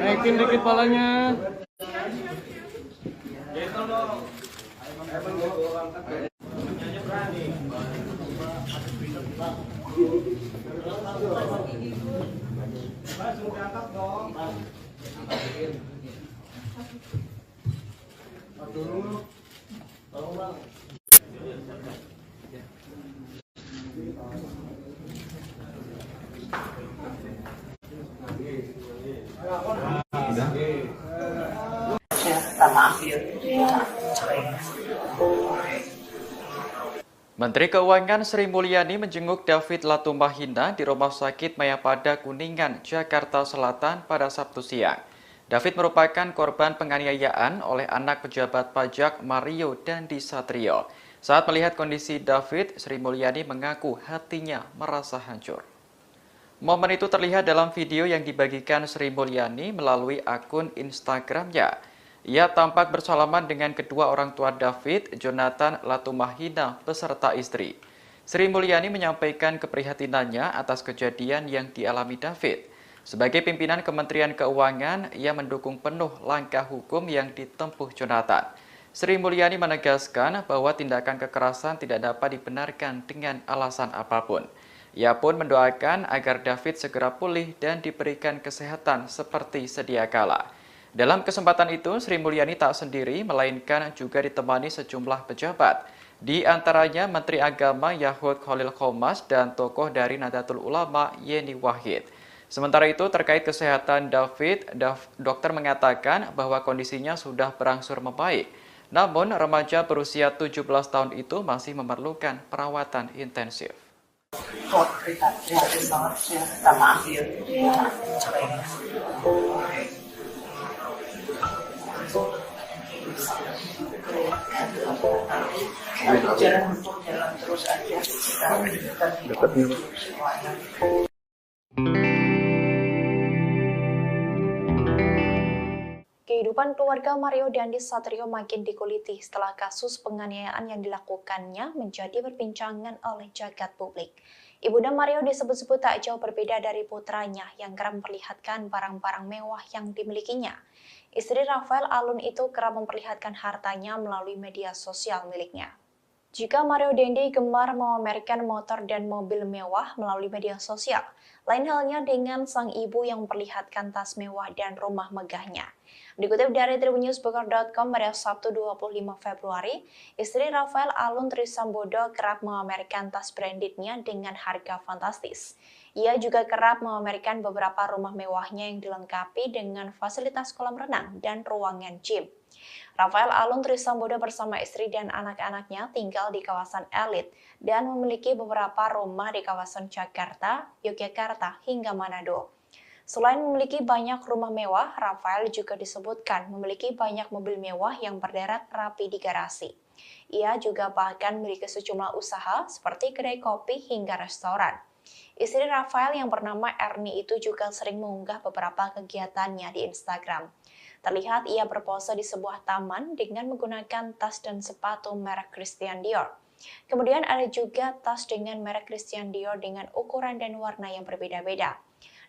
Naikin dikit palanya. Menteri Keuangan Sri Mulyani menjenguk David Latumahina di Rumah Sakit Mayapada Kuningan, Jakarta Selatan pada Sabtu siang. David merupakan korban penganiayaan oleh anak pejabat pajak Mario Dandi Satrio. Saat melihat kondisi David, Sri Mulyani mengaku hatinya merasa hancur. Momen itu terlihat dalam video yang dibagikan Sri Mulyani melalui akun Instagramnya. Ia tampak bersalaman dengan kedua orang tua David, Jonathan Latumahina, beserta istri. Sri Mulyani menyampaikan keprihatinannya atas kejadian yang dialami David. Sebagai pimpinan Kementerian Keuangan, ia mendukung penuh langkah hukum yang ditempuh Jonathan. Sri Mulyani menegaskan bahwa tindakan kekerasan tidak dapat dibenarkan dengan alasan apapun. Ia pun mendoakan agar David segera pulih dan diberikan kesehatan seperti sedia kala. Dalam kesempatan itu, Sri Mulyani tak sendiri, melainkan juga ditemani sejumlah pejabat. Di antaranya Menteri Agama Yahud Khalil Qomas dan tokoh dari Nahdlatul Ulama Yeni Wahid. Sementara itu terkait kesehatan David, dokter mengatakan bahwa kondisinya sudah berangsur membaik. Namun remaja berusia 17 tahun itu masih memerlukan perawatan intensif. Jalan terus aja. Kehidupan keluarga Mario Dandi Satrio makin dikuliti setelah kasus penganiayaan yang dilakukannya menjadi perbincangan oleh jagat publik. Ibunda Mario disebut-sebut tak jauh berbeda dari putranya yang kerap memperlihatkan barang-barang mewah yang dimilikinya. Istri Rafael Alun itu kerap memperlihatkan hartanya melalui media sosial miliknya. Jika Mario Dandi gemar memamerkan motor dan mobil mewah melalui media sosial, lain halnya dengan sang ibu yang memperlihatkan tas mewah dan rumah megahnya. Dikutip dari tribunnews.com pada Sabtu 25 Februari, istri Rafael Alun Trisambodo kerap memamerkan tas brandednya dengan harga fantastis. Ia juga kerap memamerkan beberapa rumah mewahnya yang dilengkapi dengan fasilitas kolam renang dan ruangan gym. Rafael Alun Trisambodo bersama istri dan anak-anaknya tinggal di kawasan elit dan memiliki beberapa rumah di kawasan Jakarta, Yogyakarta, hingga Manado. Selain memiliki banyak rumah mewah, Rafael juga disebutkan memiliki banyak mobil mewah yang berderet rapi di garasi. Ia juga bahkan memiliki sejumlah usaha seperti kedai kopi hingga restoran. Istri Rafael yang bernama Erni itu juga sering mengunggah beberapa kegiatannya di Instagram. Terlihat ia berpose di sebuah taman dengan menggunakan tas dan sepatu merek Christian Dior. Kemudian ada juga tas dengan merek Christian Dior dengan ukuran dan warna yang berbeda-beda.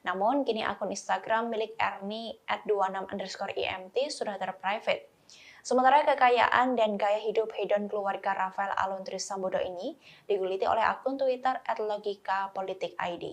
Namun kini akun Instagram milik Erni @26_IMT sudah terprivate. Sementara kekayaan dan gaya hidup hedon keluarga Rafael Alun Trisambodo ini diguliti oleh akun Twitter @logikapolitik_id.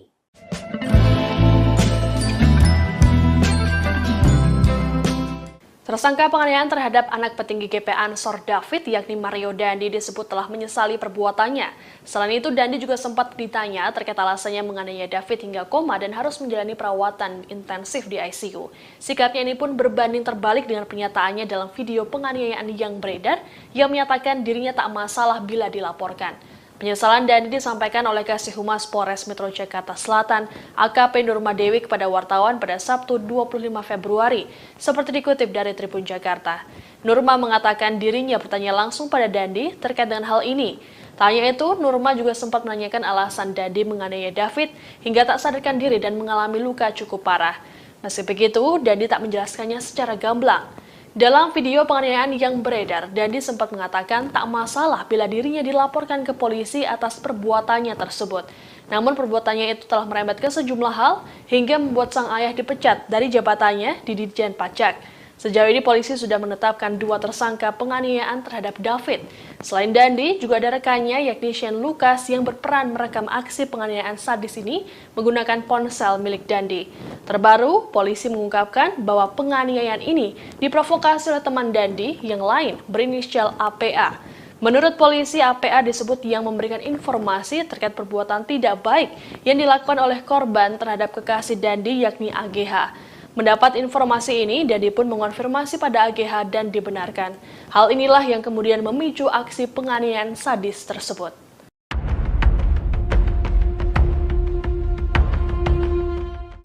Tersangka penganiayaan terhadap anak petinggi GP Ansor David yakni Mario Dandi disebut telah menyesali perbuatannya. Selain itu, Dandi juga sempat ditanya terkait alasannya menganiaya David hingga koma dan harus menjalani perawatan intensif di ICU. Sikapnya ini pun berbanding terbalik dengan pernyataannya dalam video penganiayaan yang beredar yang menyatakan dirinya tak masalah bila dilaporkan. Penyesalan Dandi disampaikan oleh Kasih Humas Polres Metro Jakarta Selatan, AKP Nurma Dewi kepada wartawan pada Sabtu 25 Februari, seperti dikutip dari Tribun Jakarta. Nurma mengatakan dirinya bertanya langsung pada Dandi terkait dengan hal ini. Tanya itu, Nurma juga sempat menanyakan alasan Dandi menganiaya David hingga tak sadarkan diri dan mengalami luka cukup parah. Meski begitu, Dandi tak menjelaskannya secara gamblang. Dalam video penganiayaan yang beredar, Dandi sempat mengatakan tak masalah bila dirinya dilaporkan ke polisi atas perbuatannya tersebut. Namun perbuatannya itu telah merembet ke sejumlah hal hingga membuat sang ayah dipecat dari jabatannya di Ditjen Pajak. Sejauh ini polisi sudah menetapkan 2 tersangka penganiayaan terhadap David. Selain Dandi, juga ada rekannya yakni Shane Lucas yang berperan merekam aksi penganiayaan sadis ini menggunakan ponsel milik Dandi. Terbaru, polisi mengungkapkan bahwa penganiayaan ini diprovokasi oleh teman Dandi yang lain berinisial APA. Menurut polisi, APA disebut yang memberikan informasi terkait perbuatan tidak baik yang dilakukan oleh korban terhadap kekasih Dandi yakni AGH. Mendapat informasi ini, Dandi pun mengonfirmasi pada AGH dan dibenarkan. Hal inilah yang kemudian memicu aksi penganiayaan sadis tersebut.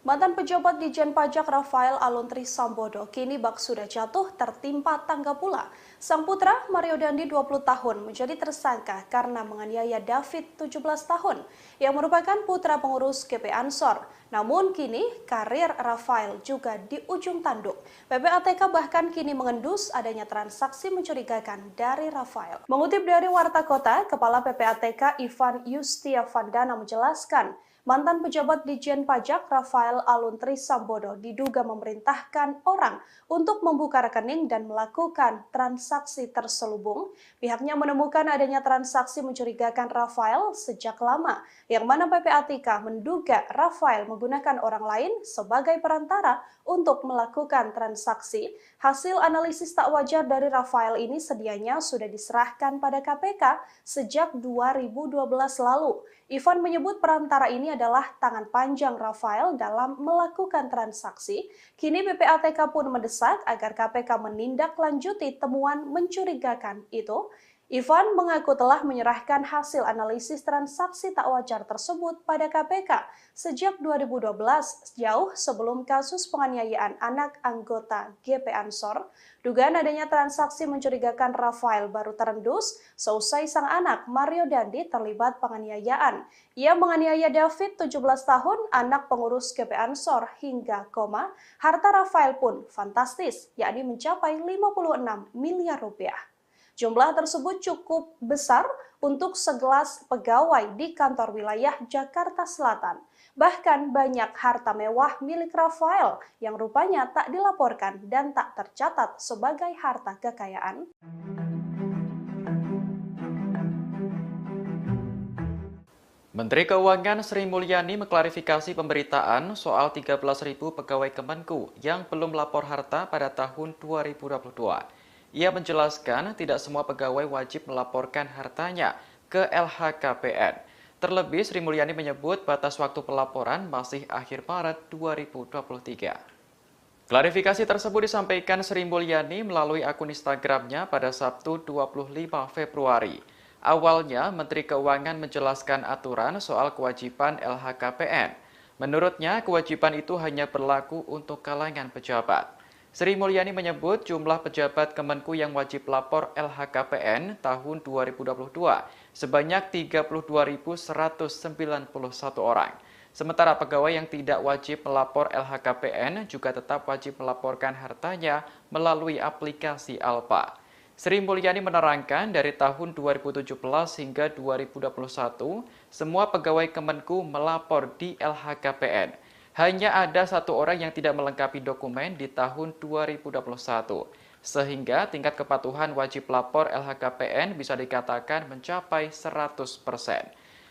Mantan pejabat Ditjen Pajak Rafael Alun Trisambodo kini bak sudah jatuh tertimpa tangga pula. Sang putra Mario Dandi 20 tahun menjadi tersangka karena menganiaya David 17 tahun yang merupakan putra pengurus GP Ansor. Namun kini karir Rafael juga di ujung tanduk. PPATK bahkan kini mengendus adanya transaksi mencurigakan dari Rafael. Mengutip dari Warta Kota, Kepala PPATK Ivan Yustiavandana menjelaskan mantan pejabat Ditjen Pajak Rafael Alun Trisambodo diduga memerintahkan orang untuk membuka rekening dan melakukan transaksi terselubung. Pihaknya menemukan adanya transaksi mencurigakan Rafael sejak lama, yang mana PPATK menduga Rafael menggunakan orang lain sebagai perantara untuk melakukan transaksi. Hasil analisis tak wajar dari Rafael ini sedianya sudah diserahkan pada KPK sejak 2012 lalu. Ivan menyebut perantara ini adalah tangan panjang Rafael dalam melakukan transaksi. Kini PPATK pun mendesak agar KPK menindaklanjuti temuan mencurigakan itu. Ivan mengaku telah menyerahkan hasil analisis transaksi tak wajar tersebut pada KPK sejak 2012, jauh sebelum kasus penganiayaan anak anggota GP Ansor. Dugaan adanya transaksi mencurigakan Rafael baru terendus seusai sang anak Mario Dandi terlibat penganiayaan. Ia menganiaya David 17 tahun, anak pengurus GP Ansor, hingga koma. Harta Rafael pun fantastis, yakni mencapai 56 miliar rupiah. Jumlah tersebut cukup besar untuk segelas pegawai di kantor wilayah Jakarta Selatan. Bahkan banyak harta mewah milik Rafael yang rupanya tak dilaporkan dan tak tercatat sebagai harta kekayaan. Menteri Keuangan Sri Mulyani mengklarifikasi pemberitaan soal 13.000 pegawai Kemenku yang belum lapor harta pada tahun 2022. Ia menjelaskan tidak semua pegawai wajib melaporkan hartanya ke LHKPN. Terlebih, Sri Mulyani menyebut batas waktu pelaporan masih akhir Maret 2023. Klarifikasi tersebut disampaikan Sri Mulyani melalui akun Instagramnya pada Sabtu 25 Februari. Awalnya, Menteri Keuangan menjelaskan aturan soal kewajiban LHKPN. Menurutnya, kewajiban itu hanya berlaku untuk kalangan pejabat. Sri Mulyani menyebut jumlah pejabat Kemenku yang wajib lapor LHKPN tahun 2022 sebanyak 32.191 orang. Sementara pegawai yang tidak wajib melapor LHKPN juga tetap wajib melaporkan hartanya melalui aplikasi Alpa. Sri Mulyani menerangkan dari tahun 2017 hingga 2021, semua pegawai Kemenku melapor di LHKPN. Hanya ada satu orang yang tidak melengkapi dokumen di tahun 2021, sehingga tingkat kepatuhan wajib lapor LHKPN bisa dikatakan mencapai 100%.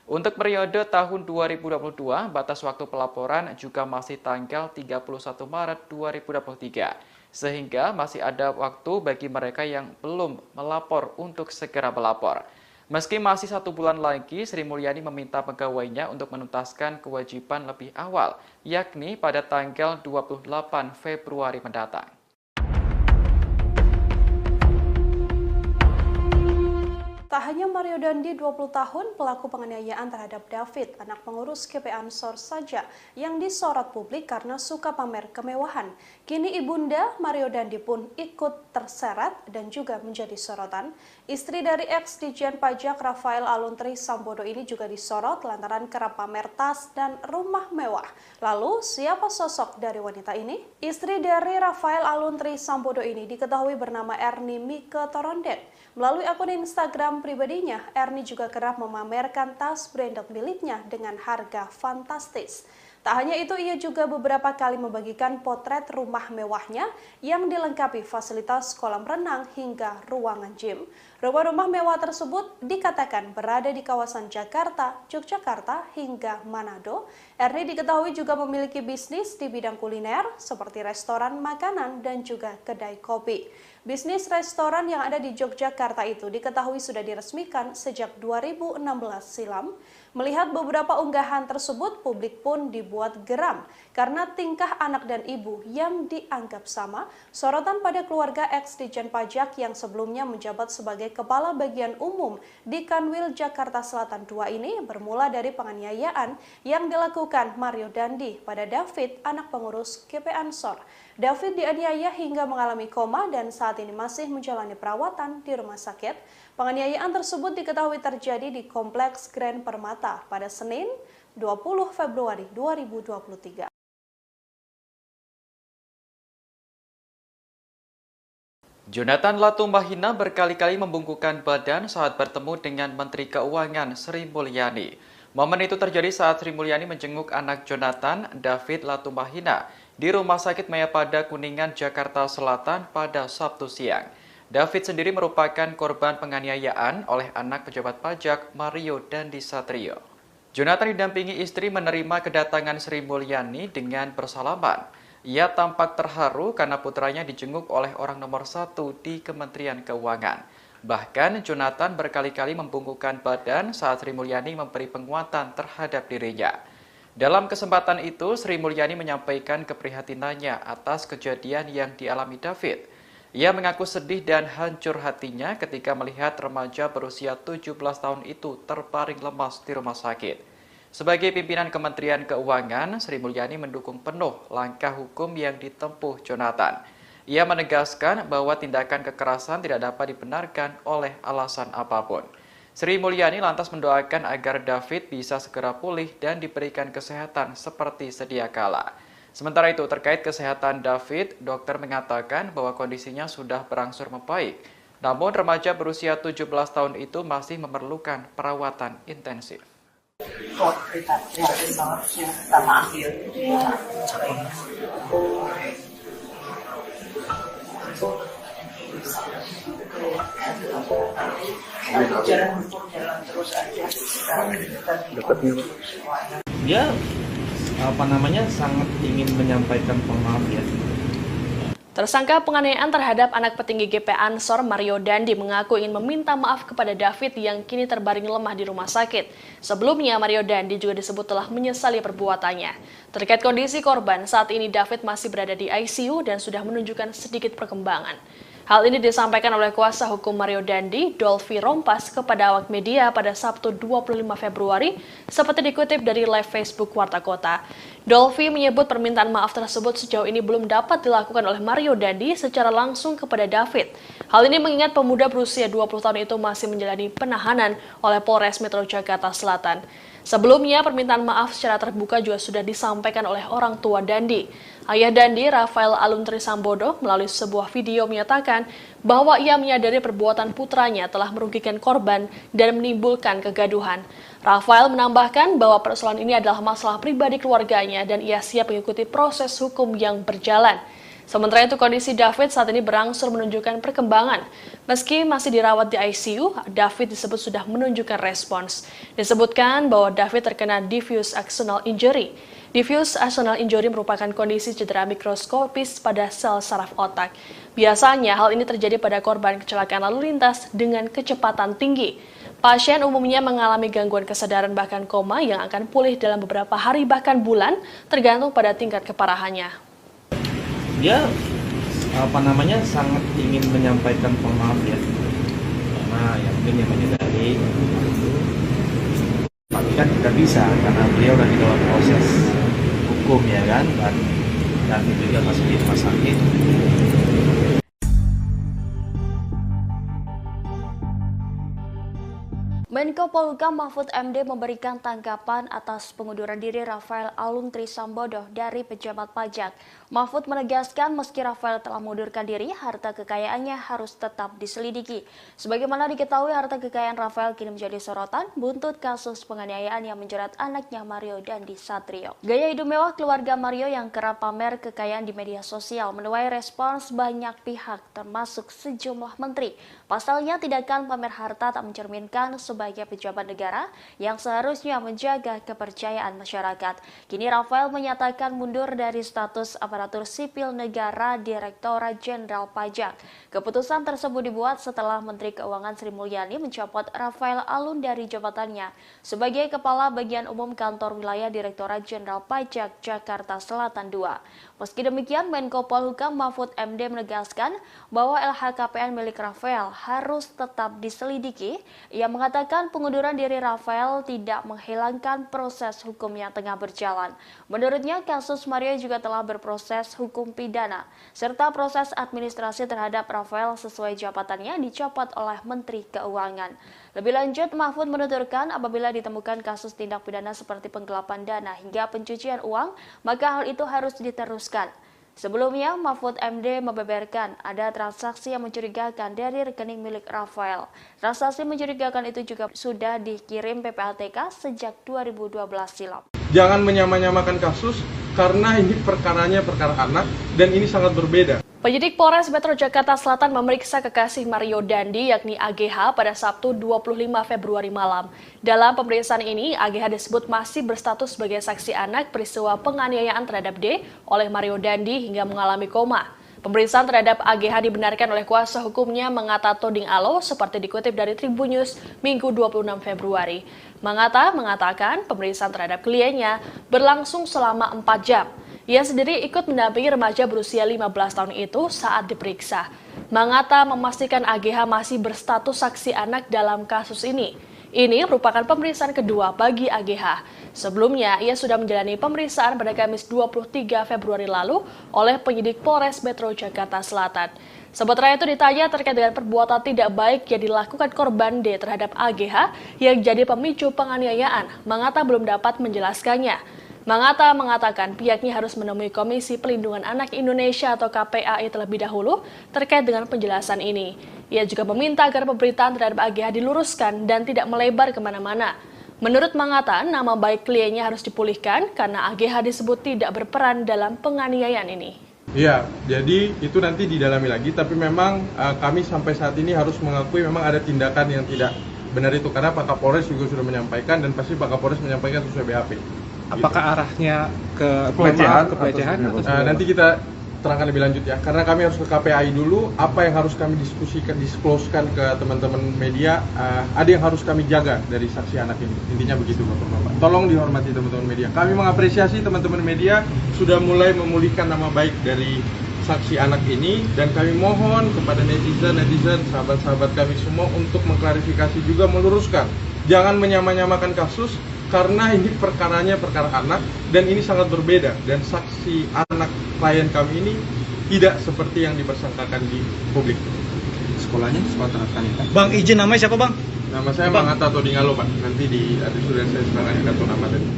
Untuk periode tahun 2022, batas waktu pelaporan juga masih tanggal 31 Maret 2023, sehingga masih ada waktu bagi mereka yang belum melapor untuk segera melapor. Meski masih 1 bulan lagi, Sri Mulyani meminta pegawainya untuk menuntaskan kewajiban lebih awal, yakni pada tanggal 28 Februari mendatang. Tak hanya Mario Dandi 20 tahun pelaku penganiayaan terhadap David, anak pengurus GP Ansor saja yang disorot publik karena suka pamer kemewahan. Kini ibunda Mario Dandi pun ikut terseret dan juga menjadi sorotan. Istri dari ex-Ditjen Pajak Rafael Alun Trisambodo ini juga disorot lantaran kerap pamer tas dan rumah mewah. Lalu, siapa sosok dari wanita ini? Istri dari Rafael Alun Trisambodo ini diketahui bernama Erni Mike Torondet. Melalui akun Instagram pribadinya, Erni juga kerap memamerkan tas branded miliknya dengan harga fantastis. Tak hanya itu, ia juga beberapa kali membagikan potret rumah mewahnya yang dilengkapi fasilitas kolam renang hingga ruangan gym. Rumah-rumah mewah tersebut dikatakan berada di kawasan Jakarta, Yogyakarta, hingga Manado. Erni diketahui juga memiliki bisnis di bidang kuliner seperti restoran makanan dan juga kedai kopi. Bisnis restoran yang ada di Yogyakarta itu diketahui sudah diresmikan sejak 2016 silam. Melihat beberapa unggahan tersebut, publik pun dibuat geram karena tingkah anak dan ibu yang dianggap sama. Sorotan pada keluarga ex-Ditjen Pajak yang sebelumnya menjabat sebagai Kepala Bagian Umum di Kanwil Jakarta Selatan II ini bermula dari penganiayaan yang dilakukan Mario Dandi pada David, anak pengurus GP Ansor. David dianiaya hingga mengalami koma dan saat ini masih menjalani perawatan di rumah sakit. Penganiayaan tersebut diketahui terjadi di Kompleks Grand Permata pada Senin 20 Februari 2023. Jonathan Latumahina berkali-kali membungkukkan badan saat bertemu dengan Menteri Keuangan Sri Mulyani. Momen itu terjadi saat Sri Mulyani menjenguk anak Jonathan, David Latumahina, di Rumah Sakit Mayapada Kuningan, Jakarta Selatan pada Sabtu siang. David sendiri merupakan korban penganiayaan oleh anak pejabat pajak Mario Dandi Satrio. Jonathan didampingi istri menerima kedatangan Sri Mulyani dengan bersalaman. Ia tampak terharu karena putranya dijenguk oleh orang nomor 1 di Kementerian Keuangan. Bahkan Jonathan berkali-kali membungkukkan badan saat Sri Mulyani memberi penguatan terhadap dirinya. Dalam kesempatan itu, Sri Mulyani menyampaikan keprihatinannya atas kejadian yang dialami David. Ia mengaku sedih dan hancur hatinya ketika melihat remaja berusia 17 tahun itu terbaring lemas di rumah sakit. Sebagai pimpinan Kementerian Keuangan, Sri Mulyani mendukung penuh langkah hukum yang ditempuh Jonathan. Ia menegaskan bahwa tindakan kekerasan tidak dapat dibenarkan oleh alasan apapun. Sri Mulyani lantas mendoakan agar David bisa segera pulih dan diberikan kesehatan seperti sedia kala. Sementara itu, terkait kesehatan David, dokter mengatakan bahwa kondisinya sudah berangsur membaik. Namun, remaja berusia 17 tahun itu masih memerlukan perawatan intensif. Seharusnya kita ambil jalan terus aja. Dia sangat ingin menyampaikan maaf ya. Tersangka penganiayaan terhadap anak petinggi GP Ansor Mario Dandi mengaku ingin meminta maaf kepada David yang kini terbaring lemah di rumah sakit. Sebelumnya Mario Dandi juga disebut telah menyesali perbuatannya. Terkait kondisi korban, saat ini David masih berada di ICU dan sudah menunjukkan sedikit perkembangan. Hal ini disampaikan oleh kuasa hukum Mario Dandi, Dolfi Rompas, kepada awak media pada Sabtu 25 Februari, seperti dikutip dari live Facebook Warta Kota. Dolfi menyebut permintaan maaf tersebut sejauh ini belum dapat dilakukan oleh Mario Dandi secara langsung kepada David. Hal ini mengingat pemuda berusia 20 tahun itu masih menjalani penahanan oleh Polres Metro Jakarta Selatan. Sebelumnya, permintaan maaf secara terbuka juga sudah disampaikan oleh orang tua Dandi. Ayah Dandi, Rafael Aluntri Sambodo, melalui sebuah video menyatakan bahwa ia menyadari perbuatan putranya telah merugikan korban dan menimbulkan kegaduhan. Rafael menambahkan bahwa persoalan ini adalah masalah pribadi keluarganya dan ia siap mengikuti proses hukum yang berjalan. Sementara itu, kondisi David saat ini berangsur menunjukkan perkembangan. Meski masih dirawat di ICU, David disebut sudah menunjukkan respons. Disebutkan bahwa David terkena diffuse axonal injury. Diffuse axonal injury merupakan kondisi cedera mikroskopis pada sel saraf otak. Biasanya hal ini terjadi pada korban kecelakaan lalu lintas dengan kecepatan tinggi. Pasien umumnya mengalami gangguan kesadaran bahkan koma yang akan pulih dalam beberapa hari bahkan bulan, tergantung pada tingkat keparahannya. Dia sangat ingin menyampaikan maaf ya, karena yang mungkin yang menyadari tapi kan tidak bisa karena beliau lagi dalam proses hukum ya kan, dan juga masih di rumah sakit. Menko Polhukam Mahfud MD memberikan tanggapan atas pengunduran diri Rafael Aluntri Sambodo dari pejabat pajak. Mahfud menegaskan meski Rafael telah mengundurkan diri, harta kekayaannya harus tetap diselidiki. Sebagaimana diketahui, harta kekayaan Rafael kini menjadi sorotan buntut kasus penganiayaan yang menjerat anaknya Mario Dandi Satrio. Gaya hidup mewah keluarga Mario yang kerap pamer kekayaan di media sosial menuai respons banyak pihak termasuk sejumlah menteri. Pasalnya, tindakan pamer harta tak mencerminkan sebagai pejabat negara yang seharusnya menjaga kepercayaan masyarakat. Kini Rafael menyatakan mundur dari status aparatur sipil negara Direktorat Jenderal Pajak. Keputusan tersebut dibuat setelah Menteri Keuangan Sri Mulyani mencopot Rafael Alun dari jabatannya sebagai Kepala Bagian Umum Kantor Wilayah Direktorat Jenderal Pajak Jakarta Selatan II. Meski demikian, Menko Polhukam Mahfud MD menegaskan bahwa LHKPN milik Rafael harus tetap diselidiki. Ia mengatakan pengunduran diri Rafael tidak menghilangkan proses hukum yang tengah berjalan. Menurutnya, kasus Mario juga telah berproses hukum pidana, serta proses administrasi terhadap Rafael sesuai jabatannya dicopot oleh Menteri Keuangan. Lebih lanjut, Mahfud menuturkan apabila ditemukan kasus tindak pidana seperti penggelapan dana hingga pencucian uang, maka hal itu harus diteruskan. Sebelumnya, Mahfud MD membeberkan ada transaksi yang mencurigakan dari rekening milik Rafael. Transaksi mencurigakan itu juga sudah dikirim PPATK sejak 2012 silam. Jangan menyamakan kasus karena ini perkaranya perkara anak dan ini sangat berbeda. Penyidik Polres Metro Jakarta Selatan memeriksa kekasih Mario Dandi yakni AGH pada Sabtu 25 Februari malam. Dalam pemeriksaan ini, AGH disebut masih berstatus sebagai saksi anak peristiwa penganiayaan terhadap D oleh Mario Dandi hingga mengalami koma. Pemeriksaan terhadap AGH dibenarkan oleh kuasa hukumnya Mangata Toding Alo seperti dikutip dari Tribun News Minggu 26 Februari. Mangata mengatakan pemeriksaan terhadap kliennya berlangsung selama 4 jam. Ia sendiri ikut mendampingi remaja berusia 15 tahun itu saat diperiksa. Mangata memastikan AGH masih berstatus saksi anak dalam kasus ini. Ini merupakan pemeriksaan kedua bagi AGH. Sebelumnya, ia sudah menjalani pemeriksaan pada Kamis 23 Februari lalu oleh penyidik Polres Metro Jakarta Selatan. Sementara itu ditanya terkait dengan perbuatan tidak baik yang dilakukan korban D terhadap AGH yang jadi pemicu penganiayaan, Mangata belum dapat menjelaskannya. Mangata mengatakan pihaknya harus menemui Komisi Pelindungan Anak Indonesia atau KPAI terlebih dahulu terkait dengan penjelasan ini. Ia juga meminta agar pemberitaan terhadap AGH diluruskan dan tidak melebar kemana-mana. Menurut Mangata, nama baik kliennya harus dipulihkan karena AGH disebut tidak berperan dalam penganiayaan ini. Ya, jadi itu nanti didalami lagi, tapi memang kami sampai saat ini harus mengakui memang ada tindakan yang tidak benar itu, karena Pak Kapolres juga sudah menyampaikan dan pasti Pak Kapolres menyampaikan sesuai BAP. Apakah arahnya ke pelecehan? Nanti kita terangkan lebih lanjut ya, karena kami harus ke KPAI dulu. Apa yang harus kami diskusikan, disclosekan ke teman-teman media, ada yang harus kami jaga dari saksi anak ini. Intinya begitu Bapak-Bapak. Tolong dihormati teman-teman media. Kami mengapresiasi teman-teman media sudah mulai memulihkan nama baik dari saksi anak ini, dan kami mohon kepada netizen, sahabat-sahabat kami semua untuk mengklarifikasi juga, meluruskan. Jangan menyamakan kasus karena ini perkaranya perkara anak dan ini sangat berbeda, dan saksi anak klien kami ini tidak seperti yang dipersangkakan di publik. Sekolahnya sekolah teratanita. Bang, izin namanya siapa Bang? Nama saya Mangata Toding Alo Pak. Nanti di sudah saya sebutkan kartu nama tadi.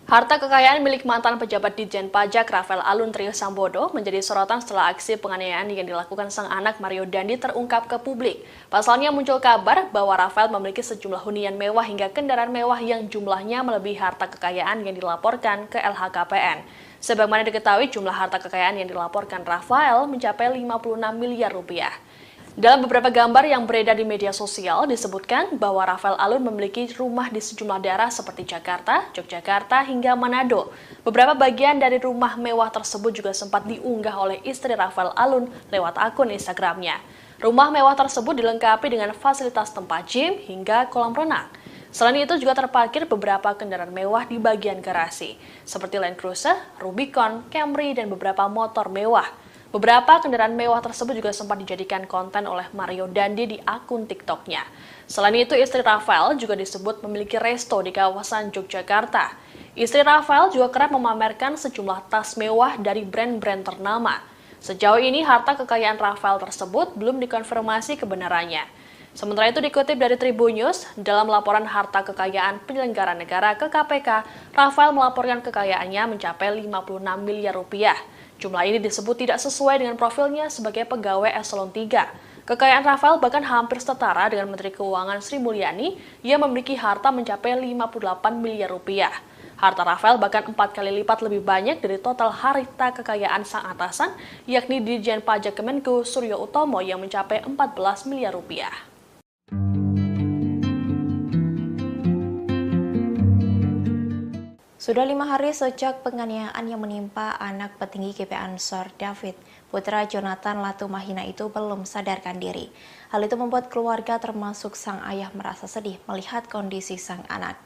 Harta kekayaan milik mantan pejabat Ditjen Pajak Rafael Alun Triyosambodo menjadi sorotan setelah aksi penganiayaan yang dilakukan sang anak Mario Dandi terungkap ke publik. Pasalnya muncul kabar bahwa Rafael memiliki sejumlah hunian mewah hingga kendaraan mewah yang jumlahnya melebihi harta kekayaan yang dilaporkan ke LHKPN. Sebagaimana diketahui, jumlah harta kekayaan yang dilaporkan Rafael mencapai 56 miliar rupiah. Dalam beberapa gambar yang beredar di media sosial disebutkan bahwa Rafael Alun memiliki rumah di sejumlah daerah seperti Jakarta, Yogyakarta, hingga Manado. Beberapa bagian dari rumah mewah tersebut juga sempat diunggah oleh istri Rafael Alun lewat akun Instagramnya. Rumah mewah tersebut dilengkapi dengan fasilitas tempat gym hingga kolam renang. Selain itu juga terparkir beberapa kendaraan mewah di bagian garasi, seperti Land Cruiser, Rubicon, Camry, dan beberapa motor mewah. Beberapa kendaraan mewah tersebut juga sempat dijadikan konten oleh Mario Dandi di akun TikTok-nya. Selain itu, istri Rafael juga disebut memiliki resto di kawasan Yogyakarta. Istri Rafael juga kerap memamerkan sejumlah tas mewah dari brand-brand ternama. Sejauh ini, harta kekayaan Rafael tersebut belum dikonfirmasi kebenarannya. Sementara itu dikutip dari Tribun News, dalam laporan harta kekayaan penyelenggara negara ke KPK, Rafael melaporkan kekayaannya mencapai 56 miliar rupiah. Jumlah ini disebut tidak sesuai dengan profilnya sebagai pegawai eselon 3. Kekayaan Rafael bahkan hampir setara dengan Menteri Keuangan Sri Mulyani yang memiliki harta mencapai 58 miliar rupiah. Harta Rafael bahkan 4 kali lipat lebih banyak dari total harta kekayaan sang atasan, yakni Ditjen Pajak Kemenku Suryo Utomo yang mencapai 14 miliar rupiah. Sudah 5 hari sejak penganiayaan yang menimpa anak petinggi GP Ansor David, putra Jonathan Latumahina itu belum sadarkan diri. Hal itu membuat keluarga termasuk sang ayah merasa sedih melihat kondisi sang anak.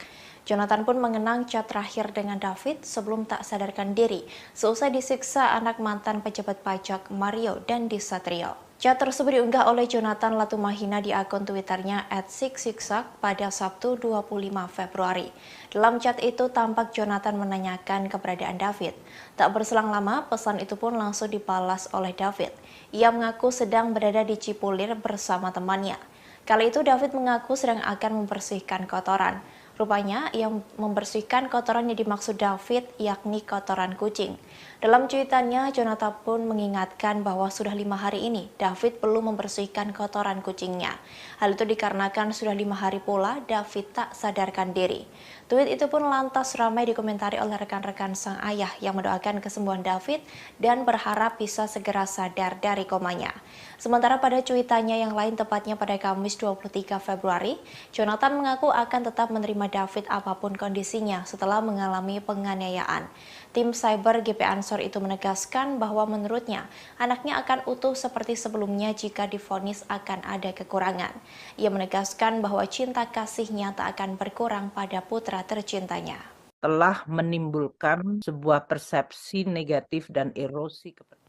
Jonathan pun mengenang chat terakhir dengan David sebelum tak sadarkan diri seusai disiksa anak mantan pejabat pajak Mario Dandi Satrio. Chat tersebut diunggah oleh Jonathan Latumahina di akun Twitternya @siksiksak pada Sabtu 25 Februari. Dalam chat itu tampak Jonathan menanyakan keberadaan David. Tak berselang lama, pesan itu pun langsung dibalas oleh David. Ia mengaku sedang berada di Cipulir bersama temannya. Kali itu David mengaku sedang akan membersihkan kotoran. Rupanya, ia membersihkan kotoran yang dimaksud David, yakni kotoran kucing. Dalam cuitannya, Jonathan pun mengingatkan bahwa sudah 5 hari ini David belum membersihkan kotoran kucingnya. Hal itu dikarenakan sudah 5 hari pula David tak sadarkan diri. Tweet itu pun lantas ramai dikomentari oleh rekan-rekan sang ayah yang mendoakan kesembuhan David dan berharap bisa segera sadar dari komanya. Sementara pada cuitannya yang lain tepatnya pada Kamis 23 Februari, Jonathan mengaku akan tetap menerima David apapun kondisinya setelah mengalami penganiayaan. Tim cyber GP Ansor itu menegaskan bahwa menurutnya anaknya akan utuh seperti sebelumnya jika divonis akan ada kekurangan. Ia menegaskan bahwa cinta kasihnya tak akan berkurang pada putra tercintanya. Telah menimbulkan sebuah persepsi negatif dan erosi kepercayaan.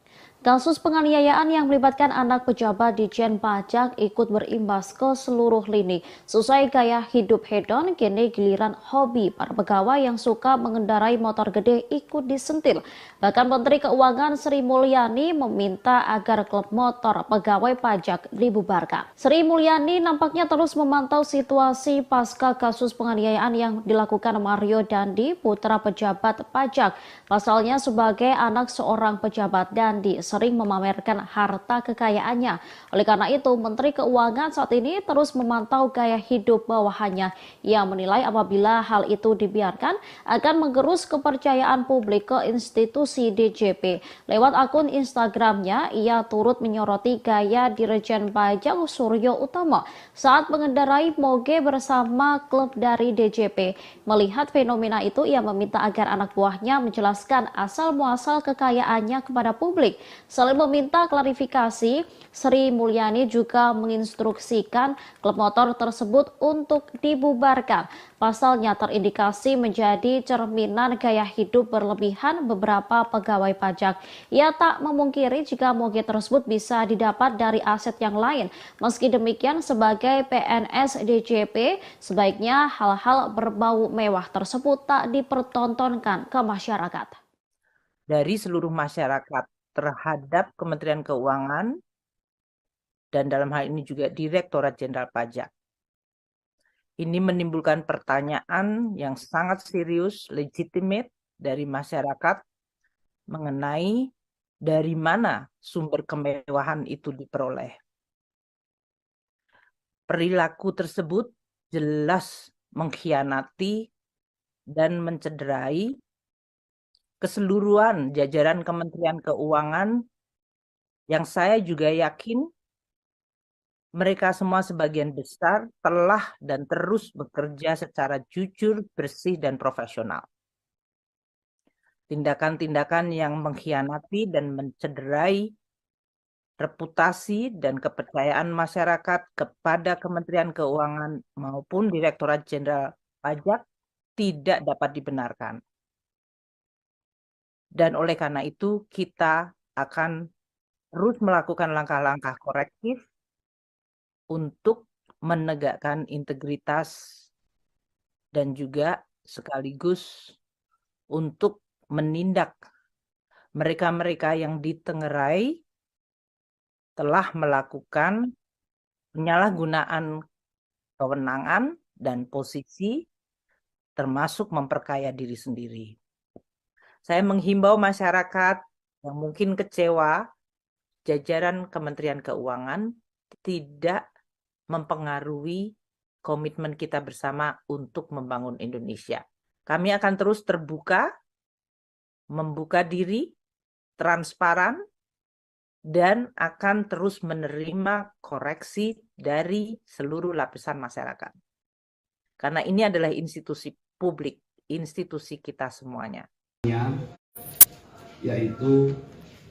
Kasus penganiayaan yang melibatkan anak pejabat Ditjen Pajak ikut berimbas ke seluruh lini. Sesuai gaya hidup hedon, kini giliran hobi para pegawai yang suka mengendarai motor gede ikut disentil. Bahkan Menteri Keuangan Sri Mulyani meminta agar klub motor pegawai pajak dibubarkan. Sri Mulyani nampaknya terus memantau situasi pasca kasus penganiayaan yang dilakukan Mario Dandi, putra pejabat pajak. Pasalnya sebagai anak seorang pejabat Dandi sering memamerkan harta kekayaannya. Oleh karena itu, Menteri Keuangan saat ini terus memantau gaya hidup bawahannya. Ia menilai apabila hal itu dibiarkan akan menggerus kepercayaan publik ke institusi DJP. Lewat akun Instagramnya, ia turut menyoroti gaya Dirjen Pajak Suryo Utomo saat mengendarai moge bersama klub dari DJP. Melihat fenomena itu, ia meminta agar anak buahnya menjelaskan asal-muasal kekayaannya kepada publik. Selain meminta klarifikasi, Sri Mulyani juga menginstruksikan klub motor tersebut untuk dibubarkan. Pasalnya terindikasi menjadi cerminan gaya hidup berlebihan beberapa pegawai pajak. Ia tak memungkiri jika moge tersebut bisa didapat dari aset yang lain. Meski demikian, sebagai PNS DJP, sebaiknya hal-hal berbau mewah tersebut tak dipertontonkan ke masyarakat. Dari seluruh masyarakat terhadap Kementerian Keuangan dan dalam hal ini juga Direktorat Jenderal Pajak. Ini menimbulkan pertanyaan yang sangat serius, legitimate dari masyarakat mengenai dari mana sumber kemewahan itu diperoleh. Perilaku tersebut jelas mengkhianati dan mencederai keseluruhan jajaran Kementerian Keuangan yang saya juga yakin mereka semua sebagian besar telah dan terus bekerja secara jujur, bersih, dan profesional. Tindakan-tindakan yang mengkhianati dan mencederai reputasi dan kepercayaan masyarakat kepada Kementerian Keuangan maupun Direktorat Jenderal Pajak tidak dapat dibenarkan. Dan oleh karena itu kita akan terus melakukan langkah-langkah korektif untuk menegakkan integritas dan juga sekaligus untuk menindak mereka-mereka yang ditengerai telah melakukan penyalahgunaan kewenangan dan posisi termasuk memperkaya diri sendiri. Saya menghimbau masyarakat yang mungkin kecewa, jajaran Kementerian Keuangan tidak mempengaruhi komitmen kita bersama untuk membangun Indonesia. Kami akan terus terbuka, membuka diri, transparan, dan akan terus menerima koreksi dari seluruh lapisan masyarakat. Karena ini adalah institusi publik, institusi kita semuanya. Yaitu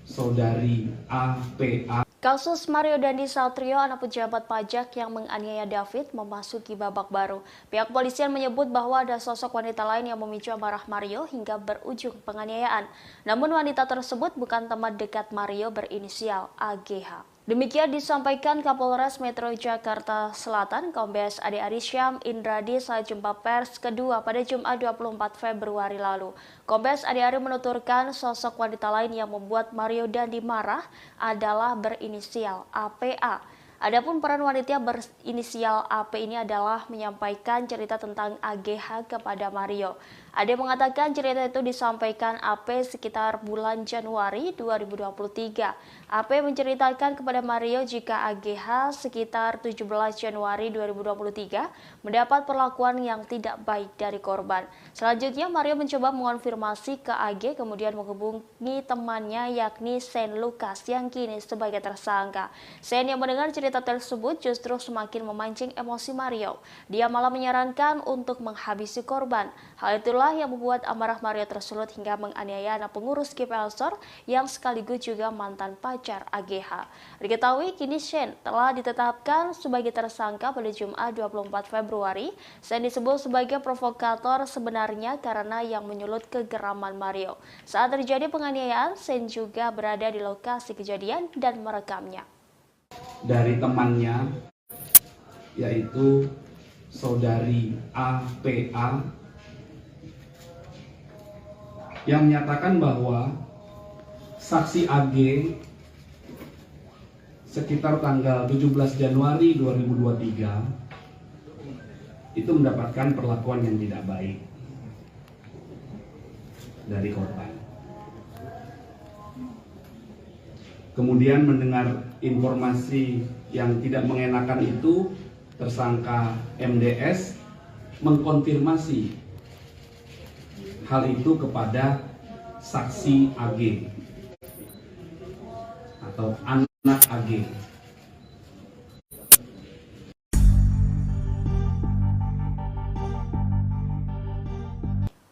saudari APA. Kasus Mario Dandi Satrio, anak pejabat pajak yang menganiaya David, memasuki babak baru. Pihak polisian menyebut bahwa ada sosok wanita lain yang memicu amarah Mario hingga berujung penganiayaan. Namun wanita tersebut bukan teman dekat Mario berinisial AGH. Demikian disampaikan Kapolres Metro Jakarta Selatan, Kombes Ade Arisyam Indradi saat jumpa pers kedua pada Jumat 24 Februari lalu. Kombes Ade Ari menuturkan sosok wanita lain yang membuat Mario Dandi marah adalah berinisial APA. Adapun peran wanita berinisial AP ini adalah menyampaikan cerita tentang AGH kepada Mario. Ade mengatakan cerita itu disampaikan AP sekitar bulan Januari 2023. AP menceritakan kepada Mario jika AGH sekitar 17 Januari 2023 mendapat perlakuan yang tidak baik dari korban. Selanjutnya Mario mencoba mengonfirmasi ke AG kemudian menghubungi temannya yakni Sen Lucas yang kini sebagai tersangka. Sen yang mendengar cerita tersebut justru semakin memancing emosi Mario. Dia malah menyarankan untuk menghabisi korban. Hal itulah yang membuat amarah Mario tersulut hingga menganiaya anak pengurus GP Ansor yang sekaligus juga mantan pacar AGH. Diketahui kini Sen telah ditetapkan sebagai tersangka pada Jumat 24 Februari. Sen disebut sebagai provokator sebenarnya karena yang menyulut kegeraman Mario. Saat terjadi penganiayaan, Sen juga berada di lokasi kejadian dan merekamnya. Dari temannya, yaitu saudari APA, yang menyatakan bahwa saksi AG sekitar tanggal 17 Januari 2023 itu mendapatkan perlakuan yang tidak baik dari korban. Kemudian mendengar informasi yang tidak mengenakan itu, tersangka MDS mengkonfirmasi hal itu kepada saksi AG atau anak AG.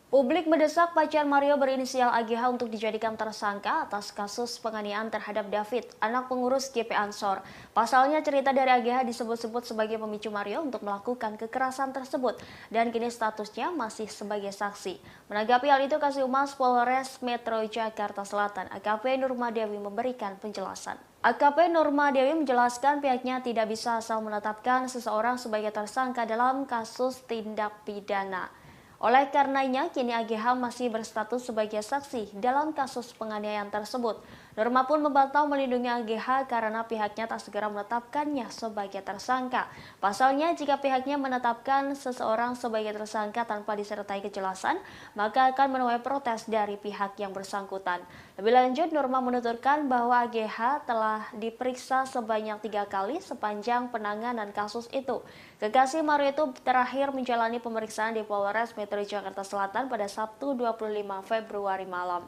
Publik mendesak pacar Mario berinisial AGH untuk dijadikan tersangka atas kasus penganiayaan terhadap David, anak pengurus GP Ansor. Pasalnya cerita dari AGH disebut-sebut sebagai pemicu Mario untuk melakukan kekerasan tersebut dan kini statusnya masih sebagai saksi. Menanggapi hal itu, Kasih-Humas Polres Metro Jakarta Selatan AKP Nurma Dewi memberikan penjelasan. AKP Nurma Dewi menjelaskan pihaknya tidak bisa asal menetapkan seseorang sebagai tersangka dalam kasus tindak pidana. Oleh karenanya, kini AGH masih berstatus sebagai saksi dalam kasus penganiayaan tersebut. Nurma pun membantah melindungi AGH karena pihaknya tak segera menetapkannya sebagai tersangka. Pasalnya, jika pihaknya menetapkan seseorang sebagai tersangka tanpa disertai kejelasan, maka akan menuai protes dari pihak yang bersangkutan. Lebih lanjut, Nurma menuturkan bahwa AGH telah diperiksa sebanyak 3 kali sepanjang penanganan kasus itu. Kekasih Mario itu terakhir menjalani pemeriksaan di Polres Metro Jakarta Selatan pada Sabtu 25 Februari malam.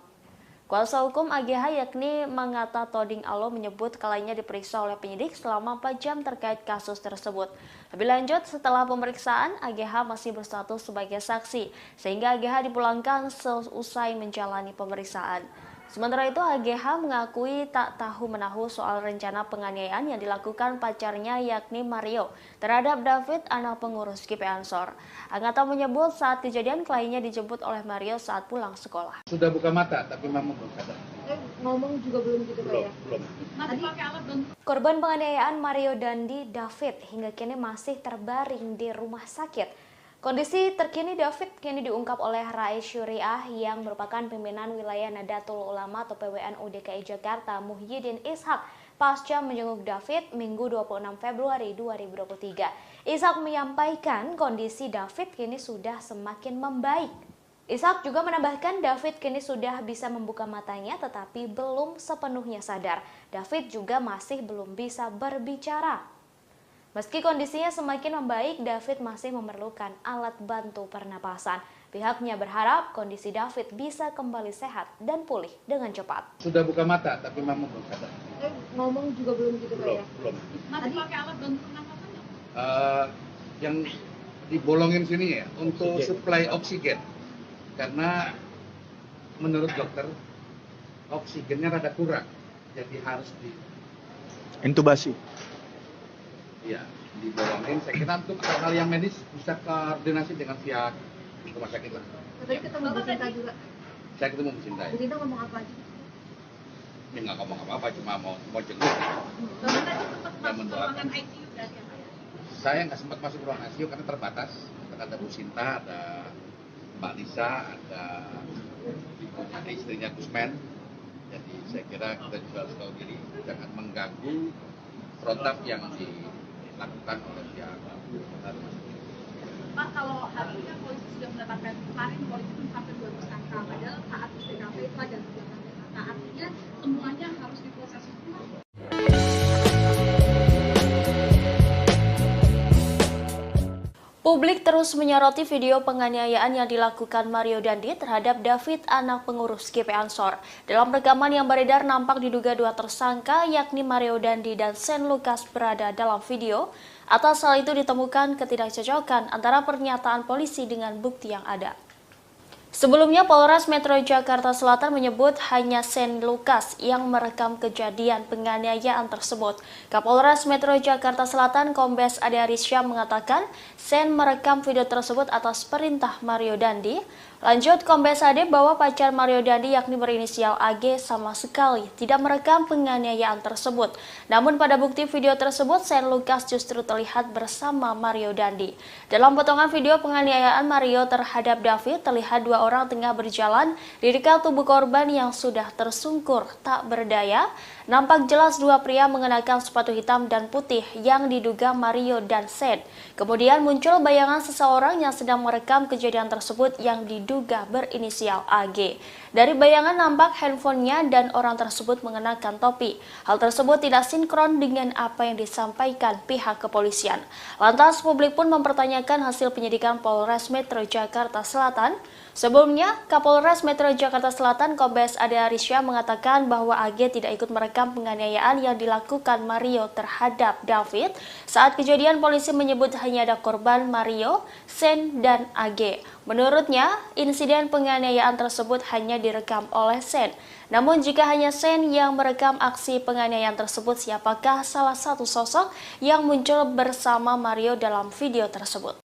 Kuasa hukum AGH yakni Mangata Toding Alo menyebut kalanya diperiksa oleh penyidik selama 4 jam terkait kasus tersebut. Lebih lanjut, setelah pemeriksaan, AGH masih berstatus sebagai saksi, sehingga AGH dipulangkan seusai menjalani pemeriksaan. Sementara itu, AGH mengakui tak tahu-menahu soal rencana penganiayaan yang dilakukan pacarnya yakni Mario terhadap David, anak pengurus GP Ansor. Angata menyebut saat kejadian kliennya dijemput oleh Mario saat pulang sekolah. Sudah buka mata, tapi mama belum sadar. Ngomong juga belum gitu Pak ya? Belum. Masih pakai alat bantu. Korban penganiayaan Mario Dandi David hingga kini masih terbaring di rumah sakit. Kondisi terkini David kini diungkap oleh Rais Syuriah yang merupakan pimpinan wilayah Nadatul Ulama atau PWNU DKI Jakarta Muhyiddin Ishak pasca menjenguk David Minggu 26 Februari 2023. Ishak menyampaikan kondisi David kini sudah semakin membaik. Ishak juga menambahkan David kini sudah bisa membuka matanya tetapi belum sepenuhnya sadar. David juga masih belum bisa berbicara. Meski kondisinya semakin membaik, David masih memerlukan alat bantu pernapasan. Pihaknya berharap kondisi David bisa kembali sehat dan pulih dengan cepat. Sudah buka mata, tapi mama belum sadar. Ngomong juga belum gitu Pak ya? Belum. Masih pakai alat bantu pernapasan? Yang dibolongin sini ya, untuk suplai oksigen. Karena menurut dokter, oksigennya rada kurang. Jadi harus Intubasi. Ya, dibolongin. Saya kira untuk hal yang medis bisa koordinasi dengan pihak rumah sakit lah. Tadi ketemu Bu Sinta juga. Saya ketemu Bu Sinta. Bu Sinta ngomong apa aja? Dia nggak ngomong apa-apa, cuma mau jenguk. Bu Sinta sempat masuk ruangan ICU dari apa ya? Saya nggak sempat masuk ruang ICU karena terbatas. Ada Bu Sinta, ada Mbak Lisa, ada istrinya Gusman. Jadi saya kira kita juga harus tahu diri, jangan mengganggu protap yang dilakukan oleh pihak rumah sakit. Pak, kalau hari ini kan polisi sudah menetapkan, kemarin polisi sampai 2 tersangka, padahal saat di TKP itu ada 3 tersangka, artinya semuanya harus diproses hukum. Publik terus menyoroti video penganiayaan yang dilakukan Mario Dandi terhadap David, anak pengurus GP Ansor. Dalam rekaman yang beredar nampak diduga 2 tersangka yakni Mario Dandi dan Sen Lukas berada dalam video. Atas hal itu ditemukan ketidakcocokan antara pernyataan polisi dengan bukti yang ada. Sebelumnya, Polres Metro Jakarta Selatan menyebut hanya Sen Lukas yang merekam kejadian penganiayaan tersebut. Kapolres Metro Jakarta Selatan Kombes Ade Arisya mengatakan Sen merekam video tersebut atas perintah Mario Dandi. Lanjut, Kombes Ade bahwa pacar Mario Dandi yakni berinisial AG sama sekali tidak merekam penganiayaan tersebut. Namun pada bukti video tersebut, Sen Lukas justru terlihat bersama Mario Dandi. Dalam potongan video penganiayaan Mario terhadap David, terlihat 2 orang tengah berjalan di dekat tubuh korban yang sudah tersungkur tak berdaya. Nampak jelas 2 pria mengenakan sepatu hitam dan putih yang diduga Mario dan Sen. Kemudian muncul bayangan seseorang yang sedang merekam kejadian tersebut yang diduga berinisial AG. Dari bayangan nampak handphonenya dan orang tersebut mengenakan topi. Hal tersebut tidak sinkron dengan apa yang disampaikan pihak kepolisian. Lantas publik pun mempertanyakan hasil penyidikan Polres Metro Jakarta Selatan. Sebelumnya, Kapolres Metro Jakarta Selatan Kombes Ade Arisya mengatakan bahwa AG tidak ikut merekam penganiayaan yang dilakukan Mario terhadap David. Saat kejadian, polisi menyebut hanya ada korban Mario, Sen, dan AG. Menurutnya, insiden penganiayaan tersebut hanya direkam oleh Sen. Namun jika hanya Sen yang merekam aksi penganiayaan tersebut, siapakah salah satu sosok yang muncul bersama Mario dalam video tersebut?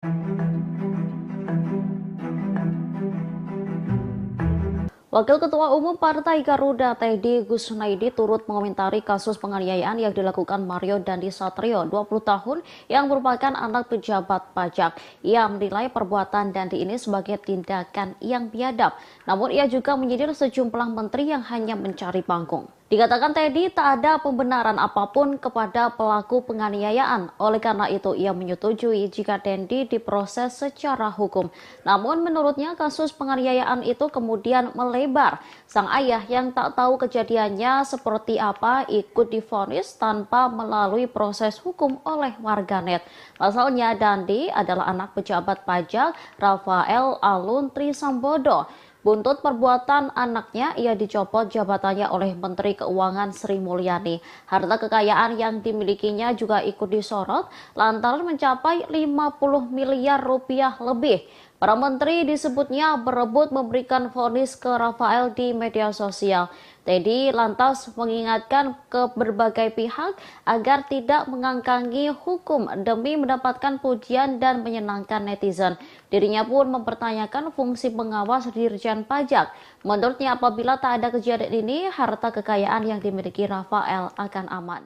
Wakil Ketua Umum Partai Garuda Teddy Gusnaidi turut mengomentari kasus penganiayaan yang dilakukan Mario Dandi Satrio, 20 tahun, yang merupakan anak pejabat pajak. Ia menilai perbuatan Dandi ini sebagai tindakan yang biadab. Namun ia juga menyindir sejumlah menteri yang hanya mencari panggung. Dikatakan Teddy tak ada pembenaran apapun kepada pelaku penganiayaan. Oleh karena itu ia menyetujui jika Dandi diproses secara hukum. Namun menurutnya kasus penganiayaan itu kemudian melebar. Sang ayah yang tak tahu kejadiannya seperti apa ikut divonis tanpa melalui proses hukum oleh warganet. Pasalnya Dandi adalah anak pejabat pajak Rafael Alun Trisambodo. Buntut perbuatan anaknya, ia dicopot jabatannya oleh Menteri Keuangan Sri Mulyani. Harta kekayaan yang dimilikinya juga ikut disorot lantaran mencapai 50 miliar rupiah lebih. Para menteri disebutnya berebut memberikan vonis ke Rafael di media sosial. Teddy lantas mengingatkan ke berbagai pihak agar tidak mengangkangi hukum demi mendapatkan pujian dan menyenangkan netizen. Dirinya pun mempertanyakan fungsi pengawas Dirjen Pajak. Menurutnya apabila tak ada kejadian ini, harta kekayaan yang dimiliki Rafael akan aman.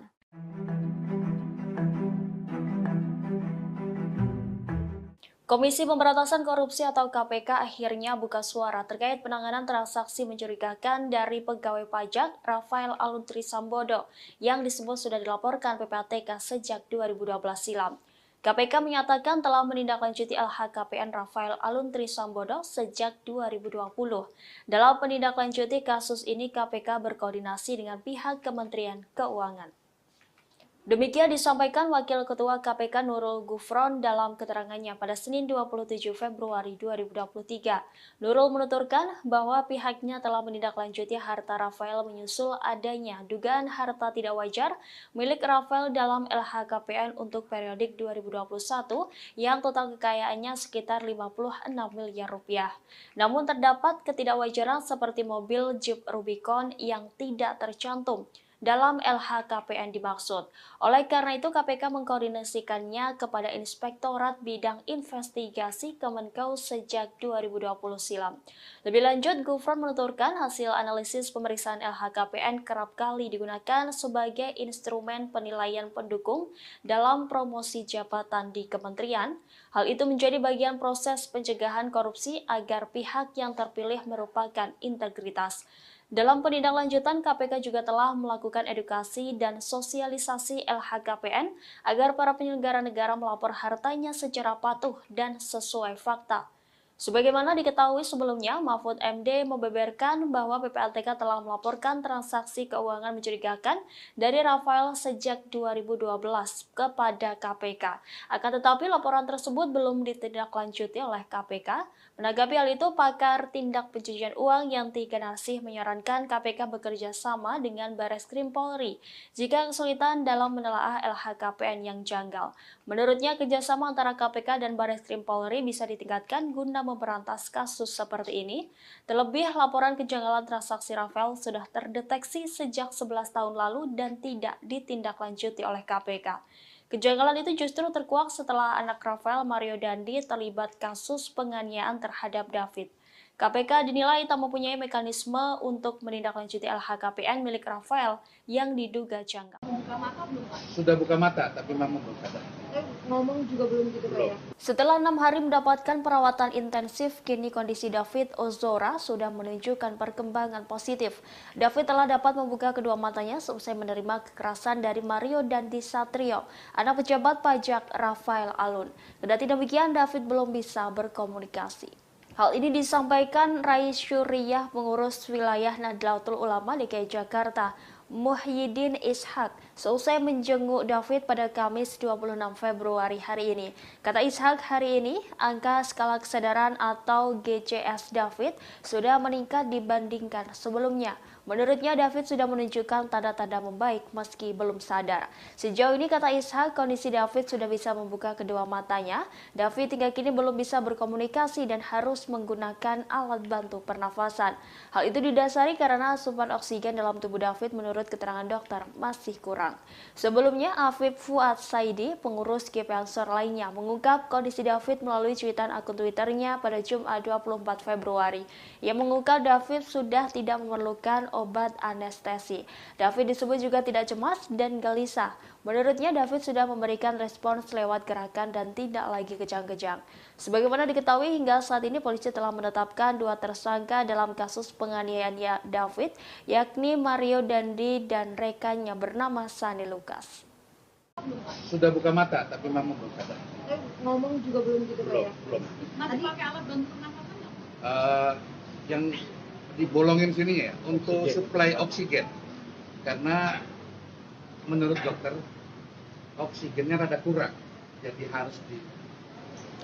Komisi Pemberantasan Korupsi atau KPK akhirnya buka suara terkait penanganan transaksi mencurigakan dari pegawai pajak Rafael Alun Trisambodo yang disebut sudah dilaporkan PPATK sejak 2012 silam. KPK menyatakan telah menindaklanjuti LHKPN Rafael Alun Trisambodo sejak 2020. Dalam menindaklanjuti kasus ini, KPK berkoordinasi dengan pihak Kementerian Keuangan. Demikian disampaikan Wakil Ketua KPK Nurul Gufron dalam keterangannya pada Senin 27 Februari 2023. Nurul menuturkan bahwa pihaknya telah menindaklanjuti harta Rafael menyusul adanya dugaan harta tidak wajar milik Rafael dalam LHKPN untuk periodik 2021 yang total kekayaannya sekitar 56 miliar rupiah. Namun terdapat ketidakwajaran seperti mobil Jeep Rubicon yang tidak tercantum dalam LHKPN dimaksud. Oleh karena itu, KPK mengkoordinasikannya kepada Inspektorat Bidang Investigasi Kemenkeu sejak 2020 silam. Lebih lanjut, Gufron menuturkan hasil analisis pemeriksaan LHKPN kerap kali digunakan sebagai instrumen penilaian pendukung dalam promosi jabatan di kementerian. Hal itu menjadi bagian proses pencegahan korupsi agar pihak yang terpilih merupakan integritas. Dalam penindaklanjutan, KPK juga telah melakukan edukasi dan sosialisasi LHKPN agar para penyelenggara negara melapor hartanya secara patuh dan sesuai fakta. Sebagaimana diketahui sebelumnya, Mahfud MD membeberkan bahwa PPATK telah melaporkan transaksi keuangan mencurigakan dari Rafael sejak 2012 kepada KPK. Akan tetapi laporan tersebut belum ditindaklanjuti oleh KPK. Menanggapi hal itu, pakar tindak pencucian uang Yanti Ganasih menyarankan KPK bekerja sama dengan Bareskrim Polri jika kesulitan dalam menelaah LHKPN yang janggal. Menurutnya, kerjasama antara KPK dan Bareskrim Polri bisa ditingkatkan guna memberantas kasus seperti ini. Terlebih, laporan kejanggalan transaksi Rafael sudah terdeteksi sejak 11 tahun lalu dan tidak ditindaklanjuti oleh KPK. Kejanggalan itu justru terkuak setelah anak Rafael, Mario Dandi, terlibat kasus penganiayaan terhadap David. KPK dinilai tak mempunyai mekanisme untuk menindaklanjuti LHKPN milik Rafael yang diduga janggal. Buka mata belum, Pak? Sudah buka mata, tapi memang belum sadar. Ngomong juga belum gitu, Pak ya? Setelah 6 hari mendapatkan perawatan intensif, kini kondisi David Ozora sudah menunjukkan perkembangan positif. David telah dapat membuka kedua matanya seusai menerima kekerasan dari Mario Dandi Satrio, anak pejabat pajak Rafael Alun. Kendati demikian, David belum bisa berkomunikasi. Hal ini disampaikan Rais Syuriah, pengurus wilayah Nahdlatul Ulama DKI Jakarta, Muhyiddin Ishak, seusai menjenguk David pada Kamis 26 Februari hari ini. Kata Ishak, hari ini angka skala kesadaran atau GCS David sudah meningkat dibandingkan sebelumnya. Menurutnya, David sudah menunjukkan tanda-tanda membaik meski belum sadar. Sejauh ini, kata Ishak, kondisi David sudah bisa membuka kedua matanya. David hingga kini belum bisa berkomunikasi dan harus menggunakan alat bantu pernafasan. Hal itu didasari karena asupan oksigen dalam tubuh David menurut keterangan dokter masih kurang. Sebelumnya, Afif Fuad Saidi, pengurus GP Ansor lainnya, mengungkap kondisi David melalui cuitan akun Twitternya pada Jumat 24 Februari. Ia mengungkap David sudah tidak memerlukan obat anestesi. David disebut juga tidak cemas dan gelisah. Menurutnya, David sudah memberikan respons lewat gerakan dan tidak lagi kejang-kejang. Sebagaimana diketahui, hingga saat ini polisi telah menetapkan 2 tersangka dalam kasus penganiayaan David, yakni Mario Dandi dan rekannya bernama Sani Lukas. Sudah buka mata, tapi memang belum sadar. Ngomong juga belum gitu, Pak ya? Belum. Masih pakai alat bantu pernafasan nggak? Yang dibolongin sini ya untuk suplai oksigen, karena menurut dokter oksigennya rada kurang, jadi harus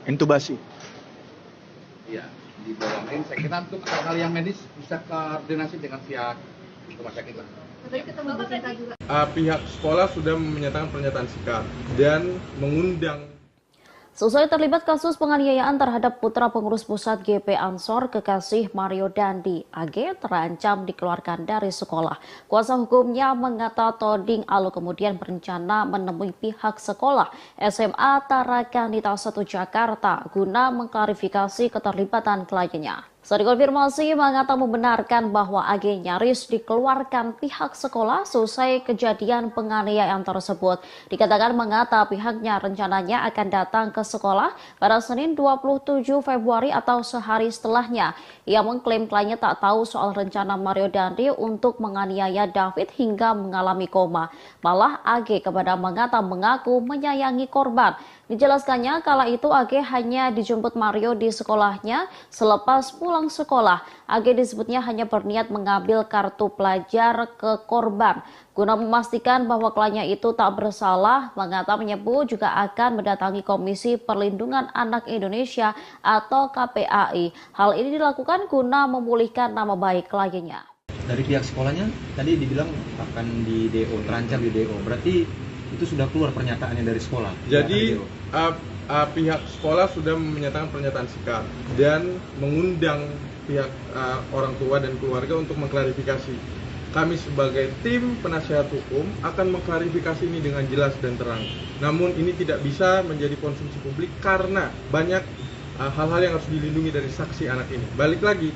intubasi. Ya, dibolongin. Saya kira untuk hal yang medis bisa koordinasi dengan pihak rumah sakit lah. Tadi ketemu Bu Sinta juga. Pihak sekolah sudah menyatakan pernyataan sikap dan mengundang. Seusai terlibat kasus penganiayaan terhadap putra pengurus pusat GP Ansor kekasih Mario Dandi, AG terancam dikeluarkan dari sekolah. Kuasa hukumnya mengata Toding Alu kemudian berencana menemui pihak sekolah SMA Tarakanita 1 Jakarta guna mengklarifikasi keterlibatan kliennya. Saat dikonfirmasi, Mangata membenarkan bahwa AG nyaris dikeluarkan pihak sekolah selesai kejadian penganiayaan tersebut. Dikatakan Mangata pihaknya rencananya akan datang ke sekolah pada Senin 27 Februari atau sehari setelahnya. Ia mengklaim kliennya tak tahu soal rencana Mario Dandi untuk menganiaya David hingga mengalami koma. Malah AG kepada Mangata mengaku menyayangi korban. Dijelaskannya kala itu AG hanya dijemput Mario di sekolahnya selepas pulang sekolah. AG disebutnya hanya berniat mengambil kartu pelajar ke korban. Guna memastikan bahwa kliennya itu tak bersalah, Mangata menyebut juga akan mendatangi Komisi Perlindungan Anak Indonesia atau KPAI. Hal ini dilakukan guna memulihkan nama baik kliennya. Dari pihak sekolahnya tadi dibilang akan di DO, terancam di DO. Berarti itu sudah keluar pernyataannya dari sekolah. Jadi pihak sekolah sudah menyatakan pernyataan sikap dan mengundang pihak orang tua dan keluarga untuk mengklarifikasi. Kami sebagai tim penasihat hukum akan mengklarifikasi ini dengan jelas dan terang. Namun ini tidak bisa menjadi konsumsi publik karena banyak hal-hal yang harus dilindungi dari saksi anak ini. Balik lagi,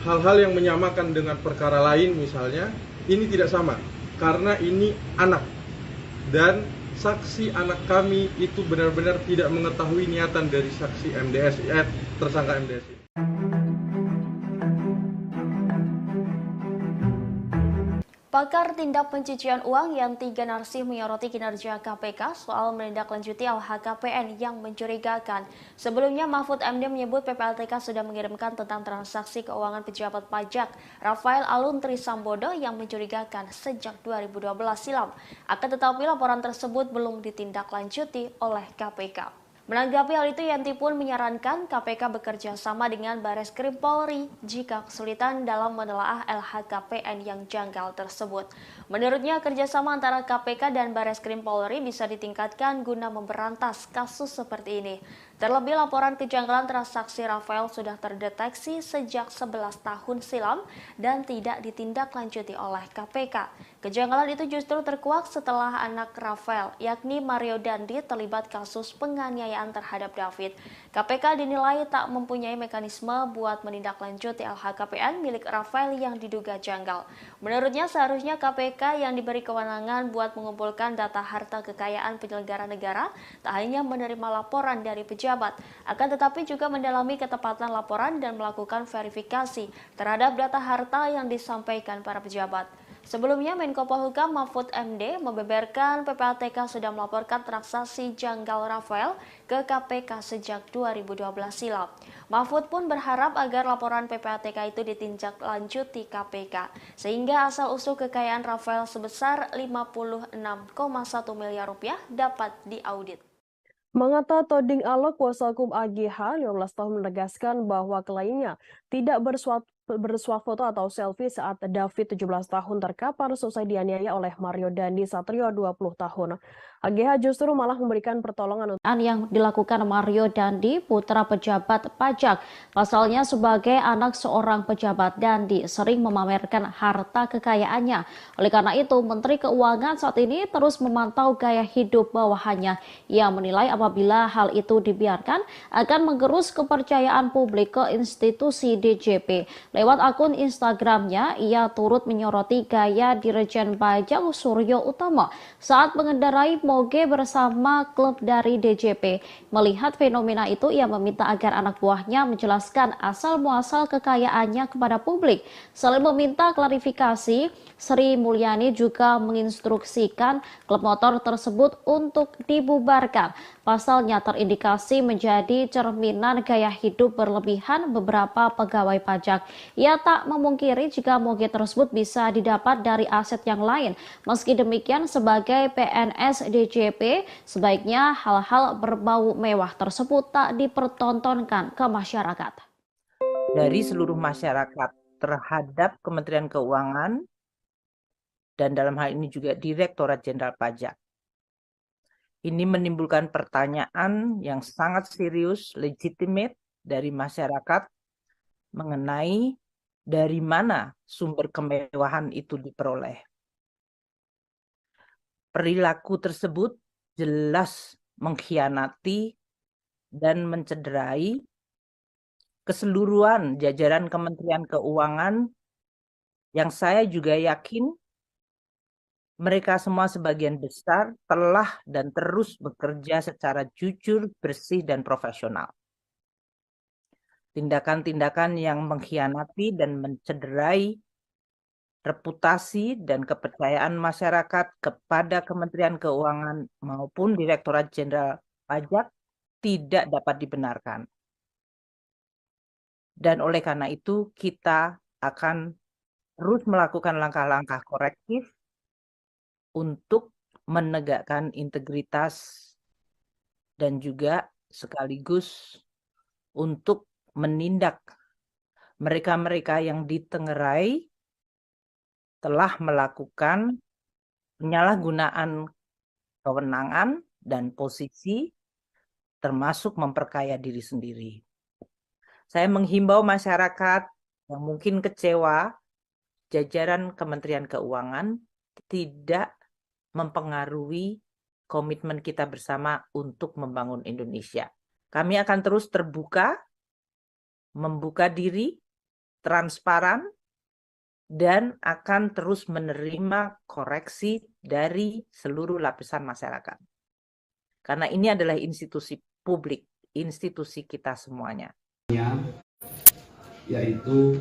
hal-hal yang menyamakan dengan perkara lain misalnya, ini tidak sama karena ini anak. Dan saksi anak kami itu benar-benar tidak mengetahui niatan dari saksi MDS, tersangka MDS. Pakar tindak pencucian uang Yanti Ganarsi menyoroti kinerja KPK soal menindaklanjuti LHKPN yang mencurigakan. Sebelumnya Mahfud MD menyebut PPATK sudah mengirimkan tentang transaksi keuangan pejabat pajak Rafael Alun Trisambodo yang mencurigakan sejak 2012 silam. Akan tetapi laporan tersebut belum ditindaklanjuti oleh KPK. Menanggapi hal itu, Yanti pun menyarankan KPK bekerja sama dengan Bareskrim Polri jika kesulitan dalam menelaah LHKPN yang janggal tersebut. Menurutnya, kerjasama antara KPK dan Bareskrim Polri bisa ditingkatkan guna memberantas kasus seperti ini. Terlebih, laporan kejanggalan transaksi Rafael sudah terdeteksi sejak 11 tahun silam dan tidak ditindaklanjuti oleh KPK. Kejanggalan itu justru terkuak setelah anak Rafael, yakni Mario Dandi, terlibat kasus penganiayaan terhadap David. KPK dinilai tak mempunyai mekanisme buat menindaklanjuti LHKPN milik Rafael yang diduga janggal. Menurutnya, seharusnya KPK yang diberi kewenangan buat mengumpulkan data harta kekayaan penyelenggara negara tak hanya menerima laporan dari pejabat, akan tetapi juga mendalami ketepatan laporan dan melakukan verifikasi terhadap data harta yang disampaikan para pejabat. Sebelumnya, Menko Polhukam Mahfud MD membeberkan PPATK sudah melaporkan transaksi janggal Rafael ke KPK sejak 2012 silam. Mahfud pun berharap agar laporan PPATK itu ditindaklanjuti KPK, sehingga asal-usul kekayaan Rafael sebesar 56,1 miliar rupiah dapat diaudit. Mengata Toding Alok, kuasa hukum AGH 15 tahun menegaskan bahwa kliennya tidak bersuah foto atau selfie saat David 17 tahun terkapar selesai dianiaya oleh Mario Dandi Satrio 20 tahun. AGH justru malah memberikan pertolongan yang dilakukan Mario Dandi, putra pejabat pajak. Pasalnya sebagai anak seorang pejabat, Dandi sering memamerkan harta kekayaannya. Oleh karena itu, Menteri Keuangan saat ini terus memantau gaya hidup bawahannya. Ia menilai apabila hal itu dibiarkan akan menggerus kepercayaan publik ke institusi DJP. Lewat akun Instagramnya, ia turut menyoroti gaya Dirjen Pajak Suryo Utomo saat mengendarai moge bersama klub dari DJP. Melihat fenomena itu, ia meminta agar anak buahnya menjelaskan asal-muasal kekayaannya kepada publik. Selain meminta klarifikasi, Sri Mulyani juga menginstruksikan klub motor tersebut untuk dibubarkan. Pasalnya terindikasi menjadi cerminan gaya hidup berlebihan beberapa pegawai pajak. Ia tak memungkiri jika moge tersebut bisa didapat dari aset yang lain. Meski demikian, sebagai PNS DJP, sebaiknya hal-hal berbau mewah tersebut tak dipertontonkan ke masyarakat. Dari seluruh masyarakat terhadap Kementerian Keuangan dan dalam hal ini juga Direktorat Jenderal Pajak. Ini menimbulkan pertanyaan yang sangat serius, legitimate dari masyarakat mengenai dari mana sumber kemewahan itu diperoleh. Perilaku tersebut jelas mengkhianati dan mencederai keseluruhan jajaran Kementerian Keuangan yang saya juga yakin mereka semua sebagian besar telah dan terus bekerja secara jujur, bersih, dan profesional. Tindakan-tindakan yang mengkhianati dan mencederai reputasi dan kepercayaan masyarakat kepada Kementerian Keuangan maupun Direktorat Jenderal Pajak tidak dapat dibenarkan. Dan oleh karena itu kita akan terus melakukan langkah-langkah korektif untuk menegakkan integritas dan juga sekaligus untuk menindak mereka-mereka yang ditengerai telah melakukan penyalahgunaan kewenangan dan posisi termasuk memperkaya diri sendiri. Saya menghimbau masyarakat yang mungkin kecewa, jajaran Kementerian Keuangan tidak mempengaruhi komitmen kita bersama untuk membangun Indonesia. Kami akan terus terbuka, membuka diri, transparan, dan akan terus menerima koreksi dari seluruh lapisan masyarakat. Karena ini adalah institusi publik, institusi kita semuanya. Yaitu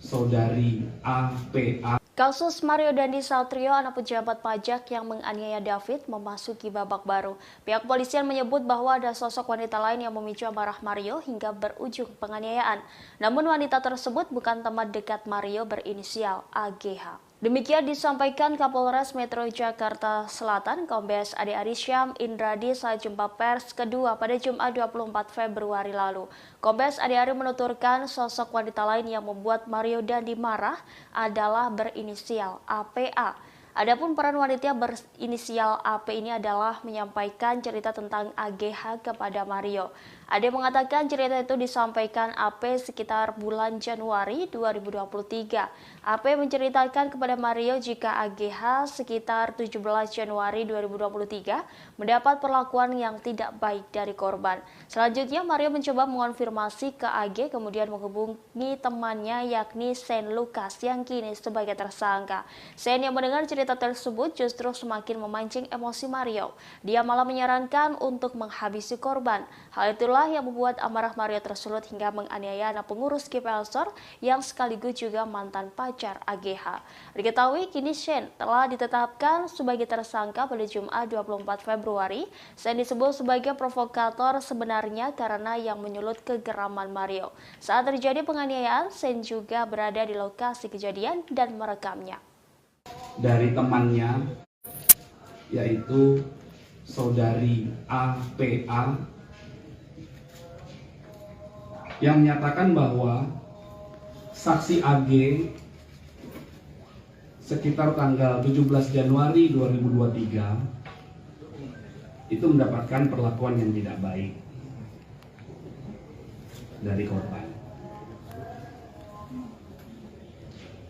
Saudari APA. Kasus Mario Dandi Satrio, anak pejabat pajak yang menganiaya David, memasuki babak baru. Pihak polisian menyebut bahwa ada sosok wanita lain yang memicu amarah Mario hingga berujung penganiayaan. Namun wanita tersebut bukan teman dekat Mario berinisial AGH. Demikian disampaikan Kapolres Metro Jakarta Selatan, Kombes Ade Arisyam Indradi saat jumpa pers kedua pada Jumat 24 Februari lalu. Kombes Ade Ari menuturkan sosok wanita lain yang membuat Mario Dandi marah adalah berinisial APA. Adapun peran wanita berinisial AP ini adalah menyampaikan cerita tentang AGH kepada Mario. Ade mengatakan cerita itu disampaikan AP sekitar bulan Januari 2023. AP menceritakan kepada Mario jika AGH sekitar 17 Januari 2023 mendapat perlakuan yang tidak baik dari korban. Selanjutnya Mario mencoba mengonfirmasi ke AG kemudian menghubungi temannya yakni Sen Lucas yang kini sebagai tersangka. Sen yang mendengar cerita tersebut justru semakin memancing emosi Mario. Dia malah menyarankan untuk menghabisi korban. Hal itulah yang membuat amarah Mario tersulut hingga menganiaya anak pengurus GP Ansor yang sekaligus juga mantan pacar AGH. Diketahui kini Sen telah ditetapkan sebagai tersangka pada Jumat 24 Februari. Sen disebut sebagai provokator sebenarnya karena yang menyulut kegeraman Mario. Saat terjadi penganiayaan, Sen juga berada di lokasi kejadian dan merekamnya. Dari temannya, yaitu saudari APA, yang menyatakan bahwa saksi AG sekitar tanggal 17 Januari 2023 itu mendapatkan perlakuan yang tidak baik dari korban.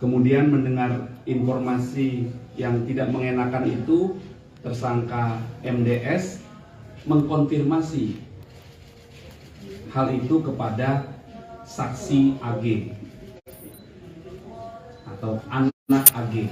Kemudian mendengar informasi yang tidak mengenakan itu, tersangka MDS mengkonfirmasi hal itu kepada saksi AG atau anak AG.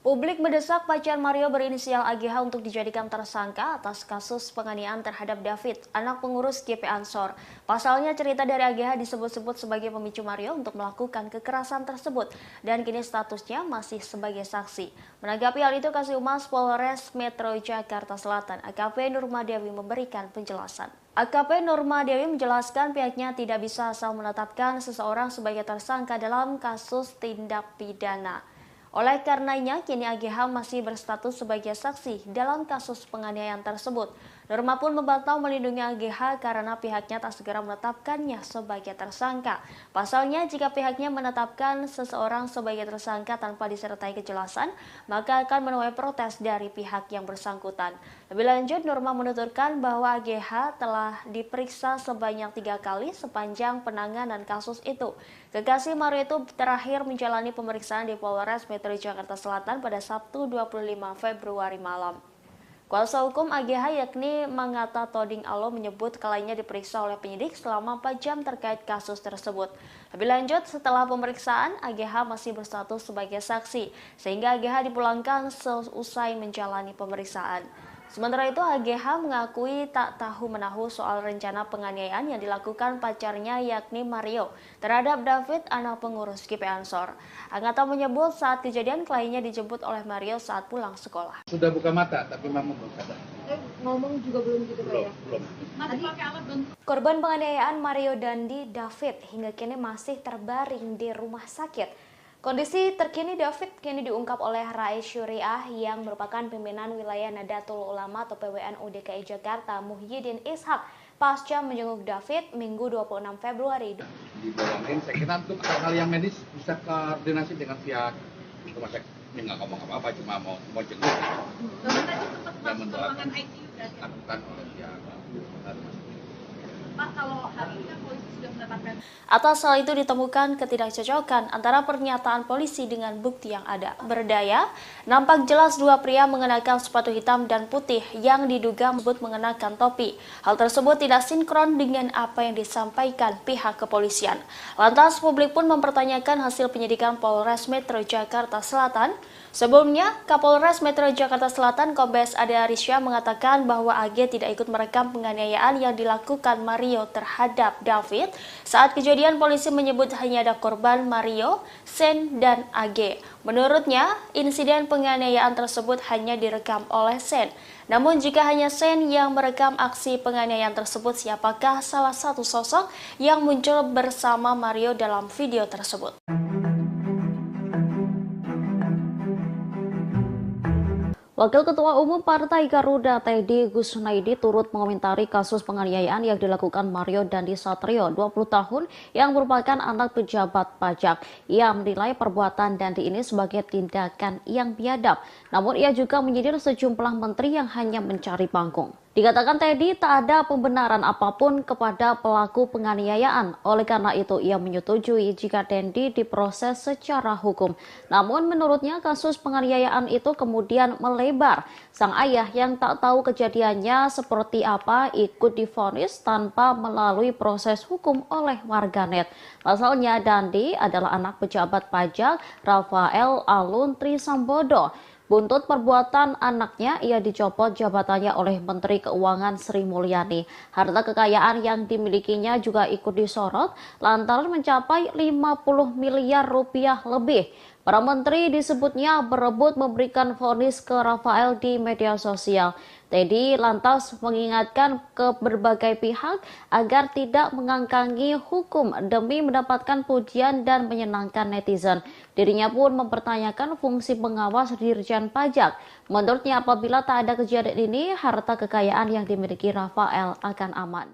Publik mendesak pacar Mario berinisial AGH untuk dijadikan tersangka atas kasus penganiayaan terhadap David, anak pengurus GP Ansor. Pasalnya cerita dari AGH disebut-sebut sebagai pemicu Mario untuk melakukan kekerasan tersebut dan kini statusnya masih sebagai saksi. Menanggapi hal itu, Kasih Humas Polres Metro Jakarta Selatan AKP Nurma Dewi memberikan penjelasan. AKP Nurma Dewi menjelaskan pihaknya tidak bisa asal menetapkan seseorang sebagai tersangka dalam kasus tindak pidana. Oleh karenanya, kini AGH masih berstatus sebagai saksi dalam kasus penganiayaan tersebut. Nurma pun membantah melindungi AGH karena pihaknya tak segera menetapkannya sebagai tersangka. Pasalnya, jika pihaknya menetapkan seseorang sebagai tersangka tanpa disertai kejelasan, maka akan menuai protes dari pihak yang bersangkutan. Lebih lanjut, Nurma menuturkan bahwa AGH telah diperiksa sebanyak 3 kali sepanjang penanganan kasus itu. Kekasih Mario itu terakhir menjalani pemeriksaan di Polres Metro Jakarta Selatan pada Sabtu 25 Februari malam. Kuasa hukum AGH yakni Mangata Toding Alo menyebut kliennya diperiksa oleh penyidik selama 4 jam terkait kasus tersebut. Lebih lanjut, setelah pemeriksaan, AGH masih berstatus sebagai saksi, sehingga AGH dipulangkan seusai menjalani pemeriksaan. Sementara itu, AGH mengakui tak tahu-menahu soal rencana penganiayaan yang dilakukan pacarnya yakni Mario terhadap David, anak pengurus GP Ansor. Agatha menyebut saat kejadian kliennya dijemput oleh Mario saat pulang sekolah. Sudah buka mata, tapi mama belum sadar. Ngomong juga belum gitu Pak ya? Belum. Masih pakai alat bantu. Korban penganiayaan Mario Dandi David hingga kini masih terbaring di rumah sakit. Kondisi terkini David kini diungkap oleh Rais Syuriah yang merupakan pimpinan wilayah Nadatul Ulama atau PWNU DKI Jakarta Muhyiddin Ishak pasca menjenguk David Minggu 26 Februari. Dibolongin, saya kira untuk hal yang medis bisa koordinasi dengan pihak rumah sakit. Ini nggak ngomong apa-apa, cuma mau jenguk. Dan mendapatkan lakukan oleh pihak rumah sakit. Pak, kalau hari ini kan polisi sudah menetapkan. Atas hal itu ditemukan ketidakcocokan antara pernyataan polisi dengan bukti yang ada. Berdaya, nampak jelas dua pria mengenakan sepatu hitam dan putih yang diduga menyebut mengenakan topi. Hal tersebut tidak sinkron dengan apa yang disampaikan pihak kepolisian. Lantas publik pun mempertanyakan hasil penyidikan Polres Metro Jakarta Selatan. Sebelumnya, Kapolres Metro Jakarta Selatan Kombes Ade Arisya mengatakan bahwa AG tidak ikut merekam penganiayaan yang dilakukan Mario terhadap David. Saat kejadian, polisi menyebut hanya ada korban Mario, Sen, dan AG. Menurutnya, insiden penganiayaan tersebut hanya direkam oleh Sen. Namun jika hanya Sen yang merekam aksi penganiayaan tersebut, siapakah salah satu sosok yang muncul bersama Mario dalam video tersebut? Wakil Ketua Umum Partai Garuda Teddy Gusnaidi turut mengomentari kasus penganiayaan yang dilakukan Mario Dandi Satrio, 20 tahun, yang merupakan anak pejabat pajak. Ia menilai perbuatan Dandi ini sebagai tindakan yang biadab. Namun ia juga menyindir sejumlah menteri yang hanya mencari panggung. Dikatakan Teddy tak ada pembenaran apapun kepada pelaku penganiayaan. Oleh karena itu, ia menyetujui jika Dandi diproses secara hukum. Namun menurutnya kasus penganiayaan itu kemudian melebar. Sang ayah yang tak tahu kejadiannya seperti apa ikut divonis tanpa melalui proses hukum oleh warganet. Pasalnya Dandi adalah anak pejabat pajak Rafael Alun Trisambodo. Buntut perbuatan anaknya, ia dicopot jabatannya oleh Menteri Keuangan Sri Mulyani. Harta kekayaan yang dimilikinya juga ikut disorot lantaran mencapai 50 miliar rupiah lebih. Para menteri disebutnya berebut memberikan vonis ke Rafael di media sosial. Teddy lantas mengingatkan ke berbagai pihak agar tidak mengangkangi hukum demi mendapatkan pujian dan menyenangkan netizen. Dirinya pun mempertanyakan fungsi pengawas Dirjen Pajak. Menurutnya apabila tak ada kejadian ini, harta kekayaan yang dimiliki Rafael akan aman.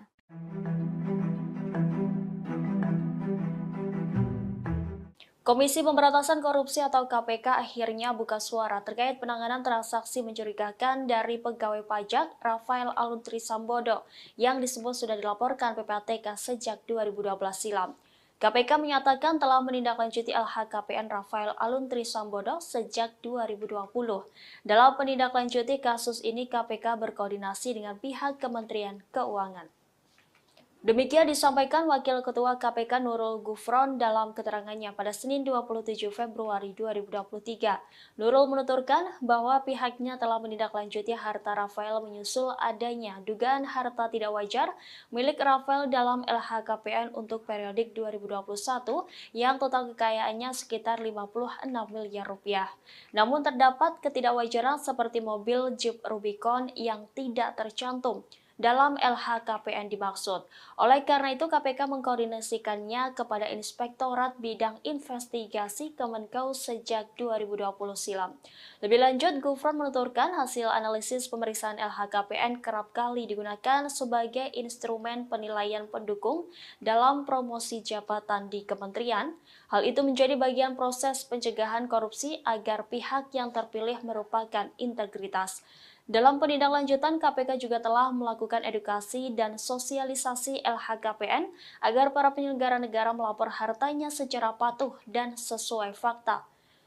Komisi Pemberantasan Korupsi atau KPK akhirnya buka suara terkait penanganan transaksi mencurigakan dari pegawai pajak Rafael Alun Trisambodo yang disebut sudah dilaporkan PPATK sejak 2012 silam. KPK menyatakan telah menindaklanjuti LHKPN Rafael Alun Trisambodo sejak 2020. Dalam menindaklanjuti kasus ini, KPK berkoordinasi dengan pihak Kementerian Keuangan. Demikian disampaikan Wakil Ketua KPK Nurul Gufron dalam keterangannya pada Senin 27 Februari 2023. Nurul menuturkan bahwa pihaknya telah menindaklanjuti harta Rafael menyusul adanya dugaan harta tidak wajar milik Rafael dalam LHKPN untuk periodik 2021 yang total kekayaannya sekitar 56 miliar rupiah. Namun terdapat ketidakwajaran seperti mobil Jeep Rubicon yang tidak tercantum dalam LHKPN dimaksud. Oleh karena itu, KPK mengkoordinasikannya kepada Inspektorat Bidang Investigasi Kemenkeu sejak 2020 silam. Lebih lanjut, Gufron menuturkan hasil analisis pemeriksaan LHKPN kerap kali digunakan sebagai instrumen penilaian pendukung dalam promosi jabatan di kementerian. Hal itu menjadi bagian proses pencegahan korupsi agar pihak yang terpilih merupakan integritas. Dalam penindaklanjutan, KPK juga telah melakukan edukasi dan sosialisasi LHKPN agar para penyelenggara negara melapor hartanya secara patuh dan sesuai fakta.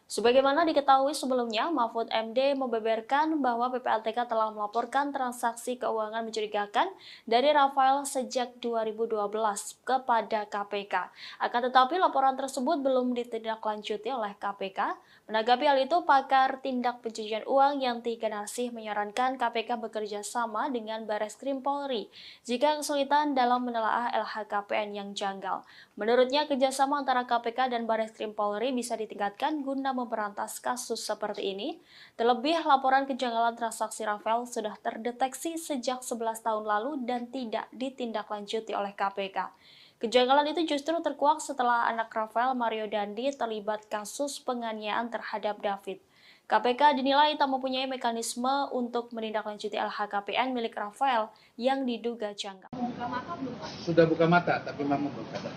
Sebagaimana diketahui sebelumnya, Mahfud MD membeberkan bahwa PPATK telah melaporkan transaksi keuangan mencurigakan dari Rafael sejak 2012 kepada KPK. Akan tetapi laporan tersebut belum ditindaklanjuti oleh KPK. Menanggapi hal itu, pakar tindak pencucian uang Yanti Ganasih menyarankan KPK bekerja sama dengan Bareskrim Polri jika kesulitan dalam menelaah LHKPN yang janggal. Menurutnya, kerjasama antara KPK dan Bareskrim Polri bisa ditingkatkan guna memberantas kasus seperti ini. Terlebih, laporan kejanggalan transaksi Rafael sudah terdeteksi sejak 11 tahun lalu dan tidak ditindaklanjuti oleh KPK. Kejanggalan itu justru terkuak setelah anak Rafael, Mario Dandi, terlibat kasus penganiayaan terhadap David. KPK dinilai tak mempunyai mekanisme untuk menindaklanjuti LHKPN milik Rafael yang diduga janggal. Buka mata belum, Pak? Sudah buka mata, tapi memang belum sadar.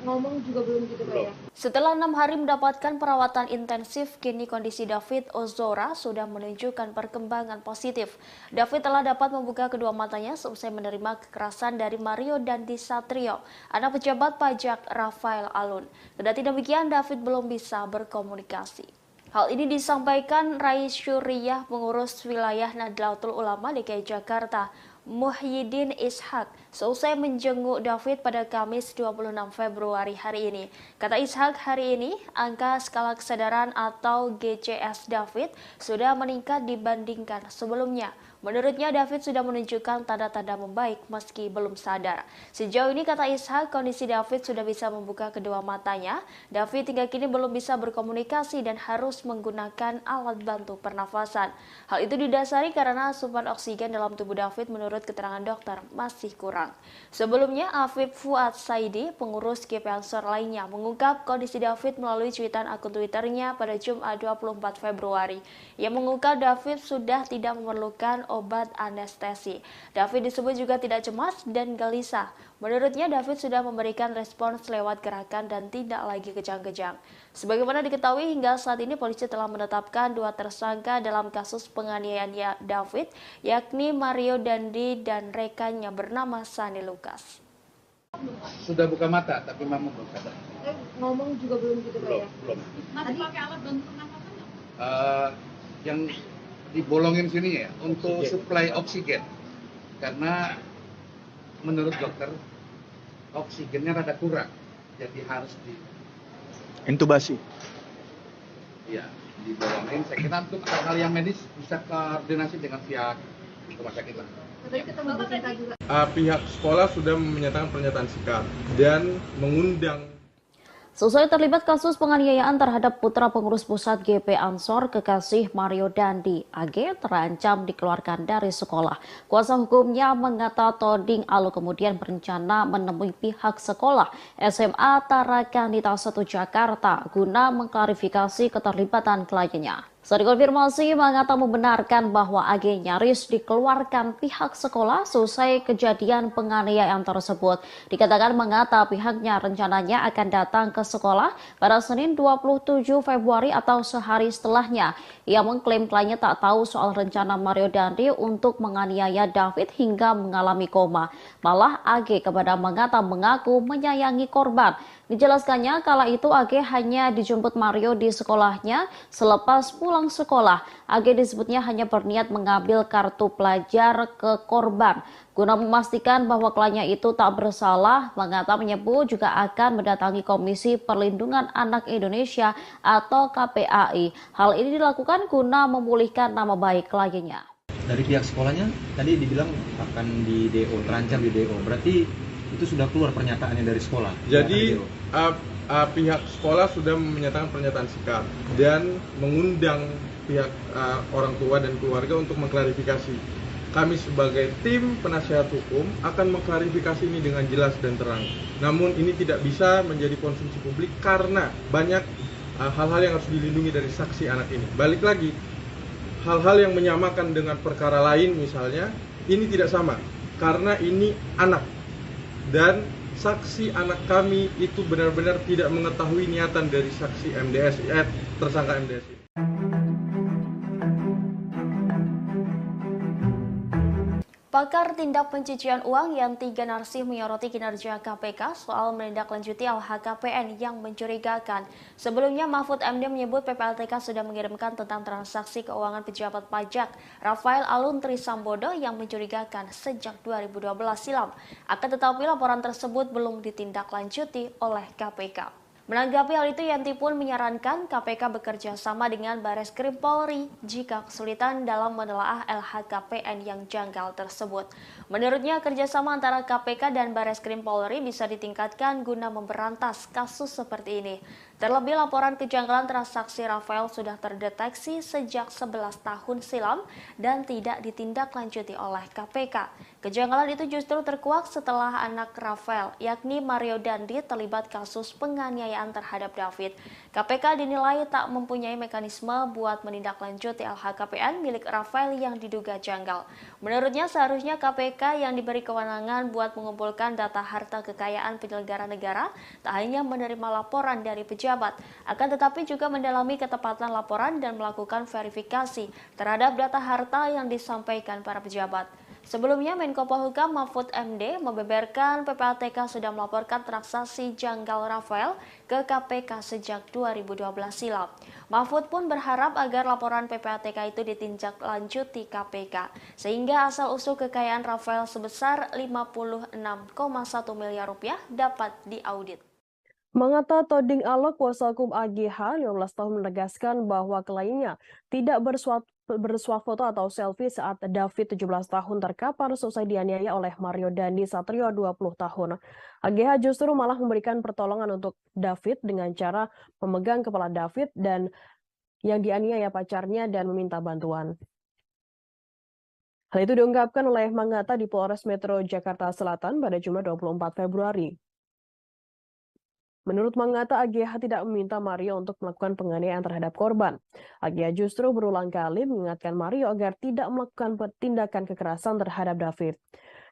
Ngomong juga belum gitu, Pak, ya? Setelah 6 hari mendapatkan perawatan intensif, kini kondisi David Ozora sudah menunjukkan perkembangan positif. David telah dapat membuka kedua matanya seusai menerima kekerasan dari Mario Dandi Satrio, anak pejabat pajak Rafael Alun. Kendati demikian, David belum bisa berkomunikasi. Hal ini disampaikan Rais Syuriah, pengurus wilayah Nahdlatul Ulama DKI Jakarta, Muhyiddin Ishak, seusai menjenguk David pada Kamis 26 Februari hari ini. Kata Ishak, hari ini angka skala kesadaran atau GCS David sudah meningkat dibandingkan sebelumnya. Menurutnya, David sudah menunjukkan tanda-tanda membaik meski belum sadar. Sejauh ini, kata Ishak, kondisi David sudah bisa membuka kedua matanya. David hingga kini belum bisa berkomunikasi dan harus menggunakan alat bantu pernafasan. Hal itu didasari karena asupan oksigen dalam tubuh David menurut keterangan dokter masih kurang. Sebelumnya, Afif Fuad Saidi, pengurus GP Ansor lainnya, mengungkap kondisi David melalui cuitan akun Twitternya pada Jumat 24 Februari. Ia mengungkap David sudah tidak memerlukan obat anestesi. David disebut juga tidak cemas dan gelisah. Menurutnya, David sudah memberikan respons lewat gerakan dan tidak lagi kejang-kejang. Sebagaimana diketahui, hingga saat ini polisi telah menetapkan 2 tersangka dalam kasus penganiayaan David, yakni Mario Dandi dan rekannya bernama Sani Lukas. Sudah buka mata, tapi memang belum sadar. Ngomong juga belum gitu, Pak, ya? Belum. Masih pakai alat bantu pernafasan nggak? Yang dibolongin sini ya untuk suplai oksigen, karena menurut dokter oksigennya rada kurang, jadi harus Intubasi. ya dibolongin. Saya kira untuk hal yang medis bisa koordinasi dengan pihak rumah sakit lah. Tadi ketemu Bu Sinta juga. Pihak sekolah sudah menyatakan pernyataan sikap dan mengundang. Seusai terlibat kasus penganiayaan terhadap putra pengurus pusat GP Ansor kekasih Mario Dandi, AG terancam dikeluarkan dari sekolah. Kuasa hukumnya mengata Toding Alu kemudian berencana menemui pihak sekolah SMA Tarakanita 1 Jakarta guna mengklarifikasi keterlibatan kliennya. Saat dikonfirmasi, Mangata membenarkan bahwa AG nyaris dikeluarkan pihak sekolah selesai kejadian penganiayaan tersebut. Dikatakan Mangata pihaknya rencananya akan datang ke sekolah pada Senin 27 Februari atau sehari setelahnya. Ia mengklaim kliennya tak tahu soal rencana Mario Dandi untuk menganiaya David hingga mengalami koma. Malah AG kepada Mangata mengaku menyayangi korban. Dijelaskannya kala itu AG hanya dijemput Mario di sekolahnya selepas pulang sekolah. AG disebutnya hanya berniat mengambil kartu pelajar ke korban. Guna memastikan bahwa kliennya itu tak bersalah, Mangata menyebut juga akan mendatangi Komisi Perlindungan Anak Indonesia atau KPAI. Hal ini dilakukan guna memulihkan nama baik kliennya. Dari pihak sekolahnya tadi dibilang akan di DO, terancam di DO. Berarti itu sudah keluar pernyataannya dari sekolah. Jadi pihak sekolah sudah menyatakan pernyataan sikap dan mengundang pihak orang tua dan keluarga untuk mengklarifikasi. Kami sebagai tim penasihat hukum akan mengklarifikasi ini dengan jelas dan terang. Namun ini tidak bisa menjadi konsumsi publik karena banyak hal-hal yang harus dilindungi dari saksi anak ini. Balik lagi, hal-hal yang menyamakan dengan perkara lain misalnya, ini tidak sama karena ini anak. Dan saksi anak kami itu benar-benar tidak mengetahui niatan dari saksi MDS, tersangka MDS ini. Pakar tindak pencucian uang Yanti Ganarsi menyoroti kinerja KPK soal menindaklanjuti LHKPN yang mencurigakan. Sebelumnya Mahfud MD menyebut PPLTK sudah mengirimkan tentang transaksi keuangan pejabat pajak Rafael Alun Trisambodo yang mencurigakan sejak 2012 silam. Akan tetapi laporan tersebut belum ditindaklanjuti oleh KPK. Menanggapi hal itu, Yanti pun menyarankan KPK bekerja sama dengan Bareskrim Polri jika kesulitan dalam menelaah LHKPN yang janggal tersebut. Menurutnya, kerjasama antara KPK dan Bareskrim Polri bisa ditingkatkan guna memberantas kasus seperti ini. Terlebih laporan kejanggalan transaksi Rafael sudah terdeteksi sejak 11 tahun silam dan tidak ditindaklanjuti oleh KPK. Kejanggalan itu justru terkuak setelah anak Rafael, yakni Mario Dandi, terlibat kasus penganiayaan terhadap David. KPK dinilai tak mempunyai mekanisme buat menindaklanjuti LHKPN milik Rafael yang diduga janggal. Menurutnya seharusnya KPK yang diberi kewenangan buat mengumpulkan data harta kekayaan penyelenggara negara tak hanya menerima laporan dari pejabat, akan tetapi juga mendalami ketepatan laporan dan melakukan verifikasi terhadap data harta yang disampaikan para pejabat. Sebelumnya, Menko Polhukam Mahfud MD membeberkan PPATK sudah melaporkan transaksi janggal Rafael ke KPK sejak 2012 silam. Mahfud pun berharap agar laporan PPATK itu ditindaklanjuti KPK, sehingga asal-usul kekayaan Rafael sebesar 56,1 miliar rupiah dapat diaudit. Mengata Toding Alok, kuasa hukum AGH 15 tahun menegaskan bahwa kliennya tidak bersuah foto atau selfie saat David 17 tahun terkapar selesai dianiaya oleh Mario Dandi Satrio 20 tahun. AGH justru malah memberikan pertolongan untuk David dengan cara memegang kepala David dan yang dianiaya pacarnya dan meminta bantuan. Hal itu diungkapkan oleh Mangata di Polres Metro Jakarta Selatan pada Jumat 24 Februari. Menurut Mangata, AGH tidak meminta Mario untuk melakukan penganiayaan terhadap korban. AGH justru berulang kali mengingatkan Mario agar tidak melakukan tindakan kekerasan terhadap David.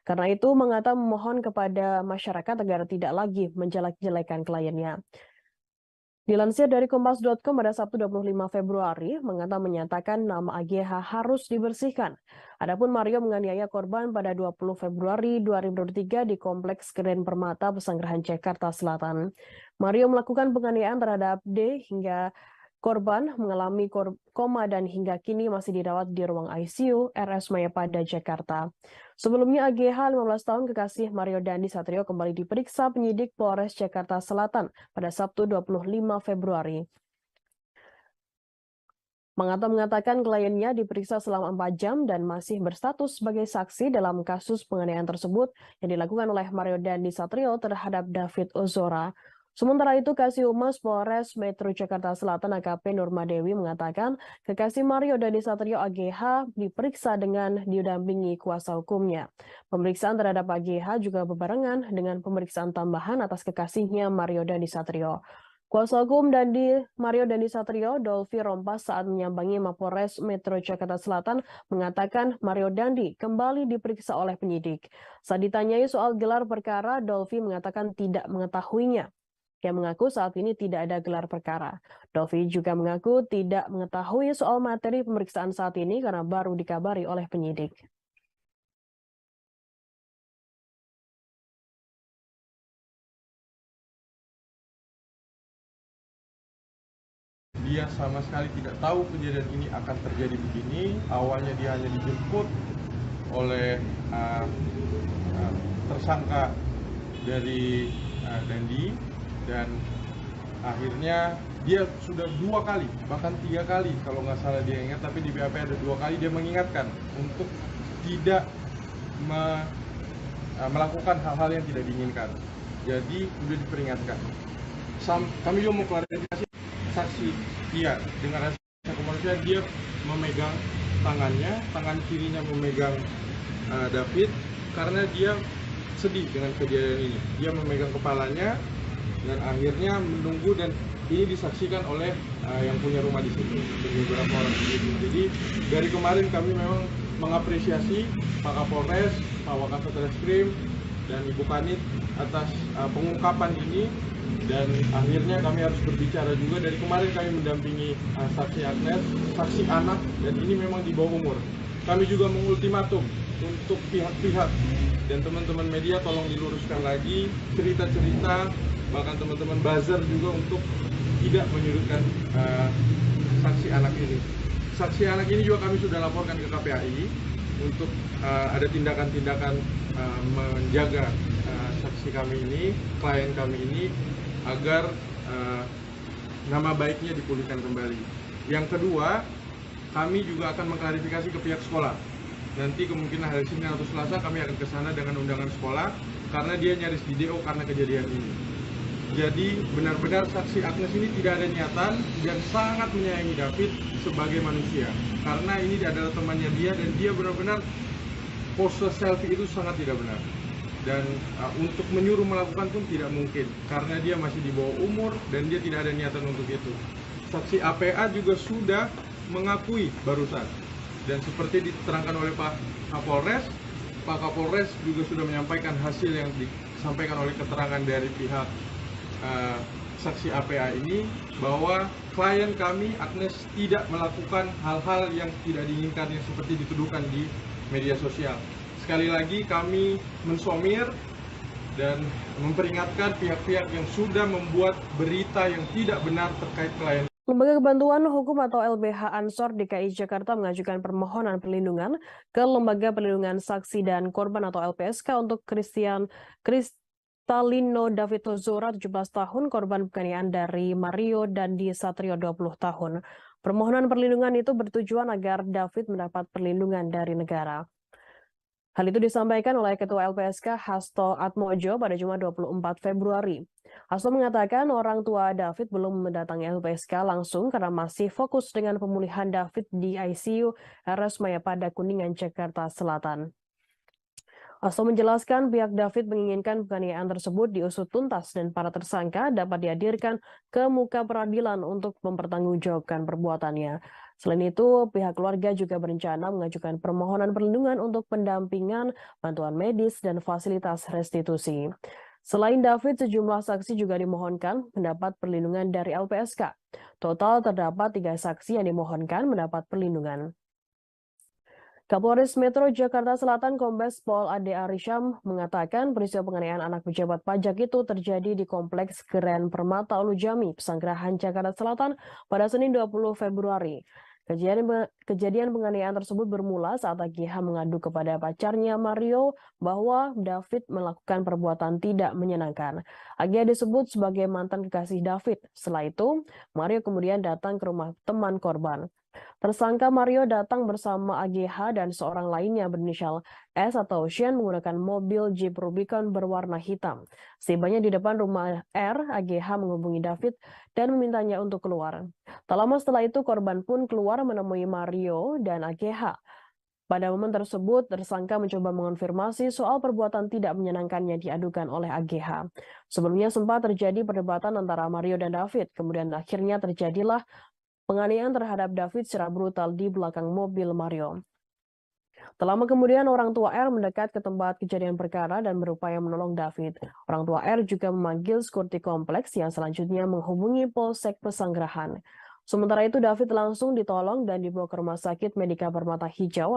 Karena itu, Mangata memohon kepada masyarakat agar tidak lagi menjelek-jelekan kliennya. Dilansir dari Kompas.com pada Sabtu 25 Februari, Mangata menyatakan nama AGH harus dibersihkan. Adapun Mario menganiaya korban pada 20 Februari 2023 di Kompleks Grand Permata Pesanggerahan Jakarta Selatan. Mario melakukan penganiayaan terhadap D hingga korban mengalami koma dan hingga kini masih dirawat di ruang ICU RS Mayapada, Jakarta. Sebelumnya AGH 15 tahun kekasih Mario Dandi Satrio kembali diperiksa penyidik Polres Jakarta Selatan pada Sabtu 25 Februari. Mangata mengatakan kliennya diperiksa selama 4 jam dan masih berstatus sebagai saksi dalam kasus penganiayaan tersebut yang dilakukan oleh Mario Dandi Satrio terhadap David Ozora. Sementara itu, Kasih Humas Polres Metro Jakarta Selatan AKP Nurma Dewi mengatakan kekasih Mario Dandi Satrio AGH diperiksa dengan didampingi kuasa hukumnya. Pemeriksaan terhadap AGH juga berbarengan dengan pemeriksaan tambahan atas kekasihnya Mario Dandi Satrio. Kuasa hukum Mario Dandi Satrio, Dolvi Rompas, saat menyambangi Mapolres Metro Jakarta Selatan mengatakan Mario Dandi kembali diperiksa oleh penyidik. Saat ditanyai soal gelar perkara, Dolvi mengatakan tidak mengetahuinya. Ia mengaku saat ini tidak ada gelar perkara. Dolvi juga mengaku tidak mengetahui soal materi pemeriksaan saat ini karena baru dikabari oleh penyidik. Dia sama sekali tidak tahu kejadian ini akan terjadi begini. Awalnya dia hanya dijemput oleh tersangka dari Dandi, dan akhirnya dia sudah 2 kali, bahkan 3 kali kalau nggak salah dia ingat, tapi di BAP ada 2 kali dia mengingatkan untuk tidak melakukan hal-hal yang tidak diinginkan. Jadi sudah diperingatkan. Kami juga mau klarifikasi saksi dia dengan rasa kemanusiaan, dia memegang tangannya, tangan kirinya memegang David karena dia sedih dengan kejadian ini. Dia memegang kepalanya dan akhirnya menunggu, dan ini disaksikan oleh yang punya rumah di situ dan beberapa orang di situ. Jadi dari kemarin kami memang mengapresiasi Pak Kapolres, Pak Wakasat Reskrim, dan Ibu Kanit atas pengungkapan ini, dan akhirnya kami harus berbicara juga. Dari kemarin kami mendampingi saksi Agnes, saksi anak, dan ini memang di bawah umur. Kami juga mengultimatum untuk pihak-pihak dan teman-teman media tolong diluruskan lagi cerita-cerita, bahkan teman-teman buzzer juga untuk tidak menyudutkan saksi anak ini. Saksi anak ini juga kami sudah laporkan ke KPAI untuk ada tindakan-tindakan menjaga saksi kami ini, klien kami ini, agar nama baiknya dipulihkan kembali. Yang kedua, kami juga akan mengklarifikasi ke pihak sekolah. Nanti kemungkinan hari Senin atau Selasa kami akan ke sana dengan undangan sekolah, karena dia nyaris di DO karena kejadian ini. Jadi benar-benar saksi Agnes ini tidak ada niatan dan sangat menyayangi David sebagai manusia. Karena ini adalah temannya dia dan dia benar-benar pose selfie itu sangat tidak benar. Dan untuk menyuruh melakukan pun tidak mungkin karena dia masih di bawah umur dan dia tidak ada niatan untuk itu. Saksi APA juga sudah mengakui barusan. Dan seperti diterangkan oleh Pak Kapolres juga sudah menyampaikan hasil yang disampaikan oleh keterangan dari pihak saksi APA ini bahwa klien kami Agnes tidak melakukan hal-hal yang tidak diinginkan yang seperti dituduhkan di media sosial. Sekali lagi kami mensomir dan memperingatkan pihak-pihak yang sudah membuat berita yang tidak benar terkait klien. Lembaga Bantuan Hukum atau LBH Ansor DKI Jakarta mengajukan permohonan perlindungan ke Lembaga Perlindungan Saksi dan Korban atau LPSK untuk Kristalino David Ozora 17 tahun, korban penganiayaan dari Mario Dandi Satrio 20 tahun. Permohonan perlindungan itu bertujuan agar David mendapat perlindungan dari negara. Hal itu disampaikan oleh Ketua LPSK Hasto Atmojo pada Jumat 24 Februari. Hasto mengatakan orang tua David belum mendatangi LPSK langsung karena masih fokus dengan pemulihan David di ICU RS Mayapada Kuningan, Jakarta Selatan. Hasto menjelaskan pihak David menginginkan penganiayaan tersebut diusut tuntas dan para tersangka dapat dihadirkan ke muka peradilan untuk mempertanggungjawabkan perbuatannya. Selain itu, pihak keluarga juga berencana mengajukan permohonan perlindungan untuk pendampingan, bantuan medis, dan fasilitas restitusi. Selain David, sejumlah saksi juga dimohonkan mendapat perlindungan dari LPSK. Total terdapat 3 saksi yang dimohonkan mendapat perlindungan. Kapolres Metro Jakarta Selatan Kombes Pol Ade Arisham mengatakan peristiwa penganiayaan anak pejabat pajak itu terjadi di Kompleks Grand Permata Ulujami, Pesanggerahan, Jakarta Selatan pada Senin 20 Februari. Kejadian penganiayaan tersebut bermula saat AGH mengadu kepada pacarnya Mario bahwa David melakukan perbuatan tidak menyenangkan. AGH disebut sebagai mantan kekasih David. Setelah itu, Mario kemudian datang ke rumah teman korban. Tersangka Mario datang bersama AGH dan seorang lainnya berinisial S atau Shen menggunakan mobil Jeep Rubicon berwarna hitam. Setibanya di depan rumah R, AGH menghubungi David dan memintanya untuk keluar. Tak lama setelah itu korban pun keluar menemui Mario dan AGH. Pada momen tersebut, tersangka mencoba mengonfirmasi soal perbuatan tidak menyenangkannya diadukan oleh AGH. Sebelumnya sempat terjadi perdebatan antara Mario dan David, kemudian akhirnya terjadilah penganiayaan terhadap David secara brutal di belakang mobil Mario. Tak lama kemudian orang tua R mendekat ke tempat kejadian perkara dan berupaya menolong David. Orang tua R juga memanggil sekuriti kompleks yang selanjutnya menghubungi Polsek Pesanggerahan. Sementara itu David langsung ditolong dan dibawa ke Rumah Sakit Medika Permata Hijau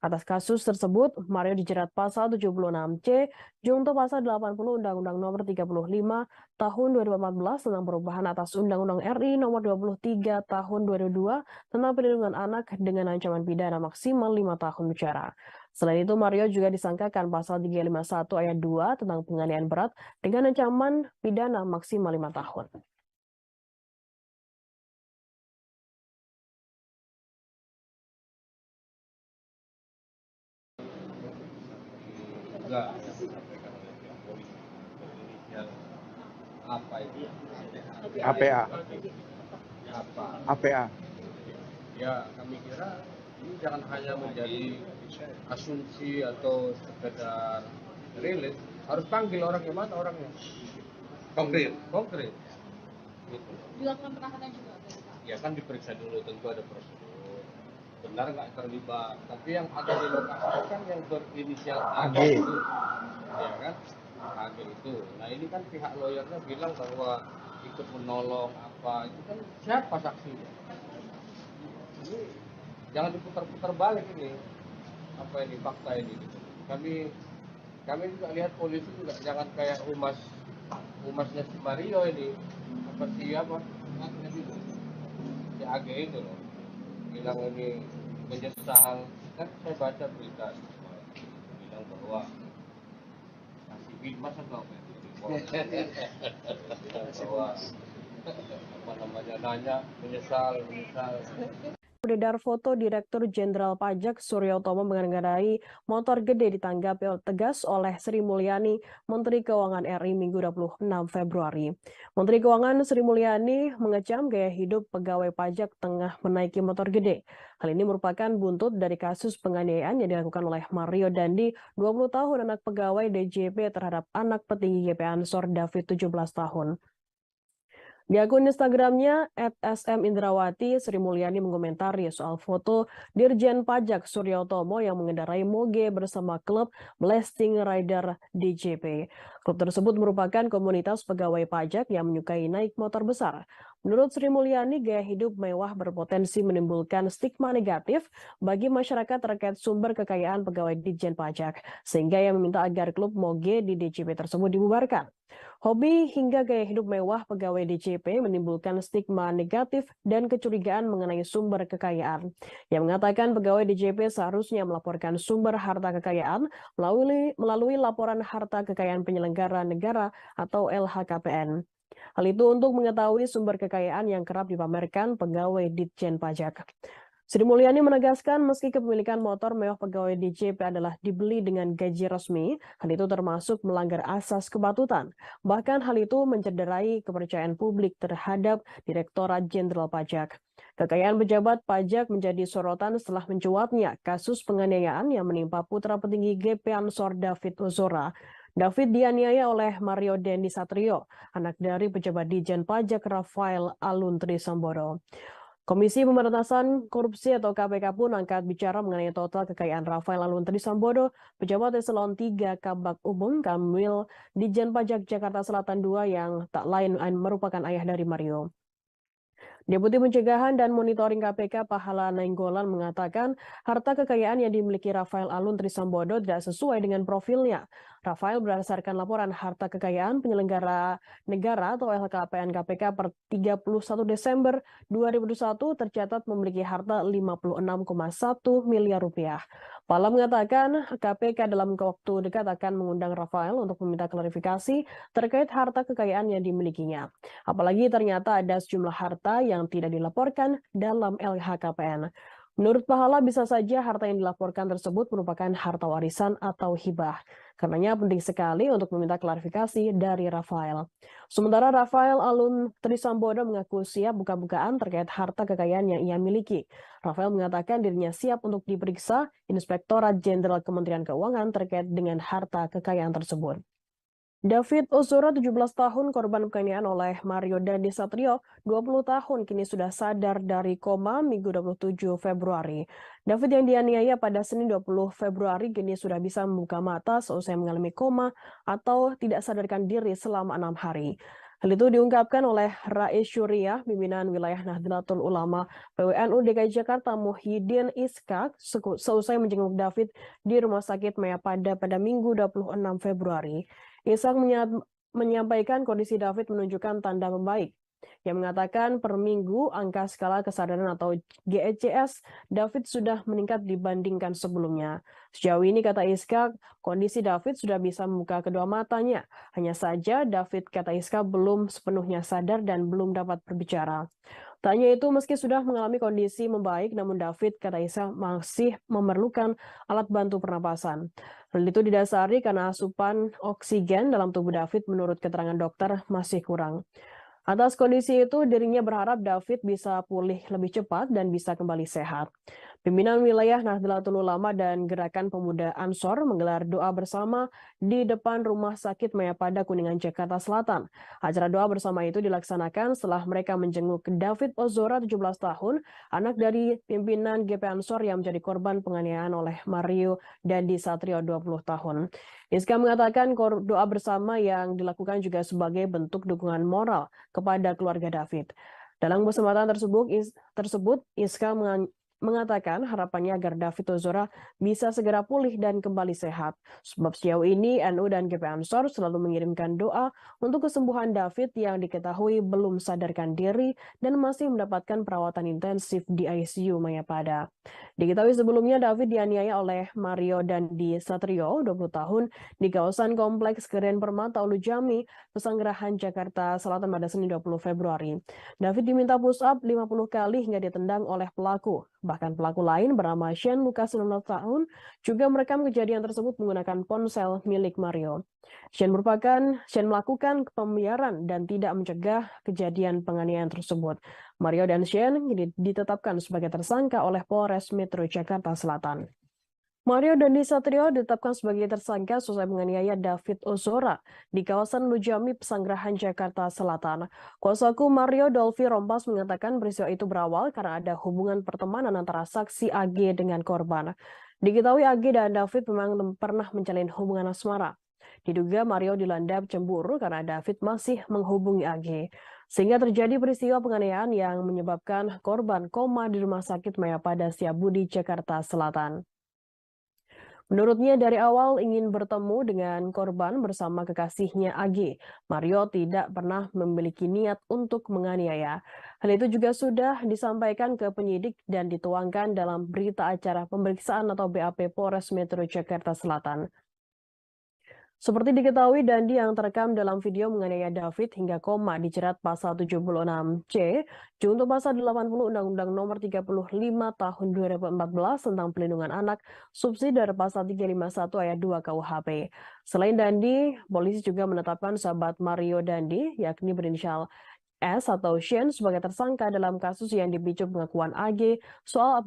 Atas kasus tersebut, Mario dijerat pasal 76C, junto pasal 80 Undang-Undang Nomor 35 Tahun 2014 tentang perubahan atas Undang-Undang RI Nomor 23 Tahun 2002 tentang perlindungan anak dengan ancaman pidana maksimal 5 tahun penjara. Selain itu, Mario juga disangkakan pasal 351 ayat 2 tentang penganiayaan berat dengan ancaman pidana maksimal 5 tahun. Juga apa itu? APA. Apa? APA. Ya, kami kira ini jangan hanya menjadi asumsi atau sekedar rilis, harus panggil orangnya, mana orangnya? Konkret. Gitu. Dilakukan penahanan juga. Ya kan diperiksa dulu, tentu ada prosedur. Benar nggak terlibat, tapi yang ada di lokasi kan yang berinisial AG itu, ya kan, AG itu. Nah ini kan pihak lawyernya bilang bahwa ikut menolong apa, itu kan siapa saksinya? Ini jangan diputar-putar balik ini, apa ini fakta ini. Kami juga lihat polisi juga jangan kayak humasnya si Mario ini, apa siapa? Si AG itu loh. Bilang ini menyesal, kan saya baca berita bilang bahwa kasih bimas atau bahwa apa namanya nanya menyesal. beredar foto Direktur Jenderal Pajak Suryotomo mengendarai motor gede ditanggapi tegas oleh Sri Mulyani, Menteri Keuangan RI Minggu 26 Februari. Menteri Keuangan Sri Mulyani mengecam gaya hidup pegawai pajak tengah menaiki motor gede. Hal ini merupakan buntut dari kasus penganiayaan yang dilakukan oleh Mario Dandi, 20 tahun anak pegawai DJP terhadap anak petinggi GP Ansor David 17 tahun. Di akun Instagramnya @smindrawati, Sri Mulyani mengomentari soal foto Dirjen Pajak Suryotomo yang mengendarai moge bersama klub Blasting Rider DJP. Klub tersebut merupakan komunitas pegawai pajak yang menyukai naik motor besar. Menurut Sri Mulyani, gaya hidup mewah berpotensi menimbulkan stigma negatif bagi masyarakat terkait sumber kekayaan pegawai Ditjen Pajak, sehingga ia meminta agar klub moge di DJP tersebut dibubarkan. Hobi hingga gaya hidup mewah pegawai DJP menimbulkan stigma negatif dan kecurigaan mengenai sumber kekayaan. Yang mengatakan pegawai DJP seharusnya melaporkan sumber harta kekayaan melalui laporan harta kekayaan penyelenggara negara atau LHKPN. Hal itu untuk mengetahui sumber kekayaan yang kerap dipamerkan pegawai Ditjen Pajak. Sri Mulyani menegaskan meski kepemilikan motor mewah pegawai DJP adalah dibeli dengan gaji resmi, hal itu termasuk melanggar asas kepatutan. Bahkan hal itu mencederai kepercayaan publik terhadap Direktorat Jenderal Pajak. Kekayaan pejabat pajak menjadi sorotan setelah mencuatnya kasus penganiayaan yang menimpa putra petinggi GP Ansor David Ozora. David dianiaya oleh Mario Dandi Satrio, anak dari pejabat Ditjen Pajak Rafael Aluntri Sambodo. Komisi Pemberantasan Korupsi atau KPK pun angkat bicara mengenai total kekayaan Rafael Aluntri Sambodo, pejabat eselon 3 Kabak Umum Kamwil Ditjen Pajak Jakarta Selatan II yang tak lain merupakan ayah dari Mario. Deputi Pencegahan dan Monitoring KPK Pahala Nainggolan mengatakan harta kekayaan yang dimiliki Rafael Aluntri Sambodo tidak sesuai dengan profilnya. Rafael berdasarkan laporan harta kekayaan penyelenggara negara atau LHKPN KPK per 31 Desember 2021 tercatat memiliki harta 56,1 miliar rupiah. Pahala mengatakan KPK dalam waktu dekat akan mengundang Rafael untuk meminta klarifikasi terkait harta kekayaan yang dimilikinya. Apalagi ternyata ada sejumlah harta yang tidak dilaporkan dalam LHKPN. Menurut Pahala, bisa saja harta yang dilaporkan tersebut merupakan harta warisan atau hibah. Karenanya penting sekali untuk meminta klarifikasi dari Rafael. Sementara Rafael Aluntri Sambodo mengaku siap buka-bukaan terkait harta kekayaan yang ia miliki. Rafael mengatakan dirinya siap untuk diperiksa Inspektorat Jenderal Kementerian Keuangan terkait dengan harta kekayaan tersebut. David Ozora, 17 tahun, korban penganiayaan oleh Mario Dandi Satrio, 20 tahun, kini sudah sadar dari koma Minggu 27 Februari. David yang dianiaya pada Senin 20 Februari kini sudah bisa membuka mata seusai mengalami koma atau tidak sadarkan diri selama 6 hari. Hal itu diungkapkan oleh Rais Syuriah, pimpinan wilayah Nahdlatul Ulama PWNU DKI Jakarta Muhyiddin Iskak, seusai menjenguk David di Rumah Sakit Mayapada pada Minggu 26 Februari. Iskak menyampaikan kondisi David menunjukkan tanda membaik. Yang mengatakan per minggu angka skala kesadaran atau GECS David sudah meningkat dibandingkan sebelumnya. Sejauh ini, kata Iskak, kondisi David sudah bisa membuka kedua matanya. Hanya saja David, kata Iskak, belum sepenuhnya sadar dan belum dapat berbicara. Tak hanya itu, meski sudah mengalami kondisi membaik, namun David, kata Iskak, masih memerlukan alat bantu pernapasan. Hal itu didasari karena asupan oksigen dalam tubuh David menurut keterangan dokter masih kurang. Atas kondisi itu, dirinya berharap David bisa pulih lebih cepat dan bisa kembali sehat. Pimpinan wilayah Nahdlatul Ulama dan Gerakan Pemuda Ansor menggelar doa bersama di depan Rumah Sakit Mayapada Kuningan, Jakarta Selatan. Acara doa bersama itu dilaksanakan setelah mereka menjenguk David Ozora, 17 tahun, anak dari pimpinan GP Ansor yang menjadi korban penganiayaan oleh Mario Dandi Satrio, 20 tahun. Iska mengatakan doa bersama yang dilakukan juga sebagai bentuk dukungan moral kepada keluarga David. Dalam kesempatan tersebut Iska mengatakan harapannya agar David Ozora bisa segera pulih dan kembali sehat. Sebab sejauh ini NU dan GP Ansor selalu mengirimkan doa untuk kesembuhan David yang diketahui belum sadarkan diri dan masih mendapatkan perawatan intensif di ICU Mayapada. Diketahui sebelumnya David dianiaya oleh Mario Dandi Satrio, 20 tahun, di kawasan Kompleks Keren Permata Ulu Jami, Pesanggerahan, Jakarta Selatan pada Senin 20 Februari. David diminta push up 50 kali hingga ditendang oleh pelaku. Bahkan pelaku lain bernama Shane Lucas 19 tahun juga merekam kejadian tersebut menggunakan ponsel milik Mario. Shane melakukan pembiaran dan tidak mencegah kejadian penganiayaan tersebut. Mario dan Shane ditetapkan sebagai tersangka oleh Polres Metro Jakarta Selatan. Mario Dandi Satrio ditetapkan sebagai tersangka selesai menganiaya David Ozora di kawasan Lujami, Pesanggerahan, Jakarta Selatan. Kuasa hukum Mario, Dolfi Rompas, mengatakan peristiwa itu berawal karena ada hubungan pertemanan antara saksi AG dengan korban. Diketahui AG dan David memang pernah menjalin hubungan asmara. Diduga Mario dilanda cemburu karena David masih menghubungi AG. Sehingga terjadi peristiwa penganiayaan yang menyebabkan korban koma di Rumah Sakit Mayapada Setiabudi, Jakarta Selatan. Menurutnya dari awal ingin bertemu dengan korban bersama kekasihnya AG. Mario tidak pernah memiliki niat untuk menganiaya. Hal itu juga sudah disampaikan ke penyidik dan dituangkan dalam berita acara pemeriksaan atau BAP Polres Metro Jakarta Selatan. Seperti diketahui, Dandi yang terekam dalam video menganiaya David hingga koma dijerat pasal 76C, junto pasal 80 Undang-Undang Nomor 35 Tahun 2014 tentang Pelindungan Anak, subsidi dari pasal 351 ayat 2 KUHP. Selain Dandi, polisi juga menetapkan sahabat Mario Dandi, yakni berinisial S atau Shane, sebagai tersangka dalam kasus yang dipicu pengakuan AG soal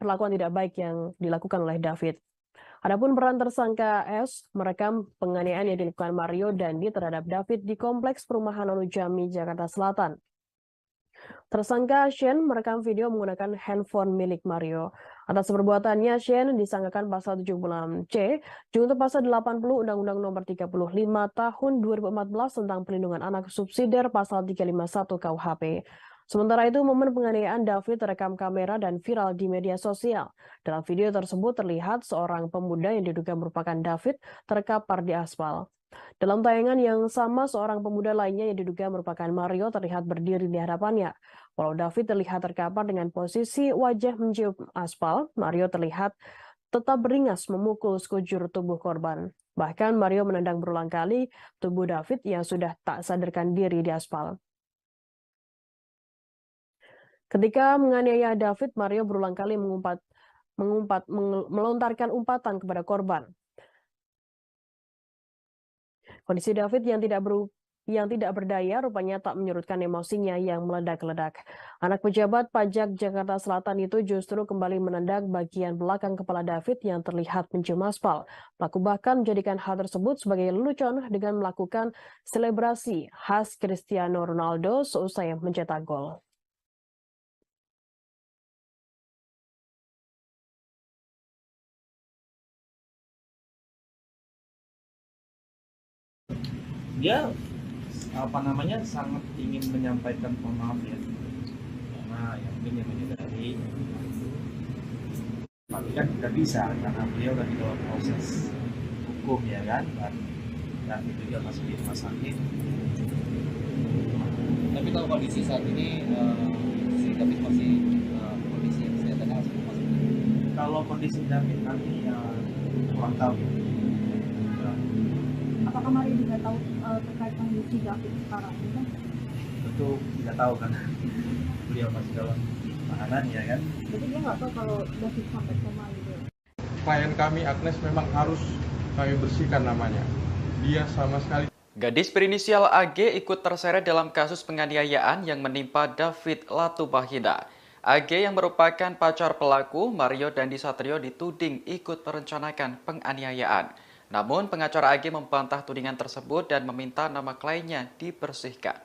perlakuan tidak baik yang dilakukan oleh David. Adapun peran tersangka S merekam penganiayaan yang dilakukan Mario Dandi terhadap David di Kompleks Perumahan Ulu Jami, Jakarta Selatan. Tersangka Shane merekam video menggunakan handphone milik Mario. Atas perbuatannya, Shane disangkakan pasal 76C, junto pasal 80 Undang-Undang Nomor 35 Tahun 2014 tentang Pelindungan Anak subsidiar pasal 351 KUHP. Sementara itu, momen penganiayaan David terekam kamera dan viral di media sosial. Dalam video tersebut terlihat seorang pemuda yang diduga merupakan David terkapar di aspal. Dalam tayangan yang sama, seorang pemuda lainnya yang diduga merupakan Mario terlihat berdiri di hadapannya. Walau David terlihat terkapar dengan posisi wajah mencium aspal, Mario terlihat tetap beringas memukul sekujur tubuh korban. Bahkan Mario menendang berulang kali tubuh David yang sudah tak sadarkan diri di aspal. Ketika menganiaya David, Mario berulang kali melontarkan umpatan kepada korban. Kondisi David yang tidak berdaya rupanya tak menyurutkan emosinya yang meledak-ledak. Anak pejabat pajak Jakarta Selatan itu justru kembali menendang bagian belakang kepala David yang terlihat mencium aspal. Pelaku bahkan menjadikan hal tersebut sebagai lelucon dengan melakukan selebrasi khas Cristiano Ronaldo seusai mencetak gol. Dia sangat ingin menyampaikan maaf ya, karena yang mungkin yang menyadari, tapi kan tidak bisa karena beliau lagi dalam proses hukum ya kan, dan itu juga masih di rumah sakit. Tapi kalau kondisi saat ini si David masih kondisi kesehatannya masih. Kalau kondisi David nanti kurang tahu. Apakah Mario juga tahu terkait kondisi David sekarang ini? Tentu tidak tahu kan, beliau masih dalam tahanan ya kan. Jadi dia nggak tahu kalau David sampai koma gitu. Klien kami Agnes memang harus kami bersihkan namanya. Dia sama sekali. Gadis berinisial AG ikut terseret dalam kasus penganiayaan yang menimpa David Latubahida. AG yang merupakan pacar pelaku, Mario Dandi Satrio, dituding ikut merencanakan penganiayaan. Namun pengacara AG membantah tudingan tersebut dan meminta nama kliennya dibersihkan.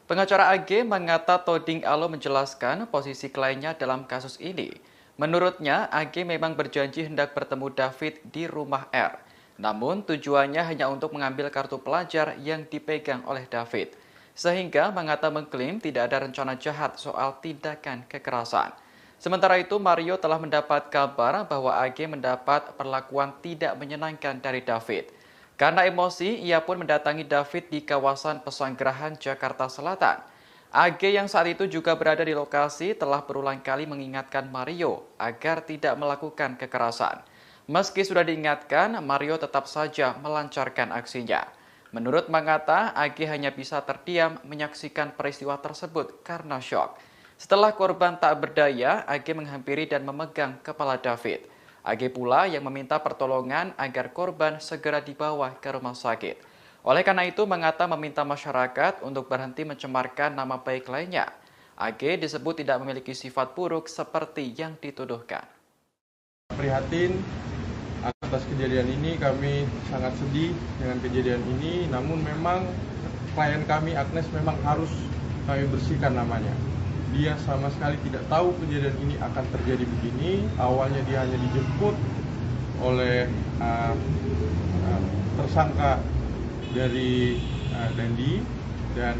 Pengacara AG mengata Toding Alo menjelaskan posisi kliennya dalam kasus ini. Menurutnya, AG memang berjanji hendak bertemu David di rumah R. Namun tujuannya hanya untuk mengambil kartu pelajar yang dipegang oleh David. sehingga Manggata mengklaim tidak ada rencana jahat soal tindakan kekerasan. Sementara itu, Mario telah mendapat kabar bahwa AG mendapat perlakuan tidak menyenangkan dari David. Karena emosi, ia pun mendatangi David di kawasan Pesanggerahan, Jakarta Selatan. AG yang saat itu juga berada di lokasi telah berulang kali mengingatkan Mario agar tidak melakukan kekerasan. Meski sudah diingatkan, Mario tetap saja melancarkan aksinya. Menurut Manggata, AG hanya bisa terdiam menyaksikan peristiwa tersebut karena syok. Setelah korban tak berdaya, AG menghampiri dan memegang kepala David. AG pula yang meminta pertolongan agar korban segera dibawa ke rumah sakit. Oleh karena itu, Manggata meminta masyarakat untuk berhenti mencemarkan nama baik lainnya. AG disebut tidak memiliki sifat buruk seperti yang dituduhkan. Prihatin atas kejadian ini, kami sangat sedih dengan kejadian ini. Namun memang klien kami Agnes memang harus kami bersihkan namanya. Dia sama sekali tidak tahu kejadian ini akan terjadi begini. Awalnya dia hanya dijemput oleh tersangka dari Dandi, dan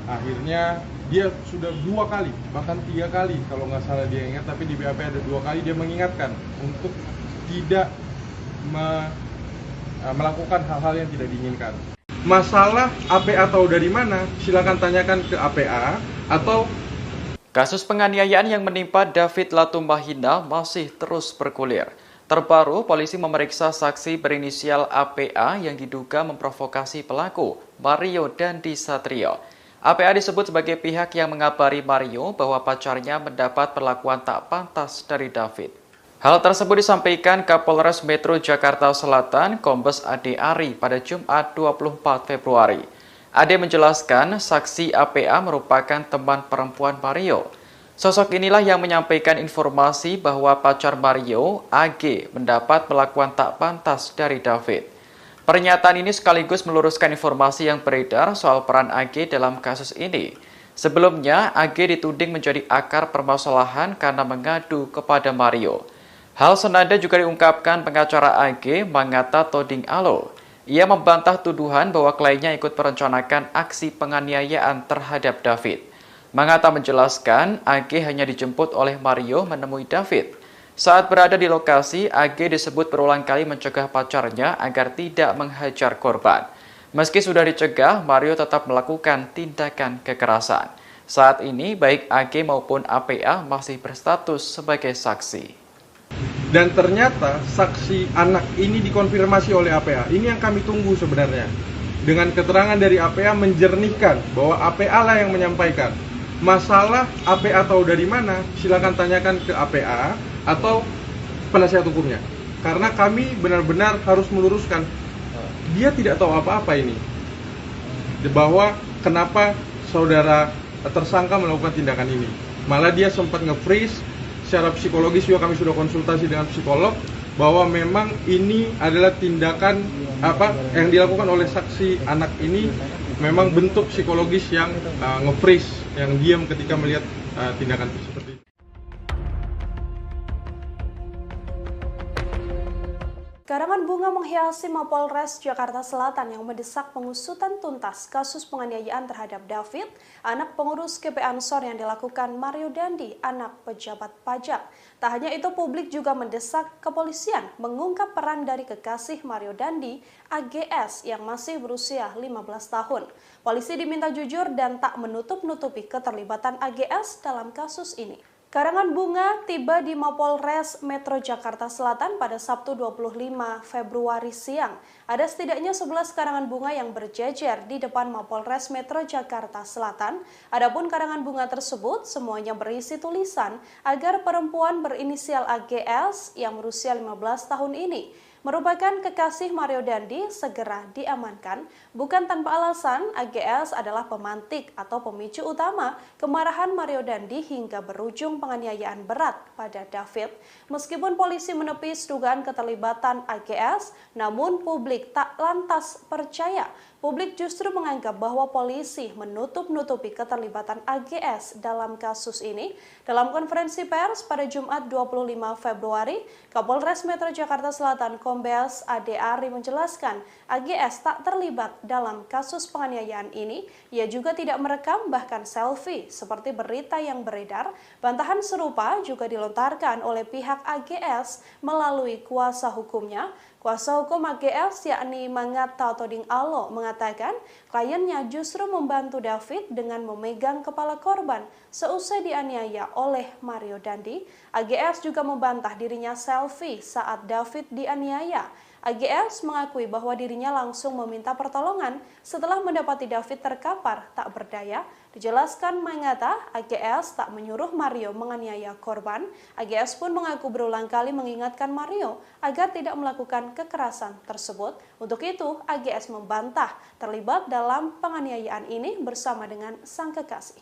akhirnya dia sudah 2 kali, bahkan 3 kali kalau nggak salah dia ingat, tapi di BAP ada 2 kali dia mengingatkan untuk tidak melakukan hal-hal yang tidak diinginkan. Masalah APA tahu dari mana? Silakan tanyakan ke APA atau. Kasus penganiayaan yang menimpa David Latumbahina masih terus bergulir. Terbaru, polisi memeriksa saksi berinisial APA yang diduga memprovokasi pelaku, Mario Dandi Satrio. APA disebut sebagai pihak yang mengabari Mario bahwa pacarnya mendapat perlakuan tak pantas dari David. Hal tersebut disampaikan Kapolres Metro Jakarta Selatan, Kombes Ade Ari pada Jumat 24 Februari. Ade menjelaskan saksi APA merupakan teman perempuan Mario. Sosok inilah yang menyampaikan informasi bahwa pacar Mario, AG, mendapat perlakuan tak pantas dari David. Pernyataan ini sekaligus meluruskan informasi yang beredar soal peran AG dalam kasus ini. Sebelumnya, AG dituding menjadi akar permasalahan karena mengadu kepada Mario. Hal senada juga diungkapkan pengacara AG, Manggata Toding Alo. Ia membantah tuduhan bahwa kliennya ikut merencanakan aksi penganiayaan terhadap David. Manggata menjelaskan, AG hanya dijemput oleh Mario menemui David. Saat berada di lokasi, AG disebut berulang kali mencegah pacarnya agar tidak menghajar korban. Meski sudah dicegah, Mario tetap melakukan tindakan kekerasan. Saat ini, baik AG maupun APA masih berstatus sebagai saksi. Dan ternyata saksi anak ini dikonfirmasi oleh APA. Ini yang kami tunggu sebenarnya. Dengan keterangan dari APA menjernihkan bahwa APA lah yang menyampaikan. Masalah APA tahu dari mana, silakan tanyakan ke APA atau penasihat hukumnya. Karena kami benar-benar harus meluruskan, dia tidak tahu apa-apa ini. Bahwa kenapa saudara tersangka melakukan tindakan ini. Malah dia sempat nge-freeze. Secara psikologis juga kami sudah konsultasi dengan psikolog bahwa memang ini adalah tindakan yang dilakukan oleh saksi anak ini memang bentuk psikologis yang nge-freeze, yang diam ketika melihat tindakan seperti itu. Karangan bunga menghiasi Mapolres Jakarta Selatan yang mendesak pengusutan tuntas kasus penganiayaan terhadap David, anak pengurus GP Ansor yang dilakukan Mario Dandi, anak pejabat pajak. Tak hanya itu, publik juga mendesak kepolisian mengungkap peran dari kekasih Mario Dandi, AGS, yang masih berusia 15 tahun. Polisi diminta jujur dan tak menutup-nutupi keterlibatan AGS dalam kasus ini. Karangan bunga tiba di Mapolres Metro Jakarta Selatan pada Sabtu 25 Februari siang. Ada setidaknya 11 karangan bunga yang berjejer di depan Mapolres Metro Jakarta Selatan. Adapun karangan bunga tersebut semuanya berisi tulisan agar perempuan berinisial AGS yang berusia 15 tahun ini merupakan kekasih Mario Dandi segera diamankan. Bukan tanpa alasan, AGS adalah pemantik atau pemicu utama kemarahan Mario Dandi hingga berujung penganiayaan berat pada David. Meskipun polisi menepis dugaan keterlibatan AGS, namun publik tak lantas percaya. publik justru menganggap bahwa polisi menutup-nutupi keterlibatan AGS dalam kasus ini. Dalam konferensi pers pada Jumat 25 Februari, Kapolres Metro Jakarta Selatan Kombes Ade Ari menjelaskan AGS tak terlibat dalam kasus penganiayaan ini. Ia juga tidak merekam bahkan selfie seperti berita yang beredar. Bantahan serupa juga dilontarkan oleh pihak AGS melalui kuasa hukumnya. Kuasa hukum AGS yakni Mangata Toding Alo mengatakan kliennya justru membantu David dengan memegang kepala korban seusai dianiaya oleh Mario Dandi. AGS juga membantah dirinya selfie saat David dianiaya. AGS mengakui bahwa dirinya langsung meminta pertolongan setelah mendapati David terkapar tak berdaya. Dijelaskan Mangata, AGS tak menyuruh Mario menganiaya korban. AGS pun mengaku berulang kali mengingatkan Mario agar tidak melakukan kekerasan tersebut. Untuk itu, AGS membantah terlibat dalam penganiayaan ini bersama dengan sang kekasih.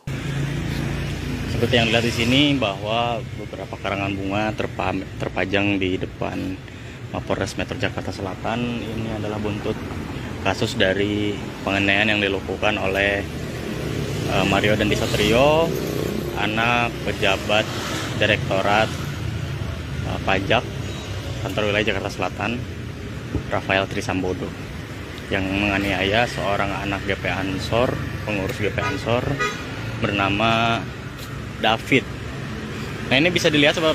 Seperti yang dilihat di sini bahwa beberapa karangan bunga terpajang di depan Mapolres Metro Jakarta Selatan. Ini adalah buntut kasus dari penganiayaan yang dilakukan oleh Mario Dandi Satrio, anak pejabat Direktorat Pajak Kantor Wilayah Jakarta Selatan, Rafael Trisambodo, yang menganiaya seorang anak GP Ansor, pengurus GP Ansor bernama David. Nah, ini bisa dilihat sobat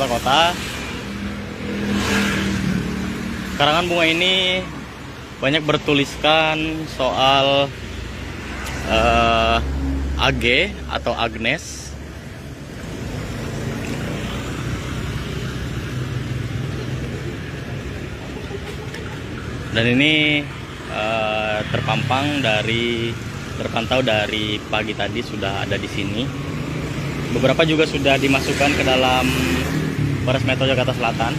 kota. Karangan bunga ini banyak bertuliskan soal AG atau Agnes. Dan ini terpantau dari pagi tadi sudah ada di sini. Beberapa juga sudah dimasukkan ke dalam Polres Metro Jakarta Selatan.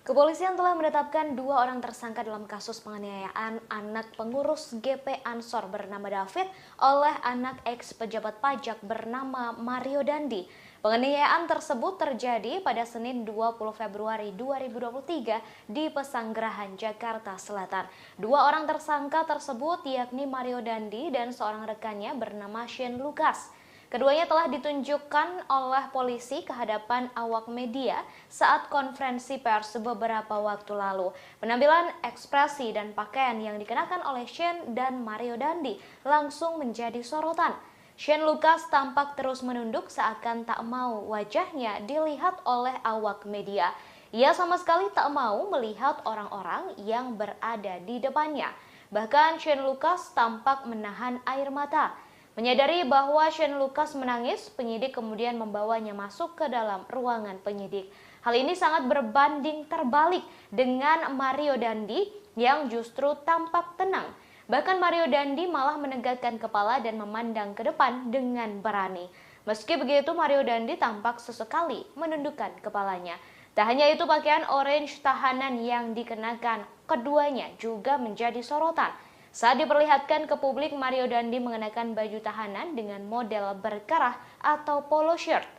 Kepolisian telah menetapkan 2 orang tersangka dalam kasus penganiayaan anak pengurus GP Ansor bernama David oleh anak ex pejabat pajak bernama Mario Dandi. Penganiayaan tersebut terjadi pada Senin 20 Februari 2023 di Pesanggerahan, Jakarta Selatan. 2 orang tersangka tersebut yakni Mario Dandi dan seorang rekannya bernama Shane Lucas. Keduanya telah ditunjukkan oleh polisi ke hadapan awak media saat konferensi pers beberapa waktu lalu. Penampilan, ekspresi, dan pakaian yang dikenakan oleh Shane dan Mario Dandi langsung menjadi sorotan. Shane Lucas tampak terus menunduk seakan tak mau wajahnya dilihat oleh awak media. Ia sama sekali tak mau melihat orang-orang yang berada di depannya. Bahkan Shane Lucas tampak menahan air mata. Menyadari bahwa Shane Lucas menangis, penyidik kemudian membawanya masuk ke dalam ruangan penyidik. Hal ini sangat berbanding terbalik dengan Mario Dandi yang justru tampak tenang. Bahkan Mario Dandi malah menegakkan kepala dan memandang ke depan dengan berani. Meski begitu, Mario Dandi tampak sesekali menundukkan kepalanya. Tak hanya itu, pakaian orange tahanan yang dikenakan keduanya juga menjadi sorotan. Saat diperlihatkan ke publik, Mario Dandi mengenakan baju tahanan dengan model berkerah atau polo shirt.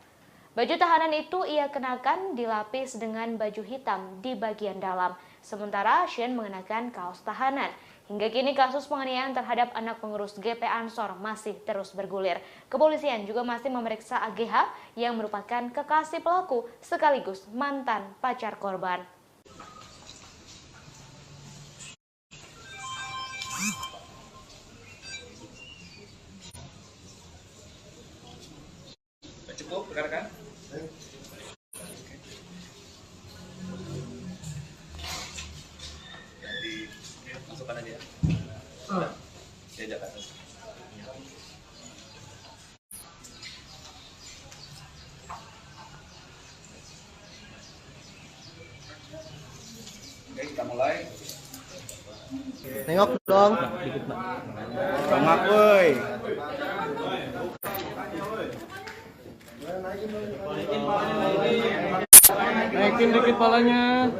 Baju tahanan itu ia kenakan dilapis dengan baju hitam di bagian dalam, sementara Shane mengenakan kaos tahanan. Hingga kini kasus penganiayaan terhadap anak pengurus GP Ansor masih terus bergulir. Kepolisian juga masih memeriksa AGH yang merupakan kekasih pelaku sekaligus mantan pacar korban. Cukup, rekan-rekan? Jadi, masukkan aja ya. Ya, Jakarta. Oke, kita mulai. Nengok dong. Tengok, woi. Naikin dikit palanya.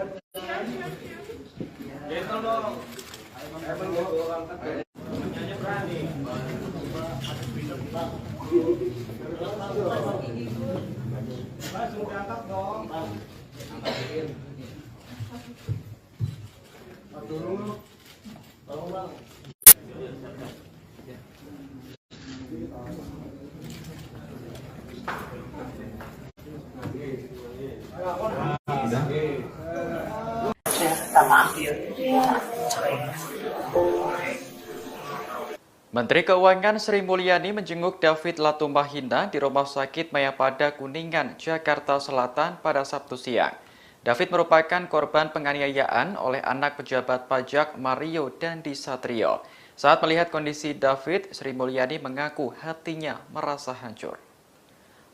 Menteri Keuangan Sri Mulyani menjenguk David Latumahina di Rumah Sakit Mayapada Kuningan, Jakarta Selatan pada Sabtu siang. David merupakan korban penganiayaan oleh anak pejabat pajak Mario Dandi Satrio. Saat melihat kondisi David, Sri Mulyani mengaku hatinya merasa hancur.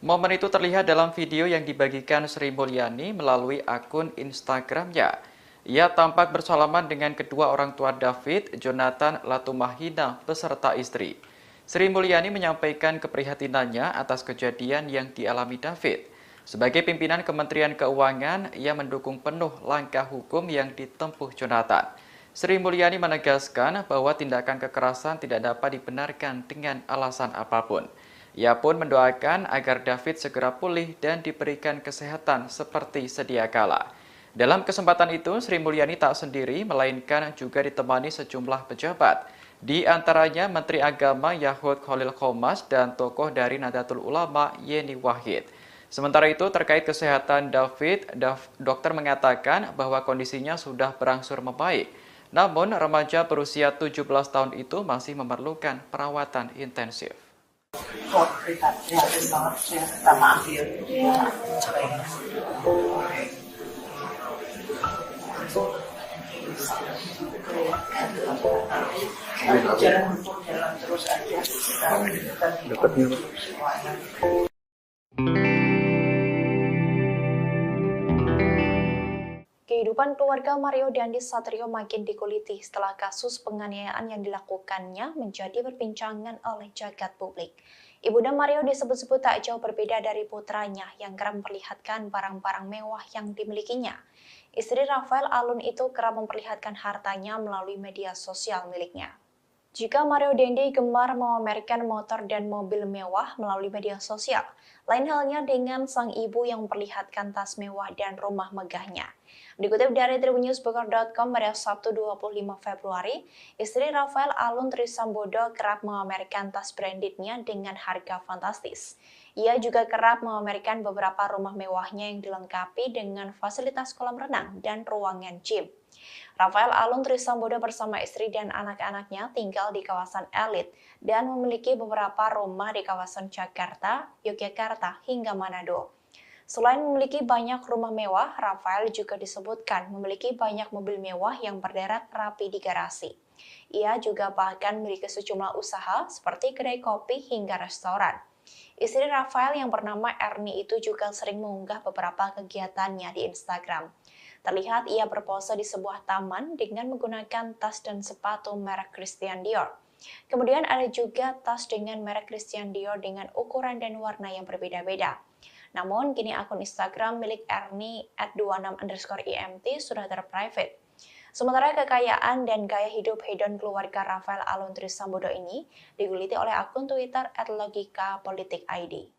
Momen itu terlihat dalam video yang dibagikan Sri Mulyani melalui akun Instagramnya. Ia tampak bersalaman dengan kedua orang tua David, Jonathan Latumahina beserta istri. Sri Mulyani menyampaikan keprihatinannya atas kejadian yang dialami David. Sebagai pimpinan Kementerian Keuangan, ia mendukung penuh langkah hukum yang ditempuh Jonathan. Sri Mulyani menegaskan bahwa tindakan kekerasan tidak dapat dibenarkan dengan alasan apapun. Ia pun mendoakan agar David segera pulih dan diberikan kesehatan seperti sedia kala. Dalam kesempatan itu, Sri Mulyani tak sendiri, melainkan juga ditemani sejumlah pejabat. Di antaranya Menteri Agama Yahud Khalil Qomas dan tokoh dari Nahdlatul Ulama Yeni Wahid. Sementara itu, terkait kesehatan David, dokter mengatakan bahwa kondisinya sudah berangsur membaik. Namun, remaja berusia 17 tahun itu masih memerlukan perawatan intensif. Jalan terus aja. Kehidupan keluarga Mario Dandi Satrio makin dikuliti setelah kasus penganiayaan yang dilakukannya menjadi perbincangan oleh jagat publik. Ibunda Mario disebut-sebut tak jauh berbeda dari putranya yang kerap memperlihatkan barang-barang mewah yang dimilikinya. Istri Rafael Alun itu kerap memperlihatkan hartanya melalui media sosial miliknya. Jika Mario Dandi gemar memamerkan motor dan mobil mewah melalui media sosial, lain halnya dengan sang ibu yang memperlihatkan tas mewah dan rumah megahnya. Dikutip dari tribunnews.com pada Sabtu 25 Februari, istri Rafael Alun Trisambodo kerap memamerkan tas brandednya dengan harga fantastis. Ia juga kerap memamerkan beberapa rumah mewahnya yang dilengkapi dengan fasilitas kolam renang dan ruangan gym. Rafael Alun Trisambodo bersama istri dan anak-anaknya tinggal di kawasan elit dan memiliki beberapa rumah di kawasan Jakarta, Yogyakarta, hingga Manado. Selain memiliki banyak rumah mewah, Rafael juga disebutkan memiliki banyak mobil mewah yang berderet rapi di garasi. Ia juga bahkan memiliki sejumlah usaha seperti kedai kopi hingga restoran. Istri Rafael yang bernama Erni itu juga sering mengunggah beberapa kegiatannya di Instagram. Terlihat ia berpose di sebuah taman dengan menggunakan tas dan sepatu merek Christian Dior. Kemudian ada juga tas dengan merek Christian Dior dengan ukuran dan warna yang berbeda-beda. Namun, kini akun Instagram milik Erni @26_IMT sudah terprivate. Sementara kekayaan dan gaya hidup hedon keluarga Rafael Alun Trisambodo ini diguliti oleh akun Twitter @logikapolitik_id.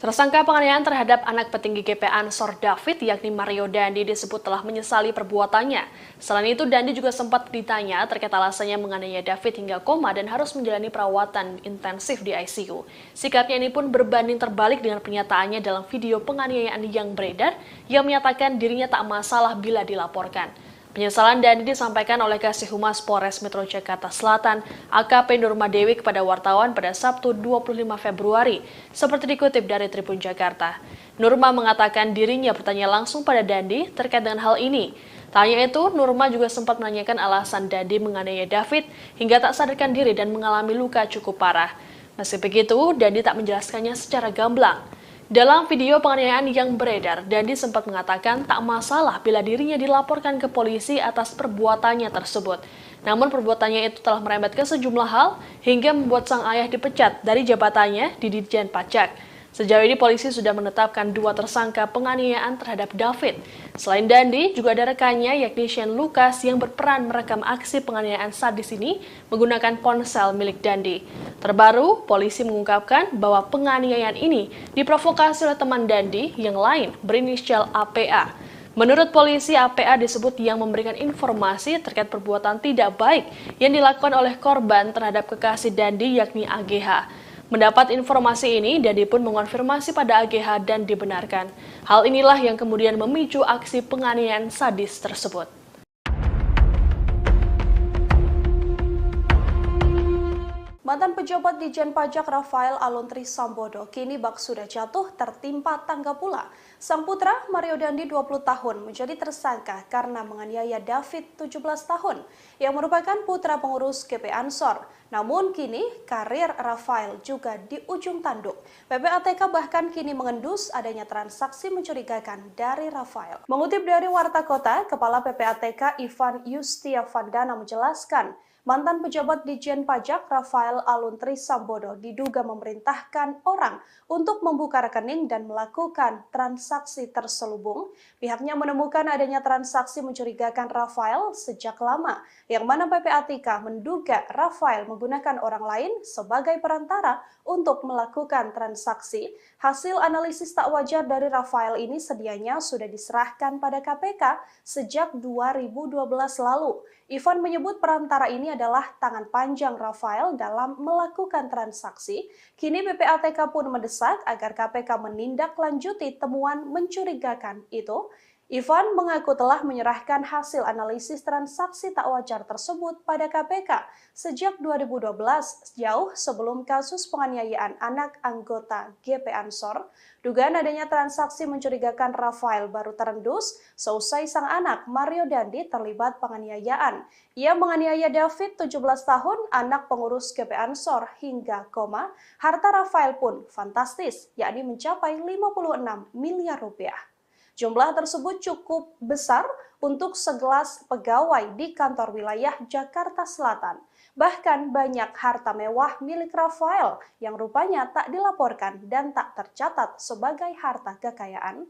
Tersangka penganiayaan terhadap anak petinggi GP Ansor David yakni Mario Dandi disebut telah menyesali perbuatannya. Selain itu, Dandi juga sempat ditanya terkait alasannya menganiaya David hingga koma dan harus menjalani perawatan intensif di ICU. Sikapnya ini pun berbanding terbalik dengan pernyataannya dalam video penganiayaan yang beredar yang menyatakan dirinya tak masalah bila dilaporkan. Penyesalan Dandi disampaikan oleh Kasih Humas Polres Metro Jakarta Selatan, AKP Nurma Dewi kepada wartawan pada Sabtu 25 Februari, seperti dikutip dari Tribun Jakarta. Nurma mengatakan dirinya bertanya langsung pada Dandi terkait dengan hal ini. Tak hanya itu, Nurma juga sempat menanyakan alasan Dandi menganiaya David hingga tak sadarkan diri dan mengalami luka cukup parah. Meski begitu, Dandi tak menjelaskannya secara gamblang. Dalam video penganiayaan yang beredar, Dandi sempat mengatakan tak masalah bila dirinya dilaporkan ke polisi atas perbuatannya tersebut. Namun perbuatannya itu telah merembet ke sejumlah hal hingga membuat sang ayah dipecat dari jabatannya di Ditjen Pajak. Sejauh ini polisi sudah menetapkan 2 tersangka penganiayaan terhadap David. Selain Dandi, juga ada rekannya yakni Shane Lucas yang berperan merekam aksi penganiayaan sadis ini menggunakan ponsel milik Dandi. Terbaru, polisi mengungkapkan bahwa penganiayaan ini diprovokasi oleh teman Dandi yang lain berinisial APA. Menurut polisi, APA disebut yang memberikan informasi terkait perbuatan tidak baik yang dilakukan oleh korban terhadap kekasih Dandi yakni AGH. Mendapat informasi ini, Dandi pun mengonfirmasi pada AGH dan dibenarkan. Hal inilah yang kemudian memicu aksi penganiayaan sadis tersebut. Mantan pejabat Ditjen Pajak Rafael Aluntri Sambodo kini bak sudah jatuh tertimpa tangga pula. Sang putra Mario Dandi 20 tahun menjadi tersangka karena menganiaya David 17 tahun yang merupakan putra pengurus GP Ansor. Namun kini karir Rafael juga di ujung tanduk. PPATK bahkan kini mengendus adanya transaksi mencurigakan dari Rafael. Mengutip dari Warta Kota, Kepala PPATK Ivan Yustiavandana menjelaskan, mantan pejabat Ditjen Pajak Rafael Aluntri Sambodo diduga memerintahkan orang untuk membuka rekening dan melakukan transaksi terselubung. Pihaknya menemukan adanya transaksi mencurigakan Rafael sejak lama, yang mana PPATK menduga Rafael menggunakan orang lain sebagai perantara untuk melakukan transaksi. Hasil analisis tak wajar dari Rafael ini sedianya sudah diserahkan pada KPK sejak 2012 lalu. Ivan menyebut perantara ini adalah tangan panjang Rafael dalam melakukan transaksi. Kini PPATK pun mendesak agar KPK menindaklanjuti temuan mencurigakan itu. Ivan mengaku telah menyerahkan hasil analisis transaksi tak wajar tersebut pada KPK sejak 2012, jauh sebelum kasus penganiayaan anak anggota GP Ansor. Dugaan adanya transaksi mencurigakan Rafael baru terendus seusai sang anak Mario Dandi terlibat penganiayaan. Ia menganiaya David 17 tahun, anak pengurus GP Ansor hingga koma. Harta Rafael pun fantastis, yakni mencapai 56 miliar rupiah. Jumlah tersebut cukup besar untuk segelas pegawai di kantor wilayah Jakarta Selatan. Bahkan banyak harta mewah milik Rafael yang rupanya tak dilaporkan dan tak tercatat sebagai harta kekayaan.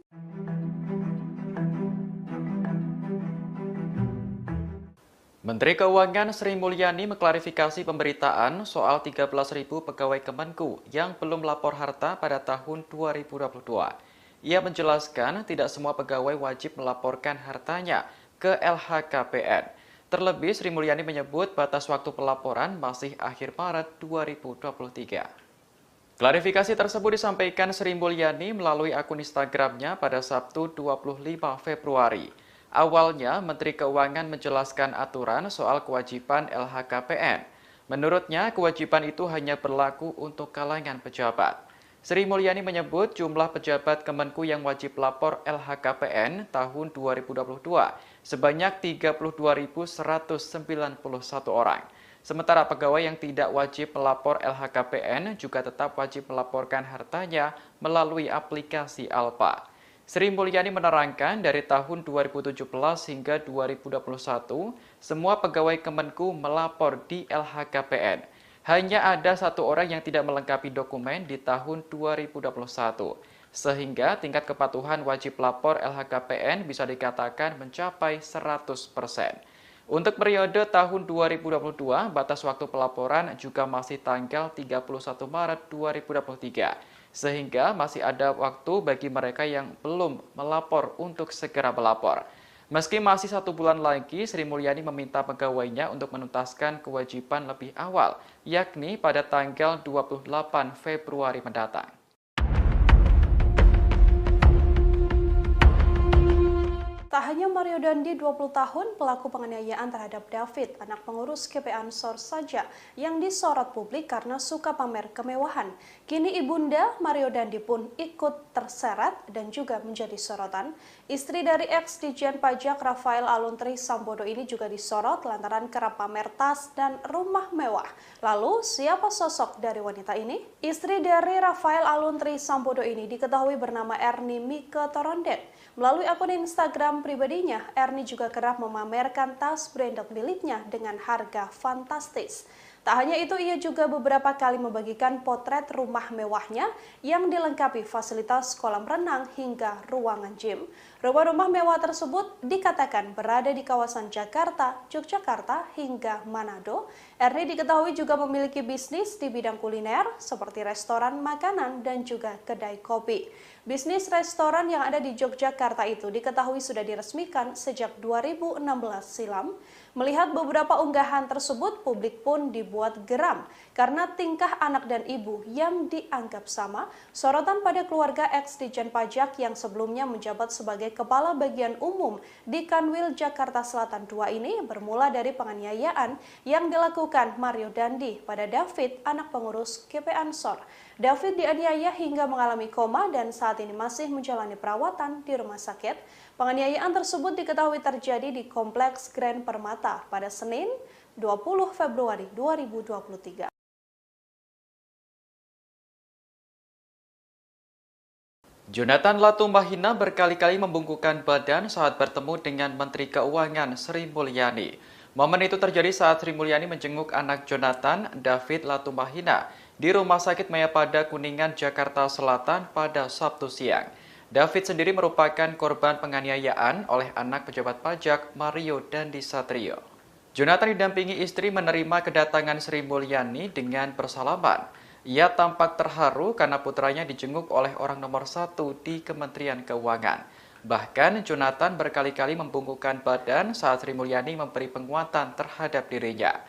Menteri Keuangan Sri Mulyani mengklarifikasi pemberitaan soal 13.000 pegawai Kemenku yang belum lapor harta pada tahun 2022. Ia menjelaskan tidak semua pegawai wajib melaporkan hartanya ke LHKPN. Terlebih, Sri Mulyani menyebut batas waktu pelaporan masih akhir Maret 2023. Klarifikasi tersebut disampaikan Sri Mulyani melalui akun Instagramnya pada Sabtu 25 Februari. Awalnya, Menteri Keuangan menjelaskan aturan soal kewajiban LHKPN. Menurutnya, kewajiban itu hanya berlaku untuk kalangan pejabat. Sri Mulyani menyebut jumlah pejabat Kemenku yang wajib lapor LHKPN tahun 2022 sebanyak 32.191 orang. Sementara pegawai yang tidak wajib melapor LHKPN juga tetap wajib melaporkan hartanya melalui aplikasi Alpa. Sri Mulyani menerangkan dari tahun 2017 hingga 2021, semua pegawai Kemenku melapor di LHKPN. Hanya ada 1 orang yang tidak melengkapi dokumen di tahun 2021, sehingga tingkat kepatuhan wajib lapor LHKPN bisa dikatakan mencapai 100%. Untuk periode tahun 2022, batas waktu pelaporan juga masih tanggal 31 Maret 2023, sehingga masih ada waktu bagi mereka yang belum melapor untuk segera melapor. Meski masih 1 bulan lagi, Sri Mulyani meminta pegawainya untuk menuntaskan kewajiban lebih awal, yakni pada tanggal 28 Februari mendatang. Tak hanya Mario Dandi 20 tahun, pelaku penganiayaan terhadap David, anak pengurus GP Ansor saja, yang disorot publik karena suka pamer kemewahan. Kini ibunda Mario Dandi pun ikut terseret dan juga menjadi sorotan. Istri dari ex-Ditjen Pajak Rafael Aluntri Sambodo ini juga disorot lantaran kerap pamer tas dan rumah mewah. Lalu, siapa sosok dari wanita ini? Istri dari Rafael Aluntri Sambodo ini diketahui bernama Erni Mike Torondet. Melalui akun Instagram pribadinya, Erni juga kerap memamerkan tas branded miliknya dengan harga fantastis. Tak hanya itu, ia juga beberapa kali membagikan potret rumah mewahnya yang dilengkapi fasilitas kolam renang hingga ruangan gym. Rumah-rumah mewah tersebut dikatakan berada di kawasan Jakarta, Yogyakarta, hingga Manado. Ernie diketahui juga memiliki bisnis di bidang kuliner seperti restoran makanan dan juga kedai kopi. Bisnis restoran yang ada di Yogyakarta itu diketahui sudah diresmikan sejak 2016 silam. Melihat beberapa unggahan tersebut, publik pun dibuat geram karena tingkah anak dan ibu yang dianggap sama. Sorotan pada keluarga ex-Dijen Pajak yang sebelumnya menjabat sebagai Kepala Bagian Umum di Kanwil Jakarta Selatan 2 ini bermula dari penganiayaan yang dilakukan Mario Dandi pada David, anak pengurus GP Ansor. David dianiaya hingga mengalami koma dan saat ini masih menjalani perawatan di rumah sakit. Penganiayaan tersebut diketahui terjadi di Kompleks Grand Permata pada Senin 20 Februari 2023. Jonathan Latumahina berkali-kali membungkukkan badan saat bertemu dengan Menteri Keuangan Sri Mulyani. Momen itu terjadi saat Sri Mulyani menjenguk anak Jonathan, David Latumahina, di Rumah Sakit Mayapada Kuningan, Jakarta Selatan pada Sabtu siang. David sendiri merupakan korban penganiayaan oleh anak pejabat pajak Mario Dandi Satrio. Jonathan didampingi istri menerima kedatangan Sri Mulyani dengan bersalaman. Ia tampak terharu karena putranya dijenguk oleh orang nomor 1 di Kementerian Keuangan. Bahkan Jonathan berkali-kali membungkukkan badan saat Sri Mulyani memberi penguatan terhadap dirinya.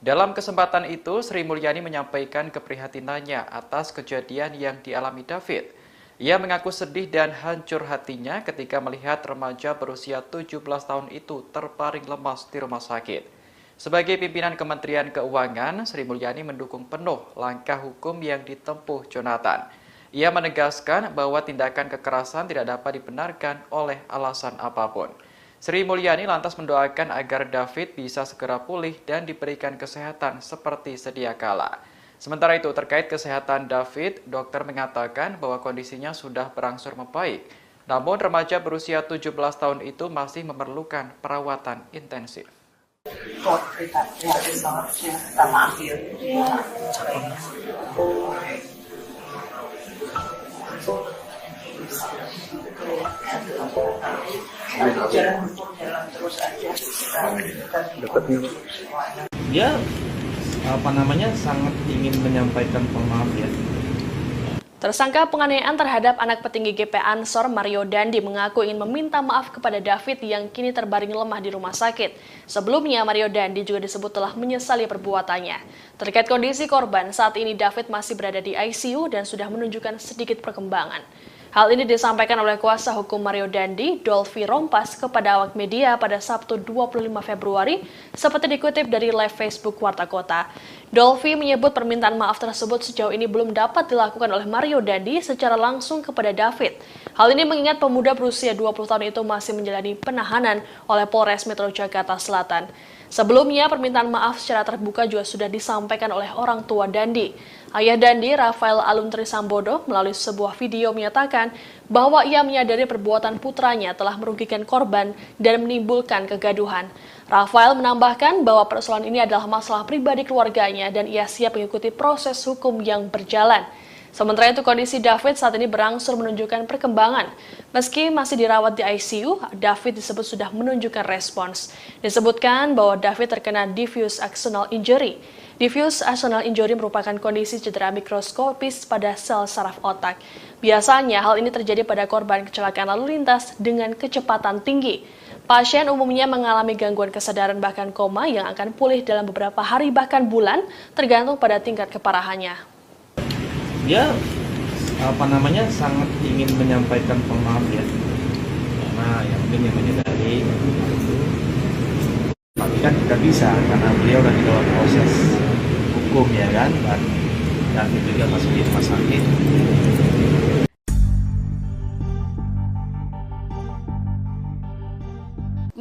Dalam kesempatan itu, Sri Mulyani menyampaikan keprihatinannya atas kejadian yang dialami David. Ia mengaku sedih dan hancur hatinya ketika melihat remaja berusia 17 tahun itu terbaring lemas di rumah sakit. Sebagai pimpinan Kementerian Keuangan, Sri Mulyani mendukung penuh langkah hukum yang ditempuh Jonathan. Ia menegaskan bahwa tindakan kekerasan tidak dapat dibenarkan oleh alasan apapun. Sri Mulyani lantas mendoakan agar David bisa segera pulih dan diberikan kesehatan seperti sedia kala. Sementara itu, terkait kesehatan David, dokter mengatakan bahwa kondisinya sudah berangsur membaik. Namun, remaja berusia 17 tahun itu masih memerlukan perawatan intensif. Dia sangat ingin menyampaikan maaf ya. Tersangka penganiayaan terhadap anak petinggi GP Ansor Mario Dandi mengaku ingin meminta maaf kepada David yang kini terbaring lemah di rumah sakit. Sebelumnya Mario Dandi juga disebut telah menyesali perbuatannya. Terkait kondisi korban, saat ini David masih berada di ICU dan sudah menunjukkan sedikit perkembangan. Hal ini disampaikan oleh kuasa hukum Mario Dandi, Dolfi Rompas, kepada awak media pada Sabtu 25 Februari, seperti dikutip dari live Facebook Warta Kota. Dolfi menyebut permintaan maaf tersebut sejauh ini belum dapat dilakukan oleh Mario Dandi secara langsung kepada David. Hal ini mengingat pemuda berusia 20 tahun itu masih menjalani penahanan oleh Polres Metro Jakarta Selatan. Sebelumnya, permintaan maaf secara terbuka juga sudah disampaikan oleh orang tua Dandi. Ayah Dandi, Rafael Alun Trisambodo, melalui sebuah video menyatakan bahwa ia menyadari perbuatan putranya telah merugikan korban dan menimbulkan kegaduhan. Rafael menambahkan bahwa persoalan ini adalah masalah pribadi keluarganya dan ia siap mengikuti proses hukum yang berjalan. Sementara itu, kondisi David saat ini berangsur menunjukkan perkembangan. Meski masih dirawat di ICU, David disebut sudah menunjukkan respons. Disebutkan bahwa David terkena diffuse axonal injury. Diffuse axonal injury merupakan kondisi cedera mikroskopis pada sel saraf otak. Biasanya hal ini terjadi pada korban kecelakaan lalu lintas dengan kecepatan tinggi. Pasien umumnya mengalami gangguan kesadaran bahkan koma yang akan pulih dalam beberapa hari bahkan bulan, tergantung pada tingkat keparahannya. Dia sangat ingin menyampaikan maaf ya, karena yang mungkin yang menyadari itu, tapi kan tidak bisa karena beliau lagi dalam proses hukum ya kan, dan itu juga masih di rumah sakit.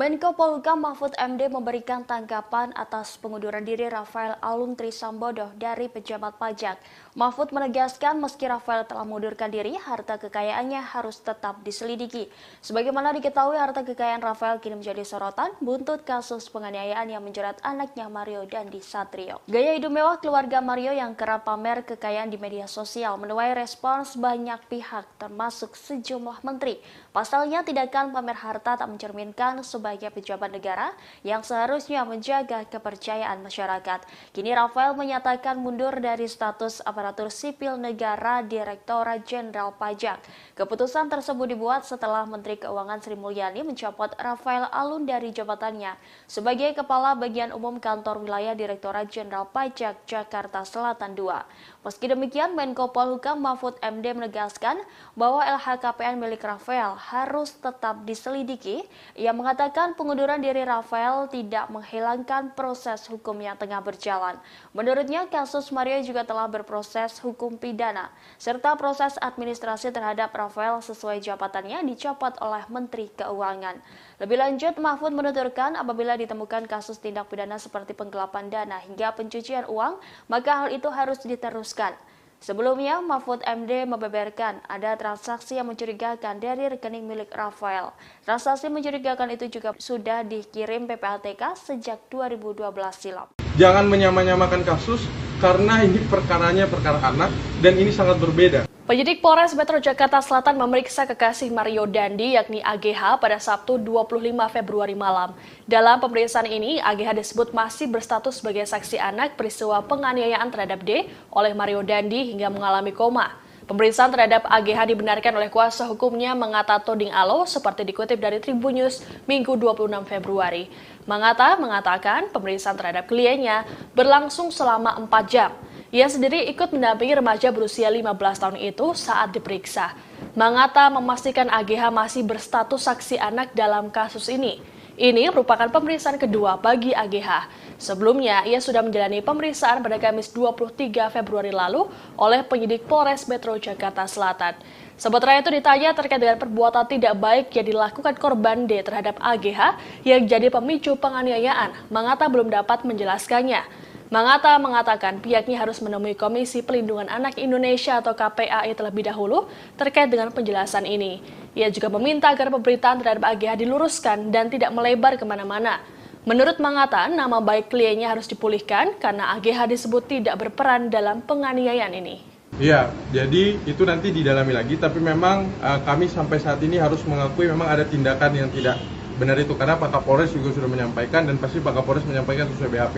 Menko Polhukam Mahfud MD memberikan tanggapan atas pengunduran diri Rafael Alun Trisambodo dari pejabat pajak. Mahfud menegaskan meski Rafael telah mengundurkan diri, harta kekayaannya harus tetap diselidiki. Sebagaimana diketahui, harta kekayaan Rafael kini menjadi sorotan buntut kasus penganiayaan yang menjerat anaknya Mario Dandi Satrio. Gaya hidup mewah keluarga Mario yang kerap pamer kekayaan di media sosial menuai respons banyak pihak termasuk sejumlah menteri. Pasalnya, tindakan pamer harta tak mencerminkan sebagai pejabat negara yang seharusnya menjaga kepercayaan masyarakat. Kini Rafael menyatakan mundur dari status aparatur sipil negara Direktorat Jenderal Pajak. Keputusan tersebut dibuat setelah Menteri Keuangan Sri Mulyani mencopot Rafael Alun dari jabatannya sebagai Kepala Bagian Umum Kantor Wilayah Direktorat Jenderal Pajak Jakarta Selatan II. Meski demikian, Menko Polhukam Mahfud MD menegaskan bahwa LHKPN milik Rafael harus tetap diselidiki. Ia mengatakan pengunduran diri Rafael tidak menghilangkan proses hukum yang tengah berjalan. Menurutnya, kasus Mario juga telah berproses hukum pidana, serta proses administrasi terhadap Rafael sesuai jabatannya dicopot oleh Menteri Keuangan. Lebih lanjut, Mahfud menuturkan apabila ditemukan kasus tindak pidana seperti penggelapan dana hingga pencucian uang, maka hal itu harus diteruskan. Sebelumnya, Mahfud MD membeberkan ada transaksi yang mencurigakan dari rekening milik Rafael. Transaksi mencurigakan itu juga sudah dikirim PPATK sejak 2012 silam. Jangan menyamakan kasus karena ini perkaranya perkara anak dan ini sangat berbeda. Penyidik Polres Metro Jakarta Selatan memeriksa kekasih Mario Dandi yakni AGH pada Sabtu 25 Februari malam. Dalam pemeriksaan ini, AGH disebut masih berstatus sebagai saksi anak peristiwa penganiayaan terhadap D oleh Mario Dandi hingga mengalami koma. Pemeriksaan terhadap AGH dibenarkan oleh kuasa hukumnya Mangata Toding Alo seperti dikutip dari Tribun News Minggu 26 Februari. Mangata mengatakan pemeriksaan terhadap kliennya berlangsung selama 4 jam. Ia sendiri ikut mendampingi remaja berusia 15 tahun itu saat diperiksa. Mangata memastikan AGH masih berstatus saksi anak dalam kasus ini. Ini merupakan pemeriksaan kedua bagi AGH. Sebelumnya, ia sudah menjalani pemeriksaan pada Kamis 23 Februari lalu oleh penyidik Polres Metro Jakarta Selatan. Sementara itu ditanya terkait dengan perbuatan tidak baik yang dilakukan korban D terhadap AGH yang jadi pemicu penganiayaan, Mangata belum dapat menjelaskannya. Mangata mengatakan pihaknya harus menemui Komisi Pelindungan Anak Indonesia atau KPAI terlebih dahulu terkait dengan penjelasan ini. Ia juga meminta agar pemberitaan terhadap AGH diluruskan dan tidak melebar kemana-mana. Menurut Mangata, nama baik kliennya harus dipulihkan karena AGH disebut tidak berperan dalam penganiayaan ini. Ya, jadi itu nanti didalami lagi, tapi memang kami sampai saat ini harus mengakui memang ada tindakan yang tidak benar itu, karena Pak Kapolres juga sudah menyampaikan dan pasti Pak Kapolres menyampaikan sesuai BAP.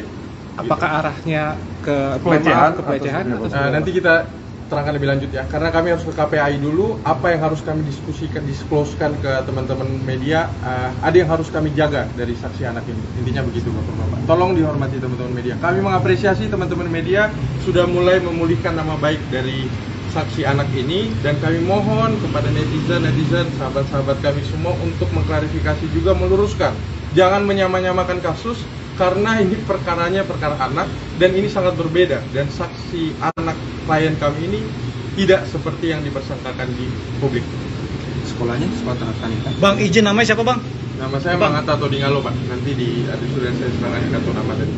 Apakah arahnya ke pelecehan? Nanti kita terangkan lebih lanjut ya, karena kami harus ke KPAI dulu. Apa yang harus kami diskusikan, disclosekan ke teman-teman media, ada yang harus kami jaga dari saksi anak ini. Intinya begitu Bapak-Bapak. Tolong dihormati teman-teman media. Kami mengapresiasi teman-teman media sudah mulai memulihkan nama baik dari saksi anak ini, dan kami mohon kepada netizen, sahabat-sahabat kami semua untuk mengklarifikasi juga, meluruskan. Jangan menyamakan kasus karena ini perkaranya perkara anak dan ini sangat berbeda, dan saksi anak klien kami ini tidak seperti yang dipersangkakan di publik. Sekolahnya sekolah Tarakanita. Bang, izin namanya siapa Bang? Nama saya Mangata Toding Alo Pak. Nanti sudah saya serahkan kartu nama tadi.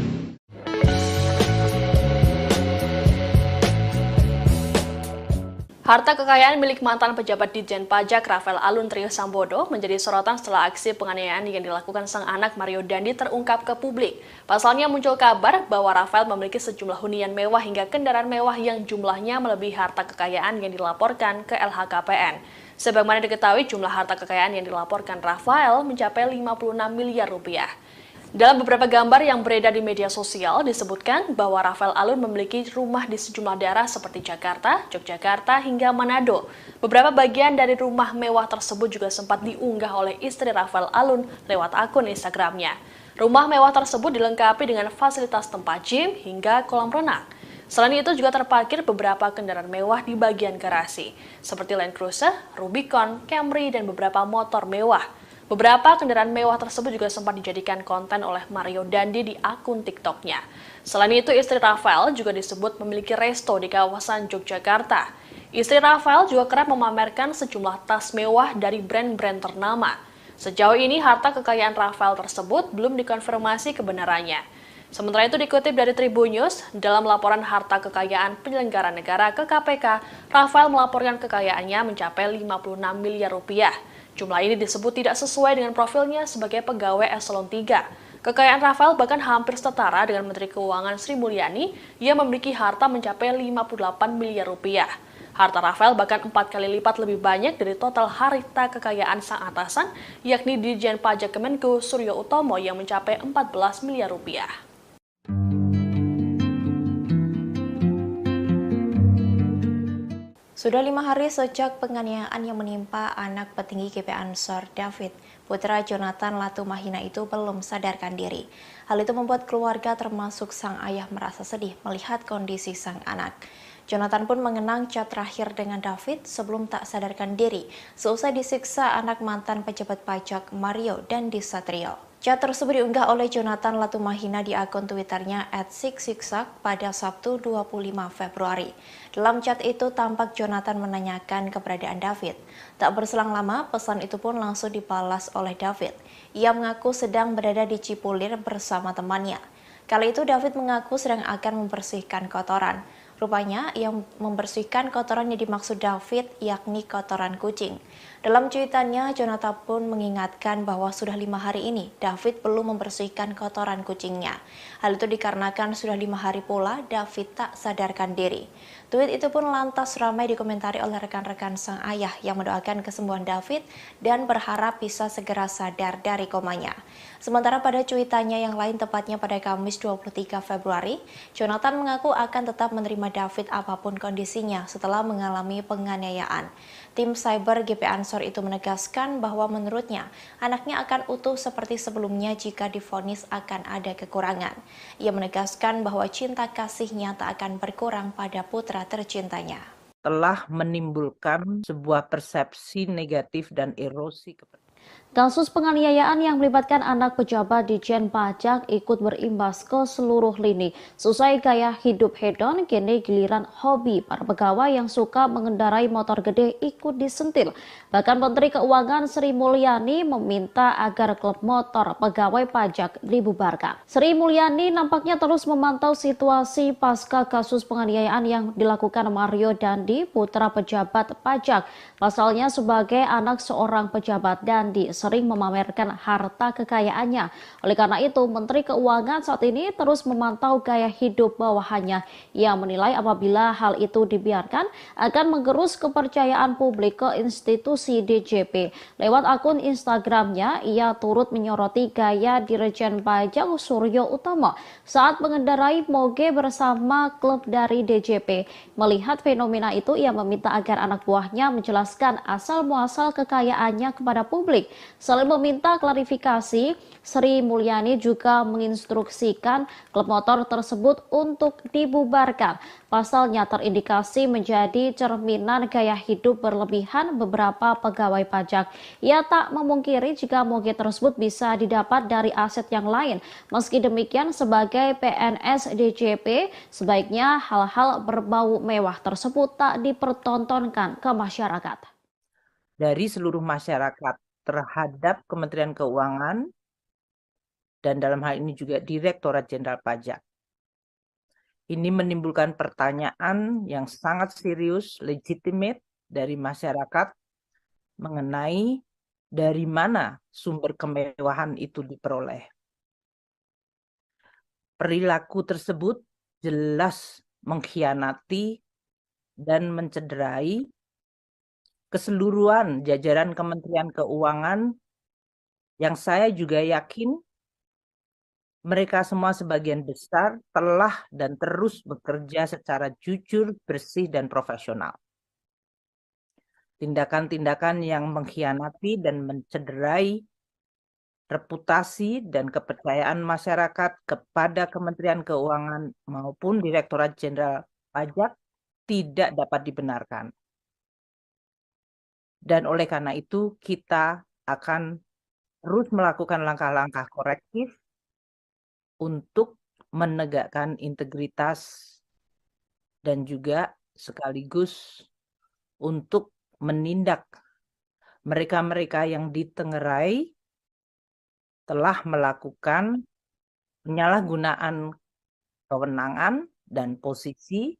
Harta kekayaan milik mantan pejabat Ditjen Pajak Rafael Alun Trisambodo menjadi sorotan setelah aksi penganiayaan yang dilakukan sang anak Mario Dandi terungkap ke publik. Pasalnya muncul kabar bahwa Rafael memiliki sejumlah hunian mewah hingga kendaraan mewah yang jumlahnya melebihi harta kekayaan yang dilaporkan ke LHKPN. Sebagaimana diketahui, jumlah harta kekayaan yang dilaporkan Rafael mencapai 56 miliar rupiah. Dalam beberapa gambar yang beredar di media sosial disebutkan bahwa Rafael Alun memiliki rumah di sejumlah daerah seperti Jakarta, Yogyakarta, hingga Manado. Beberapa bagian dari rumah mewah tersebut juga sempat diunggah oleh istri Rafael Alun lewat akun Instagramnya. Rumah mewah tersebut dilengkapi dengan fasilitas tempat gym hingga kolam renang. Selain itu juga terparkir beberapa kendaraan mewah di bagian garasi, seperti Land Cruiser, Rubicon, Camry, dan beberapa motor mewah. Beberapa kendaraan mewah tersebut juga sempat dijadikan konten oleh Mario Dandi di akun TikTok-nya. Selain itu, istri Rafael juga disebut memiliki resto di kawasan Yogyakarta. Istri Rafael juga kerap memamerkan sejumlah tas mewah dari brand-brand ternama. Sejauh ini harta kekayaan Rafael tersebut belum dikonfirmasi kebenarannya. Sementara itu dikutip dari Tribunnews, dalam laporan harta kekayaan penyelenggara negara ke KPK, Rafael melaporkan kekayaannya mencapai 56 miliar rupiah. Jumlah ini disebut tidak sesuai dengan profilnya sebagai pegawai eselon 3. Kekayaan Rafael bahkan hampir setara dengan Menteri Keuangan Sri Mulyani yang memiliki harta mencapai 58 miliar rupiah. Harta Rafael bahkan 4 kali lipat lebih banyak dari total harta kekayaan sang atasan, yakni Dirjen Pajak Kemenko Suryo Utomo yang mencapai 14 miliar rupiah. Sudah 5 hari sejak penganiayaan yang menimpa anak petinggi GP Ansor David, putra Jonathan Latumahina itu belum sadarkan diri. Hal itu membuat keluarga termasuk sang ayah merasa sedih melihat kondisi sang anak. Jonathan pun mengenang chat terakhir dengan David sebelum tak sadarkan diri seusai disiksa anak mantan pejabat pajak Mario Dandi Satrio. Chat tersebut diunggah oleh Jonathan Latumahina di akun Twitternya @siksiksak pada Sabtu 25 Februari. Dalam chat itu tampak Jonathan menanyakan keberadaan David. Tak berselang lama, pesan itu pun langsung dibalas oleh David. Ia mengaku sedang berada di Cipulir bersama temannya. Kali itu David mengaku sedang akan membersihkan kotoran. Rupanya yang membersihkan kotoran yang dimaksud David yakni kotoran kucing. Dalam cuitannya, Jonathan pun mengingatkan bahwa sudah 5 hari ini David belum membersihkan kotoran kucingnya. Hal itu dikarenakan sudah 5 hari pula David tak sadarkan diri. Tweet itu pun lantas ramai dikomentari oleh rekan-rekan sang ayah yang mendoakan kesembuhan David dan berharap bisa segera sadar dari komanya. Sementara pada cuitannya yang lain tepatnya pada Kamis 23 Februari, Jonathan mengaku akan tetap menerima David apapun kondisinya setelah mengalami penganiayaan. Tim cyber GP Ansor itu menegaskan bahwa menurutnya anaknya akan utuh seperti sebelumnya jika divonis akan ada kekurangan. Ia menegaskan bahwa cinta kasihnya tak akan berkurang pada putra tercintanya. Telah menimbulkan sebuah persepsi negatif dan erosi kepercayaan. Kasus penganiayaan yang melibatkan anak pejabat Ditjen Pajak ikut berimbas ke seluruh lini. Seusai gaya hidup hedon, kini giliran hobi para pegawai yang suka mengendarai motor gede ikut disentil. Bahkan Menteri Keuangan Sri Mulyani meminta agar klub motor pegawai pajak dibubarkan. Sri Mulyani nampaknya terus memantau situasi pasca kasus penganiayaan yang dilakukan Mario Dandi, putra pejabat pajak. Pasalnya sebagai anak seorang pejabat Dandi sering memamerkan harta kekayaannya. Oleh karena itu, Menteri Keuangan saat ini terus memantau gaya hidup bawahannya. Ia menilai apabila hal itu dibiarkan akan menggerus kepercayaan publik ke institusi DJP. Lewat akun Instagramnya, ia turut menyoroti gaya Dirjen Pajak Suryo Utomo saat mengendarai moge bersama klub dari DJP. Melihat fenomena itu, ia meminta agar anak buahnya menjelaskan asal-muasal kekayaannya kepada publik. Selain meminta klarifikasi, Sri Mulyani juga menginstruksikan klub motor tersebut untuk dibubarkan. Pasalnya terindikasi menjadi cerminan gaya hidup berlebihan beberapa pegawai pajak. Ia tak memungkiri jika moge tersebut bisa didapat dari aset yang lain. Meski demikian, sebagai PNS DJP, sebaiknya hal-hal berbau mewah tersebut tak dipertontonkan ke masyarakat. Dari seluruh masyarakat terhadap Kementerian Keuangan dan dalam hal ini juga Direktorat Jenderal Pajak. Ini menimbulkan pertanyaan yang sangat serius, legitimate dari masyarakat mengenai dari mana sumber kemewahan itu diperoleh. Perilaku tersebut jelas mengkhianati dan mencederai keseluruhan jajaran Kementerian Keuangan yang saya juga yakin mereka semua sebagian besar telah dan terus bekerja secara jujur, bersih, dan profesional. Tindakan-tindakan yang mengkhianati dan mencederai reputasi dan kepercayaan masyarakat kepada Kementerian Keuangan maupun Direktorat Jenderal Pajak tidak dapat dibenarkan. Dan oleh karena itu kita akan terus melakukan langkah-langkah korektif untuk menegakkan integritas dan juga sekaligus untuk menindak mereka-mereka yang ditengerai telah melakukan penyalahgunaan kewenangan dan posisi,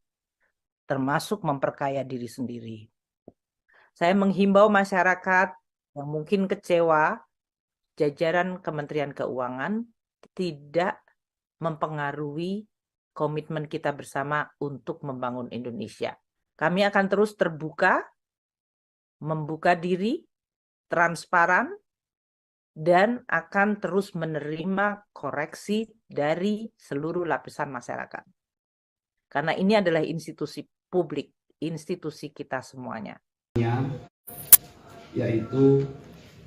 termasuk memperkaya diri sendiri. Saya menghimbau masyarakat yang mungkin kecewa, jajaran Kementerian Keuangan tidak mempengaruhi komitmen kita bersama untuk membangun Indonesia. Kami akan terus terbuka, membuka diri, transparan, dan akan terus menerima koreksi dari seluruh lapisan masyarakat. Karena ini adalah institusi publik, institusi kita semuanya. Yaitu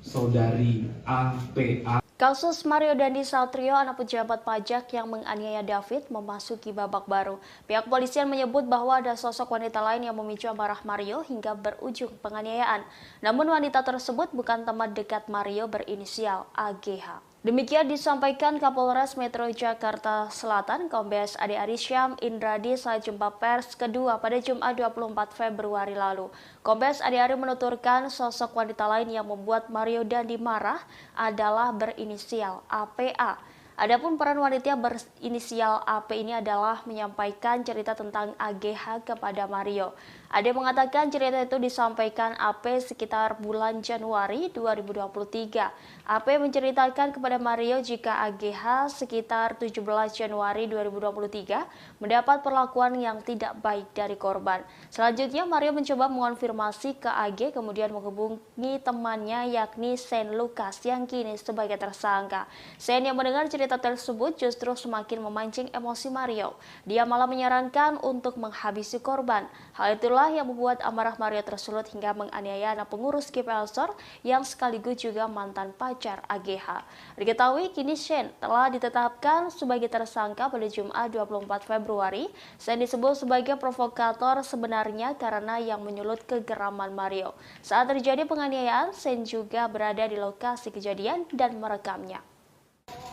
saudari APA. Kasus Mario Dandi Satrio, anak pejabat pajak yang menganiaya David, memasuki babak baru. Pihak polisian menyebut bahwa ada sosok wanita lain yang memicu amarah Mario hingga berujung penganiayaan. Namun wanita tersebut bukan teman dekat Mario berinisial AGH. Demikian disampaikan Kapolres Metro Jakarta Selatan, Kombes Ade Arisyam Indradi saat jumpa pers kedua pada Jumat 24 Februari lalu. Kombes Ade Ari menuturkan sosok wanita lain yang membuat Mario Dandi marah adalah berinisial APA. Adapun peran wanita berinisial AP ini adalah menyampaikan cerita tentang AGH kepada Mario. Ade mengatakan cerita itu disampaikan AP sekitar bulan Januari 2023. AP menceritakan kepada Mario jika AGH sekitar 17 Januari 2023 mendapat perlakuan yang tidak baik dari korban. Selanjutnya Mario mencoba mengonfirmasi ke AG, kemudian menghubungi temannya yakni Sen Lukas yang kini sebagai tersangka. Sen yang mendengar cerita tersebut justru semakin memancing emosi Mario. Dia malah menyarankan untuk menghabisi korban. Hal itulah yang membuat amarah Mario tersulut hingga menganiaya anak pengurus GP Ansor yang sekaligus juga mantan pacar AGH. Diketahui kini Sen telah ditetapkan sebagai tersangka pada Jumat 24 Februari. Sen disebut sebagai provokator sebenarnya karena yang menyulut kegeraman Mario. Saat terjadi penganiayaan, Sen juga berada di lokasi kejadian dan merekamnya.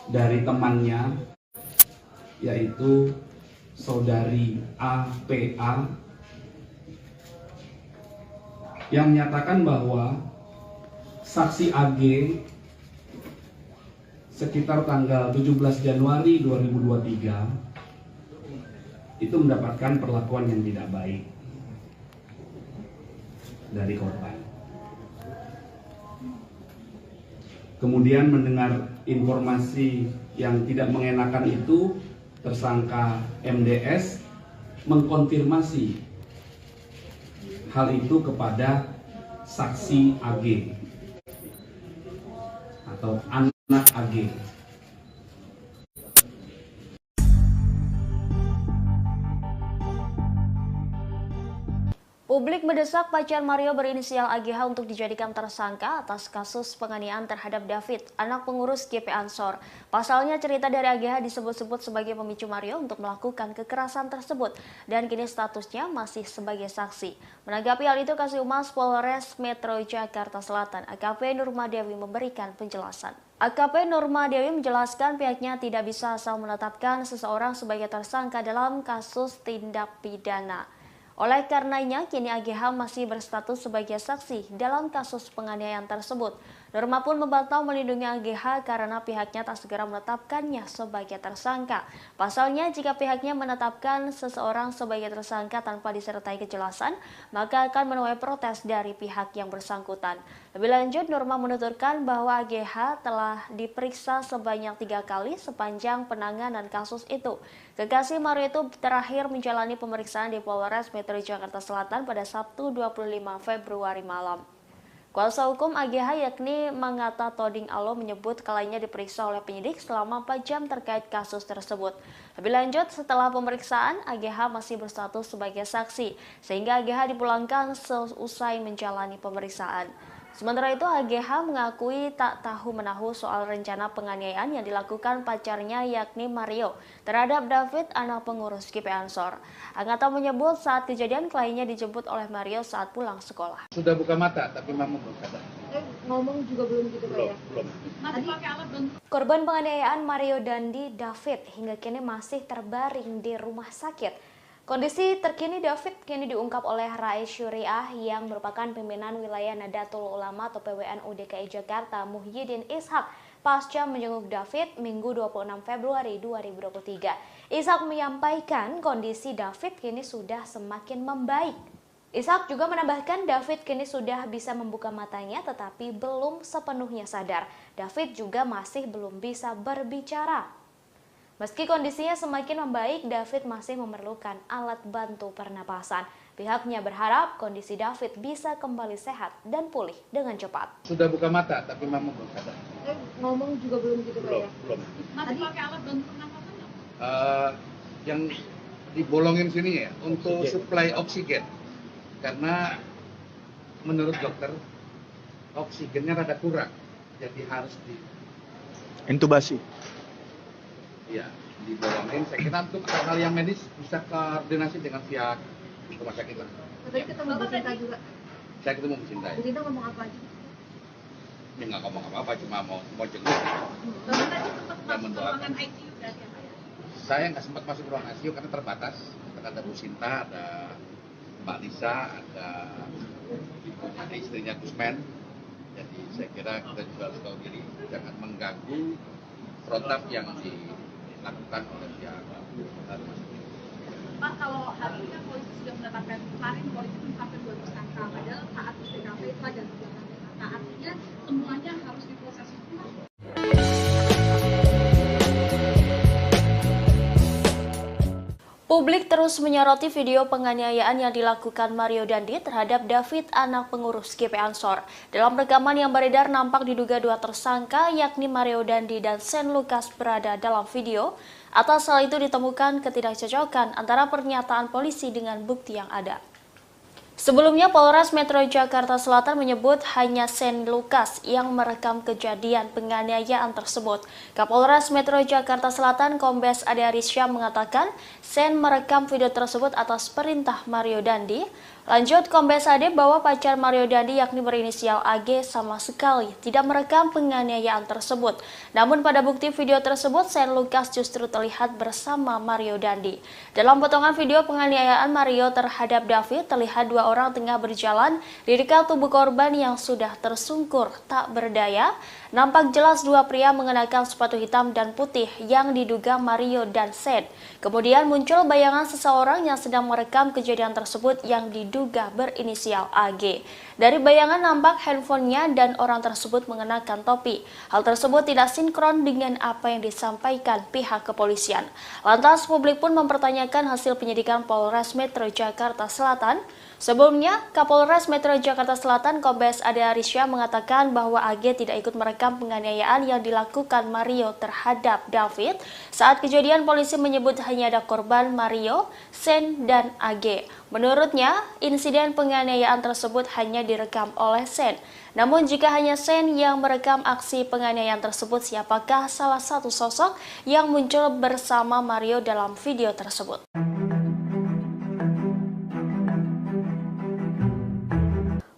Dari temannya, yaitu saudari APA, yang menyatakan bahwa saksi AG sekitar tanggal 17 Januari 2023 itu mendapatkan perlakuan yang tidak baik dari korban. Kemudian mendengar informasi yang tidak mengenakan itu, tersangka MDS mengkonfirmasi hal itu kepada saksi AG atau anak AG. Publik mendesak pacar Mario berinisial AGH untuk dijadikan tersangka atas kasus penganiayaan terhadap David, anak pengurus GP Ansor. Pasalnya cerita dari AGH disebut-sebut sebagai pemicu Mario untuk melakukan kekerasan tersebut dan kini statusnya masih sebagai saksi. Menanggapi hal itu, Kasih-Humas Polres Metro Jakarta Selatan AKP Nurma Dewi memberikan penjelasan. AKP Nurma Dewi menjelaskan pihaknya tidak bisa asal menetapkan seseorang sebagai tersangka dalam kasus tindak pidana. Oleh karenanya, kini AGH masih berstatus sebagai saksi dalam kasus penganiayaan tersebut. Nurma pun membantah melindungi AGH karena pihaknya tak segera menetapkannya sebagai tersangka. Pasalnya, jika pihaknya menetapkan seseorang sebagai tersangka tanpa disertai kejelasan, maka akan menuai protes dari pihak yang bersangkutan. Lebih lanjut, Nurma menuturkan bahwa AGH telah diperiksa sebanyak 3 kali sepanjang penanganan kasus itu. Kekasih Mario itu terakhir menjalani pemeriksaan di Polres Metro Jakarta Selatan pada Sabtu 25 Februari malam. Kuasa hukum AGH yakni Mangata Toding Alo menyebut kliennya diperiksa oleh penyidik selama 4 jam terkait kasus tersebut. Lebih lanjut, setelah pemeriksaan, AGH masih berstatus sebagai saksi, sehingga AGH dipulangkan seusai menjalani pemeriksaan. Sementara itu, AGH mengakui tak tahu-menahu soal rencana penganiayaan yang dilakukan pacarnya yakni Mario terhadap David, anak pengurus GP Ansor. Angata menyebut saat kejadian kliennya dijemput oleh Mario saat pulang sekolah. Sudah buka mata, tapi mama belum sadar. Ngomong juga belum gitu Pak ya? Belum. Masih pakai alat bantu. Korban penganiayaan Mario Dandi David hingga kini masih terbaring di rumah sakit. Kondisi terkini David kini diungkap oleh Rais Syuriah yang merupakan pimpinan wilayah Nadatul Ulama atau PWNU DKI Jakarta Muhyiddin Ishak pasca menjenguk David Minggu 26 Februari 2023. Ishak menyampaikan kondisi David kini sudah semakin membaik. Ishak juga menambahkan David kini sudah bisa membuka matanya tetapi belum sepenuhnya sadar. David juga masih belum bisa berbicara. Meski kondisinya semakin membaik, David masih memerlukan alat bantu pernapasan. Pihaknya berharap kondisi David bisa kembali sehat dan pulih dengan cepat. Sudah buka mata, tapi mama belum sadar. Ngomong juga belum gitu Pak ya? Belum. Masih pakai alat bantu pernapasan nggak? Yang dibolongin sini ya, untuk suplai oksigen. Karena menurut dokter, oksigennya rada kurang. Jadi harus Intubasi. ya, dibolongin. Saya kira untuk hal yang medis bisa koordinasi dengan pihak rumah sakit lah. Tadi ketemu Bu Sinta juga. Saya ketemu Bu Sinta. Bu Sinta ngomong apa aja? Dia nggak ngomong apa-apa, cuma mau jenguk. Bapak tadi sempat Dan masuk mendoakan. ruangan ICU berarti ya Pak ya? Saya nggak sempat masuk ruang ICU karena terbatas. Ada Bu Sinta, ada Mbak Lisa, ada istrinya Gusman. Jadi saya kira kita juga harus tahu diri, jangan mengganggu protap yang dilakukan oleh pihak rumah sakit. Pak, kalau hari ini kan polisi sudah menetapkan kemarin polisi menetapkan 2 tersangka, padahal saat di TKP itu ada 3 tersangka. Artinya semuanya harus diproses hukum. Publik terus menyoroti video penganiayaan yang dilakukan Mario Dandi terhadap David, anak pengurus GP Ansor. Dalam rekaman yang beredar nampak diduga 2 tersangka yakni Mario Dandi dan Sen Lukas berada dalam video. Atas hal itu ditemukan ketidakcocokan antara pernyataan polisi dengan bukti yang ada. Sebelumnya, Polres Metro Jakarta Selatan menyebut hanya Sen Lukas yang merekam kejadian penganiayaan tersebut. Kapolres Metro Jakarta Selatan Kombes Ade Arisya mengatakan Sen merekam video tersebut atas perintah Mario Dandi. Lanjut, Kombes Ade bahwa pacar Mario Dandi yakni berinisial AG sama sekali tidak merekam penganiayaan tersebut. Namun pada bukti video tersebut, Sen Lukas justru terlihat bersama Mario Dandi. Dalam potongan video penganiayaan Mario terhadap David, terlihat 2 orang tengah berjalan di dekat tubuh korban yang sudah tersungkur tak berdaya. Nampak jelas 2 pria mengenakan sepatu hitam dan putih yang diduga Mario dan Sen. Kemudian muncul bayangan seseorang yang sedang merekam kejadian tersebut yang diduga berinisial AG. Dari bayangan nampak handphonenya dan orang tersebut mengenakan topi. Hal tersebut tidak sinkron dengan apa yang disampaikan pihak kepolisian. Lantas publik pun mempertanyakan hasil penyidikan Polres Metro Jakarta Selatan. Sebelumnya, Kapolres Metro Jakarta Selatan Kombes Ade Arisya mengatakan bahwa AG tidak ikut merekam penganiayaan yang dilakukan Mario terhadap David. Saat kejadian, polisi menyebut hanya ada korban Mario, Sen, dan AG. Menurutnya, insiden penganiayaan tersebut hanya direkam oleh Sen. Namun jika hanya Sen yang merekam aksi penganiayaan tersebut, siapakah salah satu sosok yang muncul bersama Mario dalam video tersebut?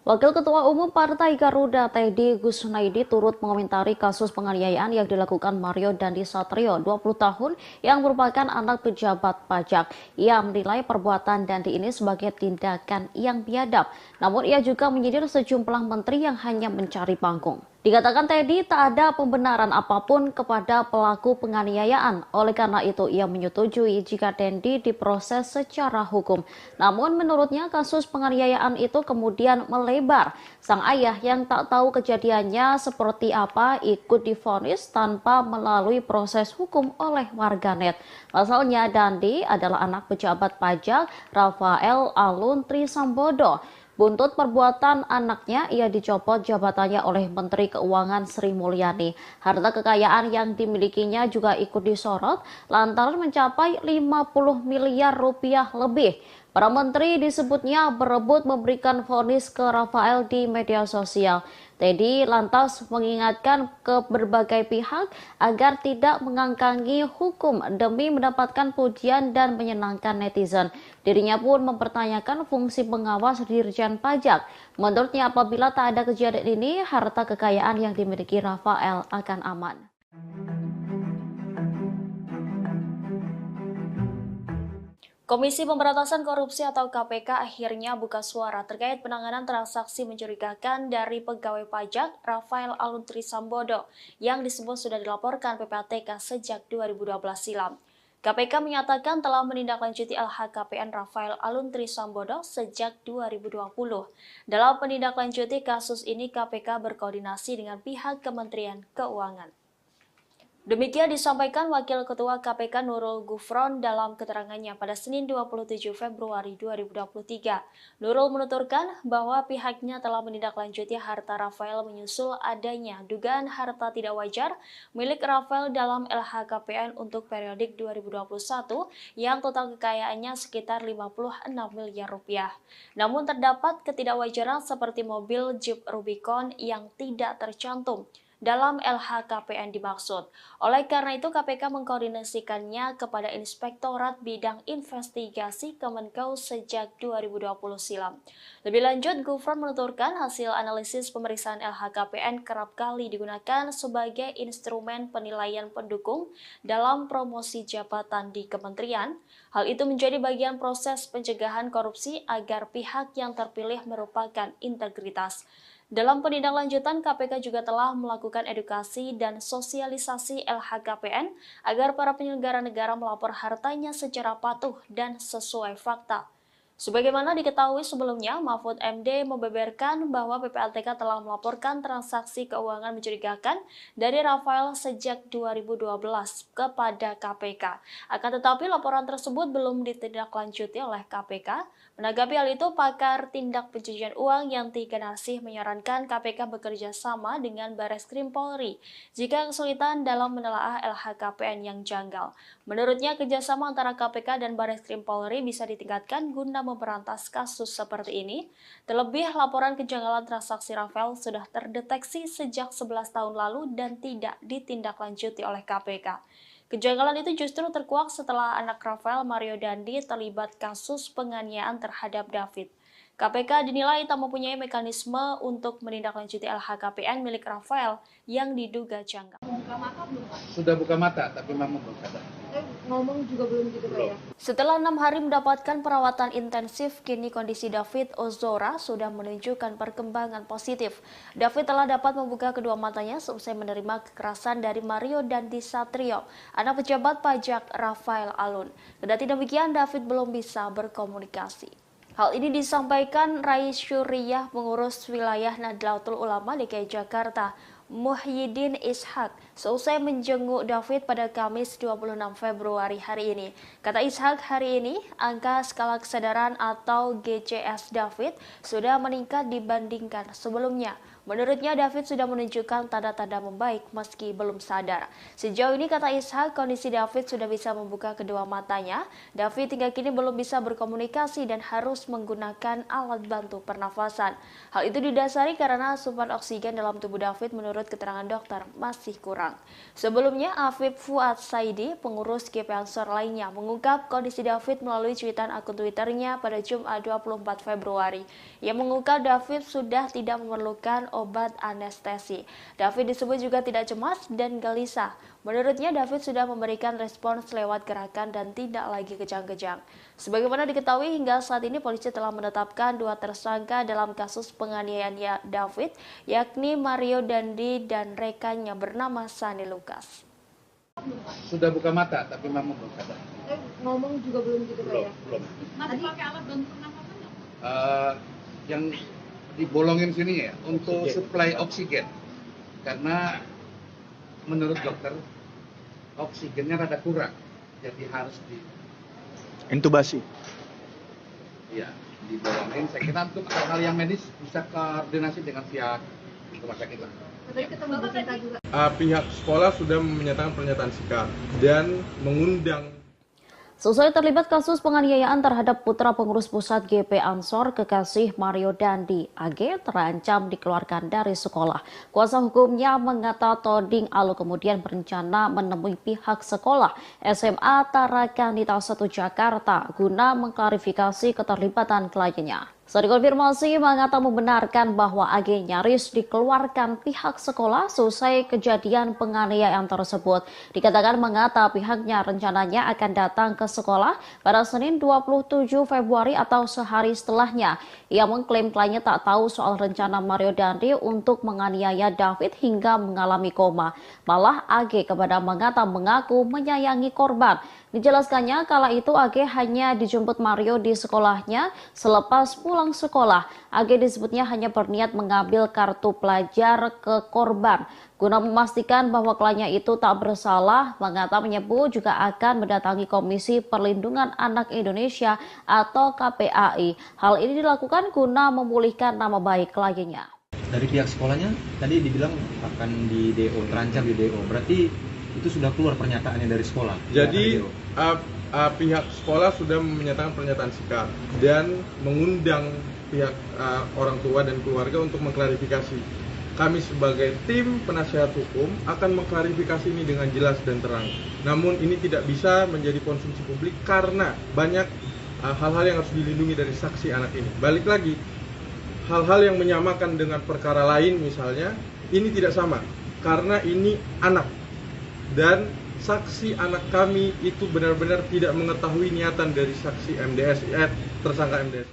Wakil Ketua Umum Partai Garuda Teddy Gusnaidi turut mengomentari kasus penganiayaan yang dilakukan Mario Dandi Satrio, 20 tahun, yang merupakan anak pejabat pajak. Ia menilai perbuatan Dandi ini sebagai tindakan yang biadab, namun ia juga menyindir sejumlah menteri yang hanya mencari panggung. Dikatakan Teddy tak ada pembenaran apapun kepada pelaku penganiayaan. Oleh karena itu, ia menyetujui jika Dandi diproses secara hukum. Namun menurutnya kasus penganiayaan itu kemudian melebar. Sang ayah yang tak tahu kejadiannya seperti apa ikut divonis tanpa melalui proses hukum oleh warganet. Pasalnya Dandi adalah anak pejabat pajak Rafael Alun Trisambodo. Buntut perbuatan anaknya, ia dicopot jabatannya oleh Menteri Keuangan Sri Mulyani. Harta kekayaan yang dimilikinya juga ikut disorot lantaran mencapai 50 miliar rupiah lebih. Para menteri disebutnya berebut memberikan vonis ke Rafael di media sosial. Teddy lantas mengingatkan ke berbagai pihak agar tidak mengangkangi hukum demi mendapatkan pujian dan menyenangkan netizen. Dirinya pun mempertanyakan fungsi pengawas Dirjen Pajak. Menurutnya apabila tak ada kejadian ini, harta kekayaan yang dimiliki Rafael akan aman. Komisi Pemberantasan Korupsi atau KPK akhirnya buka suara terkait penanganan transaksi mencurigakan dari pegawai pajak Rafael Aluntri Sambodo yang disebut sudah dilaporkan PPATK sejak 2012 silam. KPK menyatakan telah menindaklanjuti LHKPN Rafael Aluntri Sambodo sejak 2020. Dalam menindaklanjuti kasus ini, KPK berkoordinasi dengan pihak Kementerian Keuangan. Demikian disampaikan Wakil Ketua KPK Nurul Gufron dalam keterangannya pada Senin 27 Februari 2023. Nurul menuturkan bahwa pihaknya telah menindaklanjuti harta Rafael menyusul adanya dugaan harta tidak wajar milik Rafael dalam LHKPN untuk periodik 2021 yang total kekayaannya sekitar 56 miliar rupiah. Namun terdapat ketidakwajaran seperti mobil Jeep Rubicon yang tidak tercantum dalam LHKPN dimaksud. Oleh karena itu, KPK mengkoordinasikannya kepada Inspektorat Bidang Investigasi Kemenkeu sejak 2020 silam. Lebih lanjut, Gufron menuturkan hasil analisis pemeriksaan LHKPN kerap kali digunakan sebagai instrumen penilaian pendukung dalam promosi jabatan di kementerian. Hal itu menjadi bagian proses pencegahan korupsi agar pihak yang terpilih merupakan integritas. Dalam penindaklanjutan, KPK juga telah melakukan edukasi dan sosialisasi LHKPN agar para penyelenggara negara melapor hartanya secara patuh dan sesuai fakta. Sebagaimana diketahui sebelumnya, Mahfud MD membeberkan bahwa PPATK telah melaporkan transaksi keuangan mencurigakan dari Rafael sejak 2012 kepada KPK. Akan tetapi laporan tersebut belum ditindaklanjuti oleh KPK. Menanggapi hal itu, pakar tindak pencucian uang Yanti Ganasih menyarankan KPK bekerja sama dengan Bareskrim Polri jika kesulitan dalam menelaah LHKPN yang janggal. Menurutnya, kerjasama antara KPK dan Bareskrim Polri bisa ditingkatkan guna memberantas kasus seperti ini. Terlebih, laporan kejanggalan transaksi Rafael sudah terdeteksi sejak 11 tahun lalu dan tidak ditindaklanjuti oleh KPK. Kejanggalan itu justru terkuak setelah anak Rafael, Mario Dandi, terlibat kasus penganiayaan terhadap David. KPK dinilai tak mempunyai mekanisme untuk menindaklanjuti LHKPN milik Rafael yang diduga janggal. Sudah buka mata, tapi memang belum sadar. Ngomong juga belum gitu Pak ya? Setelah 6 hari mendapatkan perawatan intensif, kini kondisi David Ozora sudah menunjukkan perkembangan positif. David telah dapat membuka kedua matanya seusai menerima kekerasan dari Mario Dandi Satrio, anak pejabat pajak Rafael Alun. Kendati demikian, David belum bisa berkomunikasi. Hal ini disampaikan Rais Syuriah, pengurus wilayah Nahdlatul Ulama DKI Jakarta, Muhyiddin Ishak, seusai menjenguk David pada Kamis 26 Februari hari ini. Kata Ishak, hari ini angka skala kesadaran atau GCS David sudah meningkat dibandingkan sebelumnya. Menurutnya, David sudah menunjukkan tanda-tanda membaik meski belum sadar. Sejauh ini, kata Ishak, kondisi David sudah bisa membuka kedua matanya. David hingga kini belum bisa berkomunikasi dan harus menggunakan alat bantu pernafasan. Hal itu didasari karena asupan oksigen dalam tubuh David menurut keterangan dokter masih kurang. Sebelumnya, Afif Fuad Saidi, pengurus GP Ansor lainnya, mengungkap kondisi David melalui cuitan akun Twitternya pada Jumat 24 Februari. Ia mengungkap David sudah tidak memerlukan obat anestesi. David disebut juga tidak cemas dan gelisah. Menurutnya, David sudah memberikan respons lewat gerakan dan tidak lagi kejang-kejang. Sebagaimana diketahui, hingga saat ini polisi telah menetapkan 2 tersangka dalam kasus penganiayaan David, yakni Mario Dandi dan rekannya bernama Sani Lukas. Sudah buka mata, tapi memang belum sadar. Ngomong juga belum gitu Pak ya? Belum. Masih pakai alat bantu pernafasan nggak? Yang dibolongin sini ya untuk suplai oksigen, karena menurut dokter oksigennya rada kurang, jadi harus intubasi. Ya, dibolongin. Saya kira untuk hal yang medis bisa koordinasi dengan pihak rumah sakit lah. Tadi ketemu Bu Sinta juga. Pihak sekolah sudah menyatakan pernyataan sikap dan mengundang. Seusai terlibat kasus penganiayaan terhadap putra pengurus pusat GP Ansor kekasih Mario Dandi, AG terancam dikeluarkan dari sekolah. Kuasa hukumnya mengata Toding Alu kemudian berencana menemui pihak sekolah SMA Tarakanita 1 Jakarta guna mengklarifikasi keterlibatan kliennya. Setelah dikonfirmasi, Mangata membenarkan bahwa AG nyaris dikeluarkan pihak sekolah selesai kejadian penganiayaan tersebut. Dikatakan Mangata pihaknya rencananya akan datang ke sekolah pada Senin 27 Februari atau sehari setelahnya. Ia mengklaim kliennya tak tahu soal rencana Mario Dandi untuk menganiaya David hingga mengalami koma. Malah AG kepada Mangata mengaku menyayangi korban. Dijelaskannya kala itu AG hanya dijemput Mario di sekolahnya selepas pulang sekolah. AG disebutnya hanya berniat mengambil kartu pelajar ke korban. Guna memastikan bahwa kliennya itu tak bersalah, Mangata menyebut juga akan mendatangi Komisi Perlindungan Anak Indonesia atau KPAI. Hal ini dilakukan guna memulihkan nama baik kliennya. Dari pihak sekolahnya tadi dibilang akan di DO, terancam di DO. Berarti itu sudah keluar pernyataannya dari sekolah. Jadi pihak sekolah sudah menyatakan pernyataan sikap dan mengundang pihak orang tua dan keluarga untuk mengklarifikasi. Kami sebagai tim penasihat hukum akan mengklarifikasi ini dengan jelas dan terang. Namun ini tidak bisa menjadi konsumsi publik karena banyak hal-hal yang harus dilindungi dari saksi anak ini. Balik lagi, hal-hal yang menyamakan dengan perkara lain misalnya, ini tidak sama karena ini anak. Dan saksi anak kami itu benar-benar tidak mengetahui niatan dari saksi MDS, tersangka MDS.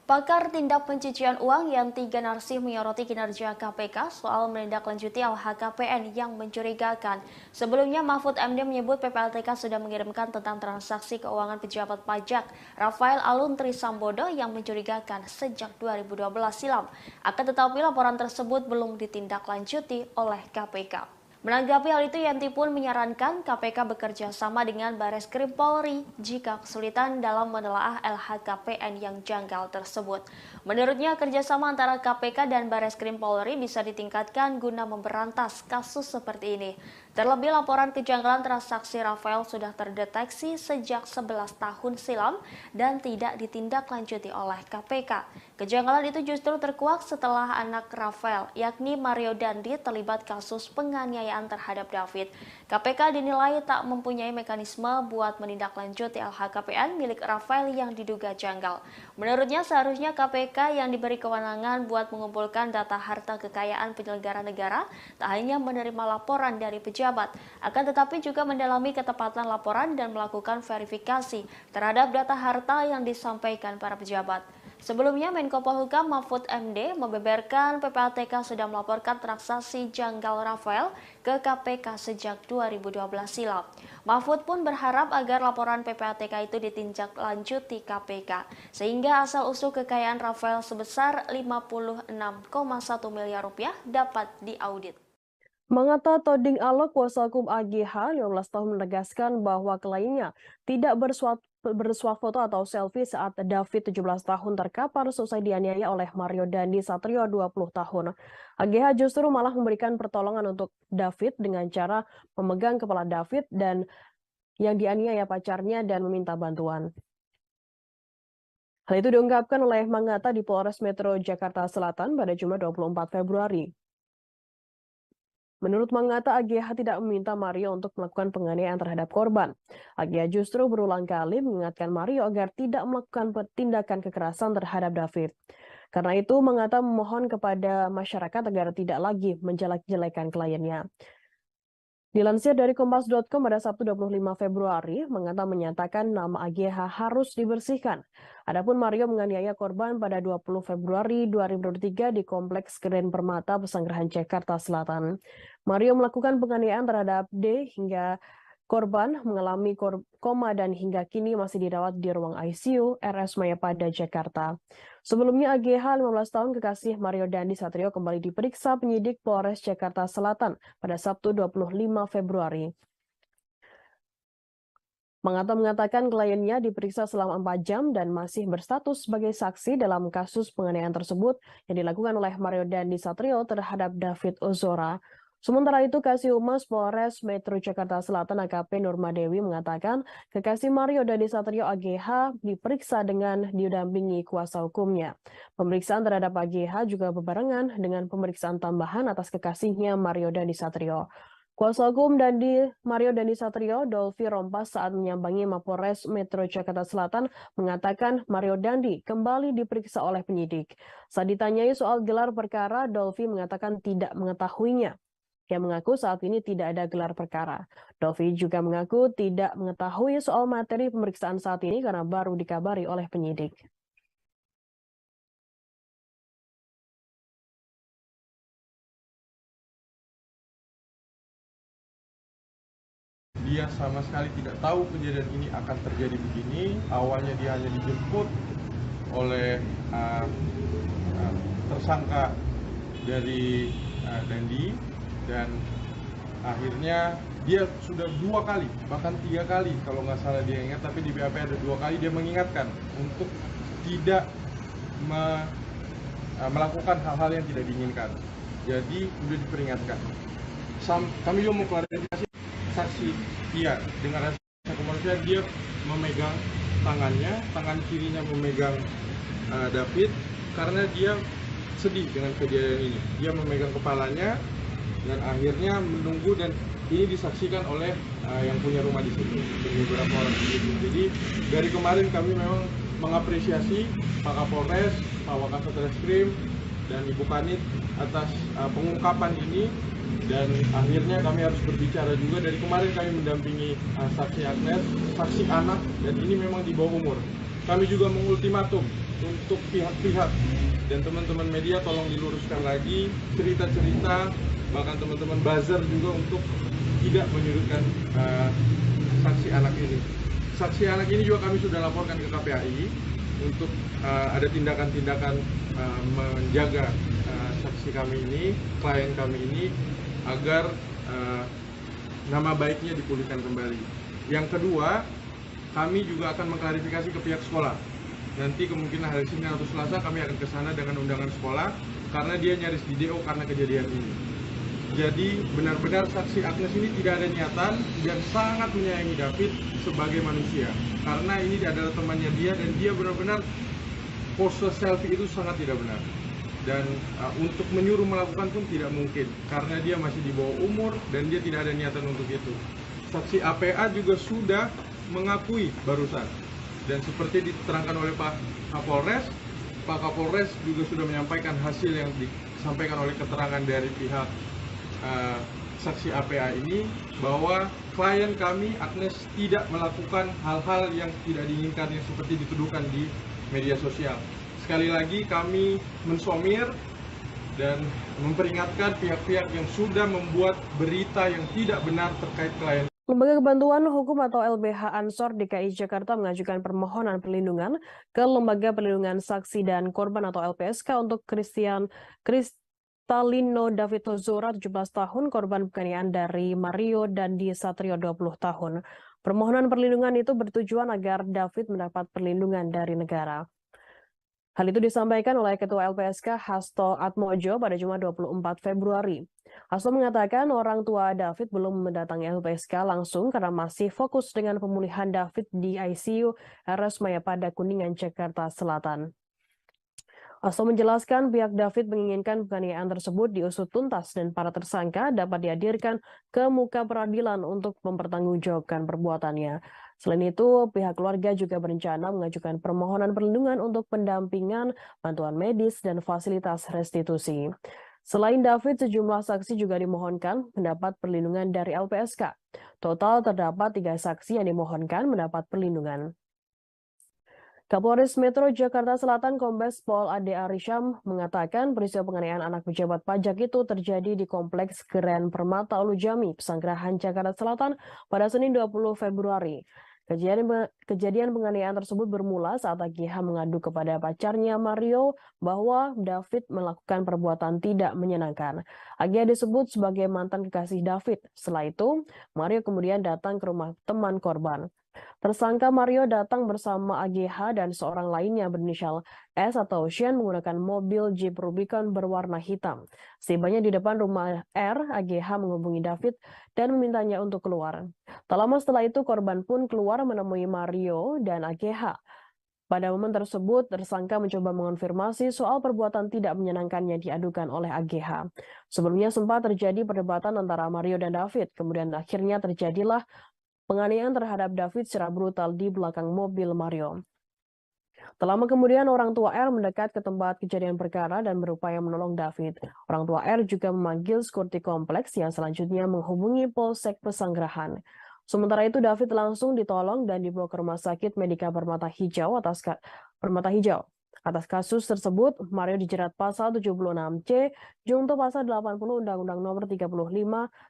Pakar tindak pencucian uang Yanti Ganarsi menyoroti kinerja KPK soal menindaklanjuti LHKPN yang mencurigakan. Sebelumnya Mahfud MD menyebut PPLTK sudah mengirimkan tentang transaksi keuangan pejabat pajak Rafael Alun Trisambodo yang mencurigakan sejak 2012 silam. Akan tetapi laporan tersebut belum ditindaklanjuti oleh KPK. Menanggapi hal itu, Yanti pun menyarankan KPK bekerja sama dengan Bareskrim Polri jika kesulitan dalam menelaah LHKPN yang janggal tersebut. Menurutnya, kerjasama antara KPK dan Bareskrim Polri bisa ditingkatkan guna memberantas kasus seperti ini. Terlebih, laporan kejanggalan transaksi Rafael sudah terdeteksi sejak 11 tahun silam dan tidak ditindaklanjuti oleh KPK. Kejanggalan itu justru terkuak setelah anak Rafael, yakni Mario Dandi, terlibat kasus penganiayaan terhadap David. KPK dinilai tak mempunyai mekanisme buat menindaklanjuti LHKPN milik Rafael yang diduga janggal. Menurutnya, seharusnya KPK yang diberi kewenangan buat mengumpulkan data harta kekayaan penyelenggara negara tak hanya menerima laporan dari pejabat, akan tetapi juga mendalami ketepatan laporan dan melakukan verifikasi terhadap data harta yang disampaikan para pejabat. Sebelumnya, Menko Polhukam Mahfud MD membeberkan PPLTK sudah melaporkan transaksi janggal Rafael ke KPK sejak 2012 silam. Mahfud pun berharap agar laporan PPLTK itu ditindaklanjuti KPK, sehingga asal-usul kekayaan Rafael sebesar 56,1 miliar rupiah dapat diaudit. Mangata Toding Alok, kuasa hukum AGH 15 tahun menegaskan bahwa kliennya tidak bersuah foto atau selfie saat David 17 tahun terkapar selesai dianiaya oleh Mario Dandi Satrio 20 tahun. AGH justru malah memberikan pertolongan untuk David dengan cara memegang kepala David dan yang dianiaya pacarnya dan meminta bantuan. Hal itu diungkapkan oleh Mangata di Polres Metro Jakarta Selatan pada Jumat 24 Februari. Menurut Mangata, AGH tidak meminta Mario untuk melakukan penganiayaan terhadap korban. AGH justru berulang kali mengingatkan Mario agar tidak melakukan tindakan kekerasan terhadap David. Karena itu, Mangata memohon kepada masyarakat agar tidak lagi menjelek-jelekan kliennya. Dilansir dari Kompas.com pada Sabtu 25 Februari, Mangata menyatakan nama AGH harus dibersihkan. Adapun Mario menganiaya korban pada 20 Februari 2023 di Kompleks Grand Permata Pesanggerahan Jakarta Selatan. Mario melakukan penganiayaan terhadap D hingga korban mengalami koma dan hingga kini masih dirawat di ruang ICU RS Mayapada, Jakarta. Sebelumnya AGH 15 tahun kekasih Mario Dandi Satrio kembali diperiksa penyidik Polres Jakarta Selatan pada Sabtu 25 Februari. Mangata mengatakan kliennya diperiksa selama 4 jam dan masih berstatus sebagai saksi dalam kasus penganiayaan tersebut yang dilakukan oleh Mario Dandi Satrio terhadap David Ozora. Sementara itu, Kasih Humas Polres Metro Jakarta Selatan AKP Nurma Dewi mengatakan kekasih Mario Dandi Satrio AGH diperiksa dengan didampingi kuasa hukumnya. Pemeriksaan terhadap AGH juga berbarengan dengan pemeriksaan tambahan atas kekasihnya Mario Dandi Satrio. Kuasa hukum Mario Dandi Satrio, Dolvi Rompas, saat menyambangi Mapolres Metro Jakarta Selatan mengatakan Mario Dandi kembali diperiksa oleh penyidik. Saat ditanyai soal gelar perkara, Dolvi mengatakan tidak mengetahuinya. Ia mengaku saat ini tidak ada gelar perkara. Dolvi juga mengaku tidak mengetahui soal materi pemeriksaan saat ini karena baru dikabari oleh penyidik. Dia sama sekali tidak tahu kejadian ini akan terjadi begini. Awalnya dia hanya dijemput oleh tersangka dari Dandi, dan akhirnya dia sudah 2 kali, bahkan 3 kali kalau nggak salah dia ingat, tapi di BAP ada 2 kali dia mengingatkan untuk tidak melakukan hal-hal yang tidak diinginkan. Jadi sudah diperingatkan. Kami juga mau klarifikasi saksi dia dengan rasa kemanusiaan, dia memegang tangannya, tangan kirinya memegang David karena dia sedih dengan kejadian ini. Dia memegang kepalanya dan akhirnya menunggu, dan ini disaksikan oleh yang punya rumah di situ, beberapa orang di situ. Jadi dari kemarin kami memang mengapresiasi Pak Kapolres, Pak Wakasat Reskrim, dan Ibu Kanit atas pengungkapan ini. Dan akhirnya kami harus berbicara juga. Dari kemarin kami mendampingi saksi Agnes, saksi anak, dan ini memang di bawah umur. Kami juga mengultimatum untuk pihak-pihak dan teman-teman media, tolong diluruskan lagi cerita-cerita, bahkan teman-teman buzzer juga untuk tidak menyudutkan saksi anak ini. Saksi anak ini juga kami sudah laporkan ke KPAI untuk ada tindakan-tindakan menjaga saksi kami ini, klien kami ini, agar nama baiknya dipulihkan kembali. Yang kedua, kami juga akan mengklarifikasi ke pihak sekolah. Nanti kemungkinan hari Senin atau Selasa kami akan ke sana dengan undangan sekolah, karena dia nyaris di DO karena kejadian ini. Jadi benar-benar saksi Agnes ini tidak ada niatan dan sangat menyayangi David sebagai manusia. Karena ini adalah temannya dia, dan dia benar-benar pose selfie itu sangat tidak benar. Dan untuk menyuruh melakukan pun tidak mungkin, karena dia masih di bawah umur dan dia tidak ada niatan untuk itu. Saksi APA juga sudah mengakui barusan, dan seperti diterangkan oleh Pak Kapolres juga sudah menyampaikan hasil yang disampaikan oleh keterangan dari pihak saksi APA ini, bahwa klien kami Agnes tidak melakukan hal-hal yang tidak diinginkan yang seperti dituduhkan di media sosial. Sekali lagi kami mensomir dan memperingatkan pihak-pihak yang sudah membuat berita yang tidak benar terkait klien. Lembaga Bantuan Hukum atau LBH Ansor DKI Jakarta mengajukan permohonan perlindungan ke Lembaga Perlindungan Saksi dan Korban atau LPSK untuk Kristalino David Ozora 17 tahun, korban penganiayaan dari Mario Dandi Satrio 20 tahun. Permohonan perlindungan itu bertujuan agar David mendapat perlindungan dari negara. Hal itu disampaikan oleh Ketua LPSK Hasto Atmojo pada Jumat 24 Februari. Hasto mengatakan orang tua David belum mendatangi LPSK langsung karena masih fokus dengan pemulihan David di ICU RS Mayapada Kuningan, Jakarta Selatan. Hasto menjelaskan pihak David menginginkan penganiayaan tersebut diusut tuntas dan para tersangka dapat dihadirkan ke muka peradilan untuk mempertanggungjawabkan perbuatannya. Selain itu, pihak keluarga juga berencana mengajukan permohonan perlindungan untuk pendampingan, bantuan medis, dan fasilitas restitusi. Selain David, sejumlah saksi juga dimohonkan mendapat perlindungan dari LPSK. Total terdapat 3 saksi yang dimohonkan mendapat perlindungan. Kapolres Metro Jakarta Selatan Kombes Pol Ade Arisham mengatakan peristiwa penganiayaan anak pejabat pajak itu terjadi di Kompleks Grand Permata Ulujami, Pesanggerahan, Jakarta Selatan pada Senin 20 Februari. Kejadian penganiayaan tersebut bermula saat AGH mengadu kepada pacarnya Mario bahwa David melakukan perbuatan tidak menyenangkan. AGH disebut sebagai mantan kekasih David. Setelah itu, Mario kemudian datang ke rumah teman korban. Tersangka Mario datang bersama AGH dan seorang lainnya berinisial S atau Sean menggunakan mobil Jeep Rubicon berwarna hitam. Setibanya di depan rumah R, AGH menghubungi David dan memintanya untuk keluar. Tak lama setelah itu korban pun keluar menemui Mario dan AGH. Pada momen tersebut, tersangka mencoba mengonfirmasi soal perbuatan tidak menyenangkannya diadukan oleh AGH. Sebelumnya sempat terjadi perdebatan antara Mario dan David, kemudian akhirnya terjadilah penganiayaan terhadap David secara brutal di belakang mobil Mario. Tak lama kemudian orang tua R mendekat ke tempat kejadian perkara dan berupaya menolong David. Orang tua R juga memanggil sekuriti kompleks yang selanjutnya menghubungi Polsek Pesanggerahan. Sementara itu David langsung ditolong dan dibawa ke Rumah Sakit Medika Permata Hijau Atas kasus tersebut, Mario dijerat pasal 76C, junto pasal 80 Undang-Undang Nomor 35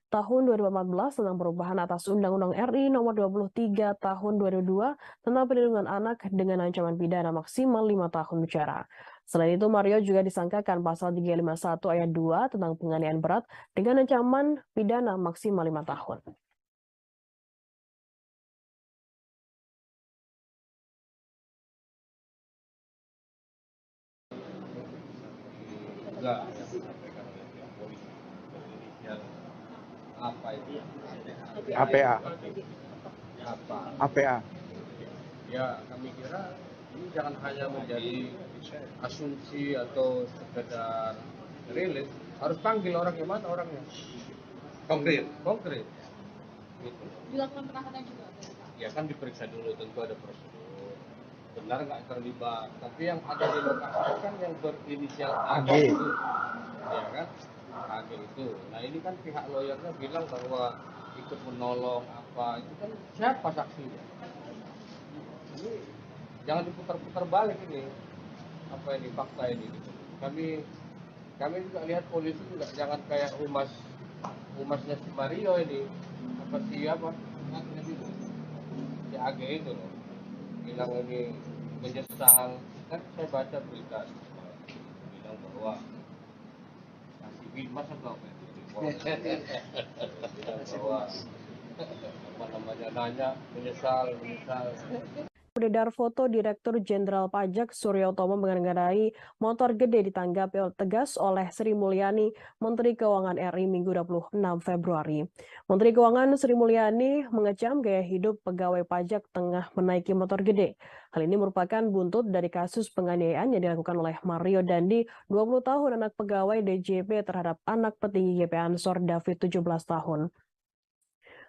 Tahun 2014 tentang perubahan atas Undang-Undang RI Nomor 23 Tahun 2002 tentang perlindungan anak dengan ancaman pidana maksimal 5 tahun penjara. Selain itu, Mario juga disangkakan pasal 351 ayat 2 tentang penganiayaan berat dengan ancaman pidana maksimal 5 tahun. Juga yang disampaikan oleh pihak polisi berinisial apa itu? APA. Apa? APA. Ya kami kira ini jangan hanya menjadi asumsi atau sekedar rilis, harus panggil orang yang mana orangnya. Konkret. Gitu. Dilakukan penahanan juga. Ya kan diperiksa dulu, tentu ada prosedur. Benar nggak terlibat, tapi yang ada di lokasi kan yang berinisial AG itu, ya kan, AG itu. Nah ini kan pihak lawyernya bilang bahwa ikut menolong apa, itu kan siapa saksinya? Ini jangan diputar-putar balik ini, apa ini fakta ini. Kami juga lihat polisi juga jangan kayak humasnya si Mario ini, apa siapa? Si AG itu loh. Bilang ini menyesal, kan saya baca berita bilang bahwa kasih bimas atau apa bilang bahwa apa namanya nanya menyesal. Beredar foto Direktur Jenderal Pajak Suryo Utomo mengendarai motor gede ditanggapi tegas oleh Sri Mulyani, Menteri Keuangan RI Minggu 26 Februari. Menteri Keuangan Sri Mulyani mengecam gaya hidup pegawai pajak tengah menaiki motor gede. Hal ini merupakan buntut dari kasus penganiayaan yang dilakukan oleh Mario Dandi, 20 tahun anak pegawai DJP terhadap anak petinggi GP Ansor David 17 tahun.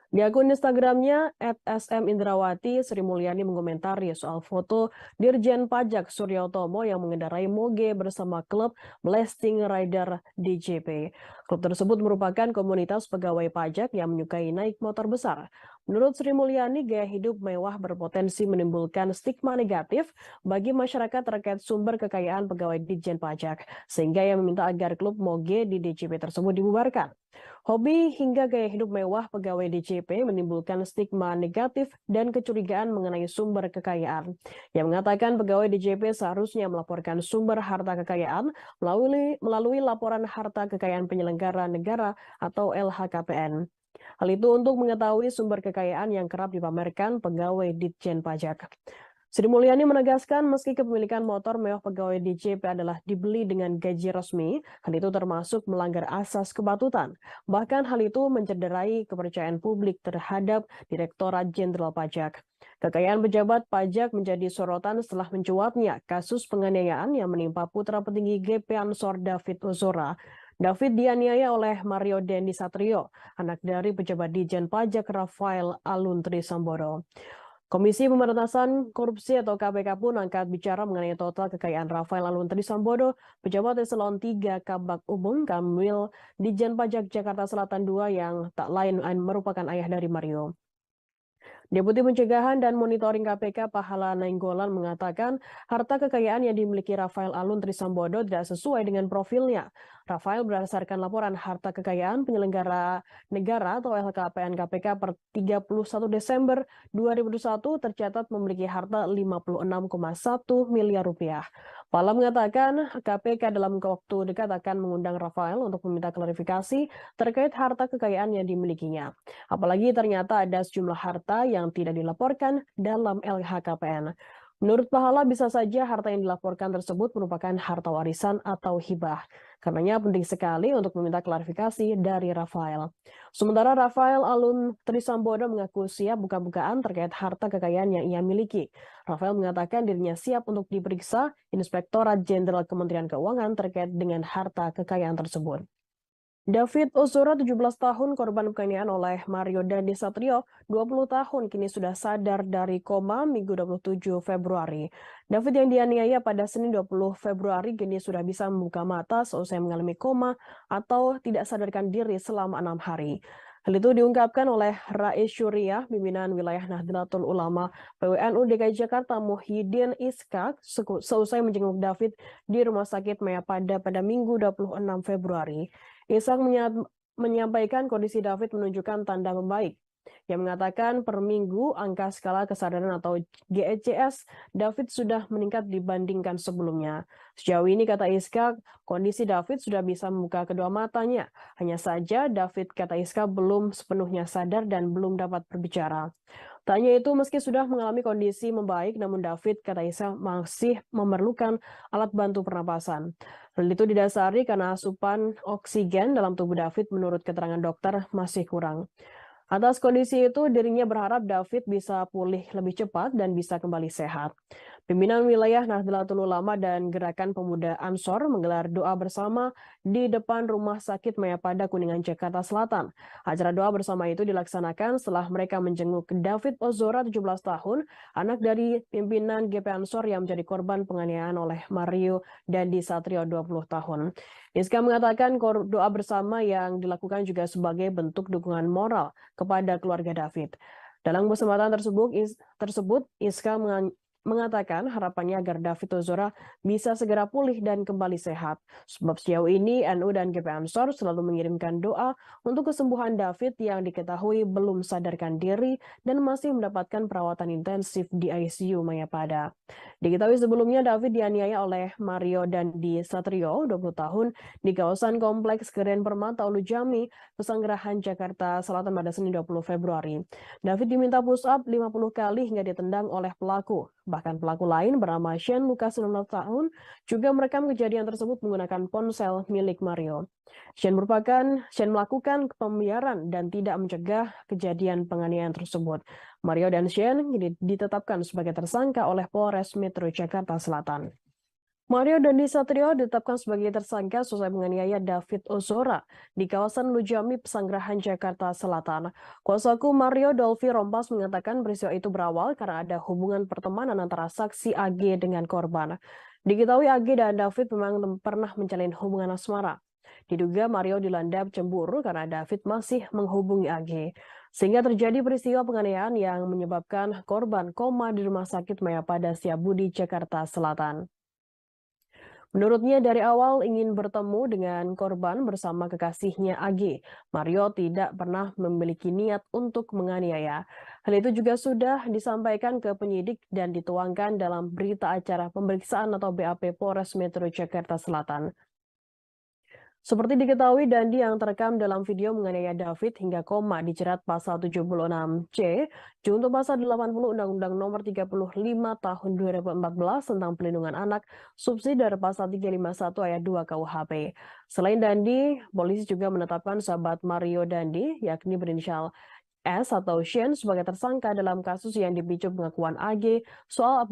Di akun Instagramnya @smindrawati, Sri Mulyani mengomentari soal foto Dirjen Pajak Suryo Utomo yang mengendarai moge bersama klub Blasting Rider DJP. Klub tersebut merupakan komunitas pegawai pajak yang menyukai naik motor besar. Menurut Sri Mulyani, gaya hidup mewah berpotensi menimbulkan stigma negatif bagi masyarakat terkait sumber kekayaan pegawai Ditjen Pajak, sehingga ia meminta agar klub moge di DJP tersebut dibubarkan. Hobi hingga gaya hidup mewah pegawai DJP menimbulkan stigma negatif dan kecurigaan mengenai sumber kekayaan. Yang mengatakan pegawai DJP seharusnya melaporkan sumber harta kekayaan melalui laporan harta kekayaan penyelenggara negara atau LHKPN. Hal itu untuk mengetahui sumber kekayaan yang kerap dipamerkan pegawai Ditjen Pajak. Sri Mulyani menegaskan meski kepemilikan motor mewah pegawai DJP adalah dibeli dengan gaji resmi, hal itu termasuk melanggar asas kepatutan. Bahkan hal itu mencederai kepercayaan publik terhadap Direktorat Jenderal Pajak. Kekayaan pejabat pajak menjadi sorotan setelah mencuatnya kasus penganiayaan yang menimpa putra petinggi GP Ansor David Ozora. David dianiaya oleh Mario Dandi Satrio, anak dari pejabat Ditjen Pajak Rafael Aluntri Sambodo. Komisi Pemberantasan Korupsi atau KPK pun angkat bicara mengenai total kekayaan Rafael Aluntri Sambodo, pejabat eselon 3 Kabak Umum Kamwil Ditjen Pajak Jakarta Selatan II yang tak lain merupakan ayah dari Mario. Deputi Pencegahan dan Monitoring KPK Pahala Nainggolan mengatakan harta kekayaan yang dimiliki Rafael Aluntri Sambodo tidak sesuai dengan profilnya. Rafael berdasarkan laporan harta kekayaan penyelenggara negara atau LHKPN KPK per 31 Desember 2021 tercatat memiliki harta 56,1 miliar rupiah. Pahala mengatakan KPK dalam waktu dekat akan mengundang Rafael untuk meminta klarifikasi terkait harta kekayaan yang dimilikinya. Apalagi ternyata ada sejumlah harta yang tidak dilaporkan dalam LHKPN. Menurut Pahala, bisa saja harta yang dilaporkan tersebut merupakan harta warisan atau hibah. Karenanya penting sekali untuk meminta klarifikasi dari Rafael. Sementara Rafael Alun Trisambodo mengaku siap buka-bukaan terkait harta kekayaan yang ia miliki. Rafael mengatakan dirinya siap untuk diperiksa Inspektorat Jenderal Kementerian Keuangan terkait dengan harta kekayaan tersebut. David Ozora, 17 tahun, korban penganiayaan oleh Mario Dandi Satrio, 20 tahun, kini sudah sadar dari koma Minggu 27 Februari. David yang dianiaya pada Senin 20 Februari kini sudah bisa membuka mata seusai mengalami koma atau tidak sadarkan diri selama 6 hari. Hal itu diungkapkan oleh Rais Syuriah, pimpinan wilayah Nahdlatul Ulama PWNU DKI Jakarta Muhyiddin Iskak, seusai menjenguk David di Rumah Sakit Mayapada pada Minggu 26 Februari. Iskak menyampaikan kondisi David menunjukkan tanda membaik. Yang mengatakan per minggu angka skala kesadaran atau GECS David sudah meningkat dibandingkan sebelumnya. Sejauh ini, kata Iskak, kondisi David sudah bisa membuka kedua matanya. Hanya saja David, kata Iskak, belum sepenuhnya sadar dan belum dapat berbicara. Tanya itu, meski sudah mengalami kondisi membaik, namun David, kata Iskak, masih memerlukan alat bantu pernapasan. Hal itu didasari karena asupan oksigen dalam tubuh David menurut keterangan dokter masih kurang. Atas kondisi itu, dirinya berharap David bisa pulih lebih cepat dan bisa kembali sehat. Pimpinan wilayah Nahdlatul Ulama dan Gerakan Pemuda Ansor menggelar doa bersama di depan Rumah Sakit Mayapada Kuningan, Jakarta Selatan. Acara doa bersama itu dilaksanakan setelah mereka menjenguk David Ozora, 17 tahun, anak dari pimpinan GP Ansor yang menjadi korban penganiayaan oleh Mario Dandi Satrio, 20 tahun. Iska mengatakan doa bersama yang dilakukan juga sebagai bentuk dukungan moral kepada keluarga David. Dalam kesempatan tersebut Iska mengatakan harapannya agar David Ozora bisa segera pulih dan kembali sehat. Sebab sejauh ini NU dan GP Ansor selalu mengirimkan doa untuk kesembuhan David yang diketahui belum sadarkan diri dan masih mendapatkan perawatan intensif di ICU Mayapada. Diketahui sebelumnya David dianiaya oleh Mario Dandi Satrio, 20 tahun, di kawasan Kompleks Keren Permata Ulu Jami, Pesanggerahan, Jakarta Selatan pada Senin 20 Februari. David diminta push up 50 kali hingga ditendang oleh pelaku. Bahkan pelaku lain bernama Shane Lucas, 19 tahun, juga merekam kejadian tersebut menggunakan ponsel milik Mario. Shane melakukan pembiaran dan tidak mencegah kejadian penganiayaan tersebut. Mario dan Shane ditetapkan sebagai tersangka oleh Polres Metro Jakarta Selatan. Mario Dandi Satrio ditetapkan sebagai tersangka seusai menganiaya David Ozora di kawasan Lujami, Pesanggerahan, Jakarta Selatan. Kuasa hukum Mario, Dolfi Rompas, mengatakan peristiwa itu berawal karena ada hubungan pertemanan antara saksi AG dengan korban. Diketahui AG dan David memang pernah menjalin hubungan asmara. Diduga Mario dilanda cemburu karena David masih menghubungi AG. Sehingga terjadi peristiwa penganiayaan yang menyebabkan korban koma di Rumah Sakit Mayapada Setiabudi, Jakarta Selatan. Menurutnya dari awal ingin bertemu dengan korban bersama kekasihnya AG. Mario tidak pernah memiliki niat untuk menganiaya. Hal itu juga sudah disampaikan ke penyidik dan dituangkan dalam berita acara pemeriksaan atau BAP Polres Metro Jakarta Selatan. Seperti diketahui, Dandi yang terekam dalam video menganiaya David hingga koma dijerat pasal 76C, junto pasal 80 Undang-Undang Nomor 35 Tahun 2014 tentang Pelindungan Anak, subsidi dari pasal 351 ayat 2 KUHP. Selain Dandi, polisi juga menetapkan sahabat Mario Dandi, yakni berinisial S atau Shane, sebagai tersangka dalam kasus yang dipicu pengakuan AG soal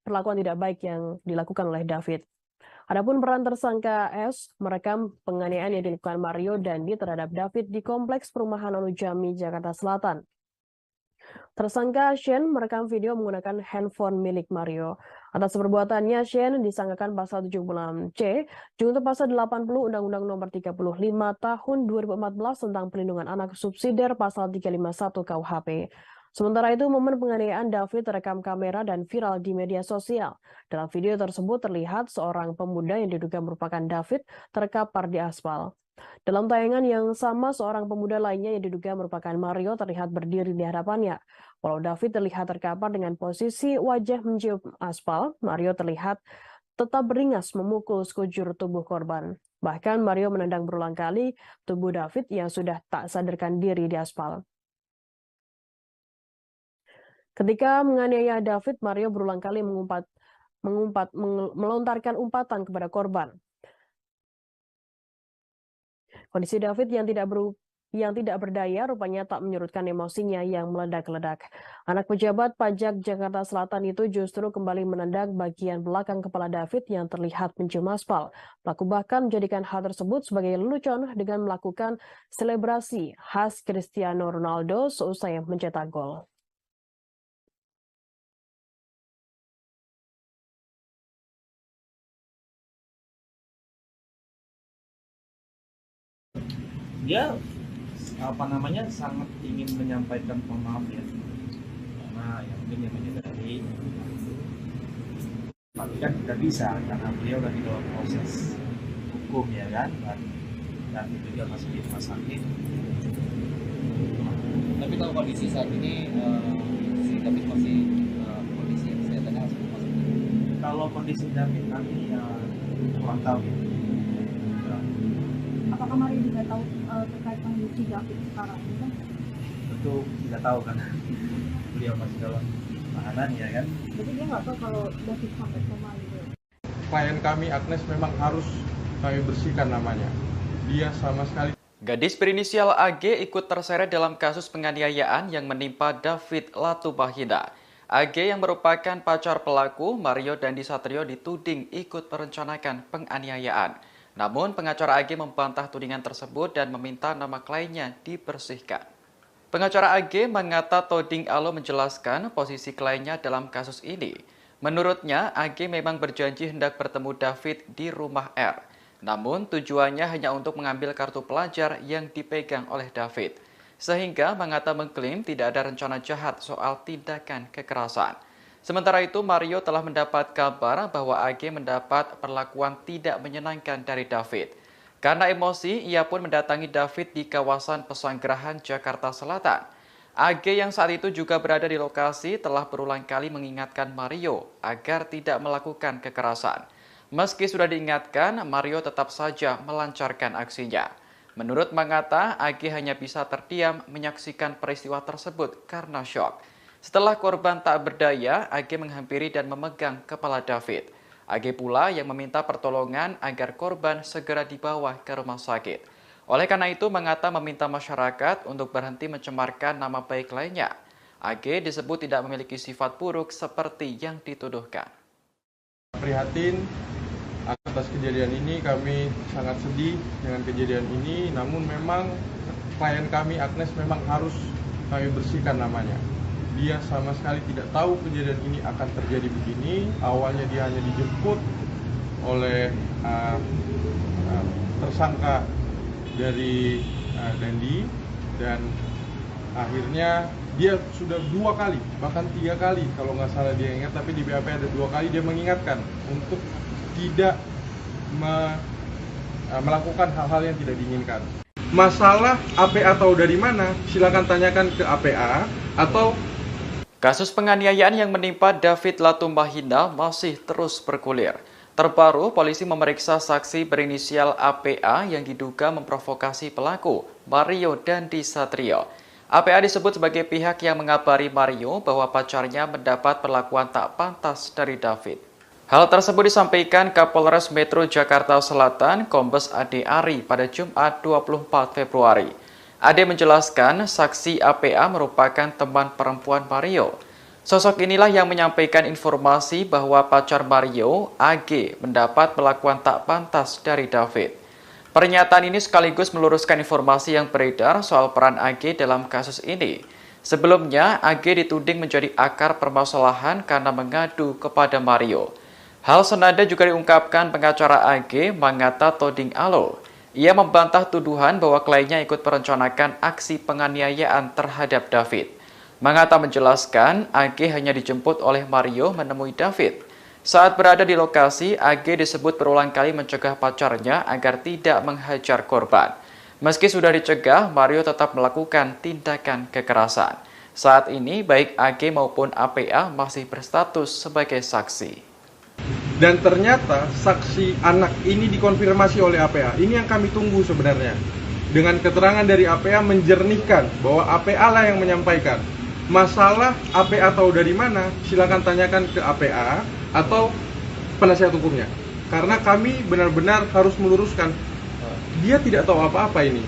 perlakuan tidak baik yang dilakukan oleh David. Adapun peran tersangka S merekam penganiayaan yang dilakukan Mario Dandi terhadap David di Kompleks Perumahan Ulu Jami, Jakarta Selatan. Tersangka Shane merekam video menggunakan handphone milik Mario. Atas perbuatannya, Shane disangkakan pasal 76C, junto pasal 80 Undang-Undang Nomor 35 Tahun 2014 tentang Pelindungan Anak subsidiar pasal 351 KUHP. Sementara itu, momen penganiayaan David terekam kamera dan viral di media sosial. Dalam video tersebut terlihat seorang pemuda yang diduga merupakan David terkapar di aspal. Dalam tayangan yang sama, seorang pemuda lainnya yang diduga merupakan Mario terlihat berdiri di hadapannya. Walau David terlihat terkapar dengan posisi wajah mencium aspal, Mario terlihat tetap beringas memukul sekujur tubuh korban. Bahkan Mario menendang berulang kali tubuh David yang sudah tak sadarkan diri di aspal. Ketika menganiaya David, Mario berulang kali melontarkan umpatan kepada korban. Kondisi David yang tidak berdaya rupanya tak menyurutkan emosinya yang meledak-ledak. Anak pejabat pajak Jakarta Selatan itu justru kembali menendang bagian belakang kepala David yang terlihat mencium aspal. Pelaku bahkan menjadikan hal tersebut sebagai lelucon dengan melakukan selebrasi khas Cristiano Ronaldo seusai mencetak gol. Dia sangat ingin menyampaikan maaf ya, karena yang mungkin yang menyadari, tapi kan tidak bisa karena beliau lagi dalam proses hukum ya kan, dan juga masih di rumah sakit. Tapi kalau kondisi saat ini si David masih kondisi kesehatannya masih. Kalau kondisi David kami kurang tahu ya. Apakah Mario juga tahu terkait kondisi David sekarang ini kan? Tentu tidak tahu kan, beliau masih dalam tahanan ya kan. Jadi dia nggak tahu kalau David sampai ke Mario. Klien kami Agnes memang harus kami bersihkan namanya. Dia sama sekali. Gadis berinisial AG ikut terseret dalam kasus penganiayaan yang menimpa David Latubahida. AG yang merupakan pacar pelaku, Mario Dandi Satrio, dituding ikut merencanakan penganiayaan. Namun pengacara AG membantah tudingan tersebut dan meminta nama kliennya dibersihkan. Pengacara AG Mangata Toding Alo menjelaskan posisi kliennya dalam kasus ini. Menurutnya, AG memang berjanji hendak bertemu David di rumah R. Namun tujuannya hanya untuk mengambil kartu pelajar yang dipegang oleh David. Sehingga Mangata mengklaim tidak ada rencana jahat soal tindakan kekerasan. Sementara itu, Mario telah mendapat kabar bahwa AG mendapat perlakuan tidak menyenangkan dari David. Karena emosi, ia pun mendatangi David di kawasan Pesanggerahan, Jakarta Selatan. AG yang saat itu juga berada di lokasi telah berulang kali mengingatkan Mario agar tidak melakukan kekerasan. Meski sudah diingatkan, Mario tetap saja melancarkan aksinya. Menurut Mangata, AG hanya bisa terdiam menyaksikan peristiwa tersebut karena syok. Setelah korban tak berdaya, AG menghampiri dan memegang kepala David. AG pula yang meminta pertolongan agar korban segera dibawa ke rumah sakit. Oleh karena itu, Mangata meminta masyarakat untuk berhenti mencemarkan nama baik lainnya. AG disebut tidak memiliki sifat buruk seperti yang dituduhkan. Prihatin atas kejadian ini, kami sangat sedih dengan kejadian ini. Namun memang klien kami Agnes memang harus kami bersihkan namanya. Dia sama sekali tidak tahu kejadian ini akan terjadi begini. Awalnya dia hanya dijemput oleh tersangka dari Dandi, dan akhirnya dia sudah 2 kali, bahkan 3 kali kalau nggak salah dia ingat, tapi di BAP ada 2 kali dia mengingatkan untuk tidak melakukan hal-hal yang tidak diinginkan. Masalah APA tahu dari mana? Silakan tanyakan ke APA atau. Kasus penganiayaan yang menimpa David Latubahida masih terus bergulir. Terbaru, polisi memeriksa saksi berinisial APA yang diduga memprovokasi pelaku, Mario Dandi Satrio. APA disebut sebagai pihak yang mengabari Mario bahwa pacarnya mendapat perlakuan tak pantas dari David. Hal tersebut disampaikan Kapolres Metro Jakarta Selatan, Kombes Ade Ari pada Jumat 24 Februari. Ade menjelaskan saksi APA merupakan teman perempuan Mario. Sosok inilah yang menyampaikan informasi bahwa pacar Mario, AG, mendapat perlakuan tak pantas dari David. Pernyataan ini sekaligus meluruskan informasi yang beredar soal peran AG dalam kasus ini. Sebelumnya, AG dituding menjadi akar permasalahan karena mengadu kepada Mario. Hal senada juga diungkapkan pengacara AG, Mangata Toding Alo. Ia membantah tuduhan bahwa kliennya ikut merencanakan aksi penganiayaan terhadap David. Mangata menjelaskan, AG hanya dijemput oleh Mario menemui David. Saat berada di lokasi, AG disebut berulang kali mencegah pacarnya agar tidak menghajar korban. Meski sudah dicegah, Mario tetap melakukan tindakan kekerasan. Saat ini, baik AG maupun APA masih berstatus sebagai saksi. Dan ternyata saksi anak ini dikonfirmasi oleh APA. Ini yang kami tunggu sebenarnya. Dengan keterangan dari APA menjernihkan bahwa APA lah yang menyampaikan Masalah APA tahu dari mana, silakan tanyakan ke APA atau penasihat hukumnya. Karena kami benar-benar harus meluruskan, dia tidak tahu apa-apa ini.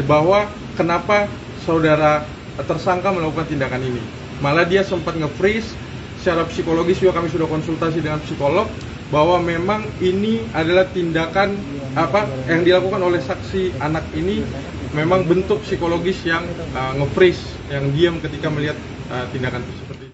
Bahwa kenapa saudara tersangka melakukan tindakan ini. Malah dia sempat nge-freeze, secara psikologis juga kami sudah konsultasi dengan psikolog, bahwa memang ini adalah tindakan yang dilakukan oleh saksi anak ini memang bentuk psikologis yang nge-freeze, yang diam ketika melihat tindakan seperti itu.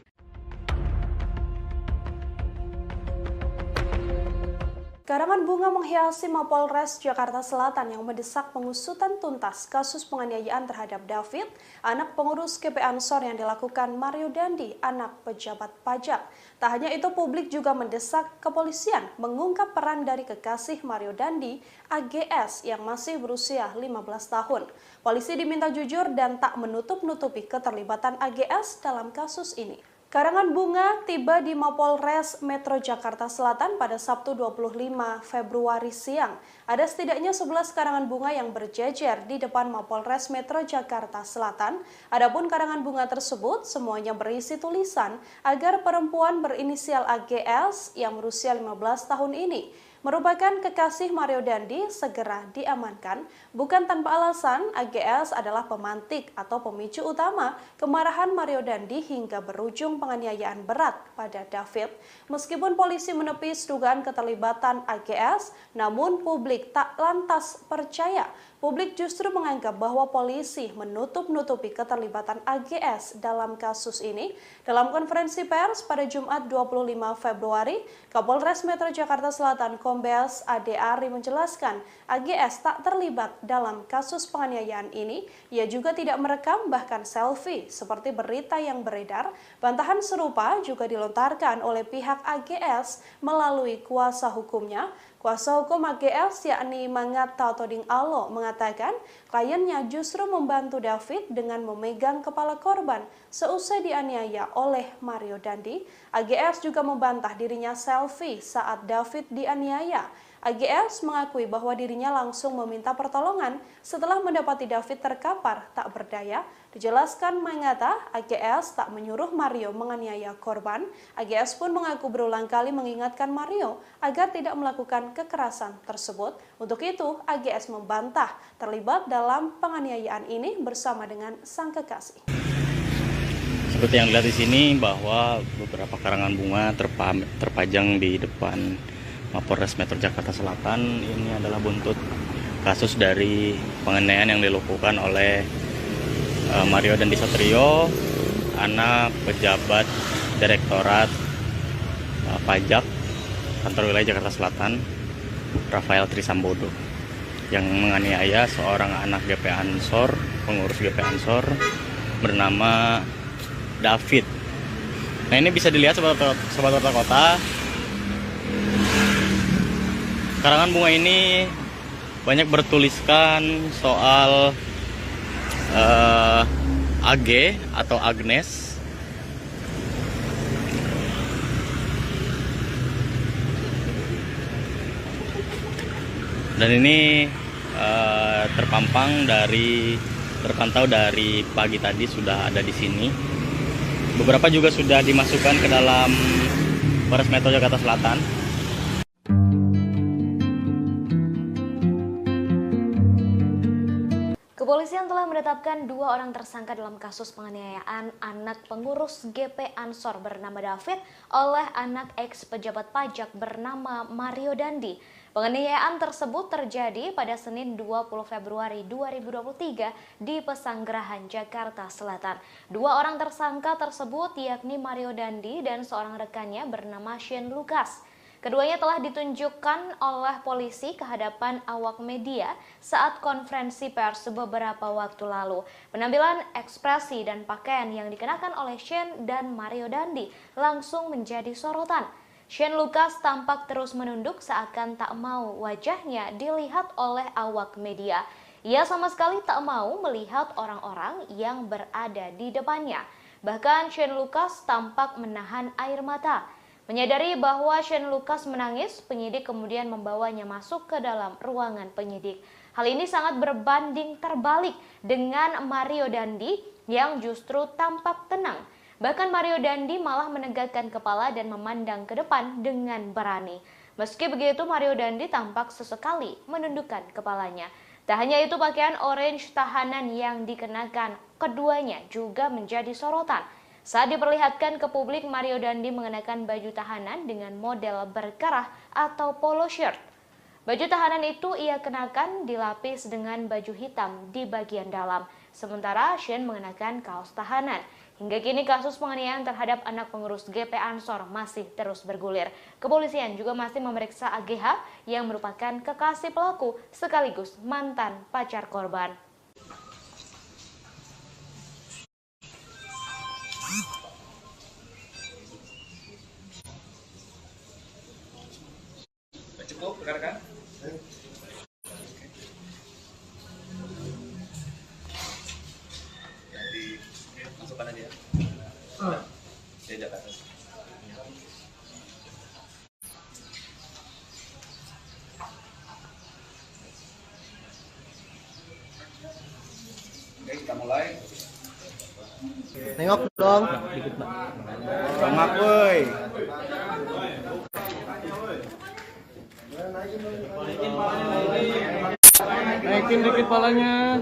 Karangan bunga menghiasi Mapolres Jakarta Selatan yang mendesak pengusutan tuntas kasus penganiayaan terhadap David, anak pengurus GP Ansor yang dilakukan Mario Dandi, anak pejabat pajak. Tak hanya itu, publik juga mendesak kepolisian mengungkap peran dari kekasih Mario Dandi, AGS, yang masih berusia 15 tahun. Polisi diminta jujur dan tak menutup-nutupi keterlibatan AGS dalam kasus ini. Karangan bunga tiba di Mapolres Metro Jakarta Selatan pada Sabtu 25 Februari siang. Ada setidaknya 11 karangan bunga yang berjejer di depan Mapolres Metro Jakarta Selatan. Adapun karangan bunga tersebut semuanya berisi tulisan agar perempuan berinisial AGS yang berusia 15 tahun ini merupakan kekasih Mario Dandi segera diamankan. Bukan tanpa alasan, AGS adalah pemantik atau pemicu utama kemarahan Mario Dandi hingga berujung penganiayaan berat pada David. Meskipun polisi menepis dugaan keterlibatan AGS, namun publik tak lantas percaya. Publik justru menganggap bahwa polisi menutup-nutupi keterlibatan AGS dalam kasus ini. Dalam konferensi pers pada Jumat 25 Februari, Kapolres Metro Jakarta Selatan Kombes Ade Ari menjelaskan AGS tak terlibat dalam kasus penganiayaan ini. Ia juga tidak merekam bahkan selfie seperti berita yang beredar. Bantahan serupa juga dilontarkan oleh pihak AGS melalui kuasa hukumnya. Kuasa hukum AGS yakni Mangata Toding Alo mengatakan kliennya justru membantu David dengan memegang kepala korban seusai dianiaya oleh Mario Dandi. AGS juga membantah dirinya selfie saat David dianiaya. AGS mengakui bahwa dirinya langsung meminta pertolongan setelah mendapati David terkapar tak berdaya. Dijelaskan Mangata, AGS tak menyuruh Mario menganiaya korban. AGS pun mengaku berulang kali mengingatkan Mario agar tidak melakukan kekerasan tersebut. Untuk itu, AGS membantah terlibat dalam penganiayaan ini bersama dengan sang kekasih. Seperti yang dilihat di sini bahwa beberapa karangan bunga terpajang di depan Mapolres Metro Jakarta Selatan. Ini adalah buntut kasus dari penganiayaan yang dilakukan oleh Mario Dandi Satrio, anak pejabat Direktorat Pajak Kantor Wilayah Jakarta Selatan, Rafael Trisambodo, yang menganiaya seorang anak GP Ansor, pengurus GP Ansor bernama David. Nah, ini bisa dilihat sobat kota. Karangan bunga ini banyak bertuliskan soal AG atau Agnes. Dan ini terpantau dari pagi tadi sudah ada di sini. Beberapa juga sudah dimasukkan ke dalam Polres Metro Jakarta Selatan. Kepolisian telah menetapkan 2 orang tersangka dalam kasus penganiayaan anak pengurus GP Ansor bernama David oleh anak ex pejabat pajak bernama Mario Dandi. Penganiayaan tersebut terjadi pada Senin 20 Februari 2023 di Pesanggerahan, Jakarta Selatan. 2 orang tersangka tersebut yakni Mario Dandi dan seorang rekannya bernama Shane Lucas. Keduanya telah ditunjukkan oleh polisi ke hadapan awak media saat konferensi pers beberapa waktu lalu. Penampilan, ekspresi, dan pakaian yang dikenakan oleh Shane dan Mario Dandi langsung menjadi sorotan. Shane Lucas tampak terus menunduk seakan tak mau wajahnya dilihat oleh awak media. Ia sama sekali tak mau melihat orang-orang yang berada di depannya. Bahkan Shane Lucas tampak menahan air mata. Menyadari bahwa Shane Lucas menangis, penyidik kemudian membawanya masuk ke dalam ruangan penyidik. Hal ini sangat berbanding terbalik dengan Mario Dandi yang justru tampak tenang. Bahkan Mario Dandi malah menegakkan kepala dan memandang ke depan dengan berani. Meski begitu, Mario Dandi tampak sesekali menundukkan kepalanya. Tak hanya itu, pakaian orange tahanan yang dikenakan keduanya juga menjadi sorotan. Saat diperlihatkan ke publik, Mario Dandi mengenakan baju tahanan dengan model berkerah atau polo shirt. Baju tahanan itu ia kenakan dilapis dengan baju hitam di bagian dalam, sementara Shane mengenakan kaos tahanan. Hingga kini kasus penganiayaan terhadap anak pengurus GP Ansor masih terus bergulir. Kepolisian juga masih memeriksa AGH yang merupakan kekasih pelaku sekaligus mantan pacar korban. Cukup, rekan-rekan? Nanti masukkan aja ya. Saya jaga. Oke, kita mulai. Nengok dong. Bangak woi. Naikin dikit palanya.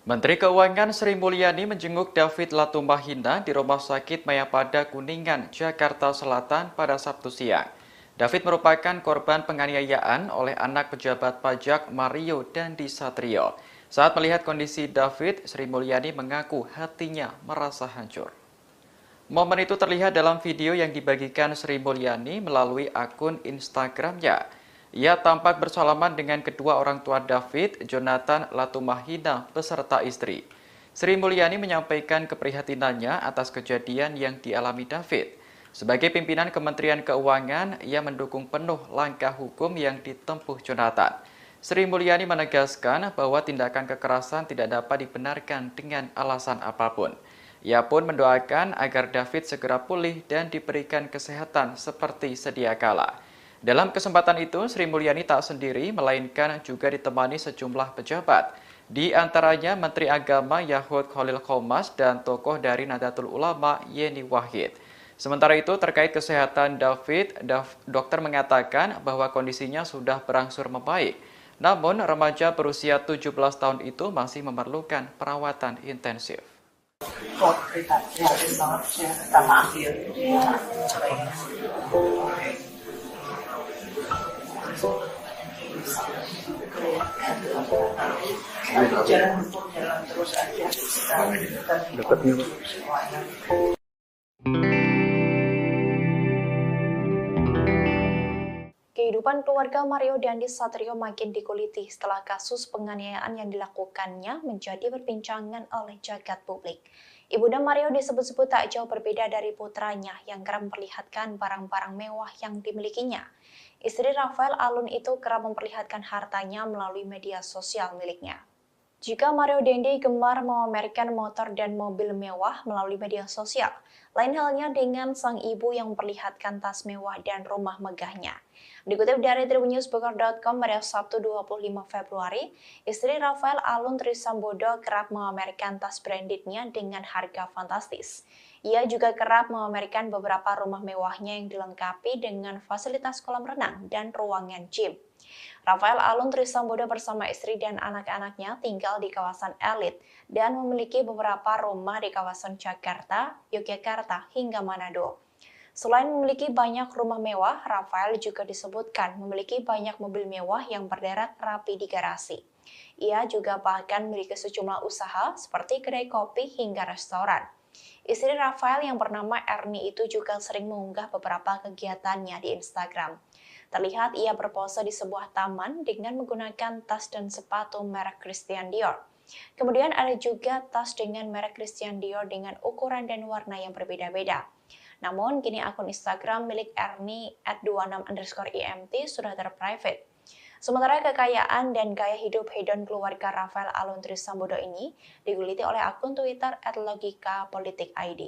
Menteri Keuangan Sri Mulyani menjenguk David Latumahina di Rumah Sakit Mayapada Kuningan, Jakarta Selatan pada Sabtu siang. David merupakan korban penganiayaan oleh anak pejabat pajak Mario Dandi Satrio. Saat melihat kondisi David, Sri Mulyani mengaku hatinya merasa hancur. Momen itu terlihat dalam video yang dibagikan Sri Mulyani melalui akun Instagramnya. Ia tampak bersalaman dengan kedua orang tua David, Jonathan Latumahina, beserta istri. Sri Mulyani menyampaikan keprihatinannya atas kejadian yang dialami David. Sebagai pimpinan Kementerian Keuangan, ia mendukung penuh langkah hukum yang ditempuh Jonathan. Sri Mulyani menegaskan bahwa tindakan kekerasan tidak dapat dibenarkan dengan alasan apapun. Ia pun mendoakan agar David segera pulih dan diberikan kesehatan seperti sedia kala. Dalam kesempatan itu, Sri Mulyani tak sendiri, melainkan juga ditemani sejumlah pejabat. Di antaranya Menteri Agama Yahud Khalil Qomas dan tokoh dari Nahdlatul Ulama Yeni Wahid. Sementara itu, terkait kesehatan David, dokter mengatakan bahwa kondisinya sudah berangsur membaik. Namun, remaja berusia 17 tahun itu masih memerlukan perawatan intensif. Jalan terus aja. Dekatnya. Kehidupan keluarga Mario Dandi Satrio makin dikuliti setelah kasus penganiayaan yang dilakukannya menjadi perbincangan oleh jagat publik. Ibunda Mario disebut-sebut tak jauh berbeda dari putranya yang kerap memperlihatkan barang-barang mewah yang dimilikinya. Istri Rafael Alun itu kerap memperlihatkan hartanya melalui media sosial miliknya. Jika Mario Dandi gemar memamerkan motor dan mobil mewah melalui media sosial, lain halnya dengan sang ibu yang memperlihatkan tas mewah dan rumah megahnya. Dikutip dari tribunnews.com pada Sabtu 25 Februari, istri Rafael Alun Trisambodo kerap memamerkan tas brandednya dengan harga fantastis. Ia juga kerap memamerkan beberapa rumah mewahnya yang dilengkapi dengan fasilitas kolam renang dan ruangan gym. Rafael Alun Trisambodo bersama istri dan anak-anaknya tinggal di kawasan elit dan memiliki beberapa rumah di kawasan Jakarta, Yogyakarta, hingga Manado. Selain memiliki banyak rumah mewah, Rafael juga disebutkan memiliki banyak mobil mewah yang berderet rapi di garasi. Ia juga bahkan memiliki sejumlah usaha seperti kedai kopi hingga restoran. Istri Rafael yang bernama Erni itu juga sering mengunggah beberapa kegiatannya di Instagram. Terlihat ia berpose di sebuah taman dengan menggunakan tas dan sepatu merek Christian Dior. Kemudian ada juga tas dengan merek Christian Dior dengan ukuran dan warna yang berbeda-beda. Namun kini akun Instagram milik Ernie @26_IMT sudah terprivate. Sementara kekayaan dan gaya hidup hedon keluarga Rafael Aluntri Sambodo ini diguliti oleh akun Twitter @logikapolitik_id.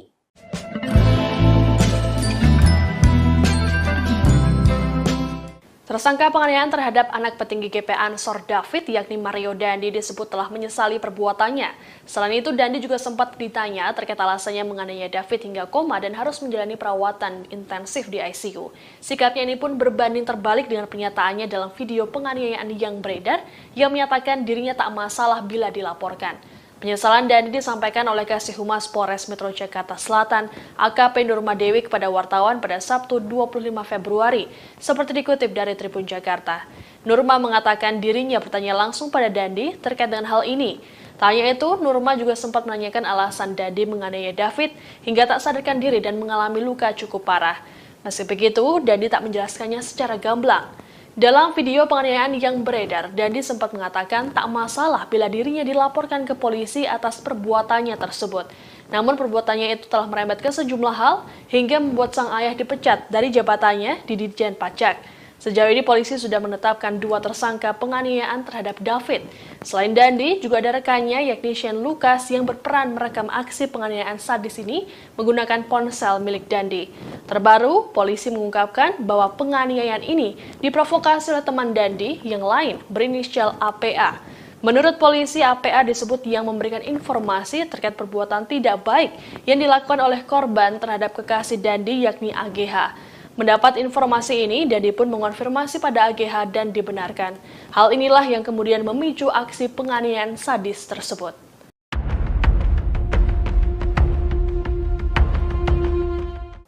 Tersangka penganiayaan terhadap anak petinggi GP Ansor David yakni Mario Dandi disebut telah menyesali perbuatannya. Selain itu, Dandi juga sempat ditanya terkait alasannya menganiaya David hingga koma dan harus menjalani perawatan intensif di ICU. Sikapnya ini pun berbanding terbalik dengan pernyataannya dalam video penganiayaan yang beredar yang menyatakan dirinya tak masalah bila dilaporkan. Penyesalan Dandi disampaikan oleh Kasih Humas Polres Metro Jakarta Selatan, AKP Nurma Dewi kepada wartawan pada Sabtu 25 Februari, seperti dikutip dari Tribun Jakarta. Nurma mengatakan dirinya bertanya langsung pada Dandi terkait dengan hal ini. Tanya itu, Nurma juga sempat menanyakan alasan Dandi menganiaya David hingga tak sadarkan diri dan mengalami luka cukup parah. Meski begitu, Dandi tak menjelaskannya secara gamblang. Dalam video penganiayaan yang beredar, Dandi sempat mengatakan tak masalah bila dirinya dilaporkan ke polisi atas perbuatannya tersebut. Namun perbuatannya itu telah merembet ke sejumlah hal hingga membuat sang ayah dipecat dari jabatannya di Ditjen Pajak. Sejauh ini polisi sudah menetapkan 2 tersangka penganiayaan terhadap David. Selain Dandi, juga ada rekannya yakni Shane Lucas yang berperan merekam aksi penganiayaan sadis ini menggunakan ponsel milik Dandi. Terbaru, polisi mengungkapkan bahwa penganiayaan ini diprovokasi oleh teman Dandi yang lain berinisial APA. Menurut polisi, APA disebut yang memberikan informasi terkait perbuatan tidak baik yang dilakukan oleh korban terhadap kekasih Dandi yakni AGH. Mendapat informasi ini, Dandi pun mengonfirmasi pada AGH dan dibenarkan. Hal inilah yang kemudian memicu aksi penganiayaan sadis tersebut.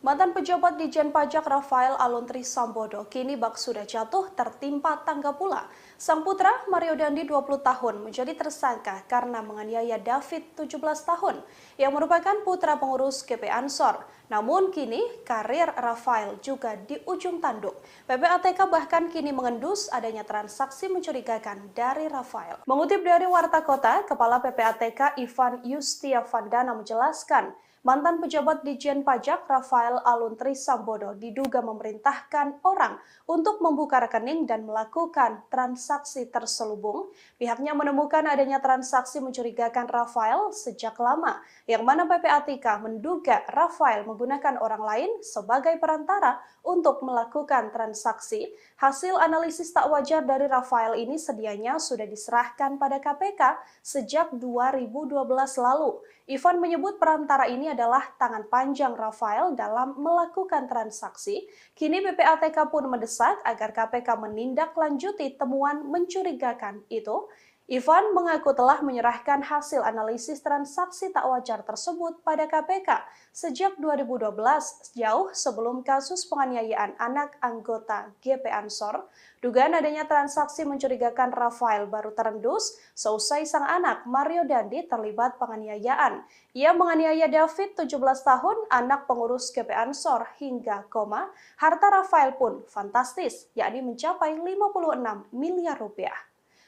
Mantan pejabat Ditjen Pajak Rafael Aluntri Sambodo kini bak sudah jatuh tertimpa tangga pula. Sang putra Mario Dandi 20 tahun menjadi tersangka karena menganiaya David 17 tahun yang merupakan putra pengurus GP Ansor. Namun kini karir Rafael juga di ujung tanduk. PPATK bahkan kini mengendus adanya transaksi mencurigakan dari Rafael. Mengutip dari Warta Kota, Kepala PPATK Ivan Yustiavandana menjelaskan, mantan pejabat Ditjen Pajak Rafael Aluntri Sambodo diduga memerintahkan orang untuk membuka rekening dan melakukan transaksi terselubung. Pihaknya menemukan adanya transaksi mencurigakan Rafael sejak lama, yang mana PPATK menduga Rafael menggunakan orang lain sebagai perantara untuk melakukan transaksi. Hasil analisis tak wajar dari Rafael ini sedianya sudah diserahkan pada KPK sejak 2012 lalu. Ivan menyebut perantara ini adalah tangan panjang Rafael dalam melakukan transaksi. Kini PPATK pun mendesak agar KPK menindaklanjuti temuan mencurigakan itu. Ivan mengaku telah menyerahkan hasil analisis transaksi tak wajar tersebut pada KPK sejak 2012, jauh sebelum kasus penganiayaan anak anggota GP Ansor. Dugaan adanya transaksi mencurigakan Rafael baru terendus seusai sang anak Mario Dandi terlibat penganiayaan. Ia menganiaya David 17 tahun, anak pengurus GP Ansor hingga koma. Harta Rafael pun fantastis, yakni mencapai 56 miliar rupiah.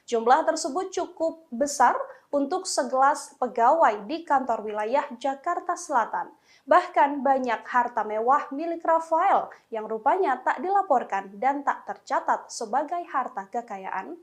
Jumlah tersebut cukup besar untuk segelas pegawai di kantor wilayah Jakarta Selatan. Bahkan banyak harta mewah milik Rafael yang rupanya tak dilaporkan dan tak tercatat sebagai harta kekayaan.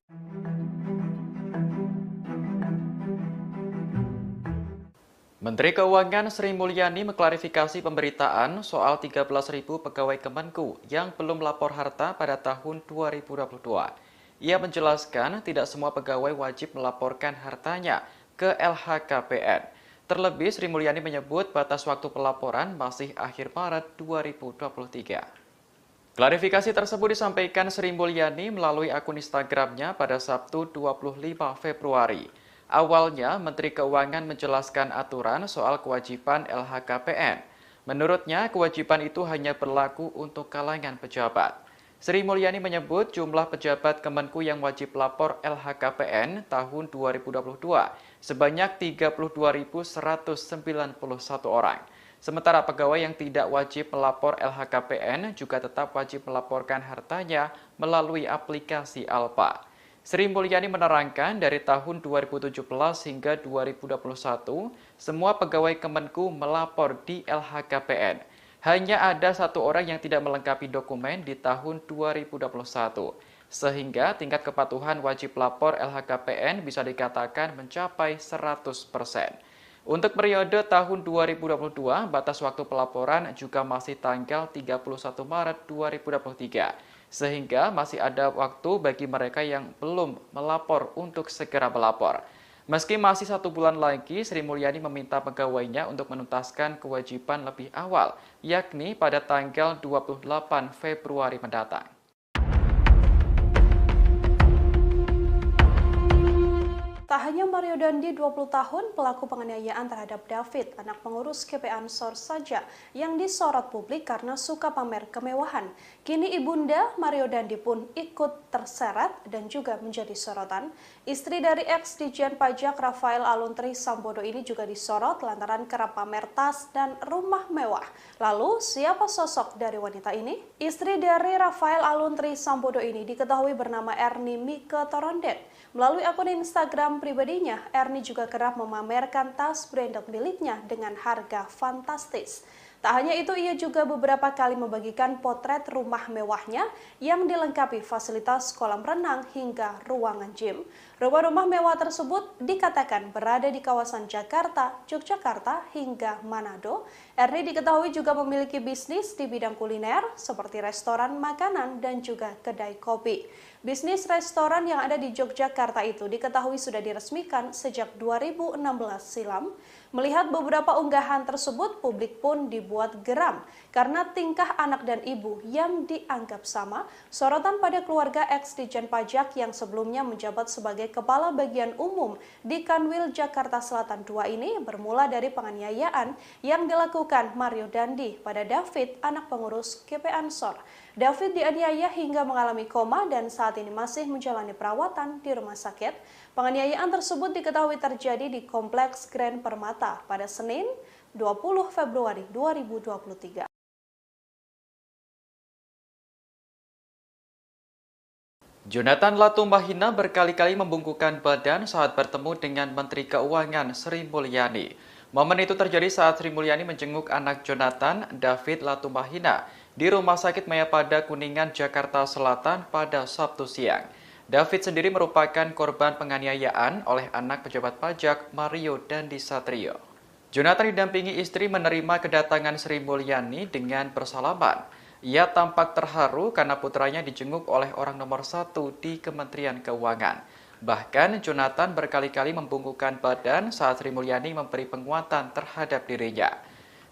Menteri Keuangan Sri Mulyani mengklarifikasi pemberitaan soal 13.000 pegawai Kemenku yang belum lapor harta pada tahun 2022. Ia menjelaskan tidak semua pegawai wajib melaporkan hartanya ke LHKPN. Terlebih, Sri Mulyani menyebut batas waktu pelaporan masih akhir Maret 2023. Klarifikasi tersebut disampaikan Sri Mulyani melalui akun Instagramnya pada Sabtu 25 Februari. Awalnya, Menteri Keuangan menjelaskan aturan soal kewajiban LHKPN. Menurutnya, kewajiban itu hanya berlaku untuk kalangan pejabat. Sri Mulyani menyebut jumlah pejabat Kemenku yang wajib lapor LHKPN tahun 2022 sebanyak 32.191 orang. Sementara pegawai yang tidak wajib melapor LHKPN juga tetap wajib melaporkan hartanya melalui aplikasi Alpa. Sri Mulyani menerangkan dari tahun 2017 hingga 2021, semua pegawai Kemenku melapor di LHKPN. Hanya ada satu orang yang tidak melengkapi dokumen di tahun 2021, sehingga tingkat kepatuhan wajib lapor LHKPN bisa dikatakan mencapai 100%. Untuk periode tahun 2022, batas waktu pelaporan juga masih tanggal 31 Maret 2023. Sehingga masih ada waktu bagi mereka yang belum melapor untuk segera melapor. Meski masih 1 bulan lagi, Sri Mulyani meminta pegawainya untuk menuntaskan kewajiban lebih awal, yakni pada tanggal 28 Februari mendatang. Tak hanya Mario Dandi 20 tahun pelaku penganiayaan terhadap David, anak pengurus GP Ansor saja yang disorot publik karena suka pamer kemewahan. Kini ibunda Mario Dandi pun ikut terseret dan juga menjadi sorotan. Istri dari ex-Ditjen Pajak Rafael Aluntri Sambodo ini juga disorot lantaran kerap pamer tas dan rumah mewah. Lalu siapa sosok dari wanita ini? Istri dari Rafael Aluntri Sambodo ini diketahui bernama Erni Mike Torondet. Melalui akun Instagram pribadinya, Erni juga kerap memamerkan tas branded miliknya dengan harga fantastis. Tak hanya itu, ia juga beberapa kali membagikan potret rumah mewahnya yang dilengkapi fasilitas kolam renang hingga ruangan gym. Rumah-rumah mewah tersebut dikatakan berada di kawasan Jakarta, Yogyakarta, hingga Manado. Erni diketahui juga memiliki bisnis di bidang kuliner seperti restoran makanan dan juga kedai kopi. Bisnis restoran yang ada di Yogyakarta itu diketahui sudah diresmikan sejak 2016 silam. Melihat beberapa unggahan tersebut, publik pun dibuat geram karena tingkah anak dan ibu yang dianggap sama. Sorotan pada keluarga ex-Ditjen Pajak yang sebelumnya menjabat sebagai Kepala Bagian Umum di Kanwil Jakarta Selatan II ini bermula dari penganiayaan yang dilakukan Mario Dandi pada David, anak pengurus GP Ansor. David dianiaya hingga mengalami koma dan saat ini masih menjalani perawatan di rumah sakit. Penganiayaan tersebut diketahui terjadi di Kompleks Grand Permata pada Senin 20 Februari 2023. Jonathan Latumbahina berkali-kali membungkukkan badan saat bertemu dengan Menteri Keuangan Sri Mulyani. Momen itu terjadi saat Sri Mulyani menjenguk anak Jonathan, David Latumbahina, di Rumah Sakit Mayapada Kuningan, Jakarta Selatan pada Sabtu siang. David sendiri merupakan korban penganiayaan oleh anak pejabat pajak Mario Dandi Satrio. Jonathan didampingi istri menerima kedatangan Sri Mulyani dengan bersalaman. Ia tampak terharu karena putranya dijenguk oleh orang nomor 1 di Kementerian Keuangan. Bahkan Jonathan berkali-kali membungkukkan badan saat Sri Mulyani memberi penguatan terhadap dirinya.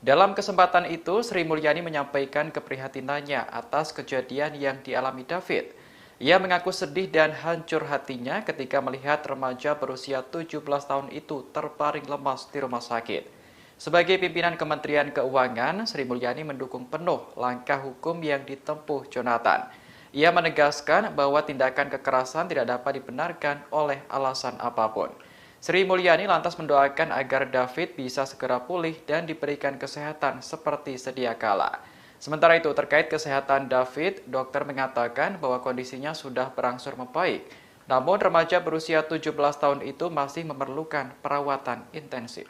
Dalam kesempatan itu, Sri Mulyani menyampaikan keprihatinannya atas kejadian yang dialami David. Ia mengaku sedih dan hancur hatinya ketika melihat remaja berusia 17 tahun itu terbaring lemas di rumah sakit. Sebagai pimpinan Kementerian Keuangan, Sri Mulyani mendukung penuh langkah hukum yang ditempuh Jonathan. Ia menegaskan bahwa tindakan kekerasan tidak dapat dibenarkan oleh alasan apapun. Sri Mulyani lantas mendoakan agar David bisa segera pulih dan diberikan kesehatan seperti sedia kala. Sementara itu, terkait kesehatan David, dokter mengatakan bahwa kondisinya sudah berangsur membaik. Namun, remaja berusia 17 tahun itu masih memerlukan perawatan intensif.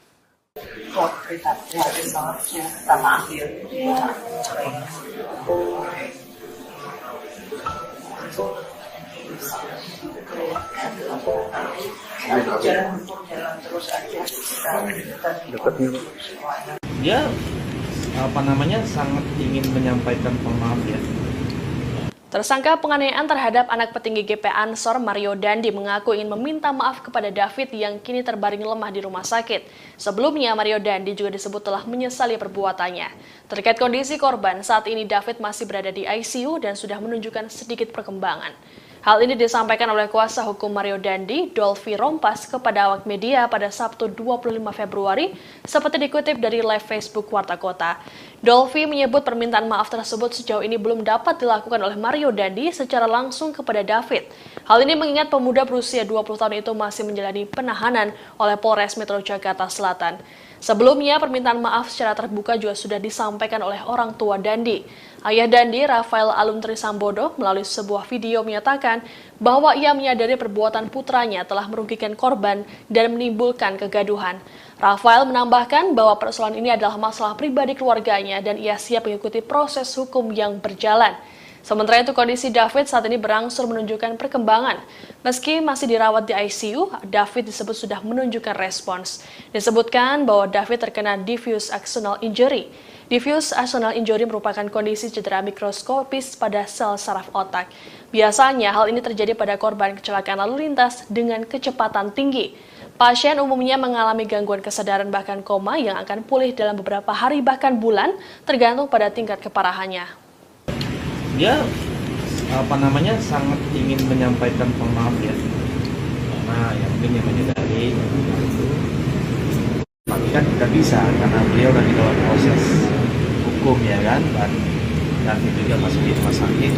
Dia sangat ingin menyampaikan maaf ya. Tersangka penganiayaan terhadap anak petinggi GP Ansor Mario Dandi mengaku ingin meminta maaf kepada David yang kini terbaring lemah di rumah sakit. Sebelumnya Mario Dandi juga disebut telah menyesali perbuatannya. Terkait kondisi korban, saat ini David masih berada di ICU dan sudah menunjukkan sedikit perkembangan. Hal ini disampaikan oleh kuasa hukum Mario Dandi, Dolfi Rompas, kepada awak media pada Sabtu 25 Februari, seperti dikutip dari live Facebook Warta Kota. Dolfi menyebut permintaan maaf tersebut sejauh ini belum dapat dilakukan oleh Mario Dandi secara langsung kepada David. Hal ini mengingat pemuda berusia 20 tahun itu masih menjalani penahanan oleh Polres Metro Jakarta Selatan. Sebelumnya, permintaan maaf secara terbuka juga sudah disampaikan oleh orang tua Dandi. Ayah Dandi, Rafael Aluntri Sambodo, melalui sebuah video menyatakan bahwa ia menyadari perbuatan putranya telah merugikan korban dan menimbulkan kegaduhan. Rafael menambahkan bahwa persoalan ini adalah masalah pribadi keluarganya dan ia siap mengikuti proses hukum yang berjalan. Sementara itu, kondisi David saat ini berangsur menunjukkan perkembangan. Meski masih dirawat di ICU, David disebut sudah menunjukkan respons. Disebutkan bahwa David terkena diffuse axonal injury. Diffuse axonal injury merupakan kondisi cedera mikroskopis pada sel saraf otak. Biasanya hal ini terjadi pada korban kecelakaan lalu lintas dengan kecepatan tinggi. Pasien umumnya mengalami gangguan kesadaran bahkan koma yang akan pulih dalam beberapa hari bahkan bulan, tergantung pada tingkat keparahannya. Dia sangat ingin menyampaikan maaf ya, karena yang mungkin yang menyadari itu, tapi kan tidak bisa karena beliau lagi dalam proses hukum ya kan, dan itu juga masih di rumah sakit.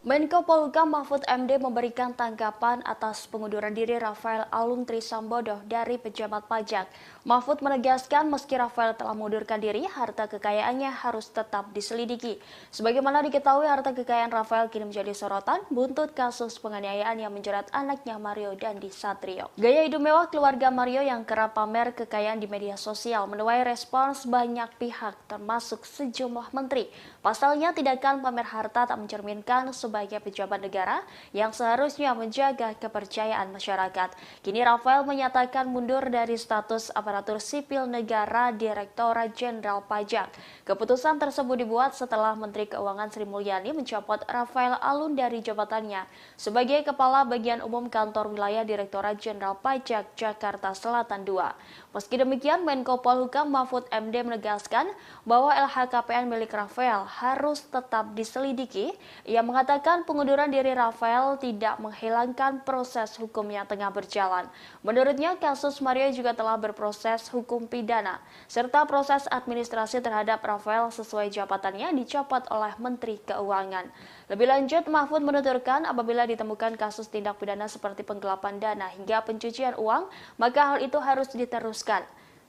Menko Polhukam Mahfud MD memberikan tanggapan atas pengunduran diri Rafael Aluntri Sambodo dari pejabat pajak. Mahfud menegaskan meski Rafael telah mengundurkan diri, harta kekayaannya harus tetap diselidiki. Sebagaimana diketahui, harta kekayaan Rafael kini menjadi sorotan buntut kasus penganiayaan yang menjerat anaknya Mario Dandi Satrio. Gaya hidup mewah keluarga Mario yang kerap pamer kekayaan di media sosial menuai respons banyak pihak termasuk sejumlah menteri. Pasalnya, tindakan pamer harta tak mencerminkan sebagai pejabat negara yang seharusnya menjaga kepercayaan masyarakat. Kini Rafael menyatakan mundur dari status aparatur sipil negara Direktorat Jenderal Pajak. Keputusan tersebut dibuat setelah Menteri Keuangan Sri Mulyani mencopot Rafael Alun dari jabatannya sebagai Kepala Bagian Umum Kantor Wilayah Direktorat Jenderal Pajak Jakarta Selatan II. Meski demikian, Menko Polhukam Mahfud MD menegaskan bahwa LHKPN milik Rafael harus tetap diselidiki. Ia mengatakan pengunduran diri Rafael tidak menghilangkan proses hukum yang tengah berjalan. Menurutnya, kasus Mario juga telah berproses hukum pidana, serta proses administrasi terhadap Rafael sesuai jabatannya dicopot oleh Menteri Keuangan. Lebih lanjut, Mahfud menuturkan apabila ditemukan kasus tindak pidana seperti penggelapan dana hingga pencucian uang, maka hal itu harus diteruskan.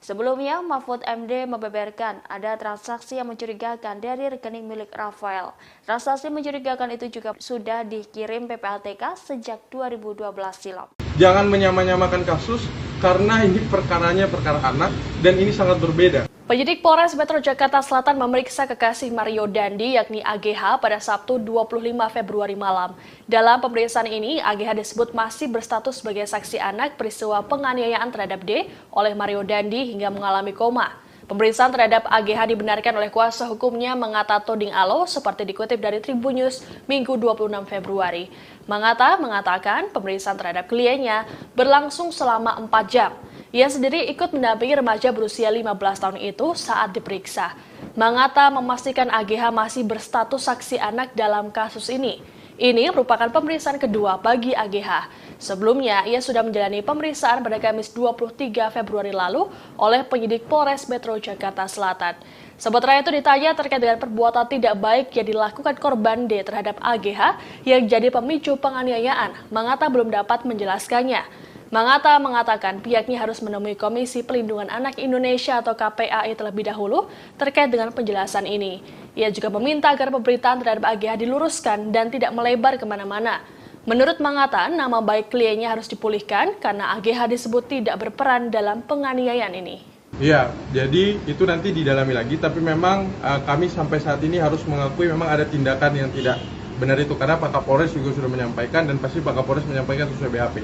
Sebelumnya, Mahfud MD membeberkan ada transaksi yang mencurigakan dari rekening milik Rafael. Transaksi mencurigakan itu juga sudah dikirim PPATK sejak 2012 silam. Jangan menyamakan kasus karena ini perkaranya perkara anak dan ini sangat berbeda. Penyidik Polres Metro Jakarta Selatan memeriksa kekasih Mario Dandi yakni AGH pada Sabtu 25 Februari malam. Dalam pemeriksaan ini, AGH disebut masih berstatus sebagai saksi anak peristiwa penganiayaan terhadap D oleh Mario Dandi hingga mengalami koma. Pemeriksaan terhadap AGH dibenarkan oleh kuasa hukumnya Mangata Toding Alo seperti dikutip dari Tribun News Minggu 26 Februari. Mangata mengatakan pemeriksaan terhadap kliennya berlangsung selama 4 jam. Ia sendiri ikut mendampingi remaja berusia 15 tahun itu saat diperiksa. Mangata memastikan AGH masih berstatus saksi anak dalam kasus ini. Ini merupakan pemeriksaan kedua bagi AGH. Sebelumnya, ia sudah menjalani pemeriksaan pada Kamis 23 Februari lalu oleh penyidik Polres Metro Jakarta Selatan. Sementara itu ditanya terkait dengan perbuatan tidak baik yang dilakukan korban D terhadap AGH yang jadi pemicu penganiayaan, Mangata belum dapat menjelaskannya. Mangata mengatakan pihaknya harus menemui Komisi Pelindungan Anak Indonesia atau KPAI terlebih dahulu terkait dengan penjelasan ini. Ia juga meminta agar pemberitaan terhadap AGH diluruskan dan tidak melebar kemana-mana. Menurut Mangata, nama baik kliennya harus dipulihkan karena AGH disebut tidak berperan dalam penganiayaan ini. Ya, jadi itu nanti didalami lagi, tapi memang kami sampai saat ini harus mengakui memang ada tindakan yang tidak benar itu, karena Pak Kapolres juga sudah menyampaikan dan pasti Pak Kapolres menyampaikan sesuai BAP.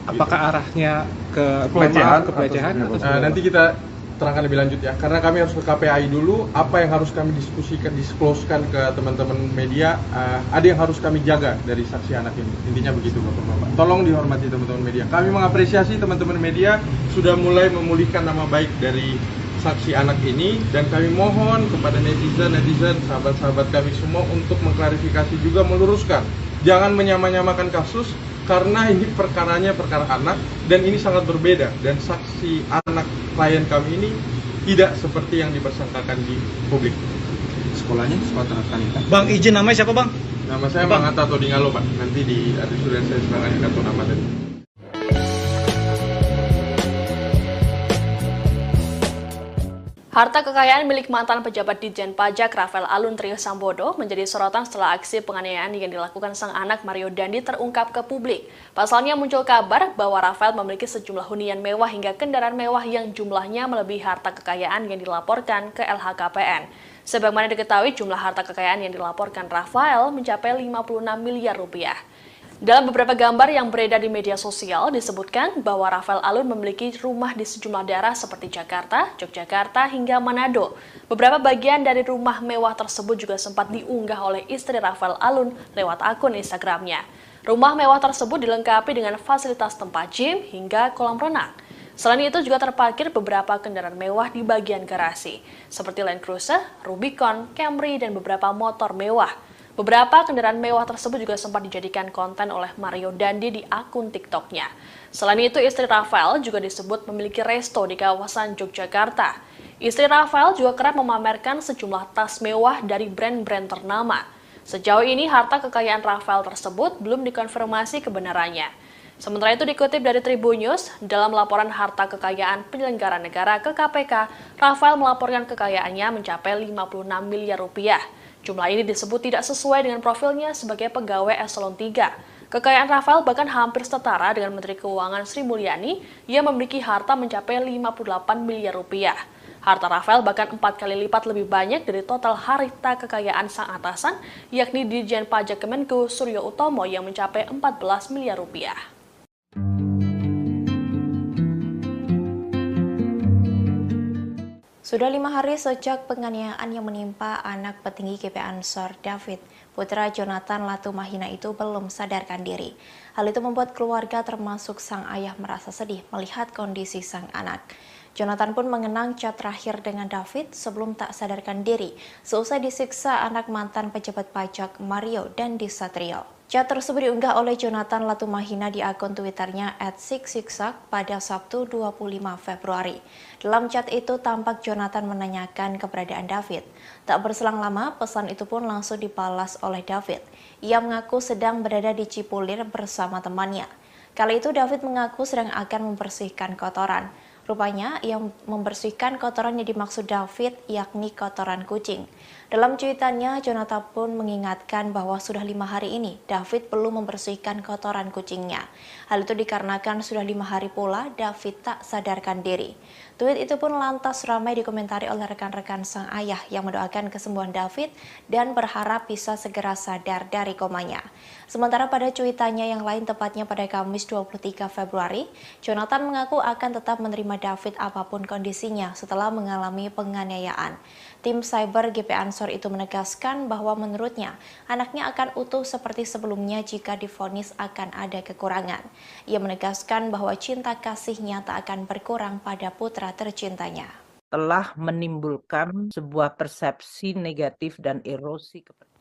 Apakah arahnya ke pelecehan? Nanti kita terangkan lebih lanjut ya, karena kami harus ke KPAI dulu, apa yang harus kami disclosekan ke teman-teman media, ada yang harus kami jaga dari saksi anak ini, intinya begitu Bapak-Bapak. Tolong dihormati teman-teman media, kami mengapresiasi teman-teman media sudah mulai memulihkan nama baik dari saksi anak ini, dan kami mohon kepada netizen, sahabat-sahabat kami semua untuk mengklarifikasi juga meluruskan, jangan menyamakan kasus, karena ini perkaranya perkara anak dan ini sangat berbeda, dan saksi anak klien kami ini tidak seperti yang dipersangkakan di publik. sekolahnya, sekolah Tarakanita. Bang, izin namanya siapa bang? Nama saya Bang Atta Todingalo, Pak. Nanti ada sudah saya sebenarnya kartu nama tadi. Harta kekayaan milik mantan pejabat Ditjen Pajak Rafael Alun Trisambodo menjadi sorotan setelah aksi penganiayaan yang dilakukan sang anak Mario Dandi terungkap ke publik. Pasalnya muncul kabar bahwa Rafael memiliki sejumlah hunian mewah hingga kendaraan mewah yang jumlahnya melebihi harta kekayaan yang dilaporkan ke LHKPN. Sebagaimana diketahui, jumlah harta kekayaan yang dilaporkan Rafael mencapai 56 miliar rupiah. Dalam beberapa gambar yang beredar di media sosial disebutkan bahwa Rafael Alun memiliki rumah di sejumlah daerah seperti Jakarta, Yogyakarta, hingga Manado. Beberapa bagian dari rumah mewah tersebut juga sempat diunggah oleh istri Rafael Alun lewat akun Instagramnya. Rumah mewah tersebut dilengkapi dengan fasilitas tempat gym hingga kolam renang. Selain itu juga terparkir beberapa kendaraan mewah di bagian garasi, seperti Land Cruiser, Rubicon, Camry, dan beberapa motor mewah. Beberapa kendaraan mewah tersebut juga sempat dijadikan konten oleh Mario Dandi di akun TikTok-nya. Selain itu, istri Rafael juga disebut memiliki resto di kawasan Yogyakarta. Istri Rafael juga kerap memamerkan sejumlah tas mewah dari brand-brand ternama. Sejauh ini, harta kekayaan Rafael tersebut belum dikonfirmasi kebenarannya. Sementara itu dikutip dari Tribun News, dalam laporan harta kekayaan penyelenggara negara ke KPK, Rafael melaporkan kekayaannya mencapai 56 miliar rupiah. Jumlah ini disebut tidak sesuai dengan profilnya sebagai pegawai eselon 3. Kekayaan Rafael bahkan hampir setara dengan Menteri Keuangan Sri Mulyani yang memiliki harta mencapai 58 miliar rupiah. Harta Rafael bahkan 4 kali lipat lebih banyak dari total harta kekayaan sang atasan, yakni Ditjen Pajak Kemenku Suryo Utomo yang mencapai 14 miliar rupiah. Sudah 5 hari sejak penganiayaan yang menimpa anak petinggi GP Ansor David, putra Jonathan Latumahina itu belum sadarkan diri. Hal itu membuat keluarga termasuk sang ayah merasa sedih melihat kondisi sang anak. Jonathan pun mengenang chat terakhir dengan David sebelum tak sadarkan diri seusai disiksa anak mantan pejabat pajak Mario Dandi Satrio. Chat tersebut diunggah oleh Jonathan Latumahina di akun Twitternya @siksiksak pada Sabtu 25 Februari. Dalam chat itu tampak Jonathan menanyakan keberadaan David. Tak berselang lama, pesan itu pun langsung dibalas oleh David. Ia mengaku sedang berada di Cipulir bersama temannya. Kali itu David mengaku sedang akan membersihkan kotoran. Rupanya yang membersihkan kotoran yang dimaksud David yakni kotoran kucing. Dalam cuitannya, Jonathan pun mengingatkan bahwa sudah 5 hari ini David belum membersihkan kotoran kucingnya. Hal itu dikarenakan sudah 5 hari pula David tak sadarkan diri. Tweet itu pun lantas ramai dikomentari oleh rekan-rekan sang ayah yang mendoakan kesembuhan David dan berharap bisa segera sadar dari komanya. Sementara pada cuitannya yang lain tepatnya pada Kamis 23 Februari, Jonathan mengaku akan tetap menerima David apapun kondisinya setelah mengalami penganiayaan. Tim Cyber GP Ansor itu menegaskan bahwa menurutnya anaknya akan utuh seperti sebelumnya jika divonis akan ada kekurangan. Ia menegaskan bahwa cinta kasihnya tak akan berkurang pada putra tercintanya. Telah menimbulkan sebuah persepsi negatif dan erosi kepercayaan.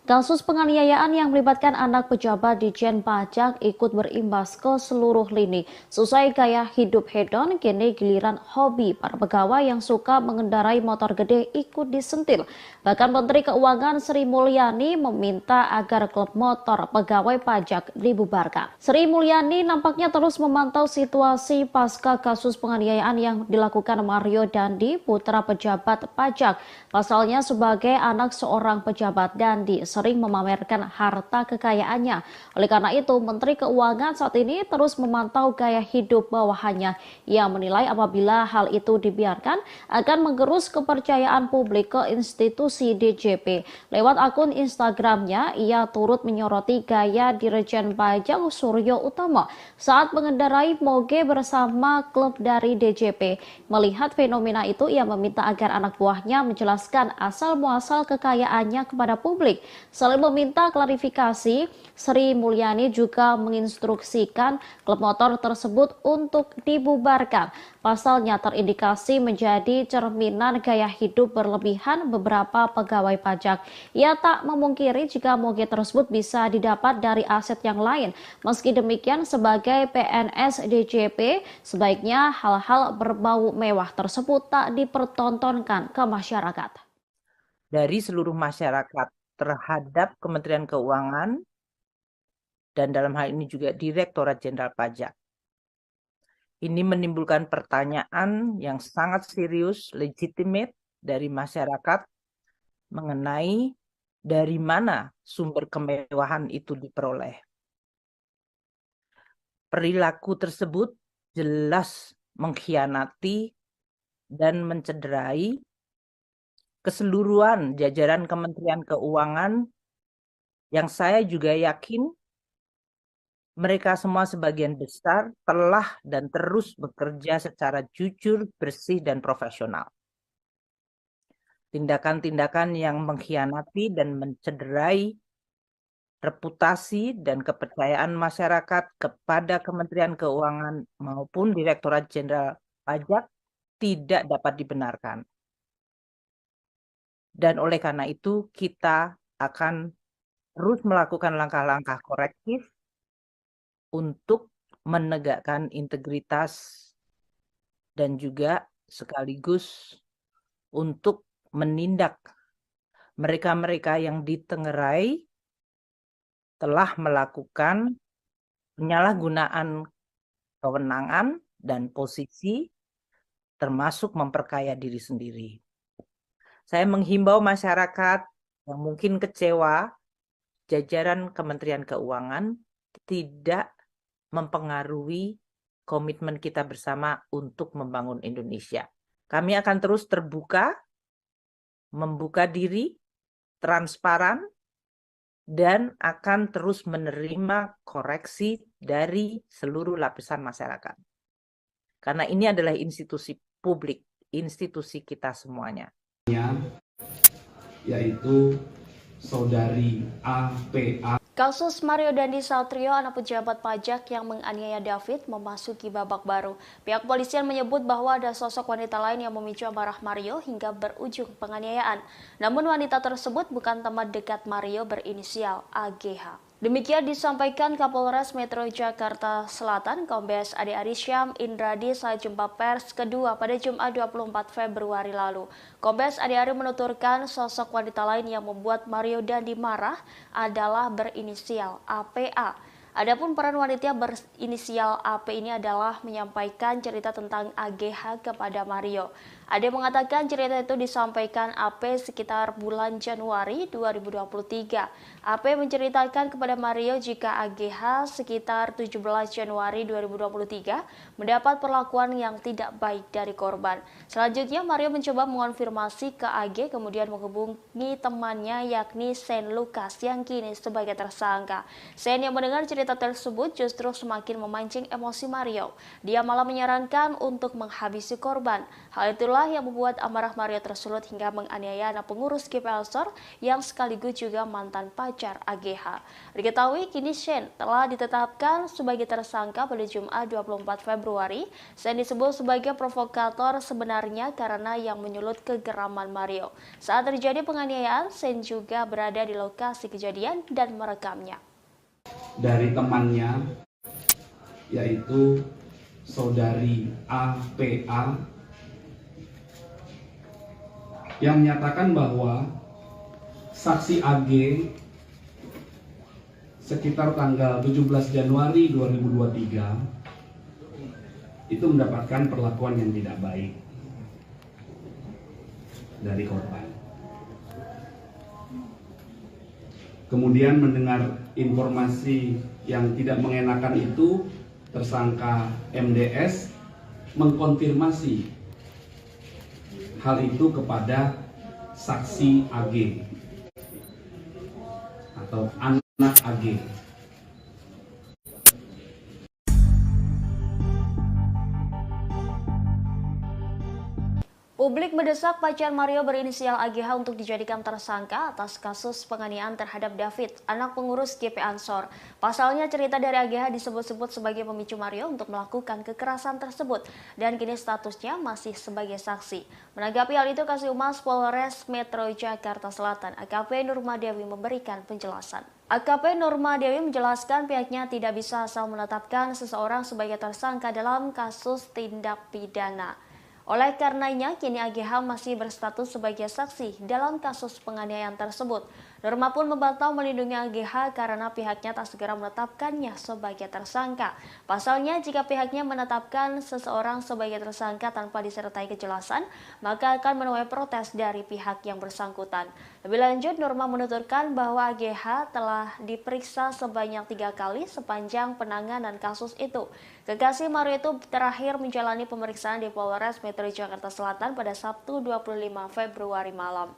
Kasus penganiayaan yang melibatkan anak pejabat Ditjen Pajak ikut berimbas ke seluruh lini. Seusai gaya hidup hedon, kini giliran hobi para pegawai yang suka mengendarai motor gede ikut disentil. Bahkan Menteri Keuangan Sri Mulyani meminta agar klub motor pegawai pajak dibubarkan. Sri Mulyani nampaknya terus memantau situasi pasca kasus penganiayaan yang dilakukan Mario Dandi, putra pejabat pajak. Pasalnya sebagai anak seorang pejabat Dandi sering memamerkan harta kekayaannya. Oleh karena itu, Menteri Keuangan saat ini terus memantau gaya hidup bawahannya. Ia menilai apabila hal itu dibiarkan akan menggerus kepercayaan publik ke institusi DJP. Lewat akun Instagramnya, ia turut menyoroti gaya Dirjen Pajak Suryo Utomo saat mengendarai moge bersama klub dari DJP. Melihat fenomena itu, ia meminta agar anak buahnya menjelaskan asal-muasal kekayaannya kepada publik. Selain meminta klarifikasi, Sri Mulyani juga menginstruksikan klub motor tersebut untuk dibubarkan. Pasalnya terindikasi menjadi cerminan gaya hidup berlebihan beberapa pegawai pajak. Ia tak memungkiri jika moge tersebut bisa didapat dari aset yang lain. Meski demikian, sebagai PNS DJP, sebaiknya hal-hal berbau mewah tersebut tak dipertontonkan ke masyarakat. dari seluruh masyarakat terhadap Kementerian Keuangan dan dalam hal ini juga Direktorat Jenderal Pajak. Ini menimbulkan pertanyaan yang sangat serius, legitimate dari masyarakat mengenai dari mana sumber kemewahan itu diperoleh. Perilaku tersebut jelas mengkhianati dan mencederai keseluruhan jajaran Kementerian Keuangan yang saya juga yakin mereka semua sebagian besar telah dan terus bekerja secara jujur, bersih, dan profesional. Tindakan-tindakan yang mengkhianati dan mencederai reputasi dan kepercayaan masyarakat kepada Kementerian Keuangan maupun Direktorat Jenderal Pajak tidak dapat dibenarkan. Dan oleh karena itu kita akan terus melakukan langkah-langkah korektif untuk menegakkan integritas dan juga sekaligus untuk menindak mereka-mereka yang ditengerai telah melakukan penyalahgunaan kewenangan dan posisi termasuk memperkaya diri sendiri. Saya menghimbau masyarakat yang mungkin kecewa, jajaran Kementerian Keuangan tidak mempengaruhi komitmen kita bersama untuk membangun Indonesia. Kami akan terus terbuka, membuka diri, transparan, dan akan terus menerima koreksi dari seluruh lapisan masyarakat. Karena ini adalah institusi publik, institusi kita semuanya. Yaitu saudari APA. Kasus Mario Dandi Satrio, anak pejabat pajak yang menganiaya David, memasuki babak baru. Pihak kepolisian menyebut bahwa ada sosok wanita lain yang memicu amarah Mario hingga berujung penganiayaan. Namun wanita tersebut bukan teman dekat Mario berinisial AGH. Demikian disampaikan Kapolres Metro Jakarta Selatan, Kombes Ade Arisyam Indradi saat jumpa pers kedua pada Jumat 24 Februari lalu. Kombes Ade Ari menuturkan sosok wanita lain yang membuat Mario Dandi marah adalah berinisial APA. Adapun peran wanita berinisial AP ini adalah menyampaikan cerita tentang AGH kepada Mario. Ade mengatakan cerita itu disampaikan AP sekitar bulan Januari 2023. AP menceritakan kepada Mario jika AGH sekitar 17 Januari 2023 mendapat perlakuan yang tidak baik dari korban. Selanjutnya Mario mencoba mengonfirmasi ke AG kemudian menghubungi temannya yakni Sen Lucas yang kini sebagai tersangka. Sen yang mendengar cerita tersebut justru semakin memancing emosi Mario. Dia malah menyarankan untuk menghabisi korban. Hal itulah yang membuat amarah Mario tersulut hingga menganiaya anak pengurus GP Ansor yang sekaligus juga mantan pacar AGH. Diketahui kini Sen telah ditetapkan sebagai tersangka pada Jumat 24 Februari. Sen disebut sebagai provokator sebenarnya karena yang menyulut kegeraman Mario. Saat terjadi penganiayaan, Sen juga berada di lokasi kejadian dan merekamnya. Dari temannya, yaitu saudari APA, yang menyatakan bahwa saksi AG sekitar tanggal 17 Januari 2023 itu mendapatkan perlakuan yang tidak baik dari korban. Kemudian mendengar informasi yang tidak mengenakan itu, tersangka MDS mengkonfirmasi hal itu kepada saksi AG atau anak AG. Publik mendesak pacar Mario berinisial AGH untuk dijadikan tersangka atas kasus penganiayaan terhadap David, anak pengurus GP Ansor. Pasalnya cerita dari AGH disebut-sebut sebagai pemicu Mario untuk melakukan kekerasan tersebut dan kini statusnya masih sebagai saksi. Menanggapi hal itu, Kasih-Humas Polres Metro Jakarta Selatan AKP Nurmadewi memberikan penjelasan. AKP Nurmadewi menjelaskan pihaknya tidak bisa asal menetapkan seseorang sebagai tersangka dalam kasus tindak pidana. Oleh karenanya, kini AGH masih berstatus sebagai saksi dalam kasus penganiayaan tersebut. Norma pun membantah melindungi AGH karena pihaknya tak segera menetapkannya sebagai tersangka. Pasalnya, jika pihaknya menetapkan seseorang sebagai tersangka tanpa disertai kejelasan, maka akan menuai protes dari pihak yang bersangkutan. Lebih lanjut, Norma menuturkan bahwa AGH telah diperiksa sebanyak 3 kali sepanjang penanganan kasus itu. Kekasih Mario itu terakhir menjalani pemeriksaan di Polres Metro Jakarta Selatan pada Sabtu 25 Februari malam.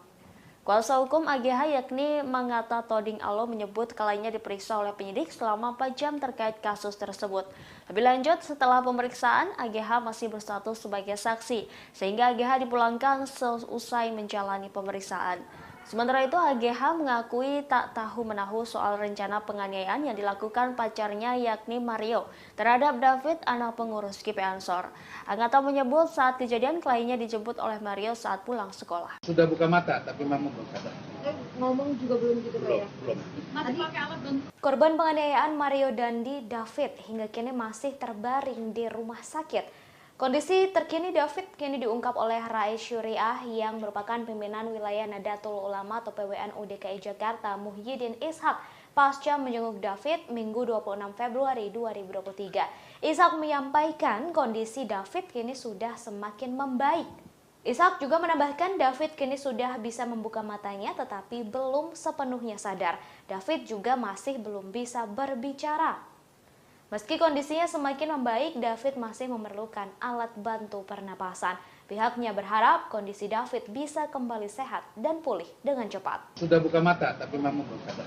Kuasa hukum AGH yakni Mangata Toding Alo menyebut kliennya diperiksa oleh penyidik selama 4 jam terkait kasus tersebut. Lebih lanjut, setelah pemeriksaan, AGH masih berstatus sebagai saksi, sehingga AGH dipulangkan seusai menjalani pemeriksaan. Sementara itu, AGH mengakui tak tahu-menahu soal rencana penganiayaan yang dilakukan pacarnya yakni Mario terhadap David, anak pengurus GP Ansor. Angata menyebut saat kejadian kliennya dijemput oleh Mario saat pulang sekolah. Sudah buka mata, tapi memang belum sadar. Ngomong juga belum gitu Pak ya? Belum. Masih pakai alat bantu. Korban penganiayaan Mario Dandi David hingga kini masih terbaring di rumah sakit. Kondisi terkini David kini diungkap oleh Rais Syuriah yang merupakan pimpinan wilayah Nadatul Ulama atau PWNU DKI Jakarta Muhyiddin Ishak pasca menjenguk David Minggu 26 Februari 2023. Ishak menyampaikan kondisi David kini sudah semakin membaik. Ishak juga menambahkan David kini sudah bisa membuka matanya tetapi belum sepenuhnya sadar. David juga masih belum bisa berbicara. Meski kondisinya semakin membaik, David masih memerlukan alat bantu pernapasan. Pihaknya berharap kondisi David bisa kembali sehat dan pulih dengan cepat. Sudah buka mata, tapi memang belum sadar.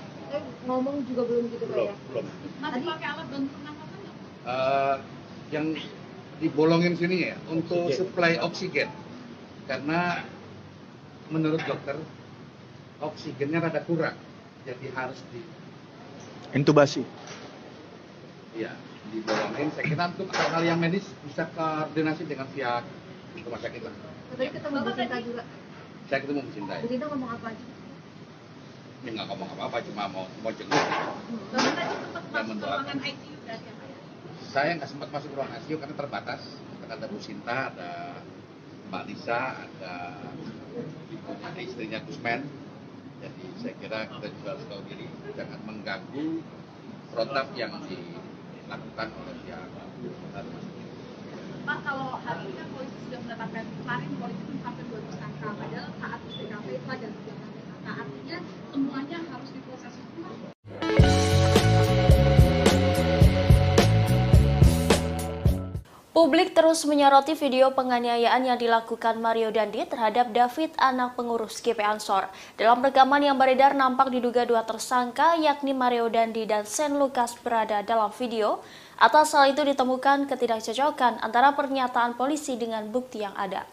Ngomong juga belum gitu Pak ya? Belum. Masih pakai alat bantu pernapasan nggak? Yang dibolongin sini ya, untuk suplai oksigen. Karena menurut dokter, oksigennya rada kurang. Jadi harus Intubasi. Iya, dibolongin. Saya kira untuk hal yang medis bisa koordinasi dengan pihak rumah sakit lah. Tadi ketemu Bu Sinta juga. Saya ketemu Bu Sinta. Bu Sinta ngomong apa aja? Ya nggak ngomong apa-apa, cuma mau jenguk. Bapak tadi sempat masuk ke ruangan ICU berarti apa ya? Saya nggak sempat masuk ke ruang ICU karena terbatas. Karena ada Bu Sinta, ada Mbak Lisa, ada istrinya Gusman. Jadi saya kira kita juga harus tahu diri, jangan mengganggu protap yang dilakukan oleh pihak Pak, kalau hari ini kan polisi sudah menetapkan, kemarin polisi sampai 2 tersangka, padahal saat TKP itu ada 3 tersangka, artinya semuanya harus diproses hukum. Publik terus menyoroti video penganiayaan yang dilakukan Mario Dandi terhadap David, anak pengurus GP Ansor. Dalam rekaman yang beredar nampak diduga 2 tersangka yakni Mario Dandi dan Sen Lukas berada dalam video. Atas hal itu ditemukan ketidakcocokan antara pernyataan polisi dengan bukti yang ada.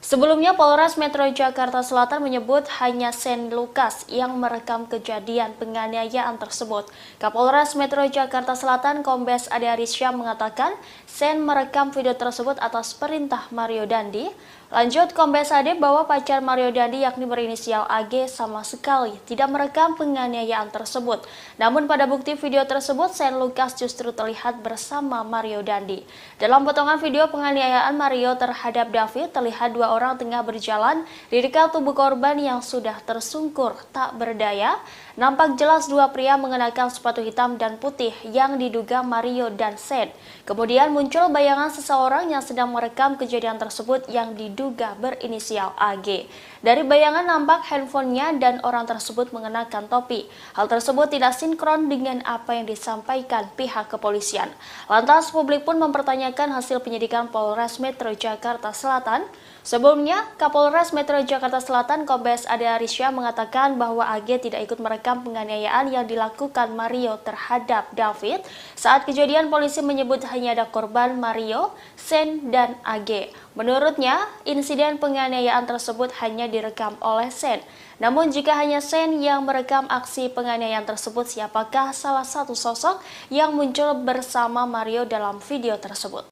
Sebelumnya, Polres Metro Jakarta Selatan menyebut hanya Sen Lukas yang merekam kejadian penganiayaan tersebut. Kapolres Metro Jakarta Selatan Kombes Ade Arisya mengatakan Sen merekam video tersebut atas perintah Mario Dandi. Lanjut, Kombes Ade bahwa pacar Mario Dandi yakni berinisial AG sama sekali tidak merekam penganiayaan tersebut. Namun pada bukti video tersebut, Sen Lukas justru terlihat bersama Mario Dandi. Dalam potongan video penganiayaan Mario terhadap David, terlihat 2 orang tengah berjalan di dekat tubuh korban yang sudah tersungkur tak berdaya. Nampak jelas 2 pria mengenakan sepatu hitam dan putih yang diduga Mario dan Sen. Kemudian muncul bayangan seseorang yang sedang merekam kejadian tersebut yang diduga berinisial AG. Dari bayangan nampak handphonenya dan orang tersebut mengenakan topi. Hal tersebut tidak sinkron dengan apa yang disampaikan pihak kepolisian. Lantas publik pun mempertanyakan hasil penyidikan Polres Metro Jakarta Selatan. Sebelumnya, Kapolres Metro Jakarta Selatan Kombes Ade Arisya mengatakan bahwa AG tidak ikut merekam penganiayaan yang dilakukan Mario terhadap David. Saat kejadian, polisi menyebut hanya ada korban Mario, Sen, dan AG. Menurutnya, insiden penganiayaan tersebut hanya direkam oleh Sen. Namun jika hanya Sen yang merekam aksi penganiayaan tersebut, siapakah salah satu sosok yang muncul bersama Mario dalam video tersebut?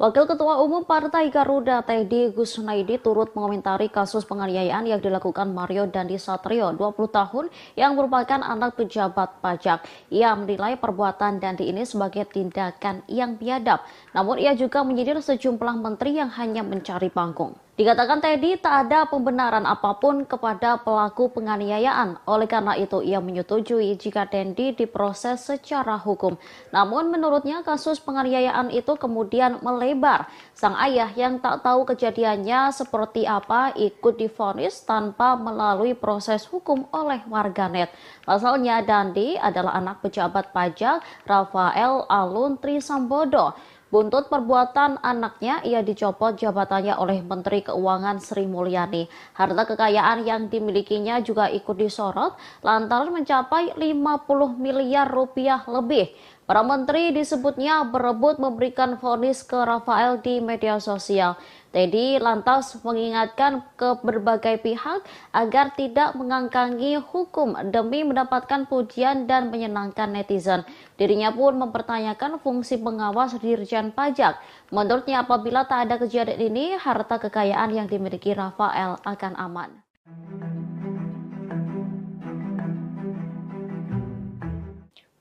Wakil Ketua Umum Partai Garuda Teddy Gusnaidi turut mengomentari kasus penganiayaan yang dilakukan Mario Dandi Satrio, 20 tahun, yang merupakan anak pejabat pajak. Ia menilai perbuatan Dandi ini sebagai tindakan yang biadab, namun ia juga menyindir sejumlah menteri yang hanya mencari panggung. Dikatakan Teddy tak ada pembenaran apapun kepada pelaku penganiayaan. Oleh karena itu, ia menyetujui jika Dandi diproses secara hukum. Namun menurutnya kasus penganiayaan itu kemudian melebar. Sang ayah yang tak tahu kejadiannya seperti apa ikut divonis tanpa melalui proses hukum oleh warganet. Pasalnya Dandi adalah anak pejabat pajak Rafael Alun Trisambodo. Buntut perbuatan anaknya, ia dicopot jabatannya oleh Menteri Keuangan Sri Mulyani. Harta kekayaan yang dimilikinya juga ikut disorot lantaran mencapai 50 miliar rupiah lebih. Para menteri disebutnya berebut memberikan vonis ke Rafael di media sosial. Teddy lantas mengingatkan ke berbagai pihak agar tidak mengangkangi hukum demi mendapatkan pujian dan menyenangkan netizen. Dirinya pun mempertanyakan fungsi pengawas Dirjen Pajak. Menurutnya apabila tak ada kejadian ini, harta kekayaan yang dimiliki Rafael akan aman.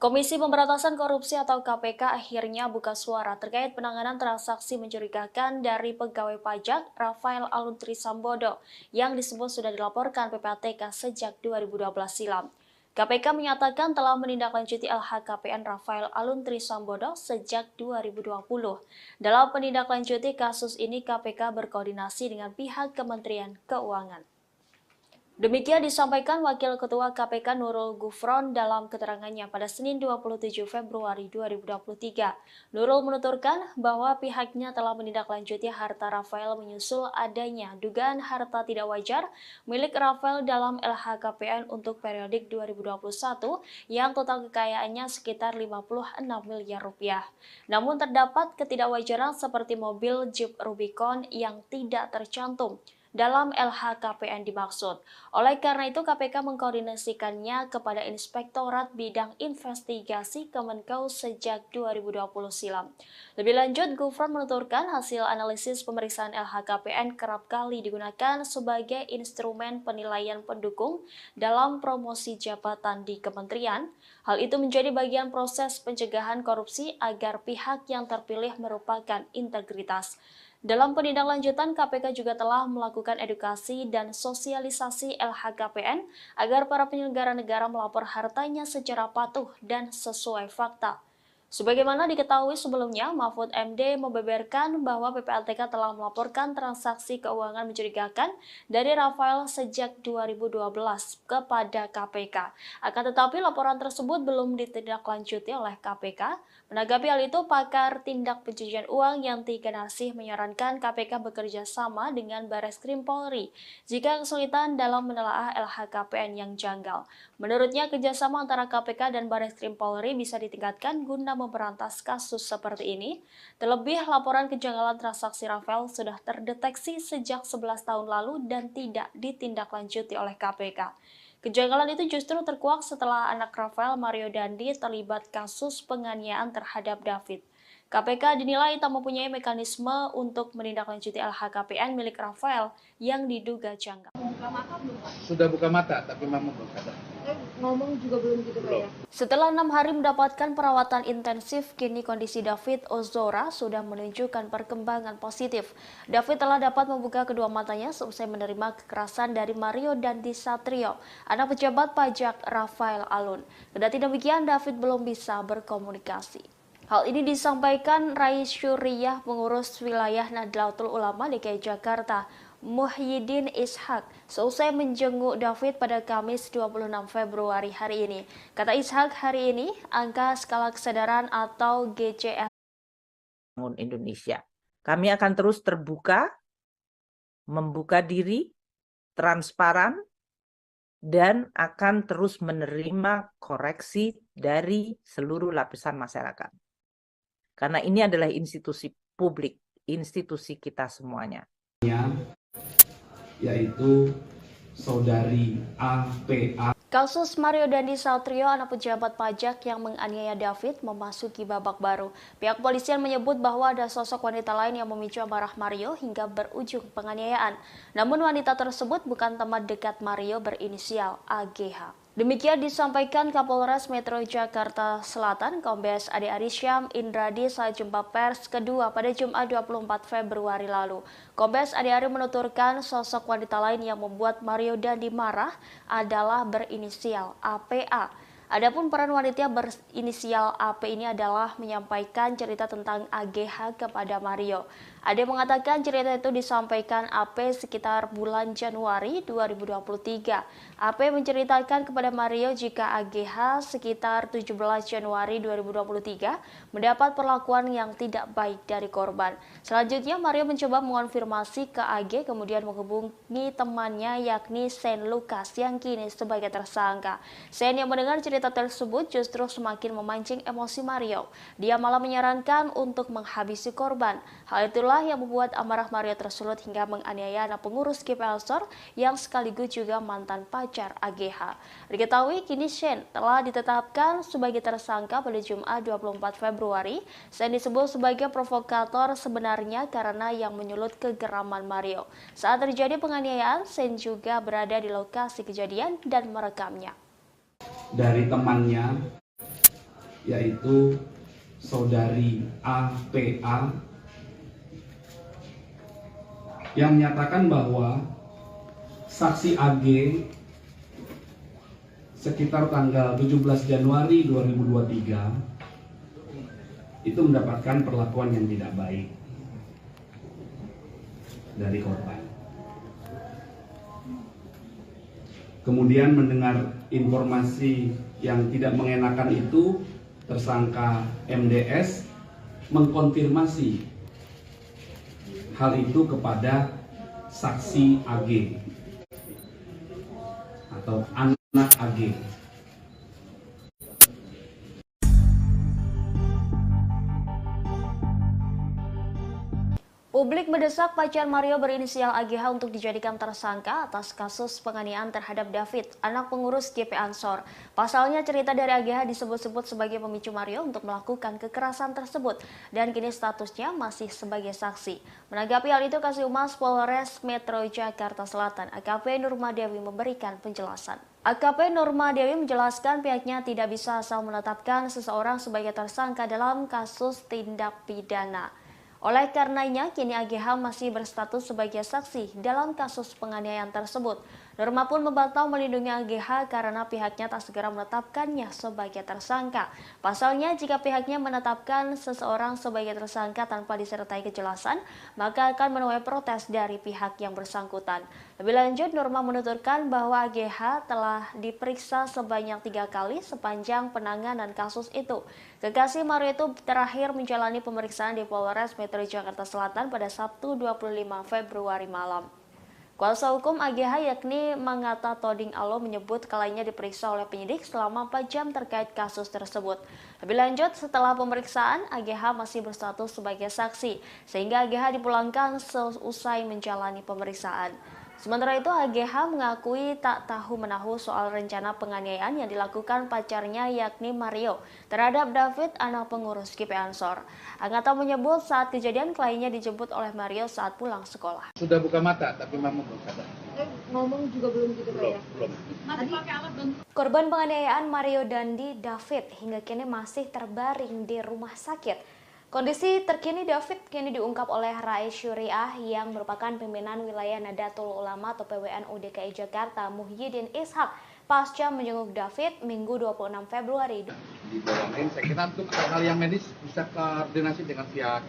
Komisi Pemberantasan Korupsi atau KPK akhirnya buka suara terkait penanganan transaksi mencurigakan dari pegawai pajak Rafael Alun Trisambodo yang disebut sudah dilaporkan PPATK sejak 2012 silam. KPK menyatakan telah menindaklanjuti LHKPN Rafael Alun Trisambodo sejak 2020. Dalam menindaklanjuti kasus ini, KPK berkoordinasi dengan pihak Kementerian Keuangan. Demikian disampaikan Wakil Ketua KPK Nurul Gufron dalam keterangannya pada Senin 27 Februari 2023. Nurul menuturkan bahwa pihaknya telah menindaklanjuti harta Rafael menyusul adanya dugaan harta tidak wajar milik Rafael dalam LHKPN untuk periodik 2021 yang total kekayaannya sekitar 56 miliar rupiah. Namun terdapat ketidakwajaran seperti mobil Jeep Rubicon yang tidak tercantum dalam LHKPN dimaksud. Oleh karena itu, KPK mengkoordinasikannya kepada Inspektorat Bidang Investigasi Kemenkeu sejak 2020 silam. Lebih lanjut, Gufron menuturkan hasil analisis pemeriksaan LHKPN kerap kali digunakan sebagai instrumen penilaian pendukung dalam promosi jabatan di kementerian. Hal itu menjadi bagian proses pencegahan korupsi agar pihak yang terpilih merupakan integritas. Dalam penindaklanjutan, KPK juga telah melakukan edukasi dan sosialisasi LHKPN agar para penyelenggara negara melapor hartanya secara patuh dan sesuai fakta. Sebagaimana diketahui sebelumnya, Mahfud MD membeberkan bahwa PPATK telah melaporkan transaksi keuangan mencurigakan dari Rafael sejak 2012 kepada KPK. Akan tetapi laporan tersebut belum ditindaklanjuti oleh KPK. Menanggapi hal itu, pakar tindak pencucian uang Yanti Ganasih menyarankan KPK bekerja sama dengan Bareskrim Polri jika kesulitan dalam menelaah LHKPN yang janggal. Menurutnya, kerjasama antara KPK dan Bareskrim Polri bisa ditingkatkan guna memberantas kasus seperti ini. Terlebih, laporan kejanggalan transaksi Rafael sudah terdeteksi sejak 11 tahun lalu dan tidak ditindaklanjuti oleh KPK. Kejanggalan itu justru terkuak setelah anak Rafael, Mario Dandi, terlibat kasus penganiayaan terhadap David. KPK dinilai tak mempunyai mekanisme untuk menindaklanjuti LHKPN milik Rafael yang diduga janggal. Sudah buka mata, tapi memang belum sadar. Ngomong juga belum gitu Pak ya? Setelah 6 hari mendapatkan perawatan intensif, kini kondisi David Ozora sudah menunjukkan perkembangan positif. David telah dapat membuka kedua matanya seusai menerima kekerasan dari Mario Dandi Satrio, anak pejabat pajak Rafael Alun. Kendati demikian, David belum bisa berkomunikasi. Hal ini disampaikan Rais Syuriah, pengurus wilayah Nahdlatul Ulama DKI Jakarta, Muhyiddin Ishak, seusai menjenguk David pada Kamis 26 Februari hari ini. Kata Ishak, hari ini angka skala kesadaran atau GCS Indonesia. Kami akan terus terbuka, membuka diri, transparan, dan akan terus menerima koreksi dari seluruh lapisan masyarakat. Karena ini adalah institusi publik, institusi kita semuanya. Yaitu saudari APA. Kasus Mario Dandi Satrio, anak pejabat pajak yang menganiaya David, memasuki babak baru. Pihak kepolisian menyebut bahwa ada sosok wanita lain yang memicu amarah Mario hingga berujung penganiayaan. Namun wanita tersebut bukan teman dekat Mario berinisial AGH. Demikian disampaikan Kapolres Metro Jakarta Selatan, Kombes Ade Arisyam Indradi saat jumpa pers kedua pada Jumat 24 Februari lalu. Kombes Ade Ari menuturkan sosok wanita lain yang membuat Mario Dandi marah adalah berinisial APA. Adapun peran wanita berinisial AP ini adalah menyampaikan cerita tentang AGH kepada Mario. Ade mengatakan cerita itu disampaikan AP sekitar bulan Januari 2023. AP menceritakan kepada Mario jika AGH sekitar 17 Januari 2023 mendapat perlakuan yang tidak baik dari korban. Selanjutnya Mario mencoba mengonfirmasi ke AG, kemudian menghubungi temannya yakni Sen Lucas yang kini sebagai tersangka. Sen yang mendengar cerita tersebut justru semakin memancing emosi Mario. Dia malah menyarankan untuk menghabisi korban. Hal itulah yang membuat amarah Mario tersulut hingga menganiaya anak pengurus GP Ansor yang sekaligus juga mantan pacar AGH. Diketahui kini Sen telah ditetapkan sebagai tersangka pada Jumat 24 Februari. Sen disebut sebagai provokator sebenarnya karena yang menyulut kegeraman Mario. Saat terjadi penganiayaan, Sen juga berada di lokasi kejadian dan merekamnya. Dari temannya, yaitu saudari APA, yang menyatakan bahwa saksi AG sekitar tanggal 17 Januari 2023 itu mendapatkan perlakuan yang tidak baik dari korban. Kemudian mendengar informasi yang tidak mengenakan itu, tersangka MDS mengkonfirmasi hal itu kepada saksi AG atau anak AG. Publik mendesak pacar Mario berinisial AGH untuk dijadikan tersangka atas kasus penganiayaan terhadap David, anak pengurus GP Ansor. Pasalnya cerita dari AGH disebut-sebut sebagai pemicu Mario untuk melakukan kekerasan tersebut dan kini statusnya masih sebagai saksi. Menanggapi hal itu, Kasih Humas Polres Metro Jakarta Selatan AKP Nurma Dewi memberikan penjelasan. AKP Nurma Dewi menjelaskan pihaknya tidak bisa asal menetapkan seseorang sebagai tersangka dalam kasus tindak pidana. Oleh karenanya, kini AGH masih berstatus sebagai saksi dalam kasus penganiayaan tersebut. Nurma pun membantah melindungi AGH karena pihaknya tak segera menetapkannya sebagai tersangka. Pasalnya, jika pihaknya menetapkan seseorang sebagai tersangka tanpa disertai kejelasan, maka akan menuai protes dari pihak yang bersangkutan. Lebih lanjut, Nurma menuturkan bahwa AGH telah diperiksa sebanyak 3 kali sepanjang penanganan kasus itu. Kekasih Mario itu terakhir menjalani pemeriksaan di Polres Metro Jakarta Selatan pada Sabtu 25 Februari malam. Kuasa hukum AGH yakni Mangata Toding Alo menyebut kliennya diperiksa oleh penyidik selama 4 jam terkait kasus tersebut. Lebih lanjut, setelah pemeriksaan, AGH masih berstatus sebagai saksi, sehingga AGH dipulangkan seusai menjalani pemeriksaan. Sementara itu, AGH mengakui tak tahu-menahu soal rencana penganiayaan yang dilakukan pacarnya yakni Mario terhadap David, anak pengurus GP Ansor. Angata menyebut saat kejadian kliennya dijemput oleh Mario saat pulang sekolah. Sudah buka mata, tapi mama belum sadar. Ngomong juga belum gitu ya? Belum. Masih pakai alat bantu. Korban penganiayaan Mario Dandi David hingga kini masih terbaring di rumah sakit. Kondisi terkini David kini diungkap oleh Rais Syuriah yang merupakan pimpinan wilayah Nadatul Ulama atau PWNU DKI Jakarta, Muhyiddin Ishak, pasca menjenguk David Minggu 26 Februari. Dibolongin, saya kira untuk hal yang medis bisa koordinasi dengan pihak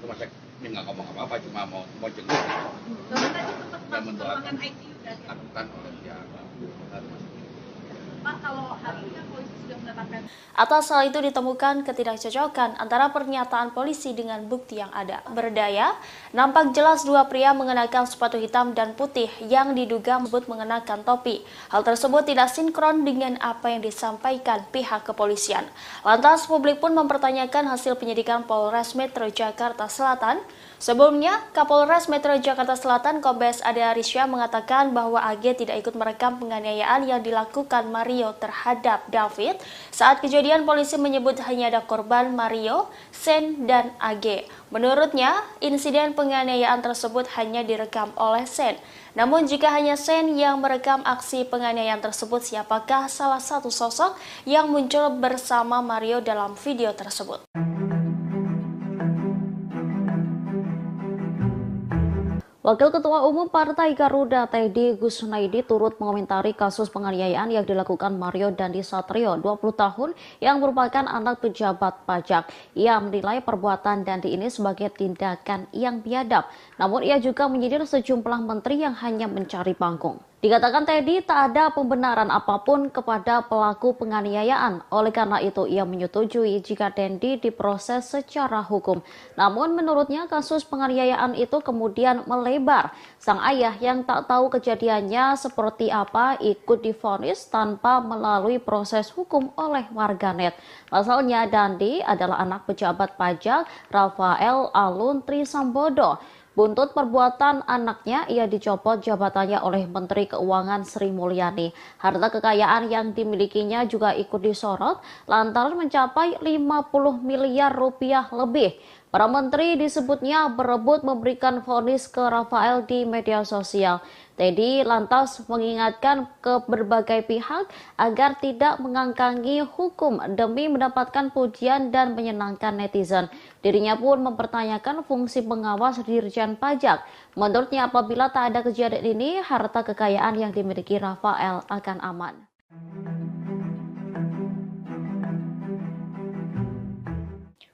rumah sakit. Ini nggak ngomong apa-apa, cuma mau jenguk. Tadi sempat masuk ke ruangan ICU berarti. Lakukan oleh pihak rumah sakit. Pak, kalau hari ini kan polisi sudah menetapkan Atas hal itu ditemukan ketidakcocokan antara pernyataan polisi dengan bukti yang ada. Berdaya, nampak jelas dua pria mengenakan sepatu hitam dan putih yang diduga mengenakan topi. Hal tersebut tidak sinkron dengan apa yang disampaikan pihak kepolisian. Lantas publik pun mempertanyakan hasil penyidikan Polres Metro Jakarta Selatan. Sebelumnya, Kapolres Metro Jakarta Selatan Kombes Ade Arisya mengatakan bahwa AG tidak ikut merekam penganiayaan yang dilakukan Mario terhadap David. Saat kejadian, polisi menyebut hanya ada korban Mario, Sen, dan AG. Menurutnya, insiden penganiayaan tersebut hanya direkam oleh Sen. Namun jika hanya Sen yang merekam aksi penganiayaan tersebut, siapakah salah satu sosok yang muncul bersama Mario dalam video tersebut? Wakil Ketua Umum Partai Garuda Teddy Gusnaidi turut mengomentari kasus penganiayaan yang dilakukan Mario Dandi Satrio, 20 tahun, yang merupakan anak pejabat pajak. Ia menilai perbuatan Dandi ini sebagai tindakan yang biadab, namun ia juga menyindir sejumlah menteri yang hanya mencari panggung. Dikatakan Teddy tak ada pembenaran apapun kepada pelaku penganiayaan. Oleh karena itu, ia menyetujui jika Dandi diproses secara hukum. Namun menurutnya kasus penganiayaan itu kemudian melebar. Sang ayah yang tak tahu kejadiannya seperti apa ikut divonis tanpa melalui proses hukum oleh warganet. Pasalnya Dandi adalah anak pejabat pajak Rafael Alun Trisambodo. Buntut perbuatan anaknya, ia dicopot jabatannya oleh Menteri Keuangan Sri Mulyani. Harta kekayaan yang dimilikinya juga ikut disorot lantaran mencapai 50 miliar rupiah lebih. Para menteri disebutnya berebut memberikan vonis ke Rafael di media sosial. Teddy lantas mengingatkan ke berbagai pihak agar tidak mengangkangi hukum demi mendapatkan pujian dan menyenangkan netizen. Dirinya pun mempertanyakan fungsi pengawas Dirjen Pajak. Menurutnya apabila tak ada kejadian ini, harta kekayaan yang dimiliki Rafael akan aman.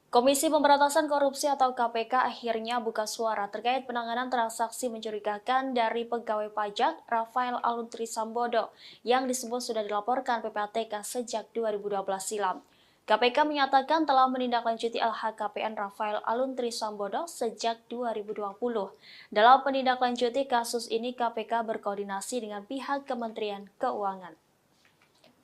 Komisi Pemberantasan Korupsi atau KPK akhirnya buka suara terkait penanganan transaksi mencurigakan dari pegawai pajak Rafael Alun Trisambodo yang disebut sudah dilaporkan PPATK sejak 2012 silam. KPK menyatakan telah menindaklanjuti LHKPN Rafael Alun Trisambodo sejak 2020. Dalam menindaklanjuti kasus ini, KPK berkoordinasi dengan pihak Kementerian Keuangan.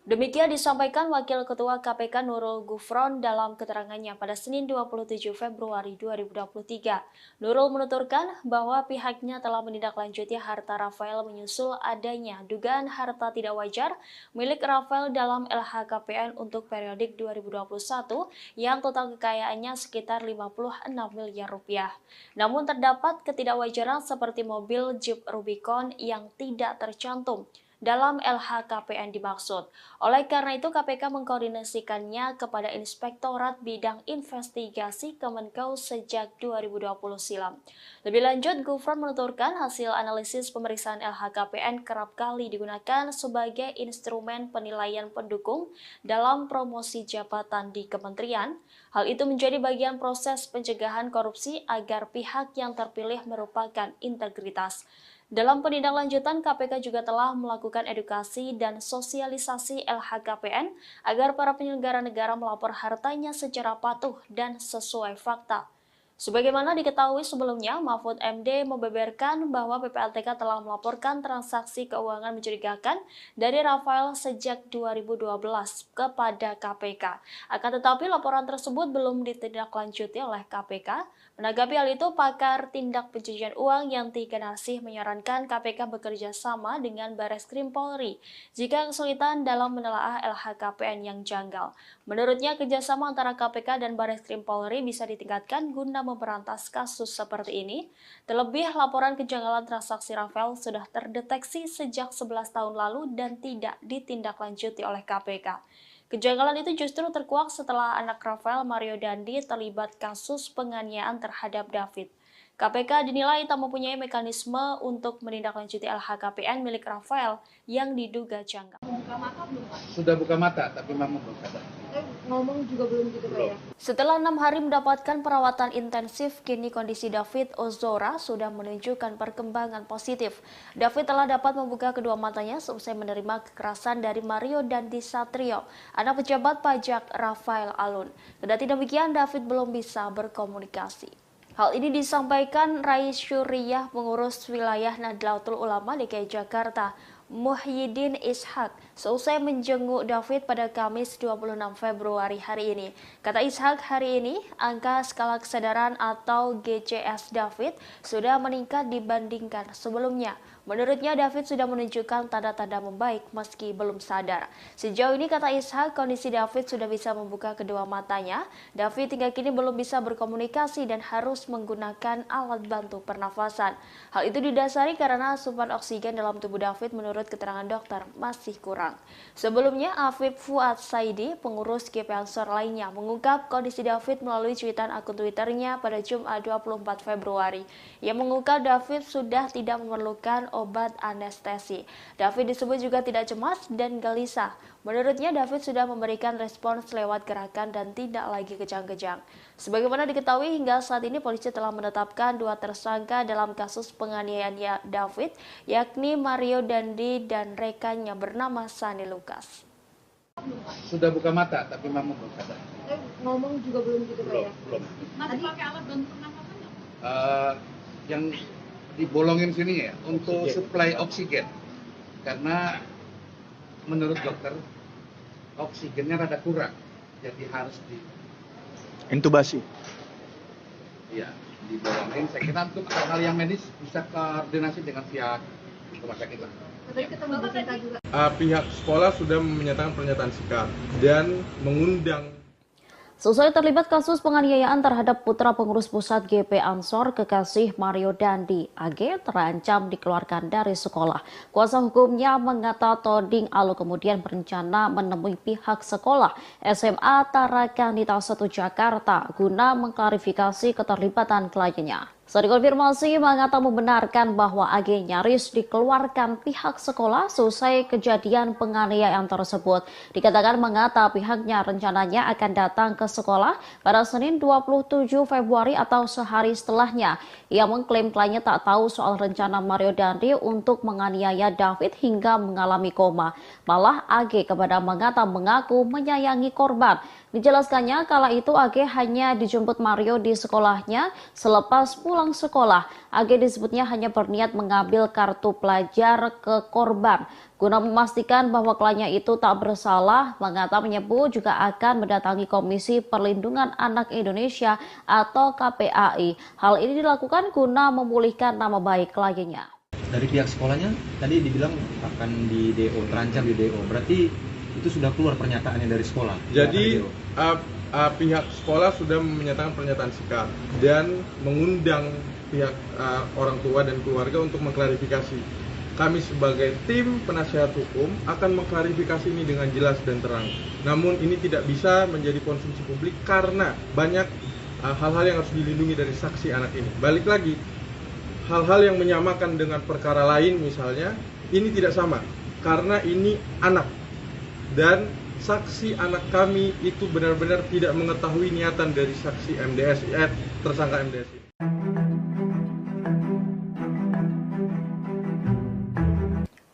Demikian disampaikan Wakil Ketua KPK Nurul Gufron dalam keterangannya pada Senin 27 Februari 2023. Nurul menuturkan bahwa pihaknya telah menindaklanjuti harta Rafael menyusul adanya dugaan harta tidak wajar milik Rafael dalam LHKPN untuk periodik 2021 yang total kekayaannya sekitar 56 miliar rupiah. Namun terdapat ketidakwajaran seperti mobil Jeep Rubicon yang tidak tercantum dalam LHKPN dimaksud. Oleh karena itu, KPK mengkoordinasikannya kepada Inspektorat Bidang Investigasi Kemenkeu sejak 2020 silam. Lebih lanjut, Gufron menuturkan hasil analisis pemeriksaan LHKPN kerap kali digunakan sebagai instrumen penilaian pendukung dalam promosi jabatan di kementerian. Hal itu menjadi bagian proses pencegahan korupsi agar pihak yang terpilih merupakan integritas. Dalam penindaklanjutan, KPK juga telah melakukan edukasi dan sosialisasi LHKPN agar para penyelenggara negara melapor hartanya secara patuh dan sesuai fakta. Sebagaimana diketahui sebelumnya, Mahfud MD membeberkan bahwa PPATK telah melaporkan transaksi keuangan mencurigakan dari Rafael sejak 2012 kepada KPK. Akan tetapi laporan tersebut belum ditindaklanjuti oleh KPK. Menanggapi hal itu, pakar tindak pencucian uang Yanti Ganasih menyarankan KPK bekerja sama dengan Bareskrim Polri jika kesulitan dalam menelaah LHKPN yang janggal. Menurutnya, kerjasama antara KPK dan Bareskrim Polri bisa ditingkatkan guna memberantas kasus seperti ini. Terlebih, laporan kejanggalan transaksi Rafael sudah terdeteksi sejak 11 tahun lalu dan tidak ditindaklanjuti oleh KPK. Kejanggalan itu justru terkuak setelah anak Rafael, Mario Dandi, terlibat kasus penganiayaan terhadap David. KPK dinilai tak mempunyai mekanisme untuk menindaklanjuti LHKPN milik Rafael yang diduga janggal. buka mata belum Pak? Sudah buka mata, tapi memang belum sadar. Ngomong juga belum gitu Pak ya? Setelah 6 hari mendapatkan perawatan intensif, kini kondisi David Ozora sudah menunjukkan perkembangan positif. David telah dapat membuka kedua matanya seusai menerima kekerasan dari Mario Dandi Satrio, anak pejabat pajak Rafael Alun. Kendati demikian, David belum bisa berkomunikasi. Hal ini disampaikan Rais Syuriah, pengurus wilayah Nahdlatul Ulama DKI Jakarta, Muhyiddin Ishak, seusai menjenguk David pada Kamis 26 Februari hari ini. Kata Ishak, hari ini angka skala kesadaran atau GCS David sudah meningkat dibandingkan sebelumnya. Menurutnya, David sudah menunjukkan tanda-tanda membaik meski belum sadar. Sejauh ini, kata Ishak, kondisi David sudah bisa membuka kedua matanya. David hingga kini belum bisa berkomunikasi dan harus menggunakan alat bantu pernafasan. Hal itu didasari karena asupan oksigen dalam tubuh David menurut keterangan dokter masih kurang. Sebelumnya, Afif Fuad Saidi, pengurus GP Ansor lainnya, mengungkap kondisi David melalui cuitan akun Twitternya pada Jumat 24 Februari. Ia mengungkap David sudah tidak memerlukan obat anestesi. David disebut juga tidak cemas dan gelisah. Menurutnya, David sudah memberikan respons lewat gerakan dan tidak lagi kejang-kejang. Sebagaimana diketahui, hingga saat ini polisi telah menetapkan 2 tersangka dalam kasus penganiayaan David, yakni Mario Dandi dan rekannya bernama Sani Lukas. Sudah buka mata, tapi memang belum sadar. Ngomong juga belum gitu Pak ya? Belum. Masih pakai alat bantu pernafasan nggak? Yang dibolongin sini ya untuk suplai oksigen, karena menurut dokter oksigennya rada kurang, jadi harus intubasi. Iya, dibolongin. Saya kira untuk hal yang medis bisa koordinasi dengan pihak rumah sakit lah. Tadi ketemu Bu Sinta juga. Pihak sekolah sudah menyatakan pernyataan sikap dan mengundang. Seusai terlibat kasus penganiayaan terhadap putra pengurus pusat GP Ansor, kekasih Mario Dandi, AG terancam dikeluarkan dari sekolah. Kuasa hukumnya mengata Toding Alu kemudian berencana menemui pihak sekolah SMA Tarakanita 1 Jakarta guna mengklarifikasi keterlibatan kliennya. Saat dikonfirmasi, Mangata membenarkan bahwa AG nyaris dikeluarkan pihak sekolah selesai kejadian penganiayaan tersebut. Dikatakan Mangata pihaknya rencananya akan datang ke sekolah pada Senin 27 Februari atau sehari setelahnya. Ia mengklaim kliennya tak tahu soal rencana Mario Dandi untuk menganiaya David hingga mengalami koma. Malah AG kepada Mangata mengaku menyayangi korban. Dijelaskannya kala itu AG hanya dijemput Mario di sekolahnya selepas pulang sekolah. AG disebutnya hanya berniat mengambil kartu pelajar ke korban. Guna memastikan bahwa kliennya itu tak bersalah, Mangata menyebut juga akan mendatangi Komisi Perlindungan Anak Indonesia atau KPAI. Hal ini dilakukan guna memulihkan nama baik kliennya. Dari pihak sekolahnya tadi dibilang akan di DO, terancam di DO. Berarti itu sudah keluar pernyataannya dari sekolah. Jadi pihak sekolah sudah menyatakan pernyataan sikap dan mengundang pihak orang tua dan keluarga untuk mengklarifikasi. Kami sebagai tim penasihat hukum akan mengklarifikasi ini dengan jelas dan terang. Namun ini tidak bisa menjadi konsumsi publik karena banyak hal-hal yang harus dilindungi dari saksi anak ini. Balik lagi, hal-hal yang menyamakan dengan perkara lain misalnya, ini tidak sama karena ini anak. Dan saksi anak kami itu benar-benar tidak mengetahui niatan dari saksi MDS, tersangka MDS.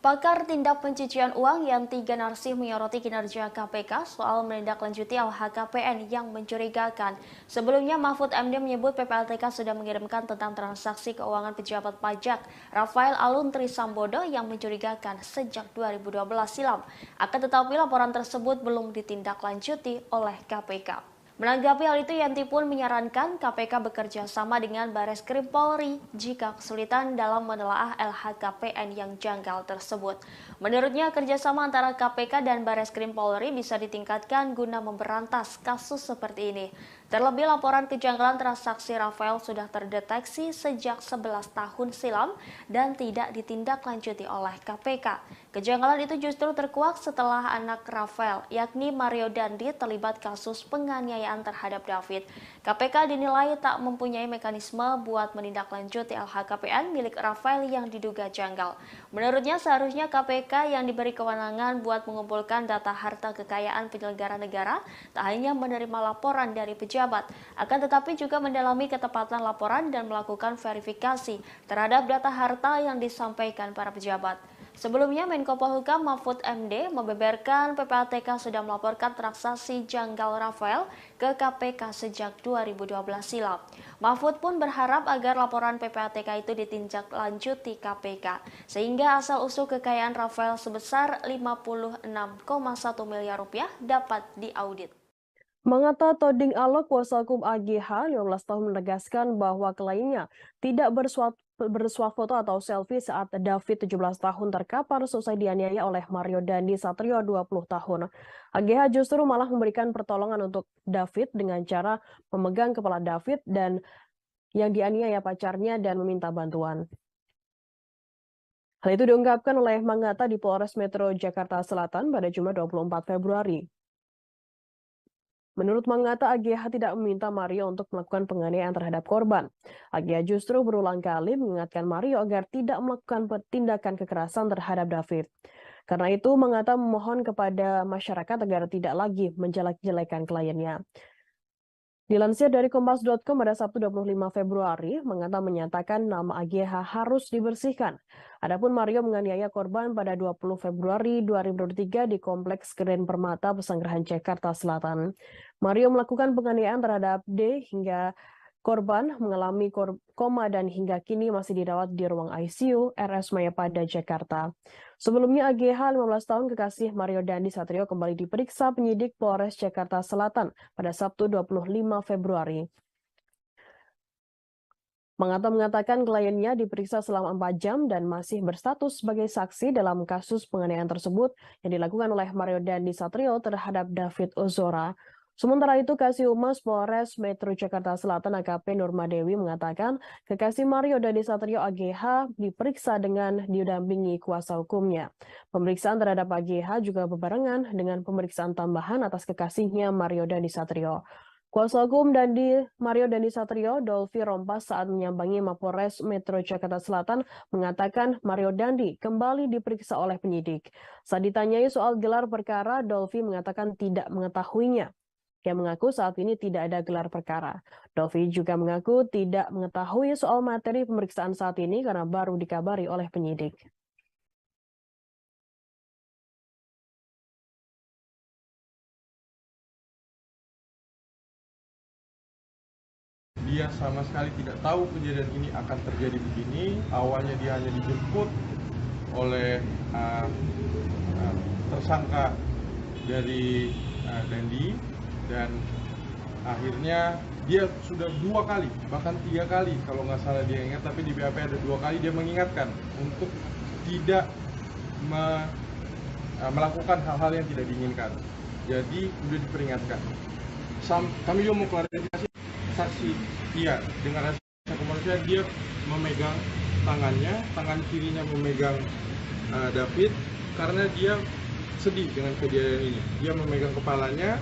Pakar tindak pencucian uang Yanti Ganarsih menyoroti kinerja KPK soal menindaklanjuti LHKPN yang mencurigakan. Sebelumnya, Mahfud MD menyebut PPLTK sudah mengirimkan tentang transaksi keuangan pejabat pajak Rafael Alun Trisambodo yang mencurigakan sejak 2012 silam. Akan tetapi laporan tersebut belum ditindaklanjuti oleh KPK. Menanggapi hal itu, Yanti pun menyarankan KPK bekerja sama dengan Bareskrim Polri jika kesulitan dalam menelaah LHKPN yang janggal tersebut. Menurutnya, kerjasama antara KPK dan Bareskrim Polri bisa ditingkatkan guna memberantas kasus seperti ini. Terlebih laporan kejanggalan transaksi Rafael sudah terdeteksi sejak 11 tahun silam dan tidak ditindaklanjuti oleh KPK. Kejanggalan itu justru terkuak setelah anak Rafael, yakni Mario Dandi, terlibat kasus penganiayaan terhadap David. KPK dinilai tak mempunyai mekanisme buat menindaklanjuti LHKPN milik Rafael yang diduga janggal. Menurutnya seharusnya KPK yang diberi kewenangan buat mengumpulkan data harta kekayaan penyelenggara negara tak hanya menerima laporan dari pejabat, akan tetapi juga mendalami ketepatan laporan dan melakukan verifikasi terhadap data harta yang disampaikan para pejabat. Sebelumnya, Menko Polhukam Mahfud MD membeberkan PPATK sudah melaporkan transaksi janggal Rafael ke KPK sejak 2012 silam. Mahfud pun berharap agar laporan PPATK itu ditindaklanjuti KPK, sehingga asal-usul kekayaan Rafael sebesar 56,1 miliar rupiah dapat diaudit. Mengata Toding Alok, kuasa hukum AGH 15 tahun menegaskan bahwa kliennya tidak bersuah foto atau selfie saat David 17 tahun terkapar selesai dianiaya oleh Mario Dandi Satrio 20 tahun. AGH justru malah memberikan pertolongan untuk David dengan cara memegang kepala David dan yang dianiaya pacarnya dan meminta bantuan. Hal itu diungkapkan oleh Mangata di Polres Metro Jakarta Selatan pada Jumat 24 Februari. Menurut Mangata, AGH tidak meminta Mario untuk melakukan penganiayaan terhadap korban. AGH justru berulang kali mengingatkan Mario agar tidak melakukan tindakan kekerasan terhadap David. Karena itu, Mangata memohon kepada masyarakat agar tidak lagi menjelek-jelekan kliennya. Dilansir dari Kompas.com pada Sabtu 25 Februari, Mangata menyatakan nama AGH harus dibersihkan. Adapun Mario menganiaya korban pada 20 Februari 2023 di Kompleks Grand Permata Pesanggerahan Jakarta Selatan. Mario melakukan penganiayaan terhadap D hingga korban mengalami koma dan hingga kini masih dirawat di ruang ICU RS Mayapada, Jakarta. Sebelumnya AGH 15 tahun kekasih Mario Dandi Satrio kembali diperiksa penyidik Polres Jakarta Selatan pada Sabtu 25 Februari. Mangata mengatakan kliennya diperiksa selama 4 jam dan masih berstatus sebagai saksi dalam kasus penganiayaan tersebut yang dilakukan oleh Mario Dandi Satrio terhadap David Ozora. Sementara itu, Kasih Humas Polres Metro Jakarta Selatan AKP Nurma Dewi mengatakan kekasih Mario Dandi Satrio AGH diperiksa dengan didampingi kuasa hukumnya. Pemeriksaan terhadap AGH juga berbarengan dengan pemeriksaan tambahan atas kekasihnya Mario Dandi Satrio. Kuasa hukum Mario Dandi Satrio, Dolvi Rompas, saat menyambangi Mapolres Metro Jakarta Selatan mengatakan Mario Dandi kembali diperiksa oleh penyidik. Saat ditanyai soal gelar perkara, Dolvi mengatakan tidak mengetahuinya. Dia mengaku saat ini tidak ada gelar perkara. Dolvi juga mengaku tidak mengetahui soal materi pemeriksaan saat ini karena baru dikabari oleh penyidik. Dia sama sekali tidak tahu kejadian ini akan terjadi begini. Awalnya dia hanya dijemput oleh tersangka dari Dandi. Dan akhirnya dia sudah 2 kali, bahkan 3 kali kalau nggak salah dia ingat, tapi di BAP ada 2 kali dia mengingatkan untuk tidak melakukan hal-hal yang tidak diinginkan. Jadi sudah diperingatkan. Kami juga mau klarifikasi saksi, iya, dengan rasa kemanusiaan dia memegang tangannya, tangan kirinya memegang David karena dia sedih dengan kejadian ini. Dia memegang kepalanya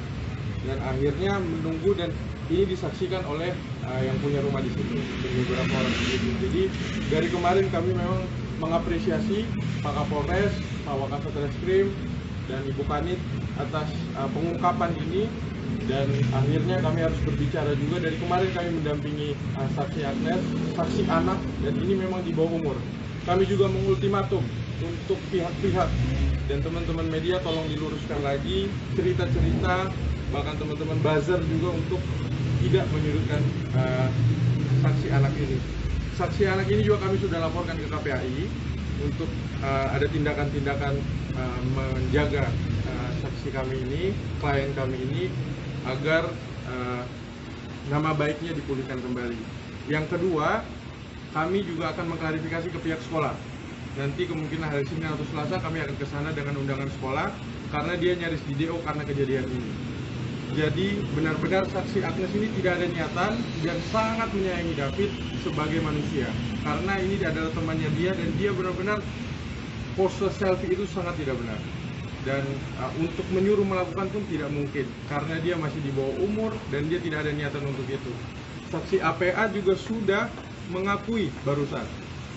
dan akhirnya menunggu, dan ini disaksikan oleh yang punya rumah di situ dan beberapa orang di situ. Jadi dari kemarin kami memang mengapresiasi Pak Kapolres, Pak Wakasat Reskrim, dan Ibu Kanit atas pengungkapan ini, dan akhirnya kami harus berbicara juga. Dari kemarin kami mendampingi saksi Agnes, saksi anak, dan ini memang di bawah umur. Kami juga mengultimatum untuk pihak-pihak dan teman-teman media tolong diluruskan lagi cerita-cerita, bahkan teman-teman buzzer juga untuk tidak menyudutkan saksi anak ini. Saksi anak ini juga kami sudah laporkan ke KPAI untuk ada tindakan-tindakan menjaga saksi kami ini, klien kami ini, agar nama baiknya dipulihkan kembali. Yang kedua, kami juga akan mengklarifikasi ke pihak sekolah. Nanti kemungkinan hari Senin atau Selasa kami akan ke sana dengan undangan sekolah, karena dia nyaris di DO karena kejadian ini. Jadi benar-benar saksi Agnes ini tidak ada niatan dan sangat menyayangi David sebagai manusia. Karena ini adalah temannya dia dan dia benar-benar pose selfie itu sangat tidak benar. Dan untuk menyuruh melakukan pun tidak mungkin karena dia masih di bawah umur dan dia tidak ada niatan untuk itu. Saksi APA juga sudah mengakui barusan.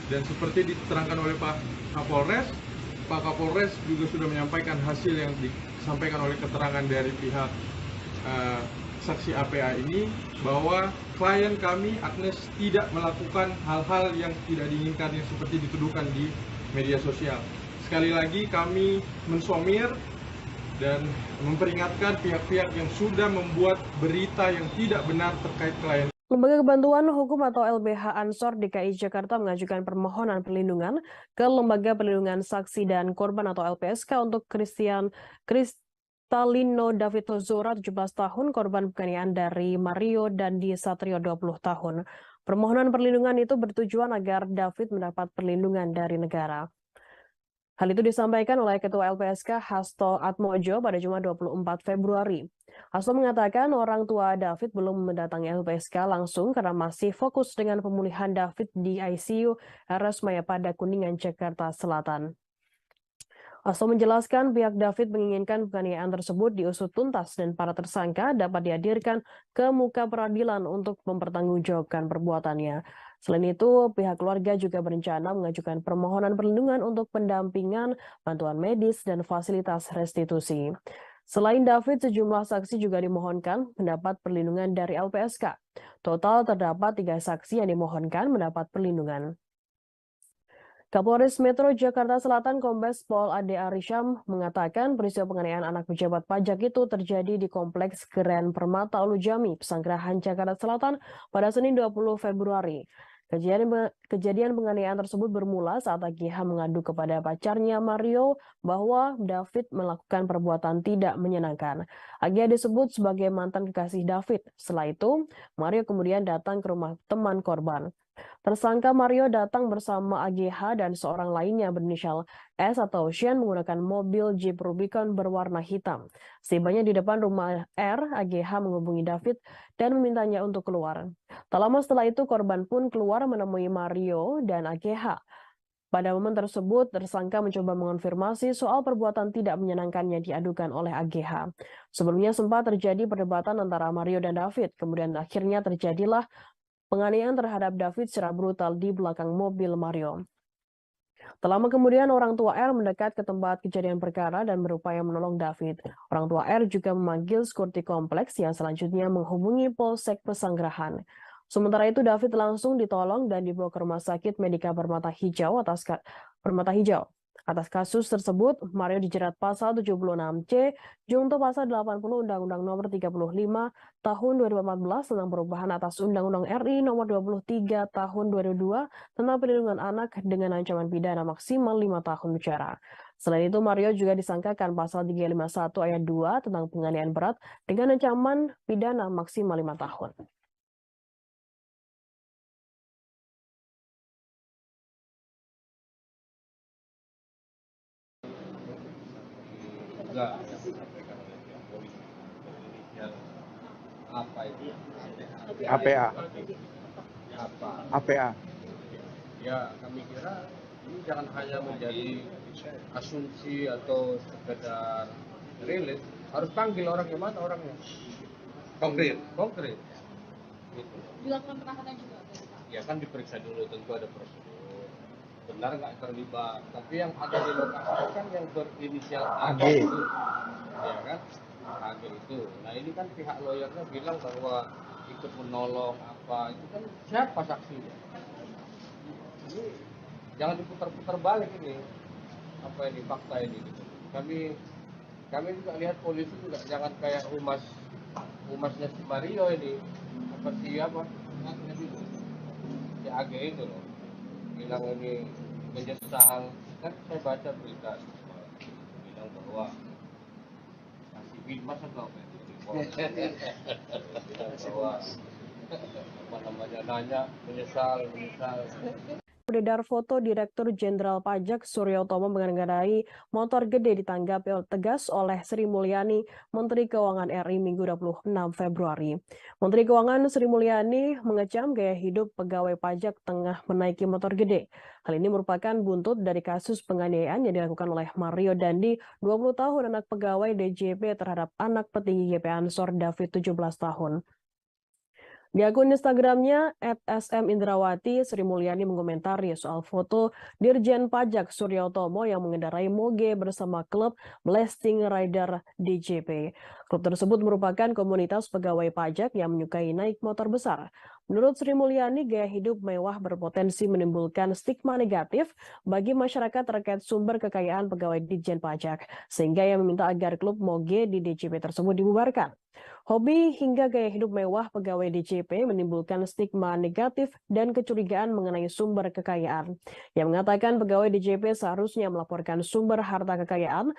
Dan seperti diterangkan oleh Pak Kapolres juga sudah menyampaikan hasil yang disampaikan oleh keterangan dari pihak saksi APA ini bahwa klien kami Agnes tidak melakukan hal-hal yang tidak diinginkan yang seperti dituduhkan di media sosial. Sekali lagi kami mensomir dan memperingatkan pihak-pihak yang sudah membuat berita yang tidak benar terkait klien. Lembaga Bantuan Hukum atau LBH Ansor DKI Jakarta mengajukan permohonan perlindungan ke Lembaga Perlindungan Saksi dan Korban atau LPSK untuk Kristalino David Ozora 17 tahun, korban penganiayaan dari Mario Dandi Satrio 20 tahun. Permohonan perlindungan itu bertujuan agar David mendapat perlindungan dari negara. Hal itu disampaikan oleh Ketua LPSK Hasto Atmojo pada Jumat 24 Februari. Hasto mengatakan orang tua David belum mendatangi LPSK langsung karena masih fokus dengan pemulihan David di ICU RS Mayapada Kuningan, Jakarta Selatan. Hasto menjelaskan pihak David menginginkan penganiayaan tersebut diusut tuntas dan para tersangka dapat dihadirkan ke muka peradilan untuk mempertanggungjawabkan perbuatannya. Selain itu, pihak keluarga juga berencana mengajukan permohonan perlindungan untuk pendampingan, bantuan medis, dan fasilitas restitusi. Selain David, sejumlah saksi juga dimohonkan mendapat perlindungan dari LPSK. Total terdapat 3 saksi yang dimohonkan mendapat perlindungan. Kapolres Metro Jakarta Selatan Kombes Pol Ade Arisham mengatakan peristiwa penganiayaan anak pejabat pajak itu terjadi di Kompleks Grand Permata Ulujami, Pesanggerahan, Jakarta Selatan pada Senin 20 Februari. Kejadian penganiayaan tersebut bermula saat AGH mengadu kepada pacarnya Mario bahwa David melakukan perbuatan tidak menyenangkan. AGH disebut sebagai mantan kekasih David. Setelah itu, Mario kemudian datang ke rumah teman korban. Tersangka Mario datang bersama AGH dan seorang lainnya berinisial S atau Shen menggunakan mobil Jeep Rubicon berwarna hitam. Setibanya di depan rumah R, AGH menghubungi David dan memintanya untuk keluar. Tak lama setelah itu korban pun keluar menemui Mario dan AGH. Pada momen tersebut, tersangka mencoba mengonfirmasi soal perbuatan tidak menyenangkannya diadukan oleh AGH. Sebelumnya sempat terjadi perdebatan antara Mario dan David, kemudian akhirnya terjadilah penganiayaan terhadap David secara brutal di belakang mobil Mario. Tak lama kemudian orang tua R mendekat ke tempat kejadian perkara dan berupaya menolong David. Orang tua R juga memanggil sekuriti kompleks yang selanjutnya menghubungi Polsek Pesanggerahan. Sementara itu David langsung ditolong dan dibawa ke Rumah Sakit Medika Permata Hijau. Atas kasus tersebut, Mario dijerat pasal 76C, junto pasal 80 Undang-Undang Nomor 35 Tahun 2014 tentang perubahan atas Undang-Undang RI Nomor 23 Tahun 2002 tentang perlindungan anak dengan ancaman pidana maksimal 5 tahun penjara. Selain itu, Mario juga disangkakan pasal 351 ayat 2 tentang penganiayaan berat dengan ancaman pidana maksimal 5 tahun. Juga yang disampaikan oleh pihak polisi inisial apa itu? APA. Apa? APA. Ya kami kira ini jangan hanya menjadi asumsi atau sekedar rilis, harus panggil orang yang mana orangnya. Konkret. Gitu. Dilakukan penahanan juga. Ya kan diperiksa dulu, tentu ada prosedur. Benar nggak terlibat, tapi yang ada di lokasi kan yang berinisial AG itu, ya kan, AG itu. Nah ini kan pihak lawyernya bilang bahwa ikut menolong apa, itu kan siapa saksinya? Ini jangan diputar-putar balik ini, apa ini fakta ini. Gitu. Kami juga lihat polisi juga jangan kayak humasnya si Mario ini, apa siapa? Si AG itu loh. Bilang ini menyesal, kan saya baca berita bilang bahwa kasih bimas atau apa bilang bahwa apa namanya nanya menyesal. Beredar foto Direktur Jenderal Pajak Suryo Utomo mengendarai motor gede ditanggapi tegas oleh Sri Mulyani, Menteri Keuangan RI Minggu 26 Februari. Menteri Keuangan Sri Mulyani mengecam gaya hidup pegawai pajak tengah menaiki motor gede. Hal ini merupakan buntut dari kasus penganiayaan yang dilakukan oleh Mario Dandi, 20 tahun anak pegawai DJP terhadap anak petinggi GP Ansor David 17 tahun. Di akun Instagramnya @smindrawati, Sri Mulyani mengomentari soal foto Dirjen Pajak Suryo Utomo yang mengendarai moge bersama klub Blasting Rider DJP. Klub tersebut merupakan komunitas pegawai pajak yang menyukai naik motor besar. Menurut Sri Mulyani, gaya hidup mewah berpotensi menimbulkan stigma negatif bagi masyarakat terkait sumber kekayaan pegawai Ditjen Pajak, sehingga ia meminta agar klub moge di DJP tersebut dibubarkan. Hobi hingga gaya hidup mewah pegawai DJP menimbulkan stigma negatif dan kecurigaan mengenai sumber kekayaan. Yang mengatakan pegawai DJP seharusnya melaporkan sumber harta kekayaan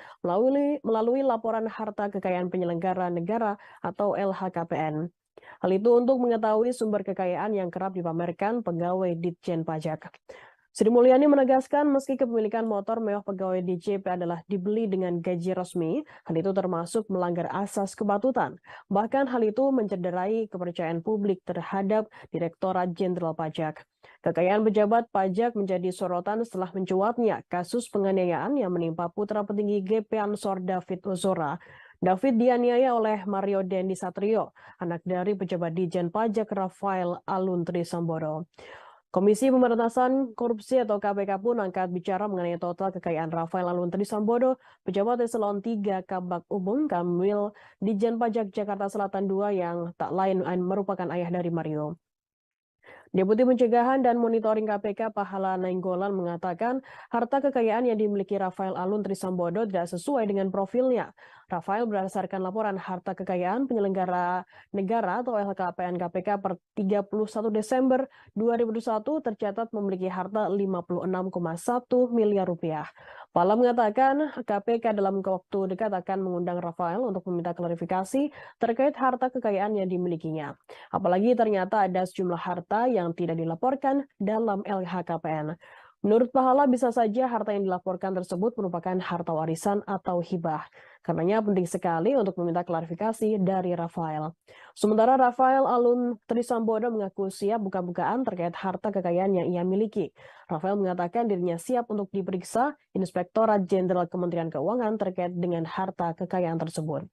melalui laporan harta kekayaan penyelenggara negara atau LHKPN. Hal itu untuk mengetahui sumber kekayaan yang kerap dipamerkan pegawai Ditjen Pajak. Sri Mulyani menegaskan meski kepemilikan motor mewah pegawai DJP adalah dibeli dengan gaji resmi, hal itu termasuk melanggar asas kepatutan. Bahkan hal itu mencederai kepercayaan publik terhadap Direktorat Jenderal Pajak. Kekayaan pejabat pajak menjadi sorotan setelah mencuatnya kasus penganiayaan yang menimpa putra petinggi GP Ansor David Ozora. David dianiaya oleh Mario Dandi Satrio, anak dari pejabat Ditjen Pajak Rafael Alun Trisambodo. Komisi Pemberantasan Korupsi atau KPK pun angkat bicara mengenai total kekayaan Rafael Alun Trisambodo, pejabat eselon 3 Kabak Umum Kanwil Ditjen Pajak Jakarta Selatan II yang tak lain merupakan ayah dari Mario. Deputi Pencegahan dan Monitoring KPK Pahala Nainggolan mengatakan harta kekayaan yang dimiliki Rafael Alun Trisambodo tidak sesuai dengan profilnya. Rafael berdasarkan laporan harta kekayaan penyelenggara negara atau LHKPN KPK per 31 Desember 2021 tercatat memiliki harta 56,1 miliar rupiah. Pahala mengatakan KPK dalam waktu dekat akan mengundang Rafael untuk meminta klarifikasi terkait harta kekayaan yang dimilikinya. Apalagi ternyata ada sejumlah harta yang tidak dilaporkan dalam LHKPN. Menurut Pahala, bisa saja harta yang dilaporkan tersebut merupakan harta warisan atau hibah. Karenanya penting sekali untuk meminta klarifikasi dari Rafael. Sementara Rafael Alun Trisambodo mengaku siap buka-bukaan terkait harta kekayaan yang ia miliki. Rafael mengatakan dirinya siap untuk diperiksa Inspektorat Jenderal Kementerian Keuangan terkait dengan harta kekayaan tersebut.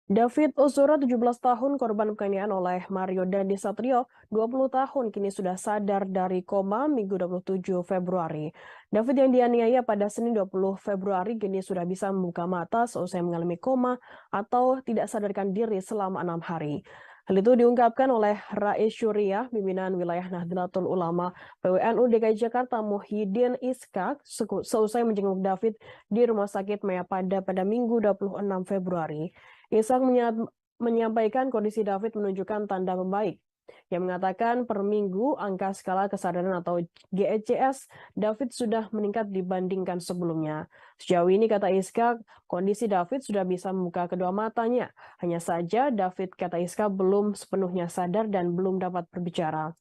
David Ozora, 17 tahun, korban penganiayaan oleh Mario Dandi Satrio, 20 tahun, kini sudah sadar dari koma Minggu 27 Februari. David yang dianiaya pada Senin 20 Februari kini sudah bisa membuka mata seusai mengalami koma atau tidak sadarkan diri selama 6 hari. Hal itu diungkapkan oleh Rais Syuriah, pimpinan wilayah Nahdlatul Ulama PWNU DKI Jakarta Muhyiddin Iskak, seusai menjenguk David di Rumah Sakit Mayapada pada Minggu 26 Februari. Iskak menyampaikan kondisi David menunjukkan tanda membaik. Yang mengatakan per minggu angka skala kesadaran atau GECS David sudah meningkat dibandingkan sebelumnya. Sejauh ini, kata Iskak, kondisi David sudah bisa membuka kedua matanya. Hanya saja David, kata Iskak, belum sepenuhnya sadar dan belum dapat berbicara.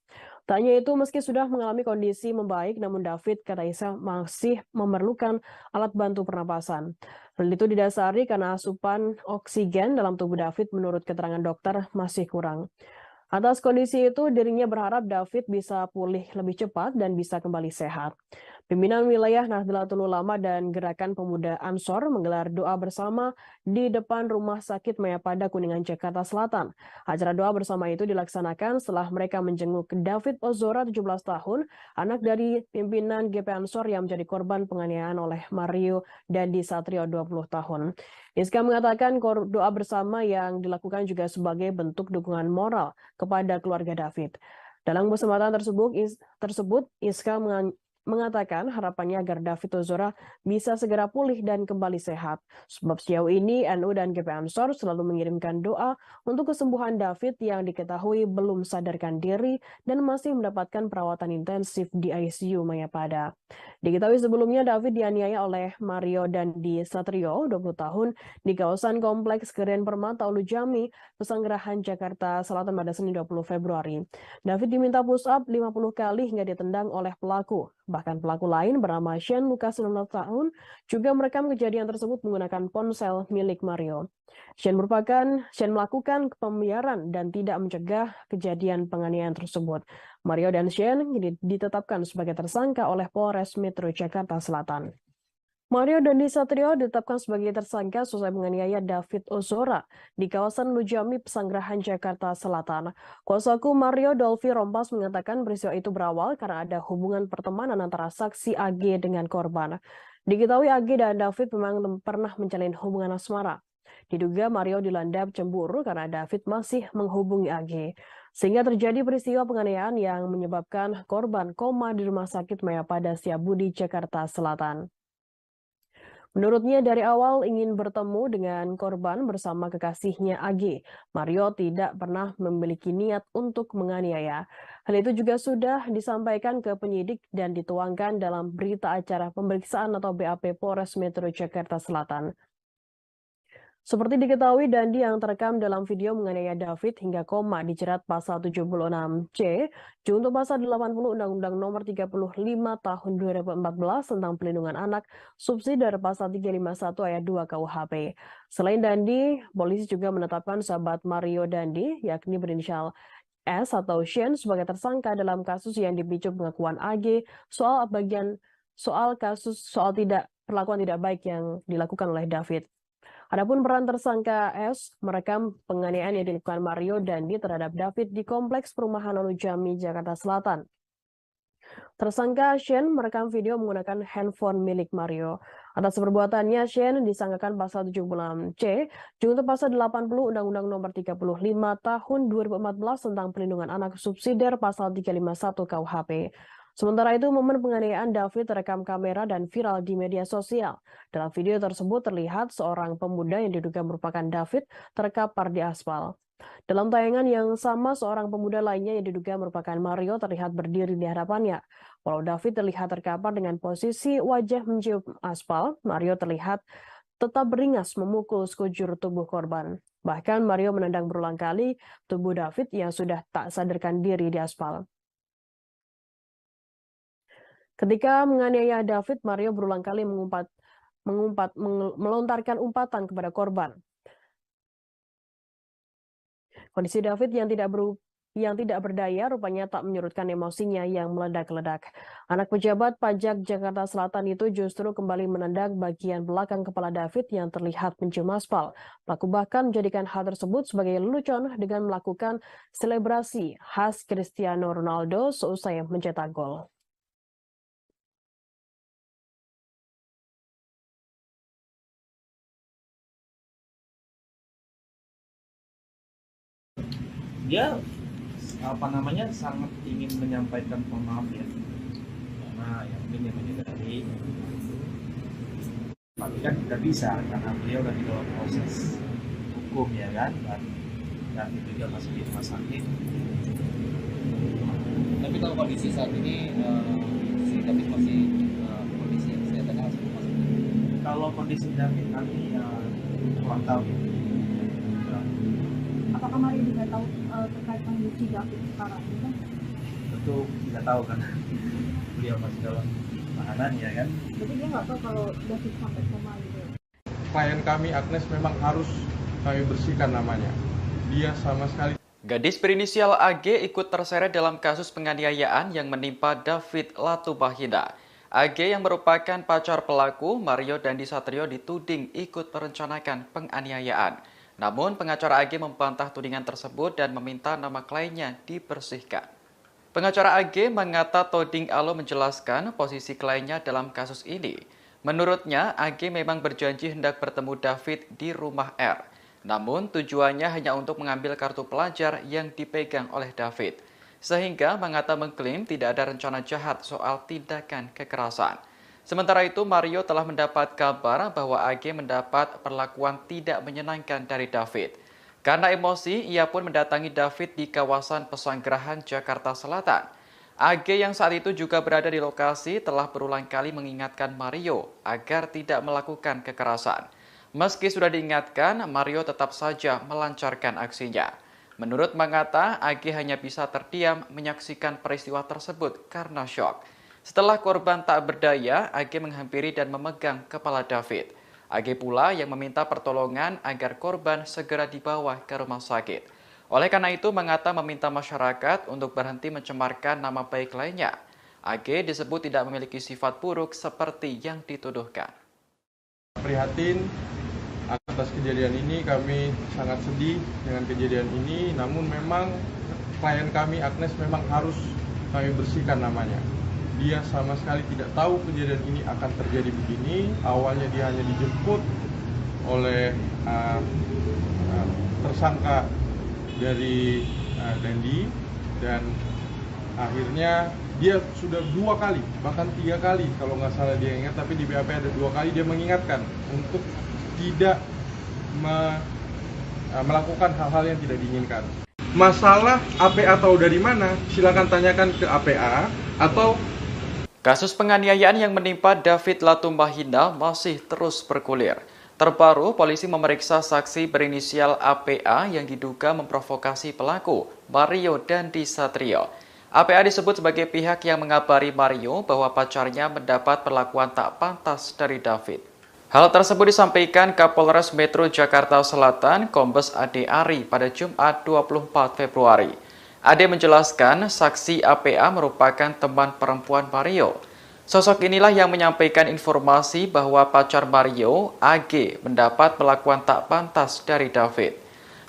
Tak hanya itu, meski sudah mengalami kondisi membaik, namun David, kata Iskak, masih memerlukan alat bantu pernapasan. Hal itu didasari karena asupan oksigen dalam tubuh David menurut keterangan dokter masih kurang. Atas kondisi itu, dirinya berharap David bisa pulih lebih cepat dan bisa kembali sehat. Pimpinan wilayah Nahdlatul Ulama dan Gerakan Pemuda Ansor menggelar doa bersama di depan Rumah Sakit Mayapada Kuningan, Jakarta Selatan. Acara doa bersama itu dilaksanakan setelah mereka menjenguk David Ozora, 17 tahun, anak dari pimpinan GP Ansor yang menjadi korban penganiayaan oleh Mario Dandi Satrio, 20 tahun. Iska mengatakan doa bersama yang dilakukan juga sebagai bentuk dukungan moral kepada keluarga David. Dalam kesempatan tersebut Iska mengatakan harapannya agar David Ozora bisa segera pulih dan kembali sehat. Sebab sejauh ini NU dan GP Ansor selalu mengirimkan doa untuk kesembuhan David yang diketahui belum sadarkan diri dan masih mendapatkan perawatan intensif di ICU Mayapada. Diketahui sebelumnya David dianiaya oleh Mario Dandi Satrio, 20 tahun, di kawasan Kompleks Keren Permata Ulu Jami, Pesanggerahan Jakarta Selatan pada Senin 20 Februari. David diminta push up 50 kali hingga ditendang oleh pelaku. Bahkan pelaku lain bernama Shane Lucas 19 tahun juga merekam kejadian tersebut menggunakan ponsel milik Mario. Shane melakukan pembiaran dan tidak mencegah kejadian penganiayaan tersebut. Mario dan Shane ditetapkan sebagai tersangka oleh Polres Metro Jakarta Selatan. Mario Dandi Satrio ditetapkan sebagai tersangka selesai menganiaya David Ozora di kawasan Lujami, Pesanggerahan Jakarta Selatan. Kuasa hukum Mario Dolfi Rompas mengatakan peristiwa itu berawal karena ada hubungan pertemanan antara saksi AG dengan korban. Diketahui AG dan David memang pernah menjalin hubungan asmara. Diduga Mario dilandap cemburu karena David masih menghubungi AG. Sehingga terjadi peristiwa penganiayaan yang menyebabkan korban koma di Rumah Sakit Mayapada Setiabudi, Jakarta Selatan. Menurutnya dari awal ingin bertemu dengan korban bersama kekasihnya AG. Mario tidak pernah memiliki niat untuk menganiaya. Hal itu juga sudah disampaikan ke penyidik dan dituangkan dalam berita acara pemeriksaan atau BAP Polres Metro Jakarta Selatan. Seperti diketahui, Dandi yang terekam dalam video menganiaya David hingga koma dijerat pasal 76C, junto pasal 80 Undang-Undang Nomor 35 Tahun 2014 tentang Pelindungan Anak, subsidiar pasal 351 ayat 2 KUHP. Selain Dandi, polisi juga menetapkan sahabat Mario Dandi, yakni berinisial S atau Shane sebagai tersangka dalam kasus yang dipicu pengakuan AG soal perlakuan tidak baik yang dilakukan oleh David. Adapun peran tersangka S merekam penganiayaan yang dilakukan Mario Dandi terhadap David di Kompleks Perumahan Ulu Jami, Jakarta Selatan. Tersangka Shane merekam video menggunakan handphone milik Mario. Atas perbuatannya, Shane disangkakan pasal 76C, junto pasal 80 Undang-Undang Nomor 35 Tahun 2014 tentang Pelindungan Anak, subsidiar pasal 351 KUHP. Sementara itu, momen penganiayaan David terekam kamera dan viral di media sosial. Dalam video tersebut terlihat seorang pemuda yang diduga merupakan David terkapar di aspal. Dalam tayangan yang sama, seorang pemuda lainnya yang diduga merupakan Mario terlihat berdiri di hadapannya. Walau David terlihat terkapar dengan posisi wajah mencium aspal, Mario terlihat tetap beringas memukul sekujur tubuh korban. Bahkan Mario menendang berulang kali tubuh David yang sudah tak sadarkan diri di aspal. Ketika menganiaya David, Mario berulang kali melontarkan umpatan kepada korban. Kondisi David yang tidak berdaya rupanya tak menyurutkan emosinya yang meledak-ledak. Anak pejabat pajak Jakarta Selatan itu justru kembali menendang bagian belakang kepala David yang terlihat mencium aspal. Pelaku bahkan menjadikan hal tersebut sebagai lelucon dengan melakukan selebrasi khas Cristiano Ronaldo seusai mencetak gol. Dia sangat ingin menyampaikan maaf ya, karena yang mungkin yang menyadari, tapi kan tidak bisa karena beliau lagi dalam proses hukum ya kan, dan itu juga masih di rumah sakit. Tapi kalau kondisi saat ini si David masih kondisi kesehatannya masih masuk. Kalau kondisi David nanti kurang tahu. Apakah Mario juga tahu terkait kondisi David sekarang ini kan? Tentu tidak tahu karena beliau masih dalam tahanan ya kan. Jadi dia nggak tahu kalau David sampai koma gitu. Klien kami Agnes memang harus kami bersihkan namanya. Dia sama sekali. Gadis berinisial AG ikut terseret dalam kasus penganiayaan yang menimpa David Latubahida. AG yang merupakan pacar pelaku, Mario Dandi Satrio, dituding ikut merencanakan penganiayaan. Namun pengacara AG membantah tudingan tersebut dan meminta nama kliennya dibersihkan. Pengacara AG Mangata Toding Alo menjelaskan posisi kliennya dalam kasus ini. Menurutnya, AG memang berjanji hendak bertemu David di rumah R. Namun tujuannya hanya untuk mengambil kartu pelajar yang dipegang oleh David. sehingga Manggata mengklaim tidak ada rencana jahat soal tindakan kekerasan. Sementara itu, Mario telah mendapat kabar bahwa AG mendapat perlakuan tidak menyenangkan dari David. Karena emosi, ia pun mendatangi David di kawasan Pesanggerahan, Jakarta Selatan. AG yang saat itu juga berada di lokasi telah berulang kali mengingatkan Mario agar tidak melakukan kekerasan. Meski sudah diingatkan, Mario tetap saja melancarkan aksinya. Menurut Manggata, AG hanya bisa terdiam menyaksikan peristiwa tersebut karena syok. Setelah korban tak berdaya, AG menghampiri dan memegang kepala David. AG pula yang meminta pertolongan agar korban segera dibawa ke rumah sakit. Oleh karena itu, Manggata meminta masyarakat untuk berhenti mencemarkan nama baik lainnya. AG disebut tidak memiliki sifat buruk seperti yang dituduhkan. Prihatin atas kejadian ini, kami sangat sedih dengan kejadian ini. Namun memang klien kami Agnes memang harus kami bersihkan namanya. Dia sama sekali tidak tahu kejadian ini akan terjadi begini. Awalnya dia hanya dijemput oleh tersangka dari Dandi, dan akhirnya dia sudah 2 kali, bahkan 3 kali kalau nggak salah dia ingat, tapi di BAP ada 2 kali dia mengingatkan untuk tidak melakukan hal-hal yang tidak diinginkan. Masalah APA tahu dari mana? Silakan tanyakan ke APA atau. Kasus penganiayaan yang menimpa David Latumbahina masih terus bergulir. Terbaru, polisi memeriksa saksi berinisial APA yang diduga memprovokasi pelaku, Mario Dandi Satrio. APA disebut sebagai pihak yang mengabari Mario bahwa pacarnya mendapat perlakuan tak pantas dari David. Hal tersebut disampaikan Kapolres Metro Jakarta Selatan, Kombes Ade Ari pada Jumat 24 Februari. Ade menjelaskan saksi APA merupakan teman perempuan Mario. Sosok inilah yang menyampaikan informasi bahwa pacar Mario, AG, mendapat perlakuan tak pantas dari David.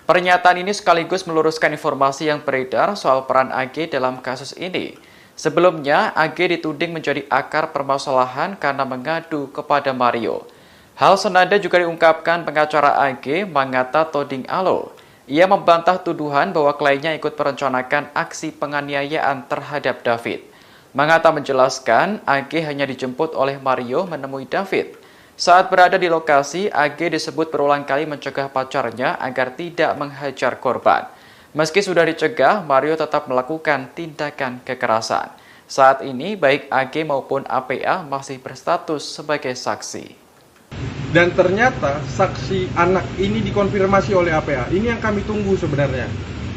Pernyataan ini sekaligus meluruskan informasi yang beredar soal peran AG dalam kasus ini. Sebelumnya, AG dituding menjadi akar permasalahan karena mengadu kepada Mario. Hal senada juga diungkapkan pengacara AG, Manggata Toding Alo. Ia membantah tuduhan bahwa kliennya ikut merencanakan aksi penganiayaan terhadap David. Manggata menjelaskan, AG hanya dijemput oleh Mario menemui David. Saat berada di lokasi, AG disebut berulang kali mencegah pacarnya agar tidak menghajar korban. Meski sudah dicegah, Mario tetap melakukan tindakan kekerasan. Saat ini, baik AG maupun APA masih berstatus sebagai saksi. Dan ternyata saksi anak ini dikonfirmasi oleh APA. Ini yang kami tunggu sebenarnya.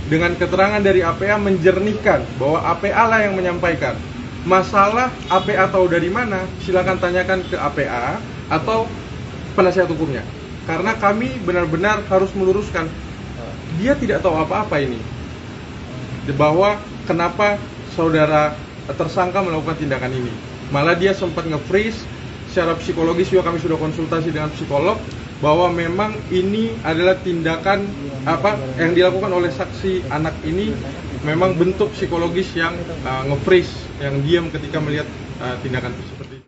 Dengan keterangan dari APA menjernihkan bahwa APA lah yang menyampaikan. Masalah APA tahu dari mana, silakan tanyakan ke APA atau penasihat hukumnya. Karena kami benar-benar harus meluruskan, dia tidak tahu apa-apa ini. Bahwa kenapa saudara tersangka melakukan tindakan ini. Malah dia sempat nge-freeze. Secara psikologis juga kami sudah konsultasi dengan psikolog bahwa memang ini adalah tindakan yang dilakukan oleh saksi anak ini memang bentuk psikologis yang nge-freeze, yang diam ketika melihat tindakan seperti itu.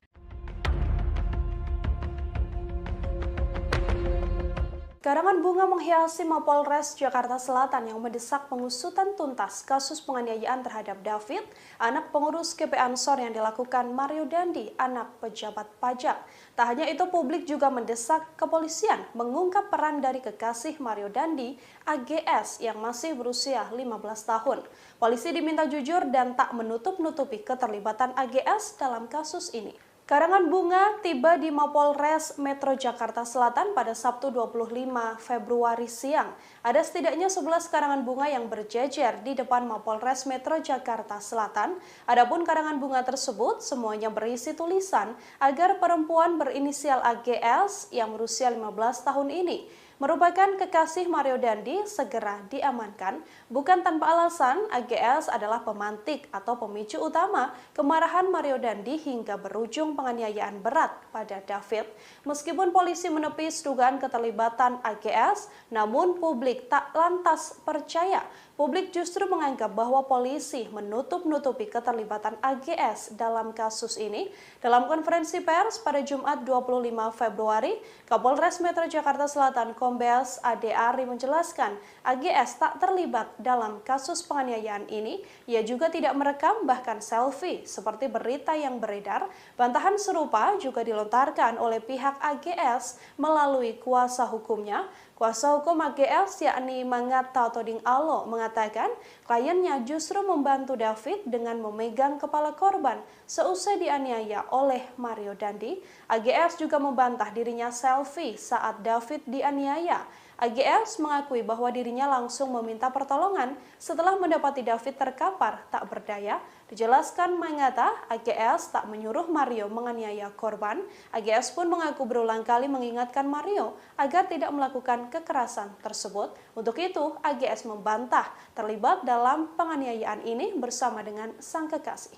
Karangan bunga menghiasi Mapolres Jakarta Selatan yang mendesak pengusutan tuntas kasus penganiayaan terhadap David, anak pengurus GP Ansor yang dilakukan Mario Dandi, anak pejabat pajak. Tak hanya itu, publik juga mendesak kepolisian mengungkap peran dari kekasih Mario Dandi, AGS, yang masih berusia 15 tahun. Polisi diminta jujur dan tak menutup-nutupi keterlibatan AGS dalam kasus ini. Karangan bunga tiba di Mapolres Metro Jakarta Selatan pada Sabtu 25 Februari siang. Ada setidaknya 11 karangan bunga yang berjejer di depan Mapolres Metro Jakarta Selatan. Adapun karangan bunga tersebut semuanya berisi tulisan agar perempuan berinisial AGS yang berusia 15 tahun ini merupakan kekasih Mario Dandi segera diamankan. Bukan tanpa alasan, AGS adalah pemantik atau pemicu utama kemarahan Mario Dandi hingga berujung penganiayaan berat pada David. Meskipun polisi menepis dugaan keterlibatan AGS, namun publik tak lantas percaya publik justru menganggap bahwa polisi menutup-nutupi keterlibatan AGS dalam kasus ini. Dalam konferensi pers pada Jumat 25 Februari, Kapolres Metro Jakarta Selatan Kombes Ade Ari menjelaskan AGS tak terlibat dalam kasus penganiayaan ini. Ia juga tidak merekam bahkan selfie seperti berita yang beredar. Bantahan serupa juga dilontarkan oleh pihak AGS melalui kuasa hukumnya. Kuasa hukum AGS yakni Mangata Toding Alo mengatakan kliennya justru membantu David dengan memegang kepala korban seusai dianiaya oleh Mario Dandi. AGS juga membantah dirinya selfie saat David dianiaya. AGS mengakui bahwa dirinya langsung meminta pertolongan setelah mendapati David terkapar tak berdaya. Dijelaskan Mangata, AGS tak menyuruh Mario menganiaya korban. AGS pun mengaku berulang kali mengingatkan Mario agar tidak melakukan kekerasan tersebut. Untuk itu, AGS membantah terlibat dalam penganiayaan ini bersama dengan sang kekasih.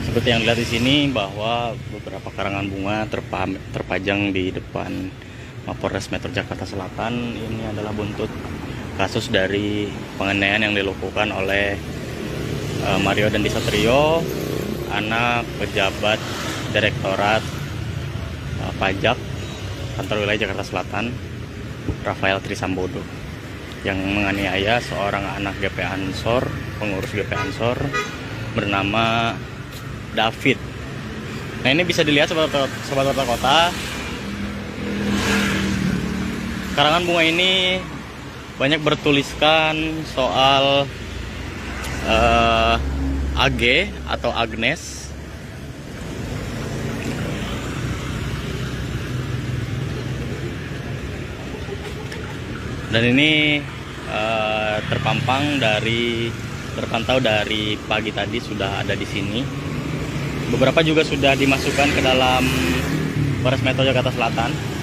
Seperti yang dilihat di sini bahwa beberapa karangan bunga terpajang di depan Mapolres Metro Jakarta Selatan. Ini adalah buntut kasus dari penganiayaan yang dilakukan oleh Mario Dandi Satrio, anak pejabat Direktorat Pajak Kantor Wilayah Jakarta Selatan, Rafael Trisambodo, yang menganiaya seorang anak GP Ansor, pengurus GP Ansor bernama David. Nah, ini bisa dilihat sobat kota. Karangan bunga ini banyak bertuliskan soal AG atau Agnes. Dan ini terpantau dari pagi tadi sudah ada di sini. Beberapa juga sudah dimasukkan ke dalam Polres Metro Jakarta Selatan.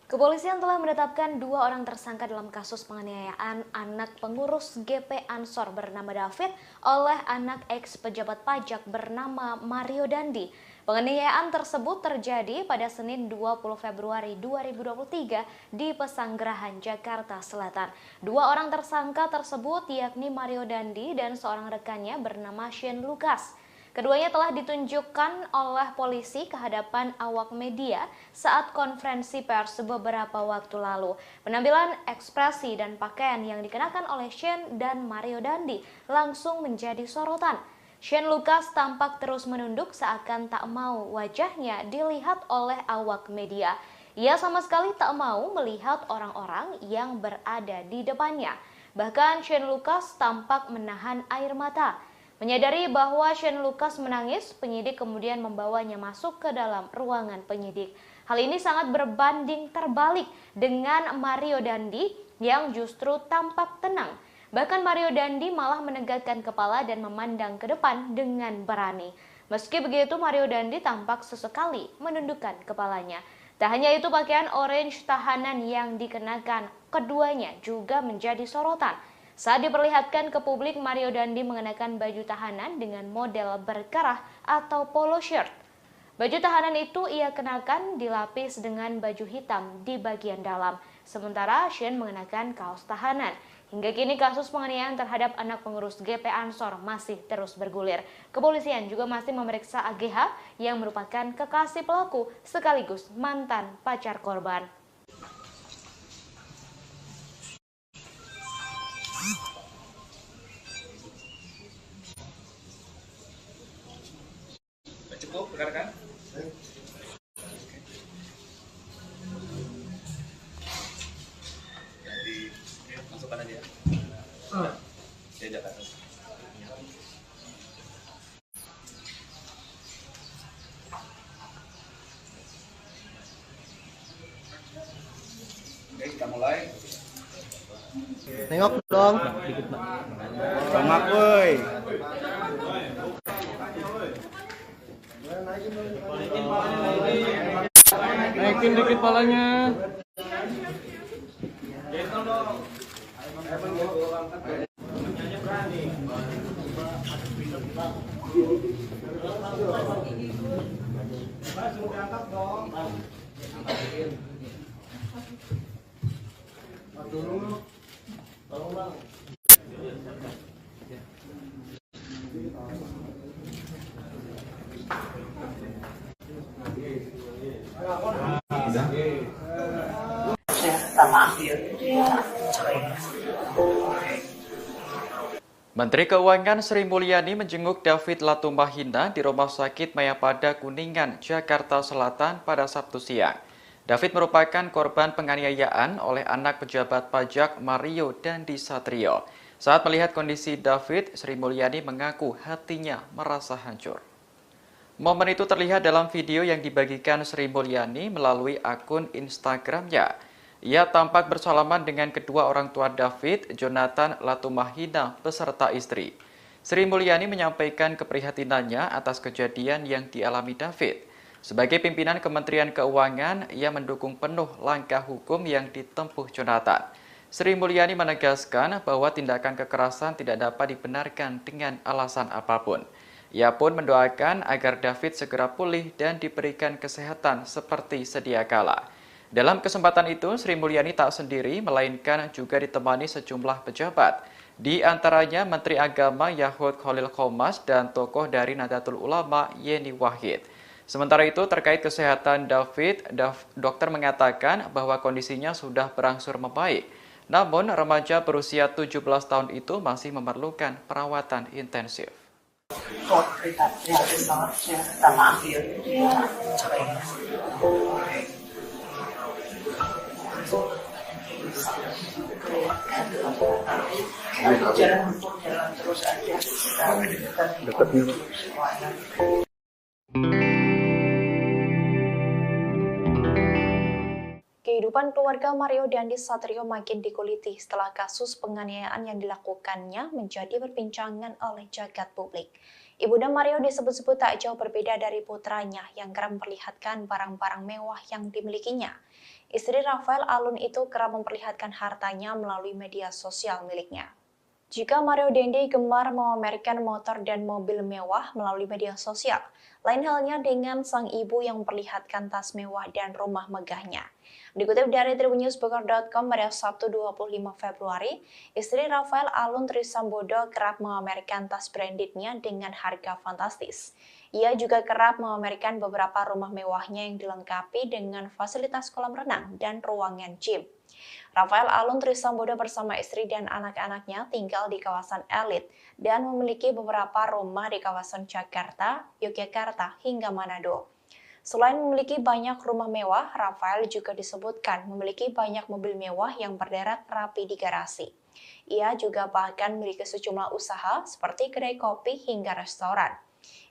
Kepolisian telah menetapkan 2 orang tersangka dalam kasus penganiayaan anak pengurus GP Ansor bernama David oleh anak ex pejabat pajak bernama Mario Dandi. Penganiayaan tersebut terjadi pada Senin 20 Februari 2023 di Pesanggerahan, Jakarta Selatan. 2 orang tersangka tersebut yakni Mario Dandi dan seorang rekannya bernama Shane Lucas. Keduanya telah ditunjukkan oleh polisi ke hadapan awak media saat konferensi pers beberapa waktu lalu. Penampilan, ekspresi, dan pakaian yang dikenakan oleh Shane dan Mario Dandi langsung menjadi sorotan. Shane Lucas tampak terus menunduk seakan tak mau wajahnya dilihat oleh awak media. Ia sama sekali tak mau melihat orang-orang yang berada di depannya. Bahkan Shane Lucas tampak menahan air mata. Menyadari bahwa Shane Lucas menangis, penyidik kemudian membawanya masuk ke dalam ruangan penyidik. Hal ini sangat berbanding terbalik dengan Mario Dandi yang justru tampak tenang. Bahkan Mario Dandi malah menegakkan kepala dan memandang ke depan dengan berani. Meski begitu, Mario Dandi tampak sesekali menundukkan kepalanya. Tak hanya itu, pakaian orange tahanan yang dikenakan keduanya juga menjadi sorotan. Saat diperlihatkan ke publik, Mario Dandi mengenakan baju tahanan dengan model berkerah atau polo shirt. Baju tahanan itu ia kenakan dilapis dengan baju hitam di bagian dalam, sementara Shane mengenakan kaos tahanan. Hingga kini kasus penganiayaan terhadap anak pengurus GP Ansor masih terus bergulir. Kepolisian juga masih memeriksa AGH yang merupakan kekasih pelaku sekaligus mantan pacar korban. Cukup, rekan-rekan? Jadi, masukkan aja ya. Jajakan. Oke, kita mulai. Nengok dong. Sama woi. Naikin dikit palanya. Menteri Keuangan Sri Mulyani menjenguk David Latumahina di Rumah Sakit Mayapada Kuningan, Jakarta Selatan pada Sabtu siang. David merupakan korban penganiayaan oleh anak pejabat pajak Mario Dandi Satrio. Saat melihat kondisi David, Sri Mulyani mengaku hatinya merasa hancur. Momen itu terlihat dalam video yang dibagikan Sri Mulyani melalui akun Instagramnya. Ia tampak bersalaman dengan kedua orang tua David, Jonathan Latumahina, beserta istri. Sri Mulyani menyampaikan keprihatinannya atas kejadian yang dialami David. Sebagai pimpinan Kementerian Keuangan, ia mendukung penuh langkah hukum yang ditempuh Jonathan. Sri Mulyani menegaskan bahwa tindakan kekerasan tidak dapat dibenarkan dengan alasan apapun. Ia pun mendoakan agar David segera pulih dan diberikan kesehatan seperti sedia kala. Dalam kesempatan itu, Sri Mulyani tak sendiri, melainkan juga ditemani sejumlah pejabat. Di antaranya Menteri Agama Yahud Khalil Qomas dan tokoh dari Nahdlatul Ulama Yeni Wahid. Sementara itu, terkait kesehatan David, dokter mengatakan bahwa kondisinya sudah berangsur membaik. Namun, remaja berusia 17 tahun itu masih memerlukan perawatan intensif. Kehidupan keluarga Mario Dandi Satrio makin dikuliti setelah kasus penganiayaan yang dilakukannya menjadi perbincangan oleh jagat publik. Ibunda Mario disebut-sebut tak jauh berbeda dari putranya yang kerap memperlihatkan barang-barang mewah yang dimilikinya. Istri Rafael Alun itu kerap memperlihatkan hartanya melalui media sosial miliknya. Jika Mario Dandi gemar memamerkan motor dan mobil mewah melalui media sosial, lain halnya dengan sang ibu yang memperlihatkan tas mewah dan rumah megahnya. Dikutip dari tribunnews.com pada Sabtu 25 Februari, istri Rafael Alun Trisambodo kerap memamerkan tas brandednya dengan harga fantastis. Ia juga kerap memamerkan beberapa rumah mewahnya yang dilengkapi dengan fasilitas kolam renang dan ruangan gym. Rafael Alun Trisambodo bersama istri dan anak-anaknya tinggal di kawasan elit dan memiliki beberapa rumah di kawasan Jakarta, Yogyakarta, hingga Manado. Selain memiliki banyak rumah mewah, Rafael juga disebutkan memiliki banyak mobil mewah yang berderet rapi di garasi. Ia juga bahkan memiliki sejumlah usaha seperti kedai kopi hingga restoran.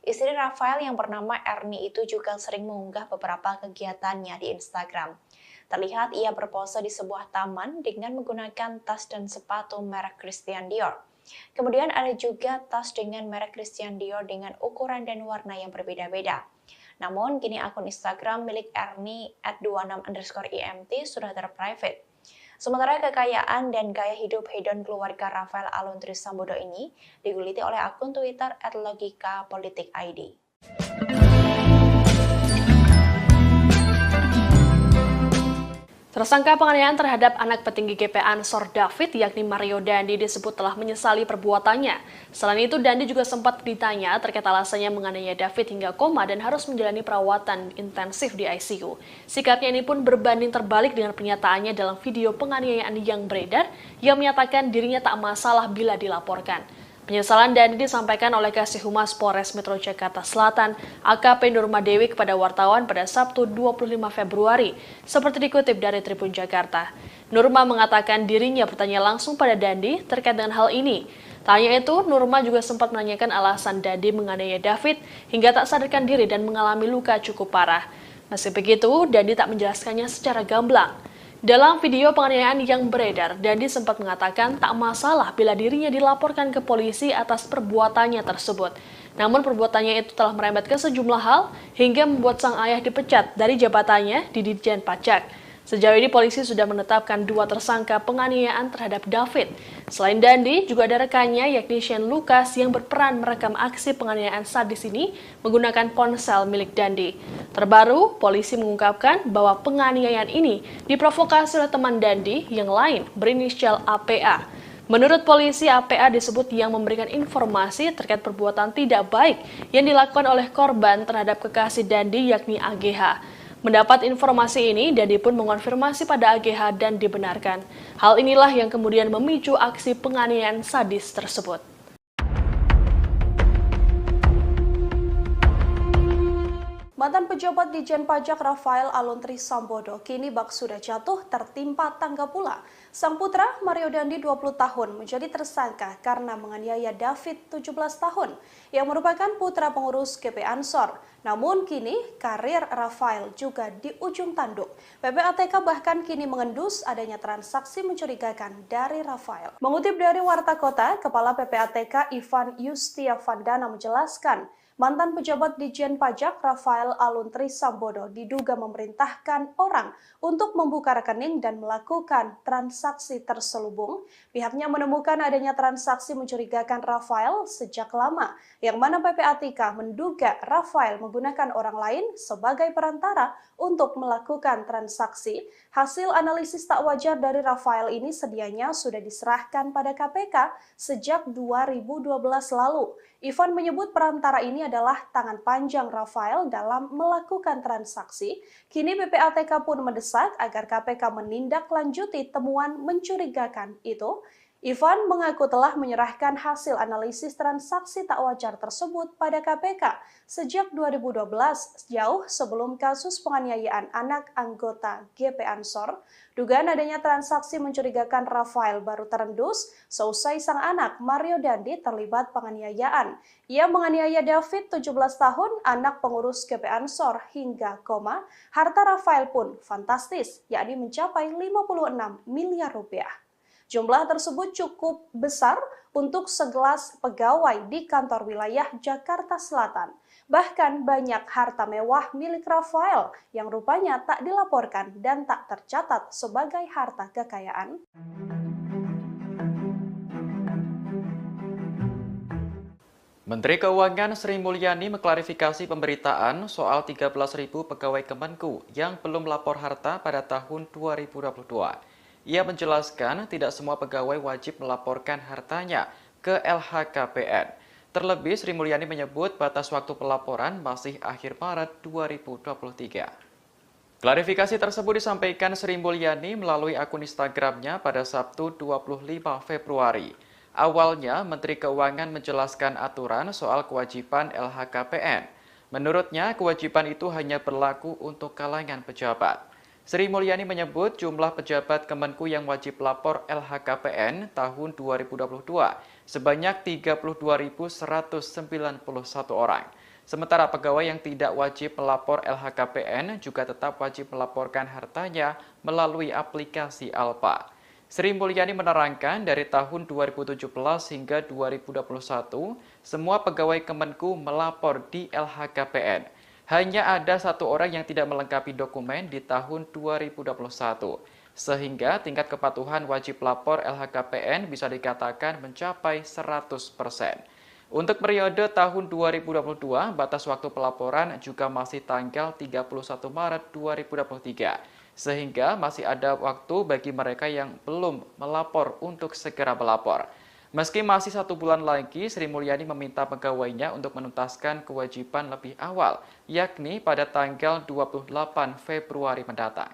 Istri Rafael yang bernama Erni itu juga sering mengunggah beberapa kegiatannya di Instagram. Terlihat ia berpose di sebuah taman dengan menggunakan tas dan sepatu merek Christian Dior. Kemudian ada juga tas dengan merek Christian Dior dengan ukuran dan warna yang berbeda-beda. Namun, kini akun Instagram milik Erni @26_IMT sudah terprivate. Sementara kekayaan dan gaya hidup hedon keluarga Rafael Alun Trisambodo ini diguliti oleh akun Twitter @logikapolitik_id. Tersangka penganiayaan terhadap anak petinggi GP Ansor David yakni Mario Dandi disebut telah menyesali perbuatannya. Selain itu, Dandi juga sempat ditanya terkait alasannya menganiaya David hingga koma dan harus menjalani perawatan intensif di ICU. Sikapnya ini pun berbanding terbalik dengan pernyataannya dalam video penganiayaan yang beredar yang menyatakan dirinya tak masalah bila dilaporkan. Penyesalan Dandi disampaikan oleh Kasih Humas Polres Metro Jakarta Selatan, AKP Nurma Dewi kepada wartawan pada Sabtu 25 Februari, seperti dikutip dari Tribun Jakarta. Nurma mengatakan dirinya bertanya langsung pada Dandi terkait dengan hal ini. Tanya itu, Nurma juga sempat menanyakan alasan Dandi menganiaya David hingga tak sadarkan diri dan mengalami luka cukup parah. Meski begitu, Dandi tak menjelaskannya secara gamblang. Dalam video penganiayaan yang beredar, Dandi sempat mengatakan tak masalah bila dirinya dilaporkan ke polisi atas perbuatannya tersebut. Namun perbuatannya itu telah merembet ke sejumlah hal hingga membuat sang ayah dipecat dari jabatannya di Ditjen Pajak. Sejauh ini polisi sudah menetapkan 2 tersangka penganiayaan terhadap David. Selain Dandi, juga ada rekannya yakni Shane Lucas yang berperan merekam aksi penganiayaan sadis ini menggunakan ponsel milik Dandi. Terbaru, polisi mengungkapkan bahwa penganiayaan ini diprovokasi oleh teman Dandi yang lain berinisial APA. Menurut polisi, APA disebut yang memberikan informasi terkait perbuatan tidak baik yang dilakukan oleh korban terhadap kekasih Dandi yakni AGH. Mendapat informasi ini, Dandi pun mengonfirmasi pada AGH dan dibenarkan. Hal inilah yang kemudian memicu aksi penganiayaan sadis tersebut. Mantan pejabat Ditjen Pajak Rafael Aluntri Sambodo kini bak sudah jatuh tertimpa tangga pula. Sang putra Mario Dandi 20 tahun menjadi tersangka karena menganiaya David 17 tahun yang merupakan putra pengurus GP Ansor. Namun kini karir Rafael juga di ujung tanduk. PPATK bahkan kini mengendus adanya transaksi mencurigakan dari Rafael. Mengutip dari Warta Kota, Kepala PPATK Ivan Yustiavandana menjelaskan, mantan pejabat Ditjen Pajak Rafael Aluntri Sambodo diduga memerintahkan orang untuk membuka rekening dan melakukan transaksi terselubung. Pihaknya menemukan adanya transaksi mencurigakan Rafael sejak lama, yang mana PPATK menduga Rafael menggunakan orang lain sebagai perantara untuk melakukan transaksi. Hasil analisis tak wajar dari Rafael ini sedianya sudah diserahkan pada KPK sejak 2012 lalu. Ivan menyebut perantara ini adalah tangan panjang Rafael dalam melakukan transaksi. Kini PPATK pun mendesak agar KPK menindaklanjuti temuan mencurigakan itu. Ivan mengaku telah menyerahkan hasil analisis transaksi tak wajar tersebut pada KPK sejak 2012, jauh sebelum kasus penganiayaan anak anggota GP Ansor. Dugaan adanya transaksi mencurigakan Rafael baru terendus seusai sang anak Mario Dandi terlibat penganiayaan. Ia menganiaya David 17 tahun, anak pengurus GP Ansor hingga koma. Harta Rafael pun fantastis, yakni mencapai 56 miliar rupiah. Jumlah tersebut cukup besar untuk segelas pegawai di kantor wilayah Jakarta Selatan. Bahkan banyak harta mewah milik Rafael yang rupanya tak dilaporkan dan tak tercatat sebagai harta kekayaan. Menteri Keuangan Sri Mulyani mengklarifikasi pemberitaan soal 13.000 pegawai Kemenku yang belum lapor harta pada tahun 2022. Ia menjelaskan tidak semua pegawai wajib melaporkan hartanya ke LHKPN. Terlebih, Sri Mulyani menyebut batas waktu pelaporan masih akhir Maret 2023. Klarifikasi tersebut disampaikan Sri Mulyani melalui akun Instagramnya pada Sabtu 25 Februari. Awalnya, Menteri Keuangan menjelaskan aturan soal kewajiban LHKPN. Menurutnya, kewajiban itu hanya berlaku untuk kalangan pejabat. Sri Mulyani menyebut jumlah pejabat Kemenku yang wajib lapor LHKPN tahun 2022 sebanyak 32.191 orang. Sementara pegawai yang tidak wajib melapor LHKPN juga tetap wajib melaporkan hartanya melalui aplikasi Alpa. Sri Mulyani menerangkan dari tahun 2017 hingga 2021, semua pegawai Kemenku melapor di LHKPN. Hanya ada 1 orang yang tidak melengkapi dokumen di tahun 2021, sehingga tingkat kepatuhan wajib lapor LHKPN bisa dikatakan mencapai 100%. Untuk periode tahun 2022, batas waktu pelaporan juga masih tanggal 31 Maret 2023, sehingga masih ada waktu bagi mereka yang belum melapor untuk segera melapor. Meski masih 1 bulan lagi, Sri Mulyani meminta pegawainya untuk menuntaskan kewajiban lebih awal, yakni pada tanggal 28 Februari mendatang.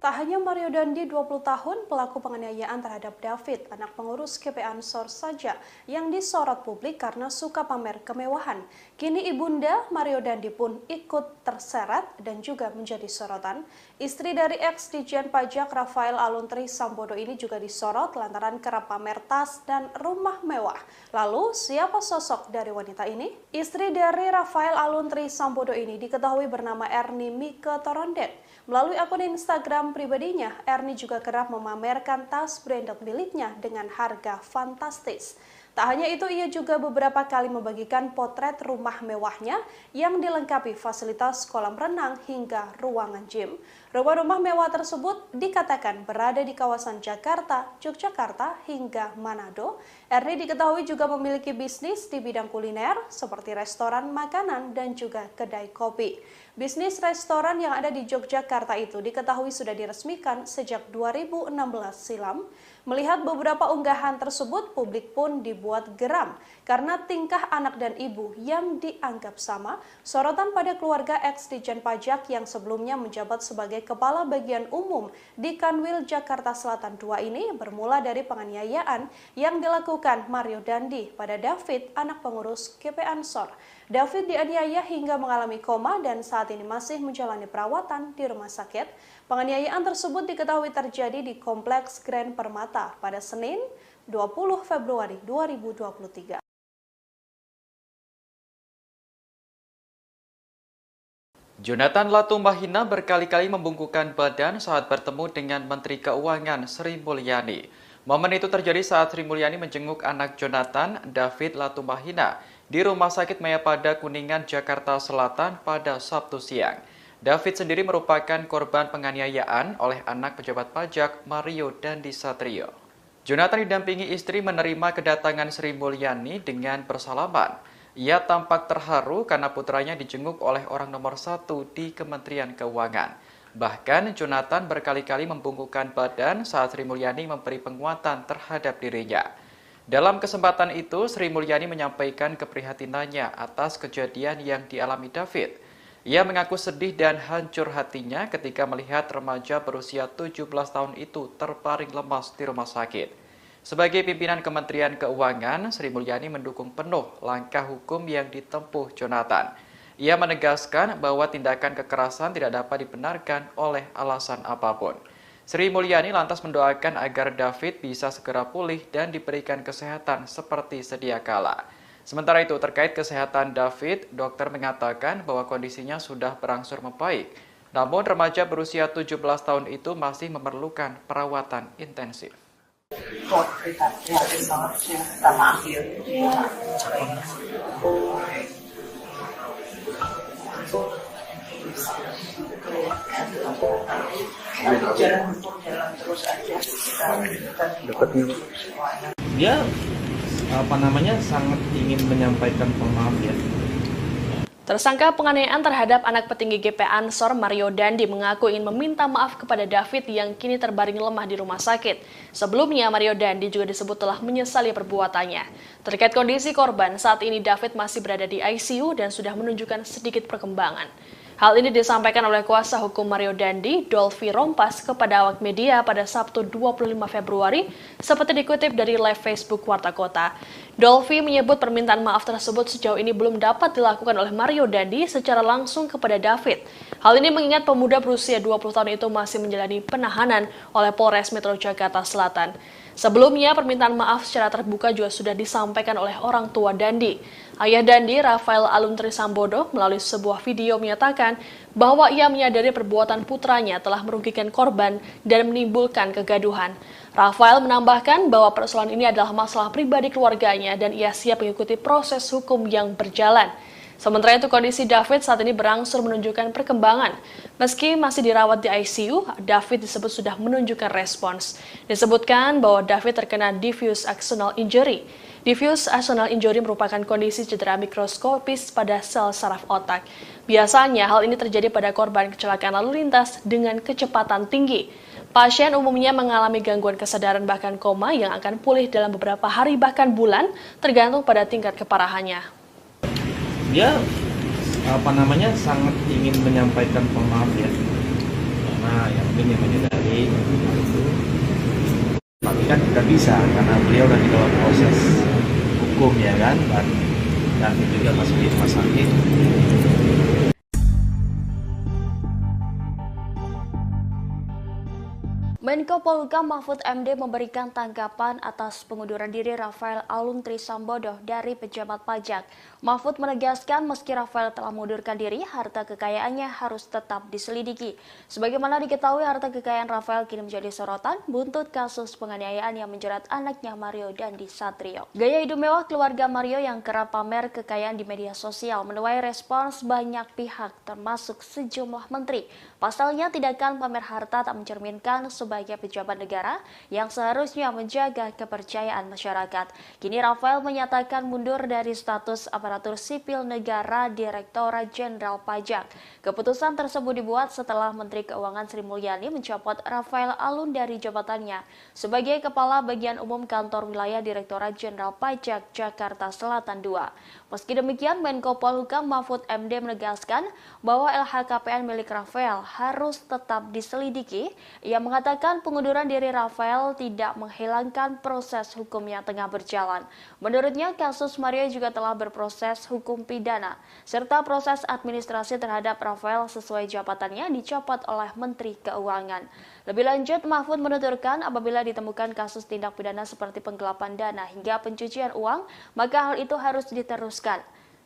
Tak hanya Mario Dandi 20 tahun pelaku penganiayaan terhadap David, anak pengurus GP Ansor saja yang disorot publik karena suka pamer kemewahan. Kini ibunda Mario Dandi pun ikut terseret dan juga menjadi sorotan. Istri dari ex-Ditjen Pajak Rafael Aluntri Sambodo ini juga disorot lantaran kerap pamer tas dan rumah mewah. Lalu, siapa sosok dari wanita ini? Istri dari Rafael Aluntri Sambodo ini diketahui bernama Erni Mike Torondet. Melalui akun Instagram pribadinya, Erni juga kerap memamerkan tas branded miliknya dengan harga fantastis. Tak hanya itu, ia juga beberapa kali membagikan potret rumah mewahnya yang dilengkapi fasilitas kolam renang hingga ruangan gym. Rumah-rumah mewah tersebut dikatakan berada di kawasan Jakarta, Yogyakarta, hingga Manado. Ernie diketahui juga memiliki bisnis di bidang kuliner seperti restoran makanan dan juga kedai kopi. Bisnis restoran yang ada di Yogyakarta itu diketahui sudah diresmikan sejak 2016 silam. Melihat beberapa unggahan tersebut, publik pun dibuat geram karena tingkah anak dan ibu yang dianggap sama. Sorotan pada keluarga ex-Dijen Pajak yang sebelumnya menjabat sebagai Kepala Bagian Umum di Kanwil Jakarta Selatan II ini bermula dari penganiayaan yang dilakukan Mario Dandi pada David, anak pengurus GP Ansor. David dianiaya hingga mengalami koma dan saat ini masih menjalani perawatan di rumah sakit. Penganiayaan tersebut diketahui terjadi di Kompleks Grand Permata pada Senin 20 Februari 2023. Jonathan Latumahina berkali-kali membungkukkan badan saat bertemu dengan Menteri Keuangan Sri Mulyani. Momen itu terjadi saat Sri Mulyani menjenguk anak Jonathan, David Latumahina, di Rumah Sakit Mayapada Kuningan, Jakarta Selatan pada Sabtu siang. David sendiri merupakan korban penganiayaan oleh anak pejabat pajak Mario Dandi Satrio. Jonathan didampingi istri menerima kedatangan Sri Mulyani dengan bersalaman. Ia tampak terharu karena putranya dijenguk oleh orang nomor 1 di Kementerian Keuangan. Bahkan Jonathan berkali-kali membungkukkan badan saat Sri Mulyani memberi penguatan terhadap dirinya. Dalam kesempatan itu, Sri Mulyani menyampaikan keprihatinannya atas kejadian yang dialami David. Ia mengaku sedih dan hancur hatinya ketika melihat remaja berusia 17 tahun itu terbaring lemas di rumah sakit. Sebagai pimpinan Kementerian Keuangan, Sri Mulyani mendukung penuh langkah hukum yang ditempuh Jonathan. Ia menegaskan bahwa tindakan kekerasan tidak dapat dibenarkan oleh alasan apapun. Sri Mulyani lantas mendoakan agar David bisa segera pulih dan diberikan kesehatan seperti sedia kala. Sementara itu, terkait kesehatan David, dokter mengatakan bahwa kondisinya sudah berangsur membaik. Namun, remaja berusia 17 tahun itu masih memerlukan perawatan intensif. Dia sangat ingin menyampaikan maaf ya. Tersangka penganiayaan terhadap anak petinggi GP Ansor Mario Dandi mengaku ingin meminta maaf kepada David yang kini terbaring lemah di rumah sakit. Sebelumnya Mario Dandi juga disebut telah menyesali perbuatannya. Terkait kondisi korban, saat ini David masih berada di ICU dan sudah menunjukkan sedikit perkembangan. Hal ini disampaikan oleh kuasa hukum Mario Dandi, Dolfi Rompas, kepada awak media pada Sabtu 25 Februari, seperti dikutip dari live Facebook Warta Kota. Dolfi menyebut permintaan maaf tersebut sejauh ini belum dapat dilakukan oleh Mario Dandi secara langsung kepada David. Hal ini mengingat pemuda berusia 20 tahun itu masih menjalani penahanan oleh Polres Metro Jakarta Selatan. Sebelumnya, permintaan maaf secara terbuka juga sudah disampaikan oleh orang tua Dandi. Ayah Dandi, Rafael Aluntri Sambodo, melalui sebuah video menyatakan bahwa ia menyadari perbuatan putranya telah merugikan korban dan menimbulkan kegaduhan. Rafael menambahkan bahwa persoalan ini adalah masalah pribadi keluarganya dan ia siap mengikuti proses hukum yang berjalan. Sementara itu, kondisi David saat ini berangsur menunjukkan perkembangan. Meski masih dirawat di ICU, David disebut sudah menunjukkan respons. Disebutkan bahwa David terkena diffuse axonal injury. Diffuse axonal injury merupakan kondisi cedera mikroskopis pada sel saraf otak. Biasanya hal ini terjadi pada korban kecelakaan lalu lintas dengan kecepatan tinggi. Pasien umumnya mengalami gangguan kesadaran bahkan koma yang akan pulih dalam beberapa hari bahkan bulan, tergantung pada tingkat keparahannya. Dia sangat ingin menyampaikan maaf ya, karena yang penting yang menyadari itu, tapi kan tidak bisa karena beliau lagi dalam proses hukum ya kan, dan David juga masih di rumah sakit. Menko Polhukam Mahfud MD memberikan tanggapan atas pengunduran diri Rafael Alun Trisambodo dari pejabat pajak. Mahfud menegaskan meski Rafael telah mengundurkan diri, harta kekayaannya harus tetap diselidiki. Sebagaimana diketahui, harta kekayaan Rafael kini menjadi sorotan buntut kasus penganiayaan yang menjerat anaknya Mario Dandi Satrio. Gaya hidup mewah keluarga Mario yang kerap pamer kekayaan di media sosial menuai respons banyak pihak termasuk sejumlah menteri. Pasalnya tindakan pamer harta tak mencerminkan sebagai pejabat negara yang seharusnya menjaga kepercayaan masyarakat. Kini Rafael menyatakan mundur dari status aparatur sipil negara Direktorat Jenderal Pajak. Keputusan tersebut dibuat setelah Menteri Keuangan Sri Mulyani mencopot Rafael Alun dari jabatannya sebagai Kepala Bagian Umum Kantor Wilayah Direktorat Jenderal Pajak Jakarta Selatan II. Meski demikian, Menko Polhukam Mahfud MD menegaskan bahwa LHKPN milik Rafael harus tetap diselidiki. Ia mengatakan pengunduran diri Rafael tidak menghilangkan proses hukum yang tengah berjalan. Menurutnya, kasus Mario juga telah berproses hukum pidana, serta proses administrasi terhadap Rafael sesuai jabatannya dicopot oleh Menteri Keuangan. Lebih lanjut, Mahfud menuturkan apabila ditemukan kasus tindak pidana seperti penggelapan dana hingga pencucian uang, maka hal itu harus diteruskan.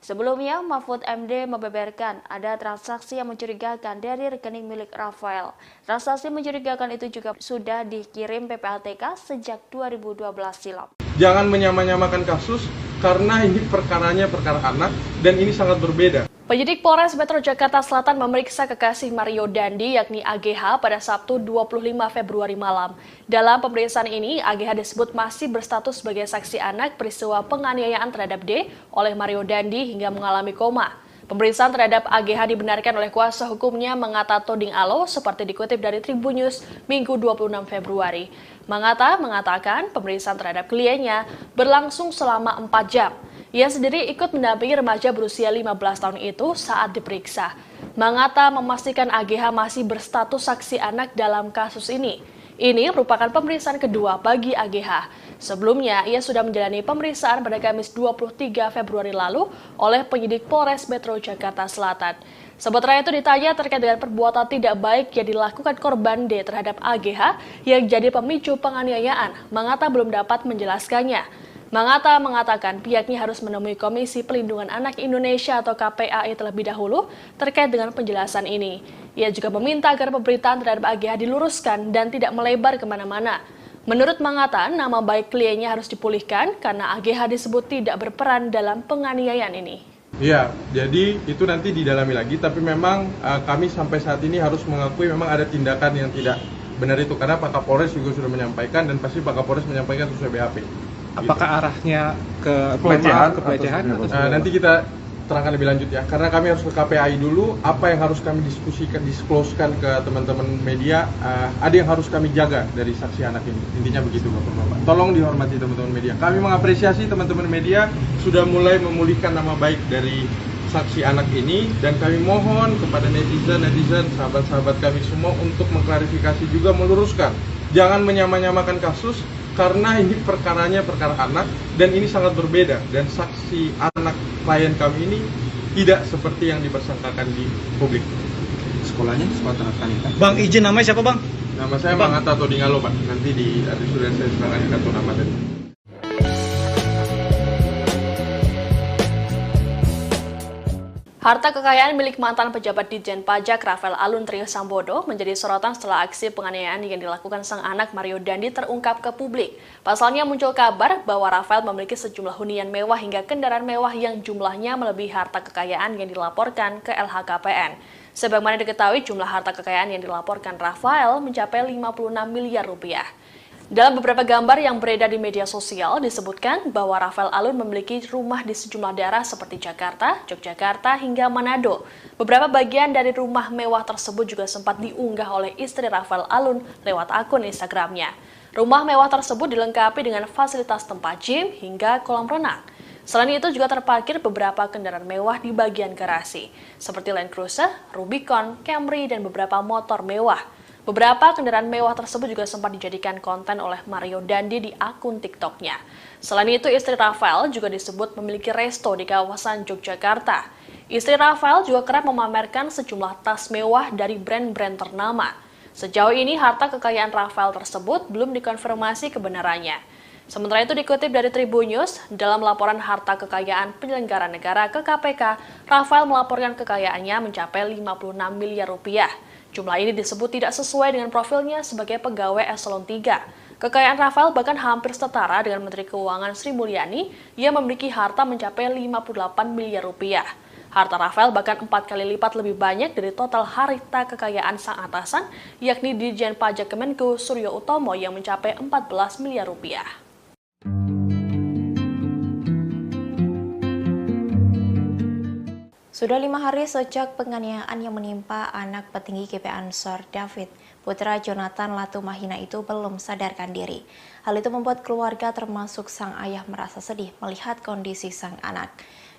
Sebelumnya, Mahfud MD membeberkan ada transaksi yang mencurigakan dari rekening milik Rafael. Transaksi mencurigakan itu juga sudah dikirim PPATK sejak 2012 silam. Jangan menyamakan kasus karena ini perkaranya perkara anak dan ini sangat berbeda. Penyidik Polres Metro Jakarta Selatan memeriksa kekasih Mario Dandi yakni AGH pada Sabtu 25 Februari malam. Dalam pemeriksaan ini, AGH disebut masih berstatus sebagai saksi anak peristiwa penganiayaan terhadap D oleh Mario Dandi hingga mengalami koma. Pemeriksaan terhadap AGH dibenarkan oleh kuasa hukumnya Mangata Toding Alo seperti dikutip dari Tribun News Minggu 26 Februari. Mangata mengatakan pemeriksaan terhadap kliennya berlangsung selama 4 jam. Ia sendiri ikut mendampingi remaja berusia 15 tahun itu saat diperiksa. Mangata memastikan AGH masih berstatus saksi anak dalam kasus ini. Ini merupakan pemeriksaan kedua bagi AGH. Sebelumnya, ia sudah menjalani pemeriksaan pada Kamis 23 Februari lalu oleh penyidik Polres Metro Jakarta Selatan. Sementara itu ditanya terkait dengan perbuatan tidak baik yang dilakukan korban D terhadap AGH yang jadi pemicu penganiayaan, Mangata belum dapat menjelaskannya. Mangata mengatakan pihaknya harus menemui Komisi Pelindungan Anak Indonesia atau KPAI terlebih dahulu terkait dengan penjelasan ini. Ia juga meminta agar pemberitaan terhadap AGH diluruskan dan tidak melebar kemana-mana. Menurut Mangata, nama baik kliennya harus dipulihkan karena AGH disebut tidak berperan dalam penganiayaan ini. Ya, jadi itu nanti didalami lagi, tapi memang kami sampai saat ini harus mengakui memang ada tindakan yang tidak benar itu, karena Pak Kapolres juga sudah menyampaikan dan pasti Pak Kapolres menyampaikan sesuai BAP. Apakah arahnya ke pelecehan? Nanti kita terangkan lebih lanjut ya, karena kami harus ke KPAI dulu, apa yang harus kami diskusikan, disclosekan ke teman-teman media, ada yang harus kami jaga dari saksi anak ini. Intinya begitu Bapak-Bapak. Tolong dihormati teman-teman media. Kami mengapresiasi teman-teman media sudah mulai memulihkan nama baik dari saksi anak ini, dan kami mohon kepada netizen, sahabat-sahabat kami semua untuk mengklarifikasi juga, meluruskan. Jangan menyamakan kasus, karena ini perkaranya perkara anak dan ini sangat berbeda, dan saksi anak klien kami ini tidak seperti yang dipersangkakan di publik. Sekolahnya sekolah terakanita. Bang, izin namanya siapa Bang? Nama saya Mangata Toding Alo Pak, nanti sudah saya serahkan di kartu nama tadi. Harta kekayaan milik mantan pejabat Ditjen Pajak Rafael Alun Trisambodo menjadi sorotan setelah aksi penganiayaan yang dilakukan sang anak Mario Dandi terungkap ke publik. Pasalnya muncul kabar bahwa Rafael memiliki sejumlah hunian mewah hingga kendaraan mewah yang jumlahnya melebihi harta kekayaan yang dilaporkan ke LHKPN. Sebagaimana diketahui, jumlah harta kekayaan yang dilaporkan Rafael mencapai 56 miliar rupiah. Dalam beberapa gambar yang beredar di media sosial disebutkan bahwa Rafael Alun memiliki rumah di sejumlah daerah seperti Jakarta, Yogyakarta, hingga Manado. Beberapa bagian dari rumah mewah tersebut juga sempat diunggah oleh istri Rafael Alun lewat akun Instagramnya. Rumah mewah tersebut dilengkapi dengan fasilitas tempat gym hingga kolam renang. Selain itu juga terparkir beberapa kendaraan mewah di bagian garasi, seperti Land Cruiser, Rubicon, Camry, dan beberapa motor mewah. Beberapa kendaraan mewah tersebut juga sempat dijadikan konten oleh Mario Dandi di akun TikTok-nya. Selain itu, istri Rafael juga disebut memiliki resto di kawasan Yogyakarta. Istri Rafael juga kerap memamerkan sejumlah tas mewah dari brand-brand ternama. Sejauh ini harta kekayaan Rafael tersebut belum dikonfirmasi kebenarannya. Sementara itu dikutip dari Tribunnews, dalam laporan harta kekayaan penyelenggara negara ke KPK, Rafael melaporkan kekayaannya mencapai 56 miliar rupiah. Jumlah ini disebut tidak sesuai dengan profilnya sebagai pegawai eselon 3. Kekayaan Rafael bahkan hampir setara dengan Menteri Keuangan Sri Mulyani yang memiliki harta mencapai 58 miliar rupiah. Harta Rafael bahkan 4 kali lipat lebih banyak dari total harta kekayaan sang atasan, yakni Dirjen Pajak Kemenku Suryo Utomo yang mencapai 14 miliar rupiah. Sudah 5 hari sejak penganiayaan yang menimpa anak petinggi GPA Ansor David, putra Jonathan Latumahina itu belum sadarkan diri. Hal itu membuat keluarga termasuk sang ayah merasa sedih melihat kondisi sang anak.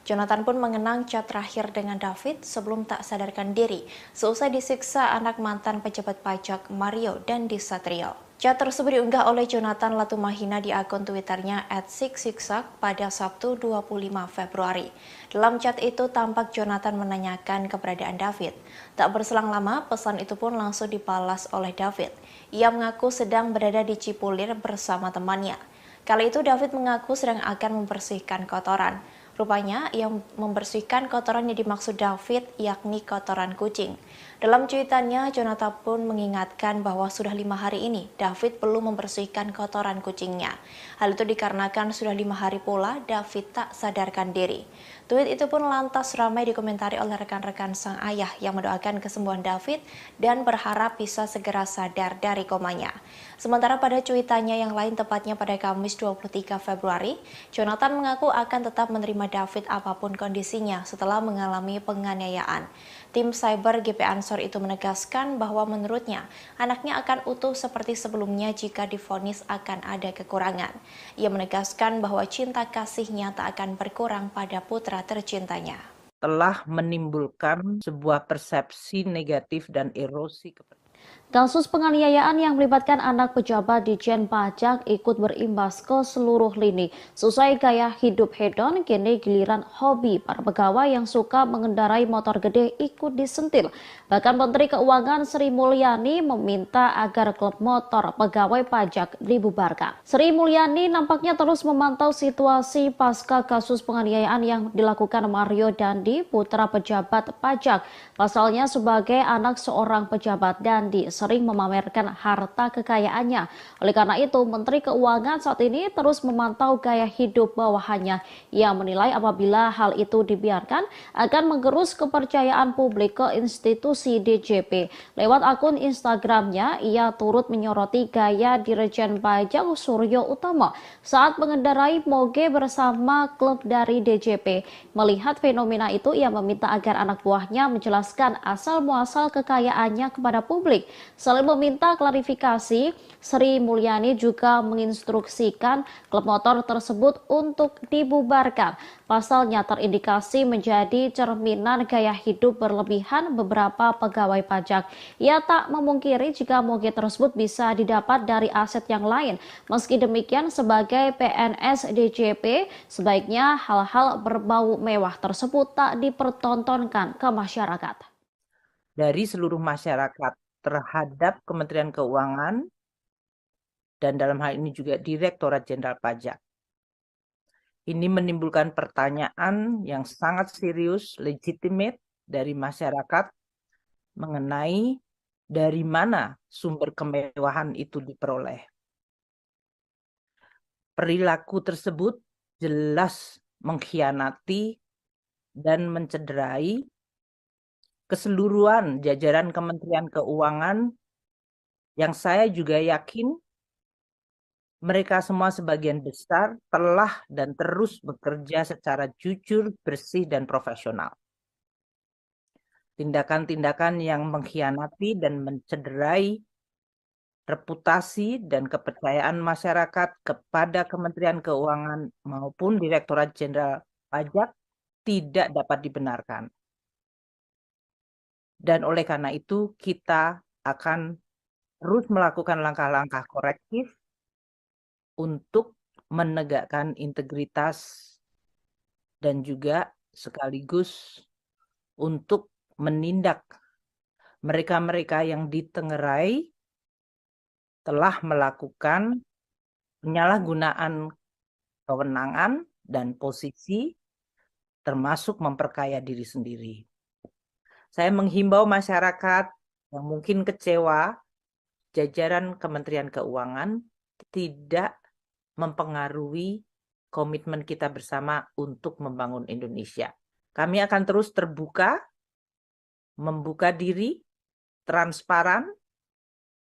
Jonathan pun mengenang chat terakhir dengan David sebelum tak sadarkan diri seusai disiksa anak mantan pejabat pajak Mario Dandi Satrio. Chat tersebut diunggah oleh Jonathan Latumahina di akun Twitternya @siksiksak pada Sabtu 25 Februari. Dalam chat itu tampak Jonathan menanyakan keberadaan David. Tak berselang lama, pesan itu pun langsung dibalas oleh David. Ia mengaku sedang berada di Cipulir bersama temannya. Kali itu David mengaku sedang akan membersihkan kotoran. Rupanya yang membersihkan kotoran yang dimaksud David yakni kotoran kucing. Dalam cuitannya, Jonathan pun mengingatkan bahwa sudah 5 hari ini David belum membersihkan kotoran kucingnya. Hal itu dikarenakan sudah 5 hari pula David tak sadarkan diri. Tweet itu pun lantas ramai dikomentari oleh rekan-rekan sang ayah yang mendoakan kesembuhan David dan berharap bisa segera sadar dari komanya. Sementara pada cuitannya yang lain tepatnya pada Kamis 23 Februari, Jonathan mengaku akan tetap menerima David apapun kondisinya setelah mengalami penganiayaan. Tim Cyber GPA Ansor itu menegaskan bahwa menurutnya anaknya akan utuh seperti sebelumnya jika divonis akan ada kekurangan. Ia menegaskan bahwa cinta kasihnya tak akan berkurang pada putra tercintanya. Telah menimbulkan sebuah persepsi negatif dan erosi kepercayaan. Kasus penganiayaan yang melibatkan anak pejabat Ditjen Pajak ikut berimbas ke seluruh lini. Sesuai gaya hidup hedon, kini giliran hobi para pegawai yang suka mengendarai motor gede ikut disentil. Bahkan Menteri Keuangan Sri Mulyani meminta agar klub motor pegawai pajak dibubarkan. Sri Mulyani nampaknya terus memantau situasi pasca kasus penganiayaan yang dilakukan Mario Dandi, putra pejabat pajak. Pasalnya sebagai anak seorang pejabat Dandi sering memamerkan harta kekayaannya. Oleh karena itu, Menteri Keuangan saat ini terus memantau gaya hidup bawahannya. Ia menilai apabila hal itu dibiarkan akan menggerus kepercayaan publik ke institusi DJP. Lewat akun Instagramnya, ia turut menyoroti gaya Dirjen Pajak Suryo Utomo saat mengendarai moge bersama klub dari DJP. Melihat fenomena itu, ia meminta agar anak buahnya menjelaskan asal-muasal kekayaannya kepada publik. Selain meminta klarifikasi, Sri Mulyani juga menginstruksikan klub motor tersebut untuk dibubarkan. Pasalnya terindikasi menjadi cerminan gaya hidup berlebihan beberapa pegawai pajak. Ia tak memungkiri jika moge tersebut bisa didapat dari aset yang lain. Meski demikian, sebagai PNS DJP, sebaiknya hal-hal berbau mewah tersebut tak dipertontonkan ke masyarakat. Dari seluruh masyarakat terhadap Kementerian Keuangan dan dalam hal ini juga Direktorat Jenderal Pajak. Ini menimbulkan pertanyaan yang sangat serius, legitimate dari masyarakat mengenai dari mana sumber kemewahan itu diperoleh. Perilaku tersebut jelas mengkhianati dan mencederai keseluruhan jajaran Kementerian Keuangan yang saya juga yakin mereka semua sebagian besar telah dan terus bekerja secara jujur, bersih, dan profesional. Tindakan-tindakan yang mengkhianati dan mencederai reputasi dan kepercayaan masyarakat kepada Kementerian Keuangan maupun Direktorat Jenderal Pajak tidak dapat dibenarkan. Dan oleh karena itu kita akan terus melakukan langkah-langkah korektif untuk menegakkan integritas dan juga sekaligus untuk menindak mereka-mereka yang ditengerai telah melakukan penyalahgunaan kewenangan dan posisi, termasuk memperkaya diri sendiri. Saya menghimbau masyarakat yang mungkin kecewa, jajaran Kementerian Keuangan tidak mempengaruhi komitmen kita bersama untuk membangun Indonesia. Kami akan terus terbuka, membuka diri, transparan,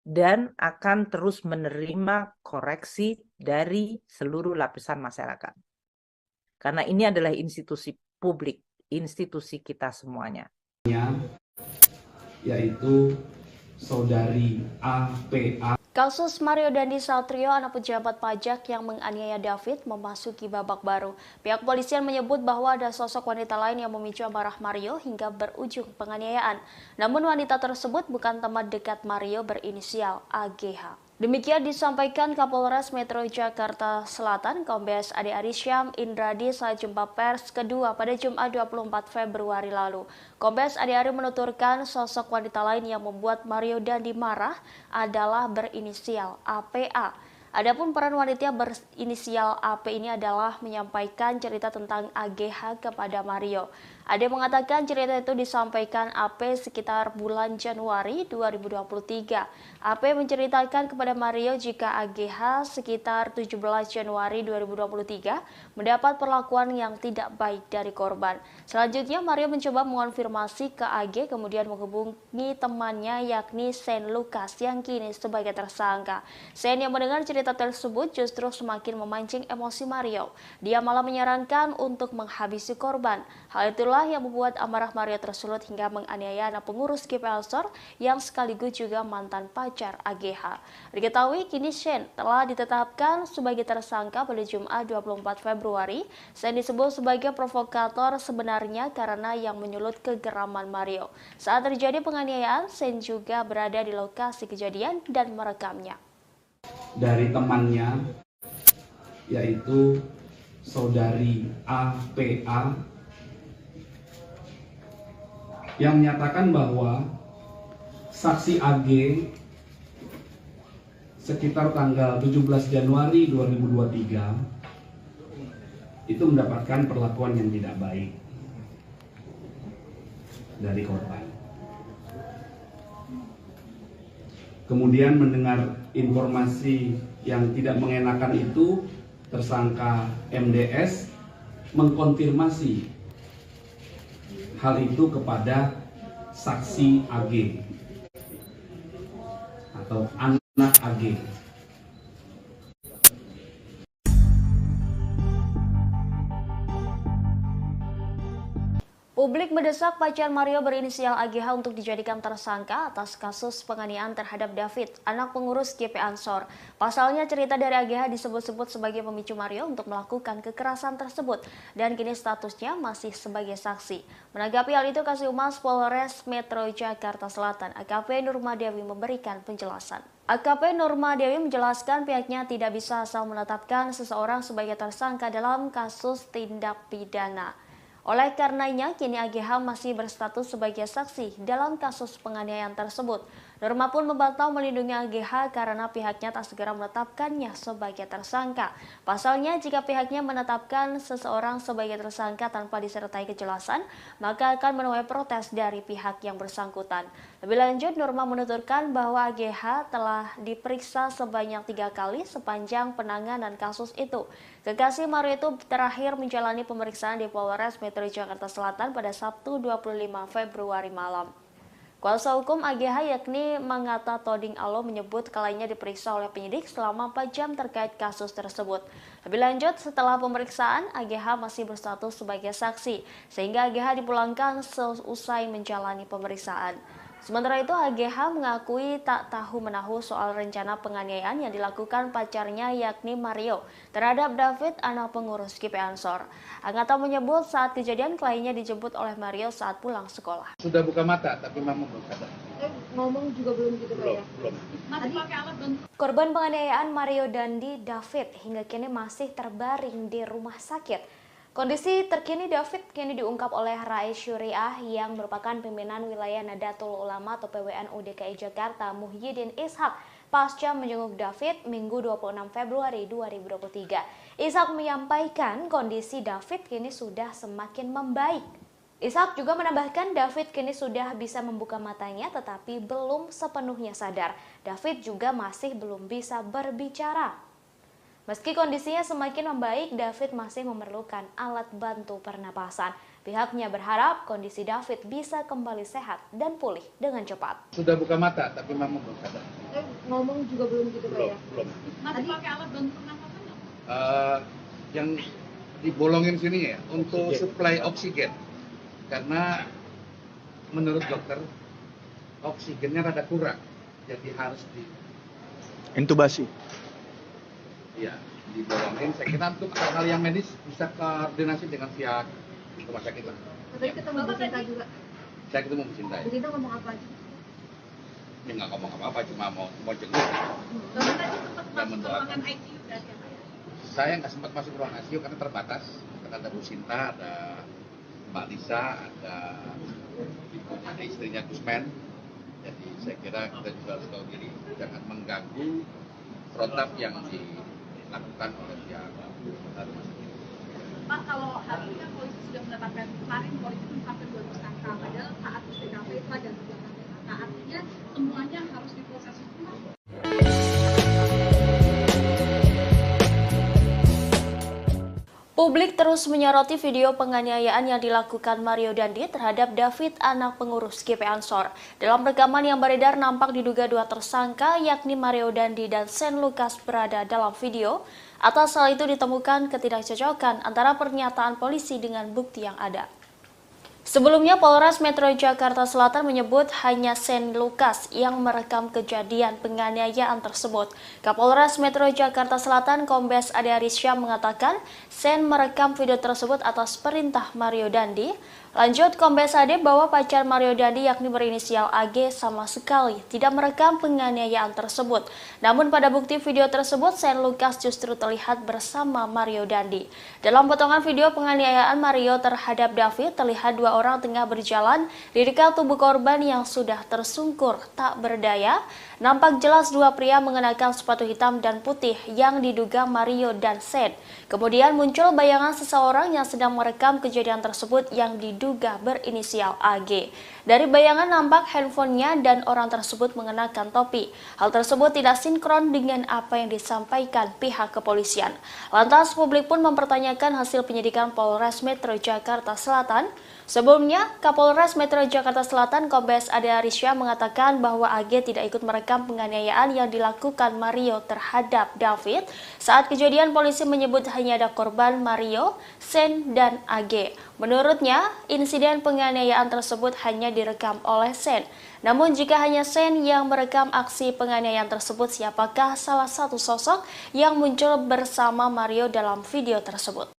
dan akan terus menerima koreksi dari seluruh lapisan masyarakat. Karena ini adalah institusi publik, institusi kita semuanya. Yaitu saudari APA. Kasus Mario Dandi Satrio, anak pejabat pajak yang menganiaya David, memasuki babak baru. Pihak kepolisian menyebut bahwa ada sosok wanita lain yang memicu amarah Mario hingga berujung penganiayaan. Namun wanita tersebut bukan teman dekat Mario berinisial AGH. Demikian disampaikan Kapolres Metro Jakarta Selatan, Kombes Ade Arisyam Indradi saat jumpa pers kedua pada Jumat 24 Februari lalu. Kombes Ade Ari menuturkan sosok wanita lain yang membuat Mario Dandi marah adalah berinisial APA. Adapun peran wanita berinisial AP ini adalah menyampaikan cerita tentang AGH kepada Mario. Ade mengatakan cerita itu disampaikan AP sekitar bulan Januari 2023. AP menceritakan kepada Mario jika AGH sekitar 17 Januari 2023 mendapat perlakuan yang tidak baik dari korban. Selanjutnya Mario mencoba mengonfirmasi ke AG, kemudian menghubungi temannya yakni Sen Lucas yang kini sebagai tersangka. Sen yang mendengar cerita tersebut justru semakin memancing emosi Mario. Dia malah menyarankan untuk menghabisi korban. Hal itulah yang membuat amarah Mario tersulut hingga menganiaya anak pengurus GP Ansor yang sekaligus juga mantan pacar AGH. Diketahui kini Sen telah ditetapkan sebagai tersangka pada Jumat 24 Februari. Sen disebut sebagai provokator sebenarnya karena yang menyulut kegeraman Mario. Saat terjadi penganiayaan, Sen juga berada di lokasi kejadian dan merekamnya. Dari temannya, yaitu saudari APA, yang menyatakan bahwa saksi AG sekitar tanggal 17 Januari 2023 itu mendapatkan perlakuan yang tidak baik dari korban. Kemudian mendengar informasi yang tidak mengenakan itu, tersangka MDS mengkonfirmasi hal itu kepada saksi AG atau anak AG. Publik mendesak pacar Mario berinisial AGH untuk dijadikan tersangka atas kasus penganiayaan terhadap David, anak pengurus GP Ansor. Pasalnya cerita dari AGH disebut-sebut sebagai pemicu Mario untuk melakukan kekerasan tersebut dan kini statusnya masih sebagai saksi. Menanggapi hal itu, Kasih-Humas Polres Metro Jakarta Selatan AKP Nurma Dewi memberikan penjelasan. AKP Nurma Dewi menjelaskan pihaknya tidak bisa asal menetapkan seseorang sebagai tersangka dalam kasus tindak pidana. Oleh karenanya, kini AGH masih berstatus sebagai saksi dalam kasus penganiayaan tersebut. Nurma pun membantah melindungi AGH karena pihaknya tak segera menetapkannya sebagai tersangka. Pasalnya, jika pihaknya menetapkan seseorang sebagai tersangka tanpa disertai kejelasan, maka akan menuai protes dari pihak yang bersangkutan. Lebih lanjut, Nurma menuturkan bahwa AGH telah diperiksa sebanyak 3 kali sepanjang penanganan kasus itu. Kekasih Mario itu terakhir menjalani pemeriksaan di Polres Metro Jakarta Selatan pada Sabtu 25 Februari malam. Kuasa hukum AGH yakni Mangata Toding Alo menyebut kliennya diperiksa oleh penyidik selama 4 jam terkait kasus tersebut. Lebih lanjut, setelah pemeriksaan, AGH masih berstatus sebagai saksi, sehingga AGH dipulangkan seusai menjalani pemeriksaan. Sementara itu, AGH mengakui tak tahu-menahu soal rencana penganiayaan yang dilakukan pacarnya yakni Mario terhadap David, anak pengurus GP Ansor. Angata menyebut saat kejadian kliennya dijemput oleh Mario saat pulang sekolah. Sudah buka mata, tapi memang belum sadar. Ngomong juga belum gitu Pak ya? Belum. Masih pakai alat bantu. Korban penganiayaan Mario Dandi David hingga kini masih terbaring di rumah sakit. Kondisi terkini David kini diungkap oleh Rais Syuriah yang merupakan pimpinan wilayah Nahdlatul Ulama atau PWNU DKI Jakarta Muhyiddin Ishak pasca menjenguk David Minggu 26 Februari 2023. Ishak menyampaikan kondisi David kini sudah semakin membaik. Ishak juga menambahkan David kini sudah bisa membuka matanya tetapi belum sepenuhnya sadar. David juga masih belum bisa berbicara. Meski kondisinya semakin membaik, David masih memerlukan alat bantu pernapasan. Pihaknya berharap kondisi David bisa kembali sehat dan pulih dengan cepat. Sudah buka mata, tapi memang belum sadar. Ngomong juga belum gitu Pak ya? Belum. Masih pakai alat bantu pernapasan nggak? Yang dibolongin sini ya, untuk suplai oksigen. Karena menurut dokter, oksigennya rada kurang. Jadi harus Intubasi. Iya, dibolongin. Saya kira untuk hal yang medis bisa koordinasi dengan pihak rumah sakit lah. Tadi ketemu Bu Cinta juga. Saya ketemu Bu Cinta. Bu Cinta ngomong apa aja? Ya nggak ngomong apa-apa, cuma mau jenguk. Bapak tadi sempat masuk ke ruangan ICU berarti ya Pak ya? Saya nggak sempat masuk ruang ICU karena terbatas. Karena ada Bu Cinta, ada Mbak Lisa, ada istrinya Gusman. Jadi saya kira kita juga harus tahu diri, jangan mengganggu protap yang dilakukan oleh pihak rumah sakit. Pak, kalau hari ini kan polisi sudah menetapkan kemarin polisi menetapkan 2 tersangka, padahal saat TKP itu ada 3 tersangka. Artinya semuanya harus diproses hukum. Publik terus menyoroti video penganiayaan yang dilakukan Mario Dandi terhadap David, anak pengurus GP Ansor. Dalam rekaman yang beredar nampak diduga 2 tersangka yakni Mario Dandi dan Sen Lukas berada dalam video. Atas hal itu ditemukan ketidakcocokan antara pernyataan polisi dengan bukti yang ada. Sebelumnya, Polres Metro Jakarta Selatan menyebut hanya Sen Lukas yang merekam kejadian penganiayaan tersebut. Kapolres Metro Jakarta Selatan Kombes Ade Arisya mengatakan Sen merekam video tersebut atas perintah Mario Dandi. Lanjut, Kombes Ade bahwa pacar Mario Dandi yakni berinisial AG sama sekali tidak merekam penganiayaan tersebut. Namun pada bukti video tersebut, Sen Lukas justru terlihat bersama Mario Dandi. Dalam potongan video penganiayaan Mario terhadap David, terlihat 2 orang tengah berjalan di dekat tubuh korban yang sudah tersungkur tak berdaya. Nampak jelas 2 pria mengenakan sepatu hitam dan putih yang diduga Mario dan Sen. Kemudian muncul bayangan seseorang yang sedang merekam kejadian tersebut yang diduga berinisial AG. Dari bayangan nampak handphonenya dan orang tersebut mengenakan topi. Hal tersebut tidak sinkron dengan apa yang disampaikan pihak kepolisian. Lantas publik pun mempertanyakan hasil penyidikan Polres Metro Jakarta Selatan. Sebelumnya, Kapolres Metro Jakarta Selatan Kombes Ade Arisya mengatakan bahwa AG tidak ikut merekam penganiayaan yang dilakukan Mario terhadap David. Saat kejadian, polisi menyebut hanya ada korban Mario, Sen, dan AG. Menurutnya, insiden penganiayaan tersebut hanya direkam oleh Sen. Namun jika hanya Sen yang merekam aksi penganiayaan tersebut, siapakah salah satu sosok yang muncul bersama Mario dalam video tersebut?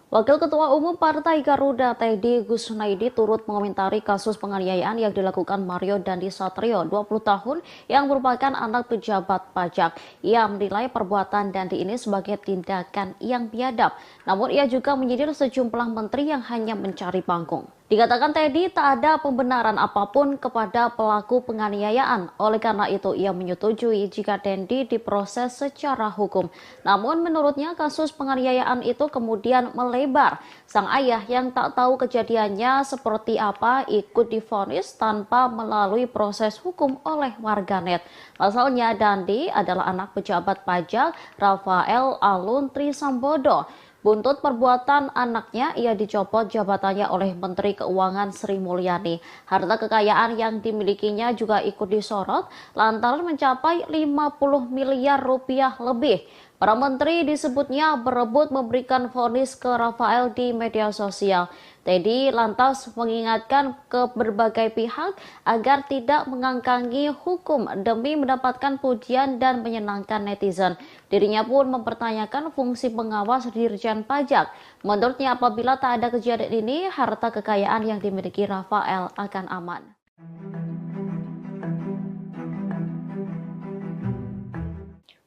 Wakil Ketua Umum Partai Garuda Teddy Gusnaidi turut mengomentari kasus penganiayaan yang dilakukan Mario Dandi Satrio, 20 tahun, yang merupakan anak pejabat pajak. Ia menilai perbuatan Dandi ini sebagai tindakan yang biadab, namun ia juga menyindir sejumlah menteri yang hanya mencari panggung. Dikatakan Teddy tak ada pembenaran apapun kepada pelaku penganiayaan. Oleh karena itu, ia menyetujui jika Dandi diproses secara hukum. Namun menurutnya kasus penganiayaan itu kemudian melebar. Sang ayah yang tak tahu kejadiannya seperti apa ikut divonis tanpa melalui proses hukum oleh warganet. Pasalnya Dandi adalah anak pejabat pajak Rafael Alun Trisambodo. Buntut perbuatan anaknya, ia dicopot jabatannya oleh Menteri Keuangan Sri Mulyani. Harta kekayaan yang dimilikinya juga ikut disorot lantaran mencapai 50 miliar rupiah lebih. Para menteri disebutnya berebut memberikan vonis ke Rafael di media sosial. Teddy lantas mengingatkan ke berbagai pihak agar tidak mengangkangi hukum demi mendapatkan pujian dan menyenangkan netizen. Dirinya pun mempertanyakan fungsi pengawas Dirjen Pajak. Menurutnya apabila tak ada kejadian ini, harta kekayaan yang dimiliki Rafael akan aman.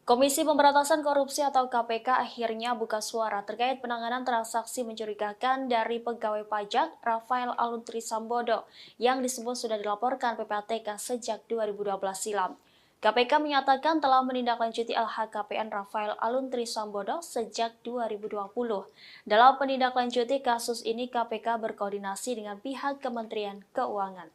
Komisi Pemberantasan Korupsi atau KPK akhirnya buka suara terkait penanganan transaksi mencurigakan dari pegawai pajak Rafael Aluntri Sambodo yang disebut sudah dilaporkan PPATK sejak 2012 silam. KPK menyatakan telah menindaklanjuti LHKPN Rafael Aluntri Sambodo sejak 2020. Dalam menindaklanjuti kasus ini, KPK berkoordinasi dengan pihak Kementerian Keuangan.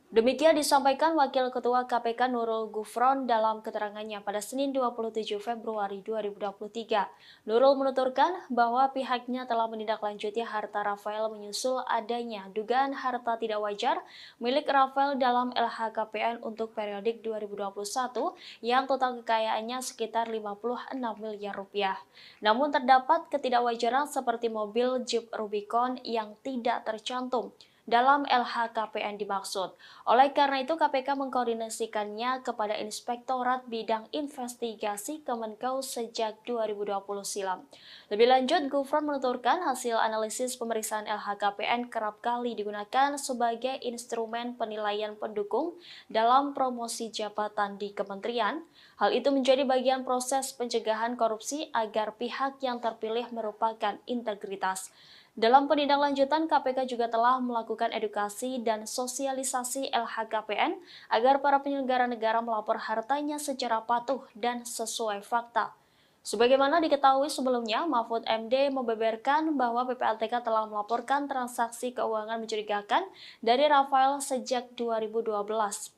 Demikian disampaikan Wakil Ketua KPK Nurul Gufron dalam keterangannya pada Senin 27 Februari 2023. Nurul menuturkan bahwa pihaknya telah menindaklanjuti harta Rafael menyusul adanya dugaan harta tidak wajar milik Rafael dalam LHKPN untuk periodik 2021 yang total kekayaannya sekitar 56 miliar rupiah. Namun terdapat ketidakwajaran seperti mobil Jeep Rubicon yang tidak tercantum dalam LHKPN dimaksud. Oleh karena itu, KPK mengkoordinasikannya kepada Inspektorat Bidang Investigasi Kemenkeu sejak 2020 silam. Lebih lanjut, Gufron menuturkan hasil analisis pemeriksaan LHKPN kerap kali digunakan sebagai instrumen penilaian pendukung dalam promosi jabatan di kementerian. Hal itu menjadi bagian proses pencegahan korupsi agar pihak yang terpilih merupakan integritas. Dalam penindaklanjutan, KPK juga telah melakukan edukasi dan sosialisasi LHKPN agar para penyelenggara negara melapor hartanya secara patuh dan sesuai fakta. Sebagaimana diketahui sebelumnya, Mahfud MD membeberkan bahwa PPATK telah melaporkan transaksi keuangan mencurigakan dari Rafael sejak 2012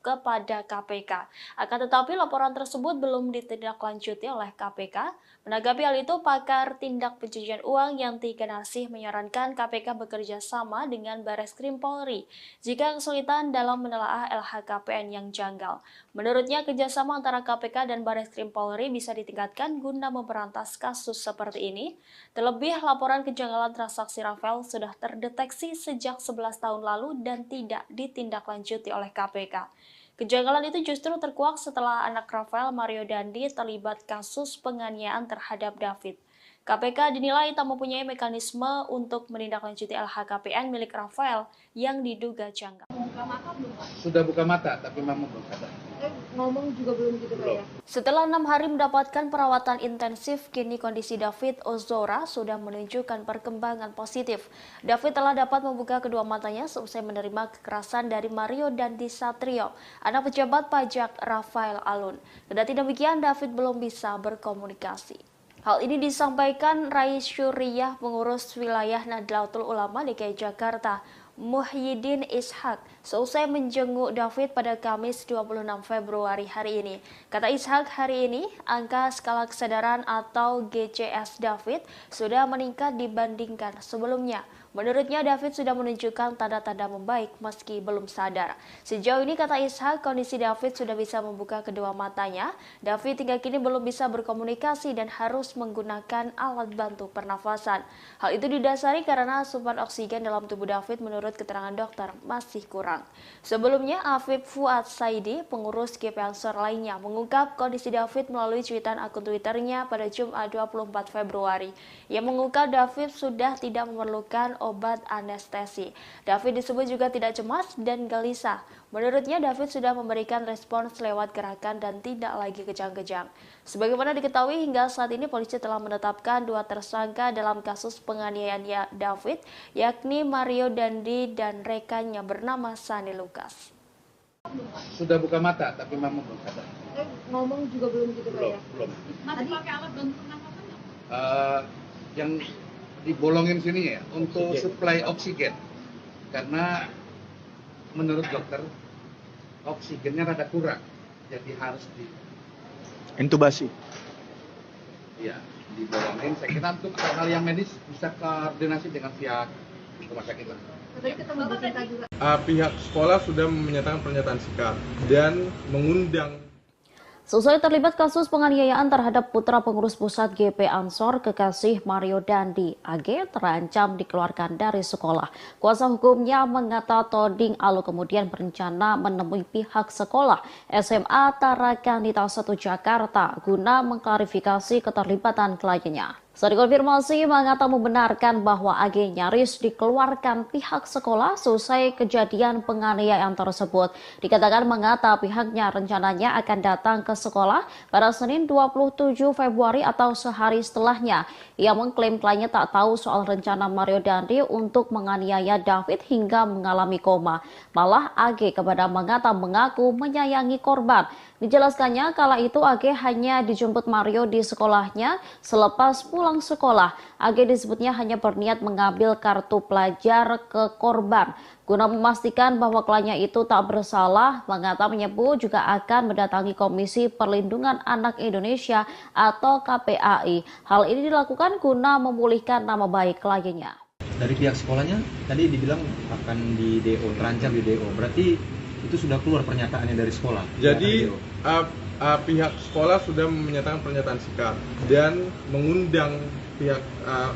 kepada KPK. Akan tetapi laporan tersebut belum ditindaklanjuti oleh KPK. Menanggapi hal itu, pakar tindak pencucian uang Yanti Ganasih menyarankan KPK bekerja sama dengan Bareskrim Polri jika kesulitan dalam menelaah LHKPN yang janggal. Menurutnya, kerjasama antara KPK dan Bareskrim Polri bisa ditingkatkan guna memberantas kasus seperti ini. Terlebih, laporan kejanggalan transaksi Rafael sudah terdeteksi sejak 11 tahun lalu dan tidak ditindaklanjuti oleh KPK. Kejanggalan itu justru terkuak setelah anak Rafael, Mario Dandi, terlibat kasus penganiayaan terhadap David. KPK dinilai tak mempunyai mekanisme untuk menindaklanjuti LHKPN milik Rafael yang diduga janggal. Sudah buka mata, tapi memang belum sadar. Ngomong juga belum gitu Pak ya? Setelah 6 hari mendapatkan perawatan intensif, kini kondisi David Ozora sudah menunjukkan perkembangan positif. David telah dapat membuka kedua matanya seusai menerima kekerasan dari Mario Dandi Satrio, anak pejabat pajak Rafael Alun. Kendati demikian, David belum bisa berkomunikasi. Hal ini disampaikan Rais Syuriah, pengurus wilayah Nahdlatul Ulama DKI Jakarta, Muhyiddin Ishak, seusai menjenguk David pada Kamis 26 Februari hari ini. Kata Ishak, hari ini angka skala kesadaran atau GCS David sudah meningkat dibandingkan sebelumnya. Menurutnya, David sudah menunjukkan tanda-tanda membaik meski belum sadar. Sejauh ini, kata Ishak, kondisi David sudah bisa membuka kedua matanya. David hingga kini belum bisa berkomunikasi dan harus menggunakan alat bantu pernafasan. Hal itu didasari karena asupan oksigen dalam tubuh David menurut keterangan dokter masih kurang. Sebelumnya, Afif Fuad Saidi, pengurus GP Ansor lainnya, mengungkap kondisi David melalui cuitan akun Twitternya pada Jumat 24 Februari. Ia mengungkap David sudah tidak memerlukan obat anestesi. David disebut juga tidak cemas dan gelisah. Menurutnya, David sudah memberikan respons lewat gerakan dan tidak lagi kejang-kejang. Sebagaimana diketahui, hingga saat ini polisi telah menetapkan 2 tersangka dalam kasus penganiayaan David, yakni Mario Dandi dan rekannya bernama Sani Lukas. Sudah buka mata, tapi memang belum sadar. Ngomong juga belum gitu Pak ya? Belum. Masih pakai alat bantu pernafasan nggak? Yang dibolongin sini ya untuk suplai oksigen, karena menurut dokter oksigennya rada kurang, jadi harus intubasi. Iya, dibolongin. Saya kira untuk hal yang medis bisa koordinasi dengan pihak rumah sakit lah. Tadi ketemu Bu Sinta juga. Pihak sekolah sudah menyatakan pernyataan sikap dan mengundang. Seusai terlibat kasus penganiayaan terhadap putra pengurus pusat GP Ansor, kekasih Mario Dandi AG terancam dikeluarkan dari sekolah. Kuasa hukumnya mengata Toding Alu kemudian berencana menemui pihak sekolah SMA Tarakanita 1 Jakarta guna mengklarifikasi keterlibatan kliennya. Saat dikonfirmasi, Mangata membenarkan bahwa AG nyaris dikeluarkan pihak sekolah selesai kejadian penganiayaan tersebut. Dikatakan Mangata pihaknya rencananya akan datang ke sekolah pada Senin 27 Februari atau sehari setelahnya. Ia mengklaim kliennya tak tahu soal rencana Mario Dandi untuk menganiaya David hingga mengalami koma. Malah AG kepada Mangata mengaku menyayangi korban. Dijelaskannya kala itu AG hanya dijemput Mario di sekolahnya selepas pulang sekolah. AG disebutnya hanya berniat mengambil kartu pelajar ke korban. Guna memastikan bahwa kliennya itu tak bersalah, Mangata menyebut juga akan mendatangi Komisi Perlindungan Anak Indonesia atau KPAI. Hal ini dilakukan guna memulihkan nama baik kliennya. Dari pihak sekolahnya tadi dibilang akan di DO, terancam di DO. Berarti itu sudah keluar pernyataannya dari sekolah. Jadi pihak sekolah sudah menyatakan pernyataan sikap dan mengundang pihak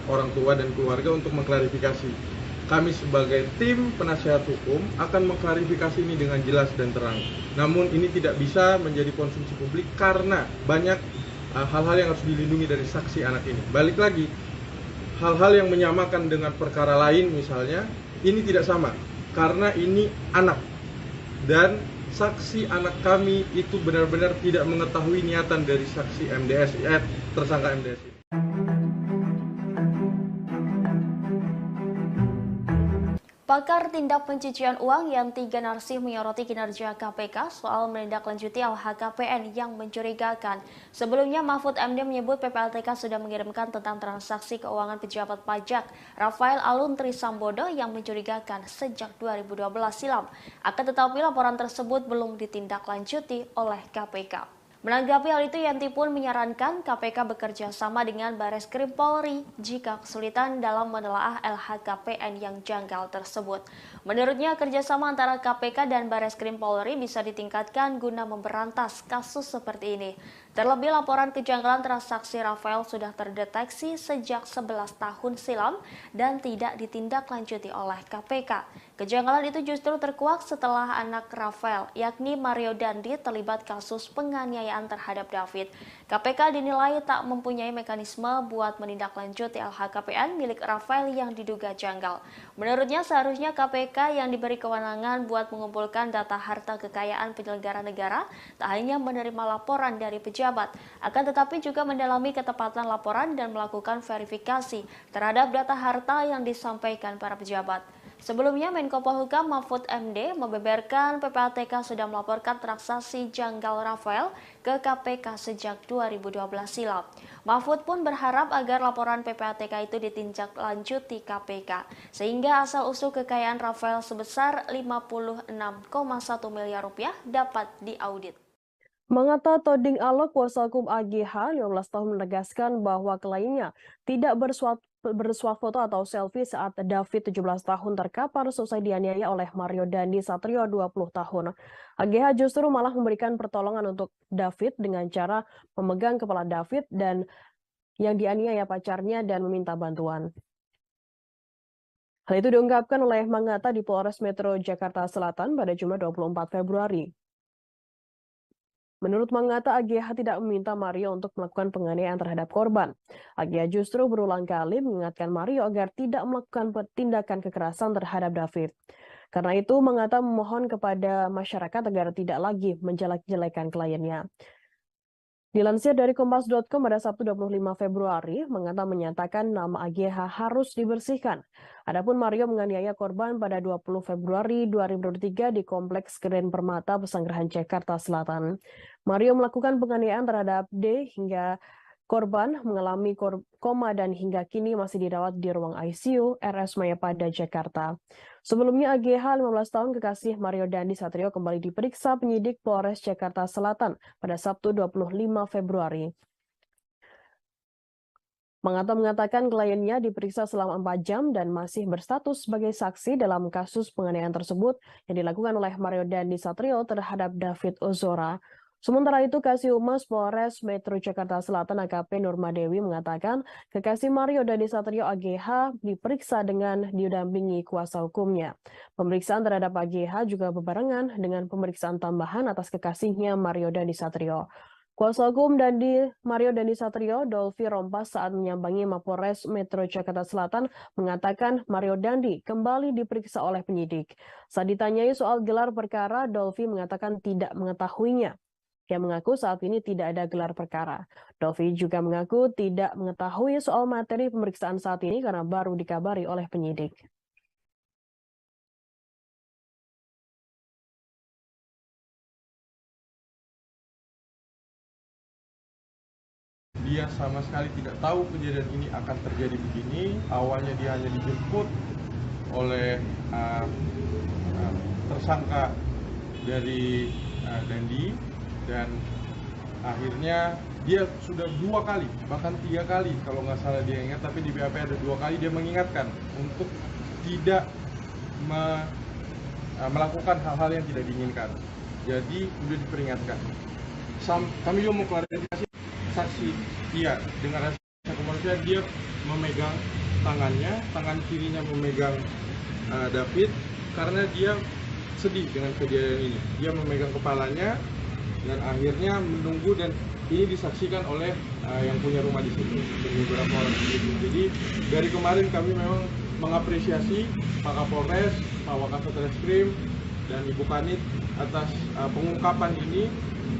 orang tua dan keluarga untuk mengklarifikasi. Kami sebagai tim penasihat hukum akan mengklarifikasi ini dengan jelas dan terang. Namun ini tidak bisa menjadi konsumsi publik karena banyak hal-hal yang harus dilindungi dari saksi anak ini. Balik lagi, hal-hal yang menyamakan dengan perkara lain misalnya, ini tidak sama karena ini anak. Dan saksi anak kami itu benar-benar tidak mengetahui niatan dari saksi MDS, tersangka MDS. Pakar tindak pencucian uang Yanti Ganarsih menyoroti kinerja KPK soal menindaklanjuti LHKPN yang mencurigakan. Sebelumnya Mahfud MD menyebut PPATK sudah mengirimkan tentang transaksi keuangan pejabat pajak Rafael Alun Trisambodo yang mencurigakan sejak 2012 silam. Akan tetapi laporan tersebut belum ditindaklanjuti oleh KPK. Menanggapi hal itu, Yanti pun menyarankan KPK bekerja sama dengan Bareskrim Polri jika kesulitan dalam menelaah LHKPN yang janggal tersebut. Menurutnya, kerjasama antara KPK dan Bareskrim Polri bisa ditingkatkan guna memberantas kasus seperti ini. Terlebih, laporan kejanggalan transaksi Rafael sudah terdeteksi sejak 11 tahun silam dan tidak ditindaklanjuti oleh KPK. Kejanggalan itu justru terkuak setelah anak Rafael, yakni Mario Dandi, terlibat kasus penganiayaan terhadap David. KPK dinilai tak mempunyai mekanisme buat menindaklanjuti LHKPN milik Rafael yang diduga janggal. Menurutnya seharusnya KPK yang diberi kewenangan buat mengumpulkan data harta kekayaan penyelenggara negara tak hanya menerima laporan dari pejabat, akan tetapi juga mendalami ketepatan laporan dan melakukan verifikasi terhadap data harta yang disampaikan para pejabat. Sebelumnya, Menko Polhukam Mahfud MD membeberkan PPATK sudah melaporkan transaksi janggal Rafael ke KPK sejak 2012 silam. Mahfud pun berharap agar laporan PPATK itu ditindaklanjuti KPK, sehingga asal-usul kekayaan Rafael sebesar 56,1 miliar rupiah dapat diaudit. Mangata Toding Alok, kuasa hukum AGH 15 tahun menegaskan bahwa kliennya tidak bersuah foto atau selfie saat David 17 tahun terkapar selesai dianiaya oleh Mario Dandi Satrio 20 tahun. AGH justru malah memberikan pertolongan untuk David dengan cara memegang kepala David dan yang dianiaya pacarnya dan meminta bantuan. Hal itu diungkapkan oleh Mangata di Polres Metro Jakarta Selatan pada Jumat 24 Februari. Menurut Mangata, AGH tidak meminta Mario untuk melakukan penganiayaan terhadap korban. AGH justru berulang kali mengingatkan Mario agar tidak melakukan tindakan kekerasan terhadap David. Karena itu, Mangata memohon kepada masyarakat agar tidak lagi menjelek-jelekan kliennya. Dilansir dari Kompas.com pada Sabtu 25 Februari, Mangata menyatakan nama AGH harus dibersihkan. Adapun Mario menganiaya korban pada 20 Februari 2023 di Kompleks Grand Permata Pesanggerahan Jakarta Selatan. Mario melakukan penganiayaan terhadap D hingga korban mengalami koma dan hingga kini masih dirawat di ruang ICU RS Mayapada, Jakarta. Sebelumnya AGH 15 tahun kekasih Mario Dandi Satrio kembali diperiksa penyidik Polres Jakarta Selatan pada Sabtu 25 Februari. Mangata mengatakan kliennya diperiksa selama 4 jam dan masih berstatus sebagai saksi dalam kasus penganiayaan tersebut yang dilakukan oleh Mario Dandi Satrio terhadap David Ozora. Sementara itu, Kasih Humas Polres Metro Jakarta Selatan AKP Nurma Dewi mengatakan kekasih Mario Dandi Satrio AGH diperiksa dengan didampingi kuasa hukumnya. Pemeriksaan terhadap AGH juga berbarengan dengan pemeriksaan tambahan atas kekasihnya Mario Dandi Satrio. Kuasa hukum Mario Dandi Satrio, Dolvi Rompas, saat menyambangi Mapolres Metro Jakarta Selatan mengatakan Mario Dandi kembali diperiksa oleh penyidik. Saat ditanyai soal gelar perkara, Dolvi mengatakan tidak mengetahuinya. Ia mengaku saat ini tidak ada gelar perkara. Dolvi juga mengaku tidak mengetahui soal materi pemeriksaan saat ini karena baru dikabari oleh penyidik. Dia sama sekali tidak tahu kejadian ini akan terjadi begini. Awalnya dia hanya dijemput oleh tersangka dari Dandi, dan akhirnya dia sudah 2 kali, bahkan 3 kali kalau nggak salah dia ingat, tapi di BAP ada 2 kali dia mengingatkan untuk tidak melakukan hal-hal yang tidak diinginkan. Jadi sudah diperingatkan. Kami juga mau klarifikasi saksi dia dengan rasa kemanusiaan, dia memegang tangannya, tangan kirinya memegang David karena dia sedih dengan kejadian ini. Dia memegang kepalanya dan akhirnya menunggu, dan ini disaksikan oleh yang punya rumah di situ, beberapa orang di situ. Jadi dari kemarin kami memang mengapresiasi Pak Kapolres, Pak Wakasat Reskrim, dan Ibu Kanit atas pengungkapan ini.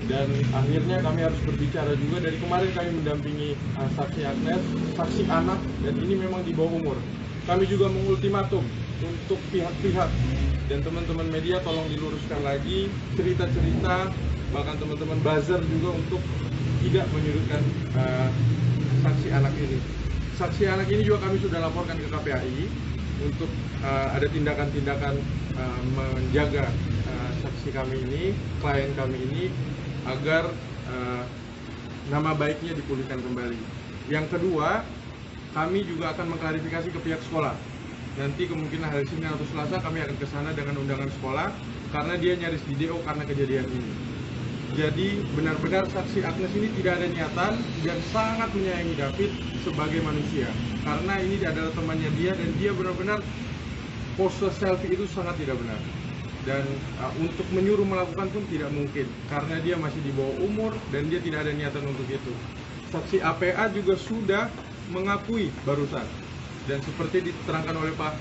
Dan akhirnya kami harus berbicara juga. Dari kemarin kami mendampingi saksi Agnes, saksi anak, dan ini memang di bawah umur. Kami juga mengultimatum untuk pihak-pihak dan teman-teman media tolong diluruskan lagi cerita-cerita, bahkan teman-teman buzzer juga untuk tidak menyudutkan saksi anak ini. Saksi anak ini juga kami sudah laporkan ke KPAI untuk ada tindakan-tindakan menjaga saksi kami ini, klien kami ini, agar nama baiknya dipulihkan kembali. Yang kedua, kami juga akan mengklarifikasi ke pihak sekolah. Nanti kemungkinan hari Senin atau Selasa kami akan ke sana dengan undangan sekolah, karena dia nyaris di DO karena kejadian ini. Jadi benar-benar saksi Agnes ini tidak ada niatan dan sangat menyayangi David sebagai manusia. Karena ini adalah temannya dia, dan dia benar-benar pose selfie itu sangat tidak benar. Dan untuk menyuruh melakukan pun tidak mungkin, karena dia masih di bawah umur dan dia tidak ada niatan untuk itu. Saksi APA juga sudah mengakui barusan, dan seperti diterangkan oleh Pak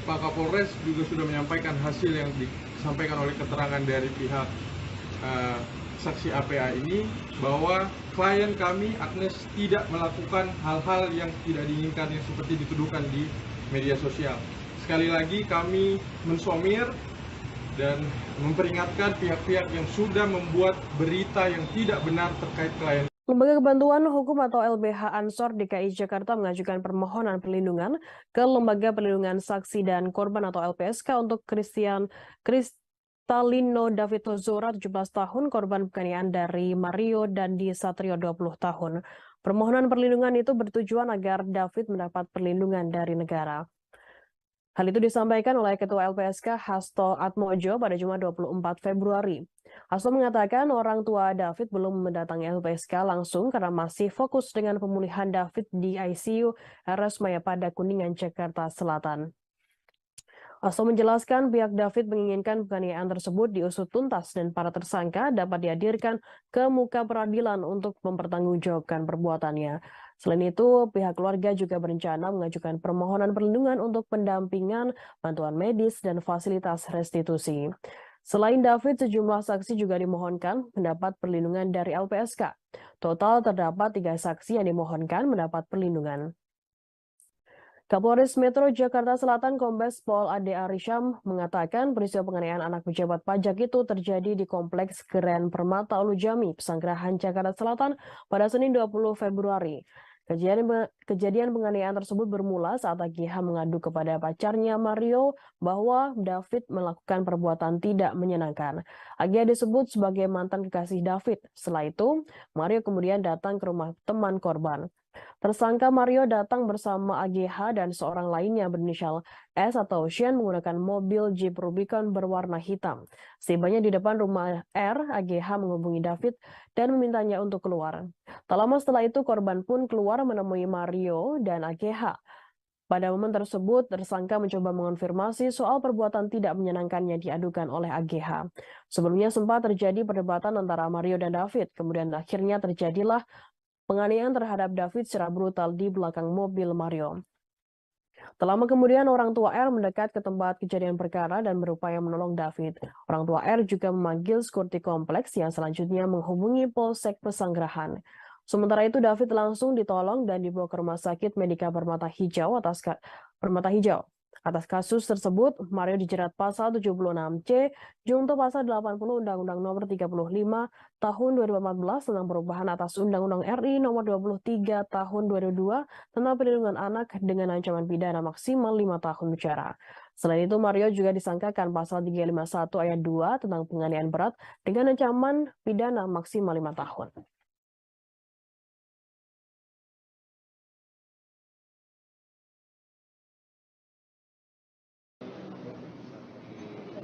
Kapolres juga sudah menyampaikan hasil yang disampaikan oleh keterangan dari pihak saksi APA ini, bahwa klien kami Agnes tidak melakukan hal-hal yang tidak diinginkan yang seperti dituduhkan di media sosial. Sekali lagi kami mensomir dan memperingatkan pihak-pihak yang sudah membuat berita yang tidak benar terkait klien. Lembaga Bantuan Hukum atau LBH Ansor DKI Jakarta mengajukan permohonan perlindungan ke Lembaga Perlindungan Saksi dan Korban atau LPSK untuk Kristalino David Ozora 17 tahun, korban penganiayaan dari Mario Dandi Satrio 20 tahun. Permohonan perlindungan itu bertujuan agar David mendapat perlindungan dari negara. Hal itu disampaikan oleh Ketua LPSK Hasto Atmojo pada Jumat 24 Februari. Hasto mengatakan orang tua David belum mendatangi LPSK langsung karena masih fokus dengan pemulihan David di ICU RS Mayapada Kuningan, Jakarta Selatan. Hasto menjelaskan pihak David menginginkan penganiayaan tersebut diusut tuntas dan para tersangka dapat dihadirkan ke muka peradilan untuk mempertanggungjawabkan perbuatannya. Selain itu, pihak keluarga juga berencana mengajukan permohonan perlindungan untuk pendampingan, bantuan medis, dan fasilitas restitusi. Selain David, sejumlah saksi juga dimohonkan mendapat perlindungan dari LPSK. Total terdapat 3 saksi yang dimohonkan mendapat perlindungan. Kapolres Metro Jakarta Selatan Kombes Pol Ade Arisham mengatakan peristiwa penganiayaan anak pejabat pajak itu terjadi di Kompleks Grand Permata Ulujami, Pesanggerahan, Jakarta Selatan pada Senin 20 Februari. Kejadian penganiayaan tersebut bermula saat AGH mengadu kepada pacarnya Mario bahwa David melakukan perbuatan tidak menyenangkan. AGH disebut sebagai mantan kekasih David. Setelah itu, Mario kemudian datang ke rumah teman korban. Tersangka Mario datang bersama AGH dan seorang lainnya berinisial S atau Shen menggunakan mobil Jeep Rubicon berwarna hitam. Setibanya di depan rumah R, AGH menghubungi David dan memintanya untuk keluar. Tak lama setelah itu korban pun keluar menemui Mario dan AGH. Pada momen tersebut, tersangka mencoba mengonfirmasi soal perbuatan tidak menyenangkan yang diadukan oleh AGH. Sebelumnya sempat terjadi perdebatan antara Mario dan David, kemudian akhirnya terjadilah penganiayaan terhadap David secara brutal di belakang mobil Mario. Tak lama kemudian orang tua R mendekat ke tempat kejadian perkara dan berupaya menolong David. Orang tua R juga memanggil sekuriti kompleks yang selanjutnya menghubungi Polsek Pesanggerahan. Sementara itu David langsung ditolong dan dibawa ke Rumah Sakit Medika Permata Hijau Atas kasus tersebut, Mario dijerat pasal 76C, junto pasal 80 Undang-Undang Nomor 35 Tahun 2014 tentang perubahan atas Undang-Undang RI Nomor 23 Tahun 2002 tentang perlindungan anak dengan ancaman pidana maksimal 5 tahun penjara. Selain itu, Mario juga disangkakan pasal 351 ayat 2 tentang penganiayaan berat dengan ancaman pidana maksimal 5 tahun.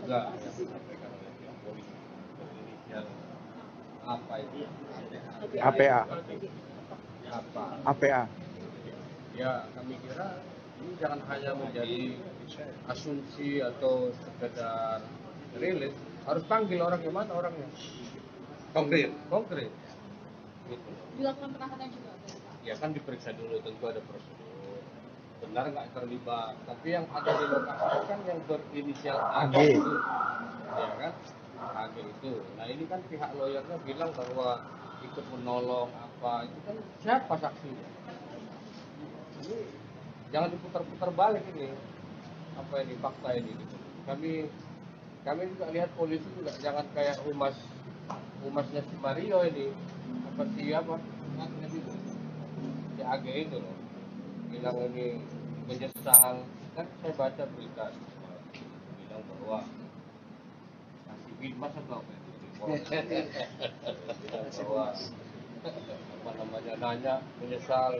Juga yang disampaikan oleh pihak polisi berinisial apa itu? APA. Apa? APA. Ya kami kira ini jangan hanya menjadi asumsi atau sekedar rilis, harus panggil orang yang mana orangnya. Konkret. Gitu. Dilakukan penahanan juga. Ya kan diperiksa dulu, tentu ada prosedur. Benar nggak terlibat, tapi yang ada di lokasi kan yang berinisial AG itu, ya kan, AG itu. Nah ini kan pihak lawyernya bilang bahwa ikut menolong apa, itu kan siapa saksinya? Ini jangan diputar-putar balik ini, apa ini fakta ini. Gitu. Kami juga lihat polisi juga jangan kayak humasnya si Mario ini, apa siapa? Si AG itu loh. Bilang ini menyesal, kan saya baca berita bilang bahwa kasih bimas atau apa itu bahwa apa namanya nanya menyesal.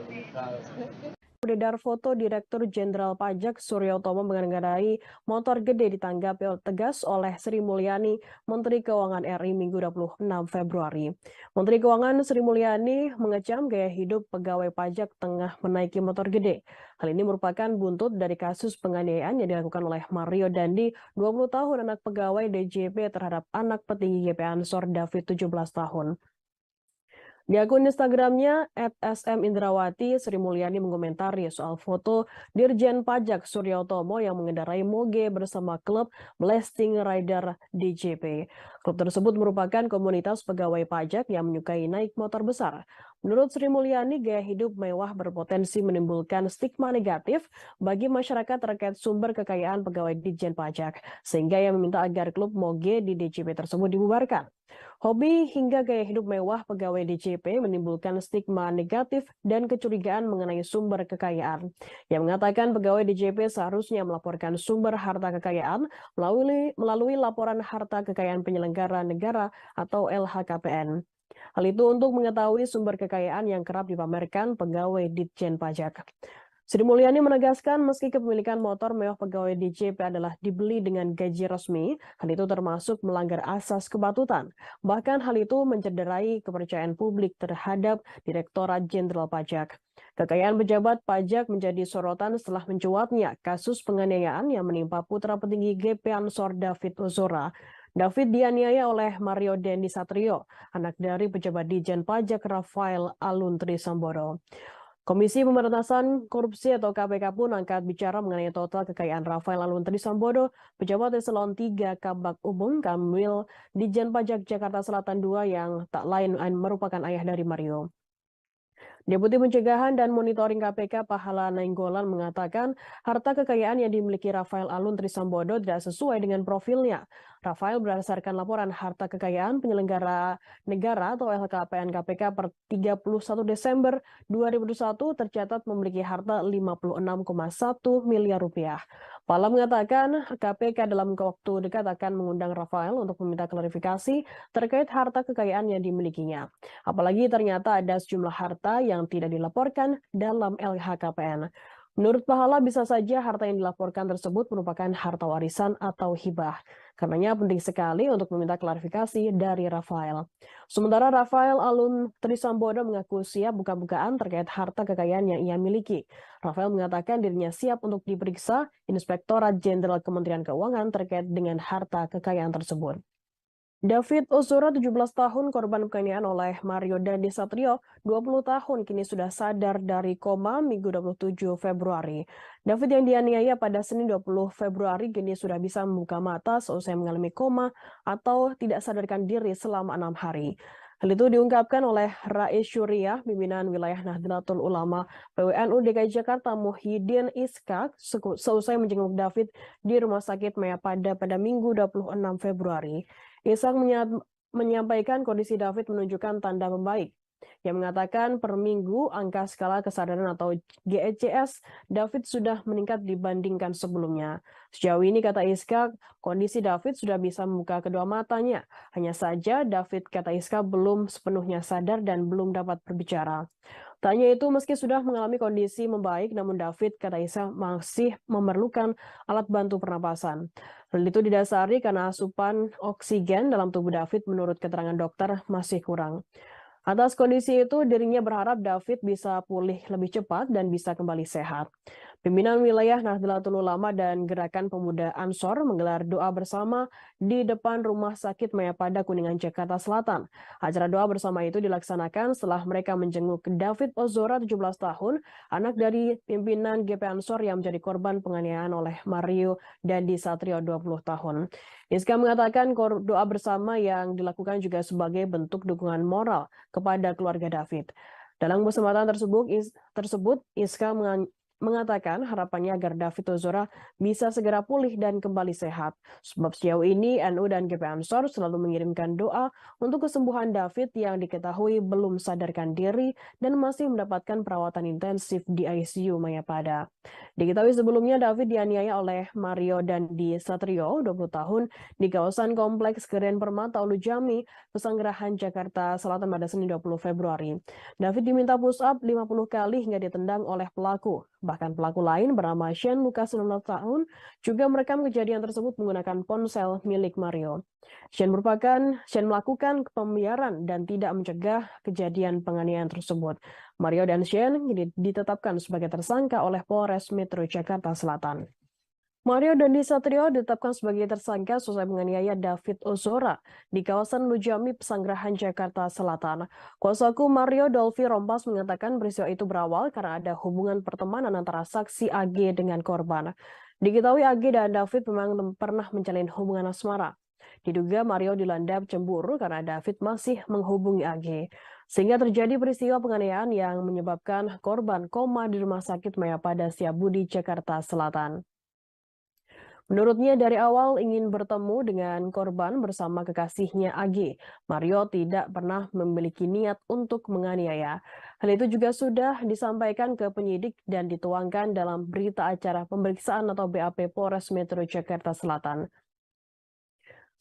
Beredar foto Direktur Jenderal Pajak Surya Utomo mengendarai motor gede ditanggapi tegas oleh Sri Mulyani, Menteri Keuangan RI Minggu 26 Februari. Menteri Keuangan Sri Mulyani mengecam gaya hidup pegawai pajak tengah menaiki motor gede. Hal ini merupakan buntut dari kasus penganiayaan yang dilakukan oleh Mario Dandi, 20 tahun anak pegawai DJP terhadap anak petinggi GP Ansor David 17 tahun. Di akun Instagramnya @smindrawati, Sri Mulyani mengomentari soal foto Dirjen Pajak Surya Utomo yang mengendarai moge bersama klub Blasting Rider DJP. Klub tersebut merupakan komunitas pegawai pajak yang menyukai naik motor besar. Menurut Sri Mulyani, gaya hidup mewah berpotensi menimbulkan stigma negatif bagi masyarakat terkait sumber kekayaan pegawai Ditjen Pajak, sehingga ia meminta agar klub moge di DJP tersebut dibubarkan. Hobi hingga gaya hidup mewah pegawai DJP menimbulkan stigma negatif dan kecurigaan mengenai sumber kekayaan. Yang mengatakan pegawai DJP seharusnya melaporkan sumber harta kekayaan melalui laporan harta kekayaan penyelenggara negara atau LHKPN. Hal itu untuk mengetahui sumber kekayaan yang kerap dipamerkan pegawai Ditjen Pajak. Sri Mulyani menegaskan meski kepemilikan motor mewah pegawai DJP adalah dibeli dengan gaji resmi, hal itu termasuk melanggar asas kepatutan. Bahkan hal itu mencederai kepercayaan publik terhadap Direktorat Jenderal Pajak. Kekayaan pejabat pajak menjadi sorotan setelah mencuatnya kasus penganiayaan yang menimpa putra petinggi GP Ansor David Ozora. David dianiaya oleh Mario Dandi Satrio, anak dari pejabat Ditjen Pajak Rafael Aluntri Sambodo. Komisi Pemberantasan Korupsi atau KPK pun angkat bicara mengenai total kekayaan Rafael Aluntri Sambodo, pejabat eselon 3 Kabak Umum Kanwil Ditjen Pajak Jakarta Selatan II yang tak lain merupakan ayah dari Mario. Deputi Pencegahan dan Monitoring KPK Pahala Nainggolan mengatakan harta kekayaan yang dimiliki Rafael Aluntri Sambodo tidak sesuai dengan profilnya. Rafael berdasarkan laporan harta kekayaan penyelenggara negara atau LHKPN KPK per 31 Desember 2021 tercatat memiliki harta 56,1 miliar rupiah. Pahala mengatakan KPK dalam waktu dekat akan mengundang Rafael untuk meminta klarifikasi terkait harta kekayaan yang dimilikinya. Apalagi ternyata ada sejumlah harta yang tidak dilaporkan dalam LHKPN. Menurut Pahala, bisa saja harta yang dilaporkan tersebut merupakan harta warisan atau hibah. Karenanya penting sekali untuk meminta klarifikasi dari Rafael. Sementara Rafael Alun Trisambodo mengaku siap buka-bukaan terkait harta kekayaan yang ia miliki. Rafael mengatakan dirinya siap untuk diperiksa Inspektorat Jenderal Kementerian Keuangan terkait dengan harta kekayaan tersebut. David Ozora, 17 tahun, korban penganiayaan oleh Mario Dandi Satrio, 20 tahun, kini sudah sadar dari koma Minggu 27 Februari. David yang dianiaya pada Senin 20 Februari kini sudah bisa membuka mata seusai mengalami koma atau tidak sadarkan diri selama 6 hari. Hal itu diungkapkan oleh Rais Syuriah, pimpinan wilayah Nahdlatul Ulama PWNU DKI Jakarta Muhyiddin Iskak, seusai menjenguk David di Rumah Sakit Mayapada pada Minggu 26 Februari. Ishak menyampaikan kondisi David menunjukkan tanda membaik. Yang mengatakan per minggu angka skala kesadaran atau GECS David sudah meningkat dibandingkan sebelumnya. Sejauh ini, kata Ishak, kondisi David sudah bisa membuka kedua matanya. Hanya saja David, kata Ishak, belum sepenuhnya sadar dan belum dapat berbicara. Tanya itu, meski sudah mengalami kondisi membaik, namun David, kata Ishak, masih memerlukan alat bantu pernapasan. Hal itu didasari karena asupan oksigen dalam tubuh David menurut keterangan dokter masih kurang. Atas kondisi itu, dirinya berharap David bisa pulih lebih cepat dan bisa kembali sehat. Pimpinan wilayah Nahdlatul Ulama dan Gerakan Pemuda Ansor menggelar doa bersama di depan Rumah Sakit Mayapada Kuningan, Jakarta Selatan. Acara doa bersama itu dilaksanakan setelah mereka menjenguk David Ozora, 17 tahun, anak dari pimpinan GP Ansor yang menjadi korban penganiayaan oleh Mario Dandi Satrio, 20 tahun. Iska mengatakan doa bersama yang dilakukan juga sebagai bentuk dukungan moral kepada keluarga David. Dalam kesempatan tersebut Iska mengatakan harapannya agar David Ozora bisa segera pulih dan kembali sehat. Sebab sejauh ini NU dan GP Ansor selalu mengirimkan doa untuk kesembuhan David yang diketahui belum sadarkan diri dan masih mendapatkan perawatan intensif di ICU Mayapada. Diketahui sebelumnya David dianiaya oleh Mario Dandi Satrio, 20 tahun, di kawasan Kompleks Keren Permata Ulu Jami, Pesanggerahan, Jakarta Selatan pada Senin 20 Februari. David diminta push up 50 kali hingga ditendang oleh pelaku. Bahkan pelaku lain bernama Shane Lucas, 19 tahun, juga merekam kejadian tersebut menggunakan ponsel milik Mario. Shane melakukan pembiaran dan tidak mencegah kejadian penganiayaan tersebut. Mario dan Shane ditetapkan sebagai tersangka oleh Polres Metro Jakarta Selatan. Mario Dandi Satrio ditetapkan sebagai tersangka seusai menganiaya David Ozora di kawasan Lujami, Pesanggerahan, Jakarta Selatan. Kuasa hukum Mario, Dolfi Rompas, mengatakan peristiwa itu berawal karena ada hubungan pertemanan antara saksi AG dengan korban. Diketahui AG dan David memang pernah menjalin hubungan asmara. Diduga Mario dilanda cemburu karena David masih menghubungi AG. Sehingga terjadi peristiwa penganiayaan yang menyebabkan korban koma di Rumah Sakit Mayapada Setiabudi, Jakarta Selatan. Menurutnya dari awal ingin bertemu dengan korban bersama kekasihnya AG. Mario tidak pernah memiliki niat untuk menganiaya. Hal itu juga sudah disampaikan ke penyidik dan dituangkan dalam berita acara pemeriksaan atau BAP Polres Metro Jakarta Selatan.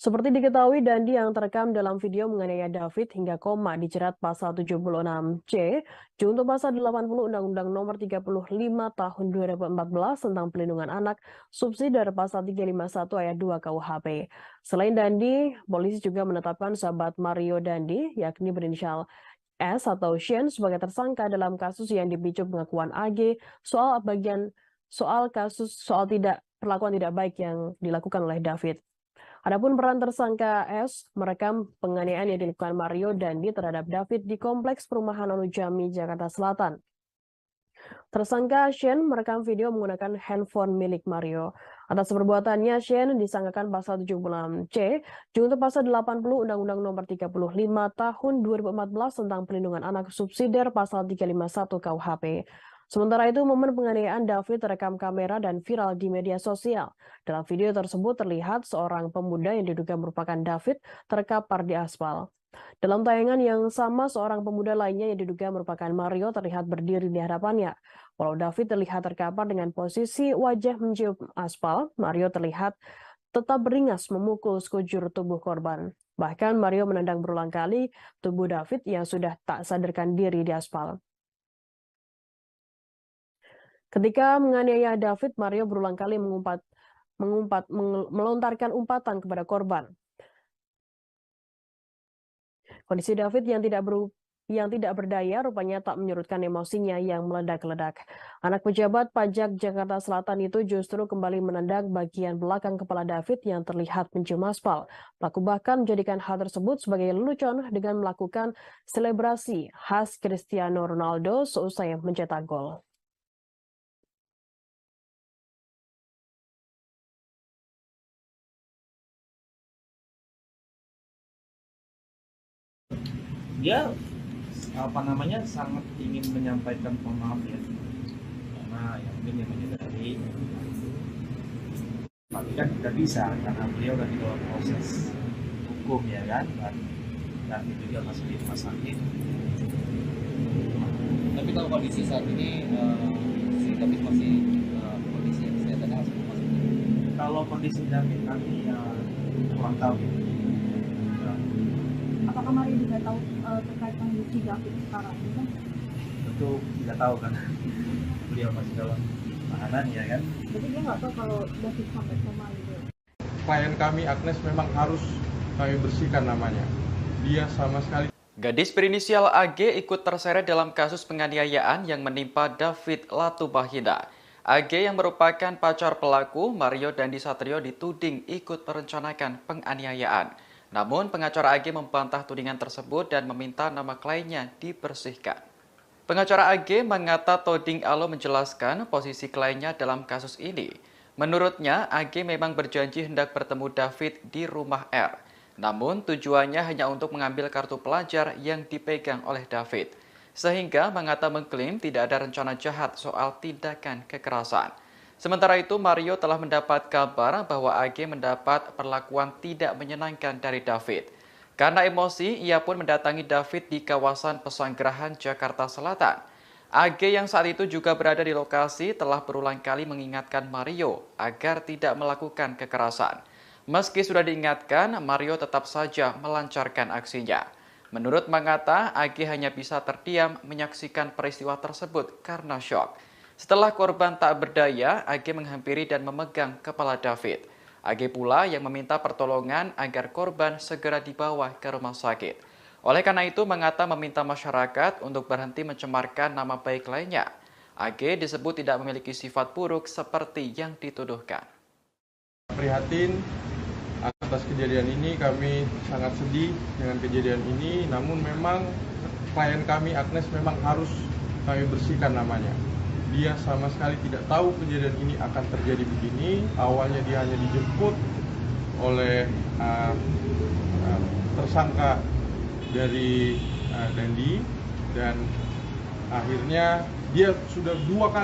Seperti diketahui, Dandi yang terekam dalam video menganiaya David hingga koma dijerat pasal 76C, junto pasal 80 Undang-Undang Nomor 35 Tahun 2014 tentang Pelindungan Anak, subsidi dari pasal 351 ayat 2 KUHP. Selain Dandi, polisi juga menetapkan sahabat Mario Dandi, yakni berinisial S atau Shane, sebagai tersangka dalam kasus yang dipicu pengakuan AG soal perlakuan tidak baik yang dilakukan oleh David. Adapun peran tersangka S merekam penganiayaan yang dilakukan Mario Dandi terhadap David di Kompleks Perumahan Ulu Jami, Jakarta Selatan. Tersangka Shane merekam video menggunakan handphone milik Mario. Atas perbuatannya, Shane disangkakan pasal 76C, junto pasal 80 Undang-Undang Nomor 35 Tahun 2014 tentang Pelindungan Anak, subsidiar pasal 351 KUHP. Sementara itu, momen penganiayaan David terekam kamera dan viral di media sosial. Dalam video tersebut terlihat seorang pemuda yang diduga merupakan David terkapar di aspal. Dalam tayangan yang sama, seorang pemuda lainnya yang diduga merupakan Mario terlihat berdiri di hadapannya. Walau David terlihat terkapar dengan posisi wajah mencium aspal, Mario terlihat tetap beringas memukul sekujur tubuh korban. Bahkan Mario menendang berulang kali tubuh David yang sudah tak sadarkan diri di aspal. Ketika menganiaya David, Mario berulang kali melontarkan umpatan kepada korban. Kondisi David yang tidak berdaya rupanya tak menyurutkan emosinya yang meledak-ledak. Anak pejabat pajak Jakarta Selatan itu justru kembali menendang bagian belakang kepala David yang terlihat mencium aspal. Pelaku bahkan menjadikan hal tersebut sebagai lelucon dengan melakukan selebrasi khas Cristiano Ronaldo seusai mencetak gol. Dia sangat ingin menyampaikan maaf ya, karena yang mungkin yang menyadari, tapi kan tidak bisa karena beliau lagi dalam proses hukum ya kan, dan itu dia masih di rumah sakit. Tapi kalau kondisi saat ini si David masih kondisi kesehatannya masih Kalau kondisi David kami kurang tahu ya. Apakah Mario juga tahu terkait kondisi David sekarang ini kan? Tentu tidak tahu kan, beliau masih dalam tahanan ya kan. Jadi dia nggak tahu kalau David sampai koma gitu. Klien kami Agnes memang harus kami bersihkan namanya. Dia sama sekali. Gadis berinisial AG ikut terseret dalam kasus penganiayaan yang menimpa David Latubahida. AG yang merupakan pacar pelaku, Mario Dandi Satrio, dituding ikut merencanakan penganiayaan. Namun pengacara AG membantah tudingan tersebut dan meminta nama kliennya dibersihkan. Pengacara AG mengata Toding Alo menjelaskan posisi kliennya dalam kasus ini. Menurutnya, AG memang berjanji hendak bertemu David di rumah R. Namun tujuannya hanya untuk mengambil kartu pelajar yang dipegang oleh David. Sehingga mengata mengklaim tidak ada rencana jahat soal tindakan kekerasan. Sementara itu, Mario telah mendapat kabar bahwa AG mendapat perlakuan tidak menyenangkan dari David. Karena emosi, ia pun mendatangi David di kawasan Pesanggerahan, Jakarta Selatan. AG yang saat itu juga berada di lokasi telah berulang kali mengingatkan Mario agar tidak melakukan kekerasan. Meski sudah diingatkan, Mario tetap saja melancarkan aksinya. Menurut Mangata, AG hanya bisa terdiam menyaksikan peristiwa tersebut karena syok. Setelah korban tak berdaya, AG menghampiri dan memegang kepala David. AG pula yang meminta pertolongan agar korban segera dibawa ke rumah sakit. Oleh karena itu, Mangata meminta masyarakat untuk berhenti mencemarkan nama baik lainnya. AG disebut tidak memiliki sifat buruk seperti yang dituduhkan. Prihatin atas kejadian ini, kami sangat sedih dengan kejadian ini. Namun memang klien kami Agnes memang harus kami bersihkan namanya. Dia sama sekali tidak tahu kejadian ini akan terjadi begini. Awalnya dia hanya dijemput oleh tersangka dari Dandi, dan akhirnya dia sudah 2 kali